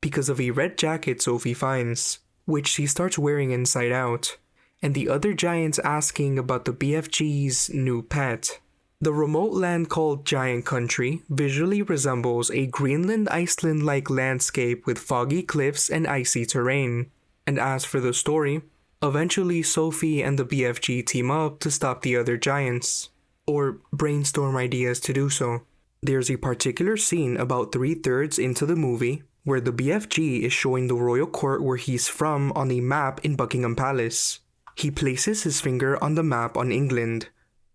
because of a red jacket Sophie finds, which she starts wearing inside out, and the other giants asking about the BFG's new pet. The remote land called Giant Country visually resembles a Greenland Iceland-like landscape with foggy cliffs and icy terrain. And as for the story, eventually Sophie and the BFG team up to stop the other giants, or brainstorm ideas to do so. There's a particular scene about 3/3 into the movie where the BFG is showing the royal court where he's from on a map in Buckingham Palace. He places his finger on the map on England.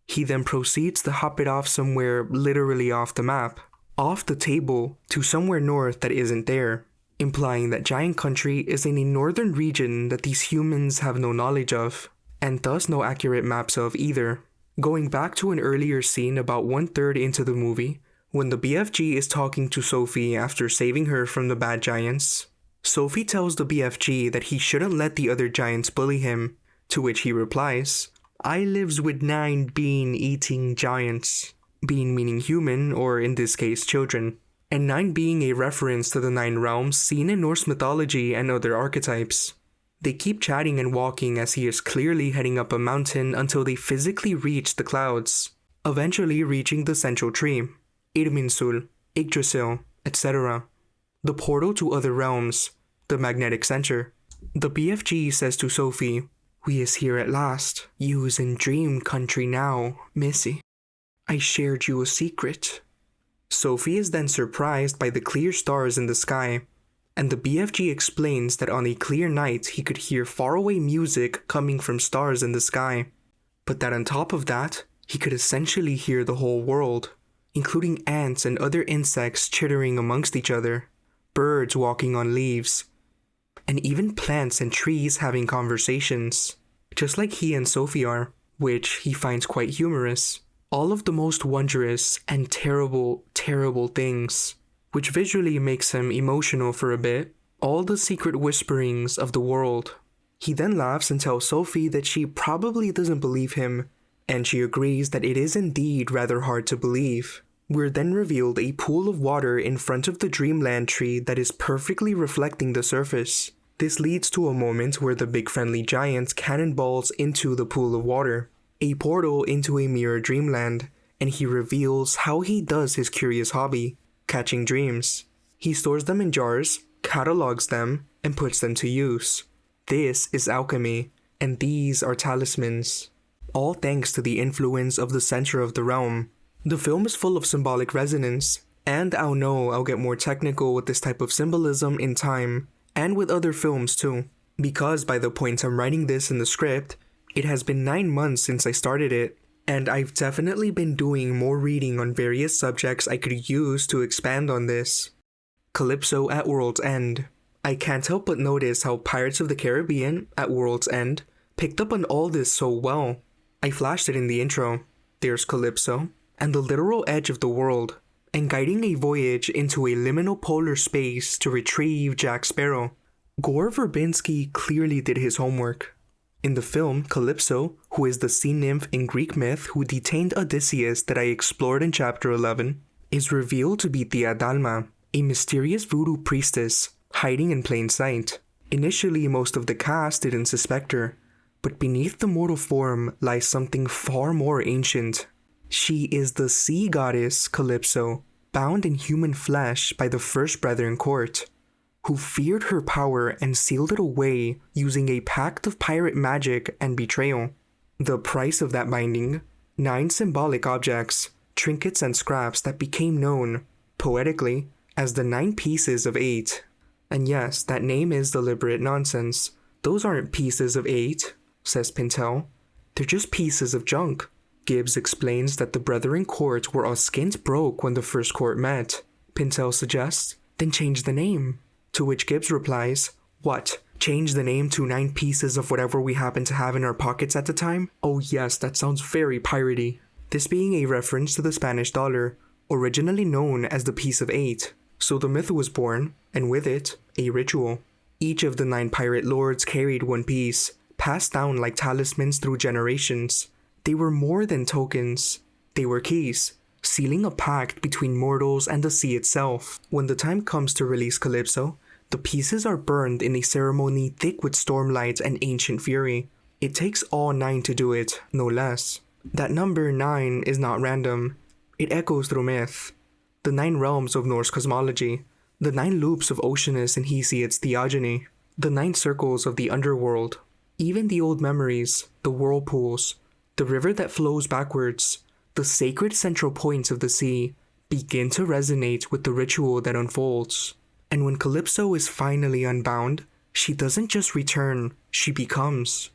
He then proceeds to hop it off somewhere literally off the map, off the table to somewhere north that isn't there, implying that Giant Country is in a northern region that these humans have no knowledge of, and thus no accurate maps of either. Going back to an earlier scene about 1/3 into the movie, when the BFG is talking to Sophie after saving her from the bad giants, Sophie tells the BFG that he shouldn't let the other giants bully him, to which he replies, "I lives with 9 bean-eating giants," bean meaning human, or in this case children, and 9 being a reference to the 9 realms seen in Norse mythology and other archetypes. They keep chatting and walking as he is clearly heading up a mountain until they physically reach the clouds, eventually reaching the central tree, Irminsul, Yggdrasil, etc., the portal to other realms, the magnetic center. The BFG says to Sophie, "We is here at last. You is in Dream Country now, Missy. I shared you a secret." Sophie is then surprised by the clear stars in the sky, and the BFG explains that on a clear night he could hear faraway music coming from stars in the sky, but that on top of that, he could essentially hear the whole world, including ants and other insects chittering amongst each other, birds walking on leaves, and even plants and trees having conversations, just like he and Sophie are, which he finds quite humorous. All of the most wondrous and terrible, terrible things, which visually makes him emotional for a bit, all the secret whisperings of the world. He then laughs and tells Sophie that she probably doesn't believe him, and she agrees that it is indeed rather hard to believe. We're then revealed a pool of water in front of the Dreamland tree that is perfectly reflecting the surface. This leads to a moment where the Big Friendly Giant cannonballs into the pool of water, a portal into a mirror dreamland, and he reveals how he does his curious hobby, catching dreams. He stores them in jars, catalogs them, and puts them to use. This is alchemy, and these are talismans. All thanks to the influence of the center of the realm. The film is full of symbolic resonance, and I'll get more technical with this type of symbolism in time, and with other films too. Because by the point I'm writing this in the script, it has been 9 months since I started it, and I've definitely been doing more reading on various subjects I could use to expand on this. Calypso at World's End. I can't help but notice how Pirates of the Caribbean at World's End picked up on all this so well. I flashed it in the intro. There's Calypso, and the literal edge of the world, and guiding a voyage into a liminal polar space to retrieve Jack Sparrow. Gore Verbinski clearly did his homework. In the film, Calypso, who is the sea nymph in Greek myth who detained Odysseus that I explored in chapter 11, is revealed to be Diadalma, a mysterious voodoo priestess hiding in plain sight. Initially, most of the cast didn't suspect her, but beneath the mortal form lies something far more ancient. She is the sea goddess Calypso, bound in human flesh by the First Brethren court, who feared her power and sealed it away using a pact of pirate magic and betrayal. The price of that binding? 9 symbolic objects, trinkets and scraps that became known, poetically, as the 9 pieces of 8. And yes, that name is deliberate nonsense. Those aren't pieces of 8, says Pintel. They're just pieces of junk. Gibbs explains that the Brethren court were all skint broke when the first court met. Pintel suggests, then change the name. To which Gibbs replies, what? Change the name to 9 pieces of whatever we happen to have in our pockets at the time? Oh yes, that sounds very piratey. This being a reference to the Spanish dollar, originally known as the piece of 8. So the myth was born, and with it, a ritual. Each of the 9 pirate lords carried one piece, passed down like talismans through generations. They were more than tokens. They were keys, sealing a pact between mortals and the sea itself. When the time comes to release Calypso, the pieces are burned in a ceremony thick with stormlight and ancient fury. It takes all 9 to do it, no less. That number 9 is not random. It echoes through myth. The 9 realms of Norse cosmology, the 9 loops of Oceanus and Hesiod's theogony, the 9 circles of the underworld, even the old memories, the whirlpools, the river that flows backwards, the sacred central points of the sea, begin to resonate with the ritual that unfolds. And when Calypso is finally unbound, she doesn't just return, she becomes.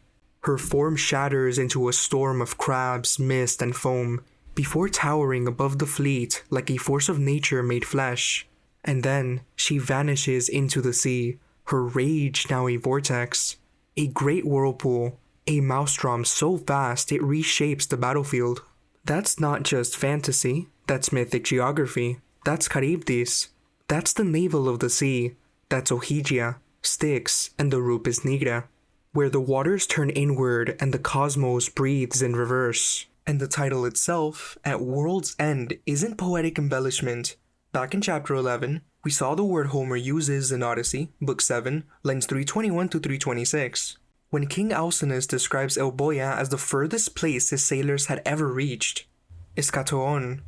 Her form shatters into a storm of crabs, mist, and foam, before towering above the fleet like a force of nature made flesh. And then she vanishes into the sea, her rage now a vortex, a great whirlpool, a maelstrom so vast it reshapes the battlefield. That's not just fantasy, that's mythic geography, that's Charybdis, that's the navel of the sea, that's Ogygia, Styx, and the Rupes Nigra, where the waters turn inward and the cosmos breathes in reverse. And the title itself, At World's End, isn't poetic embellishment. Back in chapter 11, we saw the word Homer uses in Odyssey, book 7, lines 321 to 326, when King Alcinous describes Euboea as the furthest place his sailors had ever reached. Eschaton.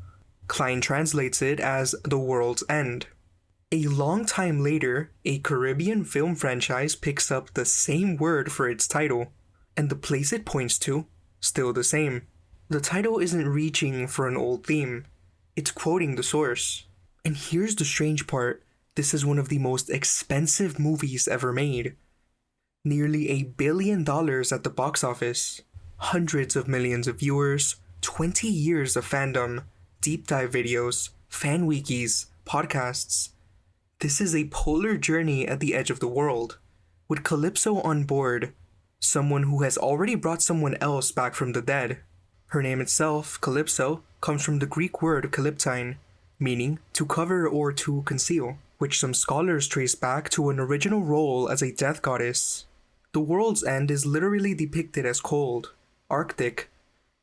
Klein translates it as the world's end. A long time later, a Caribbean film franchise picks up the same word for its title, and the place it points to, still the same. The title isn't reaching for an old theme, it's quoting the source. And here's the strange part, this is one of the most expensive movies ever made. Nearly $1 billion at the box office, hundreds of millions of viewers, 20 years of fandom, deep dive videos, fan wikis, podcasts. This is a polar journey at the edge of the world, with Calypso on board, someone who has already brought someone else back from the dead. Her name itself, Calypso, comes from the Greek word kalyptine, meaning to cover or to conceal, which some scholars trace back to an original role as a death goddess. The world's end is literally depicted as cold, Arctic,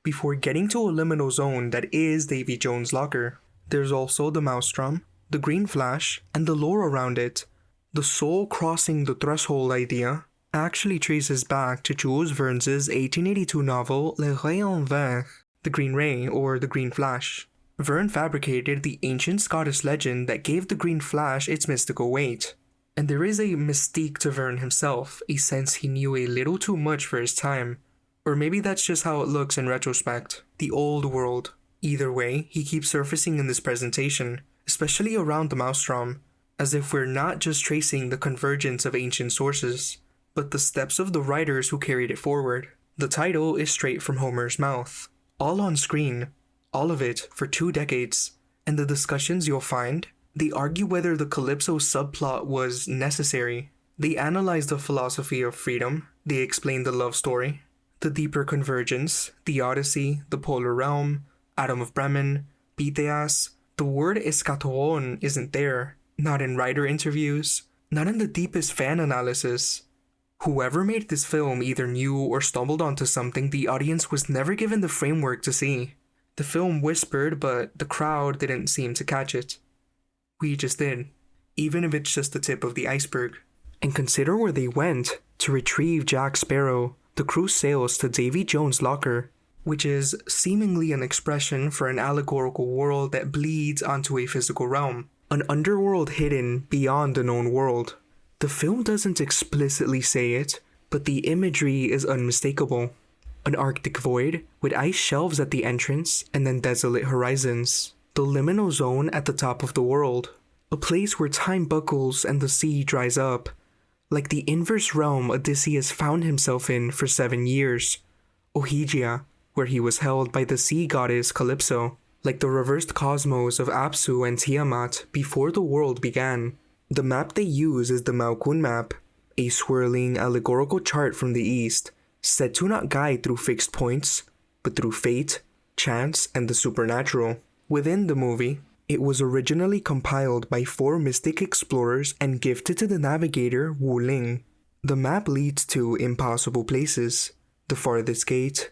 before getting to a liminal zone that is Davy Jones' locker. There's also the Maelstrom, the Green Flash, and the lore around it. The soul crossing the threshold idea actually traces back to Jules Verne's 1882 novel Le Rayon Vert, The Green Ray or The Green Flash. Verne fabricated the ancient Scottish legend that gave the Green Flash its mystical weight. And there is a mystique to Verne himself, a sense he knew a little too much for his time. Or maybe that's just how it looks in retrospect. The old world. Either way, he keeps surfacing in this presentation, especially around the Maelstrom, as if we're not just tracing the convergence of ancient sources, but the steps of the writers who carried it forward. The title is straight from Homer's mouth. All on screen. All of it for 2 decades. And the discussions you'll find, they argue whether the Calypso subplot was necessary. They analyze the philosophy of freedom. They explain the love story, the deeper convergence, the Odyssey, the Polar Realm, Adam of Bremen, Pythias. The word eschaton isn't there. Not in writer interviews. Not in the deepest fan analysis. Whoever made this film either knew or stumbled onto something the audience was never given the framework to see. The film whispered, but the crowd didn't seem to catch it. We just did, even if it's just the tip of the iceberg. And consider where they went to retrieve Jack Sparrow. The crew sails to Davy Jones' locker, which is seemingly an expression for an allegorical world that bleeds onto a physical realm, an underworld hidden beyond the known world. The film doesn't explicitly say it, but the imagery is unmistakable. An Arctic void with ice shelves at the entrance and then desolate horizons. The liminal zone at the top of the world. A place where time buckles and the sea dries up. Like the inverse realm Odysseus found himself in for 7 years. Ogygia, where he was held by the sea goddess Calypso. Like the reversed cosmos of Apsu and Tiamat before the world began. The map they use is the Maukun map, a swirling allegorical chart from the east, said to not guide through fixed points, but through fate, chance, and the supernatural. Within the movie, it was originally compiled by 4 mystic explorers and gifted to the navigator Wu Ling. The map leads to impossible places, the farthest gate,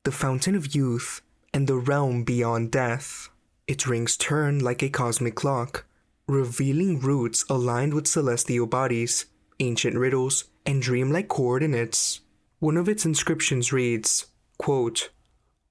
the fountain of youth, and the realm beyond death. Its rings turn like a cosmic clock, revealing routes aligned with celestial bodies, ancient riddles, and dreamlike coordinates. One of its inscriptions reads, quote,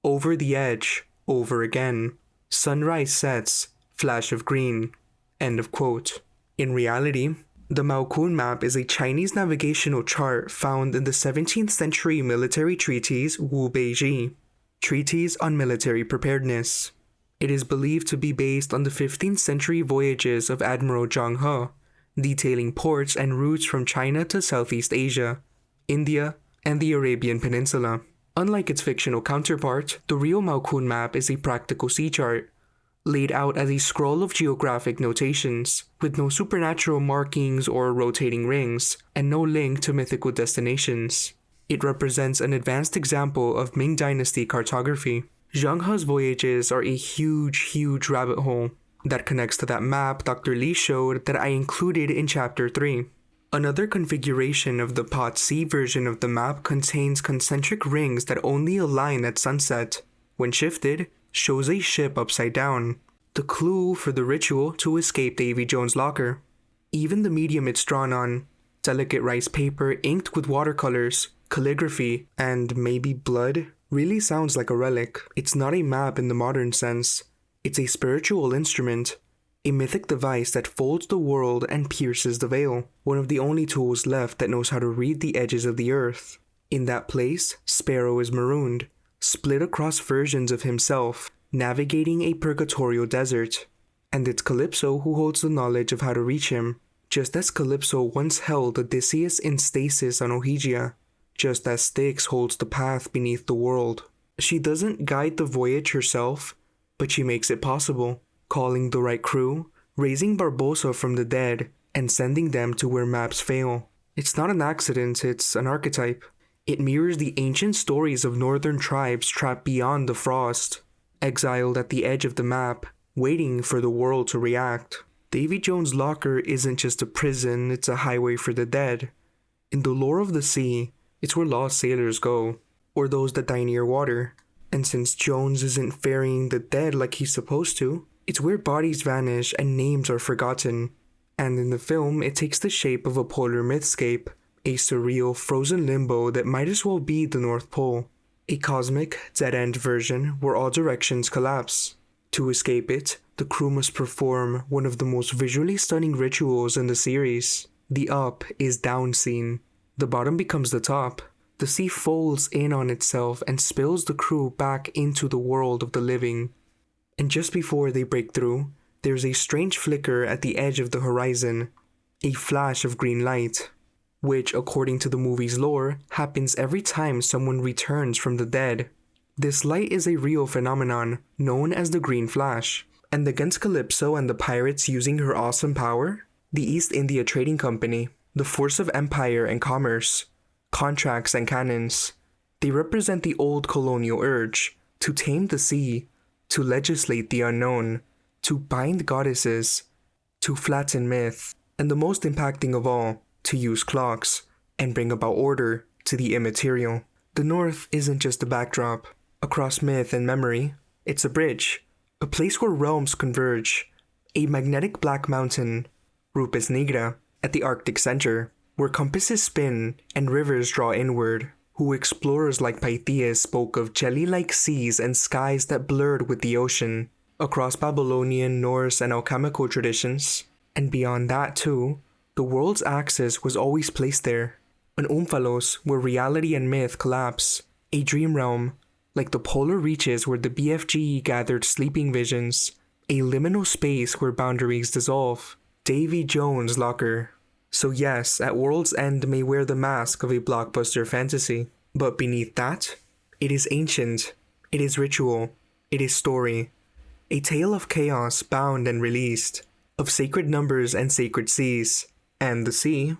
"Over the edge, over again. Sunrise sets, flash of green." End of quote. In reality, the Maukun map is a Chinese navigational chart found in the 17th century military treatise Wu Beiji, Treatise on Military Preparedness. It is believed to be based on the 15th century voyages of Admiral Zhang He, detailing ports and routes from China to Southeast Asia, India, and the Arabian Peninsula. Unlike its fictional counterpart, the real Maukun map is a practical sea chart, laid out as a scroll of geographic notations, with no supernatural markings or rotating rings, and no link to mythical destinations. It represents an advanced example of Ming Dynasty cartography. Zhang He's voyages are a huge rabbit hole that connects to that map Dr. Lee showed that I included in Chapter 3. Another configuration of the Pot C version of the map contains concentric rings that only align at sunset. When shifted, shows a ship upside down, the clue for the ritual to escape Davy Jones' locker. Even the medium it's drawn on, delicate rice paper inked with watercolors, calligraphy, and maybe blood, really sounds like a relic. It's not a map in the modern sense. It's a spiritual instrument, a mythic device that folds the world and pierces the veil, one of the only tools left that knows how to read the edges of the earth. In that place, Sparrow is marooned, split across versions of himself, navigating a purgatorial desert. And it's Calypso who holds the knowledge of how to reach him, just as Calypso once held Odysseus in stasis on Ogygia, just as Styx holds the path beneath the world. She doesn't guide the voyage herself, but she makes it possible, calling the right crew, raising Barbossa from the dead, and sending them to where maps fail. It's not an accident, it's an archetype. It mirrors the ancient stories of northern tribes trapped beyond the frost, exiled at the edge of the map, waiting for the world to react. Davy Jones' locker isn't just a prison, it's a highway for the dead. In the lore of the sea, it's where lost sailors go, or those that die near water. And since Jones isn't ferrying the dead like he's supposed to, it's where bodies vanish and names are forgotten. And in the film, it takes the shape of a polar mythscape, a surreal frozen limbo that might as well be the North Pole. A cosmic, dead-end version where all directions collapse. To escape it, the crew must perform one of the most visually stunning rituals in the series, The up is down scene. The bottom becomes the top. The sea folds in on itself and spills the crew back into the world of the living. And just before they break through, there's a strange flicker at the edge of the horizon, a flash of green light, which, according to the movie's lore, happens every time someone returns from the dead. This light is a real phenomenon known as the Green Flash, and against Calypso and the pirates using her awesome power, the East India Trading Company, the force of empire and commerce, contracts and cannons, they represent the old colonial urge to tame the sea, to legislate the unknown, to bind goddesses, to flatten myth, and the most impacting of all, to use clocks and bring about order to the immaterial. The North isn't just a backdrop. Across myth and memory, it's a bridge, a place where realms converge, a magnetic black mountain, Rupes Nigra, at the Arctic center, where compasses spin and rivers draw inward, who explorers like Pythias spoke of jelly-like seas and skies that blurred with the ocean, across Babylonian, Norse, and alchemical traditions, and beyond that too, the world's axis was always placed there, an Omphalos where reality and myth collapse, a dream realm, like the polar reaches where the BFG gathered sleeping visions, a liminal space where boundaries dissolve, Davy Jones' locker. So yes, at World's End may wear the mask of a blockbuster fantasy, but beneath that, it is ancient, it is ritual, it is story, a tale of chaos bound and released, of sacred numbers and sacred seas, and the sea,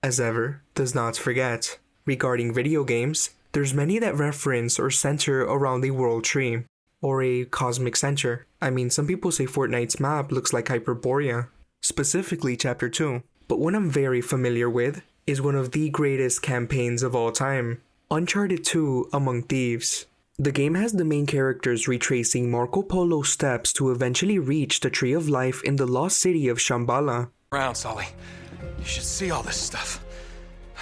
as ever, does not forget. Regarding video games, there's many that reference or center around a world tree, or a cosmic center. I mean, some people say Fortnite's map looks like Hyperborea, specifically Chapter 2. But what I'm very familiar with is one of the greatest campaigns of all time, Uncharted 2: Among Thieves. The game has the main characters retracing Marco Polo's steps to eventually reach the Tree of Life in the lost city of Shambhala.
Around, Sully. You should see all this stuff.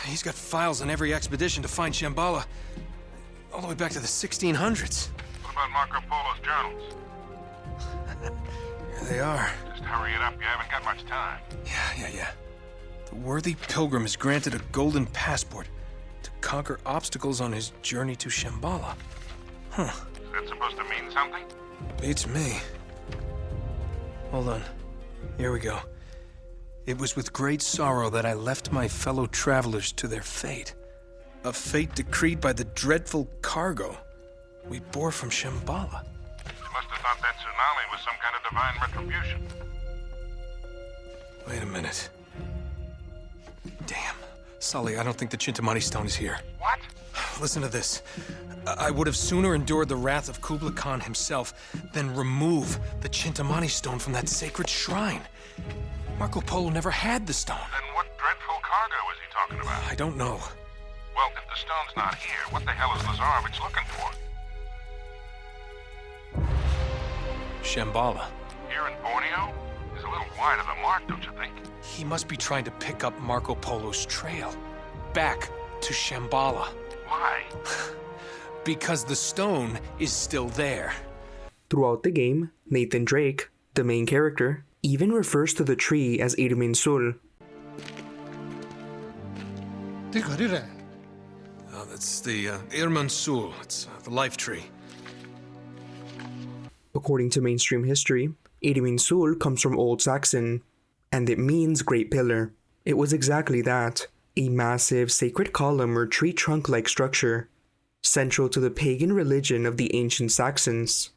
He's got files on every expedition to find Shambhala, all the way back to the 1600s.
What about Marco Polo's journals?
Here they are.
Just hurry it up, you haven't got much time.
Yeah. The worthy pilgrim is granted a golden passport to conquer obstacles on his journey to Shambhala. Huh.
Is that supposed to mean something?
Beats me. Hold on. Here we go. It was with great sorrow that I left my fellow travelers to their fate. A fate decreed by the dreadful cargo we bore from Shambhala.
You must have thought that tsunami was some kind of divine retribution.
Wait a minute. Damn. Sully, I don't think the Chintamani stone is here.
What?
Listen to this. I would have sooner endured the wrath of Kublai Khan himself than remove the Chintamani stone from that sacred shrine. Marco Polo never had the stone.
Then what dreadful cargo is he talking about?
I don't know.
Well, if the stone's not here, what the hell is Lazarevich looking for?
Shambhala.
Here in Borneo? He's a little wide of the mark, don't you think?
He must be trying to pick up Marco Polo's trail. Back to Shambhala.
Why?
Because the stone is still there.
Throughout the game, Nathan Drake, the main character, even refers to the tree as Irmin Sul.
That's the Irmin Sul. It's the life tree.
According to mainstream history, Irmin Sul comes from Old Saxon, and it means Great Pillar. It was exactly that, a massive sacred column or tree trunk-like structure, central to the pagan religion of the ancient Saxons.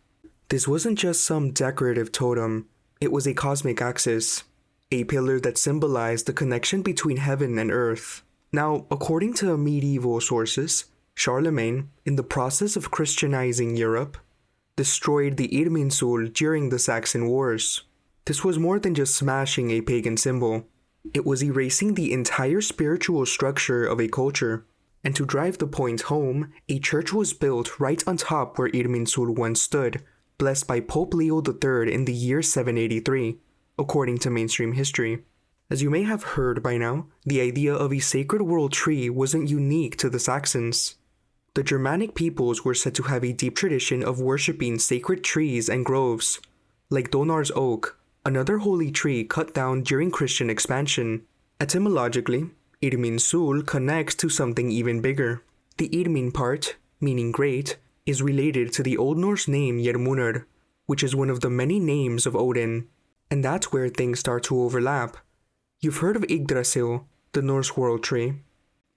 This wasn't just some decorative totem, it was a cosmic axis, a pillar that symbolized the connection between heaven and earth. Now, according to medieval sources, Charlemagne, in the process of Christianizing Europe, destroyed the Irminsul during the Saxon Wars. This was more than just smashing a pagan symbol. It was erasing the entire spiritual structure of a culture. And to drive the point home, a church was built right on top where Irminsul once stood, blessed by Pope Leo III in the year 783, according to mainstream history. As you may have heard by now, the idea of a sacred world tree wasn't unique to the Saxons. The Germanic peoples were said to have a deep tradition of worshipping sacred trees and groves, like Donar's Oak, another holy tree cut down during Christian expansion, Etymologically, Irmin Sul connects to something even bigger. The Irmin part, meaning great, is related to the Old Norse name Yermunur, which is one of the many names of Odin. And that's where things start to overlap. You've heard of Yggdrasil, the Norse world tree.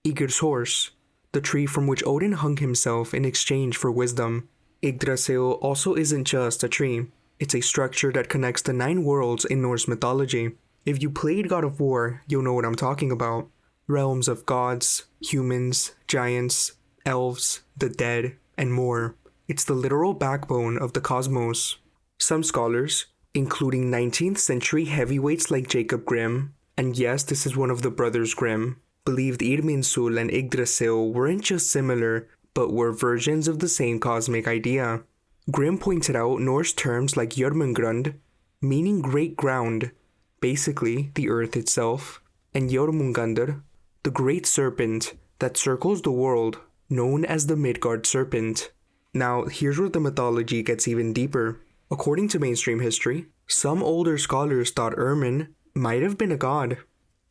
Ygir's horse, the tree from which Odin hung himself in exchange for wisdom. Yggdrasil also isn't just a tree. It's a structure that connects the 9 worlds in Norse mythology. If you played God of War, you'll know what I'm talking about. Realms of gods, humans, giants, elves, the dead, and more. It's the literal backbone of the cosmos. Some scholars, including 19th century heavyweights like Jacob Grimm, and yes, this is one of the brothers Grimm, believed Irminsul and Yggdrasil weren't just similar, but were versions of the same cosmic idea. Grimm pointed out Norse terms like Jörmungrund, meaning great ground, basically the earth itself, and Jormungandr, the great serpent that circles the world, known as the Midgard serpent. Now, here's where the mythology gets even deeper. According to mainstream history, some older scholars thought Irmin might have been a god,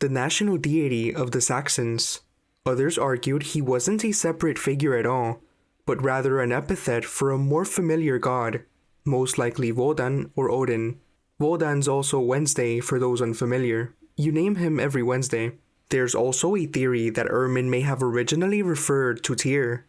the national deity of the Saxons. Others argued he wasn't a separate figure at all, but rather an epithet for a more familiar god, most likely Wodan or Odin. Wodan's also Wednesday for those unfamiliar. You name him every Wednesday. There's also a theory that Irmin may have originally referred to Tyr,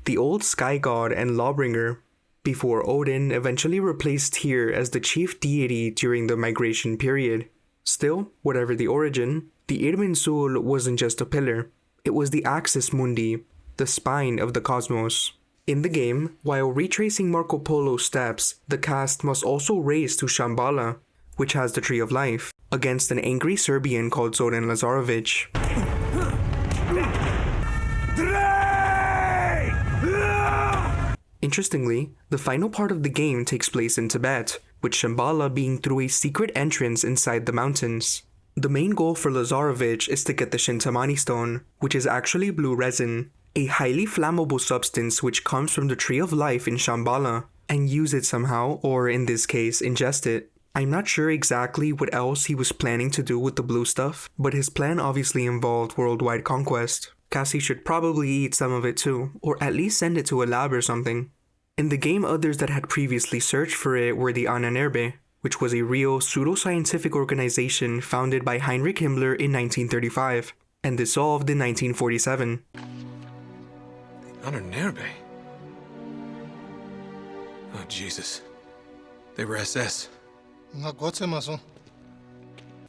the old sky god and lawbringer, before Odin eventually replaced Tyr as the chief deity during the migration period. Still, whatever the origin, the Irminsul wasn't just a pillar, it was the axis mundi, the spine of the cosmos. In the game, while retracing Marco Polo's steps, the cast must also race to Shambhala, which has the Tree of Life, against an angry Serbian called Zoran Lazarevic. Interestingly, the final part of the game takes place in Tibet, with Shambhala being through a secret entrance inside the mountains. The main goal for Lazarevic is to get the Shintamani stone, which is actually blue resin, a highly flammable substance which comes from the Tree of Life in Shambhala, and use it somehow, or in this case, ingest it. I'm not sure exactly what else he was planning to do with the blue stuff, but his plan obviously involved worldwide conquest. Cassie should probably eat some of it too, or at least send it to a lab or something. In the game, others that had previously searched for it were the Ahnenerbe, which was a real pseudo-scientific organization founded by Heinrich Himmler in 1935, and dissolved in 1947.
The Ahnenerbe? Oh, Jesus. They were SS.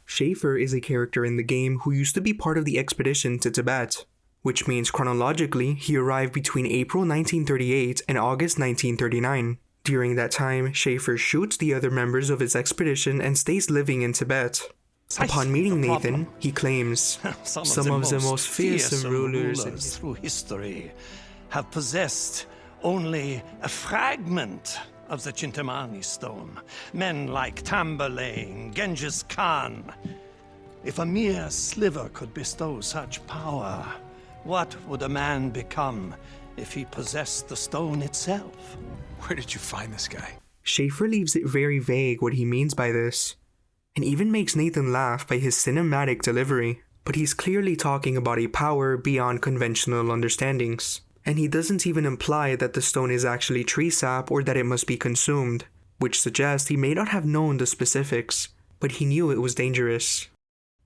Schaefer is a character in the game who used to be part of the expedition to Tibet, which means chronologically he arrived between April 1938 and August 1939. During that time, Schaefer shoots the other members of his expedition and stays living in Tibet. Upon meeting Nathan, he claims, some of the most fearsome rulers
through history have possessed only a fragment of the Chintamani stone. Men like Tamburlaine, Genghis Khan. If a mere sliver could bestow such power, what would a man become if he possessed the stone itself?
Where did you find this guy?
Schaefer leaves it very vague what he means by this, and even makes Nathan laugh by his cinematic delivery, but he's clearly talking about a power beyond conventional understandings. And he doesn't even imply that the stone is actually tree sap or that it must be consumed, which suggests he may not have known the specifics, but he knew it was dangerous.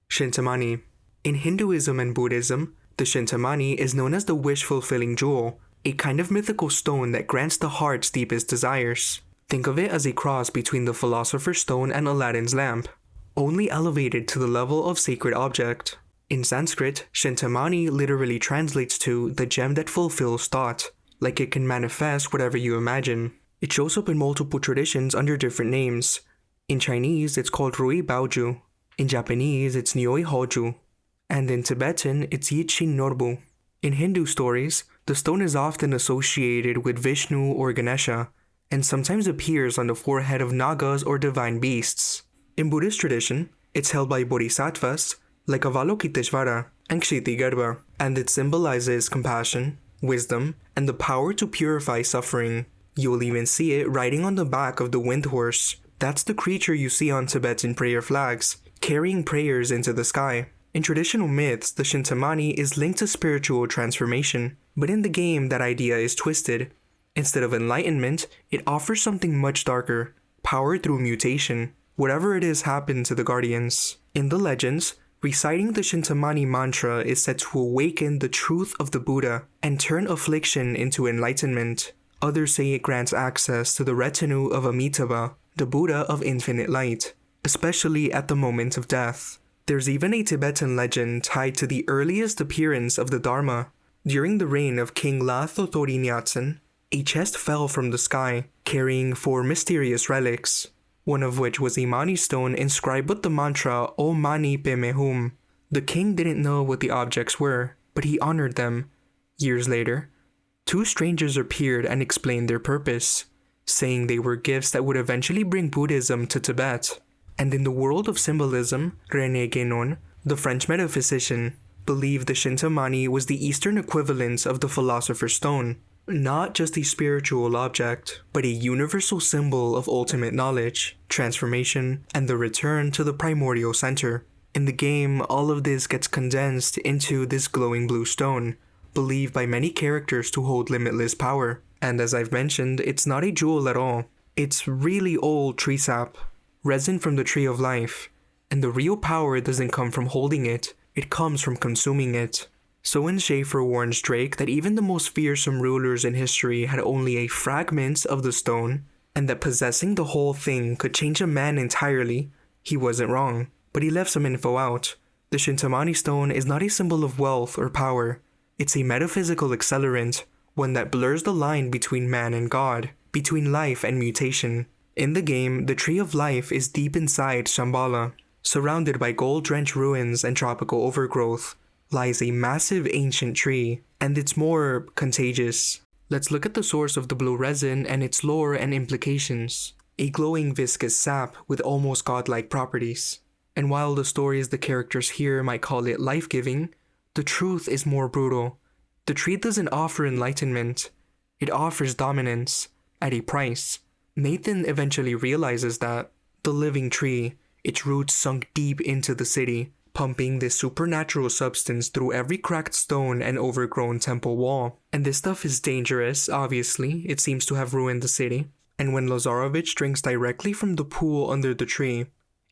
Shintamani. In Hinduism and Buddhism, the Shintamani is known as the wish-fulfilling jewel, a kind of mythical stone that grants the heart's deepest desires. Think of it as a cross between the Philosopher's Stone and Aladdin's lamp, only elevated to the level of sacred object. In Sanskrit, Shintamani literally translates to the gem that fulfills thought, like it can manifest whatever you imagine. It shows up in multiple traditions under different names. In Chinese, it's called Rui Baoju. In Japanese, it's Nyoi Hoju. And in Tibetan, it's Yichin Norbu. In Hindu stories, the stone is often associated with Vishnu or Ganesha, and sometimes appears on the forehead of Nagas or divine beasts. In Buddhist tradition, it's held by bodhisattvas, like Avalokiteshvara and Kshitigarbha, and it symbolizes compassion, wisdom, and the power to purify suffering. You'll even see it riding on the back of the wind horse. That's the creature you see on Tibetan prayer flags, carrying prayers into the sky. In traditional myths, the Shintamani is linked to spiritual transformation, but in the game that idea is twisted. Instead of enlightenment, it offers something much darker, power through mutation. Whatever it is happened to the Guardians. In the legends, reciting the Shintamani mantra is said to awaken the truth of the Buddha and turn affliction into enlightenment. Others say it grants access to the retinue of Amitabha, the Buddha of infinite light, especially at the moment of death. There's even a Tibetan legend tied to the earliest appearance of the Dharma. During the reign of King La Thothori Nyatsen, a chest fell from the sky, carrying 4 mysterious relics, one of which was a Mani stone inscribed with the mantra Om Mani Padme Hum. The king didn't know what the objects were, but he honored them. Years later, 2 strangers appeared and explained their purpose, saying they were gifts that would eventually bring Buddhism to Tibet. And in the world of symbolism, René Guénon, the French metaphysician, believed the Shintamani was the Eastern equivalent of the Philosopher's Stone, not just a spiritual object, but a universal symbol of ultimate knowledge, transformation, and the return to the primordial center. In the game, all of this gets condensed into this glowing blue stone, believed by many characters to hold limitless power. And as I've mentioned, it's not a jewel at all. It's really old tree sap, resin from the tree of life, and the real power doesn't come from holding it, it comes from consuming it. So when Schaefer warns Drake that even the most fearsome rulers in history had only a fragment of the stone, and that possessing the whole thing could change a man entirely, he wasn't wrong. But he left some info out. The Shintamani stone is not a symbol of wealth or power. It's a metaphysical accelerant, one that blurs the line between man and God, between life and mutation. In the game, the Tree of Life is deep inside Shambhala. Surrounded by gold-drenched ruins and tropical overgrowth, lies a massive ancient tree, and it's more contagious. Let's look at the source of the blue resin and its lore and implications. A glowing viscous sap with almost godlike properties. And while the stories the characters here might call it life-giving, the truth is more brutal. The tree doesn't offer enlightenment, it offers dominance, at a price. Nathan eventually realizes that the living tree, its roots sunk deep into the city, pumping this supernatural substance through every cracked stone and overgrown temple wall. And this stuff is dangerous, obviously, it seems to have ruined the city. And when Lazarevich drinks directly from the pool under the tree,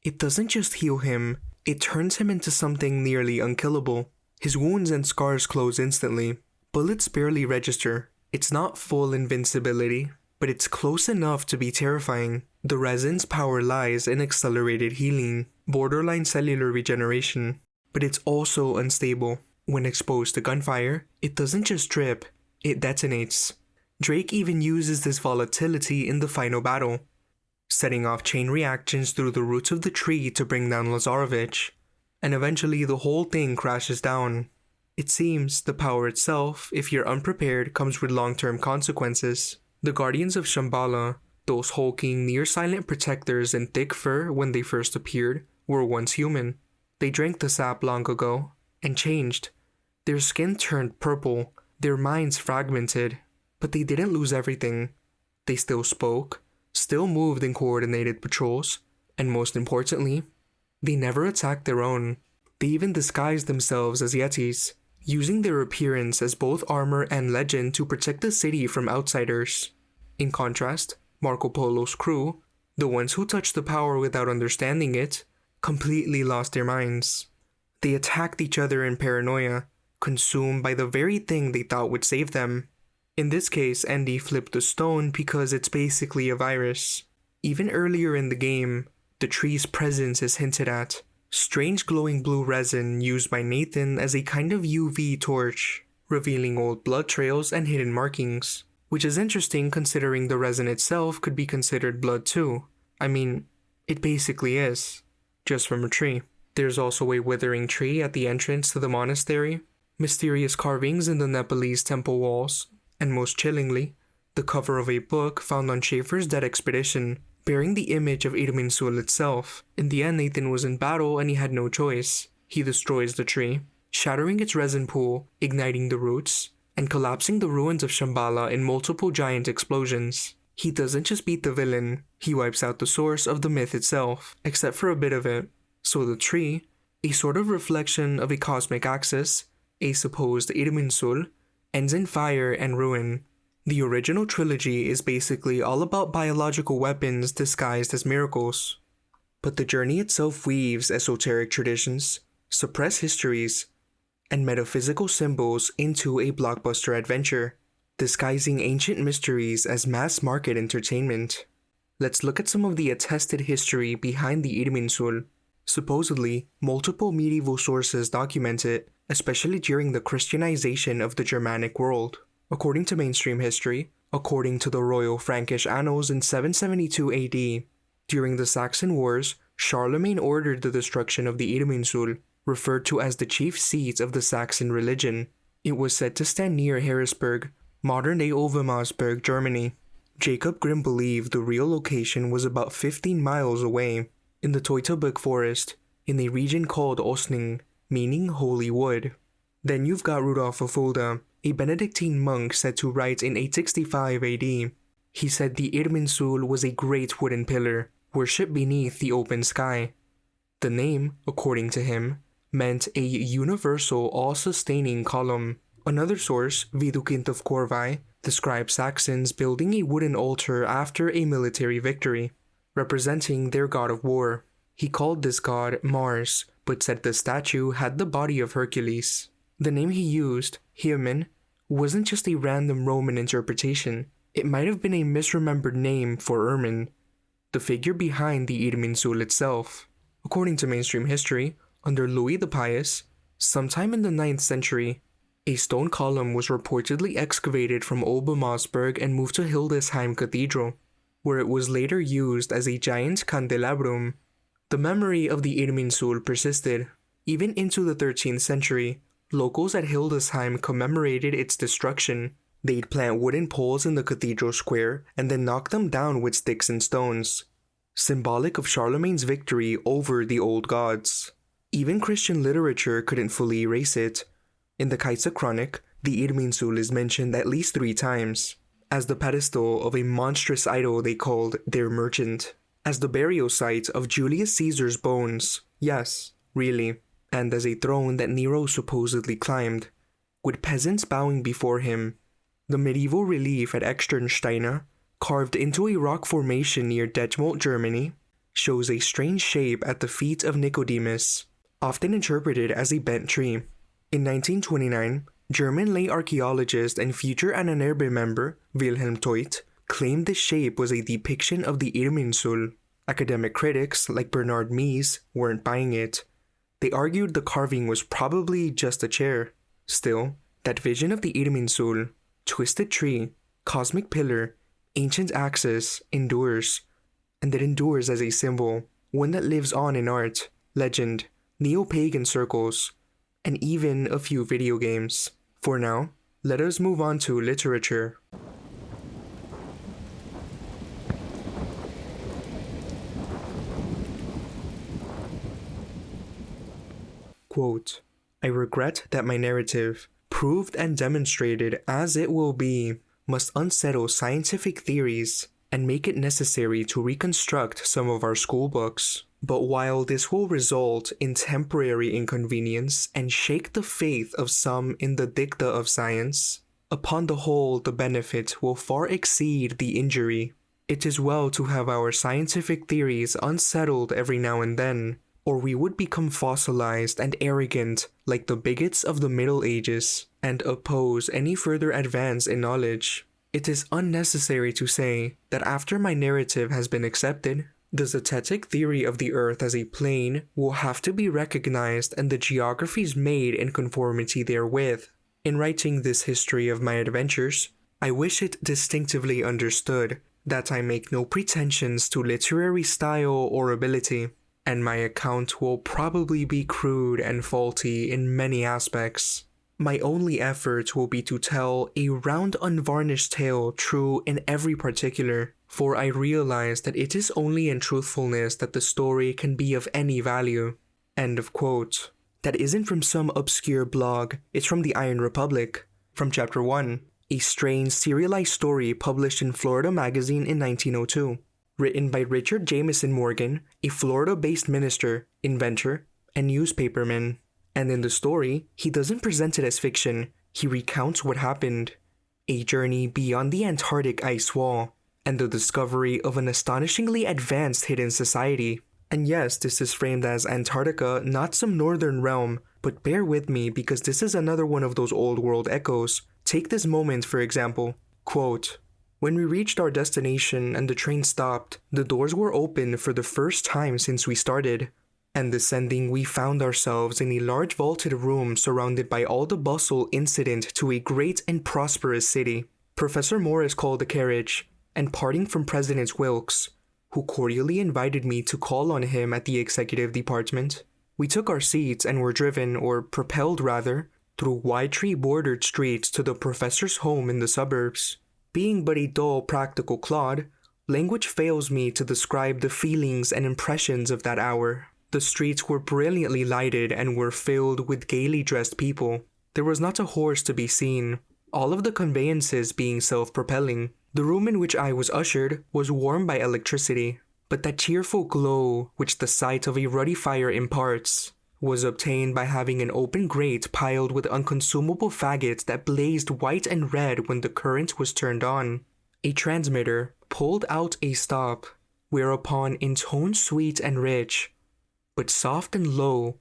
it doesn't just heal him, it turns him into something nearly unkillable. His wounds and scars close instantly. Bullets barely register. It's not full invincibility, but it's close enough to be terrifying. The resin's power lies in accelerated healing, borderline cellular regeneration, but it's also unstable. When exposed to gunfire, it doesn't just drip, it detonates. Drake even uses this volatility in the final battle, setting off chain reactions through the roots of the tree to bring down Lazarevich, and eventually the whole thing crashes down. It seems the power itself, if you're unprepared, comes with long-term consequences. The Guardians of Shambhala, those hulking, near-silent protectors in thick fur when they first appeared, were once human. They drank the sap long ago, and changed. Their skin turned purple, their minds fragmented, but they didn't lose everything. They still spoke, still moved in coordinated patrols, and most importantly, they never attacked their own. They even disguised themselves as Yetis, using their appearance as both armor and legend to protect the city from outsiders. In contrast, Marco Polo's crew, the ones who touched the power without understanding it, completely lost their minds. They attacked each other in paranoia, consumed by the very thing they thought would save them. In this case, Andy flipped the stone because it's basically a virus. Even earlier in the game, the tree's presence is hinted at. Strange glowing blue resin used by Nathan as a kind of UV torch, revealing old blood trails and hidden markings. Which is interesting considering the resin itself could be considered blood too. I mean, it basically is, just from a tree. There's also a withering tree at the entrance to the monastery, mysterious carvings in the Nepalese temple walls, and most chillingly, the cover of a book found on Schaefer's dead expedition, bearing the image of Irminsul itself. In the end, Nathan was in battle and he had no choice. He destroys the tree, shattering its resin pool, igniting the roots, and collapsing the ruins of Shambhala in multiple giant explosions. He doesn't just beat the villain, he wipes out the source of the myth itself, except for a bit of it. So the tree, a sort of reflection of a cosmic axis, a supposed Irminsul, ends in fire and ruin. The original trilogy is basically all about biological weapons disguised as miracles. But the journey itself weaves esoteric traditions, suppressed histories, and metaphysical symbols into a blockbuster adventure, disguising ancient mysteries as mass-market entertainment. Let's look at some of the attested history behind the Irminsul. Supposedly, multiple medieval sources document it, especially during the Christianization of the Germanic world. According to mainstream history, according to the Royal Frankish Annals in 772 AD, during the Saxon Wars, Charlemagne ordered the destruction of the Irminsul, referred to as the chief seat of the Saxon religion. It was said to stand near Harrisburg, modern-day Overmarsberg, Germany. Jacob Grimm believed the real location was about 15 miles away, in the Teutoburg forest, in a region called Osning, meaning holy wood. Then you've got Rudolf of Fulda, a Benedictine monk said to write in 865 AD. He said the Irminsul was a great wooden pillar, worshipped beneath the open sky. The name, according to him, meant a universal all-sustaining column. Another source, Widukind of Corvey, describes Saxons building a wooden altar after a military victory, representing their god of war. He called this god Mars, but said the statue had the body of Hercules. The name he used, Hirmin, wasn't just a random Roman interpretation. It might have been a misremembered name for Ermin, the figure behind the Irminsul itself. According to mainstream history, under Louis the Pious, sometime in the 9th century, a stone column was reportedly excavated from Obermarsberg and moved to Hildesheim Cathedral, where it was later used as a giant candelabrum. The memory of the Irminsul persisted. Even into the 13th century, locals at Hildesheim commemorated its destruction. They'd plant wooden poles in the cathedral square and then knock them down with sticks and stones, symbolic of Charlemagne's victory over the old gods. Even Christian literature couldn't fully erase it. In the Kaiser Chronic, the Irminsul is mentioned at least 3 times, as the pedestal of a monstrous idol they called their merchant, as the burial site of Julius Caesar's bones, yes, really, and as a throne that Nero supposedly climbed, with peasants bowing before him. The medieval relief at Externsteiner, carved into a rock formation near Detmold, Germany, shows a strange shape at the feet of Nicodemus, often interpreted as a bent tree. In 1929, German lay archaeologist and future Ahnenerbe member Wilhelm Teut claimed this shape was a depiction of the Irminsul. Academic critics like Bernard Mies weren't buying it. They argued the carving was probably just a chair. Still, that vision of the Irminsul, twisted tree, cosmic pillar, ancient axis, endures. And it endures as a symbol, one that lives on in art, legend, neo-pagan circles, and even a few video games. For now, let us move on to literature. Quote, I regret that my narrative, proved and demonstrated as it will be, must unsettle scientific theories and make it necessary to reconstruct some of our school books. But while this will result in temporary inconvenience and shake the faith of some in the dicta of science, upon the whole the benefit will far exceed the injury. It is well to have our scientific theories unsettled every now and then, or we would become fossilized and arrogant like the bigots of the Middle Ages, and oppose any further advance in knowledge. It is unnecessary to say that after my narrative has been accepted, the zetetic theory of the Earth as a plane will have to be recognized and the geographies made in conformity therewith. In writing this history of my adventures, I wish it distinctively understood that I make no pretensions to literary style or ability, and my account will probably be crude and faulty in many aspects. My only effort will be to tell a round unvarnished tale true in every particular, for I realize that it is only in truthfulness that the story can be of any value. End of quote. That isn't from some obscure blog, it's from the Iron Republic, from Chapter 1, a strange serialized story published in Florida Magazine in 1902, written by Richard Jameson Morgan, a Florida-based minister, inventor, and newspapermen. And in the story, he doesn't present it as fiction, he recounts what happened. A journey beyond the Antarctic ice wall, and the discovery of an astonishingly advanced hidden society. And yes, this is framed as Antarctica, not some northern realm, but bear with me because this is another one of those old world echoes. Take this moment for example. Quote, "When we reached our destination and the train stopped, the doors were open for the first time since we started. And descending, we found ourselves in a large vaulted room surrounded by all the bustle incident to a great and prosperous city. Professor Morris called the carriage, and parting from President Wilkes, who cordially invited me to call on him at the executive department, we took our seats and were driven, or propelled rather, through wide tree-bordered streets to the professor's home in the suburbs. Being but a dull, practical clod, language fails me to describe the feelings and impressions of that hour. The streets were brilliantly lighted and were filled with gaily dressed people. There was not a horse to be seen, all of the conveyances being self-propelling. The room in which I was ushered was warmed by electricity, but that cheerful glow which the sight of a ruddy fire imparts was obtained by having an open grate piled with unconsumable faggots that blazed white and red when the current was turned on. A transmitter pulled out a stop, whereupon in tones sweet and rich, but soft and low,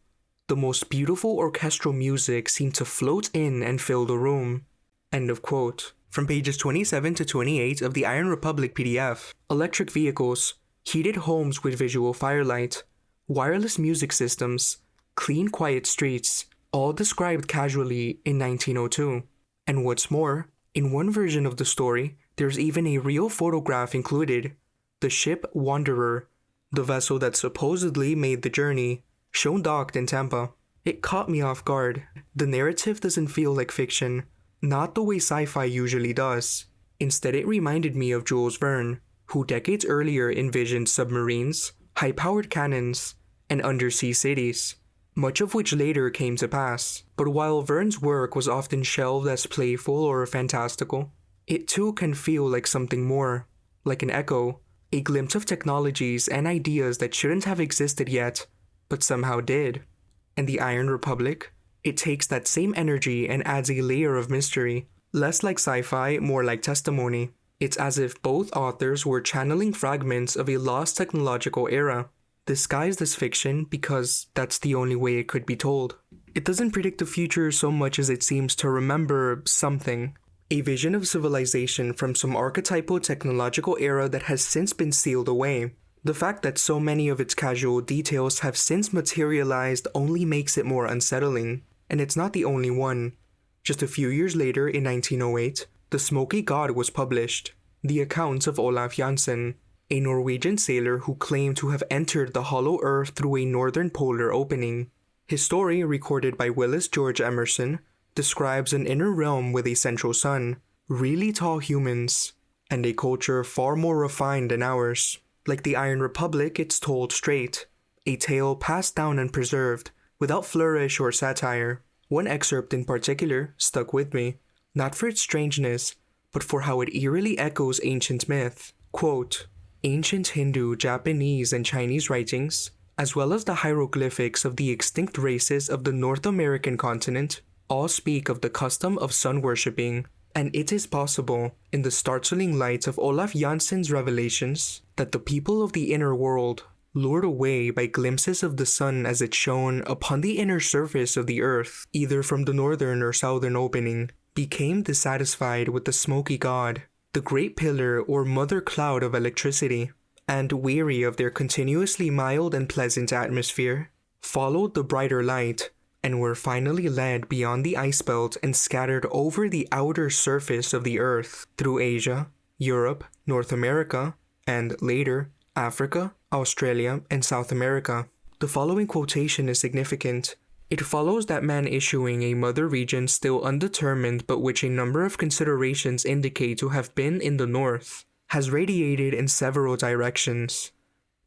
the most beautiful orchestral music seemed to float in and fill the room." End of quote. From pages 27 to 28 of the Iron Republic PDF. Electric vehicles, heated homes with visual firelight, wireless music systems, clean quiet streets, all described casually in 1902. And what's more, in one version of the story, there's even a real photograph included. The ship Wanderer, the vessel that supposedly made the journey, shown docked in Tampa. It caught me off guard. The narrative doesn't feel like fiction, not the way sci-fi usually does. Instead, it reminded me of Jules Verne, who decades earlier envisioned submarines, high-powered cannons, and undersea cities, much of which later came to pass. But while Verne's work was often shelved as playful or fantastical, it too can feel like something more, like an echo, a glimpse of technologies and ideas that shouldn't have existed yet, but somehow did. And the Iron Republic, it takes that same energy and adds a layer of mystery, less like sci-fi, more like testimony. It's as if both authors were channeling fragments of a lost technological era, disguised as fiction because that's the only way it could be told. It doesn't predict the future so much as it seems to remember something. A vision of civilization from some archetypal technological era that has since been sealed away. The fact that so many of its casual details have since materialized only makes it more unsettling. And it's not the only one. Just a few years later, in 1908, The Smoky God was published, the account of Olaf Jansen, a Norwegian sailor who claimed to have entered the hollow earth through a northern polar opening. His story, recorded by Willis George Emerson, describes an inner realm with a central sun, really tall humans, and a culture far more refined than ours. Like the Iron Republic, it's told straight, a tale passed down and preserved, without flourish or satire. One excerpt in particular stuck with me, not for its strangeness, but for how it eerily echoes ancient myth. Quote, "Ancient Hindu, Japanese, and Chinese writings, as well as the hieroglyphics of the extinct races of the North American continent, all speak of the custom of sun worshipping, and it is possible, in the startling light of Olaf Jansen's revelations, that the people of the inner world, lured away by glimpses of the sun as it shone upon the inner surface of the earth, either from the northern or southern opening, became dissatisfied with the smoky god, the great pillar or mother cloud of electricity, and weary of their continuously mild and pleasant atmosphere, followed the brighter light, and were finally led beyond the ice belt and scattered over the outer surface of the earth, through Asia, Europe, North America, and later, Africa, Australia, and South America." The following quotation is significant. It follows that man issuing a mother region still undetermined but which a number of considerations indicate to have been in the north, has radiated in several directions.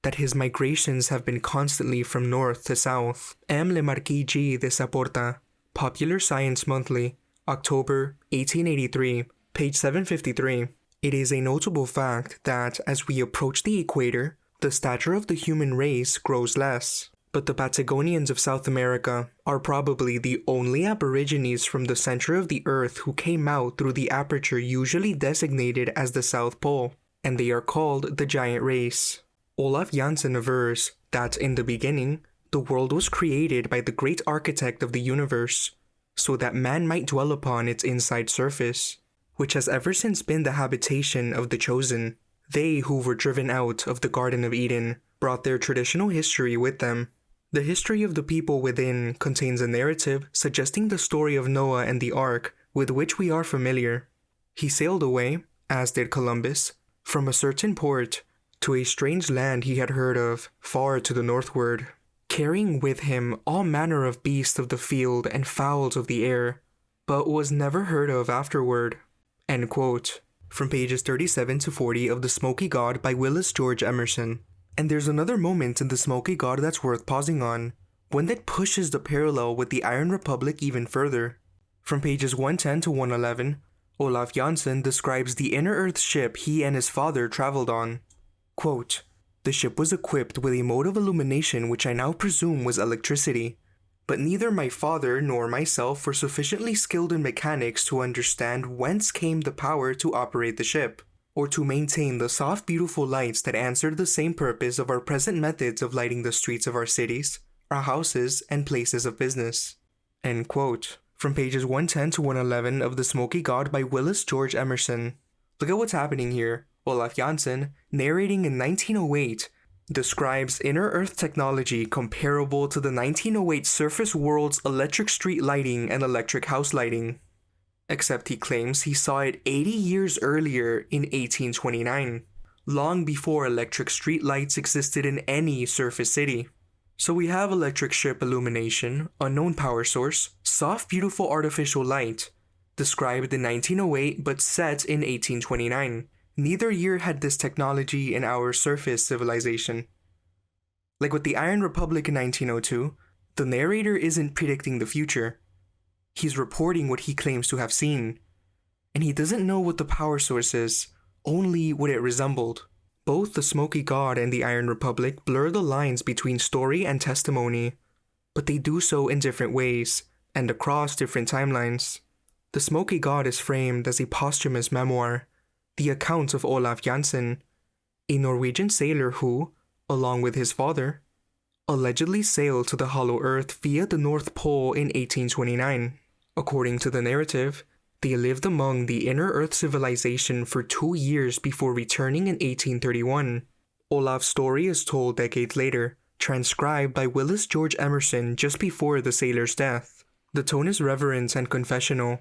That his migrations have been constantly from north to south. M. Le Marquis G. de Saporta, Popular Science Monthly, October 1883, page 753. It is a notable fact that, as we approach the equator, the stature of the human race grows less. but the Patagonians of South America are probably the only aborigines from the center of the Earth who came out through the aperture usually designated as the South Pole, and they are called the Giant Race. Olaf Jansen avers that in the beginning, the world was created by the great architect of the universe, so that man might dwell upon its inside surface, which has ever since been the habitation of the chosen. They who were driven out of the Garden of Eden brought their traditional history with them. The history of the people within contains a narrative suggesting the story of Noah and the Ark with which we are familiar. He sailed away, as did Columbus, from a certain port to a strange land he had heard of far to the northward, carrying with him all manner of beasts of the field and fowls of the air, but was never heard of afterward. End quote. From pages 37 to 40 of The Smoky God by Willis George Emerson. And there's another moment in The Smoky God that's worth pausing on, one that pushes the parallel with the Iron Republic even further. From pages 110 to 111, Olaf Jansen describes the Inner Earth ship he and his father traveled on. Quote, "The ship was equipped with a mode of illumination which I now presume was electricity, but neither my father nor myself were sufficiently skilled in mechanics to understand whence came the power to operate the ship, or to maintain the soft beautiful lights that answered the same purpose of our present methods of lighting the streets of our cities, our houses, and places of business." End quote. From pages 110 to 111 of The Smoky God by Willis George Emerson. Look at what's happening here. Olaf Jansen, narrating in 1908, describes inner Earth technology comparable to the 1908 surface world's electric street lighting and electric house lighting. Except he claims he saw it 80 years earlier in 1829, long before electric street lights existed in any surface city. So we have electric ship illumination, unknown power source, soft beautiful artificial light, described in 1908 but set in 1829. Neither year had this technology in our surface civilization. Like with the Iron Republic in 1902, the narrator isn't predicting the future. He's reporting what he claims to have seen, and he doesn't know what the power source is, only what it resembled. Both The Smoky God and the Iron Republic blur the lines between story and testimony, but they do so in different ways, and across different timelines. The Smoky God is framed as a posthumous memoir, the account of Olaf Jansen, a Norwegian sailor who, along with his father, allegedly sailed to the Hollow Earth via the North Pole in 1829. According to the narrative, they lived among the Inner Earth civilization for 2 years before returning in 1831. Olaf's story is told decades later, transcribed by Willis George Emerson just before the sailor's death. The tone is reverent and confessional,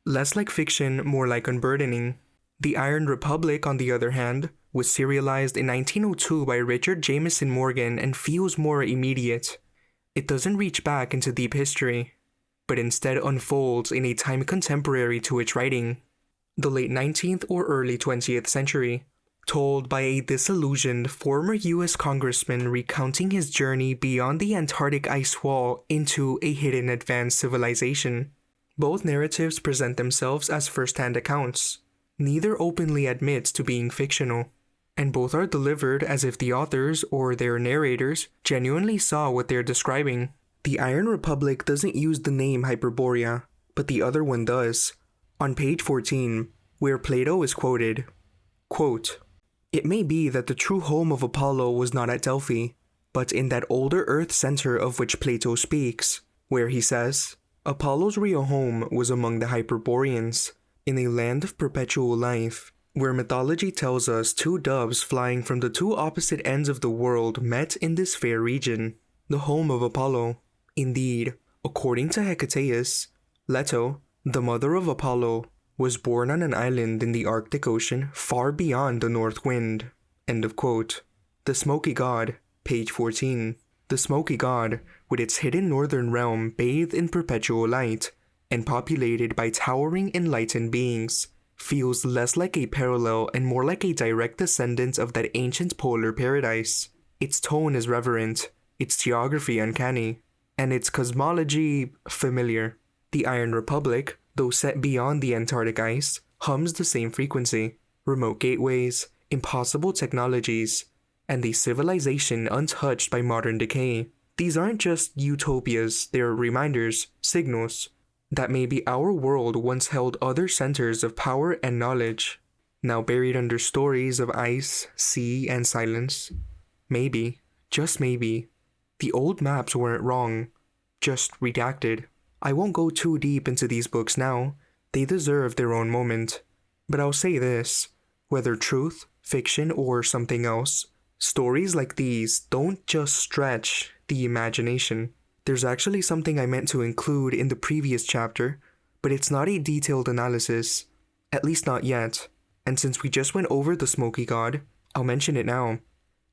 less like fiction, more like unburdening. The Iron Republic, on the other hand, was serialized in 1902 by Richard Jameson Morgan and feels more immediate. It doesn't reach back into deep history, but instead unfolds in a time contemporary to its writing, the late 19th or early 20th century, told by a disillusioned former US congressman recounting his journey beyond the Antarctic ice wall into a hidden advanced civilization. Both narratives present themselves as first-hand accounts. Neither openly admits to being fictional, and both are delivered as if the authors or their narrators genuinely saw what they're describing. The Iron Republic doesn't use the name Hyperborea, but the other one does. On page 14, where Plato is quoted, quote, "It may be that the true home of Apollo was not at Delphi, but in that older earth center of which Plato speaks, where he says, Apollo's real home was among the Hyperboreans, in a land of perpetual life, where mythology tells us 2 doves flying from the 2 opposite ends of the world met in this fair region, the home of Apollo. Indeed, according to Hecataeus, Leto, the mother of Apollo, was born on an island in the Arctic Ocean far beyond the north wind." End of quote. The Smoky God, page 14. The Smoky God, with its hidden northern realm bathed in perpetual light, and populated by towering enlightened beings, feels less like a parallel and more like a direct descendant of that ancient polar paradise. Its tone is reverent, its geography uncanny, and its cosmology familiar. The Iron Republic, though set beyond the Antarctic ice, hums the same frequency. Remote gateways, impossible technologies, and a civilization untouched by modern decay. These aren't just utopias, they're reminders, signals, that maybe our world once held other centers of power and knowledge, now buried under stories of ice, sea, and silence. Maybe, just maybe, the old maps weren't wrong, just redacted. I won't go too deep into these books now, they deserve their own moment. But I'll say this, whether truth, fiction, or something else, stories like these don't just stretch the imagination. There's actually something I meant to include in the previous chapter, but it's not a detailed analysis, at least not yet. And since we just went over the Smoky God, I'll mention it now.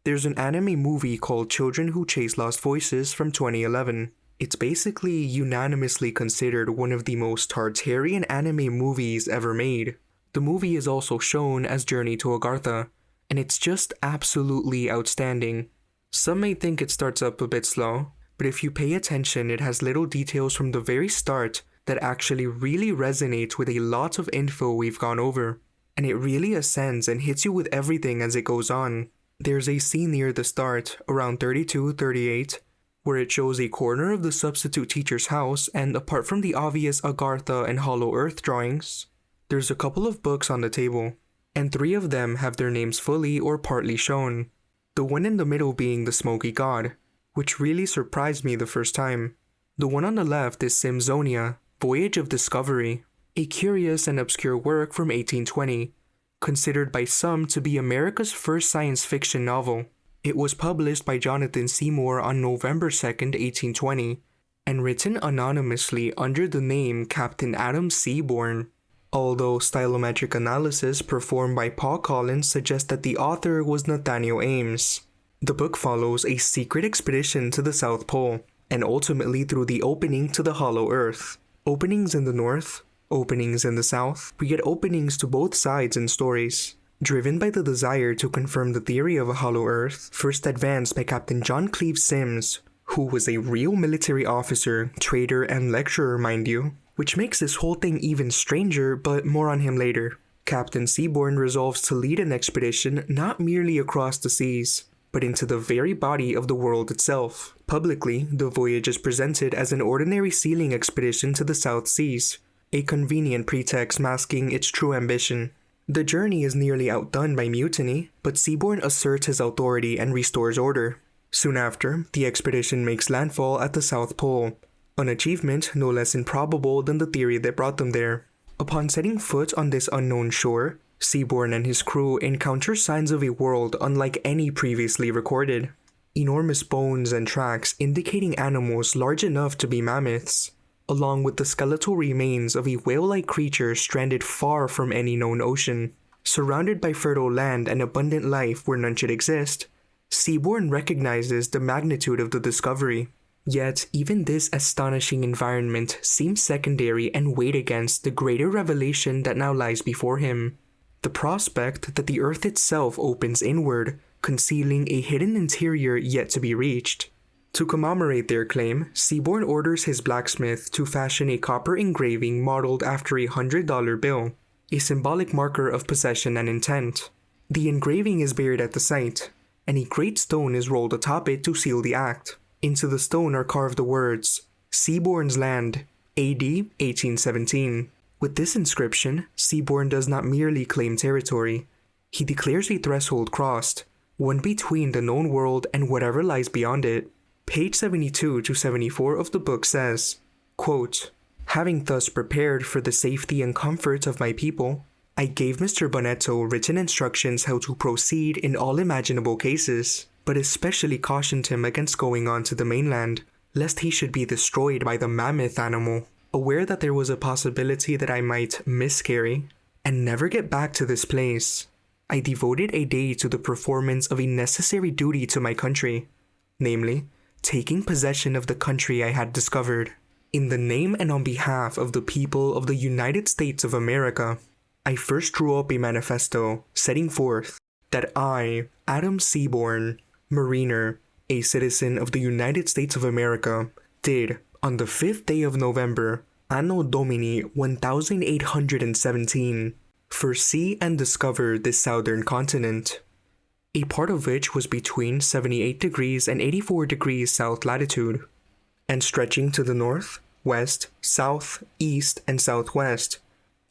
There's an anime movie called Children Who Chase Lost Voices from 2011. It's basically unanimously considered one of the most Tartarian anime movies ever made. The movie is also shown as Journey to Agartha, and it's just absolutely outstanding. Some may think it starts up a bit slow, but if you pay attention, it has little details from the very start that actually really resonate with a lot of info we've gone over, and it really ascends and hits you with everything as it goes on. There's a scene near the start, around 32-38, where it shows a corner of the substitute teacher's house, and apart from the obvious Agartha and Hollow Earth drawings, there's a couple of books on the table, and 3 of them have their names fully or partly shown. The one in the middle being the Smoky God, which really surprised me the first time. The one on the left is Simzonia, Voyage of Discovery, a curious and obscure work from 1820, considered by some to be America's first science fiction novel. It was published by Jonathan Seymour on November 2nd, 1820, and written anonymously under the name Captain Adam Seaborn. Although stylometric analysis performed by Paul Collins suggests that the author was Nathaniel Ames. The book follows a secret expedition to the South Pole, and ultimately through the opening to the Hollow Earth. Openings in the north, openings in the south, we get openings to both sides in stories. Driven by the desire to confirm the theory of a Hollow Earth, first advanced by Captain John Cleve Sims, who was a real military officer, trader, and lecturer, mind you, which makes this whole thing even stranger, but more on him later. Captain Seaborn resolves to lead an expedition not merely across the seas, but into the very body of the world itself. Publicly, the voyage is presented as an ordinary sealing expedition to the South Seas, a convenient pretext masking its true ambition. The journey is nearly outdone by mutiny, but Seaborn asserts his authority and restores order. Soon after, the expedition makes landfall at the South Pole, an achievement no less improbable than the theory that brought them there. Upon setting foot on this unknown shore, Seaborn and his crew encounter signs of a world unlike any previously recorded. Enormous bones and tracks indicating animals large enough to be mammoths, along with the skeletal remains of a whale-like creature stranded far from any known ocean. Surrounded by fertile land and abundant life where none should exist, Seaborn recognizes the magnitude of the discovery. Yet, even this astonishing environment seems secondary and weighed against the greater revelation that now lies before him. The prospect that the Earth itself opens inward, concealing a hidden interior yet to be reached. To commemorate their claim, Seaborn orders his blacksmith to fashion a copper engraving modeled after a $100 bill, a symbolic marker of possession and intent. The engraving is buried at the site, and a great stone is rolled atop it to seal the act. Into the stone are carved the words, Seaborn's Land, AD 1817. With this inscription, Seaborn does not merely claim territory. He declares a threshold crossed, one between the known world and whatever lies beyond it. Page 72 to 74 of the book says, quote, "Having thus prepared for the safety and comfort of my people, I gave Mr. Bonetto written instructions how to proceed in all imaginable cases, but especially cautioned him against going on to the mainland, lest he should be destroyed by the mammoth animal. Aware that there was a possibility that I might miscarry and never get back to this place, I devoted a day to the performance of a necessary duty to my country, namely, taking possession of the country I had discovered. In the name and on behalf of the people of the United States of America, I first drew up a manifesto setting forth that I, Adam Seaborn, Mariner, a citizen of the United States of America, did, on the 5th day of November, Anno Domini 1817, foresee and discover this southern continent. a part of which was between 78 degrees and 84 degrees south latitude, and stretching to the north, west, south, east, and southwest,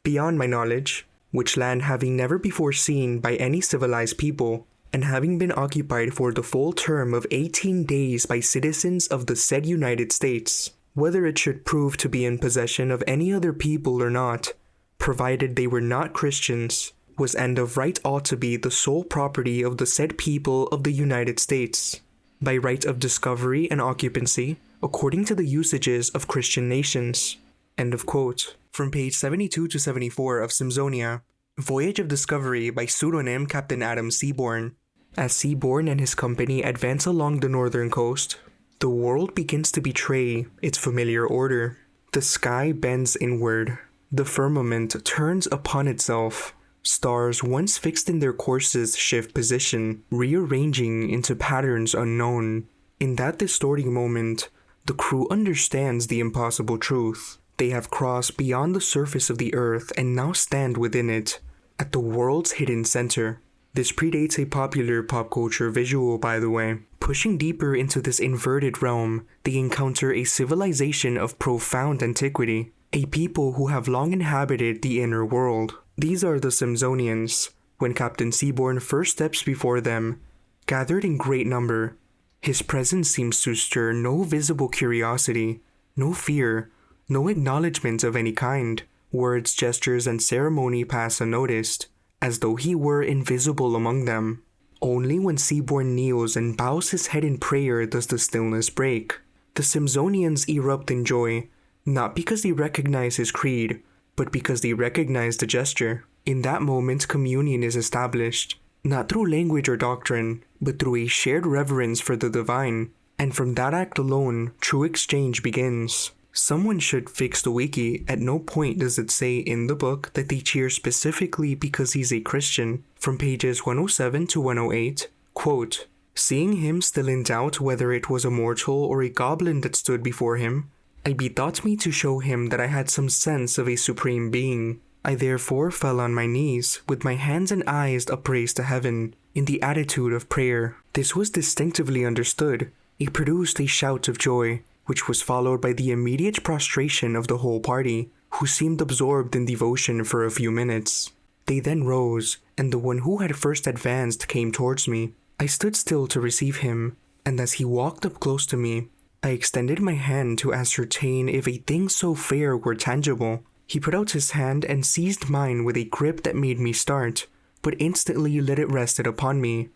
beyond my knowledge, which land having never before seen by any civilized people, and having been occupied for the full term of 18 days by citizens of the said United States, whether it should prove to be in possession of any other people or not, provided they were not Christians, was and of right ought to be the sole property of the said people of the United States, by right of discovery and occupancy, according to the usages of Christian nations. End of quote. From page 72 to 74 of Simsonia, Voyage of Discovery by pseudonym Captain Adam Seaborn. As Seaborn and his company advance along the northern coast, the world begins to betray its familiar order. The sky bends inward. The firmament turns upon itself. Stars once fixed in their courses shift position, rearranging into patterns unknown. In that distorting moment, the crew understands the impossible truth. They have crossed beyond the surface of the earth and now stand within it, at the world's hidden center. This predates a popular pop culture visual, by the way. Pushing deeper into this inverted realm, they encounter a civilization of profound antiquity, a people who have long inhabited the inner world. These are the Simsonians. When Captain Seaborn first steps before them, gathered in great number, his presence seems to stir no visible curiosity, no fear, no acknowledgement of any kind. Words, gestures, and ceremony pass unnoticed, as though he were invisible among them. Only when Seaborn kneels and bows his head in prayer does the stillness break. The Simsonians erupt in joy, not because they recognize his creed, but because they recognize the gesture. In that moment, communion is established, not through language or doctrine, but through a shared reverence for the divine. And from that act alone, true exchange begins. Someone should fix the wiki. At no point does it say in the book that they cheer specifically because he's a Christian. From pages 107 to 108, quote, "Seeing him still in doubt whether it was a mortal or a goblin that stood before him, I bethought me to show him that I had some sense of a supreme being. I therefore fell on my knees, with my hands and eyes upraised to heaven, in the attitude of prayer. This was distinctively understood. It produced a shout of joy, which was followed by the immediate prostration of the whole party, who seemed absorbed in devotion for a few minutes. They then rose, and the one who had first advanced came towards me. I stood still to receive him, and as he walked up close to me, I extended my hand to ascertain if a thing so fair were tangible. He put out his hand and seized mine with a grip that made me start, but instantly let it rest upon me."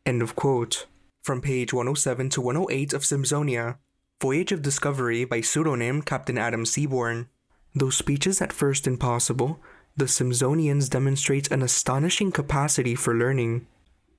End of quote. From page 107 to 108 of Simsonia, Voyage of Discovery by pseudonym Captain Adam Seaborn. Though speeches at first impossible, the Simsonians demonstrate an astonishing capacity for learning,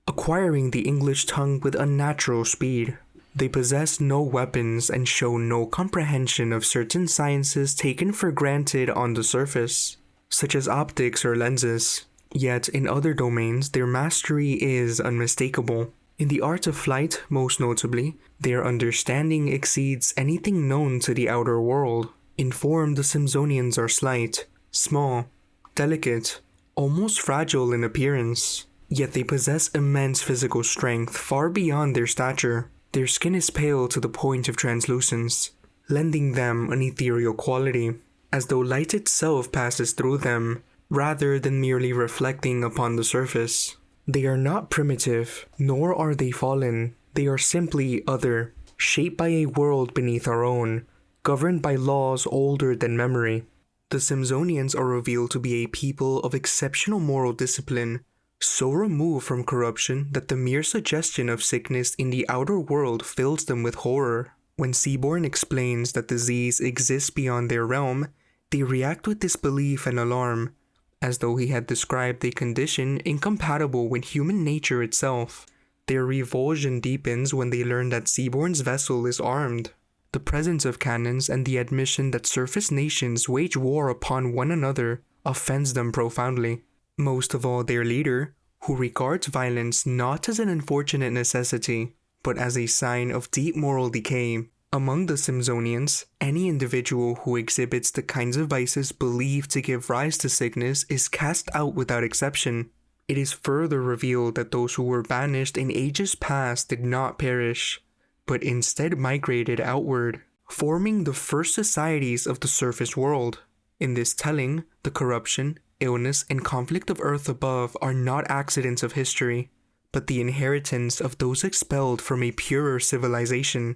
acquiring the English tongue with unnatural speed. They possess no weapons and show no comprehension of certain sciences taken for granted on the surface, such as optics or lenses. Yet in other domains, their mastery is unmistakable. In the art of flight, most notably, their understanding exceeds anything known to the outer world. In form, the Simsonians are slight, small, delicate, almost fragile in appearance. Yet they possess immense physical strength far beyond their stature. Their skin is pale to the point of translucence, lending them an ethereal quality, as though light itself passes through them, rather than merely reflecting upon the surface. They are not primitive, nor are they fallen. They are simply other, shaped by a world beneath our own, governed by laws older than memory. The Simsonians are revealed to be a people of exceptional moral discipline, so removed from corruption that the mere suggestion of sickness in the outer world fills them with horror. When Seaborn explains that disease exists beyond their realm, they react with disbelief and alarm, as though he had described a condition incompatible with human nature itself. Their revulsion deepens when they learn that Seaborn's vessel is armed. The presence of cannons and the admission that surface nations wage war upon one another offends them profoundly. Most of all their leader, who regards violence not as an unfortunate necessity, but as a sign of deep moral decay. Among the Simsonians, any individual who exhibits the kinds of vices believed to give rise to sickness is cast out without exception. It is further revealed that those who were banished in ages past did not perish, but instead migrated outward, forming the first societies of the surface world. In this telling, the corruption, illness, and conflict of Earth above are not accidents of history, but the inheritance of those expelled from a purer civilization.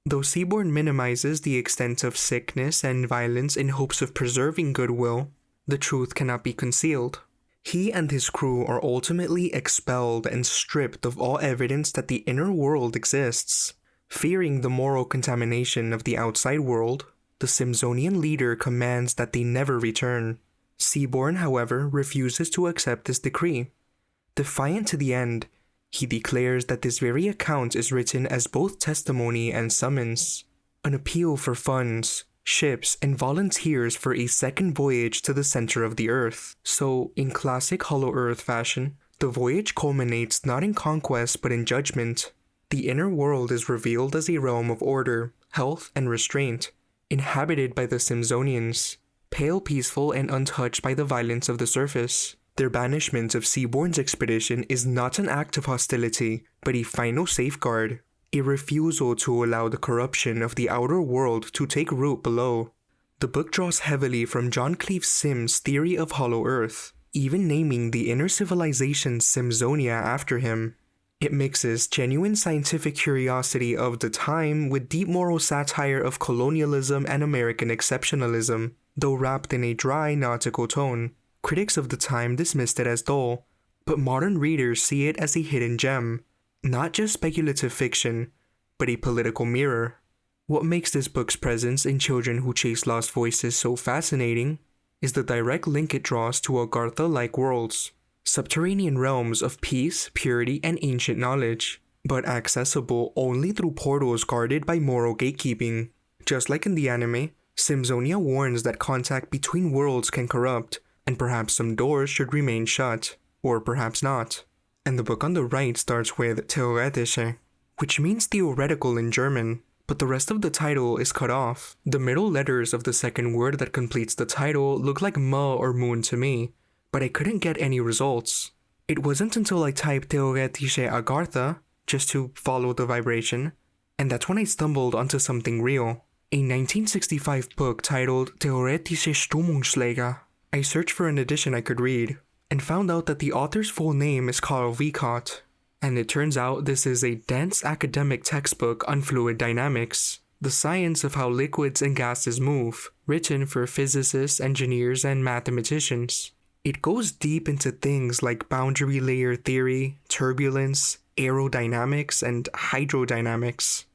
Though Seaborn minimizes the extent of sickness and violence in hopes of preserving goodwill, the truth cannot be concealed. He and his crew are ultimately expelled and stripped of all evidence that the inner world exists. Fearing the moral contamination of the outside world, the Simsonian leader commands that they never return. Seaborn, however, refuses to accept this decree. Defiant to the end, he declares that this very account is written as both testimony and summons, an appeal for funds, ships, and volunteers for a second voyage to the center of the Earth. So, in classic Hollow Earth fashion, the voyage culminates not in conquest but in judgment. The inner world is revealed as a realm of order, health, and restraint, inhabited by the Simsonians, pale, peaceful, and untouched by the violence of the surface. Their banishment of Seaborn's expedition is not an act of hostility, but a final safeguard, a refusal to allow the corruption of the outer world to take root below. The book draws heavily from John Cleave Sim's theory of Hollow Earth, even naming the inner civilization Simsonia after him. It mixes genuine scientific curiosity of the time with deep moral satire of colonialism and American exceptionalism, though wrapped in a dry nautical tone. Critics of the time dismissed it as dull, but modern readers see it as a hidden gem, not just speculative fiction, but a political mirror. What makes this book's presence in Children Who Chase Lost Voices so fascinating is the direct link it draws to Agartha-like worlds, subterranean realms of peace, purity, and ancient knowledge, but accessible only through portals guarded by moral gatekeeping. Just like in the anime, Simsonia warns that contact between worlds can corrupt, and perhaps some doors should remain shut, or perhaps not. And the book on the right starts with Theoretische, which means theoretical in German, but the rest of the title is cut off. The middle letters of the second word that completes the title look like ma or moon to me, but I couldn't get any results. It wasn't until I typed Theoretische Agartha, just to follow the vibration, and that's when I stumbled onto something real. A 1965 book titled Theoretische Strömungsschläge. I searched for an edition I could read, and found out that the author's full name is Carl Wiecott, and it turns out this is a dense academic textbook on fluid dynamics, the science of how liquids and gases move, written for physicists, engineers, and mathematicians. It goes deep into things like boundary layer theory, turbulence, aerodynamics, and hydrodynamics,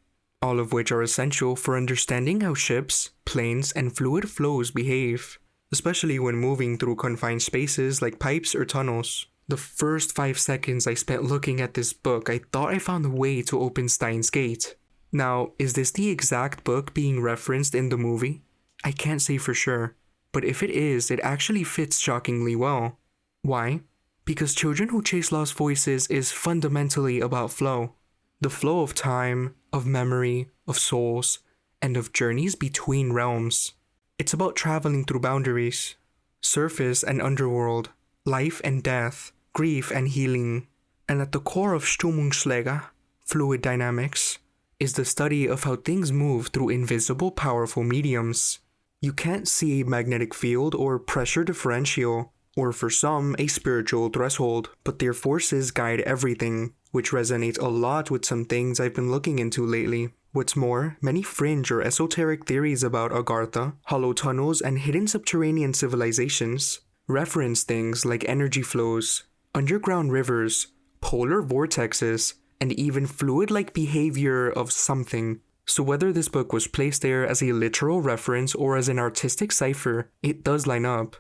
all of which are essential for understanding how ships, planes, and fluid flows behave, especially when moving through confined spaces like pipes or tunnels. The first 5 seconds I spent looking at this book, I thought I found a way to open Steins Gate. Now, is this the exact book being referenced in the movie? I can't say for sure, but if it is, it actually fits shockingly well. Why? Because Children Who Chase Lost Voices is fundamentally about flow. The flow of time, of memory, of souls, and of journeys between realms. It's about traveling through boundaries, surface and underworld, life and death, grief and healing. And at the core of Strömungsschläge, fluid dynamics, is the study of how things move through invisible, powerful mediums. You can't see a magnetic field or pressure differential, or for some, a spiritual threshold, but their forces guide everything, which resonates a lot with some things I've been looking into lately. What's more, many fringe or esoteric theories about Agartha, hollow tunnels, and hidden subterranean civilizations reference things like energy flows, underground rivers, polar vortexes, and even fluid-like behavior of something. So whether this book was placed there as a literal reference or as an artistic cipher, it does line up.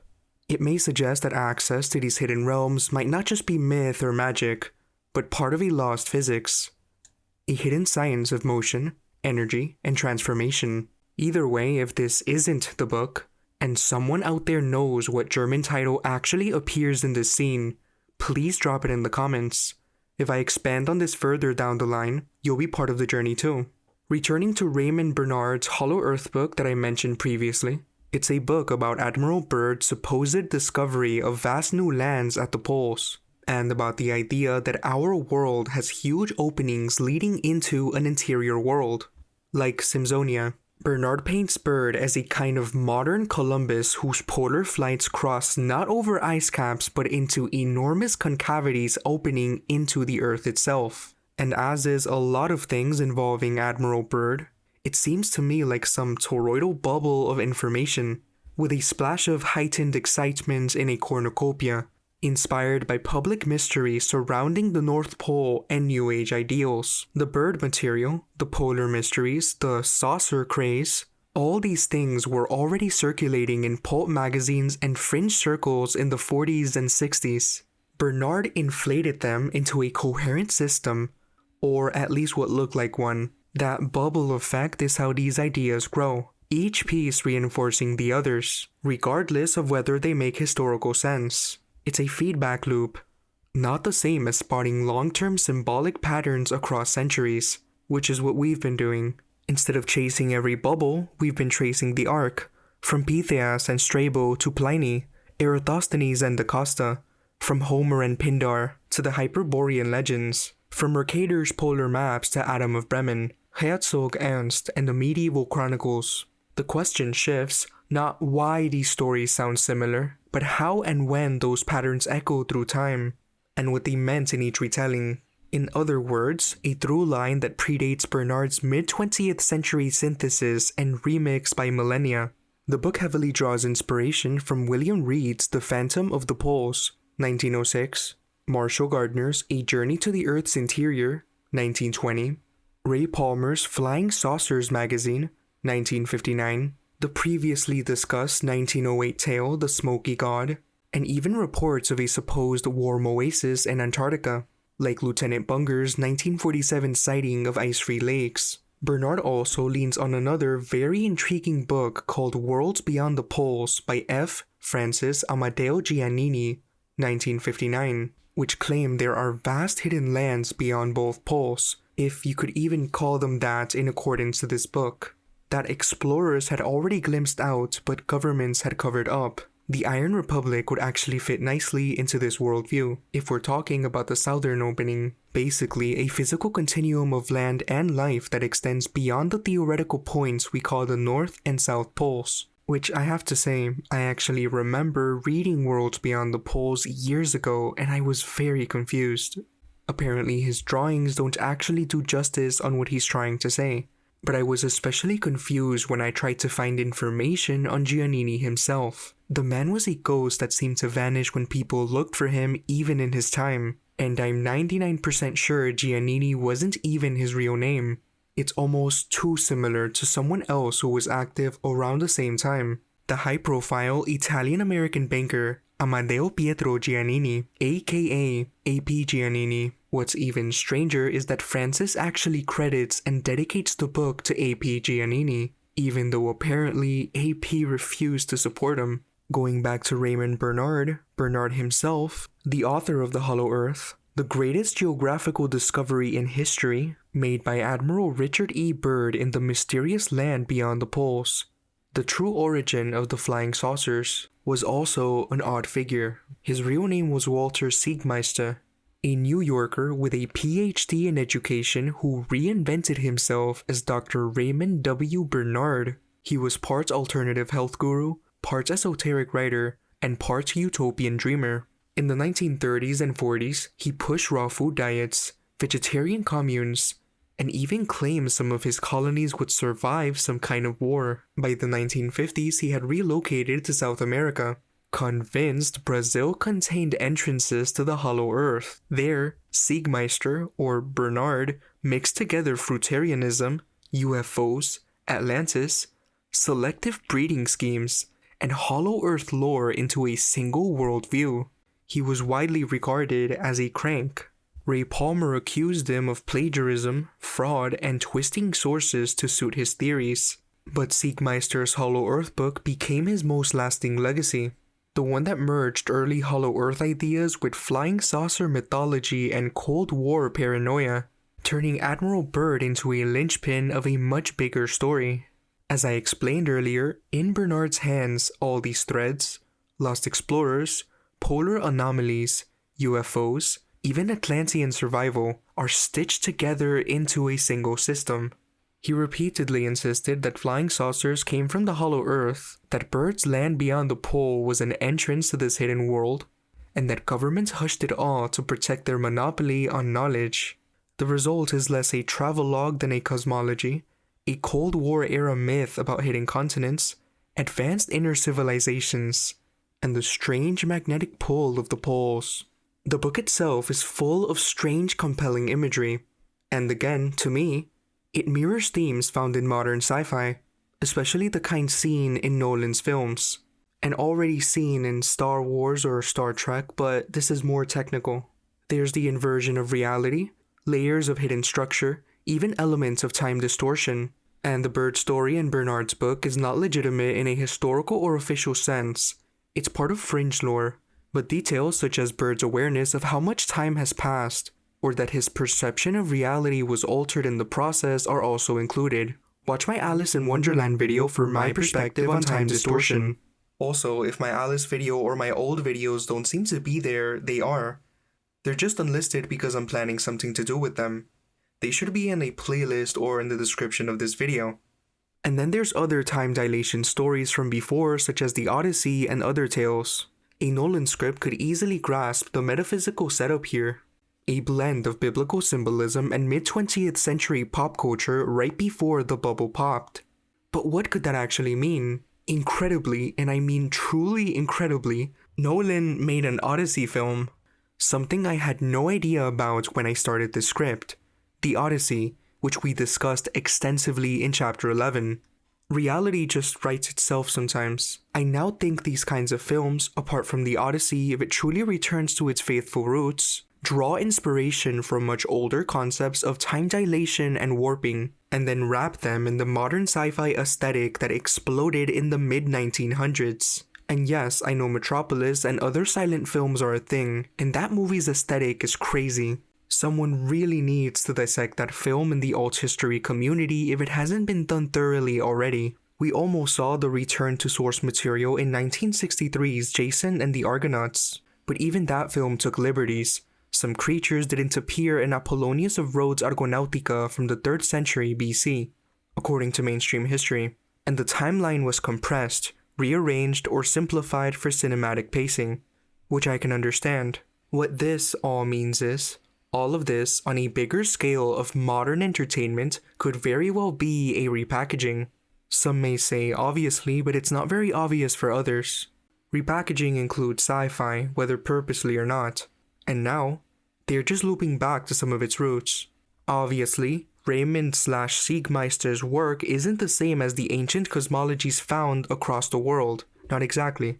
It may suggest that access to these hidden realms might not just be myth or magic, but part of a lost physics, a hidden science of motion, energy, and transformation. Either way, if this isn't the book, and someone out there knows what German title actually appears in this scene, please drop it in the comments. If I expand on this further down the line, you'll be part of the journey too. Returning to Raymond Bernard's Hollow Earth book that I mentioned previously, it's a book about Admiral Byrd's supposed discovery of vast new lands at the poles. and about the idea that our world has huge openings leading into an interior world. Like Simsonia, Bernard paints Byrd as a kind of modern Columbus whose polar flights cross not over ice caps but into enormous concavities opening into the Earth itself. And as is a lot of things involving Admiral Byrd, it seems to me like some toroidal bubble of information, with a splash of heightened excitement in a cornucopia, inspired by public mystery surrounding the North Pole and New Age ideals. The Byrd material, the polar mysteries, the saucer craze, all these things were already circulating in pulp magazines and fringe circles in the 40s and 60s. Bernard inflated them into a coherent system, or at least what looked like one. That bubble effect is how these ideas grow, each piece reinforcing the others, regardless of whether they make historical sense. It's a feedback loop, not the same as spotting long-term symbolic patterns across centuries, which is what we've been doing. Instead of chasing every bubble, we've been tracing the arc, from Pythias and Strabo to Pliny, Eratosthenes and Da Costa, from Homer and Pindar to the Hyperborean legends, from Mercator's polar maps to Adam of Bremen, Herzog Ernst and the medieval chronicles. The question shifts, not why these stories sound similar, but how and when those patterns echo through time, and what they meant in each retelling. In other words, a through line that predates Bernard's mid-20th century synthesis and remix by millennia. The book heavily draws inspiration from William Reed's The Phantom of the Poles, 1906, Marshall Gardner's A Journey to the Earth's Interior, 1920, Ray Palmer's Flying Saucers magazine, 1959, the previously discussed 1908 tale The Smoky God, and even reports of a supposed warm oasis in Antarctica, like Lieutenant Bunger's 1947 sighting of ice-free lakes. Bernard also leans on another very intriguing book called Worlds Beyond the Poles by F. Francis Amadeo Giannini, 1959, which claim there are vast hidden lands beyond both poles, if you could even call them that in accordance to this book, that explorers had already glimpsed out but governments had covered up. The Iron Republic would actually fit nicely into this worldview, if we're talking about the southern opening, basically a physical continuum of land and life that extends beyond the theoretical points we call the North and South Poles. Which I have to say, I actually remember reading Worlds Beyond the Poles years ago and I was very confused. Apparently his drawings don't actually do justice on what he's trying to say, but I was especially confused when I tried to find information on Giannini himself. The man was a ghost that seemed to vanish when people looked for him even in his time, and I'm 99% sure Giannini wasn't even his real name. It's almost too similar to someone else who was active around the same time, the high-profile Italian-American banker Amadeo Pietro Giannini, aka A.P. Giannini. What's even stranger is that Francis actually credits and dedicates the book to A.P. Giannini, even though apparently A.P. refused to support him. Going back to Raymond Bernard, Bernard himself, the author of The Hollow Earth, the greatest geographical discovery in history, made by Admiral Richard E. Byrd in the mysterious land beyond the poles. The true origin of the flying saucers was also an odd figure. His real name was Walter Siegmeister, a New Yorker with a PhD in education who reinvented himself as Dr. Raymond W. Bernard. He was part alternative health guru, part esoteric writer, and part utopian dreamer. In the 1930s and 40s, he pushed raw food diets, vegetarian communes, and even claimed some of his colonies would survive some kind of war. By the 1950s, he had relocated to South America, convinced Brazil contained entrances to the Hollow Earth. There, Siegmeister, or Bernard, mixed together fruitarianism, UFOs, Atlantis, selective breeding schemes, and Hollow Earth lore into a single worldview. He was widely regarded as a crank. Ray Palmer accused him of plagiarism, fraud, and twisting sources to suit his theories. But Siegmeister's Hollow Earth book became his most lasting legacy, the one that merged early Hollow Earth ideas with flying saucer mythology and Cold War paranoia, turning Admiral Byrd into a linchpin of a much bigger story. As I explained earlier, in Bernard's hands, all these threads, lost explorers, polar anomalies, UFOs, even Atlantean survival are stitched together into a single system. He repeatedly insisted that flying saucers came from the hollow earth, that birds' land beyond the pole was an entrance to this hidden world, and that governments hushed it all to protect their monopoly on knowledge. The result is less a travelogue than a cosmology, a Cold War-era myth about hidden continents, advanced inner civilizations, and the strange magnetic pull of the poles. The book itself is full of strange, compelling imagery, and again, to me, it mirrors themes found in modern sci-fi, especially the kind seen in Nolan's films, and already seen in Star Wars or Star Trek, but this is more technical. There's the inversion of reality, layers of hidden structure, even elements of time distortion, and the Byrd story in Bernard's book is not legitimate in a historical or official sense. It's part of fringe lore, but details such as Byrd's awareness of how much time has passed, or that his perception of reality was altered in the process are also included. Watch my Alice in Wonderland video for my perspective on time distortion. Also, if my Alice video or my old videos don't seem to be there, they are. They're just unlisted because I'm planning something to do with them. They should be in a playlist or in the description of this video. And then there's other time dilation stories from before, such as the Odyssey and other tales. A Nolan script could easily grasp the metaphysical setup here. A blend of biblical symbolism and mid-20th century pop culture right before the bubble popped. But what could that actually mean? Incredibly, and I mean truly incredibly, Nolan made an Odyssey film. Something I had no idea about when I started this script. The Odyssey, which we discussed extensively in Chapter 11. Reality just writes itself sometimes. I now think these kinds of films, apart from The Odyssey if it truly returns to its faithful roots, draw inspiration from much older concepts of time dilation and warping, and then wrap them in the modern sci-fi aesthetic that exploded in the mid-1900s. And yes, I know Metropolis and other silent films are a thing, and that movie's aesthetic is crazy. Someone really needs to dissect that film in the alt history community if it hasn't been done thoroughly already. We almost saw the return to source material in 1963's Jason and the Argonauts, but even that film took liberties. Some creatures didn't appear in Apollonius of Rhodes' Argonautica from the 3rd century BC, according to mainstream history, and the timeline was compressed, rearranged, or simplified for cinematic pacing, which I can understand. What this all means is, all of this on a bigger scale of modern entertainment could very well be a repackaging. Some may say obviously, but it's not very obvious for others. Repackaging includes sci-fi, whether purposely or not, and now, they're just looping back to some of its roots. Obviously, Raymond/Siegmeister's work isn't the same as the ancient cosmologies found across the world, not exactly.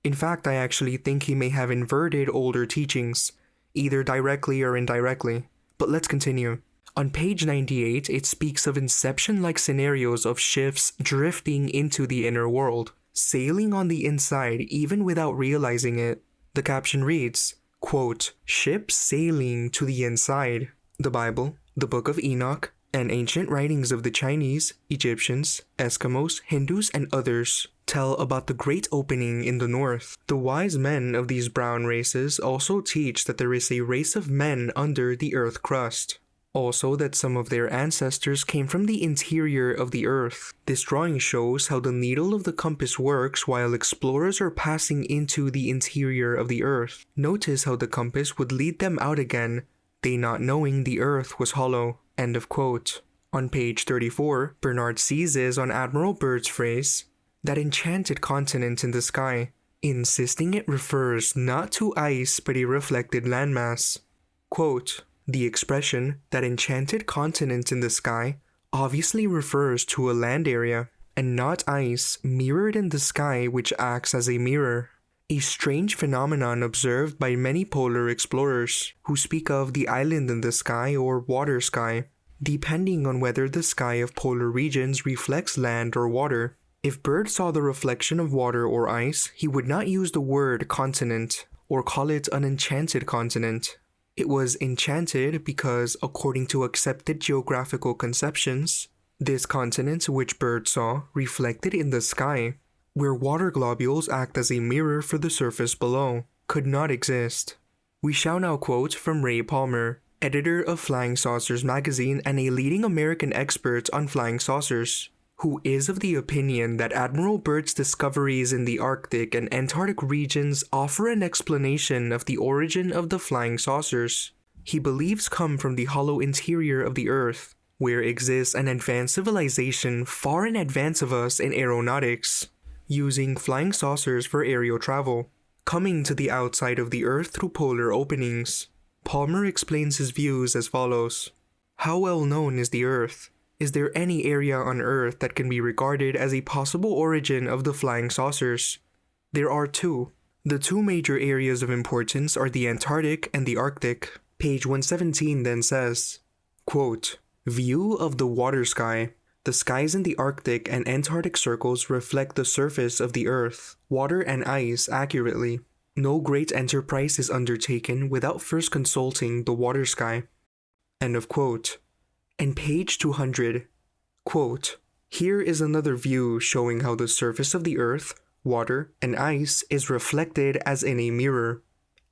In fact, I actually think he may have inverted older teachings, either directly or indirectly. But let's continue. On page 98, it speaks of Inception-like scenarios of ships drifting into the inner world, sailing on the inside even without realizing it. The caption reads, quote, "Ships sailing to the inside." The Bible, the Book of Enoch, and ancient writings of the Chinese, Egyptians, Eskimos, Hindus, and others tell about the Great Opening in the north. The wise men of these brown races also teach that there is a race of men under the earth crust. Also that some of their ancestors came from the interior of the earth. This drawing shows how the needle of the compass works while explorers are passing into the interior of the earth. Notice how the compass would lead them out again, they not knowing the earth was hollow. End of quote. On page 34, Bernard seizes on Admiral Byrd's phrase, "that enchanted continent in the sky," insisting it refers not to ice but a reflected landmass. Quote, "The expression, 'that enchanted continent in the sky,' obviously refers to a land area, and not ice mirrored in the sky which acts as a mirror. A strange phenomenon observed by many polar explorers, who speak of the island in the sky or water sky, depending on whether the sky of polar regions reflects land or water. If Byrd saw the reflection of water or ice, he would not use the word continent, or call it an enchanted continent. It was enchanted because, according to accepted geographical conceptions, this continent which Byrd saw reflected in the sky, where water globules act as a mirror for the surface below, could not exist. We shall now quote from Ray Palmer, editor of Flying Saucers magazine and a leading American expert on flying saucers, who is of the opinion that Admiral Byrd's discoveries in the Arctic and Antarctic regions offer an explanation of the origin of the flying saucers. He believes come from the hollow interior of the Earth, where exists an advanced civilization far in advance of us in aeronautics, using flying saucers for aerial travel, coming to the outside of the Earth through polar openings. Palmer explains his views as follows. How well known is the Earth? Is there any area on Earth that can be regarded as a possible origin of the flying saucers? There are two. The two major areas of importance are the Antarctic and the Arctic. Page 117 then says, quote, View of the water sky. The skies in the Arctic and Antarctic circles reflect the surface of the Earth, water and ice accurately. No great enterprise is undertaken without first consulting the water sky. End of quote. And page 200, quote, Here is another view showing how the surface of the Earth, water, and ice is reflected as in a mirror.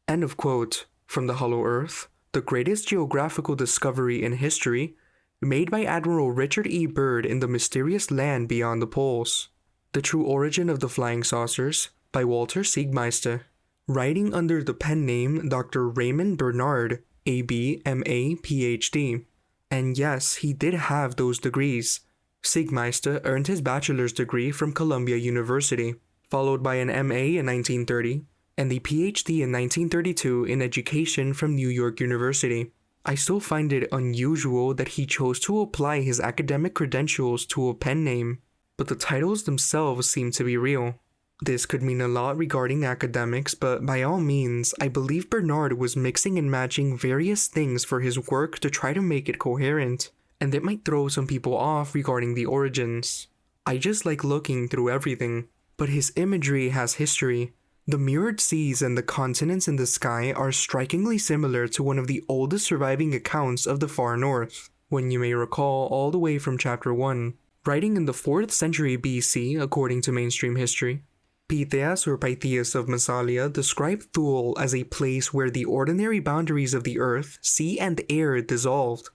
End of quote. From the Hollow Earth, the greatest geographical discovery in history, made by Admiral Richard E. Byrd in the mysterious land beyond the poles. The True Origin of the Flying Saucers by Walter Siegmeister, writing under the pen name Dr. Raymond Bernard, A.B., M.A., Ph.D. And yes, he did have those degrees. Siegmeister earned his bachelor's degree from Columbia University, followed by an M.A. in 1930, and the Ph.D. in 1932 in education from New York University. I still find it unusual that he chose to apply his academic credentials to a pen name, but the titles themselves seem to be real. This could mean a lot regarding academics, but by all means, I believe Bernard was mixing and matching various things for his work to try to make it coherent, and it might throw some people off regarding the origins. I just like looking through everything, but his imagery has history. The mirrored seas and the continents in the sky are strikingly similar to one of the oldest surviving accounts of the far north, when you may recall all the way from chapter 1. Writing in the 4th century BC, according to mainstream history, Pytheas or Pytheas of Massalia described Thule as a place where the ordinary boundaries of the earth, sea, and air dissolved.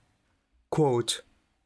Quote,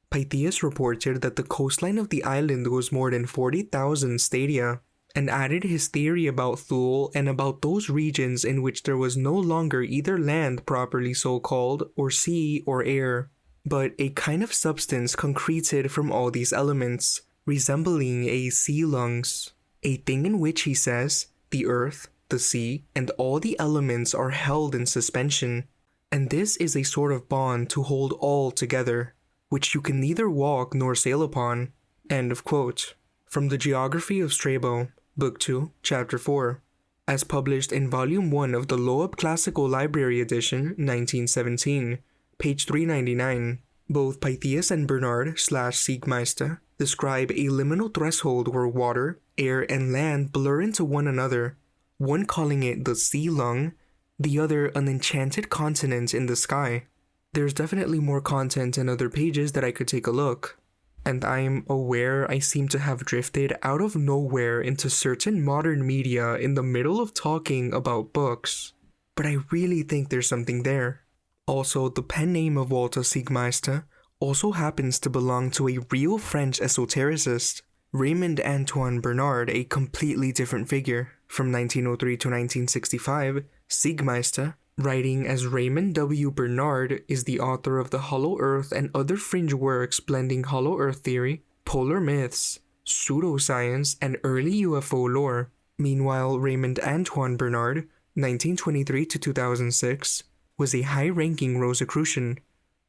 Pytheas reported that the coastline of the island was more than 40,000 stadia, and added his theory about Thule and about those regions in which there was no longer either land properly so called, or sea or air, but a kind of substance concreted from all these elements, resembling a sea lungs, a thing in which, he says, the earth, the sea, and all the elements are held in suspension, and this is a sort of bond to hold all together, which you can neither walk nor sail upon. End of quote. From the Geography of Strabo, Book 2, Chapter 4, as published in Volume 1 of the Loeb Classical Library Edition, 1917, page 399. Both Pytheas and Bernard / Siegmeister describe a liminal threshold where water, air, and land blur into one another, one calling it the sea lung, the other an enchanted continent in the sky. There's definitely more content in other pages that I could take a look, and I'm aware I seem to have drifted out of nowhere into certain modern media in the middle of talking about books, but I really think there's something there. Also, the pen name of Walter Siegmeister also happens to belong to a real French esotericist, Raymond Antoine Bernard, a completely different figure. From 1903 to 1965, Siegmeister, writing as Raymond W. Bernard, is the author of The Hollow Earth and other fringe works blending Hollow Earth theory, polar myths, pseudoscience, and early UFO lore. Meanwhile, Raymond Antoine Bernard, 1923 to 2006, was a high-ranking Rosicrucian,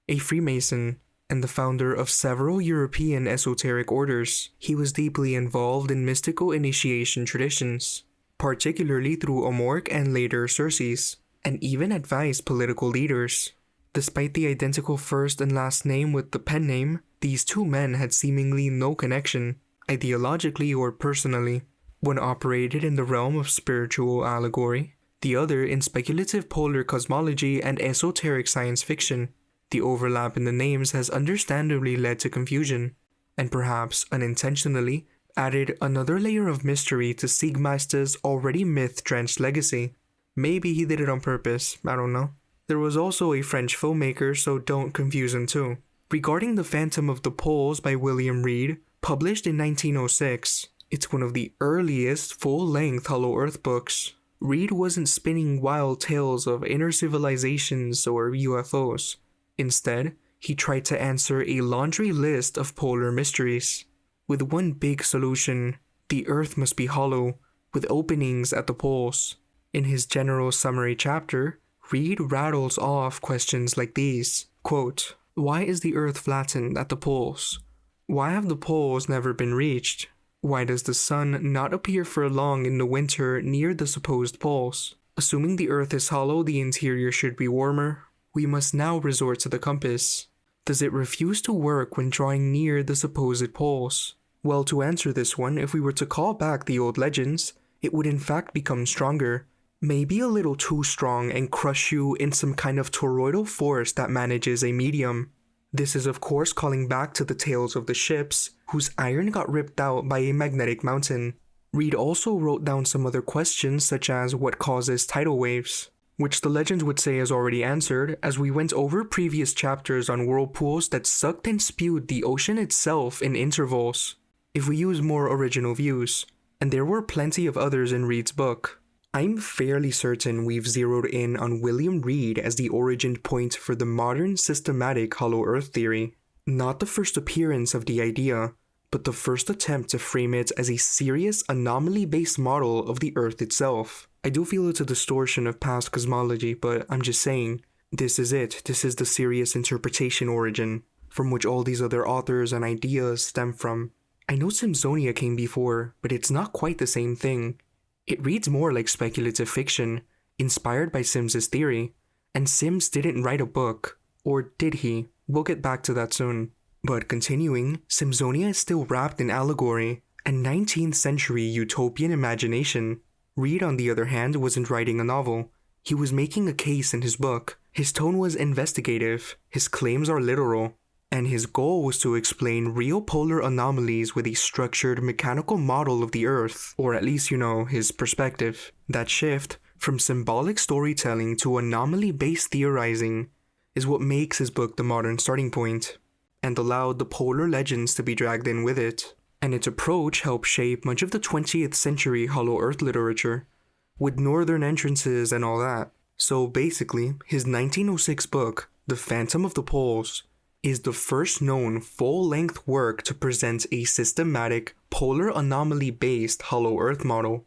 a Freemason, and the founder of several European esoteric orders. He was deeply involved in mystical initiation traditions, particularly through Omork and later Circes, and even advised political leaders. Despite the identical first and last name with the pen name, these two men had seemingly no connection, ideologically or personally. One operated in the realm of spiritual allegory, the other in speculative polar cosmology and esoteric science fiction. The overlap in the names has understandably led to confusion, and perhaps unintentionally added another layer of mystery to Siegmeister's already myth-drenched legacy. Maybe he did it on purpose, I don't know. There was also a French filmmaker, so don't confuse him too. Regarding The Phantom of the Poles by William Reed, published in 1906, it's one of the earliest full-length Hollow Earth books. Reed wasn't spinning wild tales of inner civilizations or UFOs. Instead, he tried to answer a laundry list of polar mysteries. With one big solution: the Earth must be hollow, with openings at the poles. In his general summary chapter, Reed rattles off questions like these. Quote, "Why is the Earth flattened at the poles? Why have the poles never been reached? Why does the sun not appear for long in the winter near the supposed poles? Assuming the Earth is hollow, the interior should be warmer. We must now resort to the compass. Does it refuse to work when drawing near the supposed poles? Well, to answer this one, if we were to call back the old legends, it would in fact become stronger. Maybe a little too strong and crush you in some kind of toroidal force that manages a medium. This is of course calling back to the tales of the ships, whose iron got ripped out by a magnetic mountain. Reed also wrote down some other questions such as what causes tidal waves, which the legends would say is already answered, as we went over previous chapters on whirlpools that sucked and spewed the ocean itself in intervals, if we use more original views, and there were plenty of others in Reed's book. I'm fairly certain we've zeroed in on William Reed as the origin point for the modern systematic Hollow Earth theory. Not the first appearance of the idea, but the first attempt to frame it as a serious anomaly-based model of the Earth itself. I do feel it's a distortion of past cosmology, but I'm just saying, this is it. This is the serious interpretation origin, from which all these other authors and ideas stem from. I know Simsonia came before, but it's not quite the same thing. It reads more like speculative fiction, inspired by Sims's theory, and Sims didn't write a book, or did he? We'll get back to that soon. But continuing, Simsonia is still wrapped in allegory and 19th century utopian imagination. Reed, on the other hand, wasn't writing a novel. He was making a case in his book. His tone was investigative, his claims are literal, and his goal was to explain real polar anomalies with a structured mechanical model of the Earth, or at least, his perspective. That shift from symbolic storytelling to anomaly-based theorizing is what makes his book the modern starting point, and allowed the polar legends to be dragged in with it. And its approach helped shape much of the 20th century Hollow Earth literature, with northern entrances and all that. So basically, his 1906 book, The Phantom of the Poles, is the first known full-length work to present a systematic, polar anomaly-based Hollow Earth model,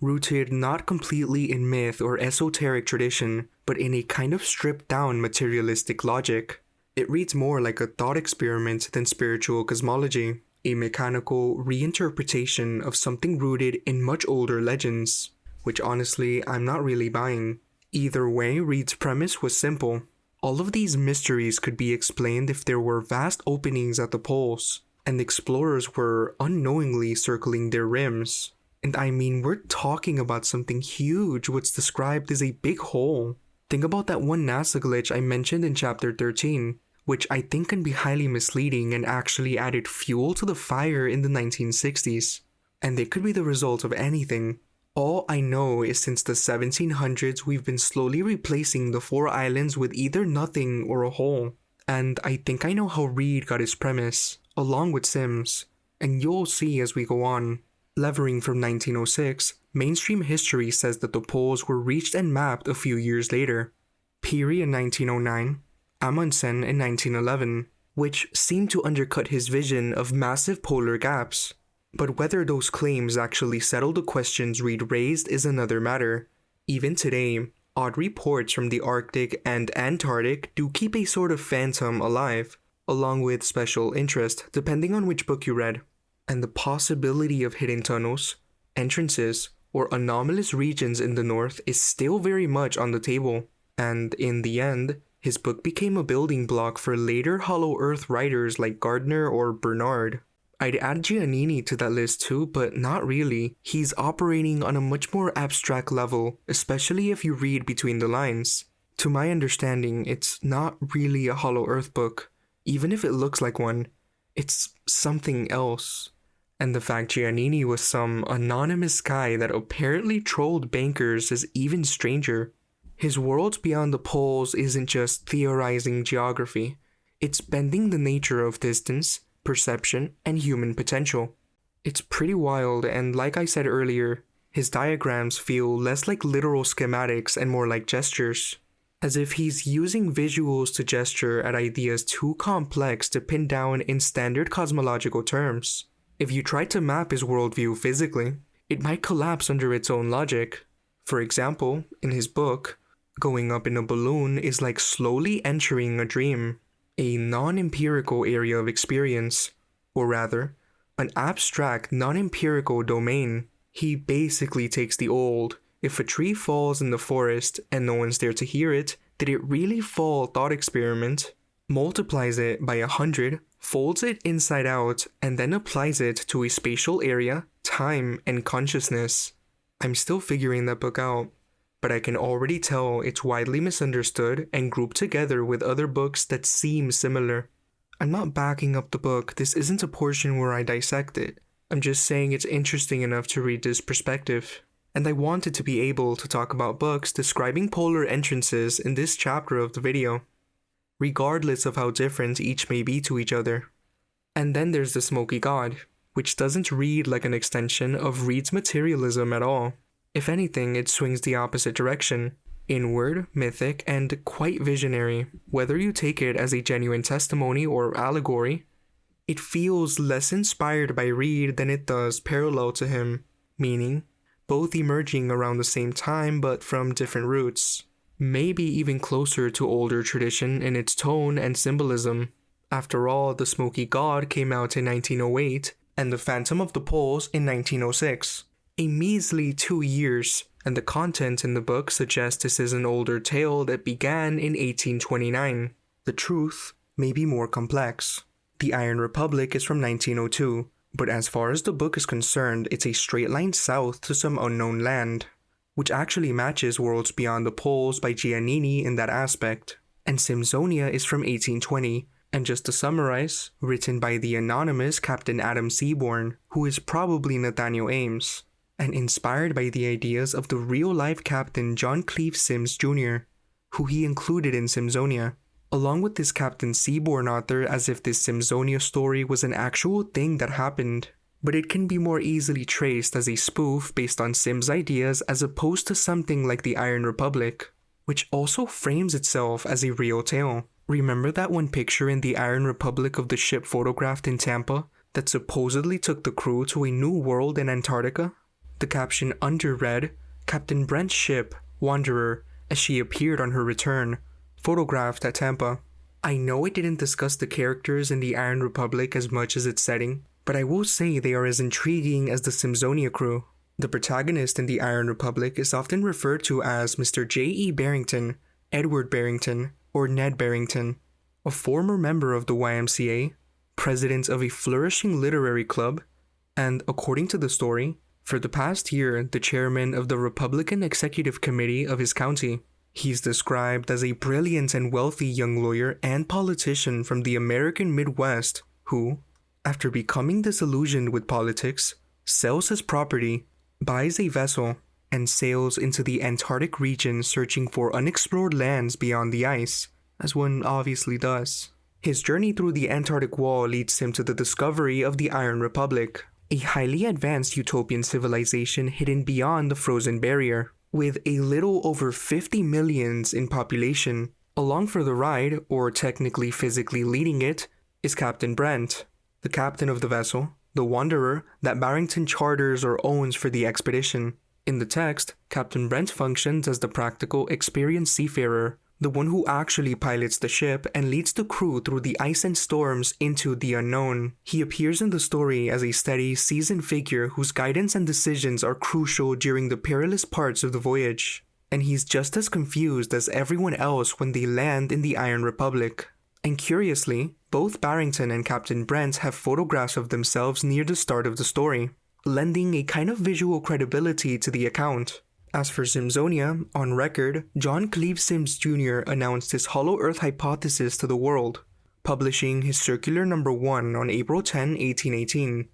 rooted not completely in myth or esoteric tradition, but in a kind of stripped-down materialistic logic. It reads more like a thought experiment than spiritual cosmology, a mechanical reinterpretation of something rooted in much older legends, which honestly I'm not really buying. Either way, Reed's premise was simple. All of these mysteries could be explained if there were vast openings at the poles, and explorers were unknowingly circling their rims. And I mean, we're talking about something huge, what's described as a big hole. Think about that one NASA glitch I mentioned in chapter 13, which I think can be highly misleading and actually added fuel to the fire in the 1960s. And it could be the result of anything. All I know is since the 1700s we've been slowly replacing the 4 islands with either nothing or a hole. And I think I know how Reed got his premise, along with Sims, and you'll see as we go on. Levering from 1906, mainstream history says that the poles were reached and mapped a few years later. Peary in 1909, Amundsen in 1911, which seemed to undercut his vision of massive polar gaps. But whether those claims actually settle the questions Reed raised is another matter. Even today, odd reports from the Arctic and Antarctic do keep a sort of phantom alive, along with special interest depending on which book you read. And the possibility of hidden tunnels, entrances, or anomalous regions in the north is still very much on the table. And in the end, his book became a building block for later Hollow Earth writers like Gardner or Bernard. I'd add Giannini to that list too, but not really. He's operating on a much more abstract level, especially if you read between the lines. To my understanding, it's not really a Hollow Earth book. Even if it looks like one, it's something else. And the fact Giannini was some anonymous guy that apparently trolled bankers is even stranger. His Worlds Beyond the Poles isn't just theorizing geography, it's bending the nature of distance, perception, and human potential. It's pretty wild, and like I said earlier, his diagrams feel less like literal schematics and more like gestures, as if he's using visuals to gesture at ideas too complex to pin down in standard cosmological terms. If you tried to map his worldview physically, it might collapse under its own logic. For example, in his book, going up in a balloon is like slowly entering a dream, a non-empirical area of experience, or rather, an abstract non-empirical domain. He basically takes the old, if a tree falls in the forest and no one's there to hear it, did it really fall thought experiment, multiplies it by 100, folds it inside out, and then applies it to a spatial area, time, and consciousness. I'm still figuring that book out, but I can already tell it's widely misunderstood and grouped together with other books that seem similar. I'm not backing up the book, this isn't a portion where I dissect it. I'm just saying it's interesting enough to read this perspective. And I wanted to be able to talk about books describing polar entrances in this chapter of the video, regardless of how different each may be to each other. And then there's the Smoky God, which doesn't read like an extension of Reed's materialism at all. If anything, it swings the opposite direction, inward, mythic, and quite visionary. Whether you take it as a genuine testimony or allegory, it feels less inspired by Reed than it does parallel to him, meaning both emerging around the same time but from different roots, maybe even closer to older tradition in its tone and symbolism. After all, The Smoky God came out in 1908 and The Phantom of the Poles in 1906, a measly 2 years, and the content in the book suggests this is an older tale that began in 1829. The truth may be more complex. The Iron Republic is from 1902, but as far as the book is concerned, it's a straight line south to some unknown land, which actually matches Worlds Beyond the Poles by Giannini in that aspect. And Simsonia is from 1820, and just to summarize, written by the anonymous Captain Adam Seaborn, who is probably Nathaniel Ames, and inspired by the ideas of the real-life Captain John Cleve Sims Jr., who he included in Simsonia. Along with this Captain Seaborn author, as if this Simsonia story was an actual thing that happened, but it can be more easily traced as a spoof based on Sim's ideas as opposed to something like the Iron Republic, which also frames itself as a real tale. Remember that one picture in the Iron Republic of the ship photographed in Tampa that supposedly took the crew to a new world in Antarctica? The caption under read, Captain Brent's ship, Wanderer, as she appeared on her return, photographed at Tampa. I know it didn't discuss the characters in the Iron Republic as much as its setting, but I will say they are as intriguing as the Simsonia crew. The protagonist in the Iron Republic is often referred to as Mr. J.E. Barrington, Edward Barrington, or Ned Barrington, a former member of the YMCA, president of a flourishing literary club, and, according to the story, for the past year, the chairman of the Republican Executive Committee of his county. He's described as a brilliant and wealthy young lawyer and politician from the American Midwest who, after becoming disillusioned with politics, sells his property, buys a vessel, and sails into the Antarctic region searching for unexplored lands beyond the ice, as one obviously does. His journey through the Antarctic Wall leads him to the discovery of the Iron Republic, a highly advanced utopian civilization hidden beyond the frozen barrier, with a little over 50 million in population. Along for the ride, or technically physically leading it, is Captain Brent, the captain of the vessel, the Wanderer that Barrington charters or owns for the expedition. In the text, Captain Brent functions as the practical, experienced seafarer, the one who actually pilots the ship and leads the crew through the ice and storms into the unknown. He appears in the story as a steady, seasoned figure whose guidance and decisions are crucial during the perilous parts of the voyage, and he's just as confused as everyone else when they land in the Iron Republic. And curiously, both Barrington and Captain Brent have photographs of themselves near the start of the story, lending a kind of visual credibility to the account. As for Simsonia, on record, John Cleve Sims Jr. announced his Hollow Earth hypothesis to the world, publishing his circular number 1 on April 10, 1818.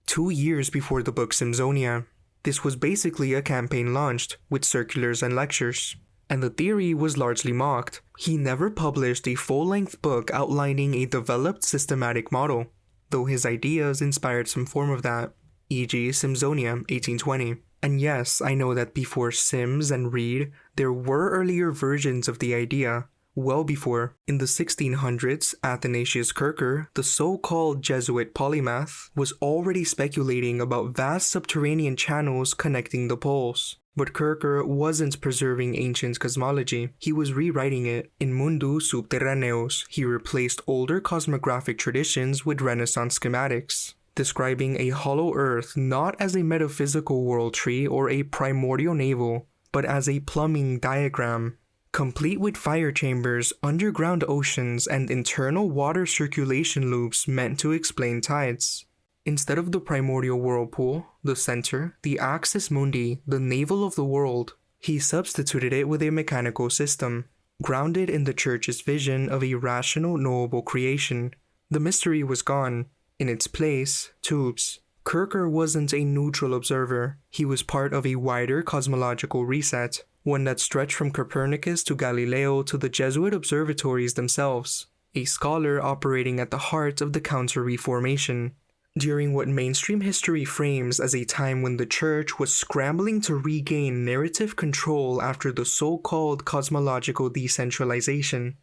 2 years before the book Simsonia. This was basically a campaign launched, with circulars and lectures. And the theory was largely mocked. He never published a full-length book outlining a developed systematic model, though his ideas inspired some form of that, e.g. Simsonia, 1820. And yes, I know that before Sims and Reed, there were earlier versions of the idea, well before. In the 1600s, Athanasius Kircher, the so-called Jesuit polymath, was already speculating about vast subterranean channels connecting the poles. But Kircher wasn't preserving ancient cosmology, he was rewriting it. In Mundus Subterraneus, he replaced older cosmographic traditions with Renaissance schematics, describing a hollow earth not as a metaphysical world tree or a primordial navel, but as a plumbing diagram, complete with fire chambers, underground oceans, and internal water circulation loops meant to explain tides. Instead of the primordial whirlpool, the center, the axis mundi, the navel of the world, he substituted it with a mechanical system, grounded in the church's vision of a rational, knowable creation. The mystery was gone. In its place, tubes. Kircher wasn't a neutral observer. He was part of a wider cosmological reset, one that stretched from Copernicus to Galileo to the Jesuit observatories themselves, a scholar operating at the heart of the Counter-Reformation. During what mainstream history frames as a time when the Church was scrambling to regain narrative control after the so-called cosmological decentralization.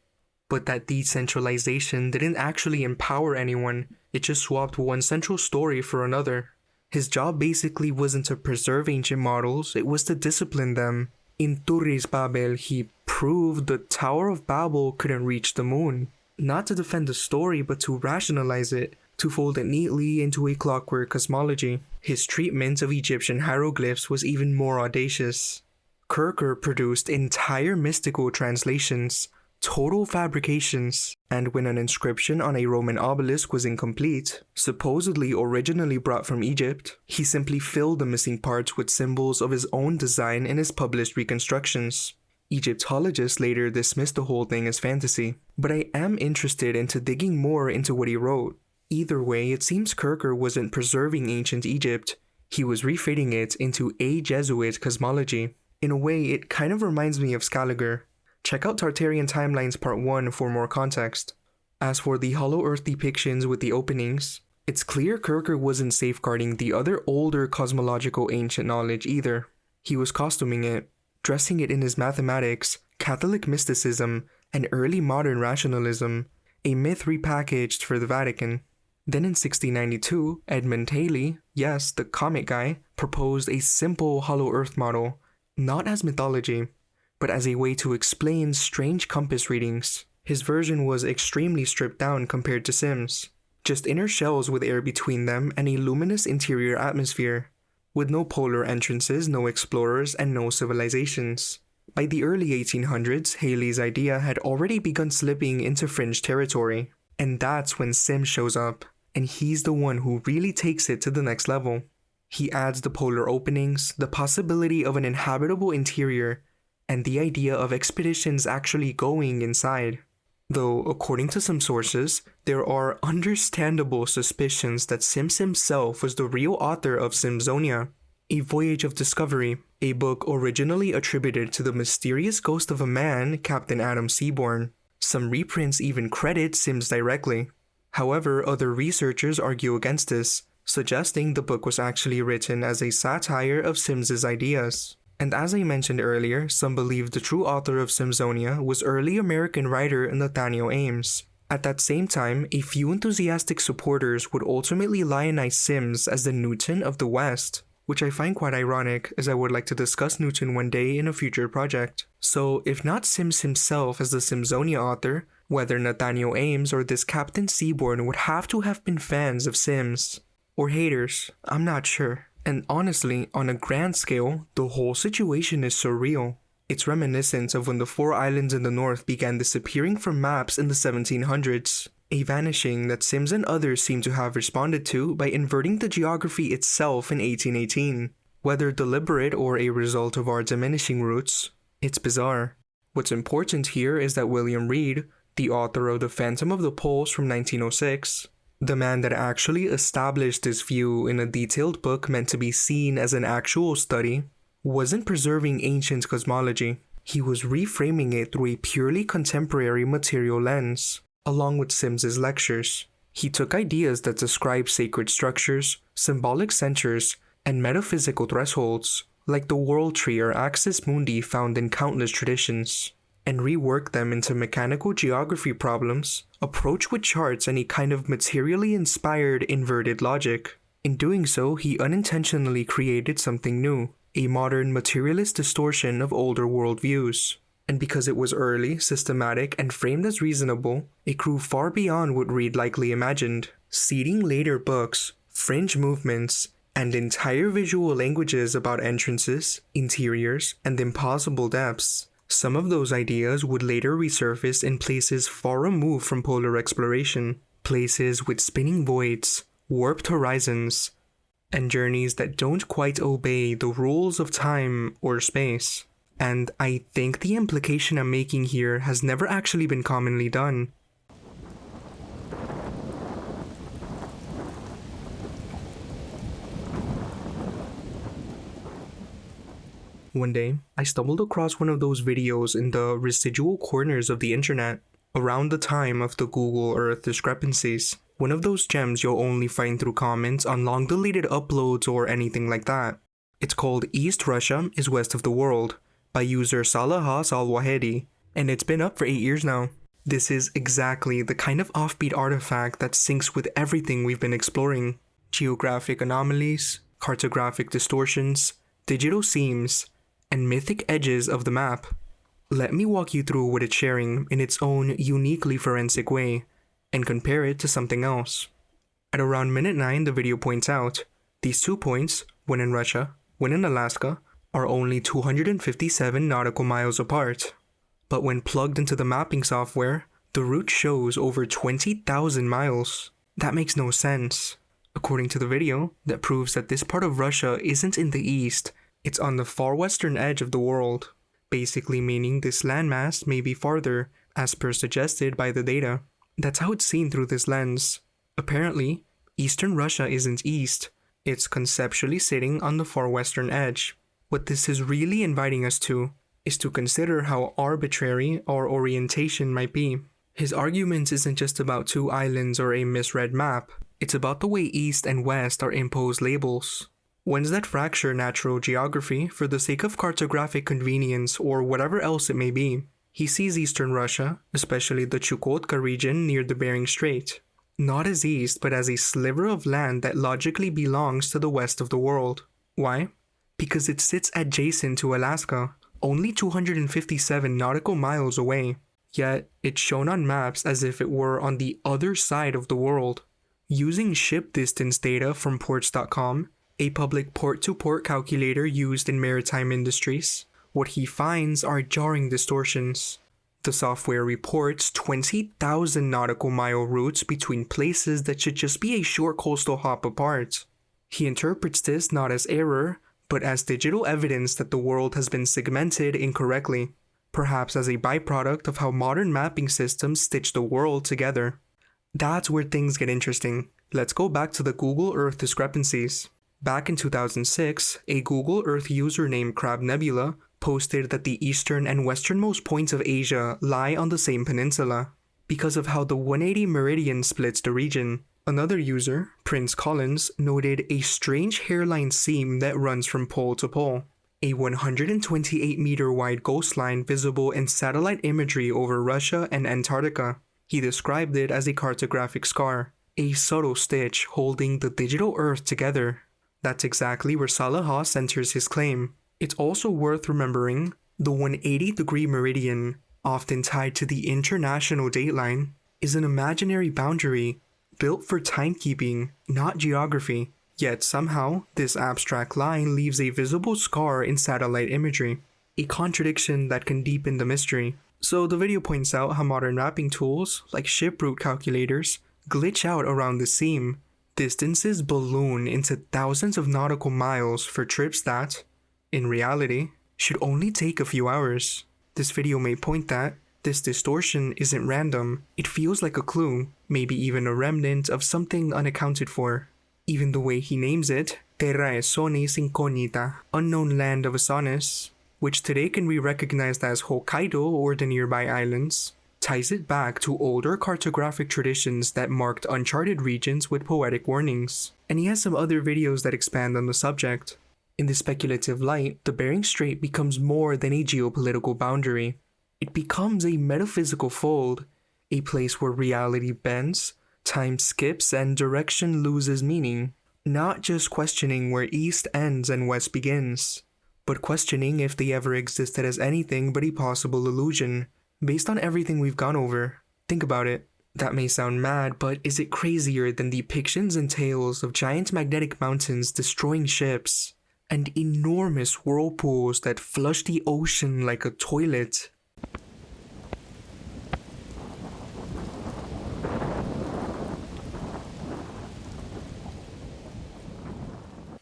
But that decentralization didn't actually empower anyone, it just swapped one central story for another. His job basically wasn't to preserve ancient models, it was to discipline them. In Turris Babel, he proved the Tower of Babel couldn't reach the moon. Not to defend the story, but to rationalize it, to fold it neatly into a clockwork cosmology. His treatment of Egyptian hieroglyphs was even more audacious. Kircher produced entire mystical translations, total fabrications, and when an inscription on a Roman obelisk was incomplete, supposedly originally brought from Egypt, he simply filled the missing parts with symbols of his own design in his published reconstructions. Egyptologists later dismissed the whole thing as fantasy, but I am interested into digging more into what he wrote. Either way, it seems Kircher wasn't preserving ancient Egypt, he was refitting it into a Jesuit cosmology. In a way, it kind of reminds me of Scaliger. Check out Tartarian Timelines Part 1 for more context. As for the Hollow Earth depictions with the openings, it's clear Kircher wasn't safeguarding the other older cosmological ancient knowledge either. He was costuming it, dressing it in his mathematics, Catholic mysticism, and early modern rationalism, a myth repackaged for the Vatican. Then in 1692, Edmund Halley, yes, the comet guy, proposed a simple Hollow Earth model, not as mythology, but as a way to explain strange compass readings. His version was extremely stripped down compared to Sims, just inner shells with air between them and a luminous interior atmosphere, with no polar entrances, no explorers, and no civilizations. By the early 1800s, Halley's idea had already begun slipping into fringe territory, and that's when Sims shows up, and he's the one who really takes it to the next level. He adds the polar openings, the possibility of an inhabitable interior, and the idea of expeditions actually going inside. Though, according to some sources, there are understandable suspicions that Sims himself was the real author of Simsonia, A Voyage of Discovery, a book originally attributed to the mysterious ghost of a man, Captain Adam Seaborn. Some reprints even credit Sims directly. However, other researchers argue against this, suggesting the book was actually written as a satire of Sims's ideas. And as I mentioned earlier, some believe the true author of Simsonia was early American writer Nathaniel Ames. At that same time, a few enthusiastic supporters would ultimately lionize Sims as the Newton of the West, which I find quite ironic, as I would like to discuss Newton one day in a future project. So, if not Sims himself as the Simsonia author, whether Nathaniel Ames or this Captain Seaborn would have to have been fans of Sims. Or haters, I'm not sure. And honestly, on a grand scale, the whole situation is surreal. It's reminiscent of when the 4 islands in the north began disappearing from maps in the 1700s, a vanishing that Sims and others seem to have responded to by inverting the geography itself in 1818. Whether deliberate or a result of our diminishing roots, it's bizarre. What's important here is that William Reed, the author of The Phantom of the Poles from 1906, The man that actually established this view in a detailed book meant to be seen as an actual study wasn't preserving ancient cosmology. He was reframing it through a purely contemporary material lens, along with Sims's lectures. He took ideas that describe sacred structures, symbolic centers, and metaphysical thresholds, like the world tree or axis mundi found in countless traditions, and reworked them into mechanical geography problems, approached with charts and a kind of materially inspired inverted logic. In doing so, he unintentionally created something new, a modern materialist distortion of older worldviews. And because it was early, systematic, and framed as reasonable, it grew far beyond what Reed likely imagined, seeding later books, fringe movements, and entire visual languages about entrances, interiors, and impossible depths. Some of those ideas would later resurface in places far removed from polar exploration, places with spinning voids, warped horizons, and journeys that don't quite obey the rules of time or space. And I think the implication I'm making here has never actually been commonly done. One day, I stumbled across one of those videos in the residual corners of the internet, around the time of the Google Earth discrepancies. One of those gems you'll only find through comments on long-deleted uploads or anything like that. It's called East Russia is West of the World, by user Salahas Al-Wahedi, and it's been up for 8 years now. This is exactly the kind of offbeat artifact that syncs with everything we've been exploring. Geographic anomalies, cartographic distortions, digital seams, and mythic edges of the map. Let me walk you through what it's sharing in its own uniquely forensic way, and compare it to something else. At around minute 9, the video points out, these 2 points, one in Russia, one in Alaska, are only 257 nautical miles apart. But when plugged into the mapping software, the route shows over 20,000 miles. That makes no sense. According to the video, that proves that this part of Russia isn't in the east, it's on the far western edge of the world, basically meaning this landmass may be farther, as per suggested by the data. That's how it's seen through this lens. Apparently, eastern Russia isn't east, it's conceptually sitting on the far western edge. What this is really inviting us to is to consider how arbitrary our orientation might be. His argument isn't just about 2 islands or a misread map, it's about the way east and west are imposed labels. Ones that fracture natural geography for the sake of cartographic convenience or whatever else it may be. He sees eastern Russia, especially the Chukotka region near the Bering Strait, not as east but as a sliver of land that logically belongs to the west of the world. Why? Because it sits adjacent to Alaska, only 257 nautical miles away, yet it's shown on maps as if it were on the other side of the world. Using ship distance data from ports.com, a public port-to-port calculator used in maritime industries, what he finds are jarring distortions. The software reports 20,000 nautical mile routes between places that should just be a short coastal hop apart. He interprets this not as error, but as digital evidence that the world has been segmented incorrectly, perhaps as a byproduct of how modern mapping systems stitch the world together. That's where things get interesting. Let's go back to the Google Earth discrepancies. Back in 2006, a Google Earth user named Crab Nebula posted that the eastern and westernmost points of Asia lie on the same peninsula, because of how the 180 meridian splits the region. Another user, Prince Collins, noted a strange hairline seam that runs from pole to pole, a 128-meter wide ghost line visible in satellite imagery over Russia and Antarctica. He described it as a cartographic scar, a subtle stitch holding the digital Earth together. That's exactly where Salaha centers his claim. It's also worth remembering the 180-degree meridian, often tied to the international dateline, is an imaginary boundary built for timekeeping, not geography. Yet somehow, this abstract line leaves a visible scar in satellite imagery, a contradiction that can deepen the mystery. So the video points out how modern mapping tools, like ship route calculators, glitch out around the seam. Distances balloon into thousands of nautical miles for trips that, in reality, should only take a few hours. This video may point that, This distortion isn't random, it feels like a clue, maybe even a remnant of something unaccounted for. Even the way he names it, Terra Esonis Incognita, unknown land of Esonis, which today can be recognized as Hokkaido or the nearby islands, ties it back to older cartographic traditions that marked uncharted regions with poetic warnings. And he has some other videos that expand on the subject. In the speculative light, the Bering Strait becomes more than a geopolitical boundary. It becomes a metaphysical fold, a place where reality bends, time skips, and direction loses meaning. Not just questioning where east ends and west begins, but questioning if they ever existed as anything but a possible illusion, based on everything we've gone over. Think about it. That may sound mad, but is it crazier than depictions and tales of giant magnetic mountains destroying ships, and enormous whirlpools that flush the ocean like a toilet?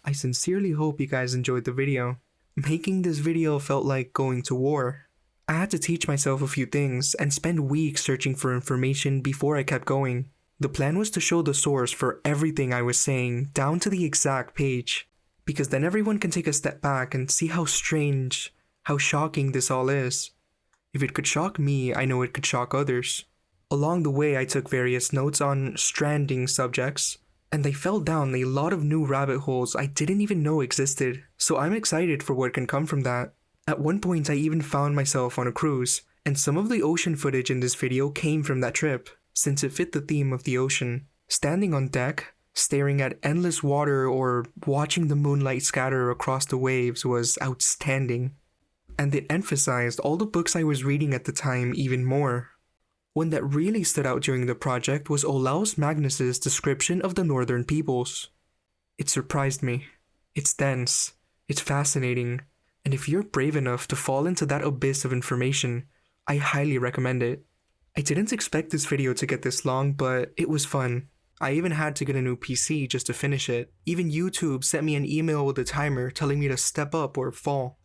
I sincerely hope you guys enjoyed the video. Making this video felt like going to war. I had to teach myself a few things and spend weeks searching for information before I kept going. The plan was to show the source for everything I was saying down to the exact page, because then everyone can take a step back and see how strange, how shocking this all is. If it could shock me, I know it could shock others. Along the way, I took various notes on stranding subjects, and I fell down a lot of new rabbit holes I didn't even know existed, so I'm excited for what can come from that. At one point I even found myself on a cruise, and some of the ocean footage in this video came from that trip, since it fit the theme of the ocean. Standing on deck, staring at endless water or watching the moonlight scatter across the waves was outstanding. And it emphasized all the books I was reading at the time even more. One that really stood out during the project was Olaus Magnus's description of the northern peoples. It surprised me. It's dense, it's fascinating, and if you're brave enough to fall into that abyss of information, I highly recommend it. I didn't expect this video to get this long, but it was fun. I even had to get a new PC just to finish it. Even YouTube sent me an email with a timer telling me to step up or fall.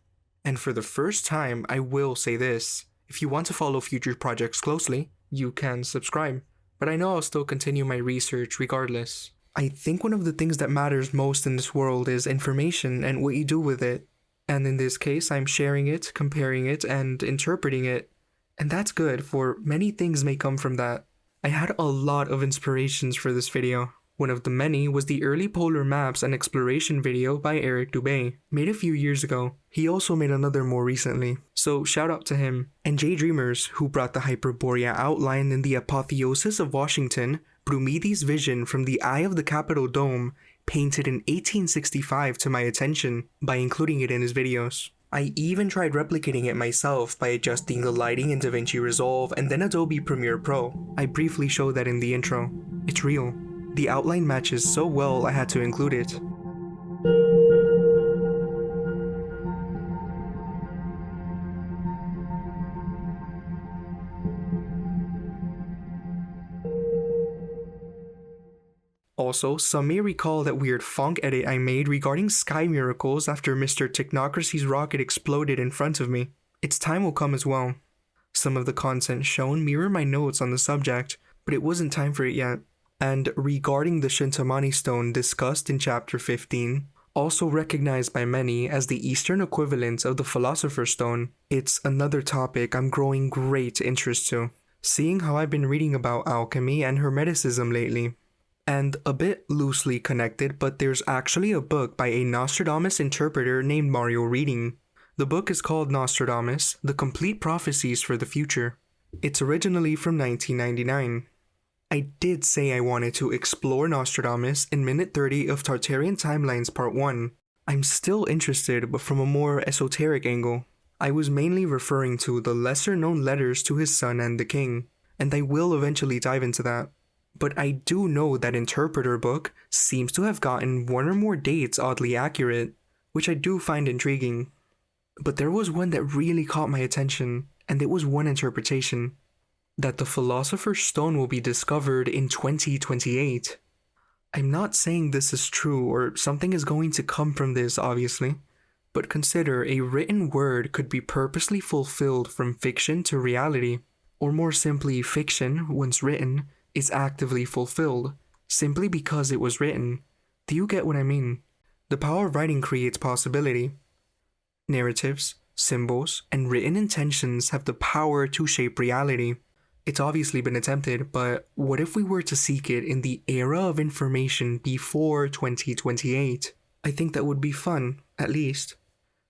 And for the first time, I will say this. If you want to follow future projects closely, you can subscribe. But I know I'll still continue my research regardless. I think one of the things that matters most in this world is information and what you do with it. And in this case, I'm sharing it, comparing it, and interpreting it. And that's good, for many things may come from that. I had a lot of inspirations for this video. One of the many was the early polar maps and exploration video by Eric Dubé, made a few years ago. He also made another more recently, so shout out to him. And Jay Dreamers, who brought the Hyperborea outline in the apotheosis of Washington, Brumidi's vision from the eye of the Capitol Dome, painted in 1865 to my attention by including it in his videos. I even tried replicating it myself by adjusting the lighting in DaVinci Resolve and then Adobe Premiere Pro. I briefly showed that in the intro. It's real. The outline matches so well I had to include it. Also, some may recall that weird funk edit I made regarding sky miracles after Mr. Technocracy's rocket exploded in front of me. Its time will come as well. Some of the content shown mirror my notes on the subject, but it wasn't time for it yet. And regarding the Shintamani stone discussed in chapter 15, also recognized by many as the Eastern equivalent of the Philosopher's Stone, it's another topic I'm growing great interest to, seeing how I've been reading about alchemy and Hermeticism lately. And a bit loosely connected, but there's actually a book by a Nostradamus interpreter named Mario Reading. The book is called Nostradamus, The Complete Prophecies for the Future. It's originally from 1999. I did say I wanted to explore Nostradamus in minute 30 of Tartarian Timelines Part 1. I'm still interested, but from a more esoteric angle. I was mainly referring to the lesser known letters to his son and the king, and I will eventually dive into that. But I do know that Interpreter book seems to have gotten one or more dates oddly accurate, which I do find intriguing. But there was one that really caught my attention, and it was one interpretation. That the Philosopher's Stone will be discovered in 2028. I'm not saying this is true or something is going to come from this, obviously, but consider a written word could be purposely fulfilled from fiction to reality. Or more simply, fiction, once written, is actively fulfilled, simply because it was written. Do you get what I mean? The power of writing creates possibility. Narratives, symbols, and written intentions have the power to shape reality. It's obviously been attempted, but what if we were to seek it in the era of information before 2028? I think that would be fun, at least.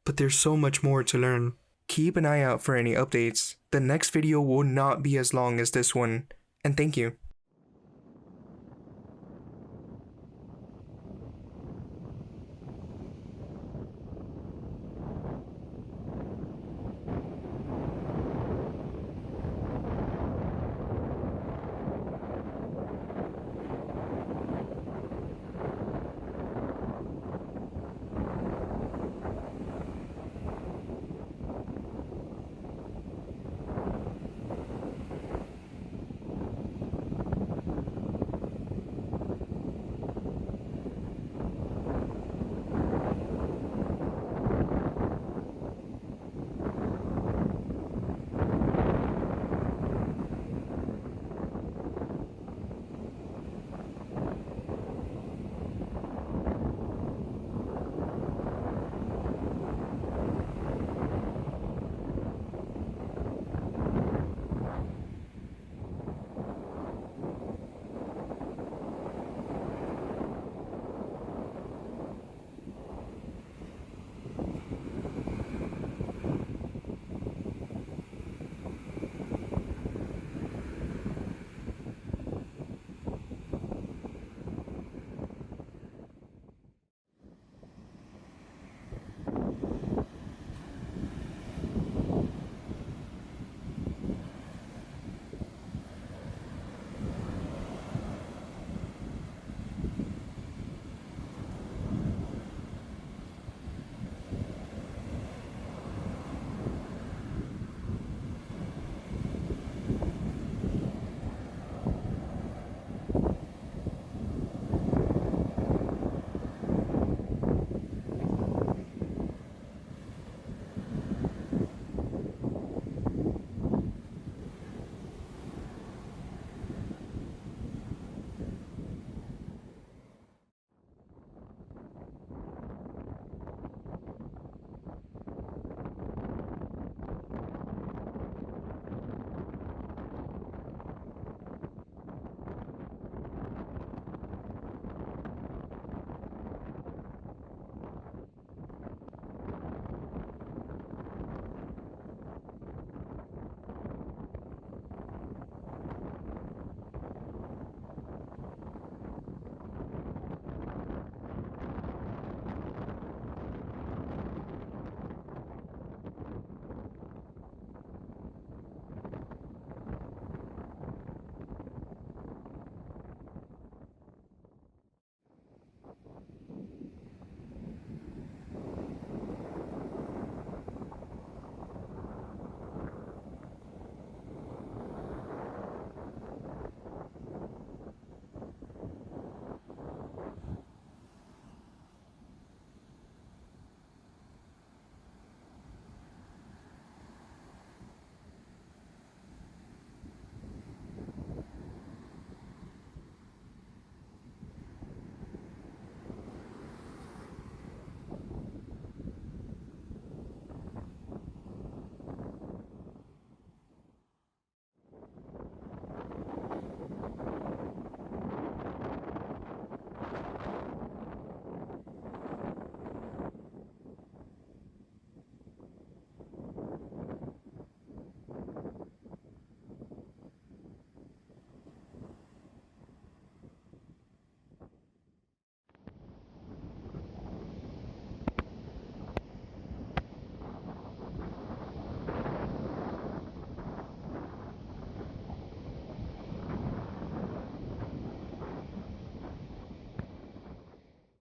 But there's so much more to learn. Keep an eye out for any updates. The next video will not be as long as this one, and thank you.